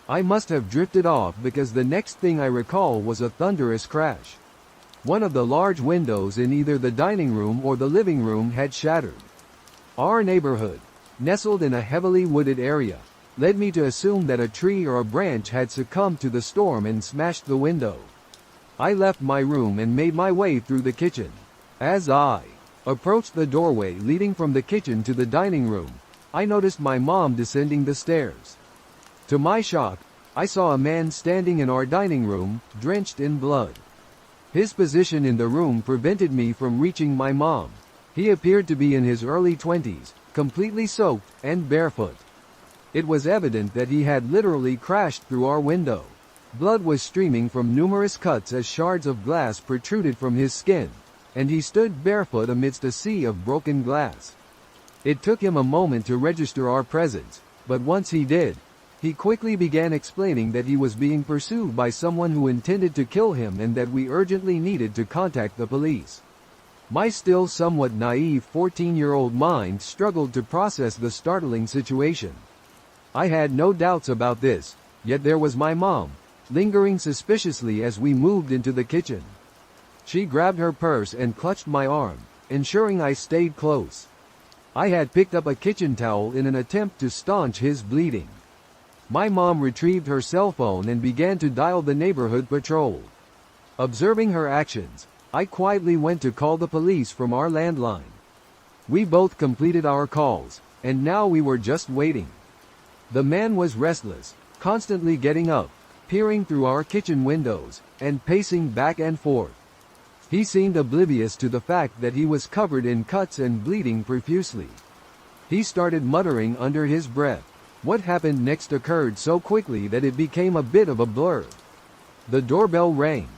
I must have drifted off because the next thing I recall was a thunderous crash. One of the large windows in either the dining room or the living room had shattered. Our neighborhood, nestled in a heavily wooded area, led me to assume that a tree or a branch had succumbed to the storm and smashed the window. I left my room and made my way through the kitchen. As I approached the doorway leading from the kitchen to the dining room, I noticed my mom descending the stairs. To my shock, I saw a man standing in our dining room, drenched in blood. His position in the room prevented me from reaching my mom. He appeared to be in his early 20s, completely soaked, and barefoot. It was evident that he had literally crashed through our window. Blood was streaming from numerous cuts as shards of glass protruded from his skin, and he stood barefoot amidst a sea of broken glass. It took him a moment to register our presence, but once he did, he quickly began explaining that he was being pursued by someone who intended to kill him and that we urgently needed to contact the police. My still somewhat naive 14-year-old mind struggled to process the startling situation. I had no doubts about this, Yet there was my mom, lingering suspiciously as we moved into the kitchen. She grabbed her purse and clutched my arm, ensuring I stayed close. I had picked up a kitchen towel in an attempt to staunch his bleeding. My mom retrieved her cell phone and began to dial the neighborhood patrol. Observing her actions, I quietly went to call the police from our landline. We both completed our calls, and now we were just waiting. The man was restless, constantly getting up, peering through our kitchen windows, and pacing back and forth. He seemed oblivious to the fact that he was covered in cuts and bleeding profusely. He started muttering under his breath. What happened next occurred so quickly that it became a bit of a blur. The doorbell rang.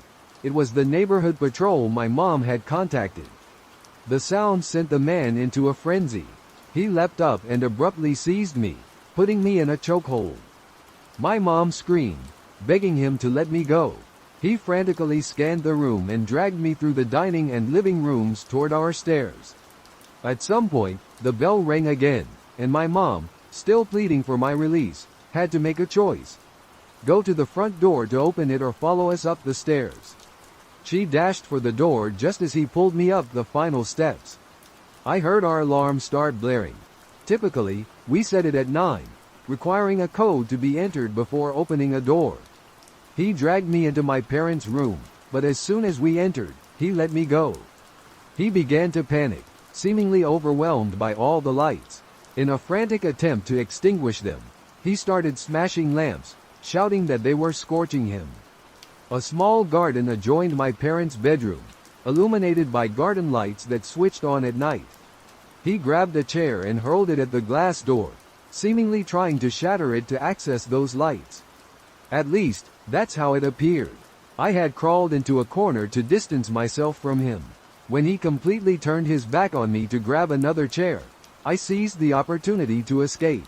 It was the neighborhood patrol my mom had contacted. The sound sent the man into a frenzy. He leapt up and abruptly seized me, putting me in a chokehold. My mom screamed, begging him to let me go. He frantically scanned the room and dragged me through the dining and living rooms toward our stairs. At some point, the bell rang again, and my mom, still pleading for my release, had to make a choice. Go to the front door to open it or follow us up the stairs. She dashed for the door just as he pulled me up the final steps. I heard our alarm start blaring. Typically, we set it at 9, requiring a code to be entered before opening a door. He dragged me into my parents' room, but as soon as we entered, he let me go. He began to panic, seemingly overwhelmed by all the lights. In a frantic attempt to extinguish them, he started smashing lamps, shouting that they were scorching him. A small garden adjoined my parents' bedroom, illuminated by garden lights that switched on at night. He grabbed a chair and hurled it at the glass door, seemingly trying to shatter it to access those lights. At least, that's how it appeared. I had crawled into a corner to distance myself from him. When he completely turned his back on me to grab another chair, I seized the opportunity to escape.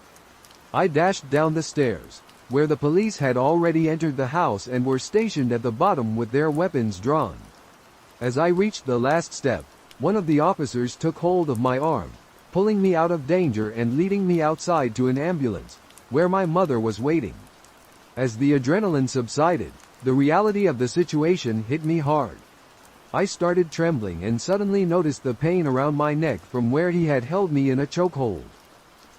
I dashed down the stairs, where the police had already entered the house and were stationed at the bottom with their weapons drawn. As I reached the last step, one of the officers took hold of my arm, pulling me out of danger and leading me outside to an ambulance, where my mother was waiting. As the adrenaline subsided, the reality of the situation hit me hard. I started trembling and suddenly noticed the pain around my neck from where he had held me in a chokehold.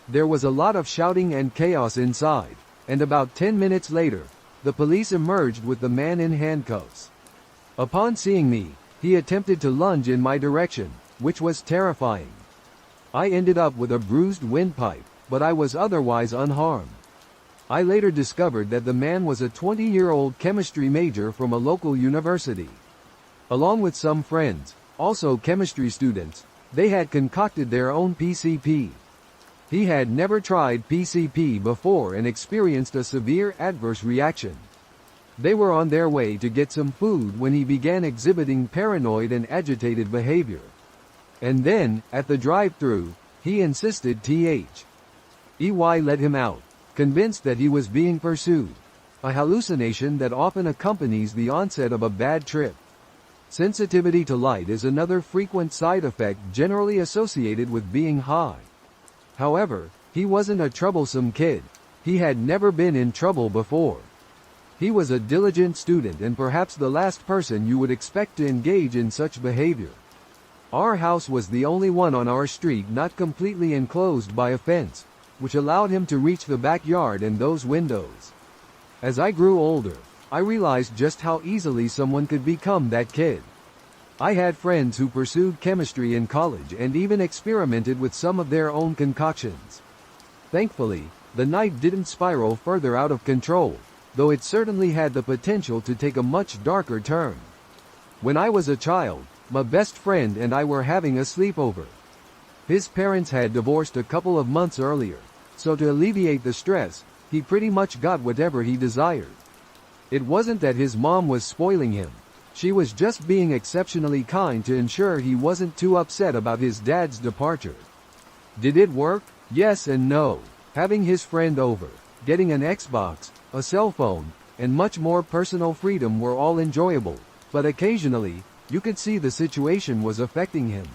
There was a lot of shouting and chaos inside, and about 10 minutes later, the police emerged with the man in handcuffs. Upon seeing me, he attempted to lunge in my direction, which was terrifying. I ended up with a bruised windpipe, but I was otherwise unharmed. I later discovered that the man was a 20-year-old chemistry major from a local university. Along with some friends, also chemistry students, they had concocted their own PCP. He had never tried PCP before and experienced a severe adverse reaction. They were on their way to get some food when he began exhibiting paranoid and agitated behavior. And then, at the drive-thru, he insisted EY let him out, convinced that he was being pursued, a hallucination that often accompanies the onset of a bad trip. Sensitivity to light is another frequent side effect generally associated with being high. However, he wasn't a troublesome kid. He had never been in trouble before. He was a diligent student and perhaps the last person you would expect to engage in such behavior. Our house was the only one on our street not completely enclosed by a fence, which allowed him to reach the backyard and those windows. As I grew older, I realized just how easily someone could become that kid. I had friends who pursued chemistry in college and even experimented with some of their own concoctions. Thankfully, the night didn't spiral further out of control, though it certainly had the potential to take a much darker turn. When I was a child, my best friend and I were having a sleepover. His parents had divorced a couple of months earlier, so to alleviate the stress, he pretty much got whatever he desired. It wasn't that his mom was spoiling him. She was just being exceptionally kind to ensure he wasn't too upset about his dad's departure. Did it work? Yes and no. Having his friend over, getting an Xbox, a cell phone, and much more personal freedom were all enjoyable, but occasionally, you could see the situation was affecting him.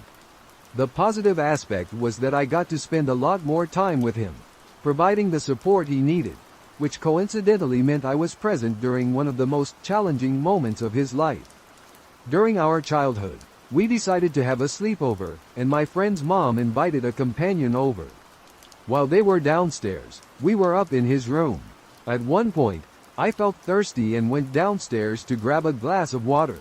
The positive aspect was that I got to spend a lot more time with him, providing the support he needed. which coincidentally meant I was present during one of the most challenging moments of his life. During our childhood, we decided to have a sleepover, and my friend's mom invited a companion over. While they were downstairs, we were up in his room. At one point, I felt thirsty and went downstairs to grab a glass of water.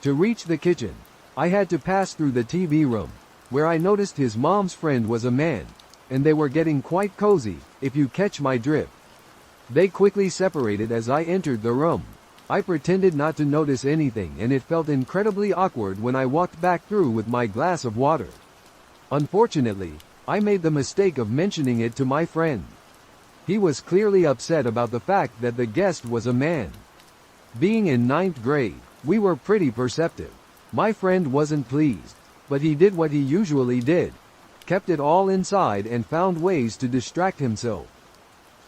To reach the kitchen, I had to pass through the TV room, where I noticed his mom's friend was a man, and they were getting quite cozy, if you catch my drift. They quickly separated as I entered the room. I pretended not to notice anything, and it felt incredibly awkward when I walked back through with my glass of water. Unfortunately, I made the mistake of mentioning it to my friend. He was clearly upset about the fact that the guest was a man. Being in 9th grade, we were pretty perceptive. My friend wasn't pleased, but he did what he usually did, kept it all inside and found ways to distract himself.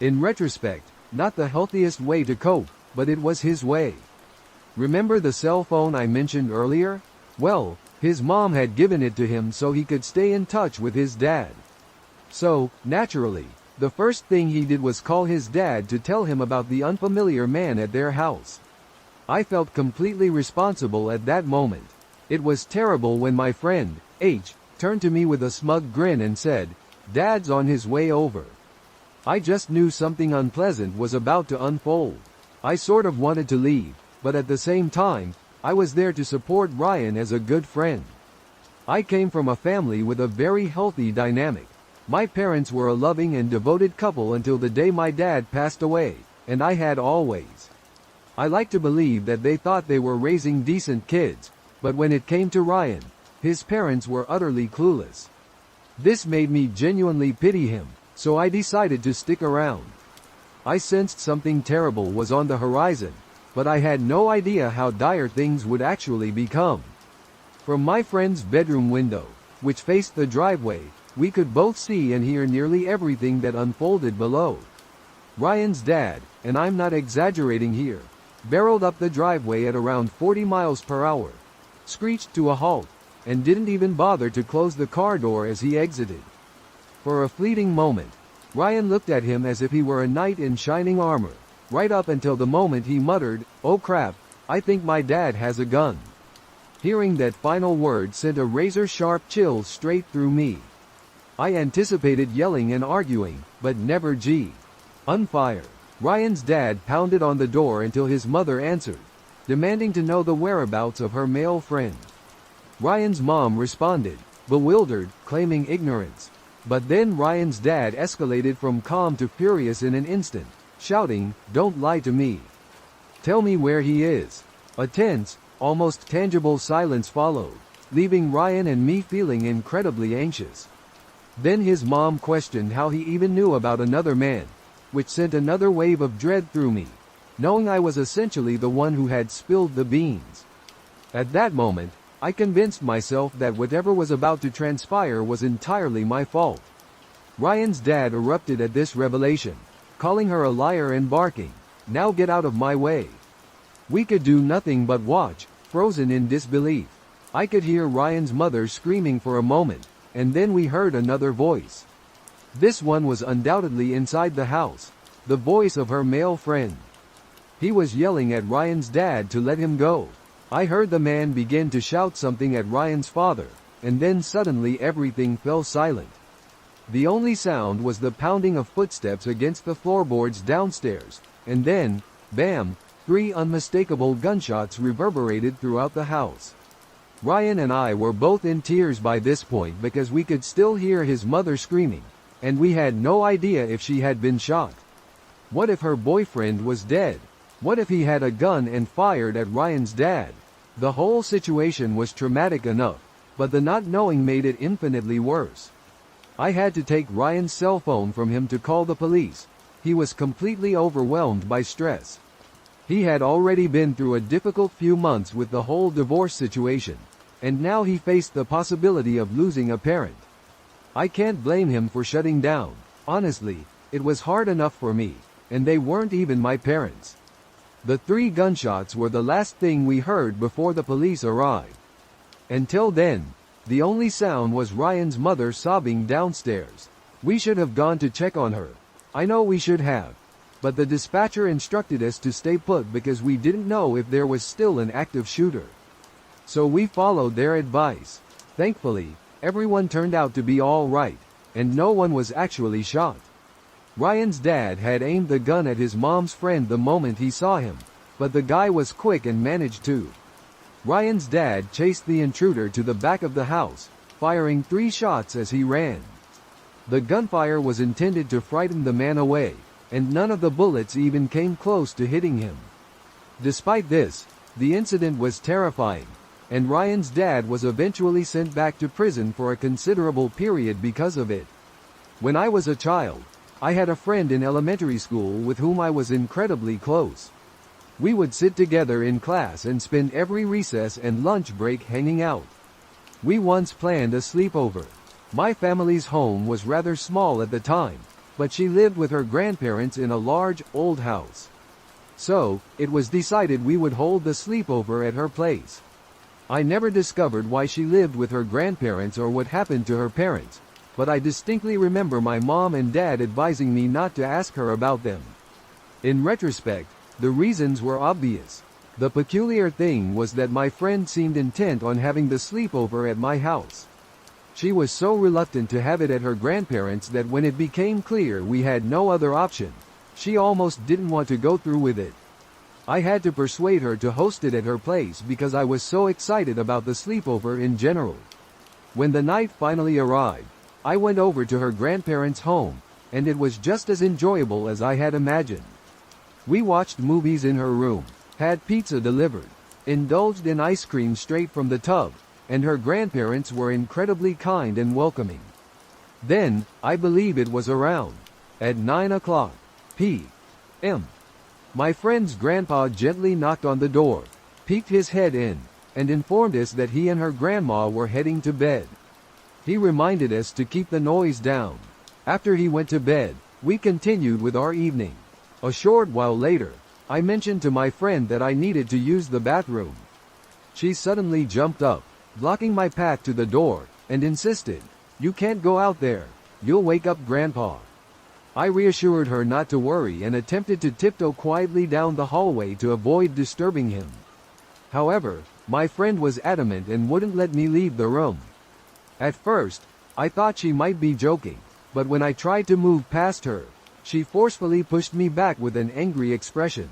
In retrospect, not the healthiest way to cope, but it was his way. Remember the cell phone I mentioned earlier? Well, his mom had given it to him so he could stay in touch with his dad. So, naturally, the first thing he did was call his dad to tell him about the unfamiliar man at their house. I felt completely responsible at that moment. It was terrible when my friend, H, turned to me with a smug grin and said, "Dad's on his way over." I just knew something unpleasant was about to unfold. I sort of wanted to leave, but at the same time, I was there to support Ryan as a good friend. I came from a family with a very healthy dynamic. My parents were a loving and devoted couple until the day my dad passed away, and I had always. I like to believe that they thought they were raising decent kids, but when it came to Ryan, his parents were utterly clueless. This made me genuinely pity him, so I decided to stick around. I sensed something terrible was on the horizon, but I had no idea how dire things would actually become. From my friend's bedroom window, which faced the driveway, we could both see and hear nearly everything that unfolded below. Ryan's dad, and I'm not exaggerating here, barreled up the driveway at around 40 miles per hour, screeched to a halt, and didn't even bother to close the car door as he exited. For a fleeting moment, Ryan looked at him as if he were a knight in shining armor, right up until the moment he muttered, "Oh crap, I think my dad has a gun." Hearing that final word sent a razor-sharp chill straight through me. I anticipated yelling and arguing, but never unfire. Ryan's dad pounded on the door until his mother answered, demanding to know the whereabouts of her male friend. Ryan's mom responded, bewildered, claiming ignorance. But then Ryan's dad escalated from calm to furious in an instant, shouting, "Don't lie to me. Tell me where he is." A tense, almost tangible silence followed, leaving Ryan and me feeling incredibly anxious. Then his mom questioned how he even knew about another man, which sent another wave of dread through me, knowing I was essentially the one who had spilled the beans. At that moment, I convinced myself that whatever was about to transpire was entirely my fault. Ryan's dad erupted at this revelation, calling her a liar and barking, "Now get out of my way." We could do nothing but watch, frozen in disbelief. I could hear Ryan's mother screaming for a moment, and then we heard another voice. This one was undoubtedly inside the house, the voice of her male friend. He was yelling at Ryan's dad to let him go. I heard the man begin to shout something at Ryan's father, and then suddenly everything fell silent. The only sound was the pounding of footsteps against the floorboards downstairs, and then, bam, 3 unmistakable gunshots reverberated throughout the house. Ryan and I were both in tears by this point because we could still hear his mother screaming, and we had no idea if she had been shot. What if her boyfriend was dead? What if he had a gun and fired at Ryan's dad? The whole situation was traumatic enough, but the not knowing made it infinitely worse. I had to take Ryan's cell phone from him to call the police. He was completely overwhelmed by stress. He had already been through a difficult few months with the whole divorce situation, and now he faced the possibility of losing a parent. I can't blame him for shutting down. Honestly, it was hard enough for me, and they weren't even my parents. The 3 gunshots were the last thing we heard before the police arrived. Until then, the only sound was Ryan's mother sobbing downstairs. We should have gone to check on her. I know we should have. but the dispatcher instructed us to stay put because we didn't know if there was still an active shooter. So we followed their advice. Thankfully, everyone turned out to be all right, and no one was actually shot. Ryan's dad had aimed the gun at his mom's friend the moment he saw him, but the guy was quick and managed to. Ryan's dad chased the intruder to the back of the house, firing 3 shots as he ran. The gunfire was intended to frighten the man away, and none of the bullets even came close to hitting him. Despite this, the incident was terrifying, and Ryan's dad was eventually sent back to prison for a considerable period because of it. When I was a child, I had a friend in elementary school with whom I was incredibly close. We would sit together in class and spend every recess and lunch break hanging out. We once planned a sleepover. My family's home was rather small at the time, but she lived with her grandparents in a large, old house. So, it was decided we would hold the sleepover at her place. I never discovered why she lived with her grandparents or what happened to her parents, but I distinctly remember my mom and dad advising me not to ask her about them. In retrospect, the reasons were obvious. The peculiar thing was that my friend seemed intent on having the sleepover at my house. She was so reluctant to have it at her grandparents' that when it became clear we had no other option, she almost didn't want to go through with it. I had to persuade her to host it at her place because I was so excited about the sleepover in general. When the night finally arrived, I went over to her grandparents' home, and it was just as enjoyable as I had imagined. We watched movies in her room, had pizza delivered, indulged in ice cream straight from the tub, and her grandparents were incredibly kind and welcoming. Then, I believe it was around at 9:00 p.m. My friend's grandpa gently knocked on the door, peeked his head in, and informed us that he and her grandma were heading to bed. He reminded us to keep the noise down. After he went to bed, we continued with our evening. A short while later, I mentioned to my friend that I needed to use the bathroom. She suddenly jumped up, blocking my path to the door, and insisted, "You can't go out there. You'll wake up Grandpa." I reassured her not to worry and attempted to tiptoe quietly down the hallway to avoid disturbing him. However, my friend was adamant and wouldn't let me leave the room. At first, I thought she might be joking, but when I tried to move past her, she forcefully pushed me back with an angry expression.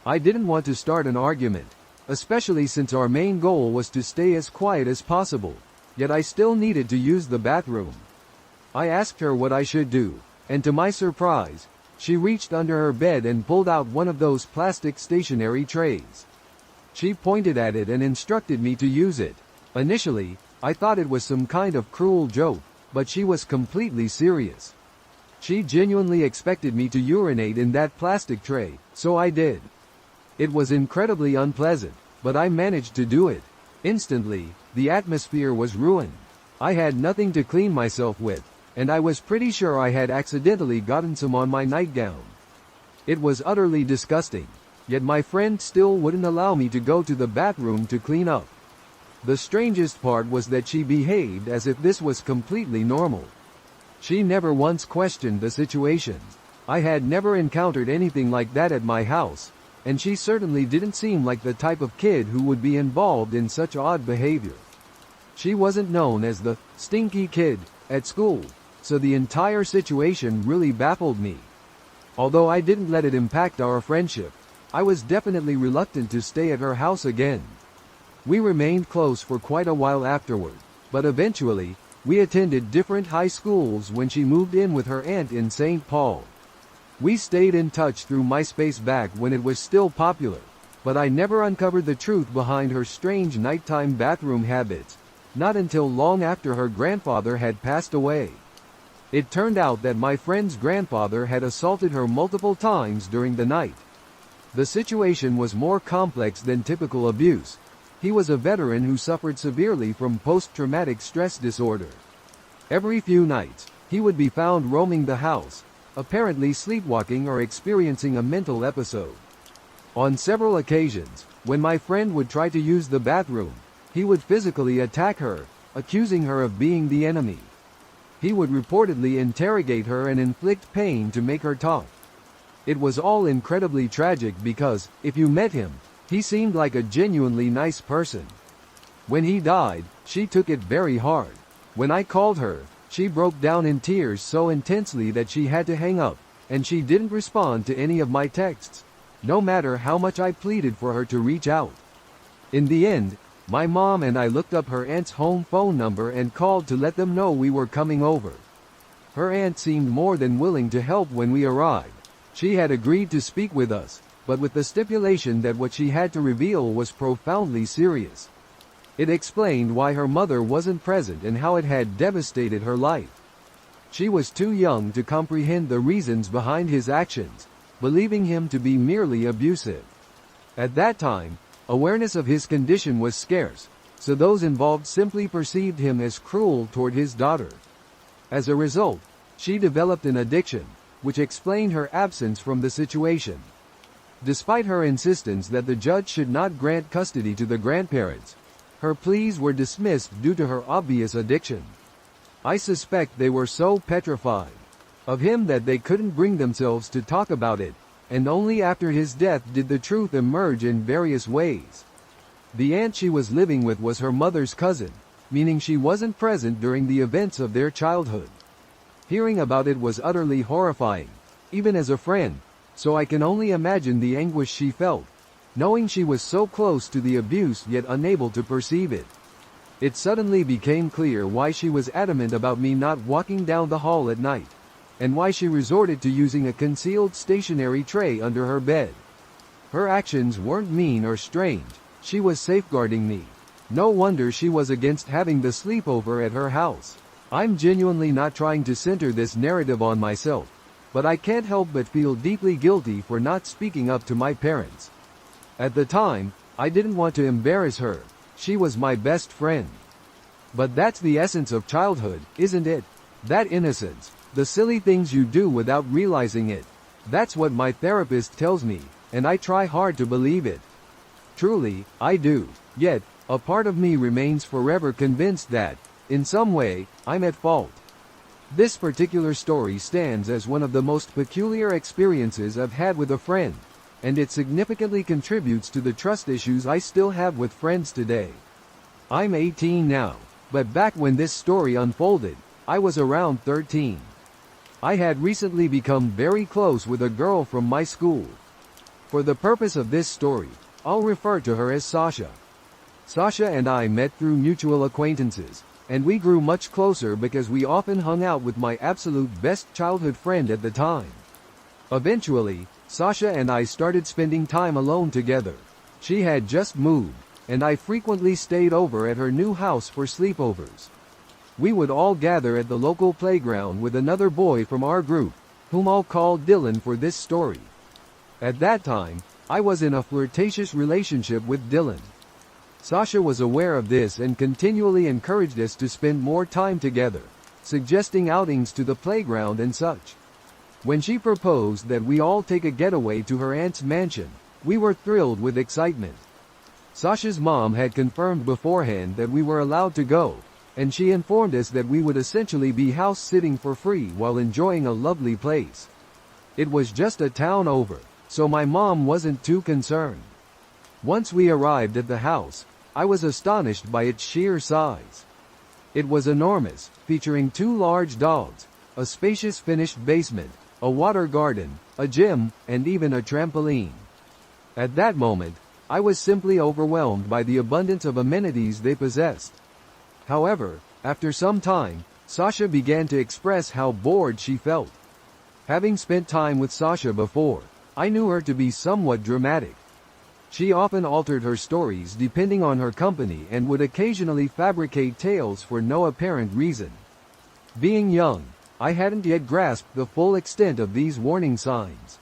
I didn't want to start an argument, especially since our main goal was to stay as quiet as possible, yet I still needed to use the bathroom. I asked her what I should do, and to my surprise, she reached under her bed and pulled out one of those plastic stationery trays. She pointed at it and instructed me to use it. Initially, I thought it was some kind of cruel joke, but she was completely serious. She genuinely expected me to urinate in that plastic tray, so I did. It was incredibly unpleasant, but I managed to do it. Instantly, the atmosphere was ruined. I had nothing to clean myself with, and I was pretty sure I had accidentally gotten some on my nightgown. It was utterly disgusting, yet my friend still wouldn't allow me to go to the bathroom to clean up. The strangest part was that she behaved as if this was completely normal. She never once questioned the situation. I had never encountered anything like that at my house, and she certainly didn't seem like the type of kid who would be involved in such odd behavior. She wasn't known as the stinky kid at school, so the entire situation really baffled me. Although I didn't let it impact our friendship, I was definitely reluctant to stay at her house again. We remained close for quite a while afterward, but eventually, we attended different high schools when she moved in with her aunt in St. Paul. We stayed in touch through MySpace back when it was still popular, but I never uncovered the truth behind her strange nighttime bathroom habits, not until long after her grandfather had passed away. It turned out that my friend's grandfather had assaulted her multiple times during the night. The situation was more complex than typical abuse. He was a veteran who suffered severely from post-traumatic stress disorder. Every few nights, he would be found roaming the house, apparently sleepwalking or experiencing a mental episode. On several occasions, when my friend would try to use the bathroom, he would physically attack her, accusing her of being the enemy. He would reportedly interrogate her and inflict pain to make her talk. It was all incredibly tragic because, if you met him, he seemed like a genuinely nice person. When he died, she took it very hard. When I called her, she broke down in tears so intensely that she had to hang up, and she didn't respond to any of my texts, no matter how much I pleaded for her to reach out. In the end, my mom and I looked up her aunt's home phone number and called to let them know we were coming over. Her aunt seemed more than willing to help when we arrived. She had agreed to speak with us, but with the stipulation that what she had to reveal was profoundly serious. It explained why her mother wasn't present and how it had devastated her life. She was too young to comprehend the reasons behind his actions, believing him to be merely abusive. At that time, awareness of his condition was scarce, so those involved simply perceived him as cruel toward his daughter. As a result, she developed an addiction, which explained her absence from the situation. Despite her insistence that the judge should not grant custody to the grandparents, her pleas were dismissed due to her obvious addiction. I suspect they were so petrified of him that they couldn't bring themselves to talk about it, and only after his death did the truth emerge in various ways. The aunt she was living with was her mother's cousin, meaning she wasn't present during the events of their childhood. Hearing about it was utterly horrifying, even as a friend, so I can only imagine the anguish she felt, knowing she was so close to the abuse yet unable to perceive it. It suddenly became clear why she was adamant about me not walking down the hall at night, and why she resorted to using a concealed stationery tray under her bed. Her actions weren't mean or strange, she was safeguarding me. No wonder she was against having the sleepover at her house. I'm genuinely not trying to center this narrative on myself, but I can't help but feel deeply guilty for not speaking up to my parents. At the time, I didn't want to embarrass her. She was my best friend. But that's the essence of childhood, isn't it? That innocence, the silly things you do without realizing it. That's what my therapist tells me, and I try hard to believe it. Truly, I do. Yet, a part of me remains forever convinced that, in some way, I'm at fault. This particular story stands as one of the most peculiar experiences I've had with a friend, and it significantly contributes to the trust issues I still have with friends today. I'm 18 now, but back when this story unfolded, I was around 13. I had recently become very close with a girl from my school. For the purpose of this story, I'll refer to her as Sasha. Sasha and I met through mutual acquaintances, and we grew much closer because we often hung out with my absolute best childhood friend at the time. Eventually, Sasha and I started spending time alone together. She had just moved, and I frequently stayed over at her new house for sleepovers. We would all gather at the local playground with another boy from our group, whom I'll call Dylan for this story. At that time, I was in a flirtatious relationship with Dylan. Sasha was aware of this and continually encouraged us to spend more time together, suggesting outings to the playground and such. When she proposed that we all take a getaway to her aunt's mansion, we were thrilled with excitement. Sasha's mom had confirmed beforehand that we were allowed to go, and she informed us that we would essentially be house sitting for free while enjoying a lovely place. It was just a town over, so my mom wasn't too concerned. Once we arrived at the house, I was astonished by its sheer size. It was enormous, featuring 2 large dogs, a spacious finished basement, a water garden, a gym, and even a trampoline. At that moment, I was simply overwhelmed by the abundance of amenities they possessed. However, after some time, Sasha began to express how bored she felt. Having spent time with Sasha before, I knew her to be somewhat dramatic. She often altered her stories depending on her company and would occasionally fabricate tales for no apparent reason. Being young, I hadn't yet grasped the full extent of these warning signs.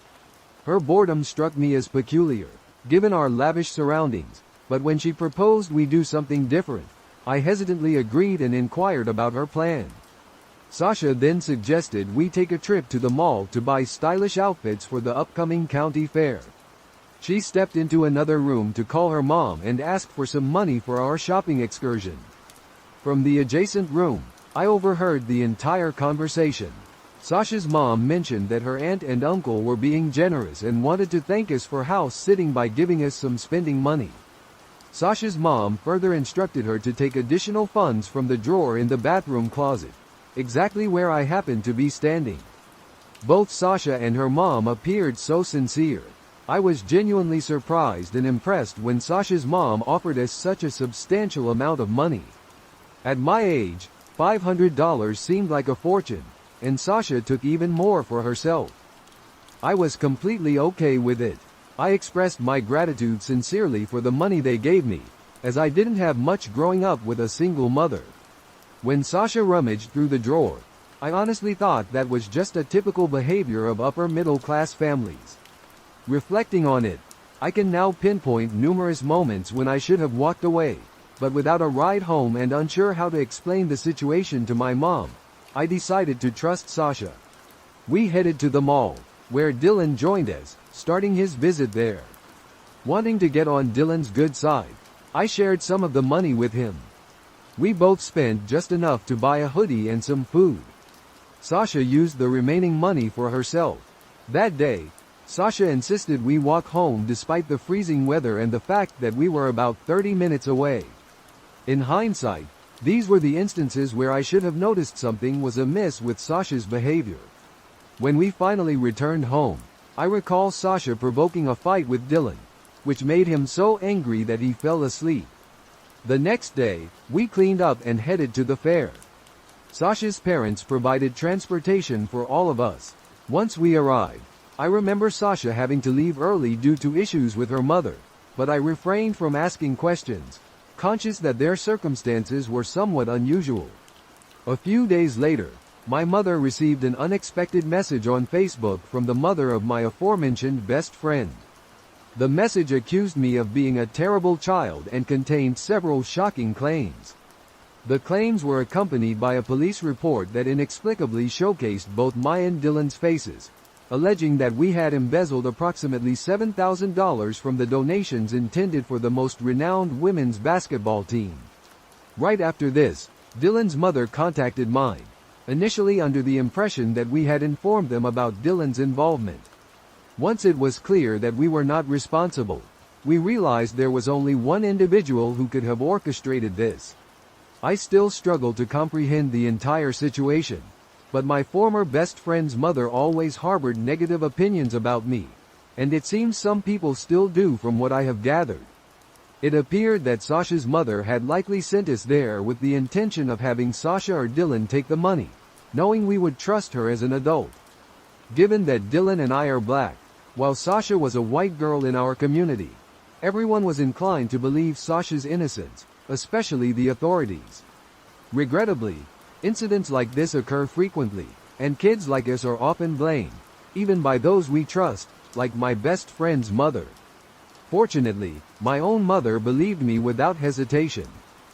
Her boredom struck me as peculiar, given our lavish surroundings, but when she proposed we do something different, I hesitantly agreed and inquired about her plan. Sasha then suggested we take a trip to the mall to buy stylish outfits for the upcoming county fair. She stepped into another room to call her mom and ask for some money for our shopping excursion. From the adjacent room, I overheard the entire conversation. Sasha's mom mentioned that her aunt and uncle were being generous and wanted to thank us for house sitting by giving us some spending money. Sasha's mom further instructed her to take additional funds from the drawer in the bathroom closet, exactly where I happened to be standing. Both Sasha and her mom appeared so sincere. I was genuinely surprised and impressed when Sasha's mom offered us such a substantial amount of money. At my age, $500 seemed like a fortune, and Sasha took even more for herself. I was completely okay with it. I expressed my gratitude sincerely for the money they gave me, as I didn't have much growing up with a single mother. When Sasha rummaged through the drawer, I honestly thought that was just a typical behavior of upper middle class families. Reflecting on it, I can now pinpoint numerous moments when I should have walked away, but without a ride home and unsure how to explain the situation to my mom, I decided to trust Sasha. We headed to the mall, where Dylan joined us, starting his visit there. Wanting to get on Dylan's good side, I shared some of the money with him. We both spent just enough to buy a hoodie and some food. Sasha used the remaining money for herself. That day, Sasha insisted we walk home despite the freezing weather and the fact that we were about 30 minutes away. In hindsight, these were the instances where I should have noticed something was amiss with Sasha's behavior. When we finally returned home, I recall Sasha provoking a fight with Dylan, which made him so angry that he fell asleep. The next day, we cleaned up and headed to the fair. Sasha's parents provided transportation for all of us. Once we arrived, I remember Sasha having to leave early due to issues with her mother, but I refrained from asking questions, conscious that their circumstances were somewhat unusual. A few days later, my mother received an unexpected message on Facebook from the mother of my aforementioned best friend. The message accused me of being a terrible child and contained several shocking claims. The claims were accompanied by a police report that inexplicably showcased both my and Dylan's faces, alleging that we had embezzled approximately $7,000 from the donations intended for the most renowned women's basketball team. Right after this, Dylan's mother contacted mine, initially under the impression that we had informed them about Dylan's involvement. Once it was clear that we were not responsible, we realized there was only one individual who could have orchestrated this. I still struggle to comprehend the entire situation, but my former best friend's mother always harbored negative opinions about me, and it seems some people still do from what I have gathered. It appeared that Sasha's mother had likely sent us there with the intention of having Sasha or Dylan take the money, knowing we would trust her as an adult. Given that Dylan and I are black, while Sasha was a white girl in our community, everyone was inclined to believe Sasha's innocence, especially the authorities. Regrettably, incidents like this occur frequently, and kids like us are often blamed, even by those we trust, like my best friend's mother. Fortunately, my own mother believed me without hesitation.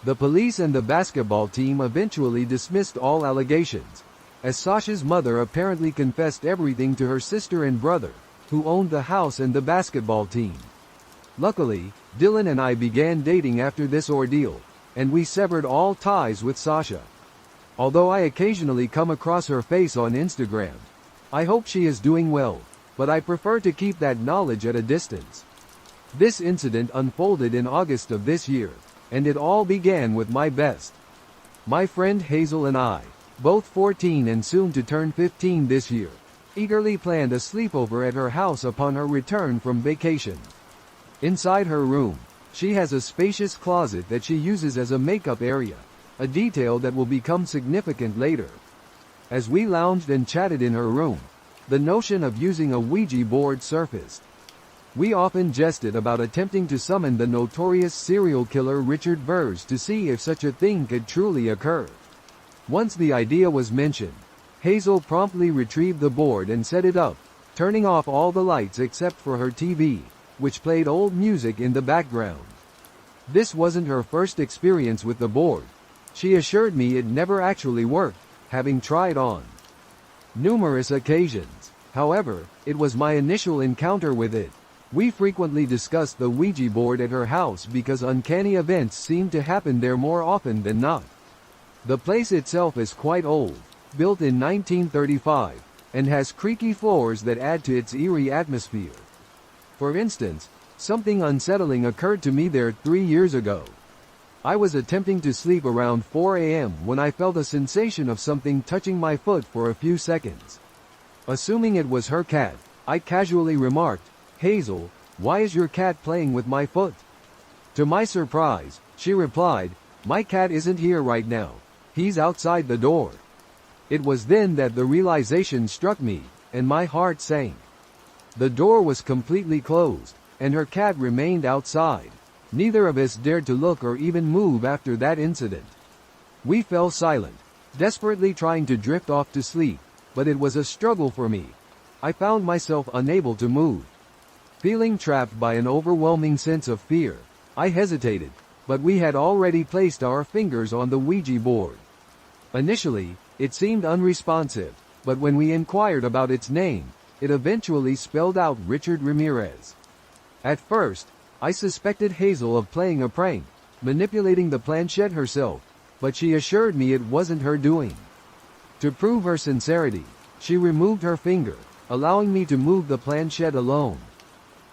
The police and the basketball team eventually dismissed all allegations, as Sasha's mother apparently confessed everything to her sister and brother, who owned the house and the basketball team. Luckily, Dylan and I began dating after this ordeal, and we severed all ties with Sasha. Although I occasionally come across her face on Instagram, I hope she is doing well, but I prefer to keep that knowledge at a distance. This incident unfolded in August of this year, and it all began with my friend Hazel and I, both 14 and soon to turn 15 this year, eagerly planned a sleepover at her house upon her return from vacation. Inside her room, she has a spacious closet that she uses as a makeup area, a detail that will become significant later. As we lounged and chatted in her room, the notion of using a Ouija board surfaced. We often jested about attempting to summon the notorious serial killer Richard Burrs to see if such a thing could truly occur. Once the idea was mentioned, Hazel promptly retrieved the board and set it up, turning off all the lights except for her TV, which played old music in the background. This wasn't her first experience with the board. She assured me it never actually worked, having tried on numerous occasions. However, it was my initial encounter with it. We frequently discussed the Ouija board at her house because uncanny events seemed to happen there more often than not. The place itself is quite old, built in 1935, and has creaky floors that add to its eerie atmosphere. For instance, something unsettling occurred to me there 3 years ago. I was attempting to sleep around 4 a.m. when I felt a sensation of something touching my foot for a few seconds. Assuming it was her cat, I casually remarked, "Hazel, why is your cat playing with my foot?" To my surprise, she replied, "My cat isn't here right now. He's outside the door." It was then that the realization struck me, and my heart sank. The door was completely closed, and her cat remained outside. Neither of us dared to look or even move after that incident. We fell silent, desperately trying to drift off to sleep, but it was a struggle for me. I found myself unable to move. Feeling trapped by an overwhelming sense of fear, I hesitated, but we had already placed our fingers on the Ouija board. Initially, it seemed unresponsive, but when we inquired about its name, it eventually spelled out Richard Ramirez. At first, I suspected Hazel of playing a prank, manipulating the planchette herself, but she assured me it wasn't her doing. To prove her sincerity, she removed her finger, allowing me to move the planchette alone.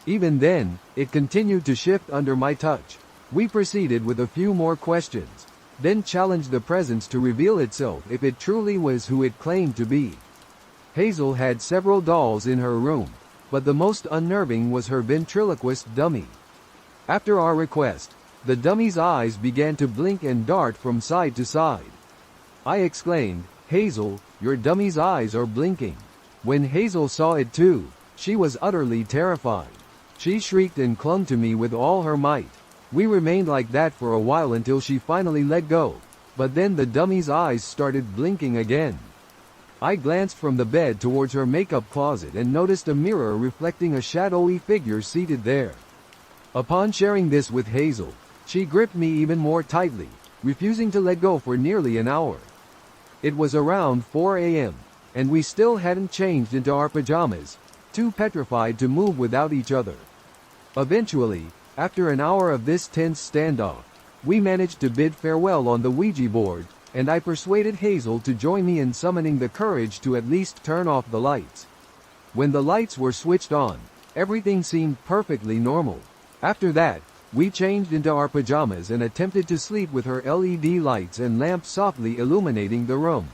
Even then, it continued to shift under my touch. We proceeded with a few more questions, then challenged the presence to reveal itself if it truly was who it claimed to be. Hazel had several dolls in her room, but the most unnerving was her ventriloquist dummy. After our request, the dummy's eyes began to blink and dart from side to side. I exclaimed, "Hazel, your dummy's eyes are blinking." When Hazel saw it too, she was utterly terrified. She shrieked and clung to me with all her might. We remained like that for a while until she finally let go, but then the dummy's eyes started blinking again. I glanced from the bed towards her makeup closet and noticed a mirror reflecting a shadowy figure seated there. Upon sharing this with Hazel, she gripped me even more tightly, refusing to let go for nearly an hour. It was around 4 a.m., and we still hadn't changed into our pajamas, too petrified to move without each other. Eventually, after an hour of this tense standoff, we managed to bid farewell on the Ouija board, and I persuaded Hazel to join me in summoning the courage to at least turn off the lights. When the lights were switched on, everything seemed perfectly normal. After that, we changed into our pajamas and attempted to sleep with her LED lights and lamps softly illuminating the room.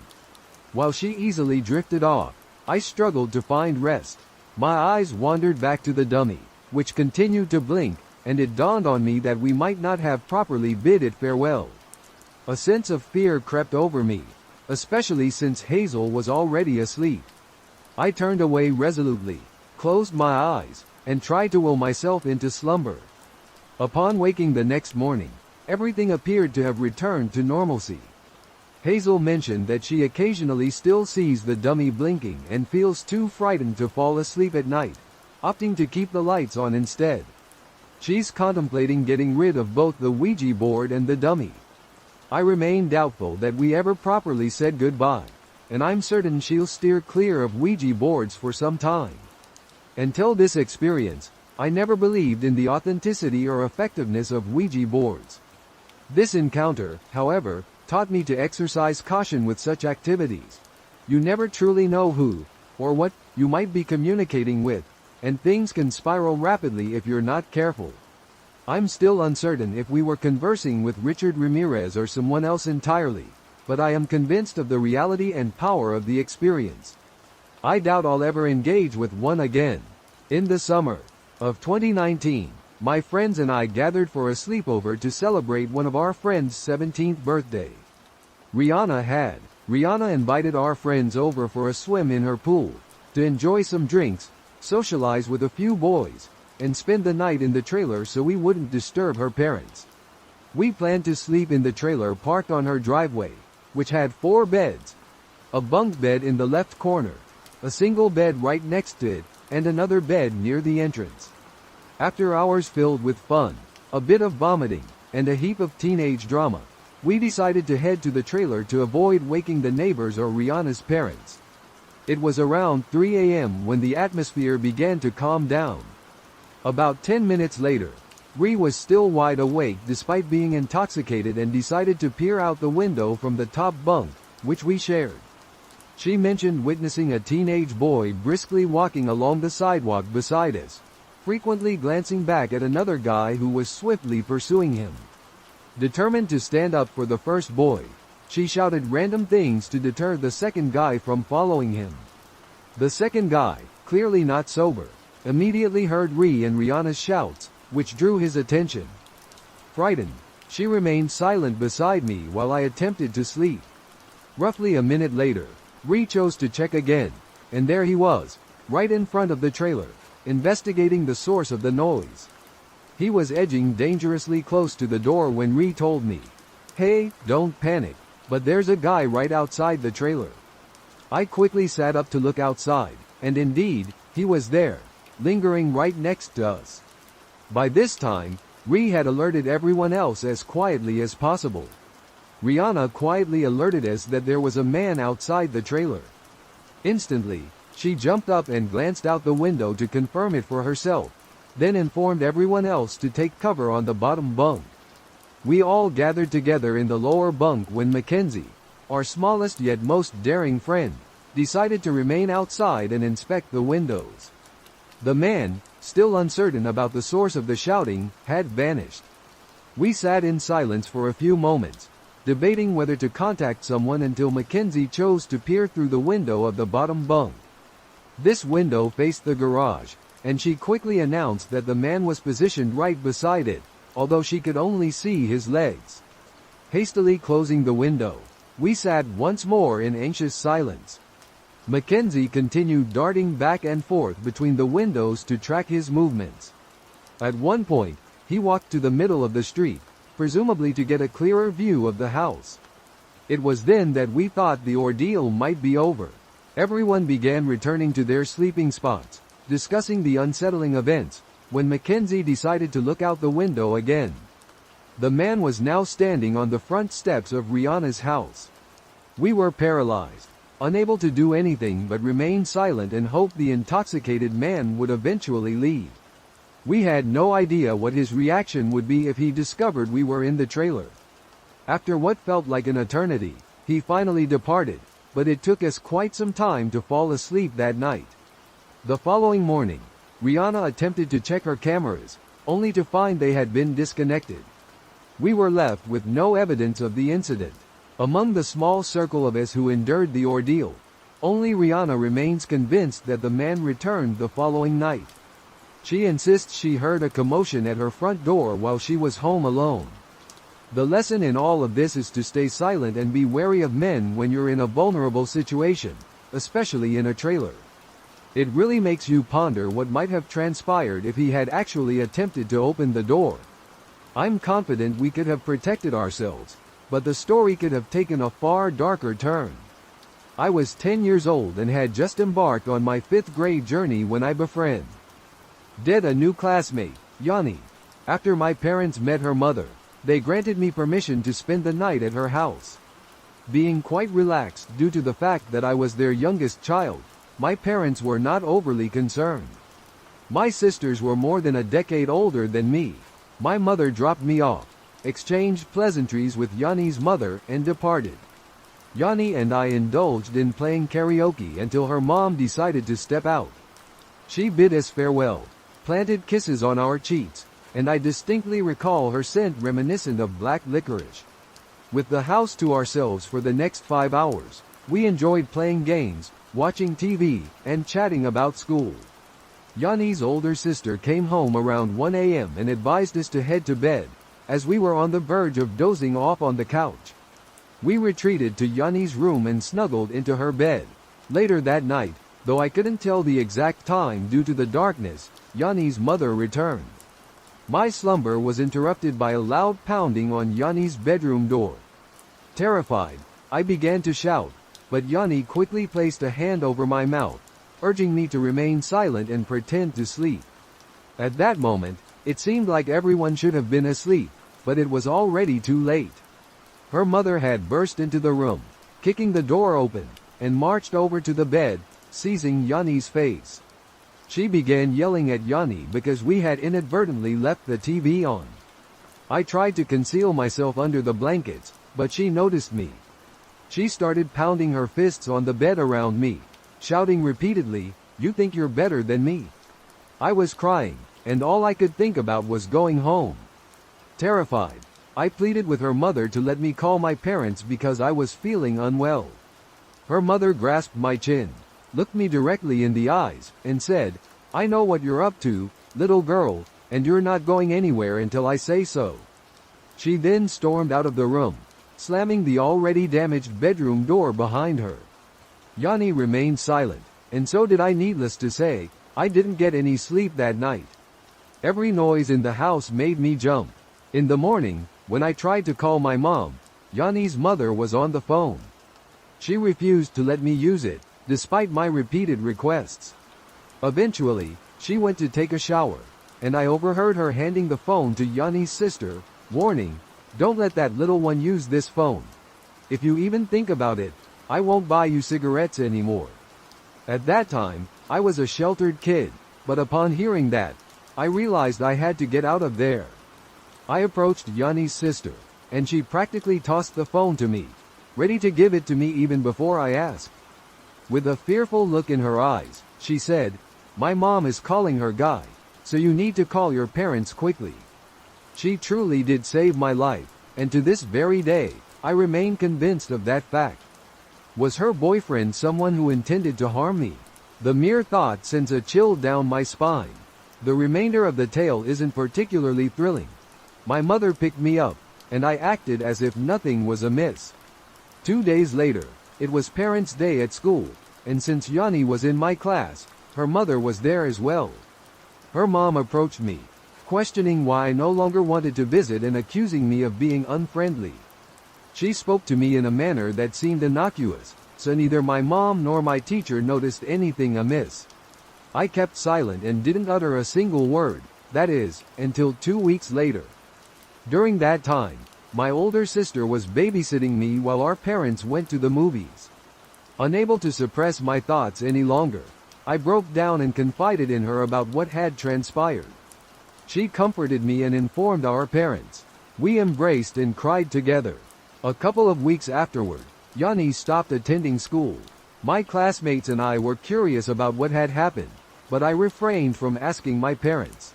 While she easily drifted off, I struggled to find rest. My eyes wandered back to the dummy, which continued to blink, and it dawned on me that we might not have properly bid it farewell. A sense of fear crept over me, especially since Hazel was already asleep. I turned away resolutely, closed my eyes, and tried to will myself into slumber. Upon waking the next morning, everything appeared to have returned to normalcy. Hazel mentioned that she occasionally still sees the dummy blinking and feels too frightened to fall asleep at night, opting to keep the lights on instead. She's contemplating getting rid of both the Ouija board and the dummy. I remain doubtful that we ever properly said goodbye, and I'm certain she'll steer clear of Ouija boards for some time. Until this experience, I never believed in the authenticity or effectiveness of Ouija boards. This encounter, however, taught me to exercise caution with such activities. You never truly know who, or what, you might be communicating with, and things can spiral rapidly if you're not careful. I'm still uncertain if we were conversing with Richard Ramirez or someone else entirely, but I am convinced of the reality and power of the experience. I doubt I'll ever engage with one again. In the summer of 2019, my friends and I gathered for a sleepover to celebrate one of our friends' 17th birthday. Rihanna invited our friends over for a swim in her pool, to enjoy some drinks, socialize with a few boys, and spend the night in the trailer so we wouldn't disturb her parents. We planned to sleep in the trailer parked on her driveway, which had 4 beds. A bunk bed in the left corner, a single bed right next to it, and another bed near the entrance. After hours filled with fun, a bit of vomiting, and a heap of teenage drama, we decided to head to the trailer to avoid waking the neighbors or Rihanna's parents. It was around 3 a.m. when the atmosphere began to calm down. About 10 minutes later, Ree was still wide awake despite being intoxicated and decided to peer out the window from the top bunk, which we shared. She mentioned witnessing a teenage boy briskly walking along the sidewalk beside us, frequently glancing back at another guy who was swiftly pursuing him. Determined to stand up for the first boy, she shouted random things to deter the second guy from following him. The second guy, clearly not sober, immediately heard Ree and Rihanna's shouts, which drew his attention. Frightened, she remained silent beside me while I attempted to sleep. Roughly a minute later, Ree chose to check again, and there he was, right in front of the trailer, investigating the source of the noise. He was edging dangerously close to the door when Ree told me, "Hey, don't panic, but there's a guy right outside the trailer." I quickly sat up to look outside, and indeed, he was there, lingering right next to us. By this time, Ree had alerted everyone else as quietly as possible. Rihanna quietly alerted us that there was a man outside the trailer. Instantly, she jumped up and glanced out the window to confirm it for herself, then informed everyone else to take cover on the bottom bunk. We all gathered together in the lower bunk when Mackenzie, our smallest yet most daring friend, decided to remain outside and inspect the windows. The man, still uncertain about the source of the shouting, had vanished. We sat in silence for a few moments, debating whether to contact someone until Mackenzie chose to peer through the window of the bottom bunk. This window faced the garage, and she quickly announced that the man was positioned right beside it, although she could only see his legs. Hastily closing the window, we sat once more in anxious silence. Mackenzie continued darting back and forth between the windows to track his movements. At one point, he walked to the middle of the street, presumably to get a clearer view of the house. It was then that we thought the ordeal might be over. Everyone began returning to their sleeping spots, discussing the unsettling events, when Mackenzie decided to look out the window again. The man was now standing on the front steps of Rihanna's house. We were paralyzed, unable to do anything but remain silent and hope the intoxicated man would eventually leave. We had no idea what his reaction would be if he discovered we were in the trailer. After what felt like an eternity, he finally departed, but it took us quite some time to fall asleep that night. The following morning, Rihanna attempted to check her cameras, only to find they had been disconnected. We were left with no evidence of the incident. Among the small circle of us who endured the ordeal, only Rihanna remains convinced that the man returned the following night. She insists she heard a commotion at her front door while she was home alone. The lesson in all of this is to stay silent and be wary of men when you're in a vulnerable situation, especially in a trailer. It really makes you ponder what might have transpired if he had actually attempted to open the door. I'm confident we could have protected ourselves, but the story could have taken a far darker turn. I was 10 years old and had just embarked on my 5th grade journey when I befriended a new classmate, Yanni. After my parents met her mother, they granted me permission to spend the night at her house. Being quite relaxed due to the fact that I was their youngest child, my parents were not overly concerned. My sisters were more than a decade older than me. My mother dropped me off, exchanged pleasantries with Yanni's mother, and departed. Yanni and I indulged in playing karaoke until her mom decided to step out. She bid us farewell, planted kisses on our cheeks, and I distinctly recall her scent reminiscent of black licorice. With the house to ourselves for the next 5 hours, we enjoyed playing games, watching TV, and chatting about school. Yanni's older sister came home around 1 a.m. and advised us to head to bed, as we were on the verge of dozing off on the couch. We retreated to Yanni's room and snuggled into her bed. Later that night, though I couldn't tell the exact time due to the darkness, Yanni's mother returned. My slumber was interrupted by a loud pounding on Yanni's bedroom door. Terrified, I began to shout, but Yanni quickly placed a hand over my mouth, urging me to remain silent and pretend to sleep. At that moment, it seemed like everyone should have been asleep, but it was already too late. Her mother had burst into the room, kicking the door open, and marched over to the bed, seizing Yanni's face. She began yelling at Yanni because we had inadvertently left the TV on. I tried to conceal myself under the blankets, but she noticed me. She started pounding her fists on the bed around me, shouting repeatedly, "You think you're better than me?" I was crying, and all I could think about was going home. Terrified, I pleaded with her mother to let me call my parents because I was feeling unwell. Her mother grasped my chin, looked me directly in the eyes, and said, "I know what you're up to, little girl, and you're not going anywhere until I say so." She then stormed out of the room, slamming the already damaged bedroom door behind her. Yanni remained silent, and so did I. Needless to say, I didn't get any sleep that night. Every noise in the house made me jump. In the morning, when I tried to call my mom, Yanni's mother was on the phone. She refused to let me use it, despite my repeated requests. Eventually, she went to take a shower, and I overheard her handing the phone to Yanni's sister, warning, "Don't let that little one use this phone. If you even think about it, I won't buy you cigarettes anymore." At that time, I was a sheltered kid, but upon hearing that, I realized I had to get out of there. I approached Yanni's sister, and she practically tossed the phone to me, ready to give it to me even before I asked. With a fearful look in her eyes, she said, "My mom is calling her guy, so you need to call your parents quickly." She truly did save my life, and to this very day, I remain convinced of that fact. Was her boyfriend someone who intended to harm me? The mere thought sends a chill down my spine. The remainder of the tale isn't particularly thrilling. My mother picked me up, and I acted as if nothing was amiss. 2 days later, it was Parents' Day at school, and since Yanni was in my class, her mother was there as well. Her mom approached me, questioning why I no longer wanted to visit and accusing me of being unfriendly. She spoke to me in a manner that seemed innocuous, so neither my mom nor my teacher noticed anything amiss. I kept silent and didn't utter a single word, that is, until 2 weeks later. During that time, my older sister was babysitting me while our parents went to the movies. Unable to suppress my thoughts any longer, I broke down and confided in her about what had transpired. She comforted me and informed our parents. We embraced and cried together. A couple of weeks afterward, Yanni stopped attending school. My classmates and I were curious about what had happened, but I refrained from asking my parents.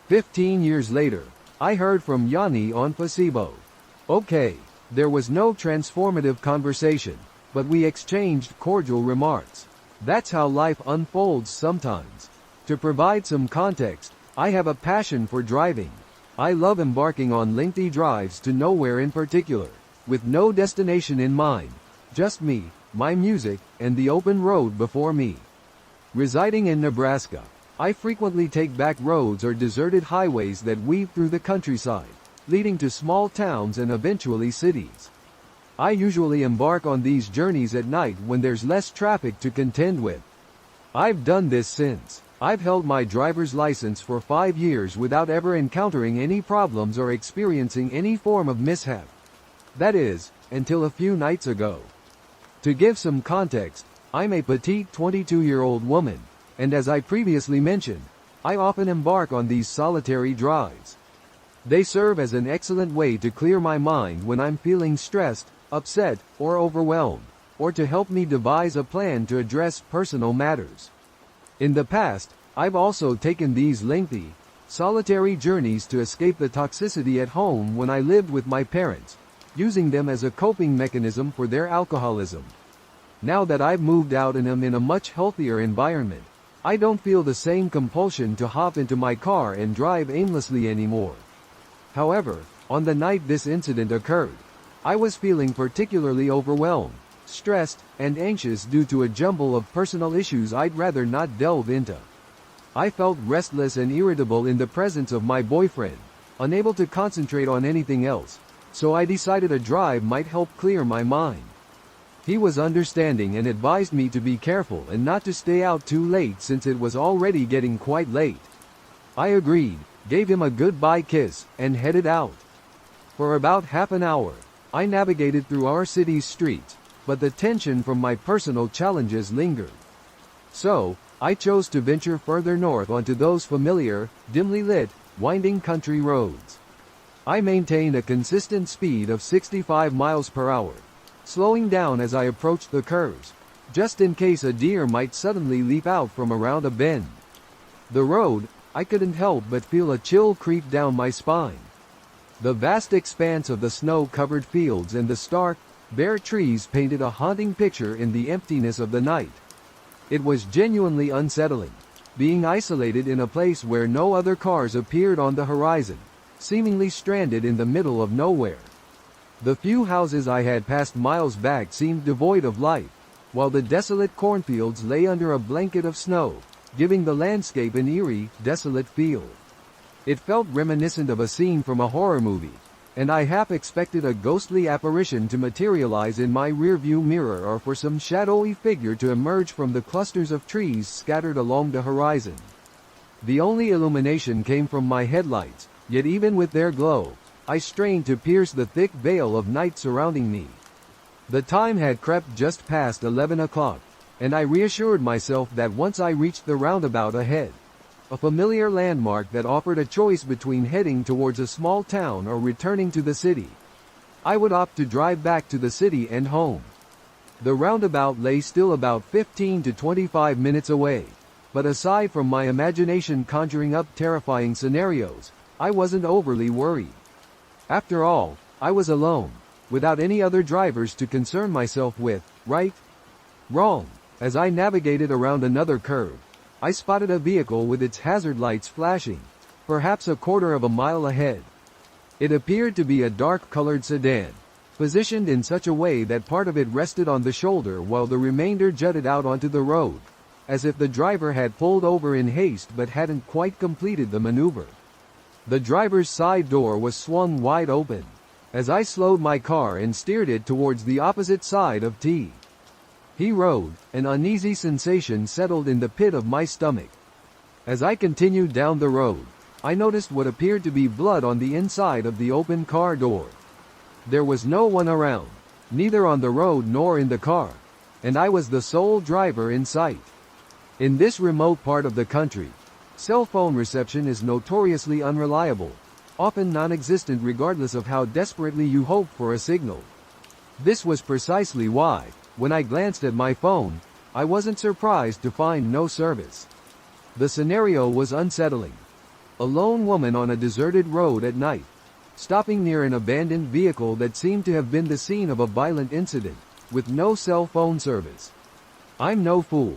15 years later, I heard from Yanni on Facebook. Okay, there was no transformative conversation, but we exchanged cordial remarks. That's how life unfolds sometimes. To provide some context, I have a passion for driving. I love embarking on lengthy drives to nowhere in particular, with no destination in mind, just me, my music, and the open road before me. Residing in Nebraska, I frequently take back roads or deserted highways that weave through the countryside, leading to small towns and eventually cities. I usually embark on these journeys at night when there's less traffic to contend with. I've done this since I've held my driver's license for 5 years without ever encountering any problems or experiencing any form of mishap. That is, until a few nights ago. To give some context, I'm a petite 22-year-old woman, and as I previously mentioned, I often embark on these solitary drives. They serve as an excellent way to clear my mind when I'm feeling stressed, upset, or overwhelmed, or to help me devise a plan to address personal matters. In the past, I've also taken these lengthy, solitary journeys to escape the toxicity at home when I lived with my parents, using them as a coping mechanism for their alcoholism. Now that I've moved out and am in a much healthier environment, I don't feel the same compulsion to hop into my car and drive aimlessly anymore. However, on the night this incident occurred, I was feeling particularly overwhelmed, stressed, and anxious due to a jumble of personal issues I'd rather not delve into. I felt restless and irritable in the presence of my boyfriend, unable to concentrate on anything else, so I decided a drive might help clear my mind. He was understanding and advised me to be careful and not to stay out too late since it was already getting quite late. I agreed, gave him a goodbye kiss, and headed out. For about half an hour, I navigated through our city's streets, but the tension from my personal challenges lingered. So, I chose to venture further north onto those familiar, dimly lit, winding country roads. I maintained a consistent speed of 65 miles per hour, slowing down as I approached the curves, just in case a deer might suddenly leap out from around a bend. The road, I couldn't help but feel a chill creep down my spine. The vast expanse of the snow-covered fields and the stark, bare trees painted a haunting picture in the emptiness of the night. It was genuinely unsettling, being isolated in a place where no other cars appeared on the horizon, seemingly stranded in the middle of nowhere. The few houses I had passed miles back seemed devoid of life, while the desolate cornfields lay under a blanket of snow, giving the landscape an eerie, desolate feel. It felt reminiscent of a scene from a horror movie, and I half expected a ghostly apparition to materialize in my rearview mirror or for some shadowy figure to emerge from the clusters of trees scattered along the horizon. The only illumination came from my headlights, yet even with their glow, I strained to pierce the thick veil of night surrounding me. The time had crept just past 11 o'clock, and I reassured myself that once I reached the roundabout ahead, a familiar landmark that offered a choice between heading towards a small town or returning to the city, I would opt to drive back to the city and home. The roundabout lay still about 15 to 25 minutes away, but aside from my imagination conjuring up terrifying scenarios, I wasn't overly worried. After all, I was alone, without any other drivers to concern myself with, right? Wrong. As I navigated around another curve, I spotted a vehicle with its hazard lights flashing, perhaps a quarter of a mile ahead. It appeared to be a dark-colored sedan, positioned in such a way that part of it rested on the shoulder while the remainder jutted out onto the road, as if the driver had pulled over in haste but hadn't quite completed the maneuver. The driver's side door was swung wide open, as I slowed my car and steered it towards the opposite side of T. He rode, an uneasy sensation settled in the pit of my stomach. As I continued down the road, I noticed what appeared to be blood on the inside of the open car door. There was no one around, neither on the road nor in the car, and I was the sole driver in sight. In this remote part of the country, cell phone reception is notoriously unreliable, often non-existent regardless of how desperately you hope for a signal. This was precisely why, when I glanced at my phone, I wasn't surprised to find no service. The scenario was unsettling. A lone woman on a deserted road at night, stopping near an abandoned vehicle that seemed to have been the scene of a violent incident, with no cell phone service. I'm no fool.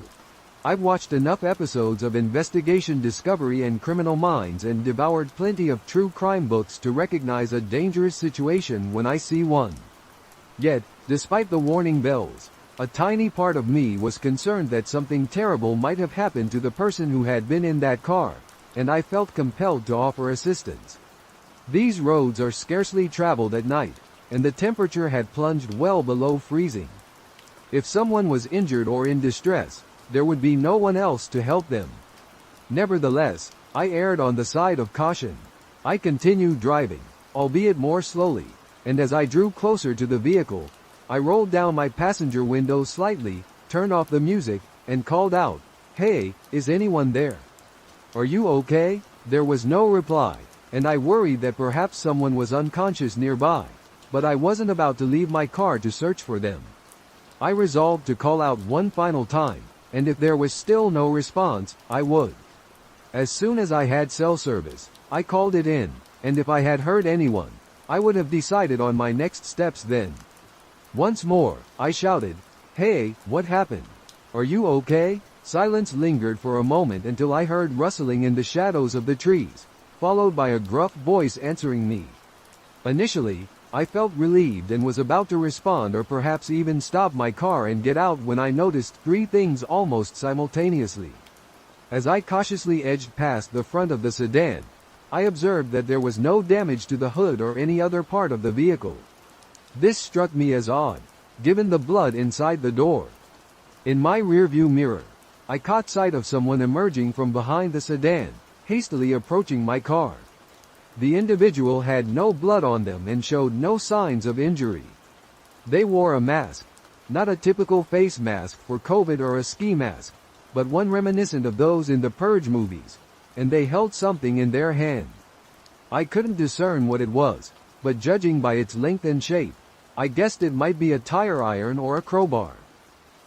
I've watched enough episodes of Investigation Discovery and Criminal Minds and devoured plenty of true crime books to recognize a dangerous situation when I see one. Yet, despite the warning bells, a tiny part of me was concerned that something terrible might have happened to the person who had been in that car, and I felt compelled to offer assistance. These roads are scarcely traveled at night, and the temperature had plunged well below freezing. If someone was injured or in distress, there would be no one else to help them. Nevertheless, I erred on the side of caution. I continued driving, albeit more slowly, and as I drew closer to the vehicle, I rolled down my passenger window slightly, turned off the music, and called out, "Hey, is anyone there? Are you okay?" There was no reply, and I worried that perhaps someone was unconscious nearby, but I wasn't about to leave my car to search for them. I resolved to call out one final time, and if there was still no response, I would. As soon as I had cell service, I called it in, and if I had heard anyone, I would have decided on my next steps then. Once more, I shouted, "Hey, what happened? Are you okay?" Silence lingered for a moment until I heard rustling in the shadows of the trees, followed by a gruff voice answering me. Initially, I felt relieved and was about to respond or perhaps even stop my car and get out when I noticed three things almost simultaneously. As I cautiously edged past the front of the sedan, I observed that there was no damage to the hood or any other part of the vehicle. This struck me as odd, given the blood inside the door. In my rearview mirror, I caught sight of someone emerging from behind the sedan, hastily approaching my car. The individual had no blood on them and showed no signs of injury. They wore a mask, not a typical face mask for COVID or a ski mask, but one reminiscent of those in the Purge movies, and they held something in their hand. I couldn't discern what it was, but judging by its length and shape, I guessed it might be a tire iron or a crowbar.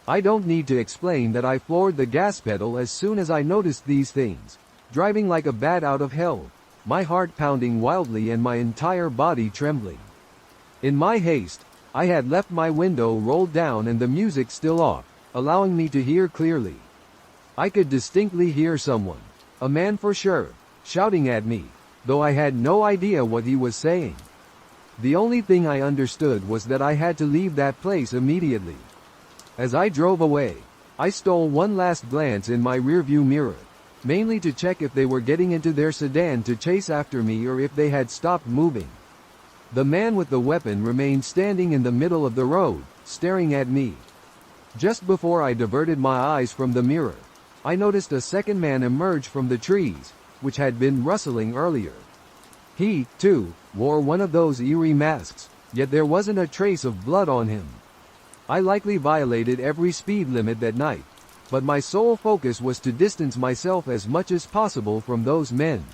I don't need to explain that I floored the gas pedal as soon as I noticed these things, driving like a bat out of hell, my heart pounding wildly and my entire body trembling. In my haste, I had left my window rolled down and the music still off, allowing me to hear clearly. I could distinctly hear someone, a man for sure, shouting at me, though I had no idea what he was saying. The only thing I understood was that I had to leave that place immediately. As I drove away, I stole one last glance in my rearview mirror, mainly to check if they were getting into their sedan to chase after me or if they had stopped moving. The man with the weapon remained standing in the middle of the road, staring at me. Just before I diverted my eyes from the mirror, I noticed a second man emerge from the trees, which had been rustling earlier. He, too, wore one of those eerie masks, yet there wasn't a trace of blood on him. I likely violated every speed limit that night, but my sole focus was to distance myself as much as possible from those men.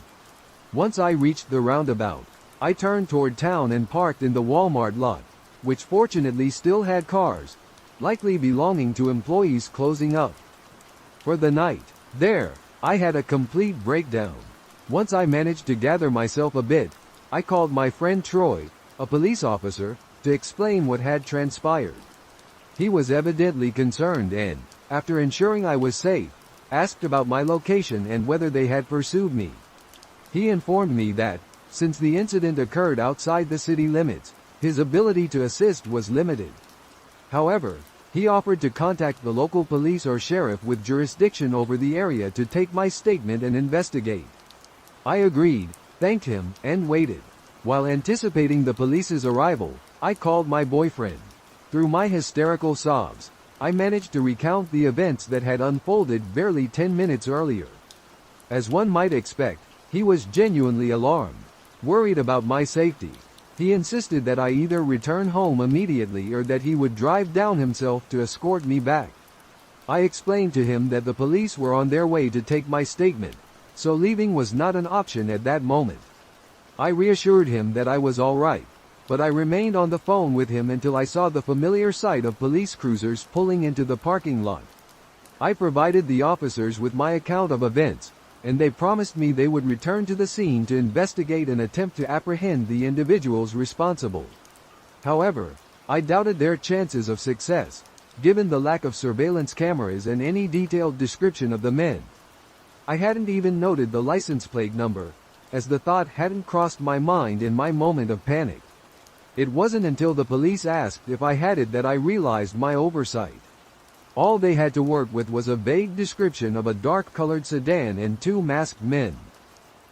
Once I reached the roundabout, I turned toward town and parked in the Walmart lot, which fortunately still had cars, likely belonging to employees closing up for the night. There, I had a complete breakdown. Once I managed to gather myself a bit, I called my friend Troy, a police officer, to explain what had transpired. He was evidently concerned and, after ensuring I was safe, asked about my location and whether they had pursued me. He informed me that, since the incident occurred outside the city limits, his ability to assist was limited. However, he offered to contact the local police or sheriff with jurisdiction over the area to take my statement and investigate. I agreed, thanked him, and waited. While anticipating the police's arrival, I called my boyfriend. Through my hysterical sobs, I managed to recount the events that had unfolded barely 10 minutes earlier. As one might expect, he was genuinely alarmed, worried about my safety. He insisted that I either return home immediately or that he would drive down himself to escort me back. I explained to him that the police were on their way to take my statement, so leaving was not an option at that moment. I reassured him that I was all right, but I remained on the phone with him until I saw the familiar sight of police cruisers pulling into the parking lot. I provided the officers with my account of events, and they promised me they would return to the scene to investigate and attempt to apprehend the individuals responsible. However, I doubted their chances of success, given the lack of surveillance cameras and any detailed description of the men. I hadn't even noted the license plate number, as the thought hadn't crossed my mind in my moment of panic. It wasn't until the police asked if I had it that I realized my oversight. All they had to work with was a vague description of a dark-colored sedan and two masked men.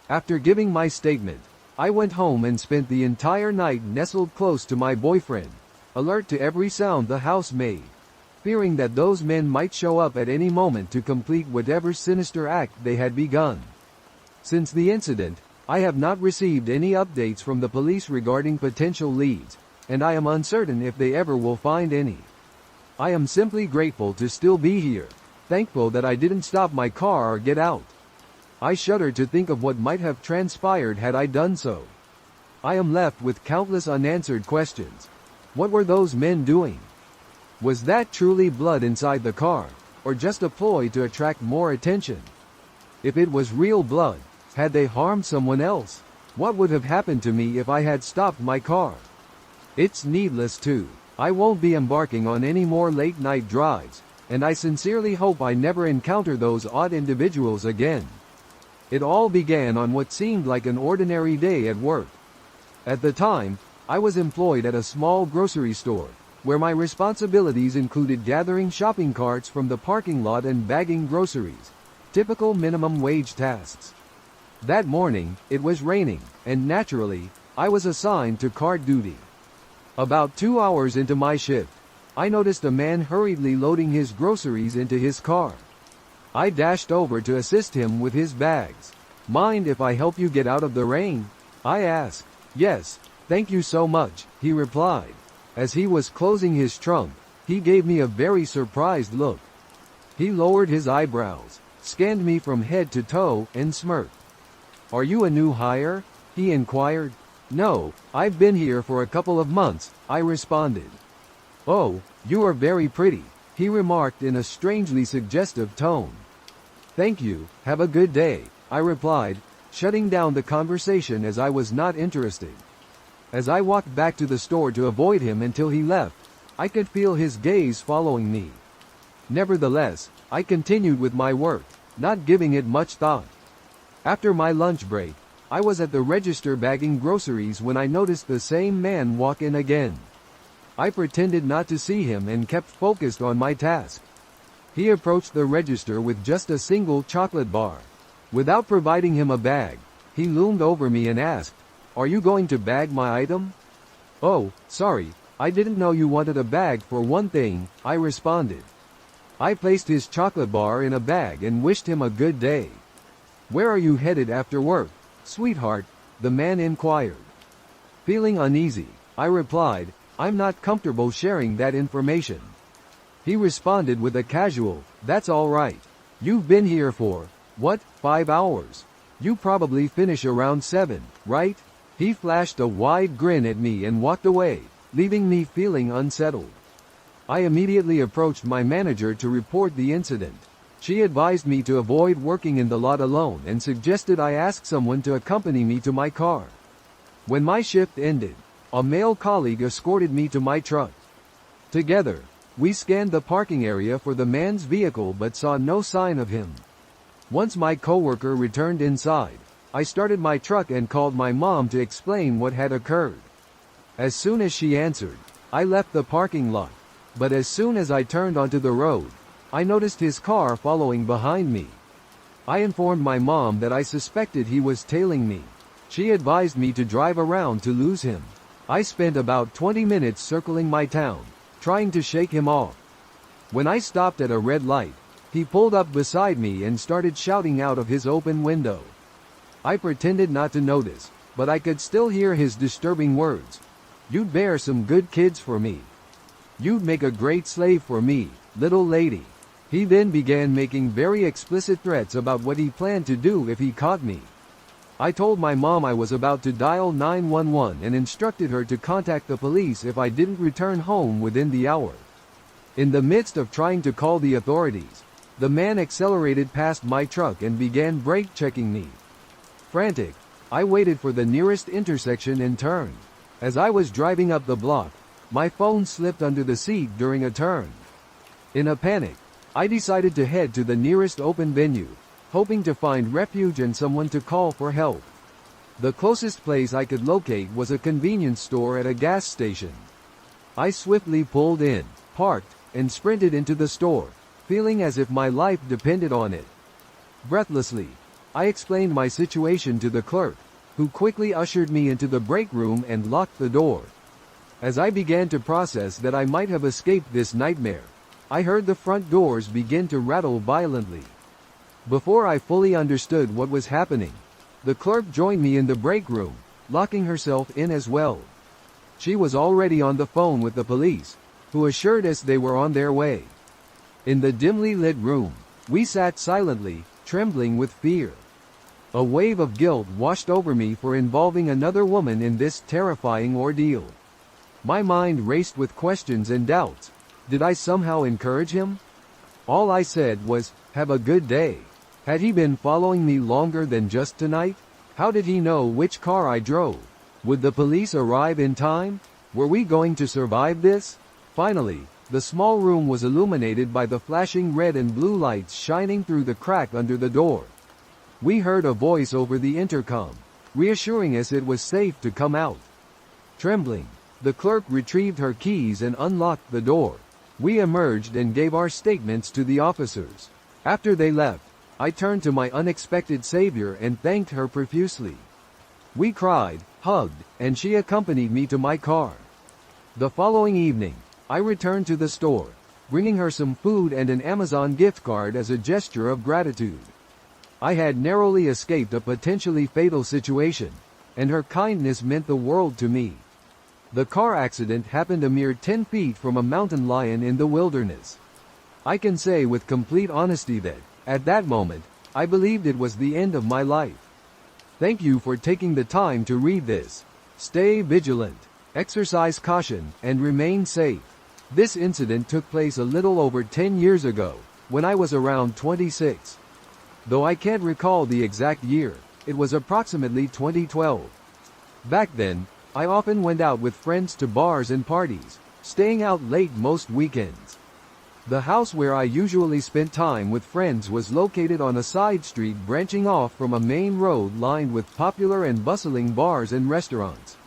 After giving my statement, I went home and spent the entire night nestled close to my boyfriend, alert to every sound the house made, fearing that those men might show up at any moment to complete whatever sinister act they had begun. Since the incident, I have not received any updates from the police regarding potential leads, and I am uncertain if they ever will find any. I am simply grateful to still be here, thankful that I didn't stop my car or get out. I shudder to think of what might have transpired had I done so. I am left with countless unanswered questions. What were those men doing? Was that truly blood inside the car, or just a ploy to attract more attention? If it was real blood, had they harmed someone else? What would have happened to me if I had stopped my car? It's needless to. I won't be embarking on any more late-night drives, and I sincerely hope I never encounter those odd individuals again. It all began on what seemed like an ordinary day at work. At the time, I was employed at a small grocery store, where my responsibilities included gathering shopping carts from the parking lot and bagging groceries, typical minimum wage tasks. That morning, it was raining, and naturally, I was assigned to cart duty. About 2 hours into my shift, I noticed a man hurriedly loading his groceries into his car. I dashed over to assist him with his bags. "Mind if I help you get out of the rain?" I asked. "Yes, thank you so much," he replied. As he was closing his trunk, he gave me a very surprised look. He lowered his eyebrows, scanned me from head to toe, and smirked. "Are you a new hire?" he inquired. No, I've been here for a couple of months, I responded. Oh, you are very pretty, he remarked in a strangely suggestive tone. Thank you, have a good day, I replied, shutting down the conversation as I was not interested. As I walked back to the store to avoid him until he left, I could feel his gaze following me. Nevertheless, I continued with my work, not giving it much thought. After my lunch break, I was at the register bagging groceries when I noticed the same man walk in again. I pretended not to see him and kept focused on my task. He approached the register with just a single chocolate bar. Without providing him a bag, he loomed over me and asked, "Are you going to bag my item?" "Oh, sorry, I didn't know you wanted a bag for one thing," I responded. I placed his chocolate bar in a bag and wished him a good day. "Where are you headed after work, sweetheart?" the man inquired. Feeling uneasy, I replied, "I'm not comfortable sharing that information." He responded with a casual, "That's all right. You've been here for, what, 5 hours? You probably finish around 7, right?" He flashed a wide grin at me and walked away, leaving me feeling unsettled. I immediately approached my manager to report the incident. She advised me to avoid working in the lot alone and suggested I ask someone to accompany me to my car. When my shift ended, a male colleague escorted me to my truck. Together, we scanned the parking area for the man's vehicle but saw no sign of him. Once my coworker returned inside, I started my truck and called my mom to explain what had occurred. As soon as she answered, I left the parking lot, but as soon as I turned onto the road, I noticed his car following behind me. I informed my mom that I suspected he was tailing me. She advised me to drive around to lose him. I spent about 20 minutes circling my town, trying to shake him off. When I stopped at a red light, he pulled up beside me and started shouting out of his open window. I pretended not to notice, but I could still hear his disturbing words. "You'd bear some good kids for me. You'd make a great slave for me, little lady." He then began making very explicit threats about what he planned to do if he caught me. I told my mom I was about to dial 911 and instructed her to contact the police if I didn't return home within the hour. In the midst of trying to call the authorities, the man accelerated past my truck and began brake-checking me. Frantic, I waited for the nearest intersection and turned. As I was driving up the block, my phone slipped under the seat during a turn. In a panic, I decided to head to the nearest open venue, hoping to find refuge and someone to call for help. The closest place I could locate was a convenience store at a gas station. I swiftly pulled in, parked, and sprinted into the store, feeling as if my life depended on it. Breathlessly, I explained my situation to the clerk, who quickly ushered me into the break room and locked the door. As I began to process that I might have escaped this nightmare, I heard the front doors begin to rattle violently. Before I fully understood what was happening, the clerk joined me in the break room, locking herself in as well. She was already on the phone with the police, who assured us they were on their way. In the dimly lit room, we sat silently, trembling with fear. A wave of guilt washed over me for involving another woman in this terrifying ordeal. My mind raced with questions and doubts. Did I somehow encourage him? All I said was, "Have a good day." Had he been following me longer than just tonight? How did he know which car I drove? Would the police arrive in time? Were we going to survive this? Finally, the small room was illuminated by the flashing red and blue lights shining through the crack under the door. We heard a voice over the intercom, reassuring us it was safe to come out. Trembling, the clerk retrieved her keys and unlocked the door. We emerged and gave our statements to the officers. After they left, I turned to my unexpected savior and thanked her profusely. We cried, hugged, and she accompanied me to my car. The following evening, I returned to the store, bringing her some food and an Amazon gift card as a gesture of gratitude. I had narrowly escaped a potentially fatal situation, and her kindness meant the world to me. The car accident happened a mere 10 feet from a mountain lion in the wilderness. I can say with complete honesty that, at that moment, I believed it was the end of my life. Thank you for taking the time to read this. Stay vigilant, exercise caution, and remain safe. This incident took place a little over 10 years ago, when I was around 26. Though I can't recall the exact year, it was approximately 2012. Back then, I often went out with friends to bars and parties, staying out late most weekends. The house where I usually spent time with friends was located on a side street branching off from a main road lined with popular and bustling bars and restaurants.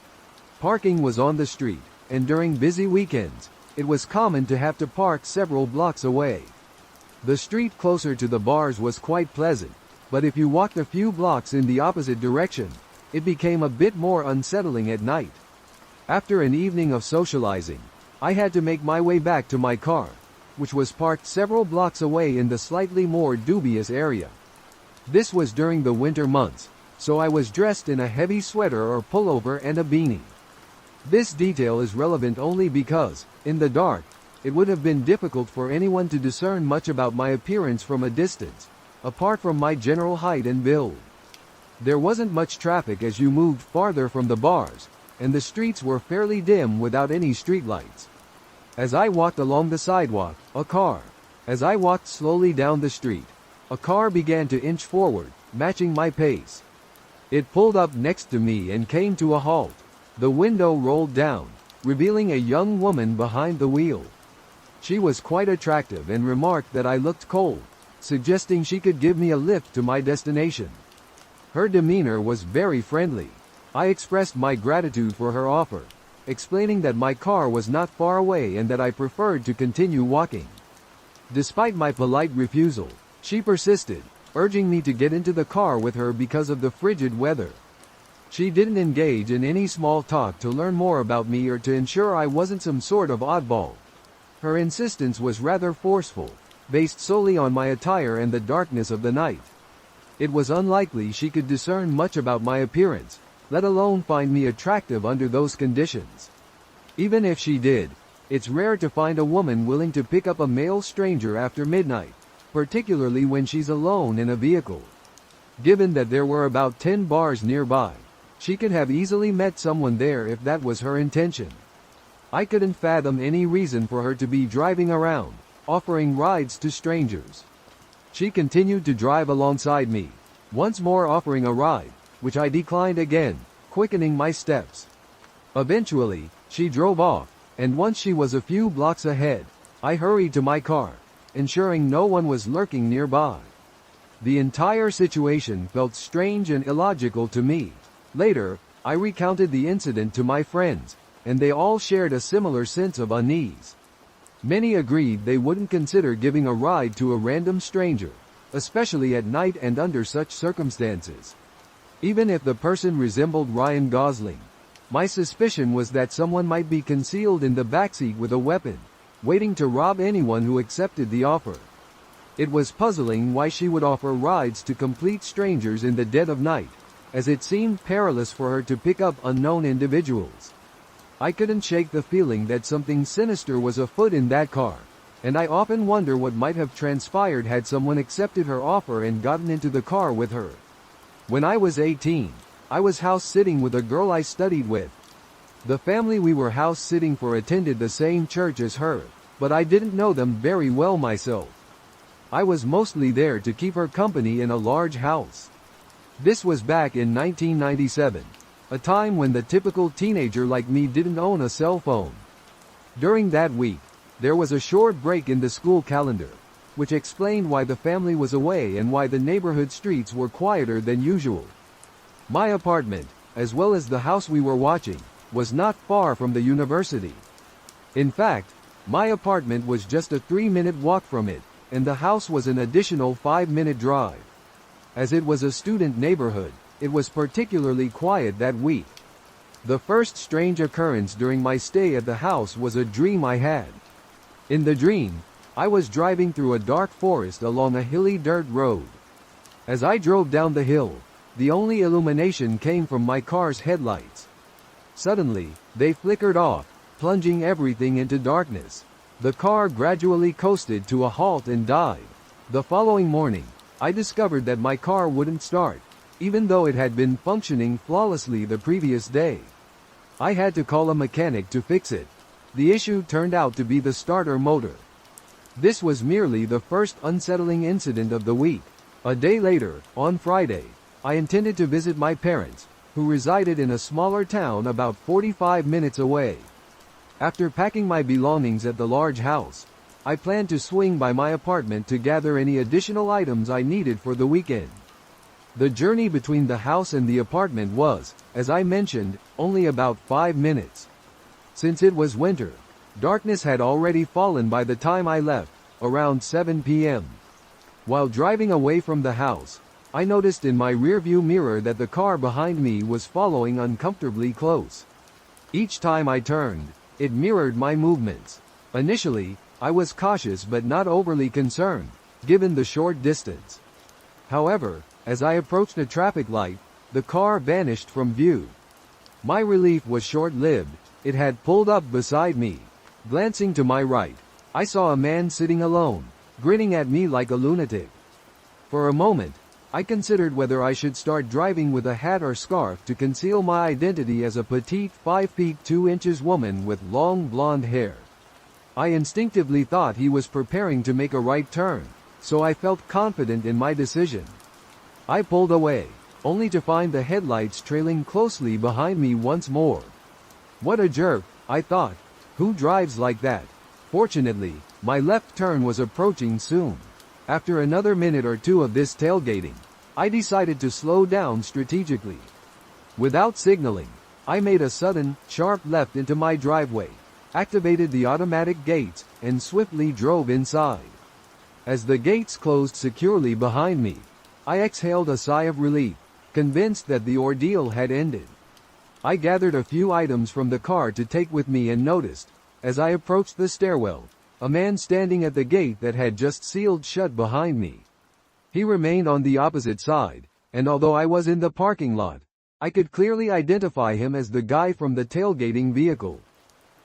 Parking was on the street, and during busy weekends, it was common to have to park several blocks away. The street closer to the bars was quite pleasant, but if you walked a few blocks in the opposite direction, it became a bit more unsettling at night. After an evening of socializing, I had to make my way back to my car, which was parked several blocks away in the slightly more dubious area. This was during the winter months, so I was dressed in a heavy sweater or pullover and a beanie. This detail is relevant only because, in the dark, it would have been difficult for anyone to discern much about my appearance from a distance, apart from my general height and build. There wasn't much traffic as you moved farther from the bars, and the streets were fairly dim without any streetlights. As I walked along the sidewalk, As I walked slowly down the street, a car began to inch forward, matching my pace. It pulled up next to me and came to a halt. The window rolled down, revealing a young woman behind the wheel. She was quite attractive and remarked that I looked cold, suggesting she could give me a lift to my destination. Her demeanor was very friendly. I expressed my gratitude for her offer, explaining that my car was not far away and that I preferred to continue walking. Despite my polite refusal, she persisted, urging me to get into the car with her because of the frigid weather. She didn't engage in any small talk to learn more about me or to ensure I wasn't some sort of oddball. Her insistence was rather forceful, based solely on my attire and the darkness of the night. It was unlikely she could discern much about my appearance, let alone find me attractive under those conditions. Even if she did, it's rare to find a woman willing to pick up a male stranger after midnight, particularly when she's alone in a vehicle. Given that there were about 10 bars nearby, she could have easily met someone there if that was her intention. I couldn't fathom any reason for her to be driving around, offering rides to strangers. She continued to drive alongside me, once more offering a ride, which I declined again, quickening my steps. Eventually, she drove off, and once she was a few blocks ahead, I hurried to my car, ensuring no one was lurking nearby. The entire situation felt strange and illogical to me. Later, I recounted the incident to my friends, and they all shared a similar sense of unease. Many agreed they wouldn't consider giving a ride to a random stranger, especially at night and under such circumstances. Even if the person resembled Ryan Gosling, my suspicion was that someone might be concealed in the backseat with a weapon, waiting to rob anyone who accepted the offer. It was puzzling why she would offer rides to complete strangers in the dead of night, as it seemed perilous for her to pick up unknown individuals. I couldn't shake the feeling that something sinister was afoot in that car, and I often wonder what might have transpired had someone accepted her offer and gotten into the car with her. When I was 18, I was house-sitting with a girl I studied with. The family we were house-sitting for attended the same church as her, but I didn't know them very well myself. I was mostly there to keep her company in a large house. This was back in 1997, a time when the typical teenager like me didn't own a cell phone. During that week, there was a short break in the school calendar, which explained why the family was away and why the neighborhood streets were quieter than usual. My apartment, as well as the house we were watching, was not far from the university. In fact, my apartment was just a 3-minute walk from it, and the house was an additional 5-minute drive. As it was a student neighborhood, it was particularly quiet that week. The first strange occurrence during my stay at the house was a dream I had. In the dream, I was driving through a dark forest along a hilly dirt road. As I drove down the hill, the only illumination came from my car's headlights. Suddenly, they flickered off, plunging everything into darkness. The car gradually coasted to a halt and died. The following morning, I discovered that my car wouldn't start, even though it had been functioning flawlessly the previous day. I had to call a mechanic to fix it. The issue turned out to be the starter motor. This was merely the first unsettling incident of the week. A day later, on Friday, I intended to visit my parents, who resided in a smaller town about 45 minutes away. After packing my belongings at the large house, I planned to swing by my apartment to gather any additional items I needed for the weekend. The journey between the house and the apartment was, as I mentioned, only about 5 minutes. Since it was winter, darkness had already fallen by the time I left, around 7 p.m. While driving away from the house, I noticed in my rearview mirror that the car behind me was following uncomfortably close. Each time I turned, it mirrored my movements. Initially, I was cautious but not overly concerned, given the short distance. However, as I approached a traffic light, the car vanished from view. My relief was short-lived. It had pulled up beside me. Glancing to my right, I saw a man sitting alone, grinning at me like a lunatic. For a moment, I considered whether I should start driving with a hat or scarf to conceal my identity as a petite 5 feet 2 inches woman with long blonde hair. I instinctively thought he was preparing to make a right turn, so I felt confident in my decision. I pulled away, only to find the headlights trailing closely behind me once more. What a jerk, I thought. Who drives like that? Fortunately, my left turn was approaching soon. After another minute or two of this tailgating, I decided to slow down strategically. Without signaling, I made a sudden, sharp left into my driveway, activated the automatic gates, and swiftly drove inside. As the gates closed securely behind me, I exhaled a sigh of relief, convinced that the ordeal had ended. I gathered a few items from the car to take with me and noticed, as I approached the stairwell, a man standing at the gate that had just sealed shut behind me. He remained on the opposite side, and although I was in the parking lot, I could clearly identify him as the guy from the tailgating vehicle.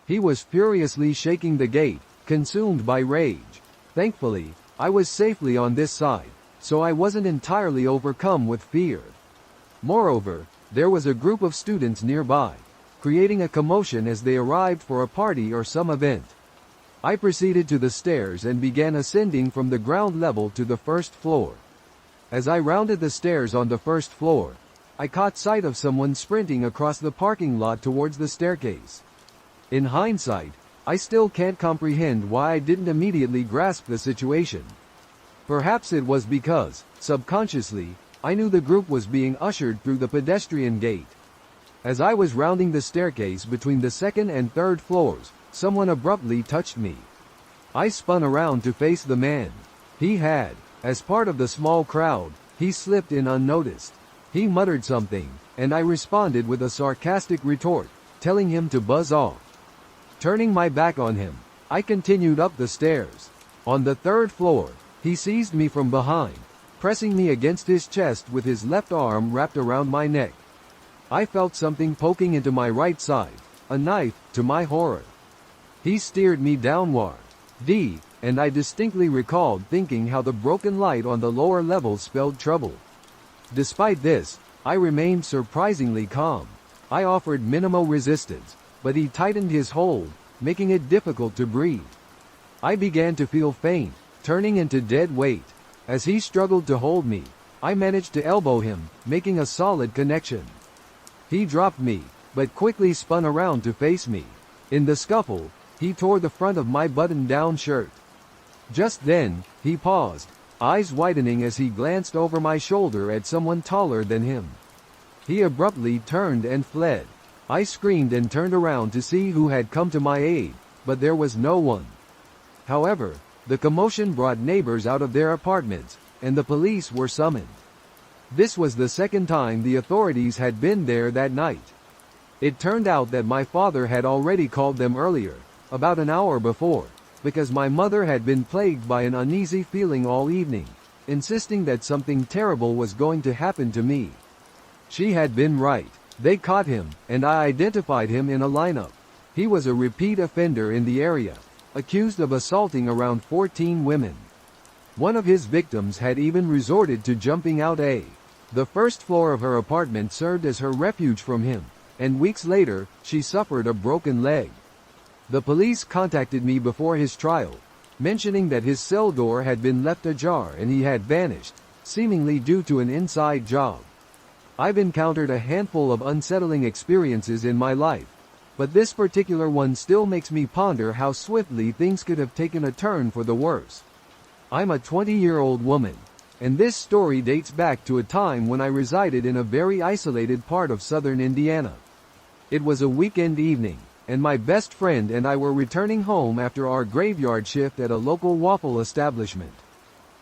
He was furiously shaking the gate, consumed by rage. Thankfully, I was safely on this side, so I wasn't entirely overcome with fear. Moreover, there was a group of students nearby, creating a commotion as they arrived for a party or some event. I proceeded to the stairs and began ascending from the ground level to the first floor. As I rounded the stairs on the first floor, I caught sight of someone sprinting across the parking lot towards the staircase. In hindsight, I still can't comprehend why I didn't immediately grasp the situation. Perhaps it was because, subconsciously, I knew the group was being ushered through the pedestrian gate. As I was rounding the staircase between the second and third floors, someone abruptly touched me. I spun around to face the man. He had, as part of the small crowd, he slipped in unnoticed. He muttered something, and I responded with a sarcastic retort, telling him to buzz off. Turning my back on him, I continued up the stairs. On the third floor, he seized me from behind, pressing me against his chest with his left arm wrapped around my neck. I felt something poking into my right side, a knife, to my horror. He steered me downward, and I distinctly recalled thinking how the broken light on the lower level spelled trouble. Despite this, I remained surprisingly calm. I offered minimal resistance, but he tightened his hold, making it difficult to breathe. I began to feel faint, turning into dead weight. As he struggled to hold me, I managed to elbow him, making a solid connection. He dropped me, but quickly spun around to face me. In the scuffle, he tore the front of my button-down shirt. Just then, he paused, eyes widening as he glanced over my shoulder at someone taller than him. He abruptly turned and fled. I screamed and turned around to see who had come to my aid, but there was no one. However, the commotion brought neighbors out of their apartments, and the police were summoned. This was the second time the authorities had been there that night. It turned out that my father had already called them earlier, about an hour before, because my mother had been plagued by an uneasy feeling all evening, insisting that something terrible was going to happen to me. She had been right. They caught him, and I identified him in a lineup. He was a repeat offender in the area, accused of assaulting around 14 women. One of his victims had even resorted to jumping out the first floor of her apartment served as her refuge from him, and weeks later, she suffered a broken leg. The police contacted me before his trial, mentioning that his cell door had been left ajar and he had vanished, seemingly due to an inside job. I've encountered a handful of unsettling experiences in my life, but this particular one still makes me ponder how swiftly things could have taken a turn for the worse. I'm a 20-year-old woman, and this story dates back to a time when I resided in a very isolated part of southern Indiana. It was a weekend evening, and my best friend and I were returning home after our graveyard shift at a local waffle establishment.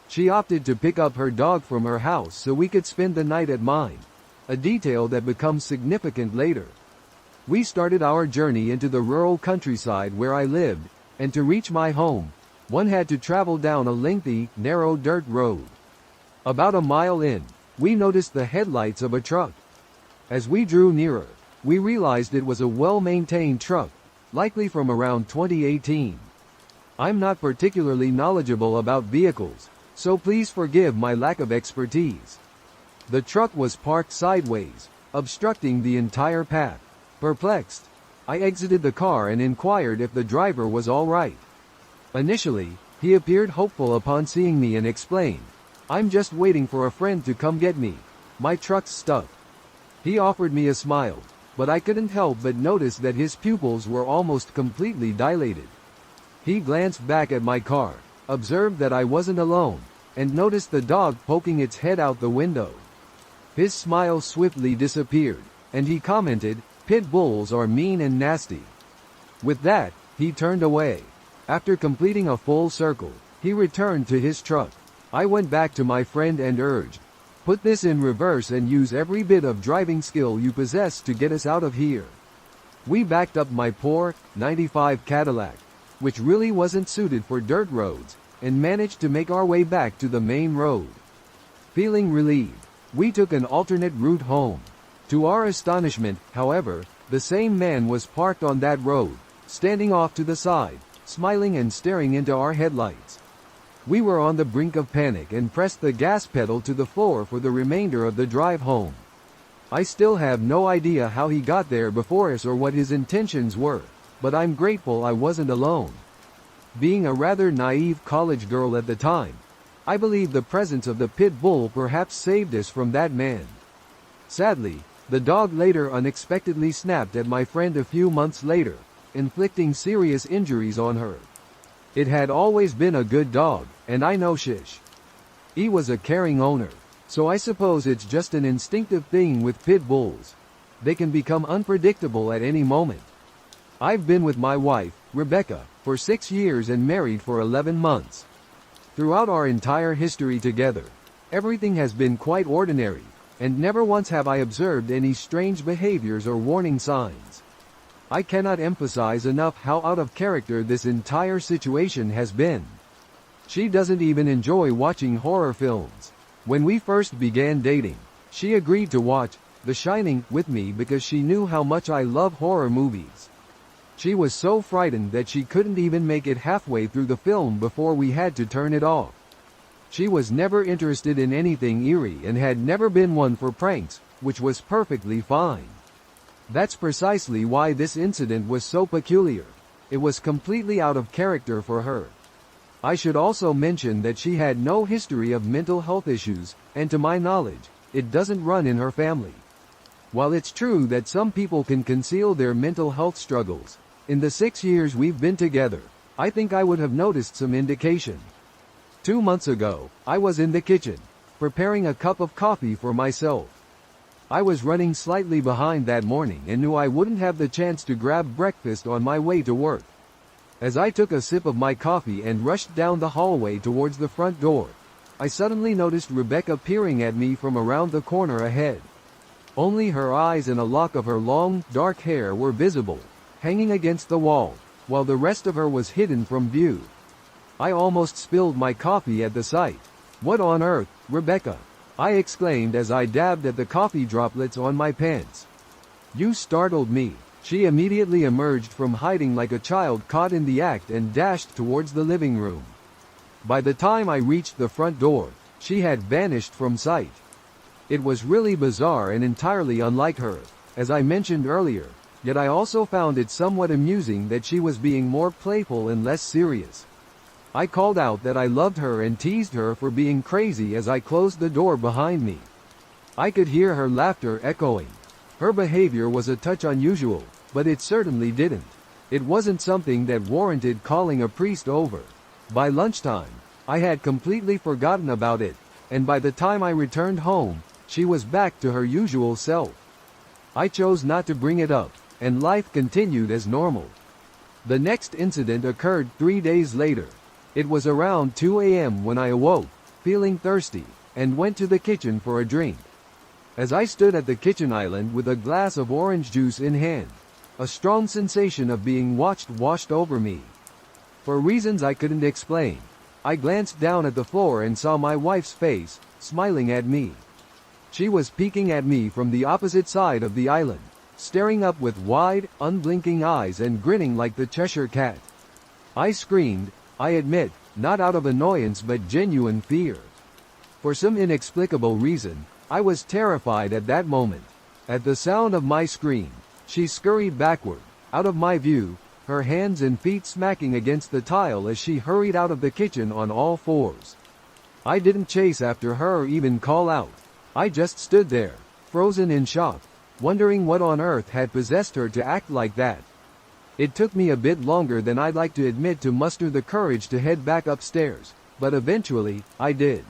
She opted to pick up her dog from her house so we could spend the night at mine, a detail that becomes significant later. We started our journey into the rural countryside where I lived, and to reach my home, one had to travel down a lengthy, narrow dirt road. About a mile in, we noticed the headlights of a truck. As we drew nearer, we realized it was a well-maintained truck, likely from around 2018. I'm not particularly knowledgeable about vehicles, so please forgive my lack of expertise. The truck was parked sideways, obstructing the entire path. Perplexed, I exited the car and inquired if the driver was all right. Initially, he appeared hopeful upon seeing me and explained, "I'm just waiting for a friend to come get me. My truck's stuck." He offered me a smile, but I couldn't help but notice that his pupils were almost completely dilated. He glanced back at my car, observed that I wasn't alone, and noticed the dog poking its head out the window. His smile swiftly disappeared, and he commented, "Pit bulls are mean and nasty." With that, he turned away. After completing a full circle, he returned to his truck. I went back to my friend and urged, "Put this in reverse and use every bit of driving skill you possess to get us out of here." We backed up my poor, 95 Cadillac, which really wasn't suited for dirt roads, and managed to make our way back to the main road. Feeling relieved, we took an alternate route home. To our astonishment, however, the same man was parked on that road, standing off to the side, smiling and staring into our headlights. We were on the brink of panic and pressed the gas pedal to the floor for the remainder of the drive home. I still have no idea how he got there before us or what his intentions were, but I'm grateful I wasn't alone. Being a rather naive college girl at the time, I believe the presence of the pit bull perhaps saved us from that man. Sadly, the dog later unexpectedly snapped at my friend a few months later, inflicting serious injuries on her. It had always been a good dog, and I know Shish. He was a caring owner, so I suppose it's just an instinctive thing with pit bulls. They can become unpredictable at any moment. I've been with my wife, Rebecca, for 6 years and married for 11 months. Throughout our entire history together, everything has been quite ordinary, and never once have I observed any strange behaviors or warning signs. I cannot emphasize enough how out of character this entire situation has been. She doesn't even enjoy watching horror films. When we first began dating, she agreed to watch The Shining with me because she knew how much I love horror movies. She was so frightened that she couldn't even make it halfway through the film before we had to turn it off. She was never interested in anything eerie and had never been one for pranks, which was perfectly fine. That's precisely why this incident was so peculiar. It was completely out of character for her. I should also mention that she had no history of mental health issues, and to my knowledge, it doesn't run in her family. While it's true that some people can conceal their mental health struggles, in the 6 years we've been together, I think I would have noticed some indication. 2 months ago, I was in the kitchen, preparing a cup of coffee for myself. I was running slightly behind that morning and knew I wouldn't have the chance to grab breakfast on my way to work. As I took a sip of my coffee and rushed down the hallway towards the front door, I suddenly noticed Rebecca peering at me from around the corner ahead. Only her eyes and a lock of her long, dark hair were visible, hanging against the wall, while the rest of her was hidden from view. I almost spilled my coffee at the sight. "What on earth, Rebecca?" I exclaimed as I dabbed at the coffee droplets on my pants. "You startled me." She immediately emerged from hiding like a child caught in the act and dashed towards the living room. By the time I reached the front door, she had vanished from sight. It was really bizarre and entirely unlike her. as I mentioned earlier, yet I also found it somewhat amusing that she was being more playful and less serious. I called out that I loved her and teased her for being crazy as I closed the door behind me. I could hear her laughter echoing. Her behavior was a touch unusual, but it certainly didn't. It wasn't something that warranted calling a priest over. By lunchtime, I had completely forgotten about it, and by the time I returned home, she was back to her usual self. I chose not to bring it up, and life continued as normal. The next incident occurred 3 days later. It was around 2 a.m. when I awoke, feeling thirsty, and went to the kitchen for a drink. As I stood at the kitchen island with a glass of orange juice in hand, a strong sensation of being watched washed over me. For reasons I couldn't explain, I glanced down at the floor and saw my wife's face, smiling at me. She was peeking at me from the opposite side of the island, staring up with wide, unblinking eyes and grinning like the Cheshire Cat. I screamed, I admit, not out of annoyance but genuine fear. For some inexplicable reason, I was terrified at that moment. At the sound of my scream, she scurried backward, out of my view, her hands and feet smacking against the tile as she hurried out of the kitchen on all fours. I didn't chase after her or even call out. I just stood there, frozen in shock, wondering what on earth had possessed her to act like that. It took me a bit longer than I'd like to admit to muster the courage to head back upstairs, but eventually, I did.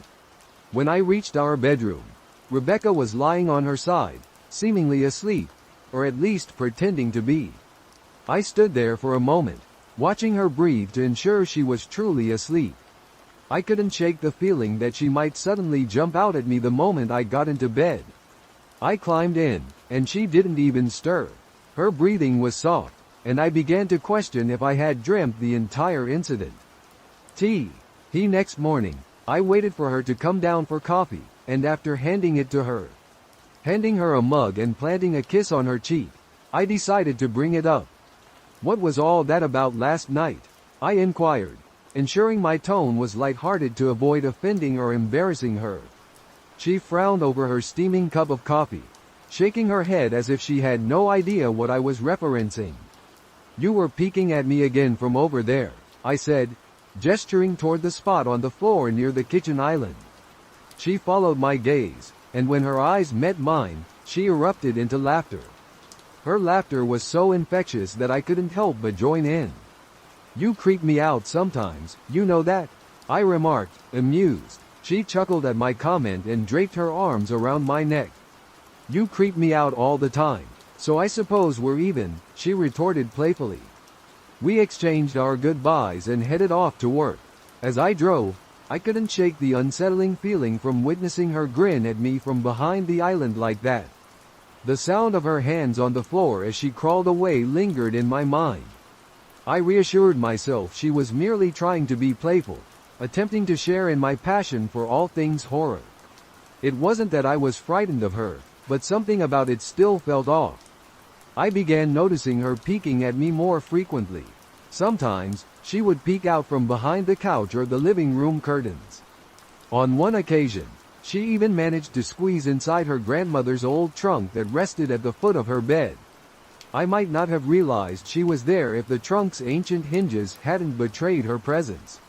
When I reached our bedroom, Rebecca was lying on her side, seemingly asleep, or at least pretending to be. I stood there for a moment, watching her breathe to ensure she was truly asleep. I couldn't shake the feeling that she might suddenly jump out at me the moment I got into bed. I climbed in, and she didn't even stir. Her breathing was soft, and I began to question if I had dreamt the entire incident. Next morning, I waited for her to come down for coffee, and after handing it to her, handing her a mug and planting a kiss on her cheek, I decided to bring it up. What was all that about last night? I inquired, ensuring my tone was light-hearted to avoid offending or embarrassing her. She frowned over her steaming cup of coffee, shaking her head as if she had no idea what I was referencing. You were peeking at me again from over there, I said, gesturing toward the spot on the floor near the kitchen island. She followed my gaze, and when her eyes met mine, she erupted into laughter. Her laughter was so infectious that I couldn't help but join in. You creep me out sometimes, you know that, I remarked, amused. She chuckled at my comment and draped her arms around my neck. You creep me out all the time, so I suppose we're even, she retorted playfully. We exchanged our goodbyes and headed off to work. As I drove, I couldn't shake the unsettling feeling from witnessing her grin at me from behind the island like that. The sound of her hands on the floor as she crawled away lingered in my mind. I reassured myself she was merely trying to be playful, attempting to share in my passion for all things horror. It wasn't that I was frightened of her, but something about it still felt off. I began noticing her peeking at me more frequently. Sometimes, she would peek out from behind the couch or the living room curtains. On one occasion, she even managed to squeeze inside her grandmother's old trunk that rested at the foot of her bed. I might not have realized she was there if the trunk's ancient hinges hadn't betrayed her presence.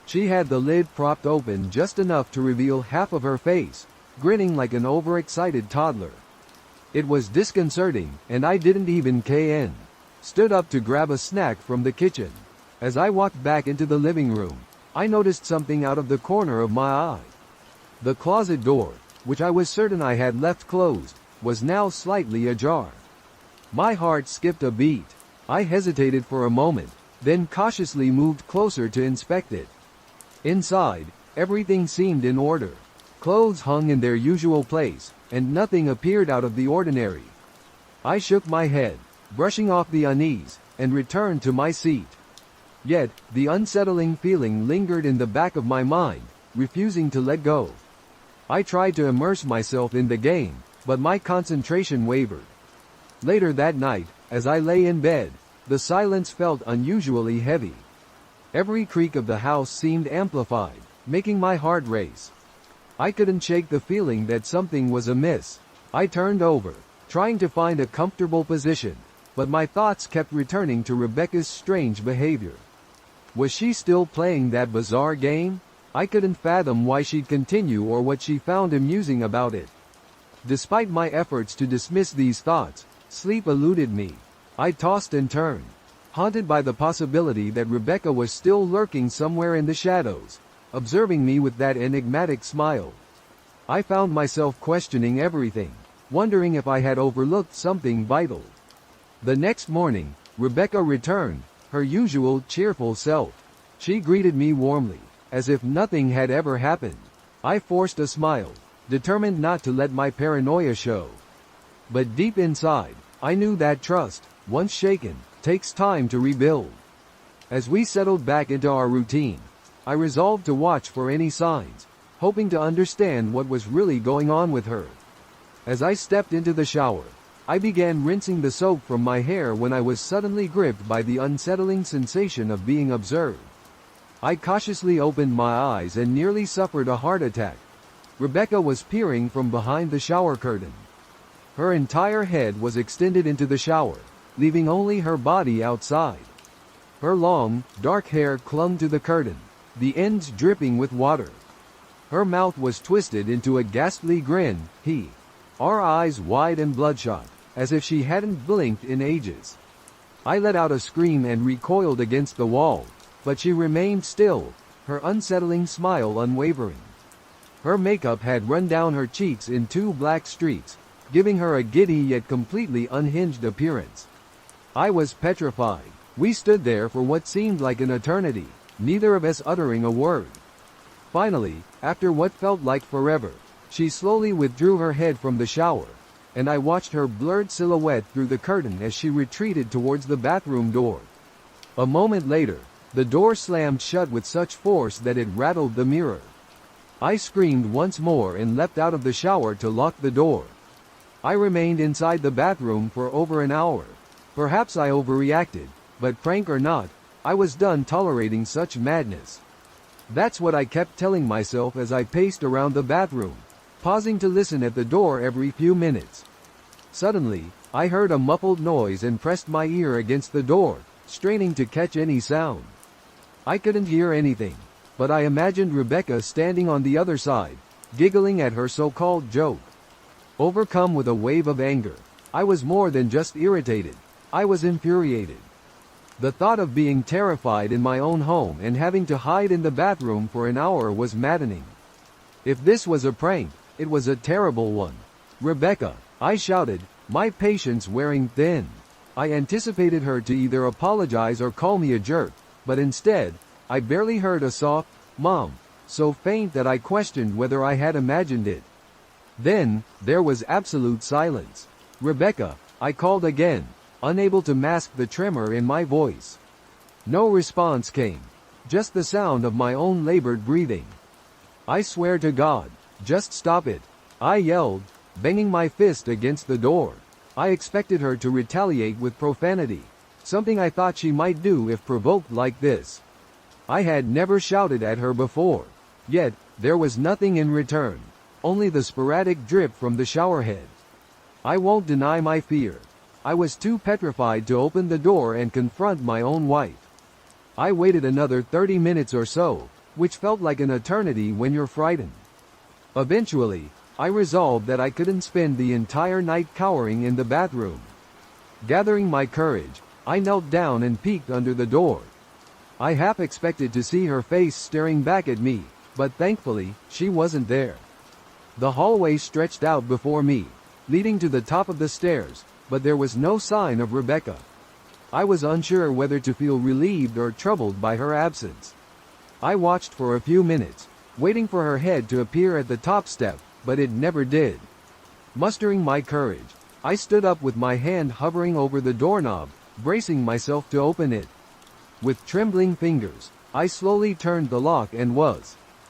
She had the lid propped open just enough to reveal half of her face, grinning like an overexcited toddler. It was disconcerting, and I didn't even stood up to grab a snack from the kitchen. As I walked back into the living room, I noticed something out of the corner of my eye. The closet door, which I was certain I had left closed, was now slightly ajar. My heart skipped a beat. I hesitated for a moment, then cautiously moved closer to inspect it. Inside, everything seemed in order. Clothes hung in their usual place, and nothing appeared out of the ordinary. I shook my head, brushing off the unease, and returned to my seat. Yet, the unsettling feeling lingered in the back of my mind, refusing to let go. I tried to immerse myself in the game, but my concentration wavered. Later that night, as I lay in bed, the silence felt unusually heavy. Every creak of the house seemed amplified, making my heart race. I couldn't shake the feeling that something was amiss. I turned over, trying to find a comfortable position, but my thoughts kept returning to Rebecca's strange behavior. Was she still playing that bizarre game? I couldn't fathom why she'd continue or what she found amusing about it. Despite my efforts to dismiss these thoughts, sleep eluded me. I tossed and turned, haunted by the possibility that Rebecca was still lurking somewhere in the shadows, observing me with that enigmatic smile. I found myself questioning everything, wondering if I had overlooked something vital. The next morning, Rebecca returned, her usual cheerful self. She greeted me warmly, as if nothing had ever happened. I forced a smile, determined not to let my paranoia show. But deep inside, I knew that trust, once shaken, takes time to rebuild. As we settled back into our routine, I resolved to watch for any signs, hoping to understand what was really going on with her. As I stepped into the shower, I began rinsing the soap from my hair when I was suddenly gripped by the unsettling sensation of being observed. I cautiously opened my eyes and nearly suffered a heart attack. Rebecca was peering from behind the shower curtain. Her entire head was extended into the shower, leaving only her body outside. Her long, dark hair clung to the curtain, the ends dripping with water. Her mouth was twisted into a ghastly grin, her eyes wide and bloodshot, as if she hadn't blinked in ages. I let out a scream and recoiled against the wall, but she remained still, her unsettling smile unwavering. Her makeup had run down her cheeks in 2 black streaks, giving her a giddy yet completely unhinged appearance. I was petrified. We stood there for what seemed like an eternity, neither of us uttering a word. Finally, after what felt like forever, she slowly withdrew her head from the shower, and I watched her blurred silhouette through the curtain as she retreated towards the bathroom door. A moment later, the door slammed shut with such force that it rattled the mirror. I screamed once more and leapt out of the shower to lock the door. I remained inside the bathroom for over an hour. Perhaps I overreacted, but prank or not, I was done tolerating such madness. That's what I kept telling myself as I paced around the bathroom, pausing to listen at the door every few minutes. Suddenly, I heard a muffled noise and pressed my ear against the door, straining to catch any sound. I couldn't hear anything, but I imagined Rebecca standing on the other side, giggling at her so-called joke. Overcome with a wave of anger, I was more than just irritated. I was infuriated. The thought of being terrified in my own home and having to hide in the bathroom for an hour was maddening. If this was a prank, it was a terrible one. "Rebecca," I shouted, my patience wearing thin. I anticipated her to either apologize or call me a jerk, but instead, I barely heard a soft, "Mom," so faint that I questioned whether I had imagined it. Then, there was absolute silence. "Rebecca," I called again, unable to mask the tremor in my voice. No response came, just the sound of my own labored breathing. "I swear to God, just stop it," I yelled, banging my fist against the door. I expected her to retaliate with profanity, something I thought she might do if provoked like this. I had never shouted at her before, yet, there was nothing in return, only the sporadic drip from the showerhead. I won't deny my fear. I was too petrified to open the door and confront my own wife. I waited another 30 minutes or so, which felt like an eternity when you're frightened. Eventually, I resolved that I couldn't spend the entire night cowering in the bathroom. Gathering my courage, I knelt down and peeked under the door. I half expected to see her face staring back at me, but thankfully, she wasn't there. The hallway stretched out before me, leading to the top of the stairs, but there was no sign of Rebecca. I was unsure whether to feel relieved or troubled by her absence. I watched for a few minutes, waiting for her head to appear at the top step, but it never did. Mustering my courage, I stood up with my hand hovering over the doorknob, bracing myself to open it. With trembling fingers, I slowly turned the lock and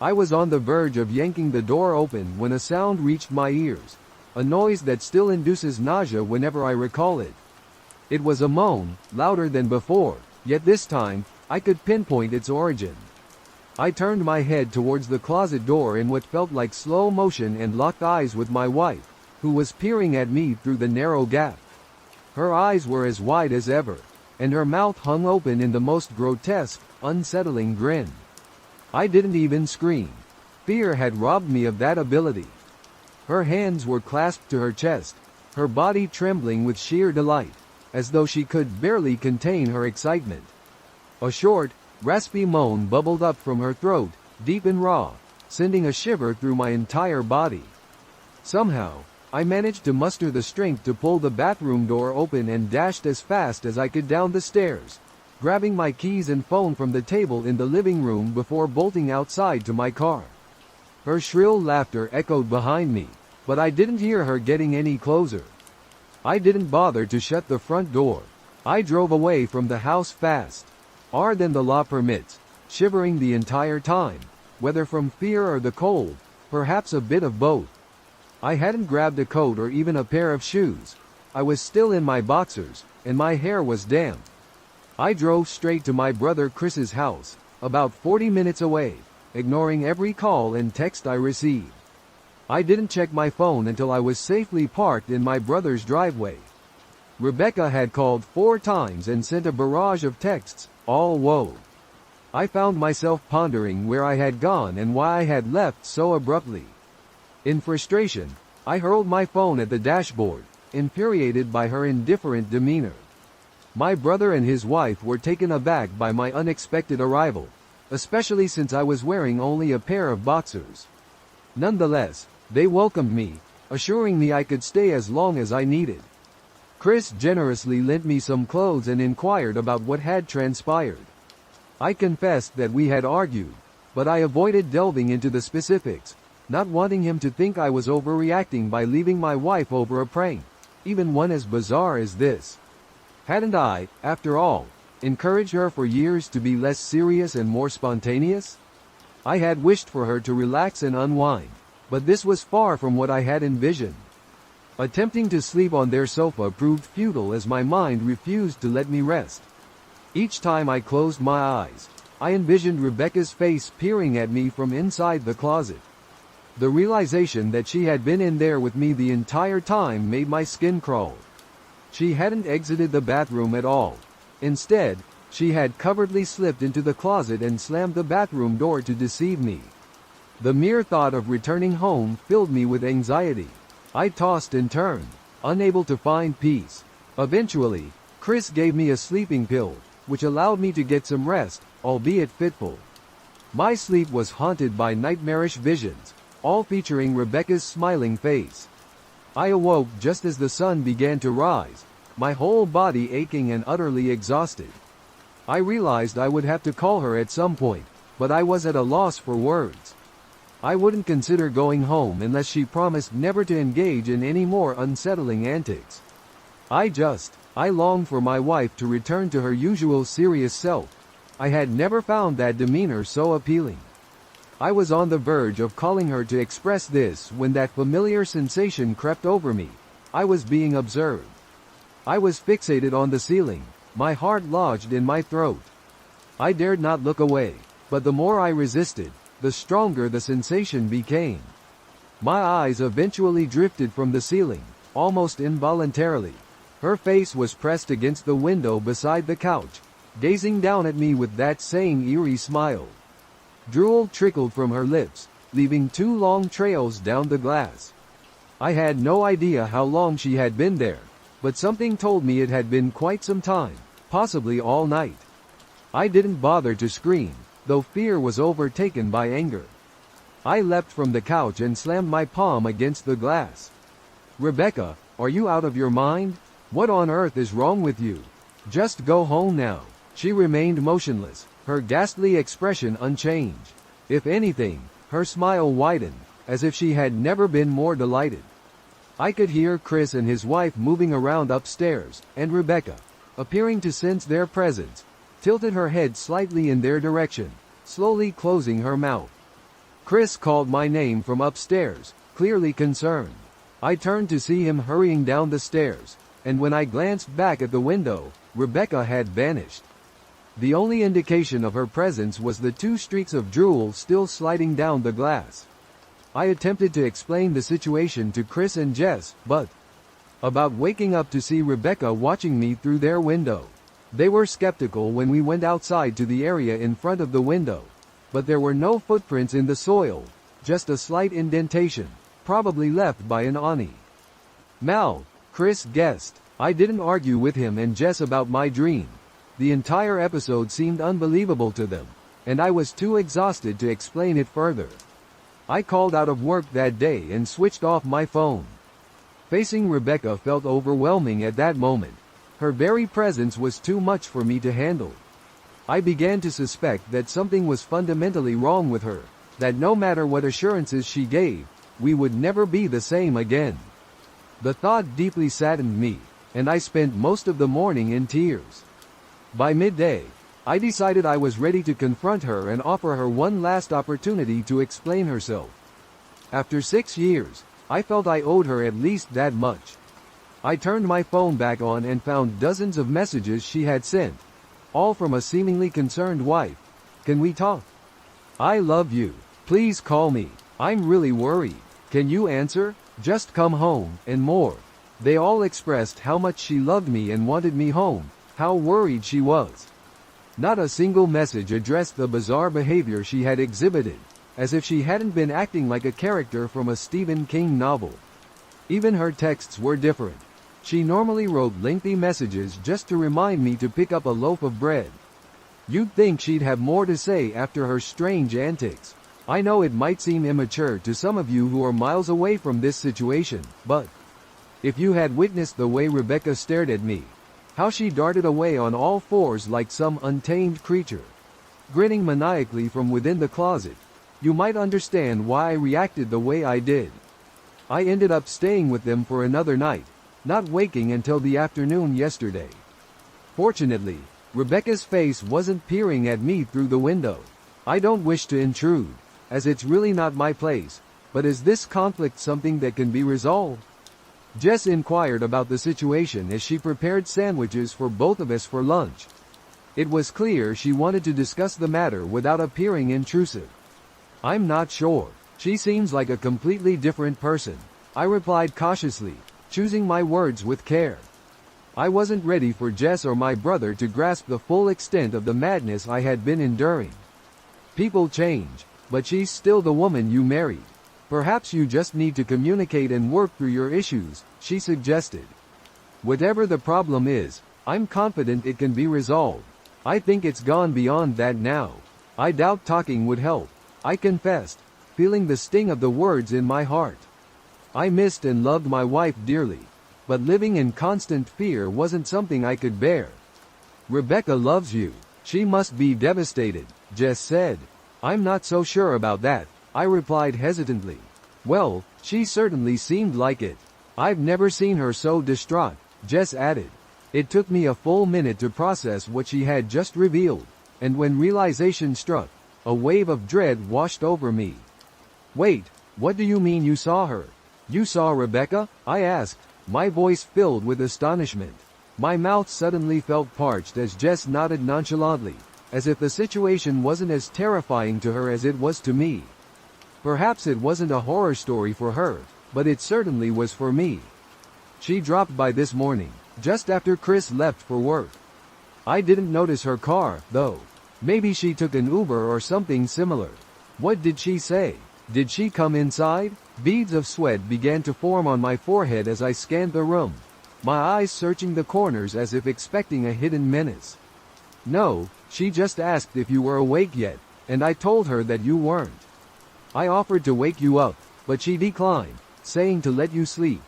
I was on the verge of yanking the door open when a sound reached my ears, a noise that still induces nausea whenever I recall it. It was a moan, louder than before, yet this time, I could pinpoint its origin. I turned my head towards the closet door in what felt like slow motion and locked eyes with my wife, who was peering at me through the narrow gap. Her eyes were as wide as ever, and her mouth hung open in the most grotesque, unsettling grin. I didn't even scream. Fear had robbed me of that ability. Her hands were clasped to her chest, her body trembling with sheer delight, as though she could barely contain her excitement. A short, raspy moan bubbled up from her throat, deep and raw, sending a shiver through my entire body. Somehow, I managed to muster the strength to pull the bathroom door open and dashed as fast as I could down the stairs, grabbing my keys and phone from the table in the living room before bolting outside to my car. Her shrill laughter echoed behind me, but I didn't hear her getting any closer. I didn't bother to shut the front door. I drove away from the house fast, farther than the law permits, shivering the entire time, whether from fear or the cold, perhaps a bit of both. I hadn't grabbed a coat or even a pair of shoes. I was still in my boxers, and my hair was damp. I drove straight to my brother Chris's house, about 40 minutes away, ignoring every call and text I received. I didn't check my phone until I was safely parked in my brother's driveway. Rebecca had called 4 times and sent a barrage of texts, all woe. I found myself pondering where I had gone and why I had left so abruptly. In frustration, I hurled my phone at the dashboard, infuriated by her indifferent demeanor. My brother and his wife were taken aback by my unexpected arrival, especially since I was wearing only a pair of boxers. Nonetheless, they welcomed me, assuring me I could stay as long as I needed. Chris generously lent me some clothes and inquired about what had transpired. I confessed that we had argued, but I avoided delving into the specifics, not wanting him to think I was overreacting by leaving my wife over a prank, even one as bizarre as this. Hadn't I, after all, encouraged her for years to be less serious and more spontaneous? I had wished for her to relax and unwind, but this was far from what I had envisioned. Attempting to sleep on their sofa proved futile as my mind refused to let me rest. Each time I closed my eyes, I envisioned Rebecca's face peering at me from inside the closet. The realization that she had been in there with me the entire time made my skin crawl. She hadn't exited the bathroom at all. Instead, she had covertly slipped into the closet and slammed the bathroom door to deceive me. The mere thought of returning home filled me with anxiety. I tossed and turned, unable to find peace. Eventually, Chris gave me a sleeping pill, which allowed me to get some rest, albeit fitful. My sleep was haunted by nightmarish visions, all featuring Rebecca's smiling face. I awoke just as the sun began to rise, my whole body aching and utterly exhausted. I realized I would have to call her at some point, but I was at a loss for words. I wouldn't consider going home unless she promised never to engage in any more unsettling antics. I longed for my wife to return to her usual serious self. I had never found that demeanor so appealing. I was on the verge of calling her to express this when that familiar sensation crept over me. I was being observed. I was fixated on the ceiling, my heart lodged in my throat. I dared not look away, but the more I resisted, the stronger the sensation became. My eyes eventually drifted from the ceiling, almost involuntarily. Her face was pressed against the window beside the couch, gazing down at me with that same eerie smile. Drool trickled from her lips, leaving 2 long trails down the glass. I had no idea how long she had been there, but something told me it had been quite some time, possibly all night. I didn't bother to scream, though fear was overtaken by anger. I leapt from the couch and slammed my palm against the glass. "Rebecca, are you out of your mind? What on earth is wrong with you? Just go home now." She remained motionless, her ghastly expression unchanged. If anything, her smile widened, as if she had never been more delighted. I could hear Chris and his wife moving around upstairs, and Rebecca, appearing to sense their presence, tilted her head slightly in their direction, slowly closing her mouth. Chris called my name from upstairs, clearly concerned. I turned to see him hurrying down the stairs, and when I glanced back at the window, Rebecca had vanished. The only indication of her presence was the 2 streaks of drool still sliding down the glass. I attempted to explain the situation to Chris and Jess, but about waking up to see Rebecca watching me through their window. They were skeptical when we went outside to the area in front of the window, but there were no footprints in the soil, just a slight indentation, probably left by an awning. Mal, Chris guessed. I didn't argue with him and Jess about my dream. The entire episode seemed unbelievable to them, and I was too exhausted to explain it further. I called out of work that day and switched off my phone. Facing Rebecca felt overwhelming at that moment. Her very presence was too much for me to handle. I began to suspect that something was fundamentally wrong with her, that no matter what assurances she gave, we would never be the same again. The thought deeply saddened me, and I spent most of the morning in tears. By midday, I decided I was ready to confront her and offer her one last opportunity to explain herself. After 6 years, I felt I owed her at least that much. I turned my phone back on and found dozens of messages she had sent, all from a seemingly concerned wife. Can we talk? I love you. Please call me. I'm really worried. Can you answer? Just come home, and more. They all expressed how much she loved me and wanted me home, how worried she was. Not a single message addressed the bizarre behavior she had exhibited, as if she hadn't been acting like a character from a Stephen King novel. Even her texts were different. She normally wrote lengthy messages just to remind me to pick up a loaf of bread. You'd think she'd have more to say after her strange antics. I know it might seem immature to some of you who are miles away from this situation, but if you had witnessed the way Rebecca stared at me, how she darted away on all fours like some untamed creature, grinning maniacally from within the closet, you might understand why I reacted the way I did. I ended up staying with them for another night, not waking until the afternoon yesterday. Fortunately, Rebecca's face wasn't peering at me through the window. I don't wish to intrude, as it's really not my place, but is this conflict something that can be resolved? Jess inquired about the situation as she prepared sandwiches for both of us for lunch. It was clear she wanted to discuss the matter without appearing intrusive. I'm not sure. She seems like a completely different person, I replied cautiously, choosing my words with care. I wasn't ready for Jess or my brother to grasp the full extent of the madness I had been enduring. People change, but she's still the woman you married. Perhaps you just need to communicate and work through your issues, she suggested. Whatever the problem is, I'm confident it can be resolved. I think it's gone beyond that now. I doubt talking would help, I confessed, feeling the sting of the words in my heart. I missed and loved my wife dearly, but living in constant fear wasn't something I could bear. Rebecca loves you. She must be devastated, Jess said. I'm not so sure about that, I replied hesitantly. Well, she certainly seemed like it. I've never seen her so distraught, Jess added. It took me a full minute to process what she had just revealed, and when realization struck, a wave of dread washed over me. Wait, what do you mean you saw her? You saw Rebecca? I asked, my voice filled with astonishment. My mouth suddenly felt parched as Jess nodded nonchalantly, as if the situation wasn't as terrifying to her as it was to me. Perhaps it wasn't a horror story for her, but it certainly was for me. She dropped by this morning, just after Chris left for work. I didn't notice her car, though. Maybe she took an Uber or something similar. What did she say? Did she come inside? Beads of sweat began to form on my forehead as I scanned the room, my eyes searching the corners as if expecting a hidden menace. No, she just asked if you were awake yet, and I told her that you weren't. I offered to wake you up, but she declined, saying to let you sleep.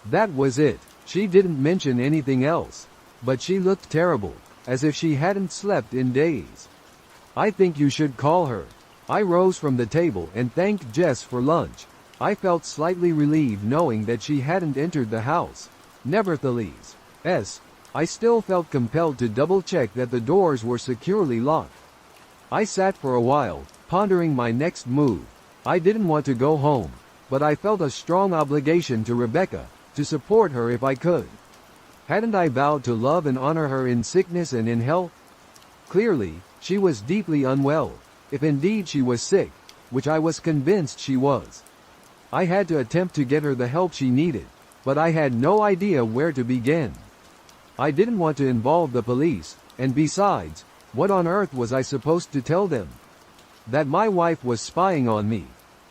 That was it. She didn't mention anything else, but she looked terrible, as if she hadn't slept in days. I think you should call her. I rose from the table and thanked Jess for lunch. I felt slightly relieved knowing that she hadn't entered the house. Nevertheless, I still felt compelled to double-check that the doors were securely locked. I sat for a while, pondering my next move. I didn't want to go home, but I felt a strong obligation to Rebecca, to support her if I could. Hadn't I vowed to love and honor her in sickness and in health? Clearly, she was deeply unwell, if indeed she was sick, which I was convinced she was. I had to attempt to get her the help she needed, but I had no idea where to begin. I didn't want to involve the police, and besides, what on earth was I supposed to tell them? That my wife was spying on me,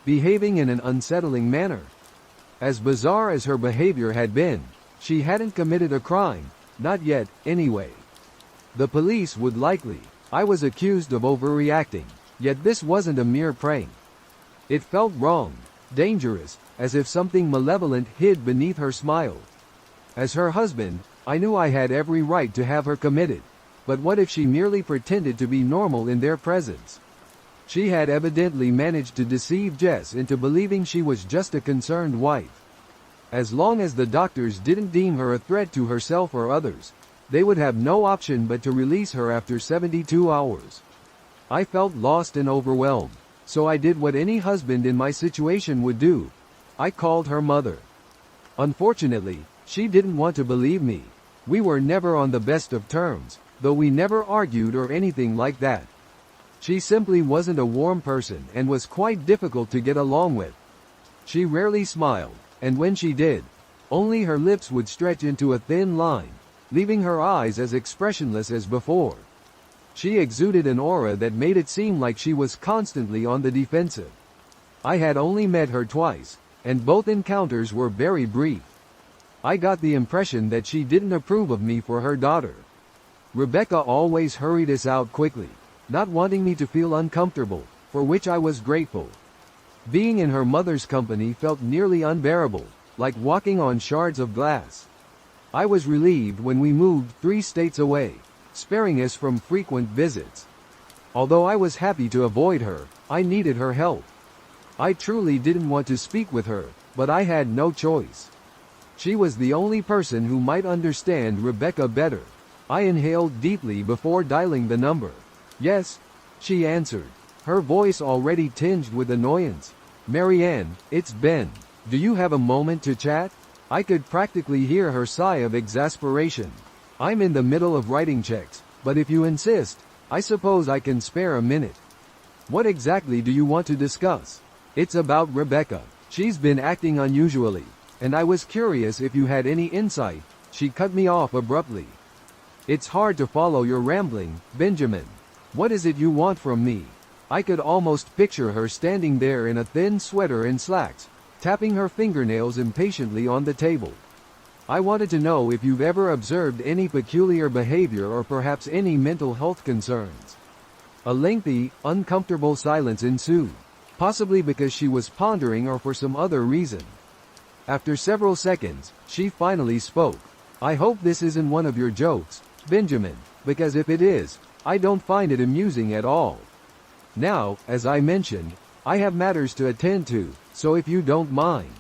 behaving in an unsettling manner. As bizarre as her behavior had been, she hadn't committed a crime, not yet, anyway. The police would likely. I was accused of overreacting, yet this wasn't a mere prank. It felt wrong, dangerous, as if something malevolent hid beneath her smile. As her husband, I knew I had every right to have her committed, but what if she merely pretended to be normal in their presence? She had evidently managed to deceive Jess into believing she was just a concerned wife. As long as the doctors didn't deem her a threat to herself or others, they would have no option but to release her after 72 hours. I felt lost and overwhelmed, so I did what any husband in my situation would do. I called her mother. Unfortunately, she didn't want to believe me. We were never on the best of terms, though we never argued or anything like that. She simply wasn't a warm person and was quite difficult to get along with. She rarely smiled, and when she did, only her lips would stretch into a thin line, leaving her eyes as expressionless as before. She exuded an aura that made it seem like she was constantly on the defensive. I had only met her twice, and both encounters were very brief. I got the impression that she didn't approve of me for her daughter. Rebecca always hurried us out quickly, not wanting me to feel uncomfortable, for which I was grateful. Being in her mother's company felt nearly unbearable, like walking on shards of glass. I was relieved when we moved 3 states away, sparing us from frequent visits. Although I was happy to avoid her, I needed her help. I truly didn't want to speak with her, but I had no choice. She was the only person who might understand Rebecca better. I inhaled deeply before dialing the number. "Yes," she answered, her voice already tinged with annoyance. "Marianne, it's Ben. Do you have a moment to chat?" I could practically hear her sigh of exasperation. "I'm in the middle of writing checks, but if you insist, I suppose I can spare a minute." "What exactly do you want to discuss?" "It's about Rebecca. She's been acting unusually, and I was curious if you had any insight." She cut me off abruptly. "It's hard to follow your rambling, Benjamin. What is it you want from me?" I could almost picture her standing there in a thin sweater and slacks, tapping her fingernails impatiently on the table. "I wanted to know if you've ever observed any peculiar behavior or perhaps any mental health concerns." A lengthy, uncomfortable silence ensued, possibly because she was pondering or for some other reason. After several seconds, she finally spoke. "I hope this isn't one of your jokes, Benjamin, because if it is, I don't find it amusing at all. Now, as I mentioned, I have matters to attend to, so if you don't mind."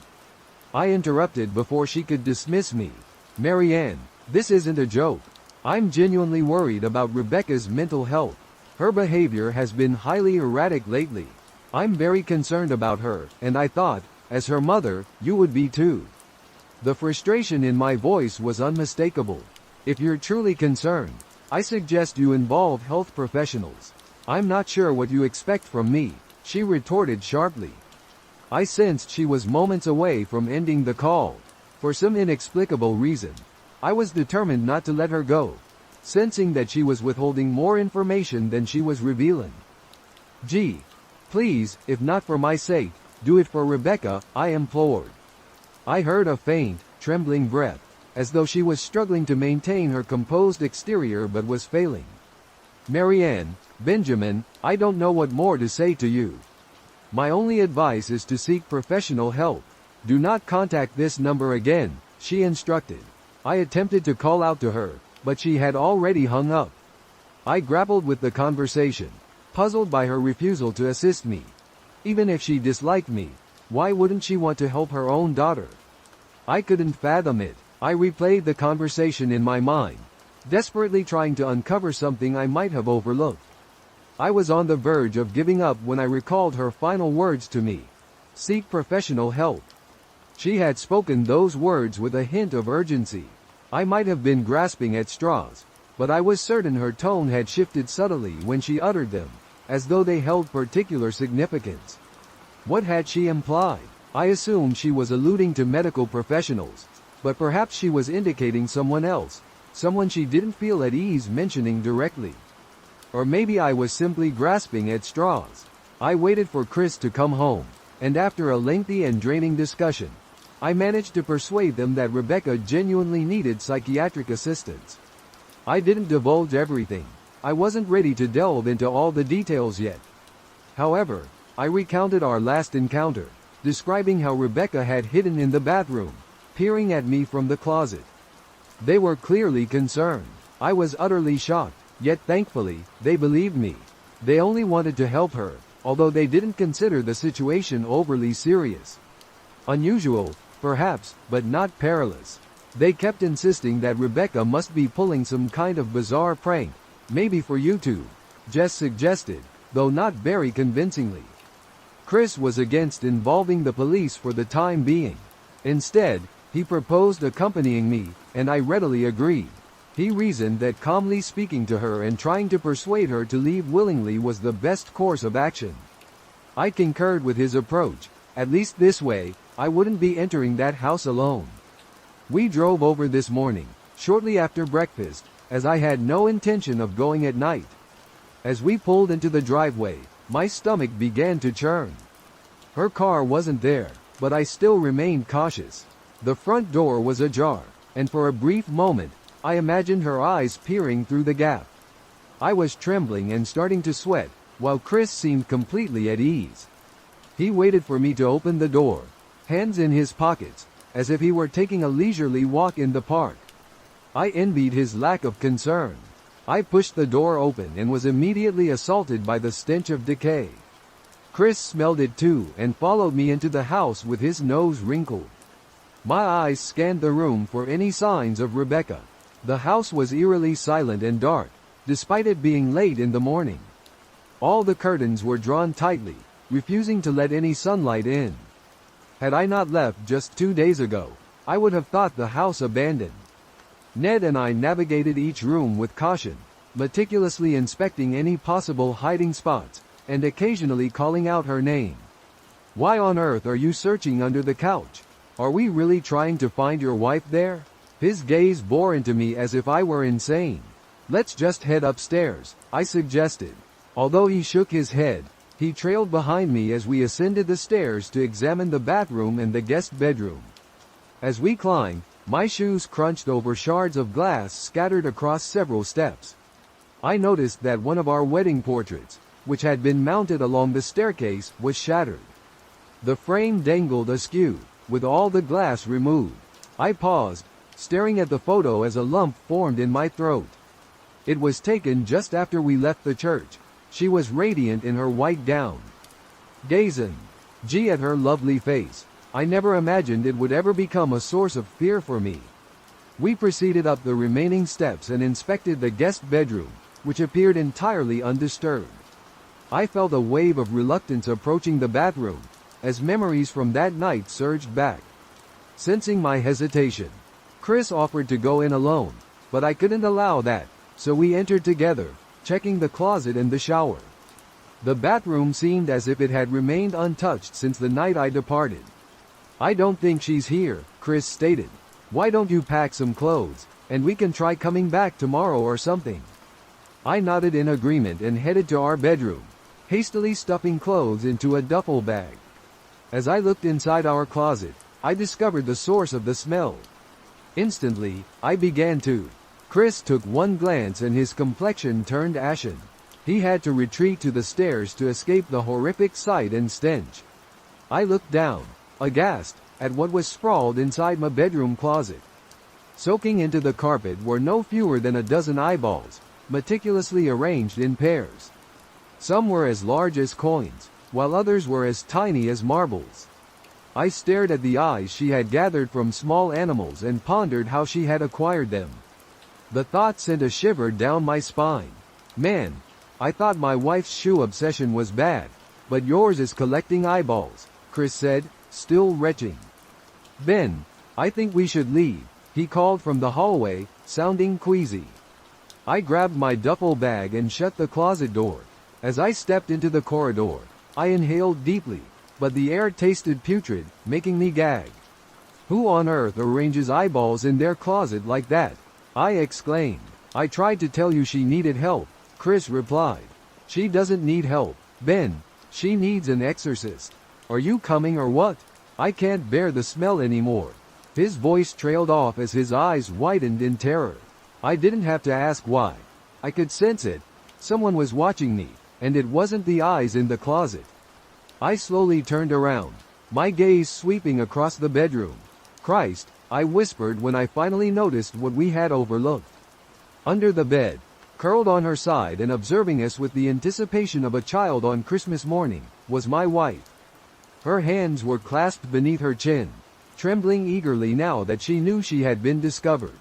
I interrupted before she could dismiss me. "Marianne, this isn't a joke. I'm genuinely worried about Rebecca's mental health. Her behavior has been highly erratic lately. I'm very concerned about her, and I thought, as her mother, you would be too." The frustration in my voice was unmistakable. "If you're truly concerned, I suggest you involve health professionals." "I'm not sure what you expect from me," she retorted sharply. I sensed she was moments away from ending the call. For some inexplicable reason, I was determined not to let her go, sensing that she was withholding more information than she was revealing. "Gee, please, if not for my sake, do it for Rebecca," I implored. I heard a faint, trembling breath, as though she was struggling to maintain her composed exterior but was failing. "Marianne, Benjamin, I don't know what more to say to you. My only advice is to seek professional help. Do not contact this number again," she instructed. I attempted to call out to her, but she had already hung up. I grappled with the conversation, puzzled by her refusal to assist me. Even if she disliked me, why wouldn't she want to help her own daughter? I couldn't fathom it. I replayed the conversation in my mind, desperately trying to uncover something I might have overlooked. I was on the verge of giving up when I recalled her final words to me. "Seek professional help." She had spoken those words with a hint of urgency. I might have been grasping at straws, but I was certain her tone had shifted subtly when she uttered them, as though they held particular significance. What had she implied? I assumed she was alluding to medical professionals, but perhaps she was indicating someone else, someone she didn't feel at ease mentioning directly. Or maybe I was simply grasping at straws. I waited for Chris to come home, and after a lengthy and draining discussion, I managed to persuade them that Rebecca genuinely needed psychiatric assistance. I didn't divulge everything. I wasn't ready to delve into all the details yet. However, I recounted our last encounter, describing how Rebecca had hidden in the bathroom, peering at me from the closet. They were clearly concerned. I was utterly shocked, yet thankfully, they believed me. They only wanted to help her, although they didn't consider the situation overly serious. Unusual, perhaps, but not perilous. They kept insisting that Rebecca must be pulling some kind of bizarre prank, maybe for YouTube, Jess suggested, though not very convincingly. Chris was against involving the police for the time being. Instead, he proposed accompanying me, and I readily agreed. He reasoned that calmly speaking to her and trying to persuade her to leave willingly was the best course of action. I concurred with his approach. At least this way, I wouldn't be entering that house alone. We drove over this morning, shortly after breakfast, as I had no intention of going at night. As we pulled into the driveway, my stomach began to churn. Her car wasn't there, but I still remained cautious. The front door was ajar, and for a brief moment, I imagined her eyes peering through the gap. I was trembling and starting to sweat, while Chris seemed completely at ease. He waited for me to open the door, hands in his pockets, as if he were taking a leisurely walk in the park. I envied his lack of concern. I pushed the door open and was immediately assaulted by the stench of decay. Chris smelled it too and followed me into the house with his nose wrinkled. My eyes scanned the room for any signs of Rebecca. The house was eerily silent and dark, despite it being late in the morning. All the curtains were drawn tightly, refusing to let any sunlight in. Had I not left just 2 days ago, I would have thought the house abandoned. Ned and I navigated each room with caution, meticulously inspecting any possible hiding spots, and occasionally calling out her name. "Why on earth are you searching under the couch? Are we really trying to find your wife there?" His gaze bore into me as if I were insane. "Let's just head upstairs," I suggested. Although he shook his head, he trailed behind me as we ascended the stairs to examine the bathroom and the guest bedroom. As we climbed, my shoes crunched over shards of glass scattered across several steps. I noticed that one of our wedding portraits, which had been mounted along the staircase, was shattered. The frame dangled askew, with all the glass removed. I paused, staring at the photo as a lump formed in my throat. It was taken just after we left the church. She was radiant in her white gown. Gazing at her lovely face, I never imagined it would ever become a source of fear for me. We proceeded up the remaining steps and inspected the guest bedroom, which appeared entirely undisturbed. I felt a wave of reluctance approaching the bathroom, as memories from that night surged back. Sensing my hesitation, Chris offered to go in alone, but I couldn't allow that, so we entered together, checking the closet and the shower. The bathroom seemed as if it had remained untouched since the night I departed. "I don't think she's here," Chris stated. "Why don't you pack some clothes, and we can try coming back tomorrow or something?" I nodded in agreement and headed to our bedroom, hastily stuffing clothes into a duffel bag. As I looked inside our closet, I discovered the source of the smell. Instantly, I began to. Chris took one glance and his complexion turned ashen. He had to retreat to the stairs to escape the horrific sight and stench. I looked down, aghast, at what was sprawled inside my bedroom closet. Soaking into the carpet were no fewer than a dozen eyeballs, meticulously arranged in pairs. Some were as large as coins, while others were as tiny as marbles. I stared at the eyes she had gathered from small animals and pondered how she had acquired them. The thought sent a shiver down my spine. "Man, I thought my wife's shoe obsession was bad, but yours is collecting eyeballs," Chris said, still retching. "Ben, I think we should leave," he called from the hallway, sounding queasy. I grabbed my duffel bag and shut the closet door. As I stepped into the corridor, I inhaled deeply, but the air tasted putrid, making me gag. "Who on earth arranges eyeballs in their closet like that?" I exclaimed. "I tried to tell you she needed help," Chris replied. "She doesn't need help, Ben. She needs an exorcist. Are you coming or what? I can't bear the smell anymore." His voice trailed off as his eyes widened in terror. I didn't have to ask why. I could sense it. Someone was watching me, and it wasn't the eyes in the closet. I slowly turned around, my gaze sweeping across the bedroom. "Christ," I whispered when I finally noticed what we had overlooked. Under the bed, curled on her side and observing us with the anticipation of a child on Christmas morning, was my wife. Her hands were clasped beneath her chin, trembling eagerly now that she knew she had been discovered.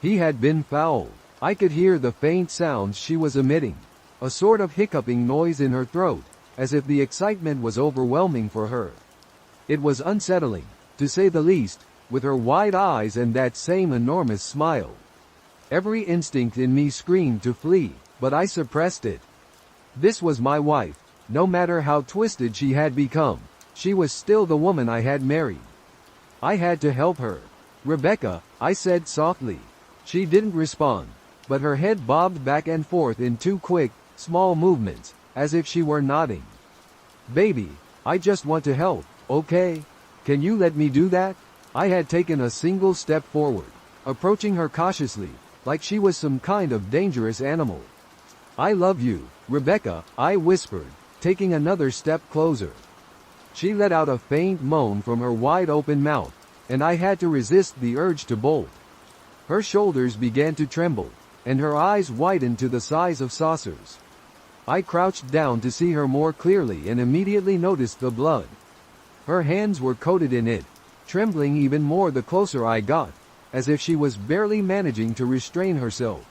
He had been fouled. I could hear the faint sounds she was emitting, a sort of hiccuping noise in her throat, as if the excitement was overwhelming for her. It was unsettling, to say the least, with her wide eyes and that same enormous smile. Every instinct in me screamed to flee, but I suppressed it. This was my wife. No matter how twisted she had become, she was still the woman I had married. I had to help her. "Rebecca," I said softly. She didn't respond, but her head bobbed back and forth in two quick, small movements, as if she were nodding. "Baby, I just want to help, okay? Can you let me do that?" I had taken a single step forward, approaching her cautiously, like she was some kind of dangerous animal. "I love you, Rebecca," I whispered, taking another step closer. She let out a faint moan from her wide-open mouth, and I had to resist the urge to bolt. Her shoulders began to tremble, and her eyes widened to the size of saucers. I crouched down to see her more clearly and immediately noticed the blood. Her hands were coated in it, trembling even more the closer I got, as if she was barely managing to restrain herself.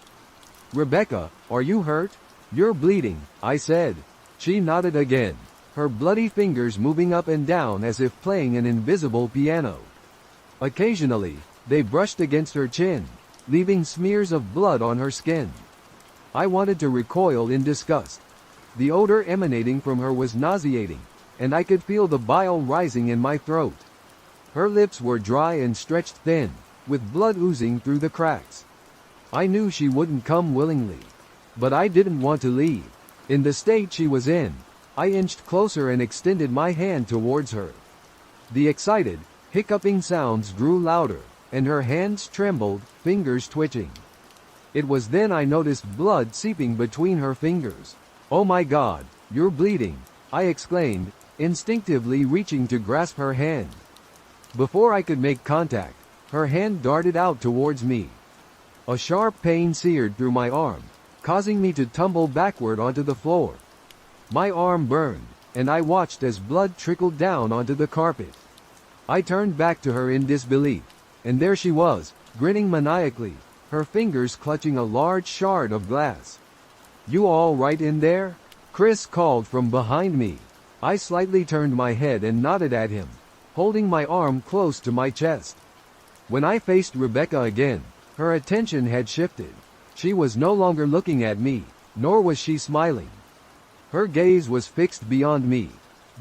"Rebecca, are you hurt? You're bleeding," I said. She nodded again, her bloody fingers moving up and down as if playing an invisible piano. Occasionally, they brushed against her chin, leaving smears of blood on her skin. I wanted to recoil in disgust. The odor emanating from her was nauseating, and I could feel the bile rising in my throat. Her lips were dry and stretched thin, with blood oozing through the cracks. I knew she wouldn't come willingly, but I didn't want to leave. In the state she was in, I inched closer and extended my hand towards her. The excited, hiccuping sounds grew louder, and her hands trembled, fingers twitching. It was then I noticed blood seeping between her fingers. "Oh my God, you're bleeding," I exclaimed, instinctively reaching to grasp her hand. Before I could make contact, her hand darted out towards me. A sharp pain seared through my arm, causing me to tumble backward onto the floor. My arm burned, and I watched as blood trickled down onto the carpet. I turned back to her in disbelief, and there she was, grinning maniacally, her fingers clutching a large shard of glass. "You all right in there?" Chris called from behind me. I slightly turned my head and nodded at him, holding my arm close to my chest. When I faced Rebecca again, her attention had shifted. She was no longer looking at me, nor was she smiling. Her gaze was fixed beyond me,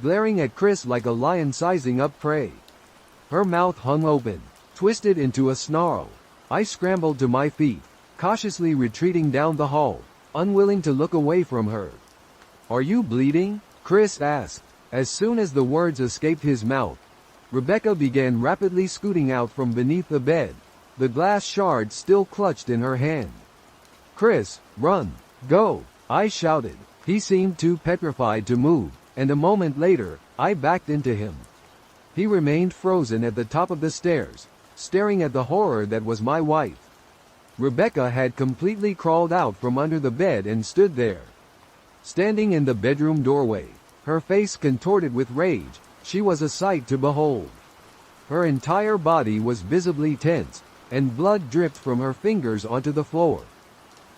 glaring at Chris like a lion sizing up prey. Her mouth hung open, twisted into a snarl. I scrambled to my feet, cautiously retreating down the hall, unwilling to look away from her. "Are you bleeding?" Chris asked. As soon as the words escaped his mouth, Rebecca began rapidly scooting out from beneath the bed, the glass shard still clutched in her hand. "Chris, run! Go!" I shouted. He seemed too petrified to move, and a moment later, I backed into him. He remained frozen at the top of the stairs, staring at the horror that was my wife. Rebecca had completely crawled out from under the bed and stood there. Standing in the bedroom doorway, her face contorted with rage, she was a sight to behold. Her entire body was visibly tense, and blood dripped from her fingers onto the floor.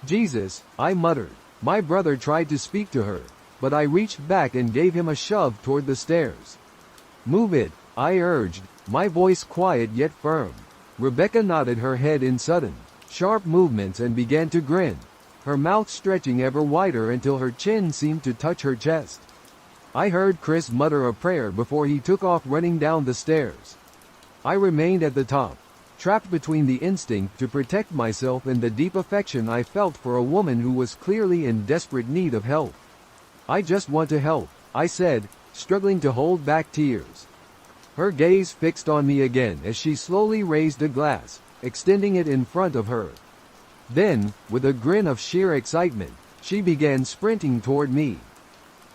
"Jesus," I muttered. My brother tried to speak to her, but I reached back and gave him a shove toward the stairs. "Move it," I urged, my voice quiet yet firm. Rebecca nodded her head in sudden, sharp movements and began to grin, her mouth stretching ever wider until her chin seemed to touch her chest. I heard Chris mutter a prayer before he took off running down the stairs. I remained at the top, trapped between the instinct to protect myself and the deep affection I felt for a woman who was clearly in desperate need of help. "I just want to help," I said, struggling to hold back tears. Her gaze fixed on me again as she slowly raised a glass, extending it in front of her. Then, with a grin of sheer excitement, she began sprinting toward me.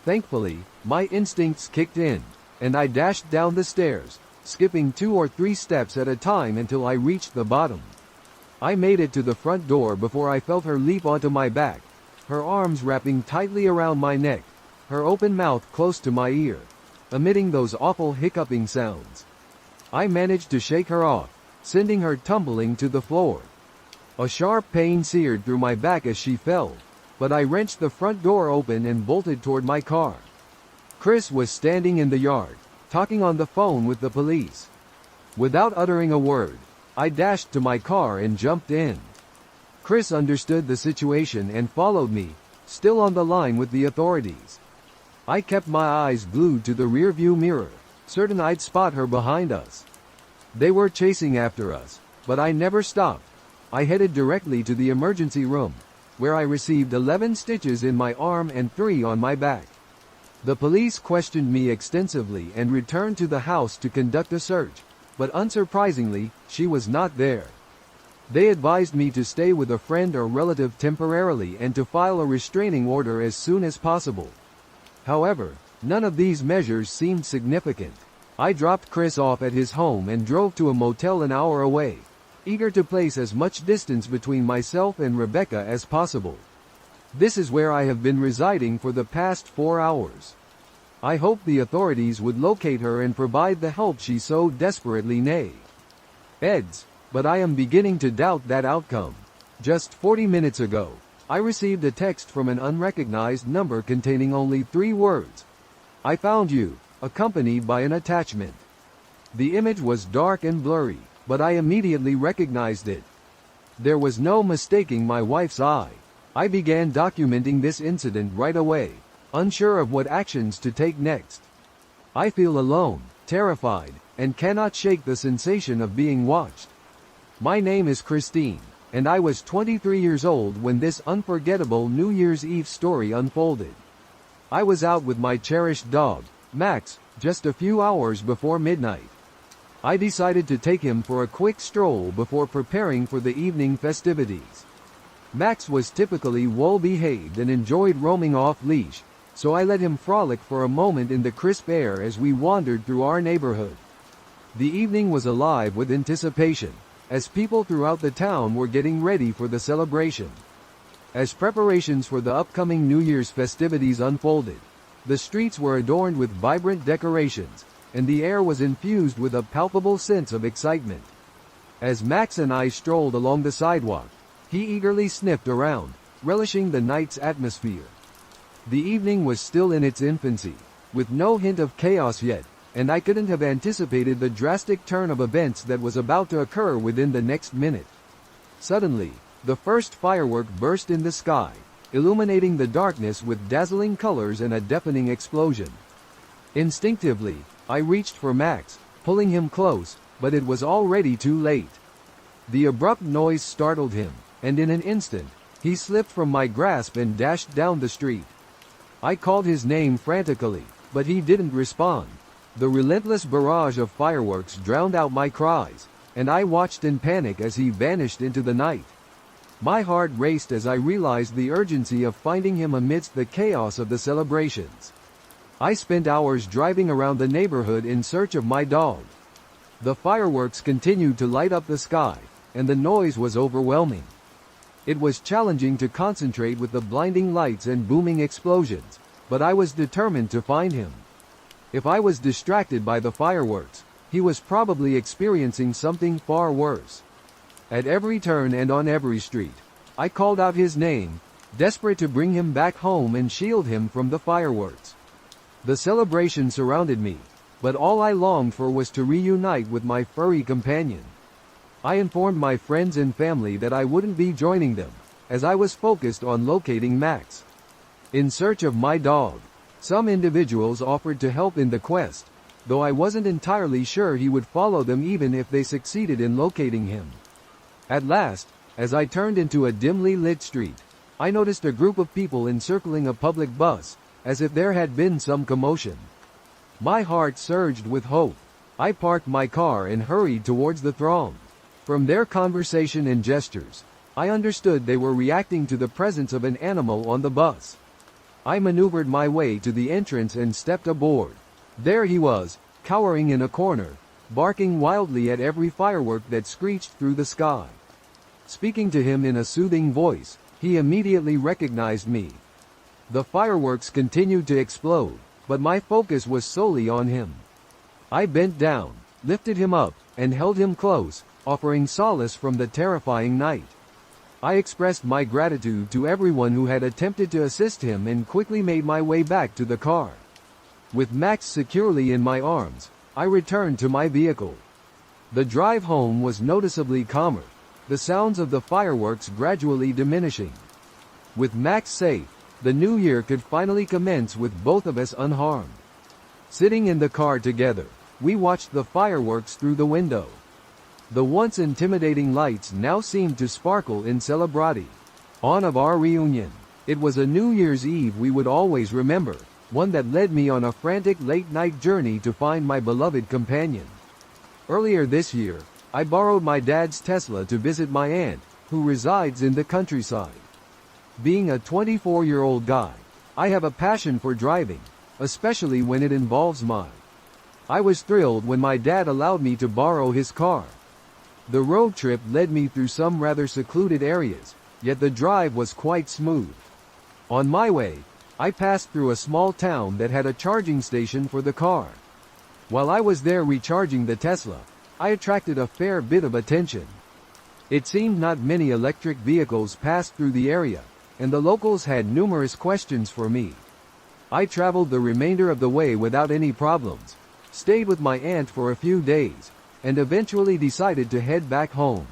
Thankfully, my instincts kicked in, and I dashed down the stairs, skipping 2 or 3 steps at a time until I reached the bottom. I made it to the front door before I felt her leap onto my back, her arms wrapping tightly around my neck, her open mouth close to my ear, emitting those awful hiccuping sounds. I managed to shake her off, sending her tumbling to the floor. A sharp pain seared through my back as she fell, but I wrenched the front door open and bolted toward my car. Chris was standing in the yard, talking on the phone with the police. Without uttering a word, I dashed to my car and jumped in. Chris understood the situation and followed me, still on the line with the authorities. I kept my eyes glued to the rearview mirror, certain I'd spot her behind us. They were chasing after us, but I never stopped. I headed directly to the emergency room, where I received 11 stitches in my arm and 3 on my back. The police questioned me extensively and returned to the house to conduct a search, but unsurprisingly, she was not there. They advised me to stay with a friend or relative temporarily and to file a restraining order as soon as possible. However, none of these measures seemed significant. I dropped Chris off at his home and drove to a motel an hour away, eager to place as much distance between myself and Rebecca as possible. This is where I have been residing for the past 4 hours. I hoped the authorities would locate her and provide the help she so desperately needs. But I am beginning to doubt that outcome. Just 40 minutes ago, I received a text from an unrecognized number containing only 3 words. "I found you," accompanied by an attachment. The image was dark and blurry, but I immediately recognized it. There was no mistaking my wife's eye. I began documenting this incident right away, unsure of what actions to take next. I feel alone, terrified, and cannot shake the sensation of being watched. My name is Christine, and I was 23 years old when this unforgettable New Year's Eve story unfolded. I was out with my cherished dog, Max, just a few hours before midnight. I decided to take him for a quick stroll before preparing for the evening festivities. Max was typically well-behaved and enjoyed roaming off-leash, so I let him frolic for a moment in the crisp air as we wandered through our neighborhood. The evening was alive with anticipation, as people throughout the town were getting ready for the celebration. As preparations for the upcoming New Year's festivities unfolded, the streets were adorned with vibrant decorations, and the air was infused with a palpable sense of excitement. As Max and I strolled along the sidewalk, he eagerly sniffed around, relishing the night's atmosphere. The evening was still in its infancy, with no hint of chaos yet, and I couldn't have anticipated the drastic turn of events that was about to occur within the next minute. Suddenly, the first firework burst in the sky, illuminating the darkness with dazzling colors and a deafening explosion. Instinctively, I reached for Max, pulling him close, but it was already too late. The abrupt noise startled him, and in an instant, he slipped from my grasp and dashed down the street. I called his name frantically, but he didn't respond. The relentless barrage of fireworks drowned out my cries, and I watched in panic as he vanished into the night. My heart raced as I realized the urgency of finding him amidst the chaos of the celebrations. I spent hours driving around the neighborhood in search of my dog. The fireworks continued to light up the sky, and the noise was overwhelming. It was challenging to concentrate with the blinding lights and booming explosions, but I was determined to find him. If I was distracted by the fireworks, he was probably experiencing something far worse. At every turn and on every street, I called out his name, desperate to bring him back home and shield him from the fireworks. The celebration surrounded me, but all I longed for was to reunite with my furry companion. I informed my friends and family that I wouldn't be joining them, as I was focused on locating Max. In search of my dog, Some individuals offered to help in the quest, though I wasn't entirely sure he would follow them even if they succeeded in locating him. At last, as I turned into a dimly lit street, I noticed a group of people encircling a public bus, as if there had been some commotion. My heart surged with hope. I parked my car and hurried towards the throng. From their conversation and gestures, I understood they were reacting to the presence of an animal on the bus. I maneuvered my way to the entrance and stepped aboard. There he was, cowering in a corner, barking wildly at every firework that screeched through the sky. Speaking to him in a soothing voice, he immediately recognized me. The fireworks continued to explode, but my focus was solely on him. I bent down, lifted him up, and held him close, offering solace from the terrifying night. I expressed my gratitude to everyone who had attempted to assist him and quickly made my way back to the car. With Max securely in my arms, I returned to my vehicle. The drive home was noticeably calmer, the sounds of the fireworks gradually diminishing. With Max safe, the new year could finally commence with both of us unharmed. Sitting in the car together, we watched the fireworks through the window. The once intimidating lights now seemed to sparkle in celebrity. On of our reunion, it was a New Year's Eve we would always remember, one that led me on a frantic late-night journey to find my beloved companion. Earlier this year, I borrowed my dad's Tesla to visit my aunt, who resides in the countryside. Being a 24-year-old guy, I have a passion for driving, especially when it involves mine. I was thrilled when my dad allowed me to borrow his car. The road trip led me through some rather secluded areas, yet the drive was quite smooth. On my way, I passed through a small town that had a charging station for the car. While I was there recharging the Tesla, I attracted a fair bit of attention. It seemed not many electric vehicles passed through the area, and the locals had numerous questions for me. I traveled the remainder of the way without any problems, stayed with my aunt for a few days, and eventually decided to head back home.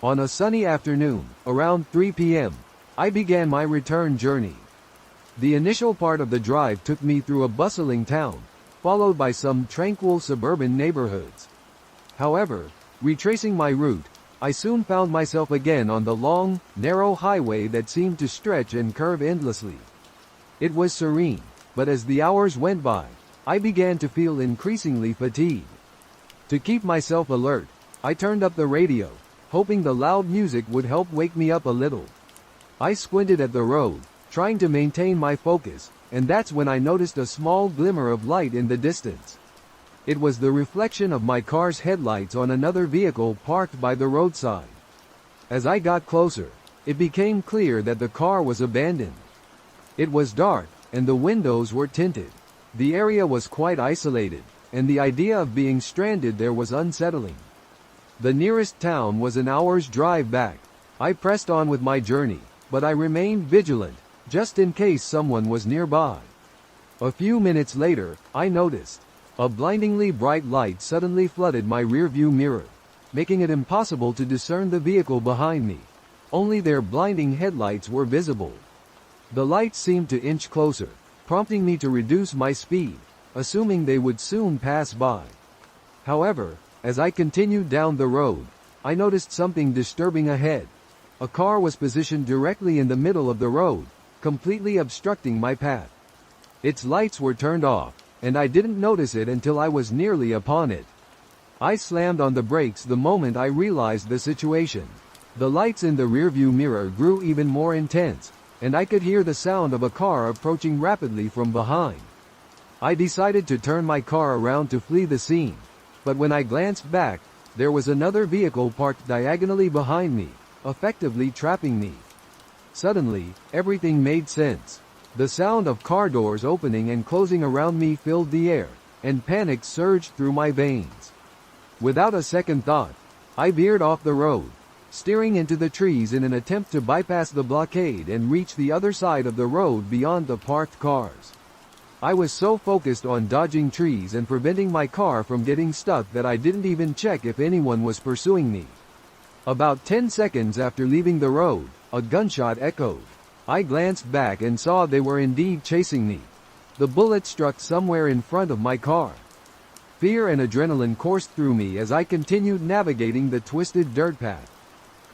On a sunny afternoon, around 3 p.m., I began my return journey. The initial part of the drive took me through a bustling town, followed by some tranquil suburban neighborhoods. However, retracing my route, I soon found myself again on the long, narrow highway that seemed to stretch and curve endlessly. It was serene, but as the hours went by, I began to feel increasingly fatigued. To keep myself alert, I turned up the radio, hoping the loud music would help wake me up a little. I squinted at the road, trying to maintain my focus, and that's when I noticed a small glimmer of light in the distance. It was the reflection of my car's headlights on another vehicle parked by the roadside. As I got closer, it became clear that the car was abandoned. It was dark, and the windows were tinted. The area was quite isolated, and the idea of being stranded there was unsettling. The nearest town was an hour's drive back. I pressed on with my journey, but I remained vigilant, just in case someone was nearby. A few minutes later, I noticed a blindingly bright light suddenly flooded my rearview mirror, making it impossible to discern the vehicle behind me. Only their blinding headlights were visible. The lights seemed to inch closer, prompting me to reduce my speed, assuming they would soon pass by. However, as I continued down the road, I noticed something disturbing ahead. A car was positioned directly in the middle of the road, completely obstructing my path. Its lights were turned off, and I didn't notice it until I was nearly upon it. I slammed on the brakes the moment I realized the situation. The lights in the rearview mirror grew even more intense, and I could hear the sound of a car approaching rapidly from behind. I decided to turn my car around to flee the scene, but when I glanced back, there was another vehicle parked diagonally behind me, effectively trapping me. Suddenly, everything made sense. The sound of car doors opening and closing around me filled the air, and panic surged through my veins. Without a second thought, I veered off the road, steering into the trees in an attempt to bypass the blockade and reach the other side of the road beyond the parked cars. I was so focused on dodging trees and preventing my car from getting stuck that I didn't even check if anyone was pursuing me. About 10 seconds after leaving the road, a gunshot echoed. I glanced back and saw they were indeed chasing me. The bullet struck somewhere in front of my car. Fear and adrenaline coursed through me as I continued navigating the twisted dirt path.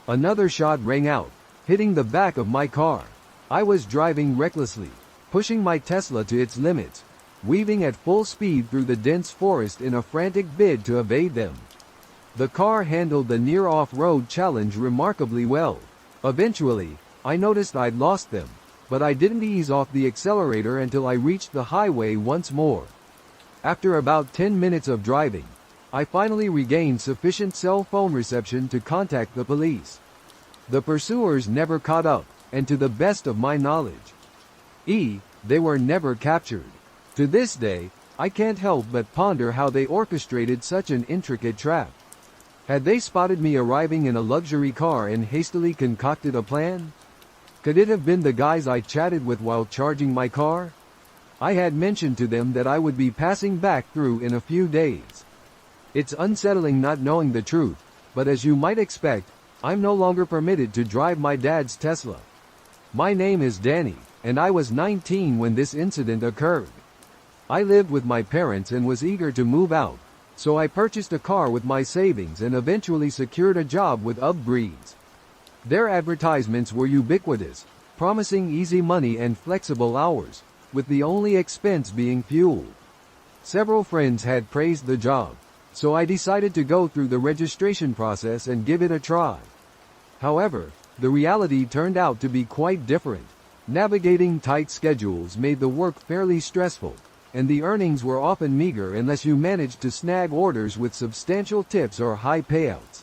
Another shot rang out, hitting the back of my car. I was driving recklessly, pushing my Tesla to its limits, weaving at full speed through the dense forest in a frantic bid to evade them. The car handled the near off-road challenge remarkably well. Eventually, I noticed I'd lost them, but I didn't ease off the accelerator until I reached the highway once more. After about 10 minutes of driving, I finally regained sufficient cell phone reception to contact the police. The pursuers never caught up, and to the best of my knowledge, they were never captured. To this day, I can't help but ponder how they orchestrated such an intricate trap. Had they spotted me arriving in a luxury car and hastily concocted a plan? Could it have been the guys I chatted with while charging my car? I had mentioned to them that I would be passing back through in a few days. It's unsettling not knowing the truth, but as you might expect, I'm no longer permitted to drive my dad's Tesla. My name is Danny, and I was 19 when this incident occurred. I lived with my parents and was eager to move out, so I purchased a car with my savings and eventually secured a job with Breeds. Their advertisements were ubiquitous, promising easy money and flexible hours, with the only expense being fuel. Several friends had praised the job, so I decided to go through the registration process and give it a try. However, the reality turned out to be quite different. Navigating tight schedules made the work fairly stressful, and the earnings were often meager unless you managed to snag orders with substantial tips or high payouts.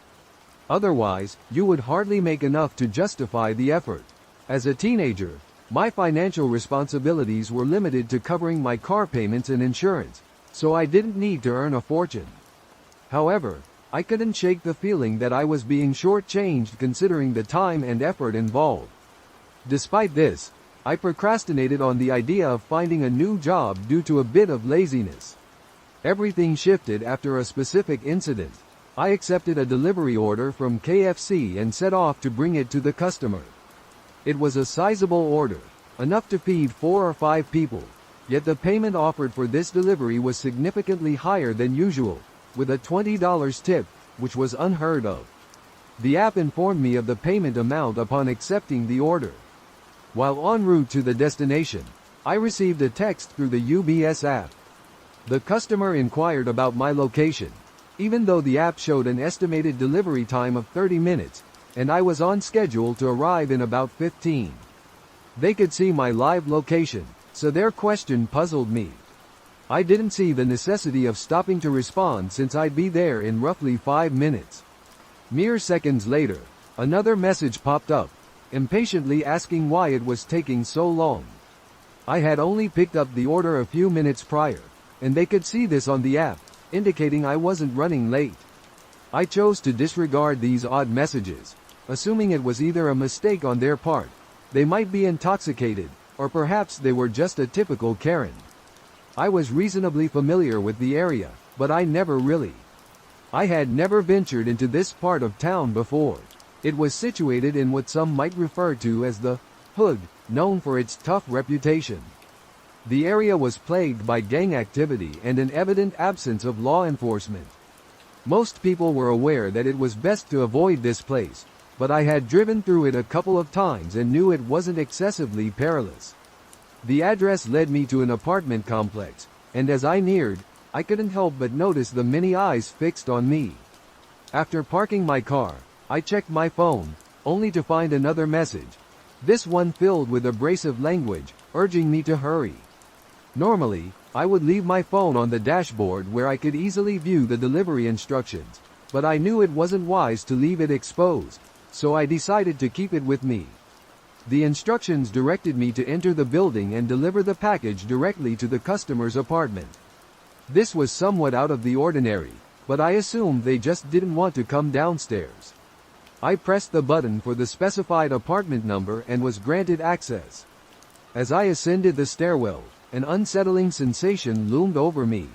Otherwise, you would hardly make enough to justify the effort. As a teenager, my financial responsibilities were limited to covering my car payments and insurance, so I didn't need to earn a fortune. However, I couldn't shake the feeling that I was being shortchanged considering the time and effort involved. Despite this, I procrastinated on the idea of finding a new job due to a bit of laziness. Everything shifted after a specific incident. I accepted a delivery order from KFC and set off to bring it to the customer. It was a sizable order, enough to feed 4 or 5 people, yet the payment offered for this delivery was significantly higher than usual, with a $20 tip, which was unheard of. The app informed me of the payment amount upon accepting the order. While en route to the destination, I received a text through the UBS app. The customer inquired about my location, even though the app showed an estimated delivery time of 30 minutes, and I was on schedule to arrive in about 15. They could see my live location, so their question puzzled me. I didn't see the necessity of stopping to respond since I'd be there in roughly 5 minutes. Mere seconds later, another message popped up, impatiently asking why it was taking so long. I had only picked up the order a few minutes prior, and they could see this on the app, indicating I wasn't running late. I chose to disregard these odd messages, assuming it was either a mistake on their part, they might be intoxicated, or perhaps they were just a typical Karen. I was reasonably familiar with the area, but I had never ventured into this part of town before. It was situated in what some might refer to as the hood, known for its tough reputation. The area was plagued by gang activity and an evident absence of law enforcement. Most people were aware that it was best to avoid this place, but I had driven through it a couple of times and knew it wasn't excessively perilous. The address led me to an apartment complex, and as I neared, I couldn't help but notice the many eyes fixed on me. After parking my car, I checked my phone, only to find another message, this one filled with abrasive language, urging me to hurry. Normally, I would leave my phone on the dashboard where I could easily view the delivery instructions, but I knew it wasn't wise to leave it exposed, so I decided to keep it with me. The instructions directed me to enter the building and deliver the package directly to the customer's apartment. This was somewhat out of the ordinary, but I assumed they just didn't want to come downstairs. I pressed the button for the specified apartment number and was granted access. As I ascended the stairwell, an unsettling sensation loomed over me.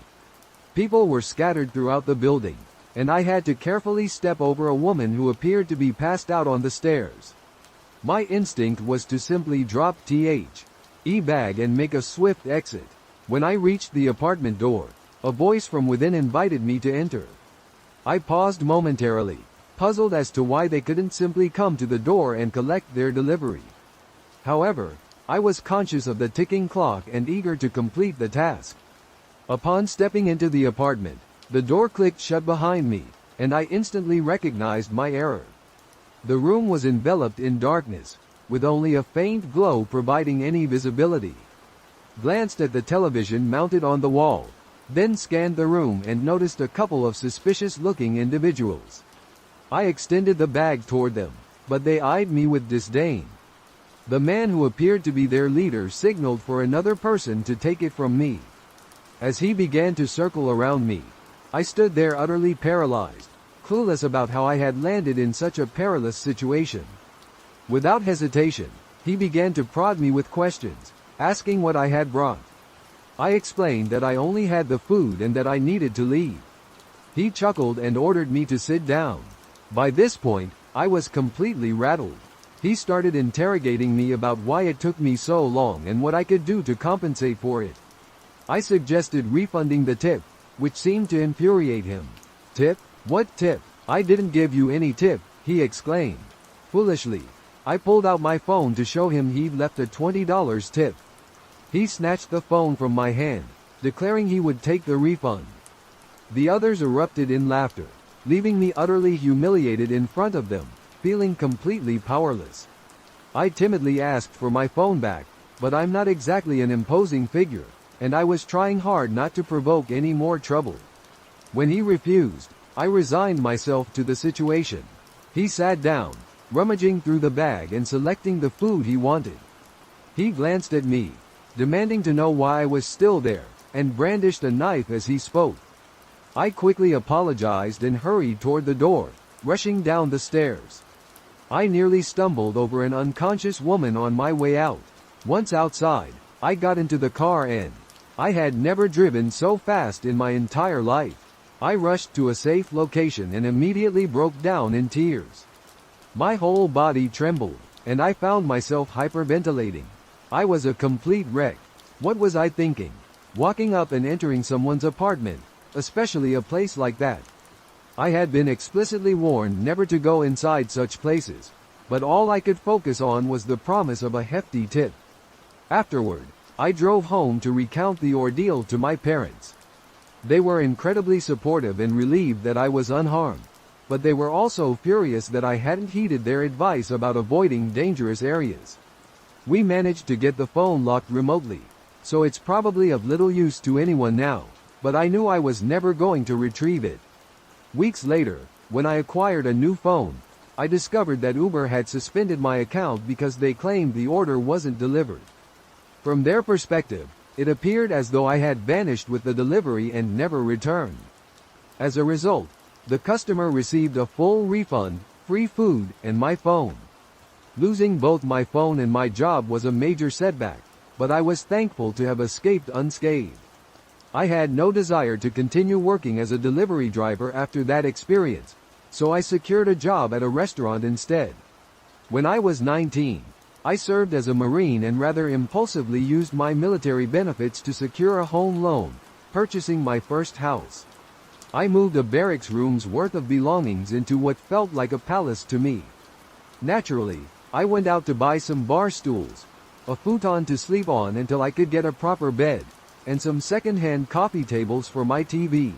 People were scattered throughout the building, and I had to carefully step over a woman who appeared to be passed out on the stairs. My instinct was to simply drop the bag and make a swift exit. When I reached the apartment door, a voice from within invited me to enter. I paused momentarily, puzzled as to why they couldn't simply come to the door and collect their delivery. However, I was conscious of the ticking clock and eager to complete the task. Upon stepping into the apartment, the door clicked shut behind me, and I instantly recognized my error. The room was enveloped in darkness, with only a faint glow providing any visibility. Glanced at the television mounted on the wall, then scanned the room and noticed a couple of suspicious-looking individuals. I extended the bag toward them, but they eyed me with disdain. The man who appeared to be their leader signaled for another person to take it from me. As he began to circle around me, I stood there utterly paralyzed, clueless about how I had landed in such a perilous situation. Without hesitation, he began to prod me with questions, asking what I had brought. I explained that I only had the food and that I needed to leave. He chuckled and ordered me to sit down. By this point, I was completely rattled. He started interrogating me about why it took me so long and what I could do to compensate for it. I suggested refunding the tip, which seemed to infuriate him. "Tip? What tip? I didn't give you any tip," he exclaimed. Foolishly, I pulled out my phone to show him he'd left a $20 tip. He snatched the phone from my hand, declaring he would take the refund. The others erupted in laughter, leaving me utterly humiliated in front of them, feeling completely powerless. I timidly asked for my phone back, but I'm not exactly an imposing figure, and I was trying hard not to provoke any more trouble. When he refused, I resigned myself to the situation. He sat down, rummaging through the bag and selecting the food he wanted. He glanced at me, demanding to know why I was still there, and brandished a knife as he spoke. I quickly apologized and hurried toward the door, rushing down the stairs. I nearly stumbled over an unconscious woman on my way out. Once outside, I got into the car and I had never driven so fast in my entire life. I rushed to a safe location and immediately broke down in tears. My whole body trembled, and I found myself hyperventilating. I was a complete wreck. What was I thinking? Walking up and entering someone's apartment, especially a place like that. I had been explicitly warned never to go inside such places, but all I could focus on was the promise of a hefty tip. Afterward, I drove home to recount the ordeal to my parents. They were incredibly supportive and relieved that I was unharmed, but they were also furious that I hadn't heeded their advice about avoiding dangerous areas. We managed to get the phone locked remotely, so it's probably of little use to anyone now, but I knew I was never going to retrieve it. Weeks later, when I acquired a new phone, I discovered that Uber had suspended my account because they claimed the order wasn't delivered. From their perspective, it appeared as though I had vanished with the delivery and never returned. As a result, the customer received a full refund, free food, and my phone. Losing both my phone and my job was a major setback, but I was thankful to have escaped unscathed. I had no desire to continue working as a delivery driver after that experience, so I secured a job at a restaurant instead. When I was 19, I served as a Marine and rather impulsively used my military benefits to secure a home loan, purchasing my first house. I moved a barracks room's worth of belongings into what felt like a palace to me. Naturally, I went out to buy some bar stools, a futon to sleep on until I could get a proper bed, and some second-hand coffee tables for my TV.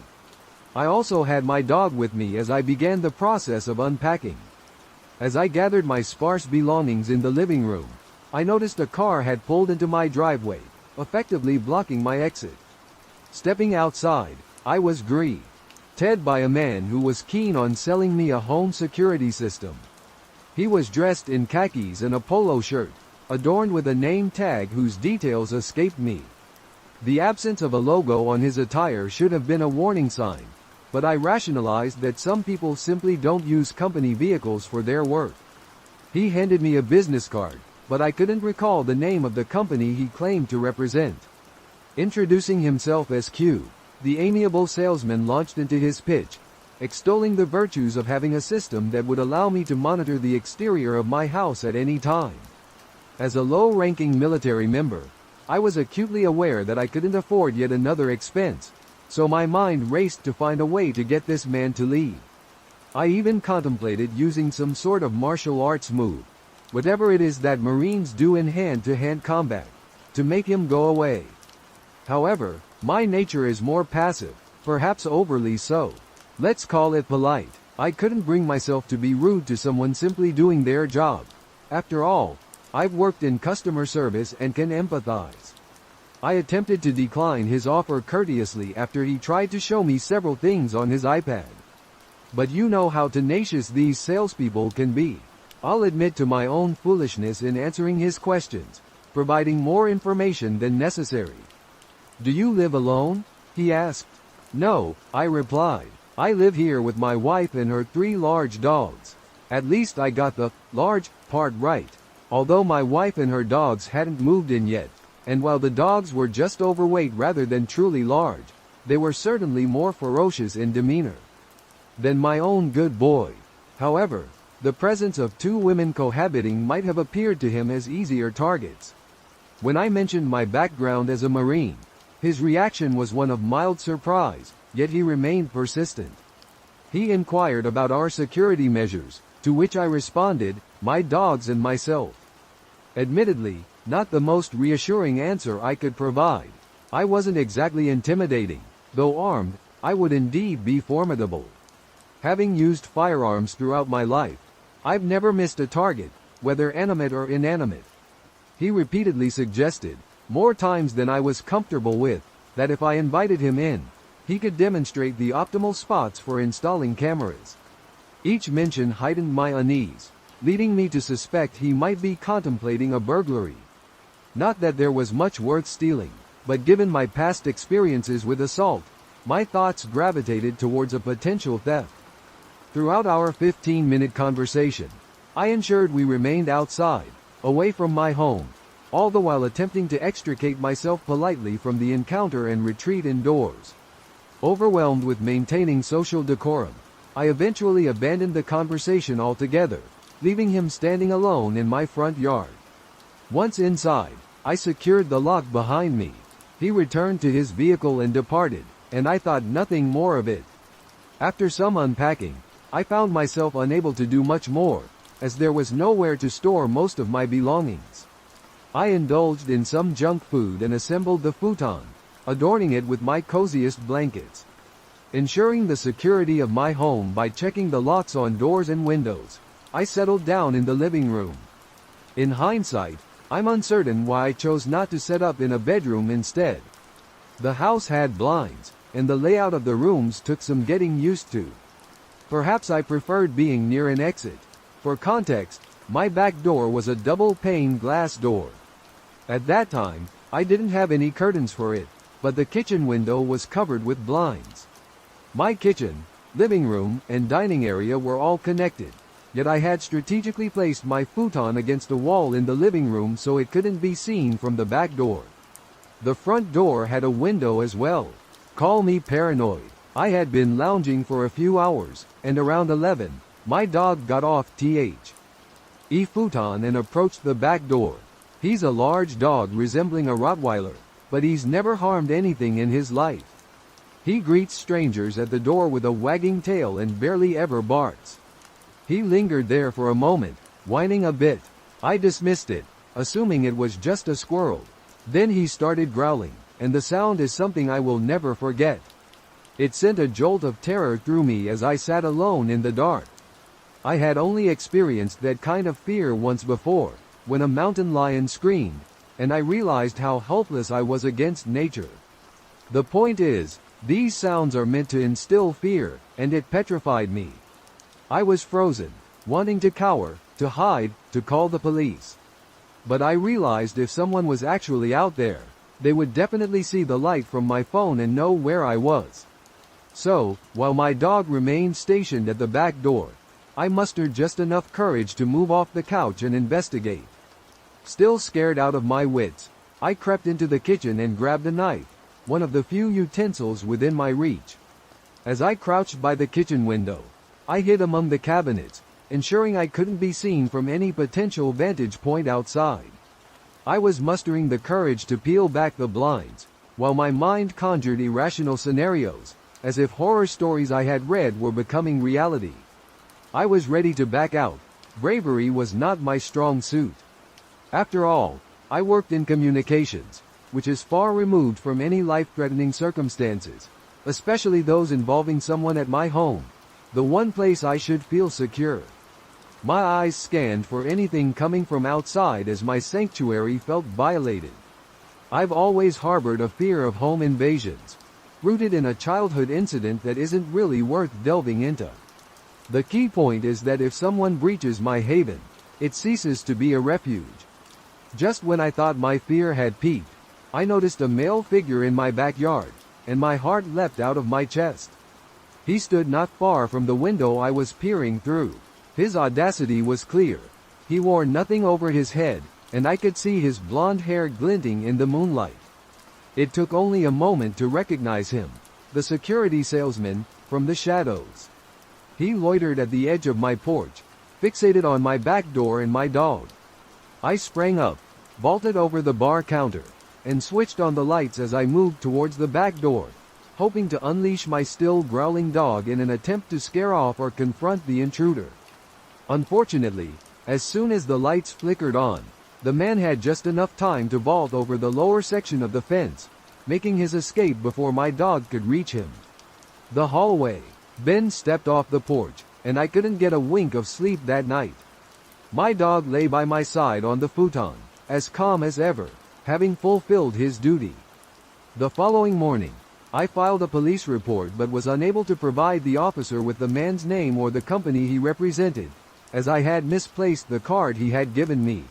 I also had my dog with me as I began the process of unpacking. As I gathered my sparse belongings in the living room, I noticed a car had pulled into my driveway, effectively blocking my exit. Stepping outside, I was greeted by a man who was keen on selling me a home security system. He was dressed in khakis and a polo shirt, adorned with a name tag whose details escaped me. The absence of a logo on his attire should have been a warning sign, but I rationalized that some people simply don't use company vehicles for their work. He handed me a business card, but I couldn't recall the name of the company he claimed to represent. Introducing himself as Q, the amiable salesman launched into his pitch, extolling the virtues of having a system that would allow me to monitor the exterior of my house at any time. As a low-ranking military member, I was acutely aware that I couldn't afford yet another expense, so my mind raced to find a way to get this man to leave. I even contemplated using some sort of martial arts move, whatever it is that Marines do in hand-to-hand combat, to make him go away. However, my nature is more passive, perhaps overly so. Let's call it polite. I couldn't bring myself to be rude to someone simply doing their job. After all, I've worked in customer service and can empathize. I attempted to decline his offer courteously after he tried to show me several things on his iPad. But you know how tenacious these salespeople can be. I'll admit to my own foolishness in answering his questions, providing more information than necessary. "Do you live alone?" he asked. "No," I replied. "I live here with my wife and her 3 large dogs." At least I got the large part right, although my wife and her dogs hadn't moved in yet, and while the dogs were just overweight rather than truly large, they were certainly more ferocious in demeanor than my own good boy. However, the presence of 2 women cohabiting might have appeared to him as easier targets. When I mentioned my background as a Marine, his reaction was one of mild surprise, yet he remained persistent. He inquired about our security measures, to which I responded, "My dogs and myself." Admittedly, not the most reassuring answer I could provide. I wasn't exactly intimidating. Though armed, I would indeed be formidable. Having used firearms throughout my life, I've never missed a target, whether animate or inanimate. He repeatedly suggested, more times than I was comfortable with, that if I invited him in, he could demonstrate the optimal spots for installing cameras. Each mention heightened my unease, leading me to suspect he might be contemplating a burglary. Not that there was much worth stealing, but given my past experiences with assault, my thoughts gravitated towards a potential theft. Throughout our 15-minute conversation, I ensured we remained outside, away from my home, all the while attempting to extricate myself politely from the encounter and retreat indoors. Overwhelmed with maintaining social decorum, I eventually abandoned the conversation altogether, leaving him standing alone in my front yard. Once inside, I secured the lock behind me. He returned to his vehicle and departed, and I thought nothing more of it. After some unpacking, I found myself unable to do much more, as there was nowhere to store most of my belongings. I indulged in some junk food and assembled the futon, adorning it with my coziest blankets. Ensuring the security of my home by checking the locks on doors and windows, I settled down in the living room. In hindsight, I'm uncertain why I chose not to set up in a bedroom instead. The house had blinds, and the layout of the rooms took some getting used to. Perhaps I preferred being near an exit. For context, my back door was a double-pane glass door. At that time, I didn't have any curtains for it, but the kitchen window was covered with blinds. My kitchen, living room, and dining area were all connected, yet I had strategically placed my futon against a wall in the living room so it couldn't be seen from the back door. The front door had a window as well. Call me paranoid. I had been lounging for a few hours, and around 11, my dog got off futon and approached the back door. He's a large dog resembling a Rottweiler, but he's never harmed anything in his life. He greets strangers at the door with a wagging tail and barely ever barks. He lingered there for a moment, whining a bit. I dismissed it, assuming it was just a squirrel. Then he started growling, and the sound is something I will never forget. It sent a jolt of terror through me as I sat alone in the dark. I had only experienced that kind of fear once before, when a mountain lion screamed, and I realized how helpless I was against nature. The point is, these sounds are meant to instill fear, and it petrified me. I was frozen, wanting to cower, to hide, to call the police. But I realized if someone was actually out there, they would definitely see the light from my phone and know where I was. So, while my dog remained stationed at the back door, I mustered just enough courage to move off the couch and investigate. Still scared out of my wits, I crept into the kitchen and grabbed a knife, one of the few utensils within my reach. As I crouched by the kitchen window, I hid among the cabinets, ensuring I couldn't be seen from any potential vantage point outside. I was mustering the courage to peel back the blinds, while my mind conjured irrational scenarios, as if horror stories I had read were becoming reality. I was ready to back out. Bravery was not my strong suit. After all, I worked in communications, which is far removed from any life-threatening circumstances, especially those involving someone at my home, the one place I should feel secure. My eyes scanned for anything coming from outside as my sanctuary felt violated. I've always harbored a fear of home invasions, rooted in a childhood incident that isn't really worth delving into. The key point is that if someone breaches my haven, it ceases to be a refuge. Just when I thought my fear had peaked, I noticed a male figure in my backyard, and my heart leapt out of my chest. He stood not far from the window I was peering through. His audacity was clear. He wore nothing over his head, and I could see his blonde hair glinting in the moonlight. It took only a moment to recognize him, the security salesman, from the shadows. He loitered at the edge of my porch, fixated on my back door and my dog. I sprang up, vaulted over the bar counter, and switched on the lights as I moved towards the back door, hoping to unleash my still growling dog in an attempt to scare off or confront the intruder. Unfortunately, as soon as the lights flickered on, the man had just enough time to vault over the lower section of the fence, making his escape before my dog could reach him. The hallway. Ben stepped off the porch, and I couldn't get a wink of sleep that night. My dog lay by my side on the futon, as calm as ever, having fulfilled his duty. The following morning, I filed a police report but was unable to provide the officer with the man's name or the company he represented, as I had misplaced the card he had given me.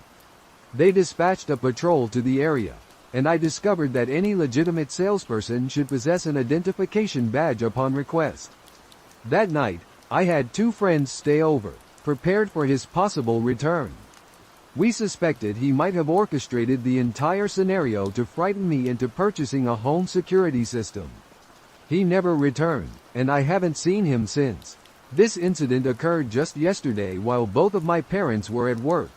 They dispatched a patrol to the area, and I discovered that any legitimate salesperson should possess an identification badge upon request. That night, I had 2 friends stay over, prepared for his possible return. We suspected he might have orchestrated the entire scenario to frighten me into purchasing a home security system. He never returned, and I haven't seen him since. This incident occurred just yesterday while both of my parents were at work.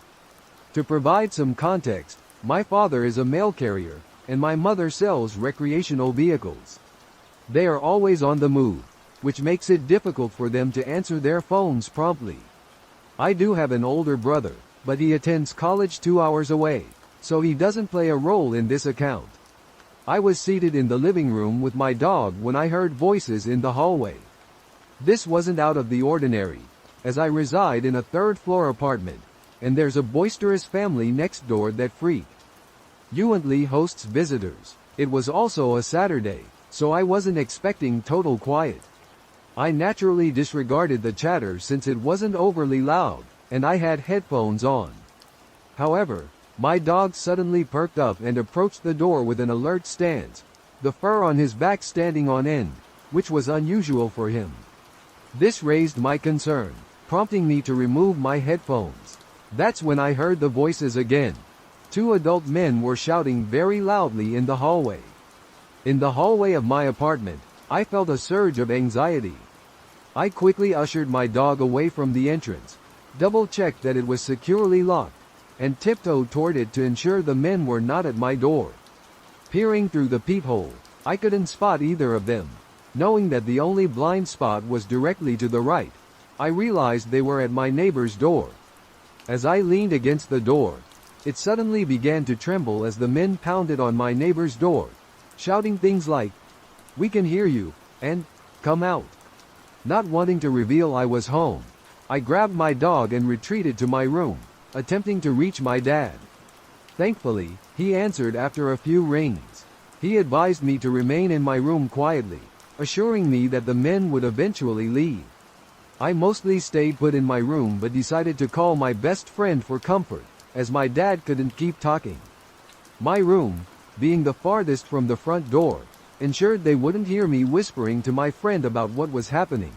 To provide some context, my father is a mail carrier, and my mother sells recreational vehicles. They are always on the move, which makes it difficult for them to answer their phones promptly. I do have an older brother, but he attends college 2 hours away, so he doesn't play a role in this account. I was seated in the living room with my dog when I heard voices in the hallway. This wasn't out of the ordinary, as I reside in a 3rd-floor apartment, and there's a boisterous family next door that frequently hosts visitors. It was also a Saturday, so I wasn't expecting total quiet. I naturally disregarded the chatter since it wasn't overly loud, and I had headphones on. However, my dog suddenly perked up and approached the door with an alert stance, the fur on his back standing on end, which was unusual for him. This raised my concern, prompting me to remove my headphones. That's when I heard the voices again. 2 adult men were shouting very loudly in the hallway. In the hallway of my apartment, I felt a surge of anxiety. I quickly ushered my dog away from the entrance, double-checked that it was securely locked, and tiptoed toward it to ensure the men were not at my door. Peering through the peephole, I couldn't spot either of them. Knowing that the only blind spot was directly to the right, I realized they were at my neighbor's door. As I leaned against the door, it suddenly began to tremble as the men pounded on my neighbor's door, shouting things like, "We can hear you," and "Come out." Not wanting to reveal I was home, I grabbed my dog and retreated to my room, attempting to reach my dad. Thankfully, he answered after a few rings. He advised me to remain in my room quietly, assuring me that the men would eventually leave. I mostly stayed put in my room but decided to call my best friend for comfort, as my dad couldn't keep talking. My room, being the farthest from the front door, ensured they wouldn't hear me whispering to my friend about what was happening.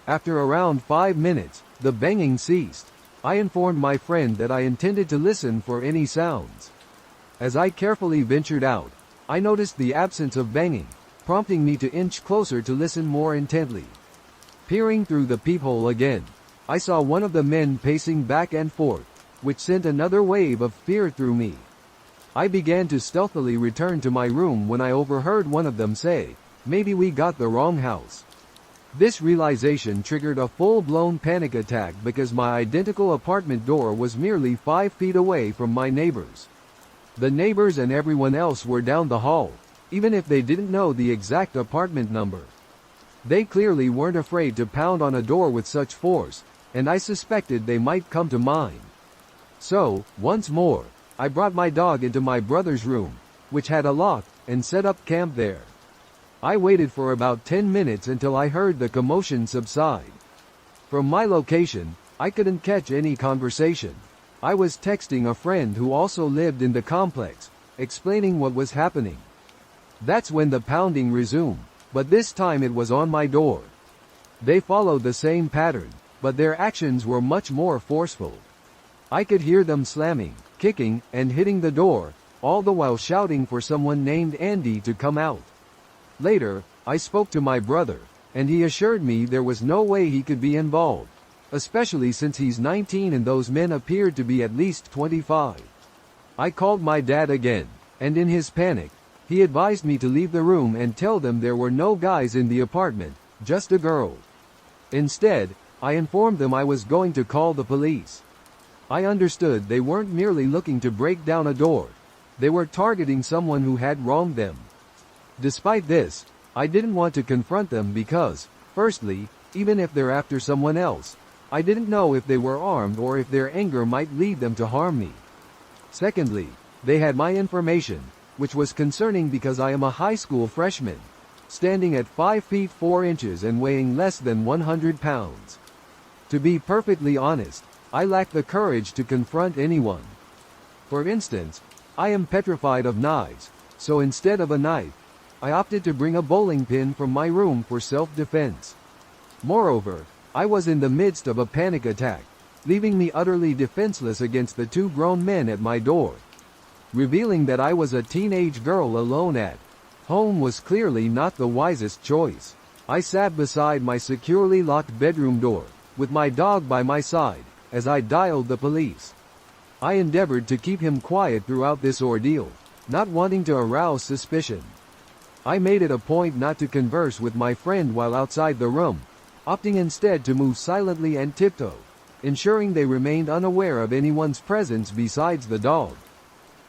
After around 5 minutes, the banging ceased. I informed my friend that I intended to listen for any sounds. As I carefully ventured out, I noticed the absence of banging, prompting me to inch closer to listen more intently. Peering through the peephole again, I saw one of the men pacing back and forth, which sent another wave of fear through me. I began to stealthily return to my room when I overheard one of them say, "Maybe we got the wrong house." This realization triggered a full-blown panic attack because my identical apartment door was merely 5 feet away from my neighbor's. The neighbors and everyone else were down the hall, even if they didn't know the exact apartment number. They clearly weren't afraid to pound on a door with such force, and I suspected they might come to mine. So, once more, I brought my dog into my brother's room, which had a lock, and set up camp there. I waited for about 10 minutes until I heard the commotion subside. From my location, I couldn't catch any conversation. I was texting a friend who also lived in the complex, explaining what was happening. That's when the pounding resumed, but this time it was on my door. They followed the same pattern, but their actions were much more forceful. I could hear them slamming, kicking, and hitting the door, all the while shouting for someone named Andy to come out. Later, I spoke to my brother, and he assured me there was no way he could be involved, especially since he's 19 and those men appeared to be at least 25. I called my dad again, and in his panic, he advised me to leave the room and tell them there were no guys in the apartment, just a girl. Instead, I informed them I was going to call the police. I understood they weren't merely looking to break down a door. They were targeting someone who had wronged them. Despite this, I didn't want to confront them because, firstly, even if they're after someone else, I didn't know if they were armed or if their anger might lead them to harm me. Secondly, they had my information, which was concerning because I am a high school freshman, standing at 5 feet 4 inches and weighing less than 100 pounds. To be perfectly honest, I lack the courage to confront anyone. For instance, I am petrified of knives, so instead of a knife, I opted to bring a bowling pin from my room for self-defense. Moreover, I was in the midst of a panic attack, leaving me utterly defenseless against the 2 grown men at my door. Revealing that I was a teenage girl alone at home was clearly not the wisest choice. I sat beside my securely locked bedroom door, with my dog by my side, as I dialed the police. I endeavored to keep him quiet throughout this ordeal, not wanting to arouse suspicion. I made it a point not to converse with my friend while outside the room, opting instead to move silently and tiptoe, ensuring they remained unaware of anyone's presence besides the dog.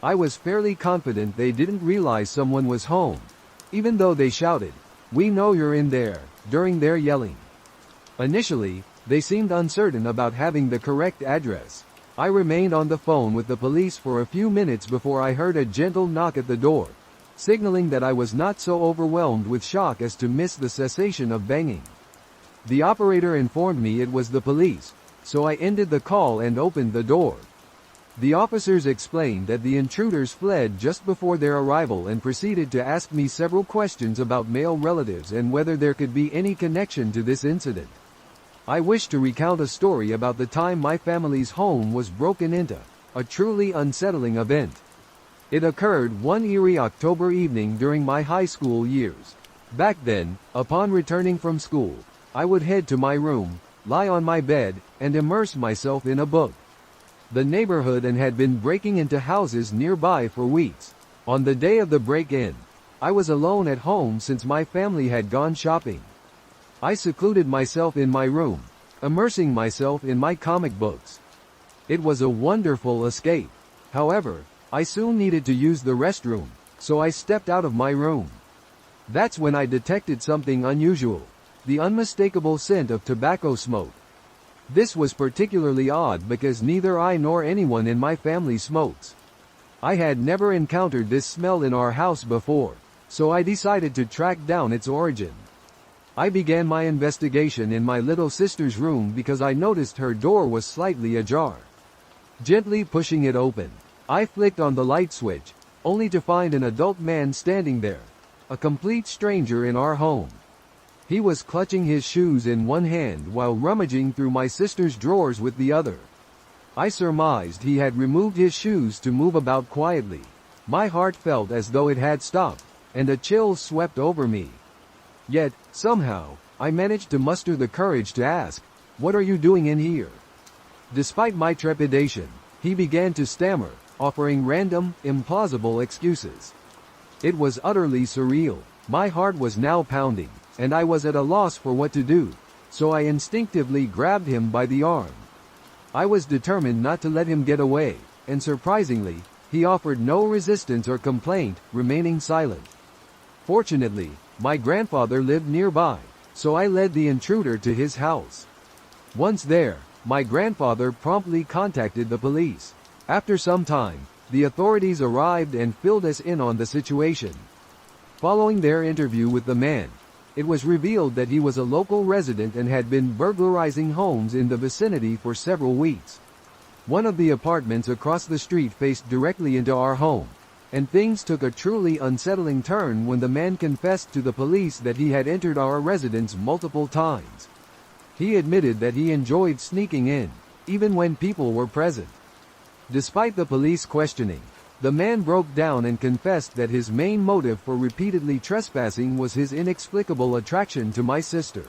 I was fairly confident they didn't realize someone was home, even though they shouted, "We know you're in there," during their yelling. Initially, they seemed uncertain about having the correct address. I remained on the phone with the police for a few minutes before I heard a gentle knock at the door, signaling that I was not so overwhelmed with shock as to miss the cessation of banging. The operator informed me it was the police, so I ended the call and opened the door. The officers explained that the intruders fled just before their arrival and proceeded to ask me several questions about male relatives and whether there could be any connection to this incident. I wish to recount a story about the time my family's home was broken into, a truly unsettling event. It occurred one eerie October evening during my high school years. Back then, upon returning from school, I would head to my room, lie on my bed, and immerse myself in a book. The neighborhood had been breaking into houses nearby for weeks. On the day of the break-in, I was alone at home since my family had gone shopping. I secluded myself in my room, immersing myself in my comic books. It was a wonderful escape. However, I soon needed to use the restroom, so I stepped out of my room. That's when I detected something unusual, the unmistakable scent of tobacco smoke. This was particularly odd because neither I nor anyone in my family smokes. I had never encountered this smell in our house before, so I decided to track down its origin. I began my investigation in my little sister's room because I noticed her door was slightly ajar. Gently pushing it open, I flicked on the light switch, only to find an adult man standing there, a complete stranger in our home. He was clutching his shoes in one hand while rummaging through my sister's drawers with the other. I surmised he had removed his shoes to move about quietly. My heart felt as though it had stopped, and a chill swept over me. Yet, somehow, I managed to muster the courage to ask, "What are you doing in here?" Despite my trepidation, he began to stammer, offering random, implausible excuses. It was utterly surreal. My heart was now pounding, and I was at a loss for what to do, so I instinctively grabbed him by the arm. I was determined not to let him get away, and surprisingly, he offered no resistance or complaint, remaining silent. Fortunately, my grandfather lived nearby, so I led the intruder to his house. Once there, my grandfather promptly contacted the police. After some time, the authorities arrived and filled us in on the situation. Following their interview with the man, it was revealed that he was a local resident and had been burglarizing homes in the vicinity for several weeks. One of the apartments across the street faced directly into our home, and things took a truly unsettling turn when the man confessed to the police that he had entered our residence multiple times. He admitted that he enjoyed sneaking in, even when people were present. Despite the police questioning, the man broke down and confessed that his main motive for repeatedly trespassing was his inexplicable attraction to my sister.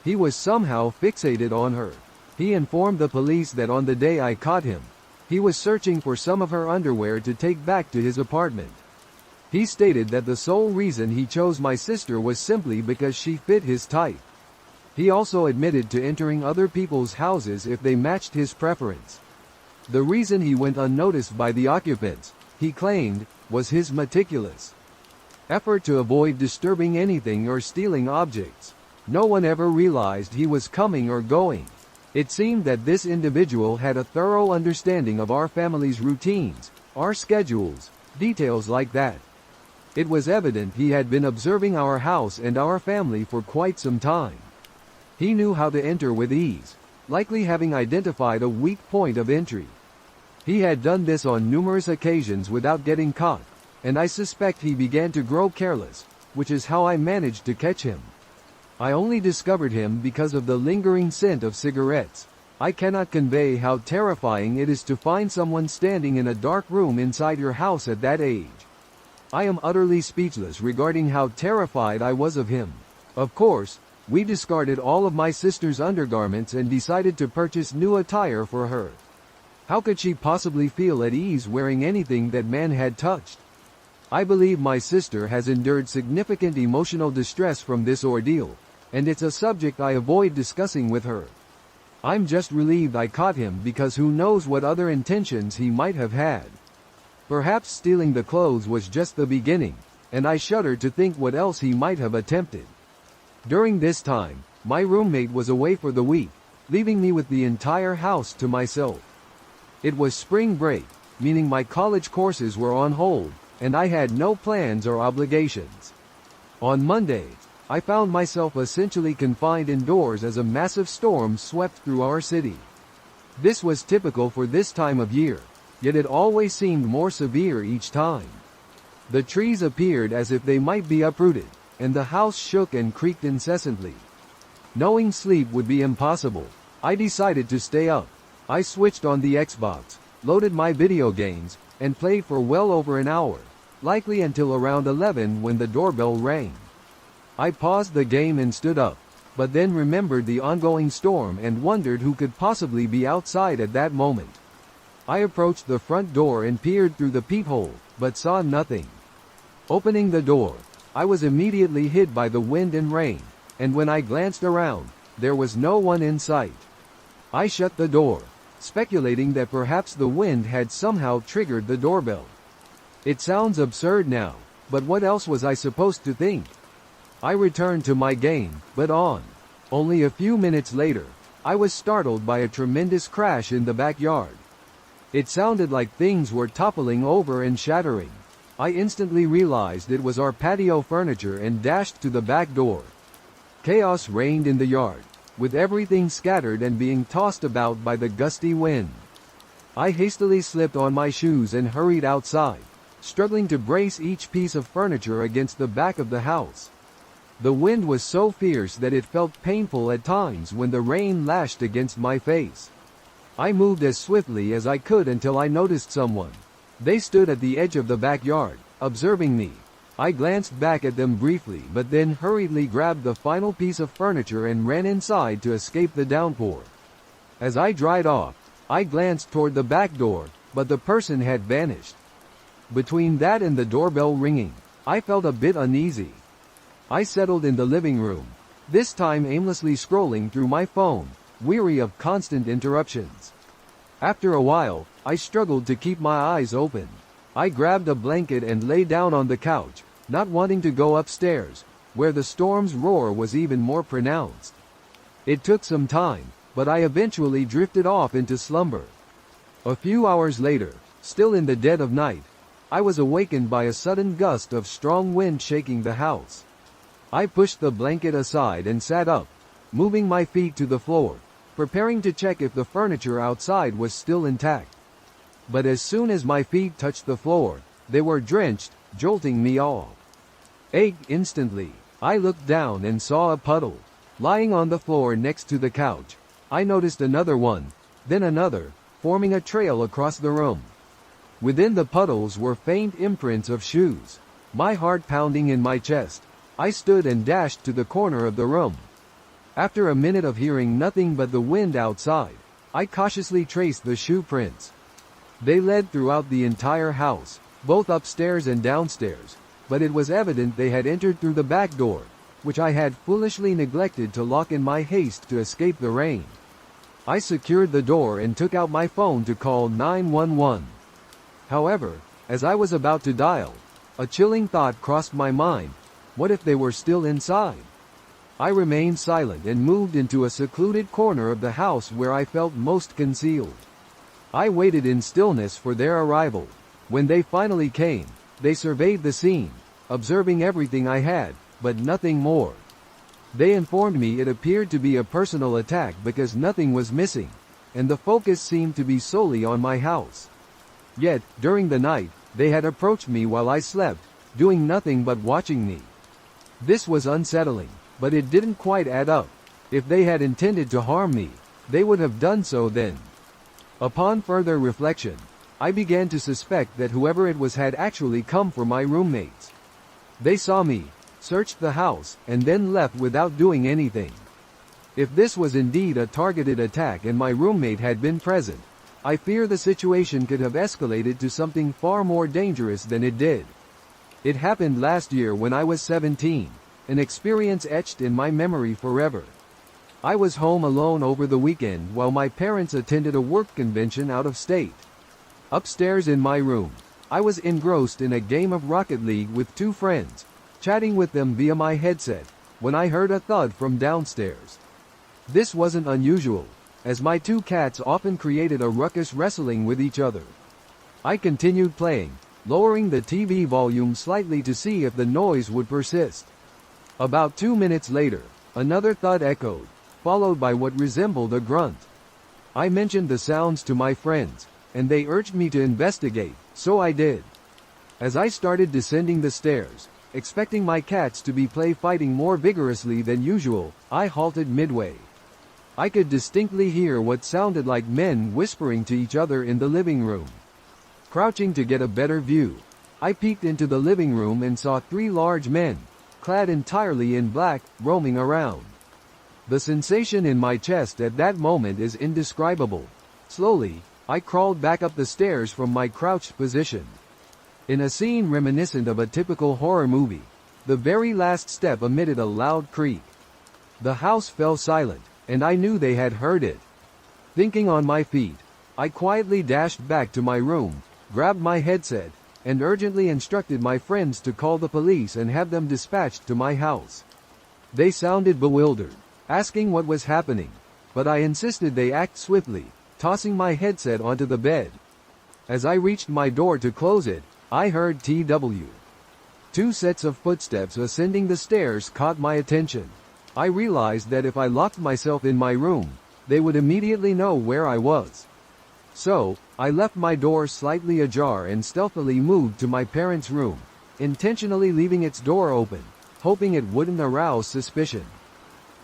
He was somehow fixated on her. He informed the police that on the day I caught him, he was searching for some of her underwear to take back to his apartment. He stated that the sole reason he chose my sister was simply because she fit his type. He also admitted to entering other people's houses if they matched his preference. The reason he went unnoticed by the occupants, he claimed, was his meticulous effort to avoid disturbing anything or stealing objects. No one ever realized he was coming or going. It seemed that this individual had a thorough understanding of our family's routines, our schedules, details like that. It was evident he had been observing our house and our family for quite some time. He knew how to enter with ease, likely having identified a weak point of entry. He had done this on numerous occasions without getting caught, and I suspect he began to grow careless, which is how I managed to catch him. I only discovered him because of the lingering scent of cigarettes. I cannot convey how terrifying it is to find someone standing in a dark room inside your house at that age. I am utterly speechless regarding how terrified I was of him. Of course, we discarded all of my sister's undergarments and decided to purchase new attire for her. How could she possibly feel at ease wearing anything that man had touched? I believe my sister has endured significant emotional distress from this ordeal, and it's a subject I avoid discussing with her. I'm just relieved I caught him because who knows what other intentions he might have had. Perhaps stealing the clothes was just the beginning, and I shudder to think what else he might have attempted. During this time, my roommate was away for the week, leaving me with the entire house to myself. It was spring break, meaning my college courses were on hold, and I had no plans or obligations. On Monday, I found myself essentially confined indoors as a massive storm swept through our city. This was typical for this time of year, yet it always seemed more severe each time. The trees appeared as if they might be uprooted, and the house shook and creaked incessantly. Knowing sleep would be impossible, I decided to stay up. I switched on the Xbox, loaded my video games, and played for well over an hour, likely until around 11 when the doorbell rang. I paused the game and stood up, but then remembered the ongoing storm and wondered who could possibly be outside at that moment. I approached the front door and peered through the peephole, but saw nothing. Opening the door, I was immediately hit by the wind and rain, and when I glanced around, there was no one in sight. I shut the door, speculating that perhaps the wind had somehow triggered the doorbell. It sounds absurd now, but what else was I supposed to think? I returned to my game, but only a few minutes later, I was startled by a tremendous crash in the backyard. It sounded like things were toppling over and shattering. I instantly realized it was our patio furniture and dashed to the back door. Chaos reigned in the yard, with everything scattered and being tossed about by the gusty wind. I hastily slipped on my shoes and hurried outside, struggling to brace each piece of furniture against the back of the house. The wind was so fierce that it felt painful at times when the rain lashed against my face. I moved as swiftly as I could until I noticed someone. They stood at the edge of the backyard, observing me. I glanced back at them briefly but then hurriedly grabbed the final piece of furniture and ran inside to escape the downpour. As I dried off, I glanced toward the back door, but the person had vanished. Between that and the doorbell ringing, I felt a bit uneasy. I settled in the living room, this time aimlessly scrolling through my phone, weary of constant interruptions. After a while, I struggled to keep my eyes open. I grabbed a blanket and lay down on the couch, not wanting to go upstairs, where the storm's roar was even more pronounced. It took some time, but I eventually drifted off into slumber. A few hours later, still in the dead of night, I was awakened by a sudden gust of strong wind shaking the house. I pushed the blanket aside and sat up, moving my feet to the floor, preparing to check if the furniture outside was still intact. But as soon as my feet touched the floor, they were drenched, jolting me off. Instantly, I looked down and saw a puddle, lying on the floor next to the couch. I noticed another one, then another, forming a trail across the room. Within the puddles were faint imprints of shoes. My heart pounding in my chest, I stood and dashed to the corner of the room. After a minute of hearing nothing but the wind outside, I cautiously traced the shoe prints. They led throughout the entire house, both upstairs and downstairs, but it was evident they had entered through the back door, which I had foolishly neglected to lock in my haste to escape the rain. I secured the door and took out my phone to call 911. However, as I was about to dial, a chilling thought crossed my mind. What if they were still inside? I remained silent and moved into a secluded corner of the house where I felt most concealed. I waited in stillness for their arrival. When they finally came, they surveyed the scene, observing everything I had, but nothing more. They informed me it appeared to be a personal attack because nothing was missing, and the focus seemed to be solely on my house. Yet, during the night, they had approached me while I slept, doing nothing but watching me. This was unsettling, but it didn't quite add up. If they had intended to harm me, they would have done so then. Upon further reflection, I began to suspect that whoever it was had actually come for my roommates. They saw me, searched the house, and then left without doing anything. If this was indeed a targeted attack and my roommate had been present, I fear the situation could have escalated to something far more dangerous than it did. It happened last year when I was 17, an experience etched in my memory forever. I was home alone over the weekend while my parents attended a work convention out of state. Upstairs in my room, I was engrossed in a game of Rocket League with two friends, chatting with them via my headset, when I heard a thud from downstairs. This wasn't unusual, as my two cats often created a ruckus wrestling with each other. I continued playing, lowering the TV volume slightly to see if the noise would persist. About 2 minutes later, another thud echoed, followed by what resembled a grunt. I mentioned the sounds to my friends, and they urged me to investigate, so I did. As I started descending the stairs, expecting my cats to be fighting more vigorously than usual, I halted midway. I could distinctly hear what sounded like men whispering to each other in the living room. Crouching to get a better view, I peeked into the living room and saw 3 large men, clad entirely in black, roaming around. The sensation in my chest at that moment is indescribable. Slowly, I crawled back up the stairs from my crouched position. In a scene reminiscent of a typical horror movie, the very last step emitted a loud creak. The house fell silent, and I knew they had heard it. Thinking on my feet, I quietly dashed back to my room, grabbed my headset, and urgently instructed my friends to call the police and have them dispatched to my house. They sounded bewildered, asking what was happening, but I insisted they act swiftly, tossing my headset onto the bed. As I reached my door to close it, I heard TW. 2 sets of footsteps ascending the stairs caught my attention. I realized that if I locked myself in my room, they would immediately know where I was. So, I left my door slightly ajar and stealthily moved to my parents' room, intentionally leaving its door open, hoping it wouldn't arouse suspicion.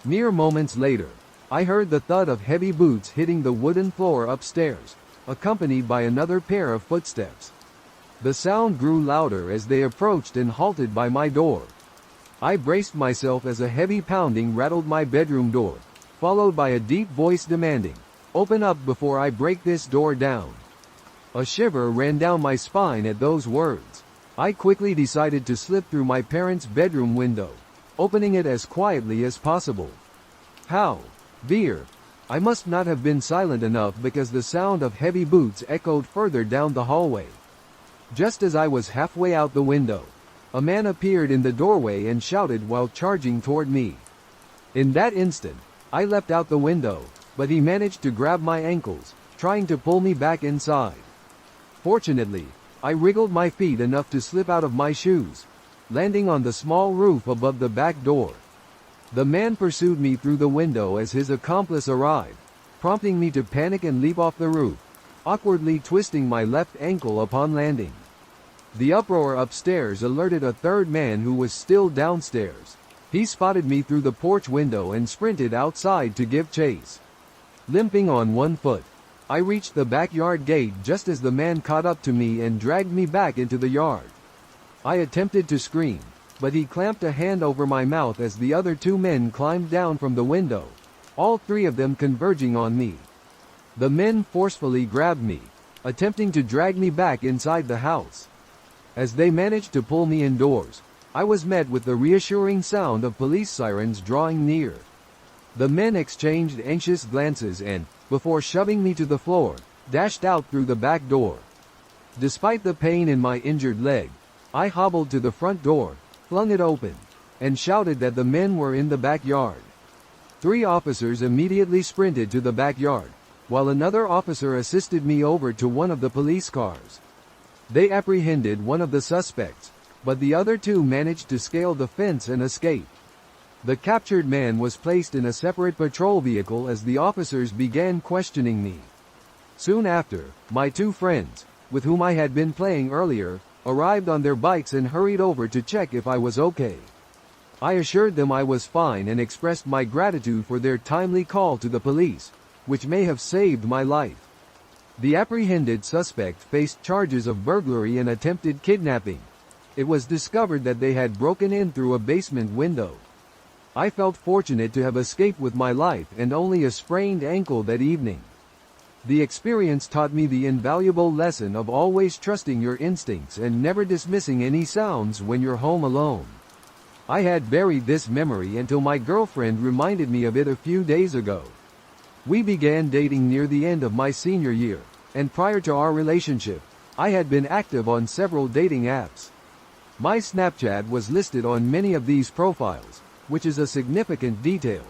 Mere moments later, I heard the thud of heavy boots hitting the wooden floor upstairs, accompanied by another pair of footsteps. The sound grew louder as they approached and halted by my door. I braced myself as a heavy pounding rattled my bedroom door, followed by a deep voice demanding, "Open up before I break this door down." A shiver ran down my spine at those words. I quickly decided to slip through my parents' bedroom window, opening it as quietly as possible. How? Veer. I must not have been silent enough because the sound of heavy boots echoed further down the hallway. Just as I was halfway out the window, a man appeared in the doorway and shouted while charging toward me. In that instant, I leapt out the window, but he managed to grab my ankles, trying to pull me back inside. Fortunately, I wriggled my feet enough to slip out of my shoes, landing on the small roof above the back door. The man pursued me through the window as his accomplice arrived, prompting me to panic and leap off the roof, awkwardly twisting my left ankle upon landing. The uproar upstairs alerted a third man who was still downstairs. He spotted me through the porch window and sprinted outside to give chase. Limping on one foot, I reached the backyard gate just as the man caught up to me and dragged me back into the yard. I attempted to scream, but he clamped a hand over my mouth as the other two men climbed down from the window, all three of them converging on me. The men forcefully grabbed me, attempting to drag me back inside the house. As they managed to pull me indoors, I was met with the reassuring sound of police sirens drawing near. The men exchanged anxious glances and, before shoving me to the floor, dashed out through the back door. Despite the pain in my injured leg, I hobbled to the front door, flung it open, and shouted that the men were in the backyard. 3 officers immediately sprinted to the backyard, while another officer assisted me over to one of the police cars. They apprehended one of the suspects, but the other 2 managed to scale the fence and escape. The captured man was placed in a separate patrol vehicle as the officers began questioning me. Soon after, my 2 friends, with whom I had been playing earlier, arrived on their bikes and hurried over to check if I was okay. I assured them I was fine and expressed my gratitude for their timely call to the police, which may have saved my life. The apprehended suspect faced charges of burglary and attempted kidnapping. It was discovered that they had broken in through a basement window. I felt fortunate to have escaped with my life and only a sprained ankle that evening. The experience taught me the invaluable lesson of always trusting your instincts and never dismissing any sounds when you're home alone. I had buried this memory until my girlfriend reminded me of it a few days ago. We began dating near the end of my senior year, and prior to our relationship, I had been active on several dating apps. My Snapchat was listed on many of these profiles, which is a significant detail.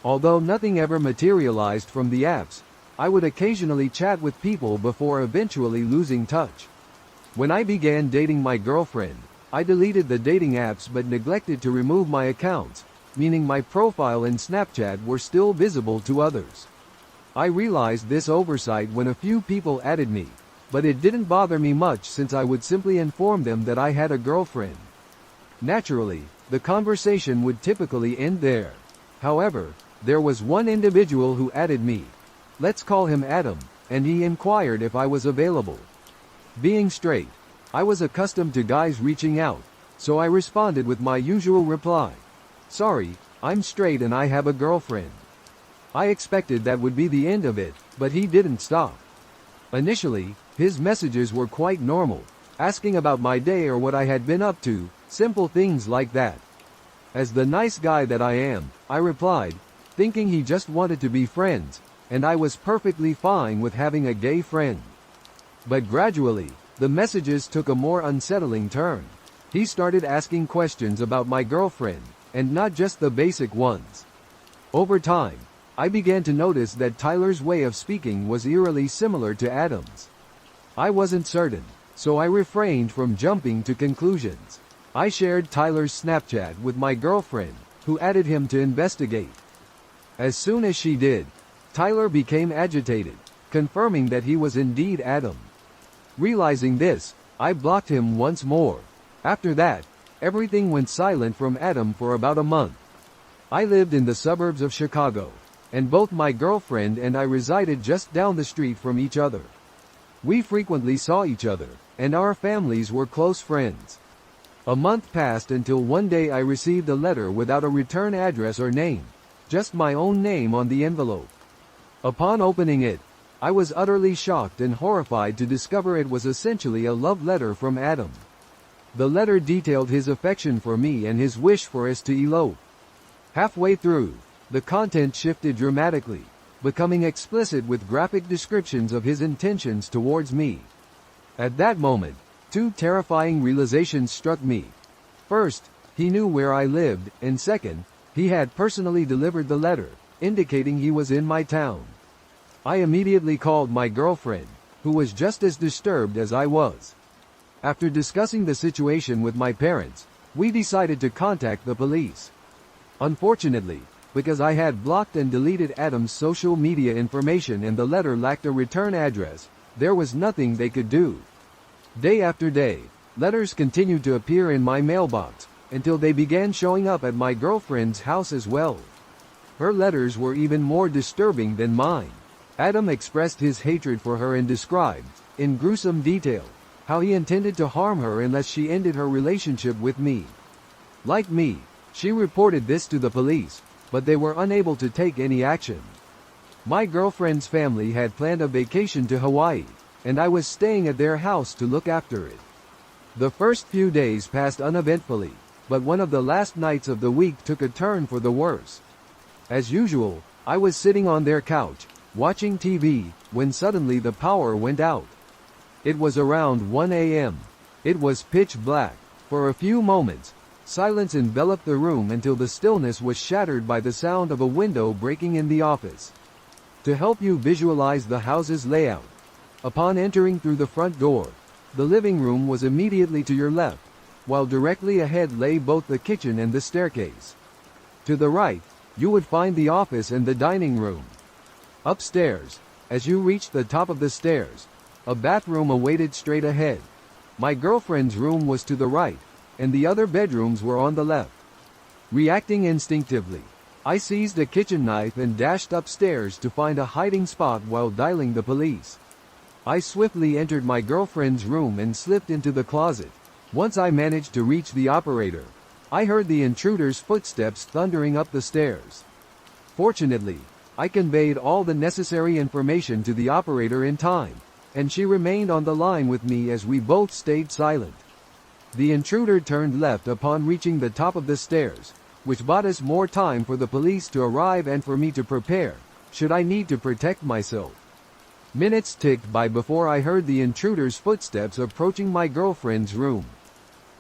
Although nothing ever materialized from the apps, I would occasionally chat with people before eventually losing touch. When I began dating my girlfriend, I deleted the dating apps but neglected to remove my accounts, meaning my profile and Snapchat were still visible to others. I realized this oversight when a few people added me, but it didn't bother me much since I would simply inform them that I had a girlfriend. Naturally, the conversation would typically end there. However, there was one individual who added me. Let's call him Adam, and he inquired if I was available. Being straight, I was accustomed to guys reaching out, so I responded with my usual reply. Sorry, I'm straight and I have a girlfriend. I expected that would be the end of it, but he didn't stop. Initially, his messages were quite normal, asking about my day or what I had been up to, simple things like that. As the nice guy that I am, I replied, thinking he just wanted to be friends, and I was perfectly fine with having a gay friend. But gradually, the messages took a more unsettling turn. He started asking questions about my girlfriend, and not just the basic ones. Over time, I began to notice that Tyler's way of speaking was eerily similar to Adam's. I wasn't certain, so I refrained from jumping to conclusions. I shared Tyler's Snapchat with my girlfriend, who added him to investigate. As soon as she did, Tyler became agitated, confirming that he was indeed Adam. Realizing this, I blocked him once more. After that, everything went silent from Adam for about a month. I lived in the suburbs of Chicago, and both my girlfriend and I resided just down the street from each other. We frequently saw each other, and our families were close friends. A month passed until one day I received a letter without a return address or name, just my own name on the envelope. Upon opening it, I was utterly shocked and horrified to discover it was essentially a love letter from Adam. The letter detailed his affection for me and his wish for us to elope. Halfway through, the content shifted dramatically, becoming explicit with graphic descriptions of his intentions towards me. At that moment, two terrifying realizations struck me. First, he knew where I lived, and second, he had personally delivered the letter, indicating he was in my town. I immediately called my girlfriend, who was just as disturbed as I was. After discussing the situation with my parents, we decided to contact the police. Unfortunately, because I had blocked and deleted Adam's social media information and the letter lacked a return address, there was nothing they could do. Day after day, letters continued to appear in my mailbox, until they began showing up at my girlfriend's house as well. Her letters were even more disturbing than mine. Adam expressed his hatred for her and described, in gruesome detail, how he intended to harm her unless she ended her relationship with me. Like me, she reported this to the police, but they were unable to take any action. My girlfriend's family had planned a vacation to Hawaii, and I was staying at their house to look after it. The first few days passed uneventfully, but one of the last nights of the week took a turn for the worse. As usual, I was sitting on their couch, watching TV, when suddenly the power went out. It was around 1 a.m. It was pitch black. For a few moments, silence enveloped the room until the stillness was shattered by the sound of a window breaking in the office. To help you visualize the house's layout, upon entering through the front door, the living room was immediately to your left, while directly ahead lay both the kitchen and the staircase. To the right, you would find the office and the dining room. Upstairs, as you reached the top of the stairs, a bathroom awaited straight ahead. My girlfriend's room was to the right, and the other bedrooms were on the left. Reacting instinctively, I seized a kitchen knife and dashed upstairs to find a hiding spot while dialing the police. I swiftly entered my girlfriend's room and slipped into the closet. Once I managed to reach the operator, I heard the intruder's footsteps thundering up the stairs. Fortunately, I conveyed all the necessary information to the operator in time, and she remained on the line with me as we both stayed silent. The intruder turned left upon reaching the top of the stairs, which bought us more time for the police to arrive and for me to prepare, should I need to protect myself. Minutes ticked by before I heard the intruder's footsteps approaching my girlfriend's room.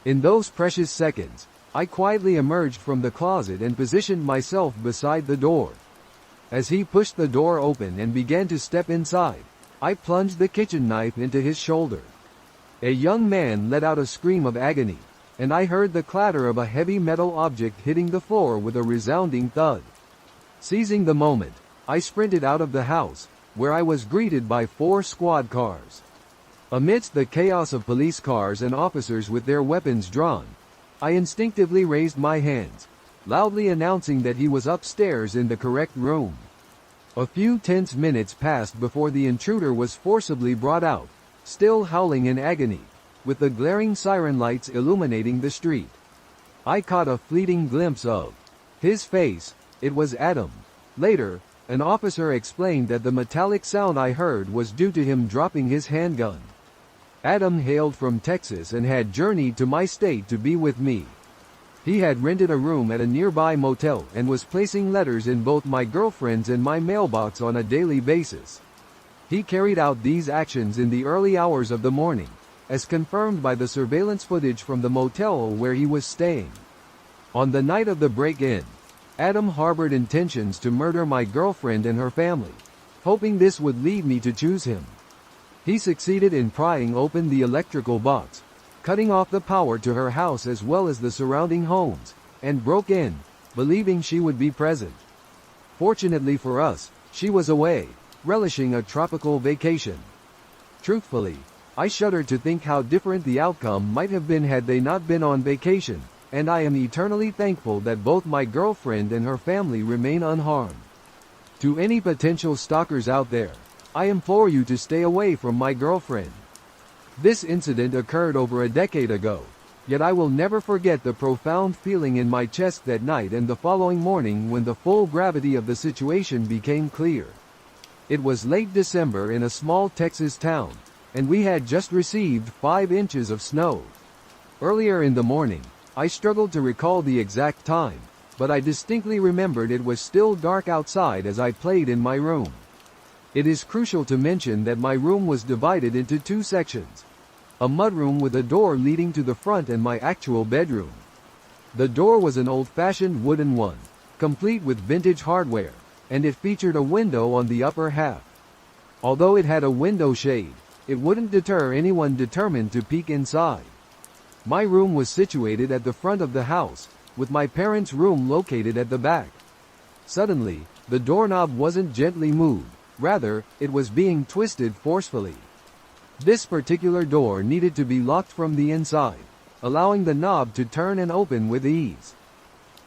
In those precious seconds, I quietly emerged from the closet and positioned myself beside the door. As he pushed the door open and began to step inside, I plunged the kitchen knife into his shoulder. A young man let out a scream of agony, and I heard the clatter of a heavy metal object hitting the floor with a resounding thud. Seizing the moment, I sprinted out of the house, where I was greeted by 4 squad cars. Amidst the chaos of police cars and officers with their weapons drawn, I instinctively raised my hands, loudly announcing that he was upstairs in the correct room. A few tense minutes passed before the intruder was forcibly brought out, still howling in agony, with the glaring siren lights illuminating the street. I caught a fleeting glimpse of his face. It was Adam. Later, an officer explained that the metallic sound I heard was due to him dropping his handgun. Adam hailed from Texas and had journeyed to my state to be with me. He had rented a room at a nearby motel and was placing letters in both my girlfriend's and my mailbox on a daily basis. He carried out these actions in the early hours of the morning, as confirmed by the surveillance footage from the motel where he was staying. On the night of the break-in, Adam harbored intentions to murder my girlfriend and her family, hoping this would lead me to choose him. He succeeded in prying open the electrical box, cutting off the power to her house as well as the surrounding homes, and broke in, believing she would be present. Fortunately for us, she was away, relishing a tropical vacation. Truthfully, I shudder to think how different the outcome might have been had they not been on vacation, and I am eternally thankful that both my girlfriend and her family remain unharmed. To any potential stalkers out there, I implore you to stay away from my girlfriend. This incident occurred over a decade ago, yet I will never forget the profound feeling in my chest that night and the following morning when the full gravity of the situation became clear. It was late December in a small Texas town, and we had just received 5 inches of snow. Earlier in the morning, I struggled to recall the exact time, but I distinctly remembered it was still dark outside as I played in my room. It is crucial to mention that my room was divided into 2 sections. A mudroom with a door leading to the front and my actual bedroom. The door was an old-fashioned wooden one, complete with vintage hardware, and it featured a window on the upper half. Although it had a window shade, it wouldn't deter anyone determined to peek inside. My room was situated at the front of the house, with my parents' room located at the back. Suddenly, the doorknob wasn't gently moved, rather, it was being twisted forcefully. This particular door needed to be locked from the inside, allowing the knob to turn and open with ease.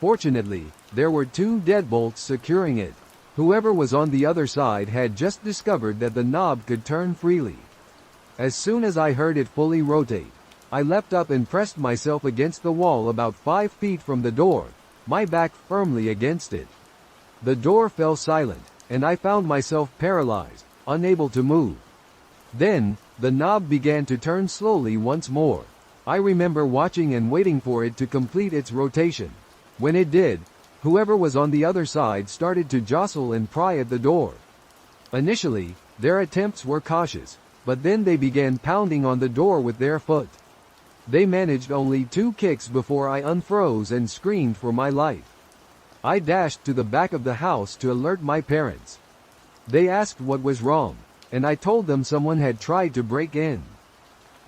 Fortunately, there were 2 deadbolts securing it. Whoever was on the other side had just discovered that the knob could turn freely. As soon as I heard it fully rotate, I leapt up and pressed myself against the wall about 5 feet from the door, my back firmly against it. The door fell silent, and I found myself paralyzed, unable to move. Then, the knob began to turn slowly once more. I remember watching and waiting for it to complete its rotation. When it did, whoever was on the other side started to jostle and pry at the door. Initially, their attempts were cautious, but then they began pounding on the door with their foot. They managed only 2 kicks before I unfroze and screamed for my life. I dashed to the back of the house to alert my parents. They asked what was wrong, and I told them someone had tried to break in.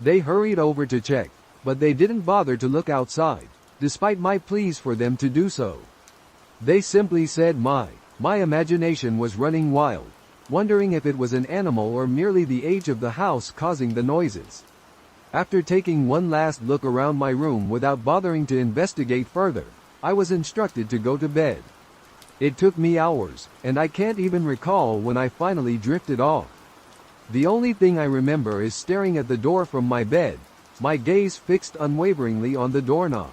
They hurried over to check, but they didn't bother to look outside, despite my pleas for them to do so. They simply said my imagination was running wild, wondering if it was an animal or merely the age of the house causing the noises. After taking one last look around my room without bothering to investigate further, I was instructed to go to bed. It took me hours, and I can't even recall when I finally drifted off. The only thing I remember is staring at the door from my bed, my gaze fixed unwaveringly on the doorknob.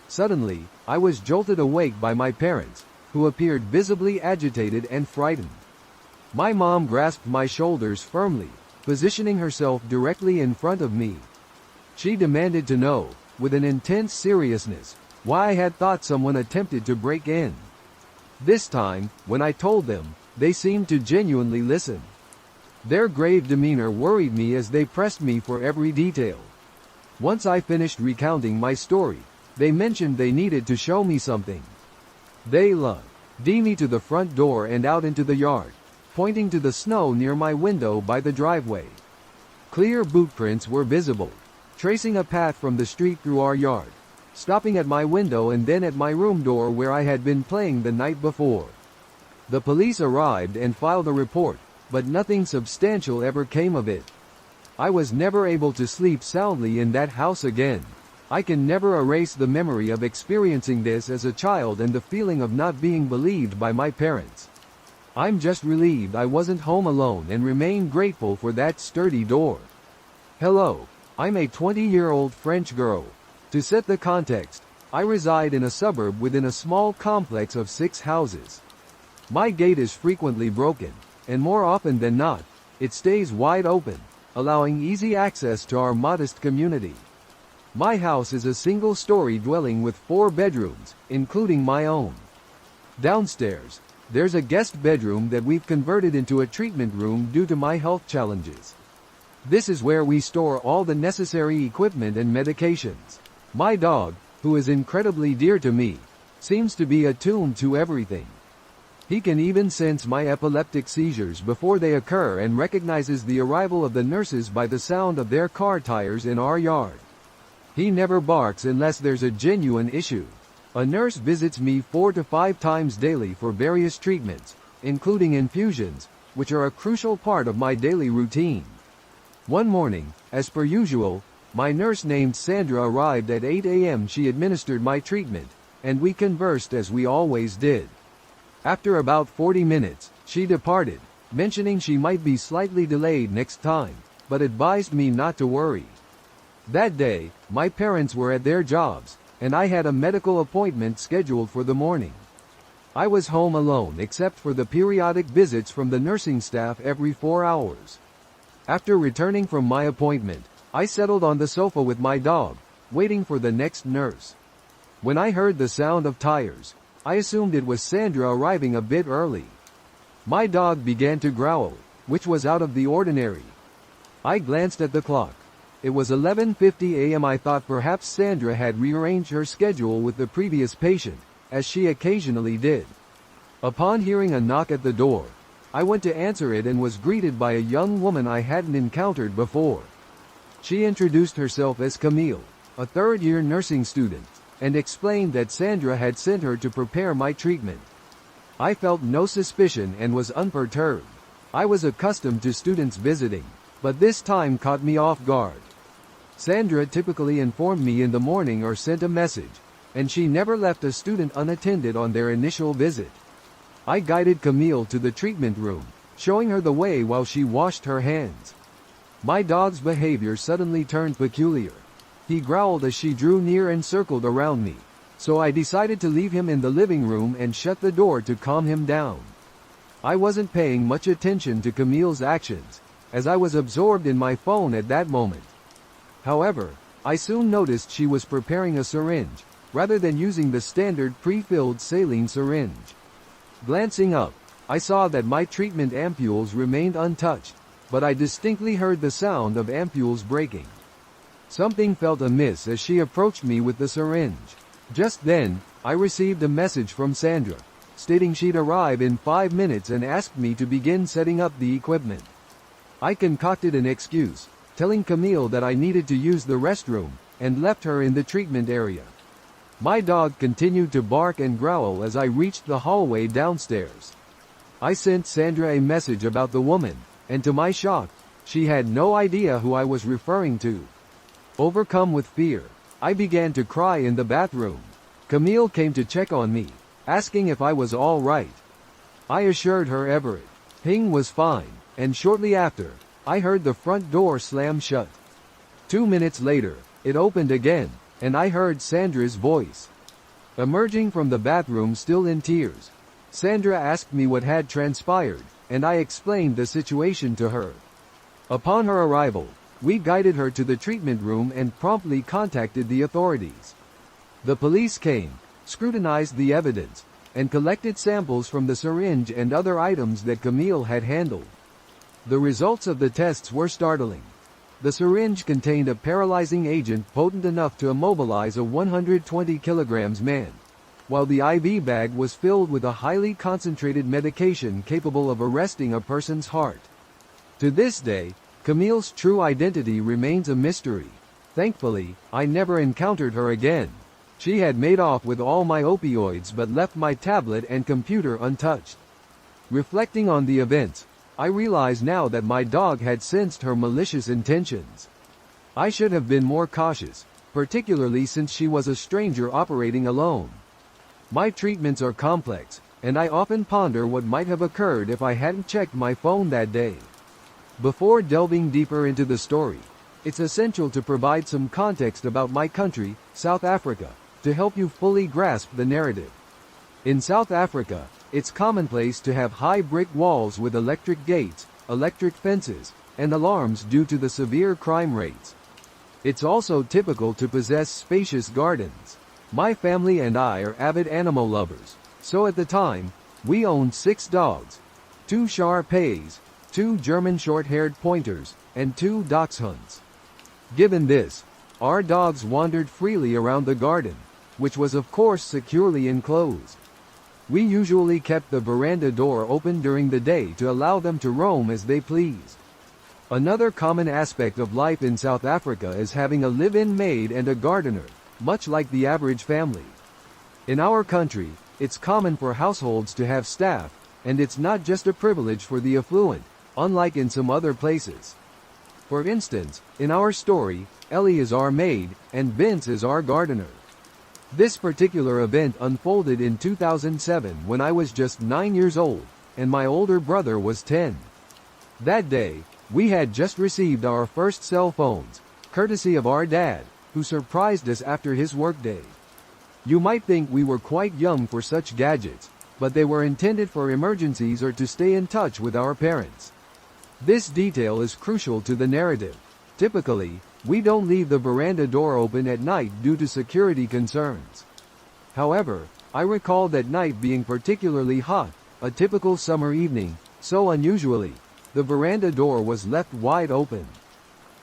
Suddenly, I was jolted awake by my parents, who appeared visibly agitated and frightened. My mom grasped my shoulders firmly, positioning herself directly in front of me. She demanded to know, with an intense seriousness, why I had thought someone attempted to break in. This time, when I told them, they seemed to genuinely listen. Their grave demeanor worried me as they pressed me for every detail. Once I finished recounting my story, they mentioned they needed to show me something. They led me to the front door and out into the yard, pointing to the snow near my window by the driveway. Clear bootprints were visible, tracing a path from the street through our yard, stopping at my window and then at my room door where I had been playing the night before. The police arrived and filed a report, but nothing substantial ever came of it. I was never able to sleep soundly in that house again. I can never erase the memory of experiencing this as a child and the feeling of not being believed by my parents. I'm just relieved I wasn't home alone and remain grateful for that sturdy door. Hello, I'm a 20-year-old French girl. To set the context, I reside in a suburb within a small complex of 6 houses. My gate is frequently broken, and more often than not, it stays wide open, allowing easy access to our modest community. My house is a single-story dwelling with 4 bedrooms, including my own. Downstairs, there's a guest bedroom that we've converted into a treatment room due to my health challenges. This is where we store all the necessary equipment and medications. My dog, who is incredibly dear to me, seems to be attuned to everything. He can even sense my epileptic seizures before they occur and recognizes the arrival of the nurses by the sound of their car tires in our yard. He never barks unless there's a genuine issue. A nurse visits me 4 to 5 times daily for various treatments, including infusions, which are a crucial part of my daily routine. One morning, as per usual, my nurse named Sandra arrived at 8 a.m. She administered my treatment, and we conversed as we always did. After about 40 minutes, she departed, mentioning she might be slightly delayed next time, but advised me not to worry. That day, my parents were at their jobs, and I had a medical appointment scheduled for the morning. I was home alone except for the periodic visits from the nursing staff every 4 hours. After returning from my appointment, I settled on the sofa with my dog, waiting for the next nurse. When I heard the sound of tires, I assumed it was Sandra arriving a bit early. My dog began to growl, which was out of the ordinary. I glanced at the clock. It was 11:50 a.m. I thought perhaps Sandra had rearranged her schedule with the previous patient, as she occasionally did. Upon hearing a knock at the door, I went to answer it and was greeted by a young woman I hadn't encountered before. She introduced herself as Camille, a third-year nursing student, and explained that Sandra had sent her to prepare my treatment. I felt no suspicion and was unperturbed. I was accustomed to students visiting, but this time caught me off guard. Sandra typically informed me in the morning or sent a message, and she never left a student unattended on their initial visit. I guided Camille to the treatment room, showing her the way while she washed her hands. My dog's behavior suddenly turned peculiar. He growled as she drew near and circled around me, so I decided to leave him in the living room and shut the door to calm him down. I wasn't paying much attention to Camille's actions, as I was absorbed in my phone at that moment. However, I soon noticed she was preparing a syringe, rather than using the standard pre-filled saline syringe. Glancing up, I saw that my treatment ampules remained untouched, but I distinctly heard the sound of ampules breaking. Something felt amiss as she approached me with the syringe. Just then, I received a message from Sandra, stating she'd arrive in 5 minutes and asked me to begin setting up the equipment. I concocted an excuse, telling Camille that I needed to use the restroom, and left her in the treatment area. My dog continued to bark and growl as I reached the hallway downstairs. I sent Sandra a message about the woman, and to my shock, she had no idea who I was referring to. Overcome with fear, I began to cry in the bathroom. Camille came to check on me, asking if I was all right. I assured her everything was fine, and shortly after, I heard the front door slam shut. 2 minutes later, it opened again, and I heard Sandra's voice. Emerging from the bathroom still in tears, Sandra asked me what had transpired, and I explained the situation to her. Upon her arrival, we guided her to the treatment room and promptly contacted the authorities. The police came, scrutinized the evidence, and collected samples from the syringe and other items that Camille had handled. The results of the tests were startling. The syringe contained a paralyzing agent potent enough to immobilize a 120 kilograms man, while the IV bag was filled with a highly concentrated medication capable of arresting a person's heart. To this day, Camille's true identity remains a mystery. Thankfully, I never encountered her again. She had made off with all my opioids but left my tablet and computer untouched. Reflecting on the events, I realize now that my dog had sensed her malicious intentions. I should have been more cautious, particularly since she was a stranger operating alone. My treatments are complex, and I often ponder what might have occurred if I hadn't checked my phone that day. Before delving deeper into the story, it's essential to provide some context about my country, South Africa, to help you fully grasp the narrative. In South Africa, it's commonplace to have high brick walls with electric gates, electric fences, and alarms due to the severe crime rates. It's also typical to possess spacious gardens. My family and I are avid animal lovers, so at the time, we owned 6 dogs, 2 Shar-Peis, 2 German short-haired pointers, and 2 dachshunds. Given this, our dogs wandered freely around the garden, which was of course securely enclosed. We usually kept the veranda door open during the day to allow them to roam as they pleased. Another common aspect of life in South Africa is having a live-in maid and a gardener, much like the average family. In our country, it's common for households to have staff, and it's not just a privilege for the affluent, unlike in some other places. For instance, in our story, Ellie is our maid, and Vince is our gardener. This particular event unfolded in 2007 when I was just 9 years old, and my older brother was 10. That day, we had just received our first cell phones, courtesy of our dad, who surprised us after his workday. You might think we were quite young for such gadgets, but they were intended for emergencies or to stay in touch with our parents. This detail is crucial to the narrative. Typically, we don't leave the veranda door open at night due to security concerns. However, I recall that night being particularly hot, a typical summer evening, so unusually, the veranda door was left wide open.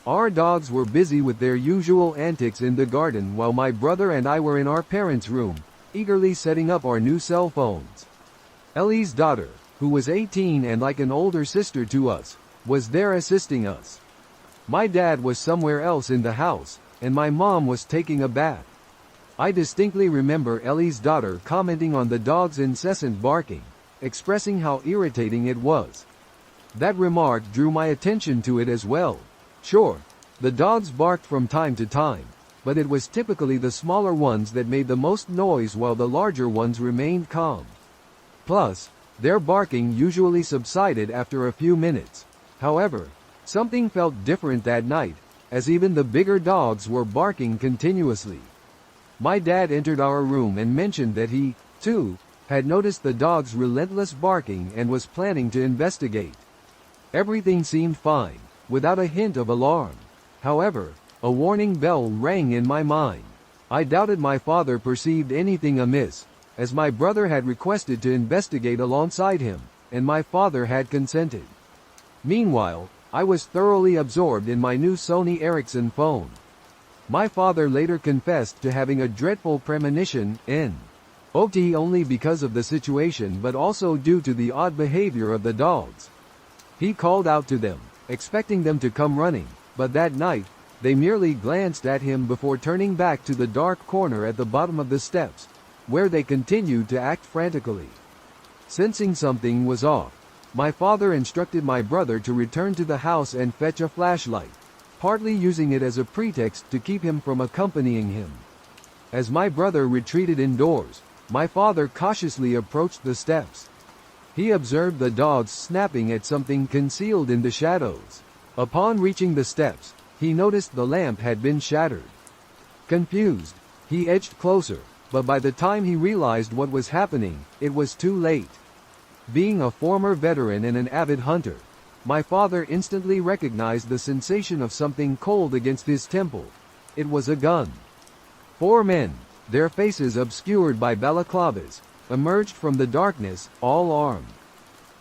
Our dogs were busy with their usual antics in the garden while my brother and I were in our parents' room, eagerly setting up our new cell phones. Ellie's daughter, who was 18 and like an older sister to us, was there assisting us. My dad was somewhere else in the house, and my mom was taking a bath. I distinctly remember Ellie's daughter commenting on the dog's incessant barking, expressing how irritating it was. That remark drew my attention to it as well. Sure, the dogs barked from time to time, but it was typically the smaller ones that made the most noise while the larger ones remained calm. Plus, their barking usually subsided after a few minutes. However, something felt different that night, as even the bigger dogs were barking continuously. My dad entered our room and mentioned that he, too, had noticed the dog's relentless barking and was planning to investigate. Everything seemed fine, without a hint of alarm. However, a warning bell rang in my mind. I doubted my father perceived anything amiss, as my brother had requested to investigate alongside him, and my father had consented. Meanwhile, I was thoroughly absorbed in my new Sony Ericsson phone. My father later confessed to having a dreadful premonition, not only because of the situation but also due to the odd behavior of the dogs. He called out to them, expecting them to come running, but that night, they merely glanced at him before turning back to the dark corner at the bottom of the steps, where they continued to act frantically. Sensing something was off, my father instructed my brother to return to the house and fetch a flashlight, partly using it as a pretext to keep him from accompanying him. As my brother retreated indoors, my father cautiously approached the steps. He observed the dogs snapping at something concealed in the shadows. Upon reaching the steps, he noticed the lamp had been shattered. Confused, he edged closer, but by the time he realized what was happening, it was too late. Being a former veteran and an avid hunter, my father instantly recognized the sensation of something cold against his temple. It was a gun. 4 men, their faces obscured by balaclavas, emerged from the darkness, all armed.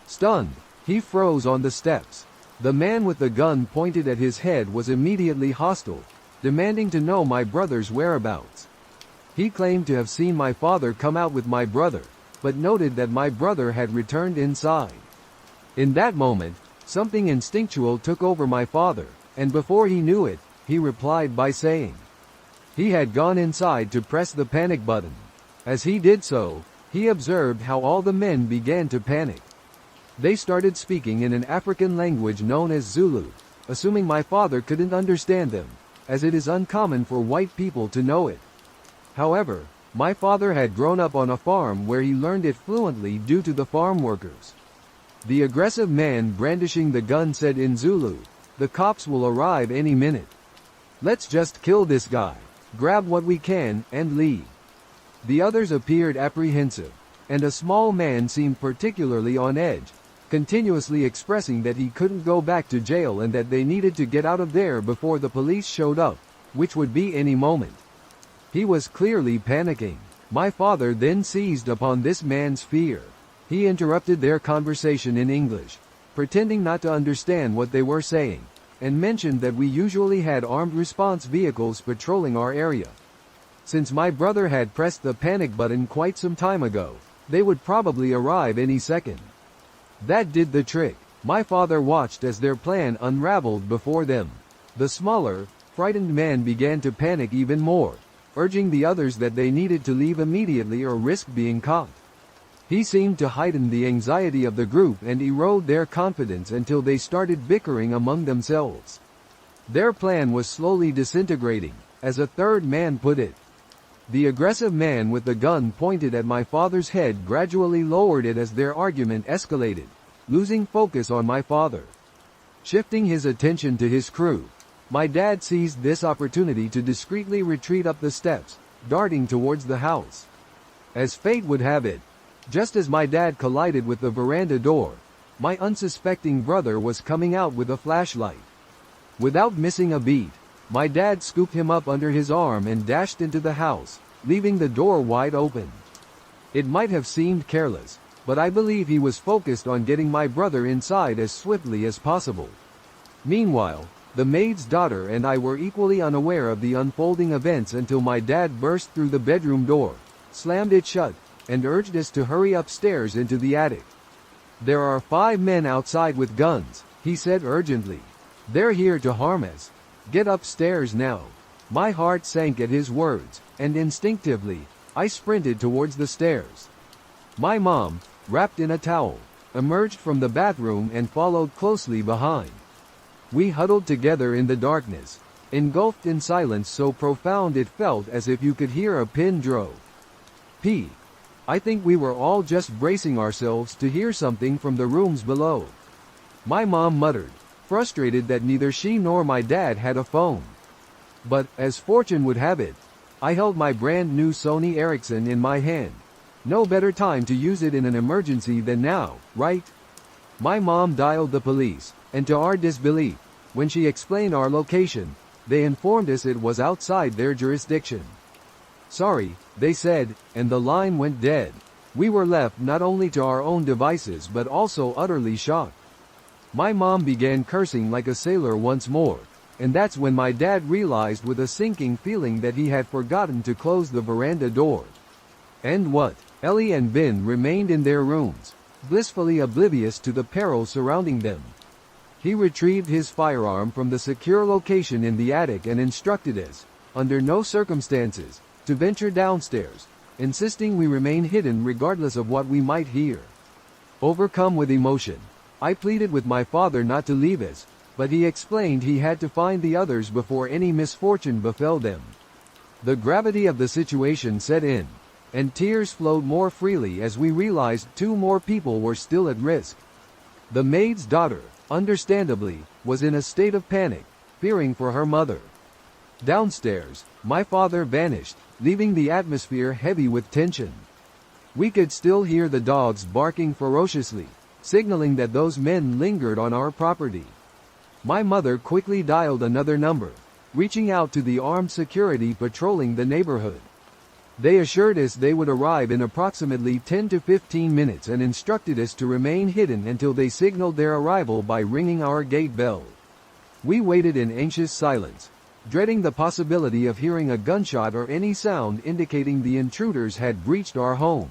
Stunned, he froze on the steps. The man with the gun pointed at his head was immediately hostile, demanding to know my brother's whereabouts. He claimed to have seen my father come out with my brother, but noted that my brother had returned inside. In that moment, something instinctual took over my father, and before he knew it, he replied by saying he had gone inside to press the panic button. As he did so, he observed how all the men began to panic. They started speaking in an African language known as Zulu, assuming my father couldn't understand them, as it is uncommon for white people to know it. However, my father had grown up on a farm where he learned it fluently due to the farm workers. The aggressive man brandishing the gun said in Zulu, "The cops will arrive any minute. Let's just kill this guy, grab what we can, and leave." The others appeared apprehensive, and a small man seemed particularly on edge, continuously expressing that he couldn't go back to jail and that they needed to get out of there before the police showed up, which would be any moment. He was clearly panicking. My father then seized upon this man's fear. He interrupted their conversation in English, pretending not to understand what they were saying, and mentioned that we usually had armed response vehicles patrolling our area. Since my brother had pressed the panic button quite some time ago, they would probably arrive any second. That did the trick. My father watched as their plan unraveled before them. The smaller, frightened man began to panic even more, urging the others that they needed to leave immediately or risk being caught. He seemed to heighten the anxiety of the group and erode their confidence until they started bickering among themselves. Their plan was slowly disintegrating, as a third man put it. The aggressive man with the gun pointed at my father's head gradually lowered it as their argument escalated, losing focus on my father. Shifting his attention to his crew, my dad seized this opportunity to discreetly retreat up the steps, darting towards the house. As fate would have it, Just as my dad collided with the veranda door, my unsuspecting brother was coming out with a flashlight. Without missing a beat, my dad scooped him up under his arm and dashed into the house, leaving the door wide open. It might have seemed careless, but I believe he was focused on getting my brother inside as swiftly as possible. Meanwhile, the maid's daughter and I were equally unaware of the unfolding events until my dad burst through the bedroom door, slammed it shut, and urged us to hurry upstairs into the attic. "There are 5 men outside with guns," he said urgently. "They're here to harm us. Get upstairs now." My heart sank at his words, and instinctively, I sprinted towards the stairs. My mom, wrapped in a towel, emerged from the bathroom and followed closely behind. We huddled together in the darkness, engulfed in silence so profound it felt as if you could hear a pin drop. I think we were all just bracing ourselves to hear something from the rooms below. My mom muttered, frustrated that neither she nor my dad had a phone. But, as fortune would have it, I held my brand new Sony Ericsson in my hand. No better time to use it in an emergency than now, right? My mom dialed the police, and to our disbelief, when she explained our location, they informed us it was outside their jurisdiction. "Sorry," they said, and the line went dead. We were left not only to our own devices but also utterly shocked. My mom began cursing like a sailor once more, and that's when my dad realized with a sinking feeling that he had forgotten to close the veranda door. And what? Ellie and Ben remained in their rooms, blissfully oblivious to the peril surrounding them. He retrieved his firearm from the secure location in the attic and instructed us, under no circumstances, to venture downstairs, insisting we remain hidden regardless of what we might hear. Overcome with emotion, I pleaded with my father not to leave us, but he explained he had to find the others before any misfortune befell them. The gravity of the situation set in, and tears flowed more freely as we realized 2 more people were still at risk. The maid's daughter, understandably, was in a state of panic, fearing for her mother. Downstairs, my father vanished, leaving the atmosphere heavy with tension. We could still hear the dogs barking ferociously, signaling that those men lingered on our property. My mother quickly dialed another number, reaching out to the armed security patrolling the neighborhood. They assured us they would arrive in approximately 10 to 15 minutes and instructed us to remain hidden until they signaled their arrival by ringing our gate bell. We waited in anxious silence, dreading the possibility of hearing a gunshot or any sound indicating the intruders had breached our home.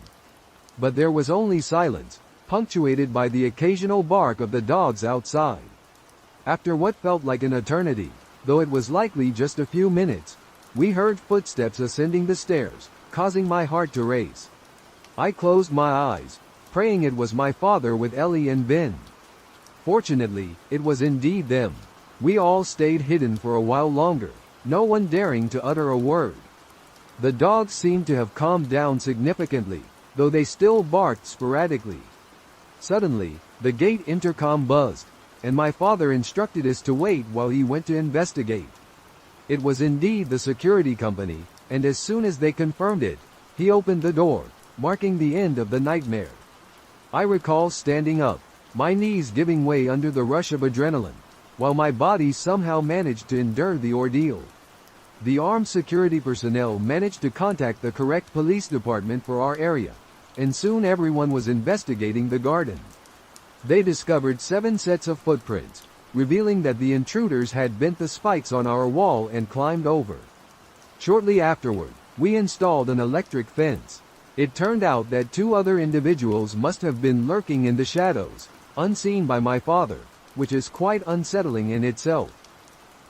But there was only silence, punctuated by the occasional bark of the dogs outside. After what felt like an eternity, though it was likely just a few minutes, we heard footsteps ascending the stairs, causing my heart to race. I closed my eyes, praying it was my father with Ellie and Ben. Fortunately, it was indeed them. We all stayed hidden for a while longer, no one daring to utter a word. The dogs seemed to have calmed down significantly, though they still barked sporadically. Suddenly, the gate intercom buzzed, and my father instructed us to wait while he went to investigate. It was indeed the security company, and as soon as they confirmed it, he opened the door, marking the end of the nightmare. I recall standing up, my knees giving way under the rush of adrenaline, while my body somehow managed to endure the ordeal. The armed security personnel managed to contact the correct police department for our area, and soon everyone was investigating the garden. They discovered 7 sets of footprints, revealing that the intruders had bent the spikes on our wall and climbed over. Shortly afterward, we installed an electric fence. It turned out that 2 other individuals must have been lurking in the shadows, unseen by my father, which is quite unsettling in itself.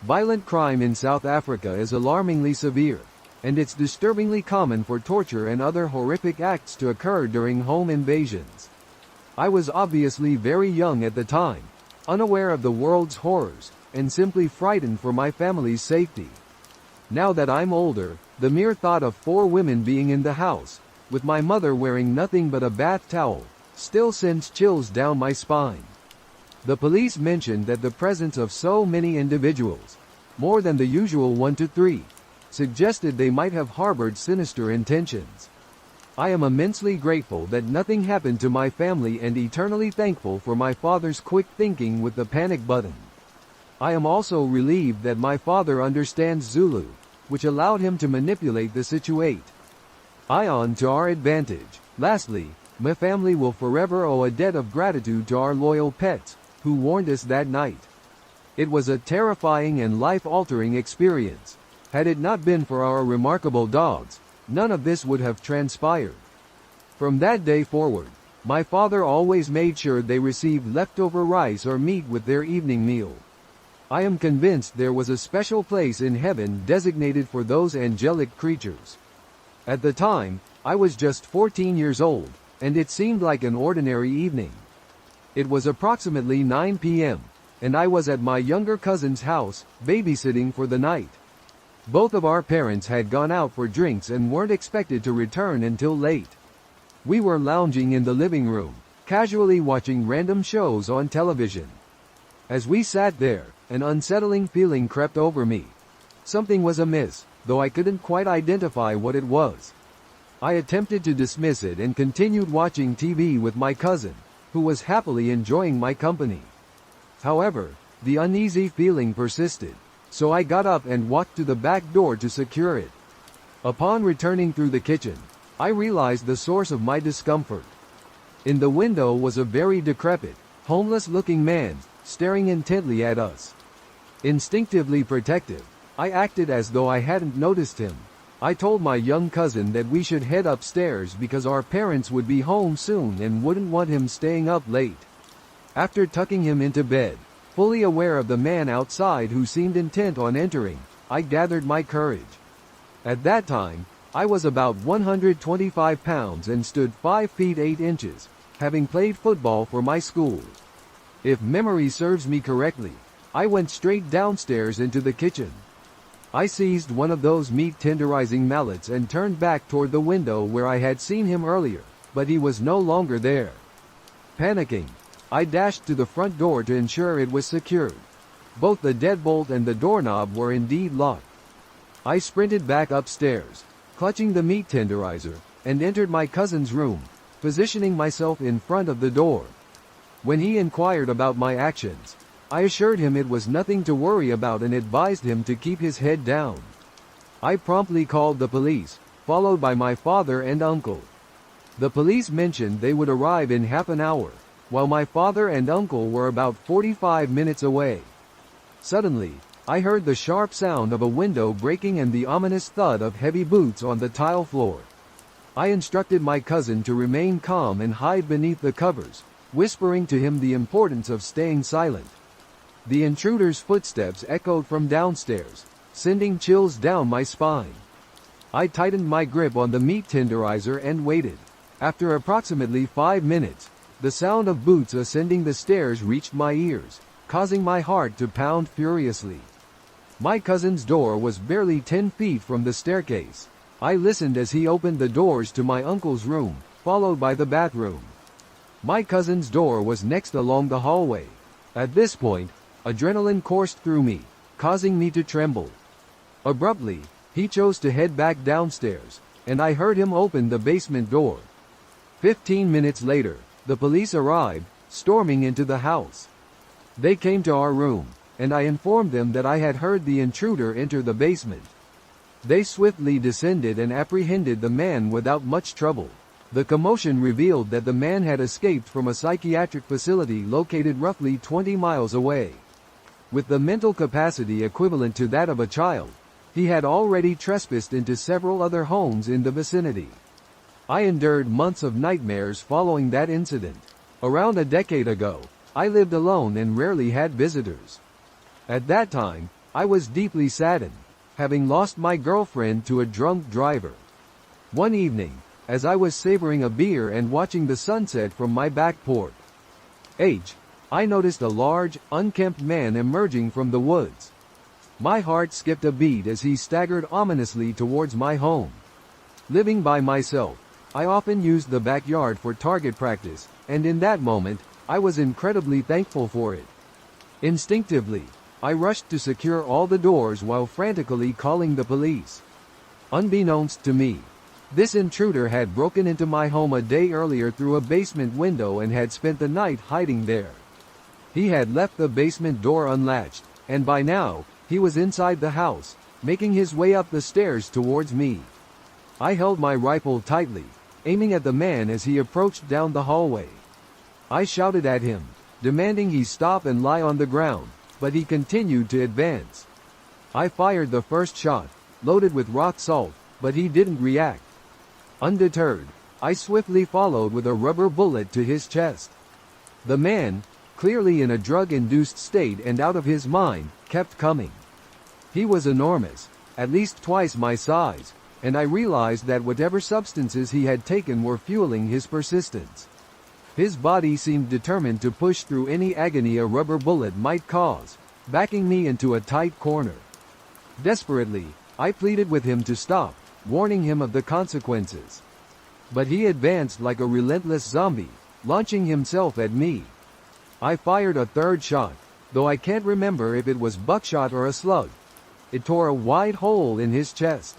Violent crime in South Africa is alarmingly severe, and it's disturbingly common for torture and other horrific acts to occur during home invasions. I was obviously very young at the time, unaware of the world's horrors, and simply frightened for my family's safety. Now that I'm older, the mere thought of 4 women being in the house, with my mother wearing nothing but a bath towel, still sends chills down my spine. The police mentioned that the presence of so many individuals, more than the usual 1 to 3, suggested they might have harbored sinister intentions. I am immensely grateful that nothing happened to my family and eternally thankful for my father's quick thinking with the panic button. I am also relieved that my father understands Zulu, which allowed him to manipulate the situation to our advantage. Lastly, my family will forever owe a debt of gratitude to our loyal pets, who warned us that night. It was a terrifying and life-altering experience. Had it not been for our remarkable dogs, none of this would have transpired. From that day forward, my father always made sure they received leftover rice or meat with their evening meal. I am convinced there was a special place in heaven designated for those angelic creatures. At the time, I was just 14 years old, and it seemed like an ordinary evening. It was approximately 9 p.m., and I was at my younger cousin's house, babysitting for the night. Both of our parents had gone out for drinks and weren't expected to return until late. We were lounging in the living room, casually watching random shows on television. As we sat there, an unsettling feeling crept over me. Something was amiss, though I couldn't quite identify what it was. I attempted to dismiss it and continued watching TV with my cousin, who was happily enjoying my company. However, the uneasy feeling persisted, so I got up and walked to the back door to secure it. Upon returning through the kitchen, I realized the source of my discomfort. In the window was a very decrepit, homeless-looking man, staring intently at us. Instinctively protective, I acted as though I hadn't noticed him. I told my young cousin that we should head upstairs because our parents would be home soon and wouldn't want him staying up late. After tucking him into bed, fully aware of the man outside who seemed intent on entering, I gathered my courage. At that time, I was about 125 pounds and stood 5 feet 8 inches, having played football for my school. If memory serves me correctly, I went straight downstairs into the kitchen. I seized one of those meat tenderizing mallets and turned back toward the window where I had seen him earlier, but he was no longer there. Panicking, I dashed to the front door to ensure it was secured. Both the deadbolt and the doorknob were indeed locked. I sprinted back upstairs, clutching the meat tenderizer, and entered my cousin's room, positioning myself in front of the door. When he inquired about my actions, I assured him it was nothing to worry about and advised him to keep his head down. I promptly called the police, followed by my father and uncle. The police mentioned they would arrive in half an hour, while my father and uncle were about 45 minutes away. Suddenly, I heard the sharp sound of a window breaking and the ominous thud of heavy boots on the tile floor. I instructed my cousin to remain calm and hide beneath the covers, whispering to him the importance of staying silent. The intruder's footsteps echoed from downstairs, sending chills down my spine. I tightened my grip on the meat tenderizer and waited. After approximately 5 minutes, the sound of boots ascending the stairs reached my ears, causing my heart to pound furiously. My cousin's door was barely 10 feet from the staircase. I listened as he opened the doors to my uncle's room, followed by the bathroom. My cousin's door was next along the hallway. At this point, adrenaline coursed through me, causing me to tremble. Abruptly, he chose to head back downstairs, and I heard him open the basement door. 15 minutes later, the police arrived, storming into the house. They came to our room, and I informed them that I had heard the intruder enter the basement. They swiftly descended and apprehended the man without much trouble. The commotion revealed that the man had escaped from a psychiatric facility located roughly 20 miles away. With the mental capacity equivalent to that of a child, he had already trespassed into several other homes in the vicinity. I endured months of nightmares following that incident. Around a decade ago, I lived alone and rarely had visitors. At that time, I was deeply saddened, having lost my girlfriend to a drunk driver. One evening, as I was savoring a beer and watching the sunset from my back porch, I noticed a large, unkempt man emerging from the woods. My heart skipped a beat as he staggered ominously towards my home. Living by myself, I often used the backyard for target practice, and in that moment, I was incredibly thankful for it. Instinctively, I rushed to secure all the doors while frantically calling the police. Unbeknownst to me, This intruder had broken into my home a day earlier through a basement window and had spent the night hiding there. He had left the basement door unlatched, and by now, he was inside the house, making his way up the stairs towards me. I held my rifle tightly, aiming at the man as he approached down the hallway. I shouted at him, demanding he stop and lie on the ground, but he continued to advance. I fired the first shot, loaded with rock salt, but he didn't react. Undeterred, I swiftly followed with a rubber bullet to his chest. The man, clearly in a drug-induced state and out of his mind, kept coming. He was enormous, at least twice my size, and I realized that whatever substances he had taken were fueling his persistence. His body seemed determined to push through any agony a rubber bullet might cause, backing me into a tight corner. Desperately, I pleaded with him to stop, warning him of the consequences. But he advanced like a relentless zombie, launching himself at me. I fired a third shot, though I can't remember if it was buckshot or a slug. It tore a wide hole in his chest.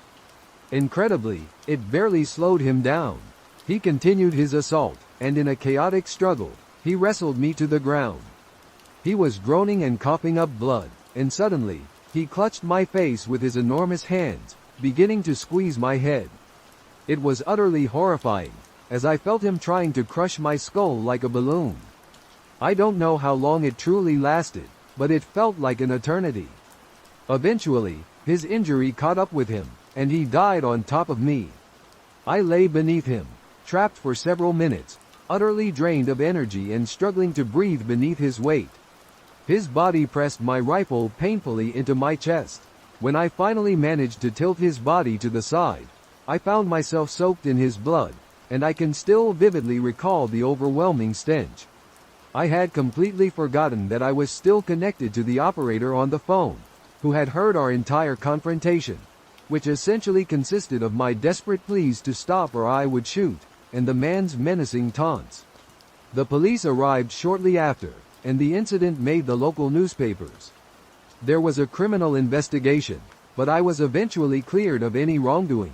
Incredibly, it barely slowed him down. He continued his assault, and in a chaotic struggle, he wrestled me to the ground. He was groaning and coughing up blood, and suddenly, he clutched my face with his enormous hands, beginning to squeeze my head. It was utterly horrifying, as I felt him trying to crush my skull like a balloon. I don't know how long it truly lasted, but it felt like an eternity. Eventually, his injury caught up with him, and he died on top of me. I lay beneath him, trapped for several minutes, utterly drained of energy and struggling to breathe beneath his weight. His body pressed my rifle painfully into my chest. When I finally managed to tilt his body to the side, I found myself soaked in his blood, and I can still vividly recall the overwhelming stench. I had completely forgotten that I was still connected to the operator on the phone, who had heard our entire confrontation, which essentially consisted of my desperate pleas to stop or I would shoot, and the man's menacing taunts. The police arrived shortly after, and the incident made the local newspapers. There was a criminal investigation, but I was eventually cleared of any wrongdoing.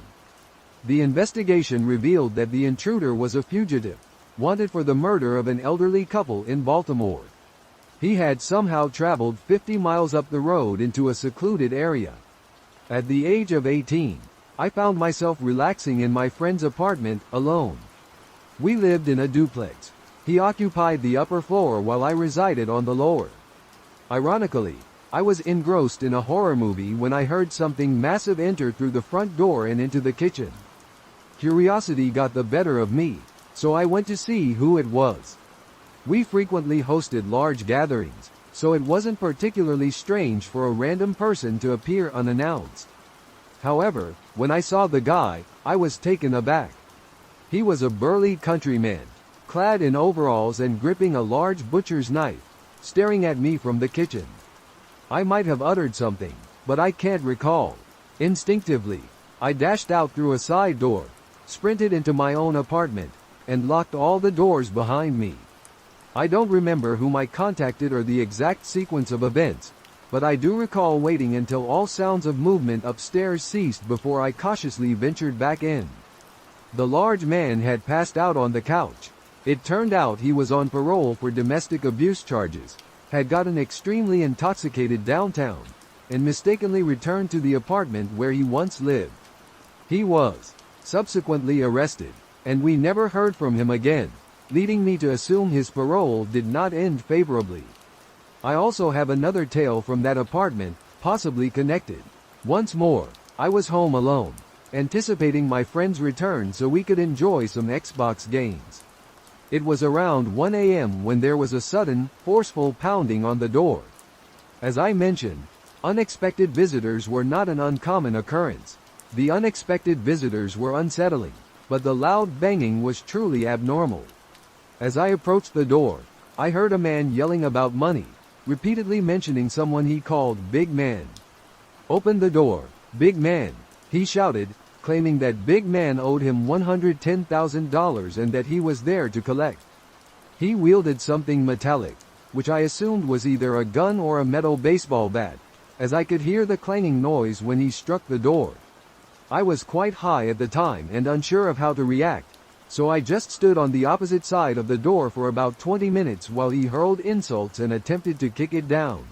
The investigation revealed that the intruder was a fugitive, wanted for the murder of an elderly couple in Baltimore. He had somehow traveled 50 miles up the road into a secluded area. At the age of 18, I found myself relaxing in my friend's apartment, alone. We lived in a duplex. He occupied the upper floor while I resided on the lower. Ironically, I was engrossed in a horror movie when I heard something massive enter through the front door and into the kitchen. Curiosity got the better of me, so I went to see who it was. We frequently hosted large gatherings, so it wasn't particularly strange for a random person to appear unannounced. However, when I saw the guy, I was taken aback. He was a burly countryman, clad in overalls and gripping a large butcher's knife, staring at me from the kitchen. I might have uttered something, but I can't recall. Instinctively, I dashed out through a side door, sprinted into my own apartment, and locked all the doors behind me. I don't remember whom I contacted or the exact sequence of events, but I do recall waiting until all sounds of movement upstairs ceased before I cautiously ventured back in. The large man had passed out on the couch. It turned out he was on parole for domestic abuse charges, had gotten extremely intoxicated downtown, and mistakenly returned to the apartment where he once lived. He was subsequently arrested, and we never heard from him again, leading me to assume his parole did not end favorably. I also have another tale from that apartment, possibly connected. Once more, I was home alone, anticipating my friend's return so we could enjoy some Xbox games. It was around 1 a.m. when there was a sudden, forceful pounding on the door. As I mentioned, unexpected visitors were not an uncommon occurrence. The unexpected visitors were unsettling, but the loud banging was truly abnormal. As I approached the door, I heard a man yelling about money, repeatedly mentioning someone he called Big Man. "Open the door, Big Man," he shouted, claiming that Big Man owed him $110,000 and that he was there to collect. He wielded something metallic, which I assumed was either a gun or a metal baseball bat, as I could hear the clanging noise when he struck the door. I was quite high at the time and unsure of how to react, so I just stood on the opposite side of the door for about 20 minutes while he hurled insults and attempted to kick it down.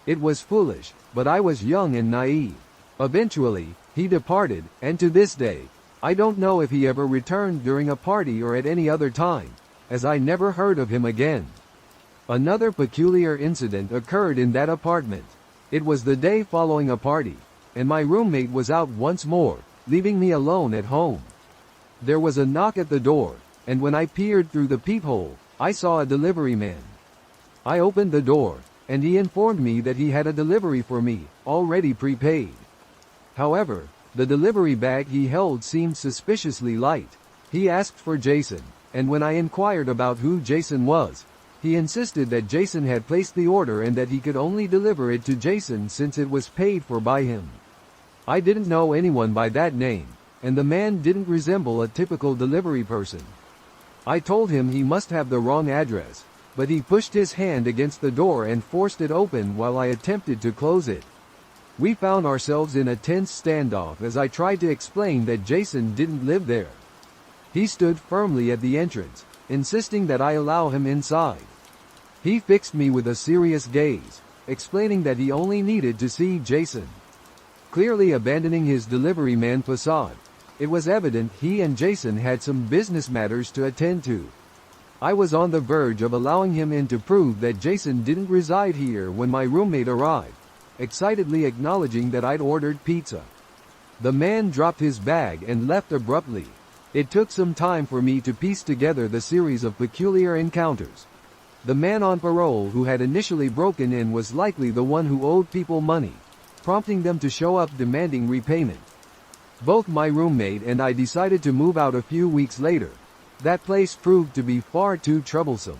It was foolish, but I was young and naive. Eventually, he departed, and to this day, I don't know if he ever returned during a party or at any other time, as I never heard of him again. Another peculiar incident occurred in that apartment. It was the day following a party, and my roommate was out once more, leaving me alone at home. There was a knock at the door, and when I peered through the peephole, I saw a delivery man. I opened the door, and he informed me that he had a delivery for me, already prepaid. However, the delivery bag he held seemed suspiciously light. He asked for Jason, and when I inquired about who Jason was, he insisted that Jason had placed the order and that he could only deliver it to Jason since it was paid for by him. I didn't know anyone by that name, and the man didn't resemble a typical delivery person. I told him he must have the wrong address, but he pushed his hand against the door and forced it open while I attempted to close it. We found ourselves in a tense standoff as I tried to explain that Jason didn't live there. He stood firmly at the entrance, insisting that I allow him inside. He fixed me with a serious gaze, explaining that he only needed to see Jason. Clearly abandoning his delivery man facade, it was evident he and Jason had some business matters to attend to. I was on the verge of allowing him in to prove that Jason didn't reside here when my roommate arrived, excitedly acknowledging that I'd ordered pizza. The man dropped his bag and left abruptly. It took some time for me to piece together the series of peculiar encounters. The man on parole who had initially broken in was likely the one who owed people money, prompting them to show up demanding repayment. Both my roommate and I decided to move out a few weeks later. That place proved to be far too troublesome.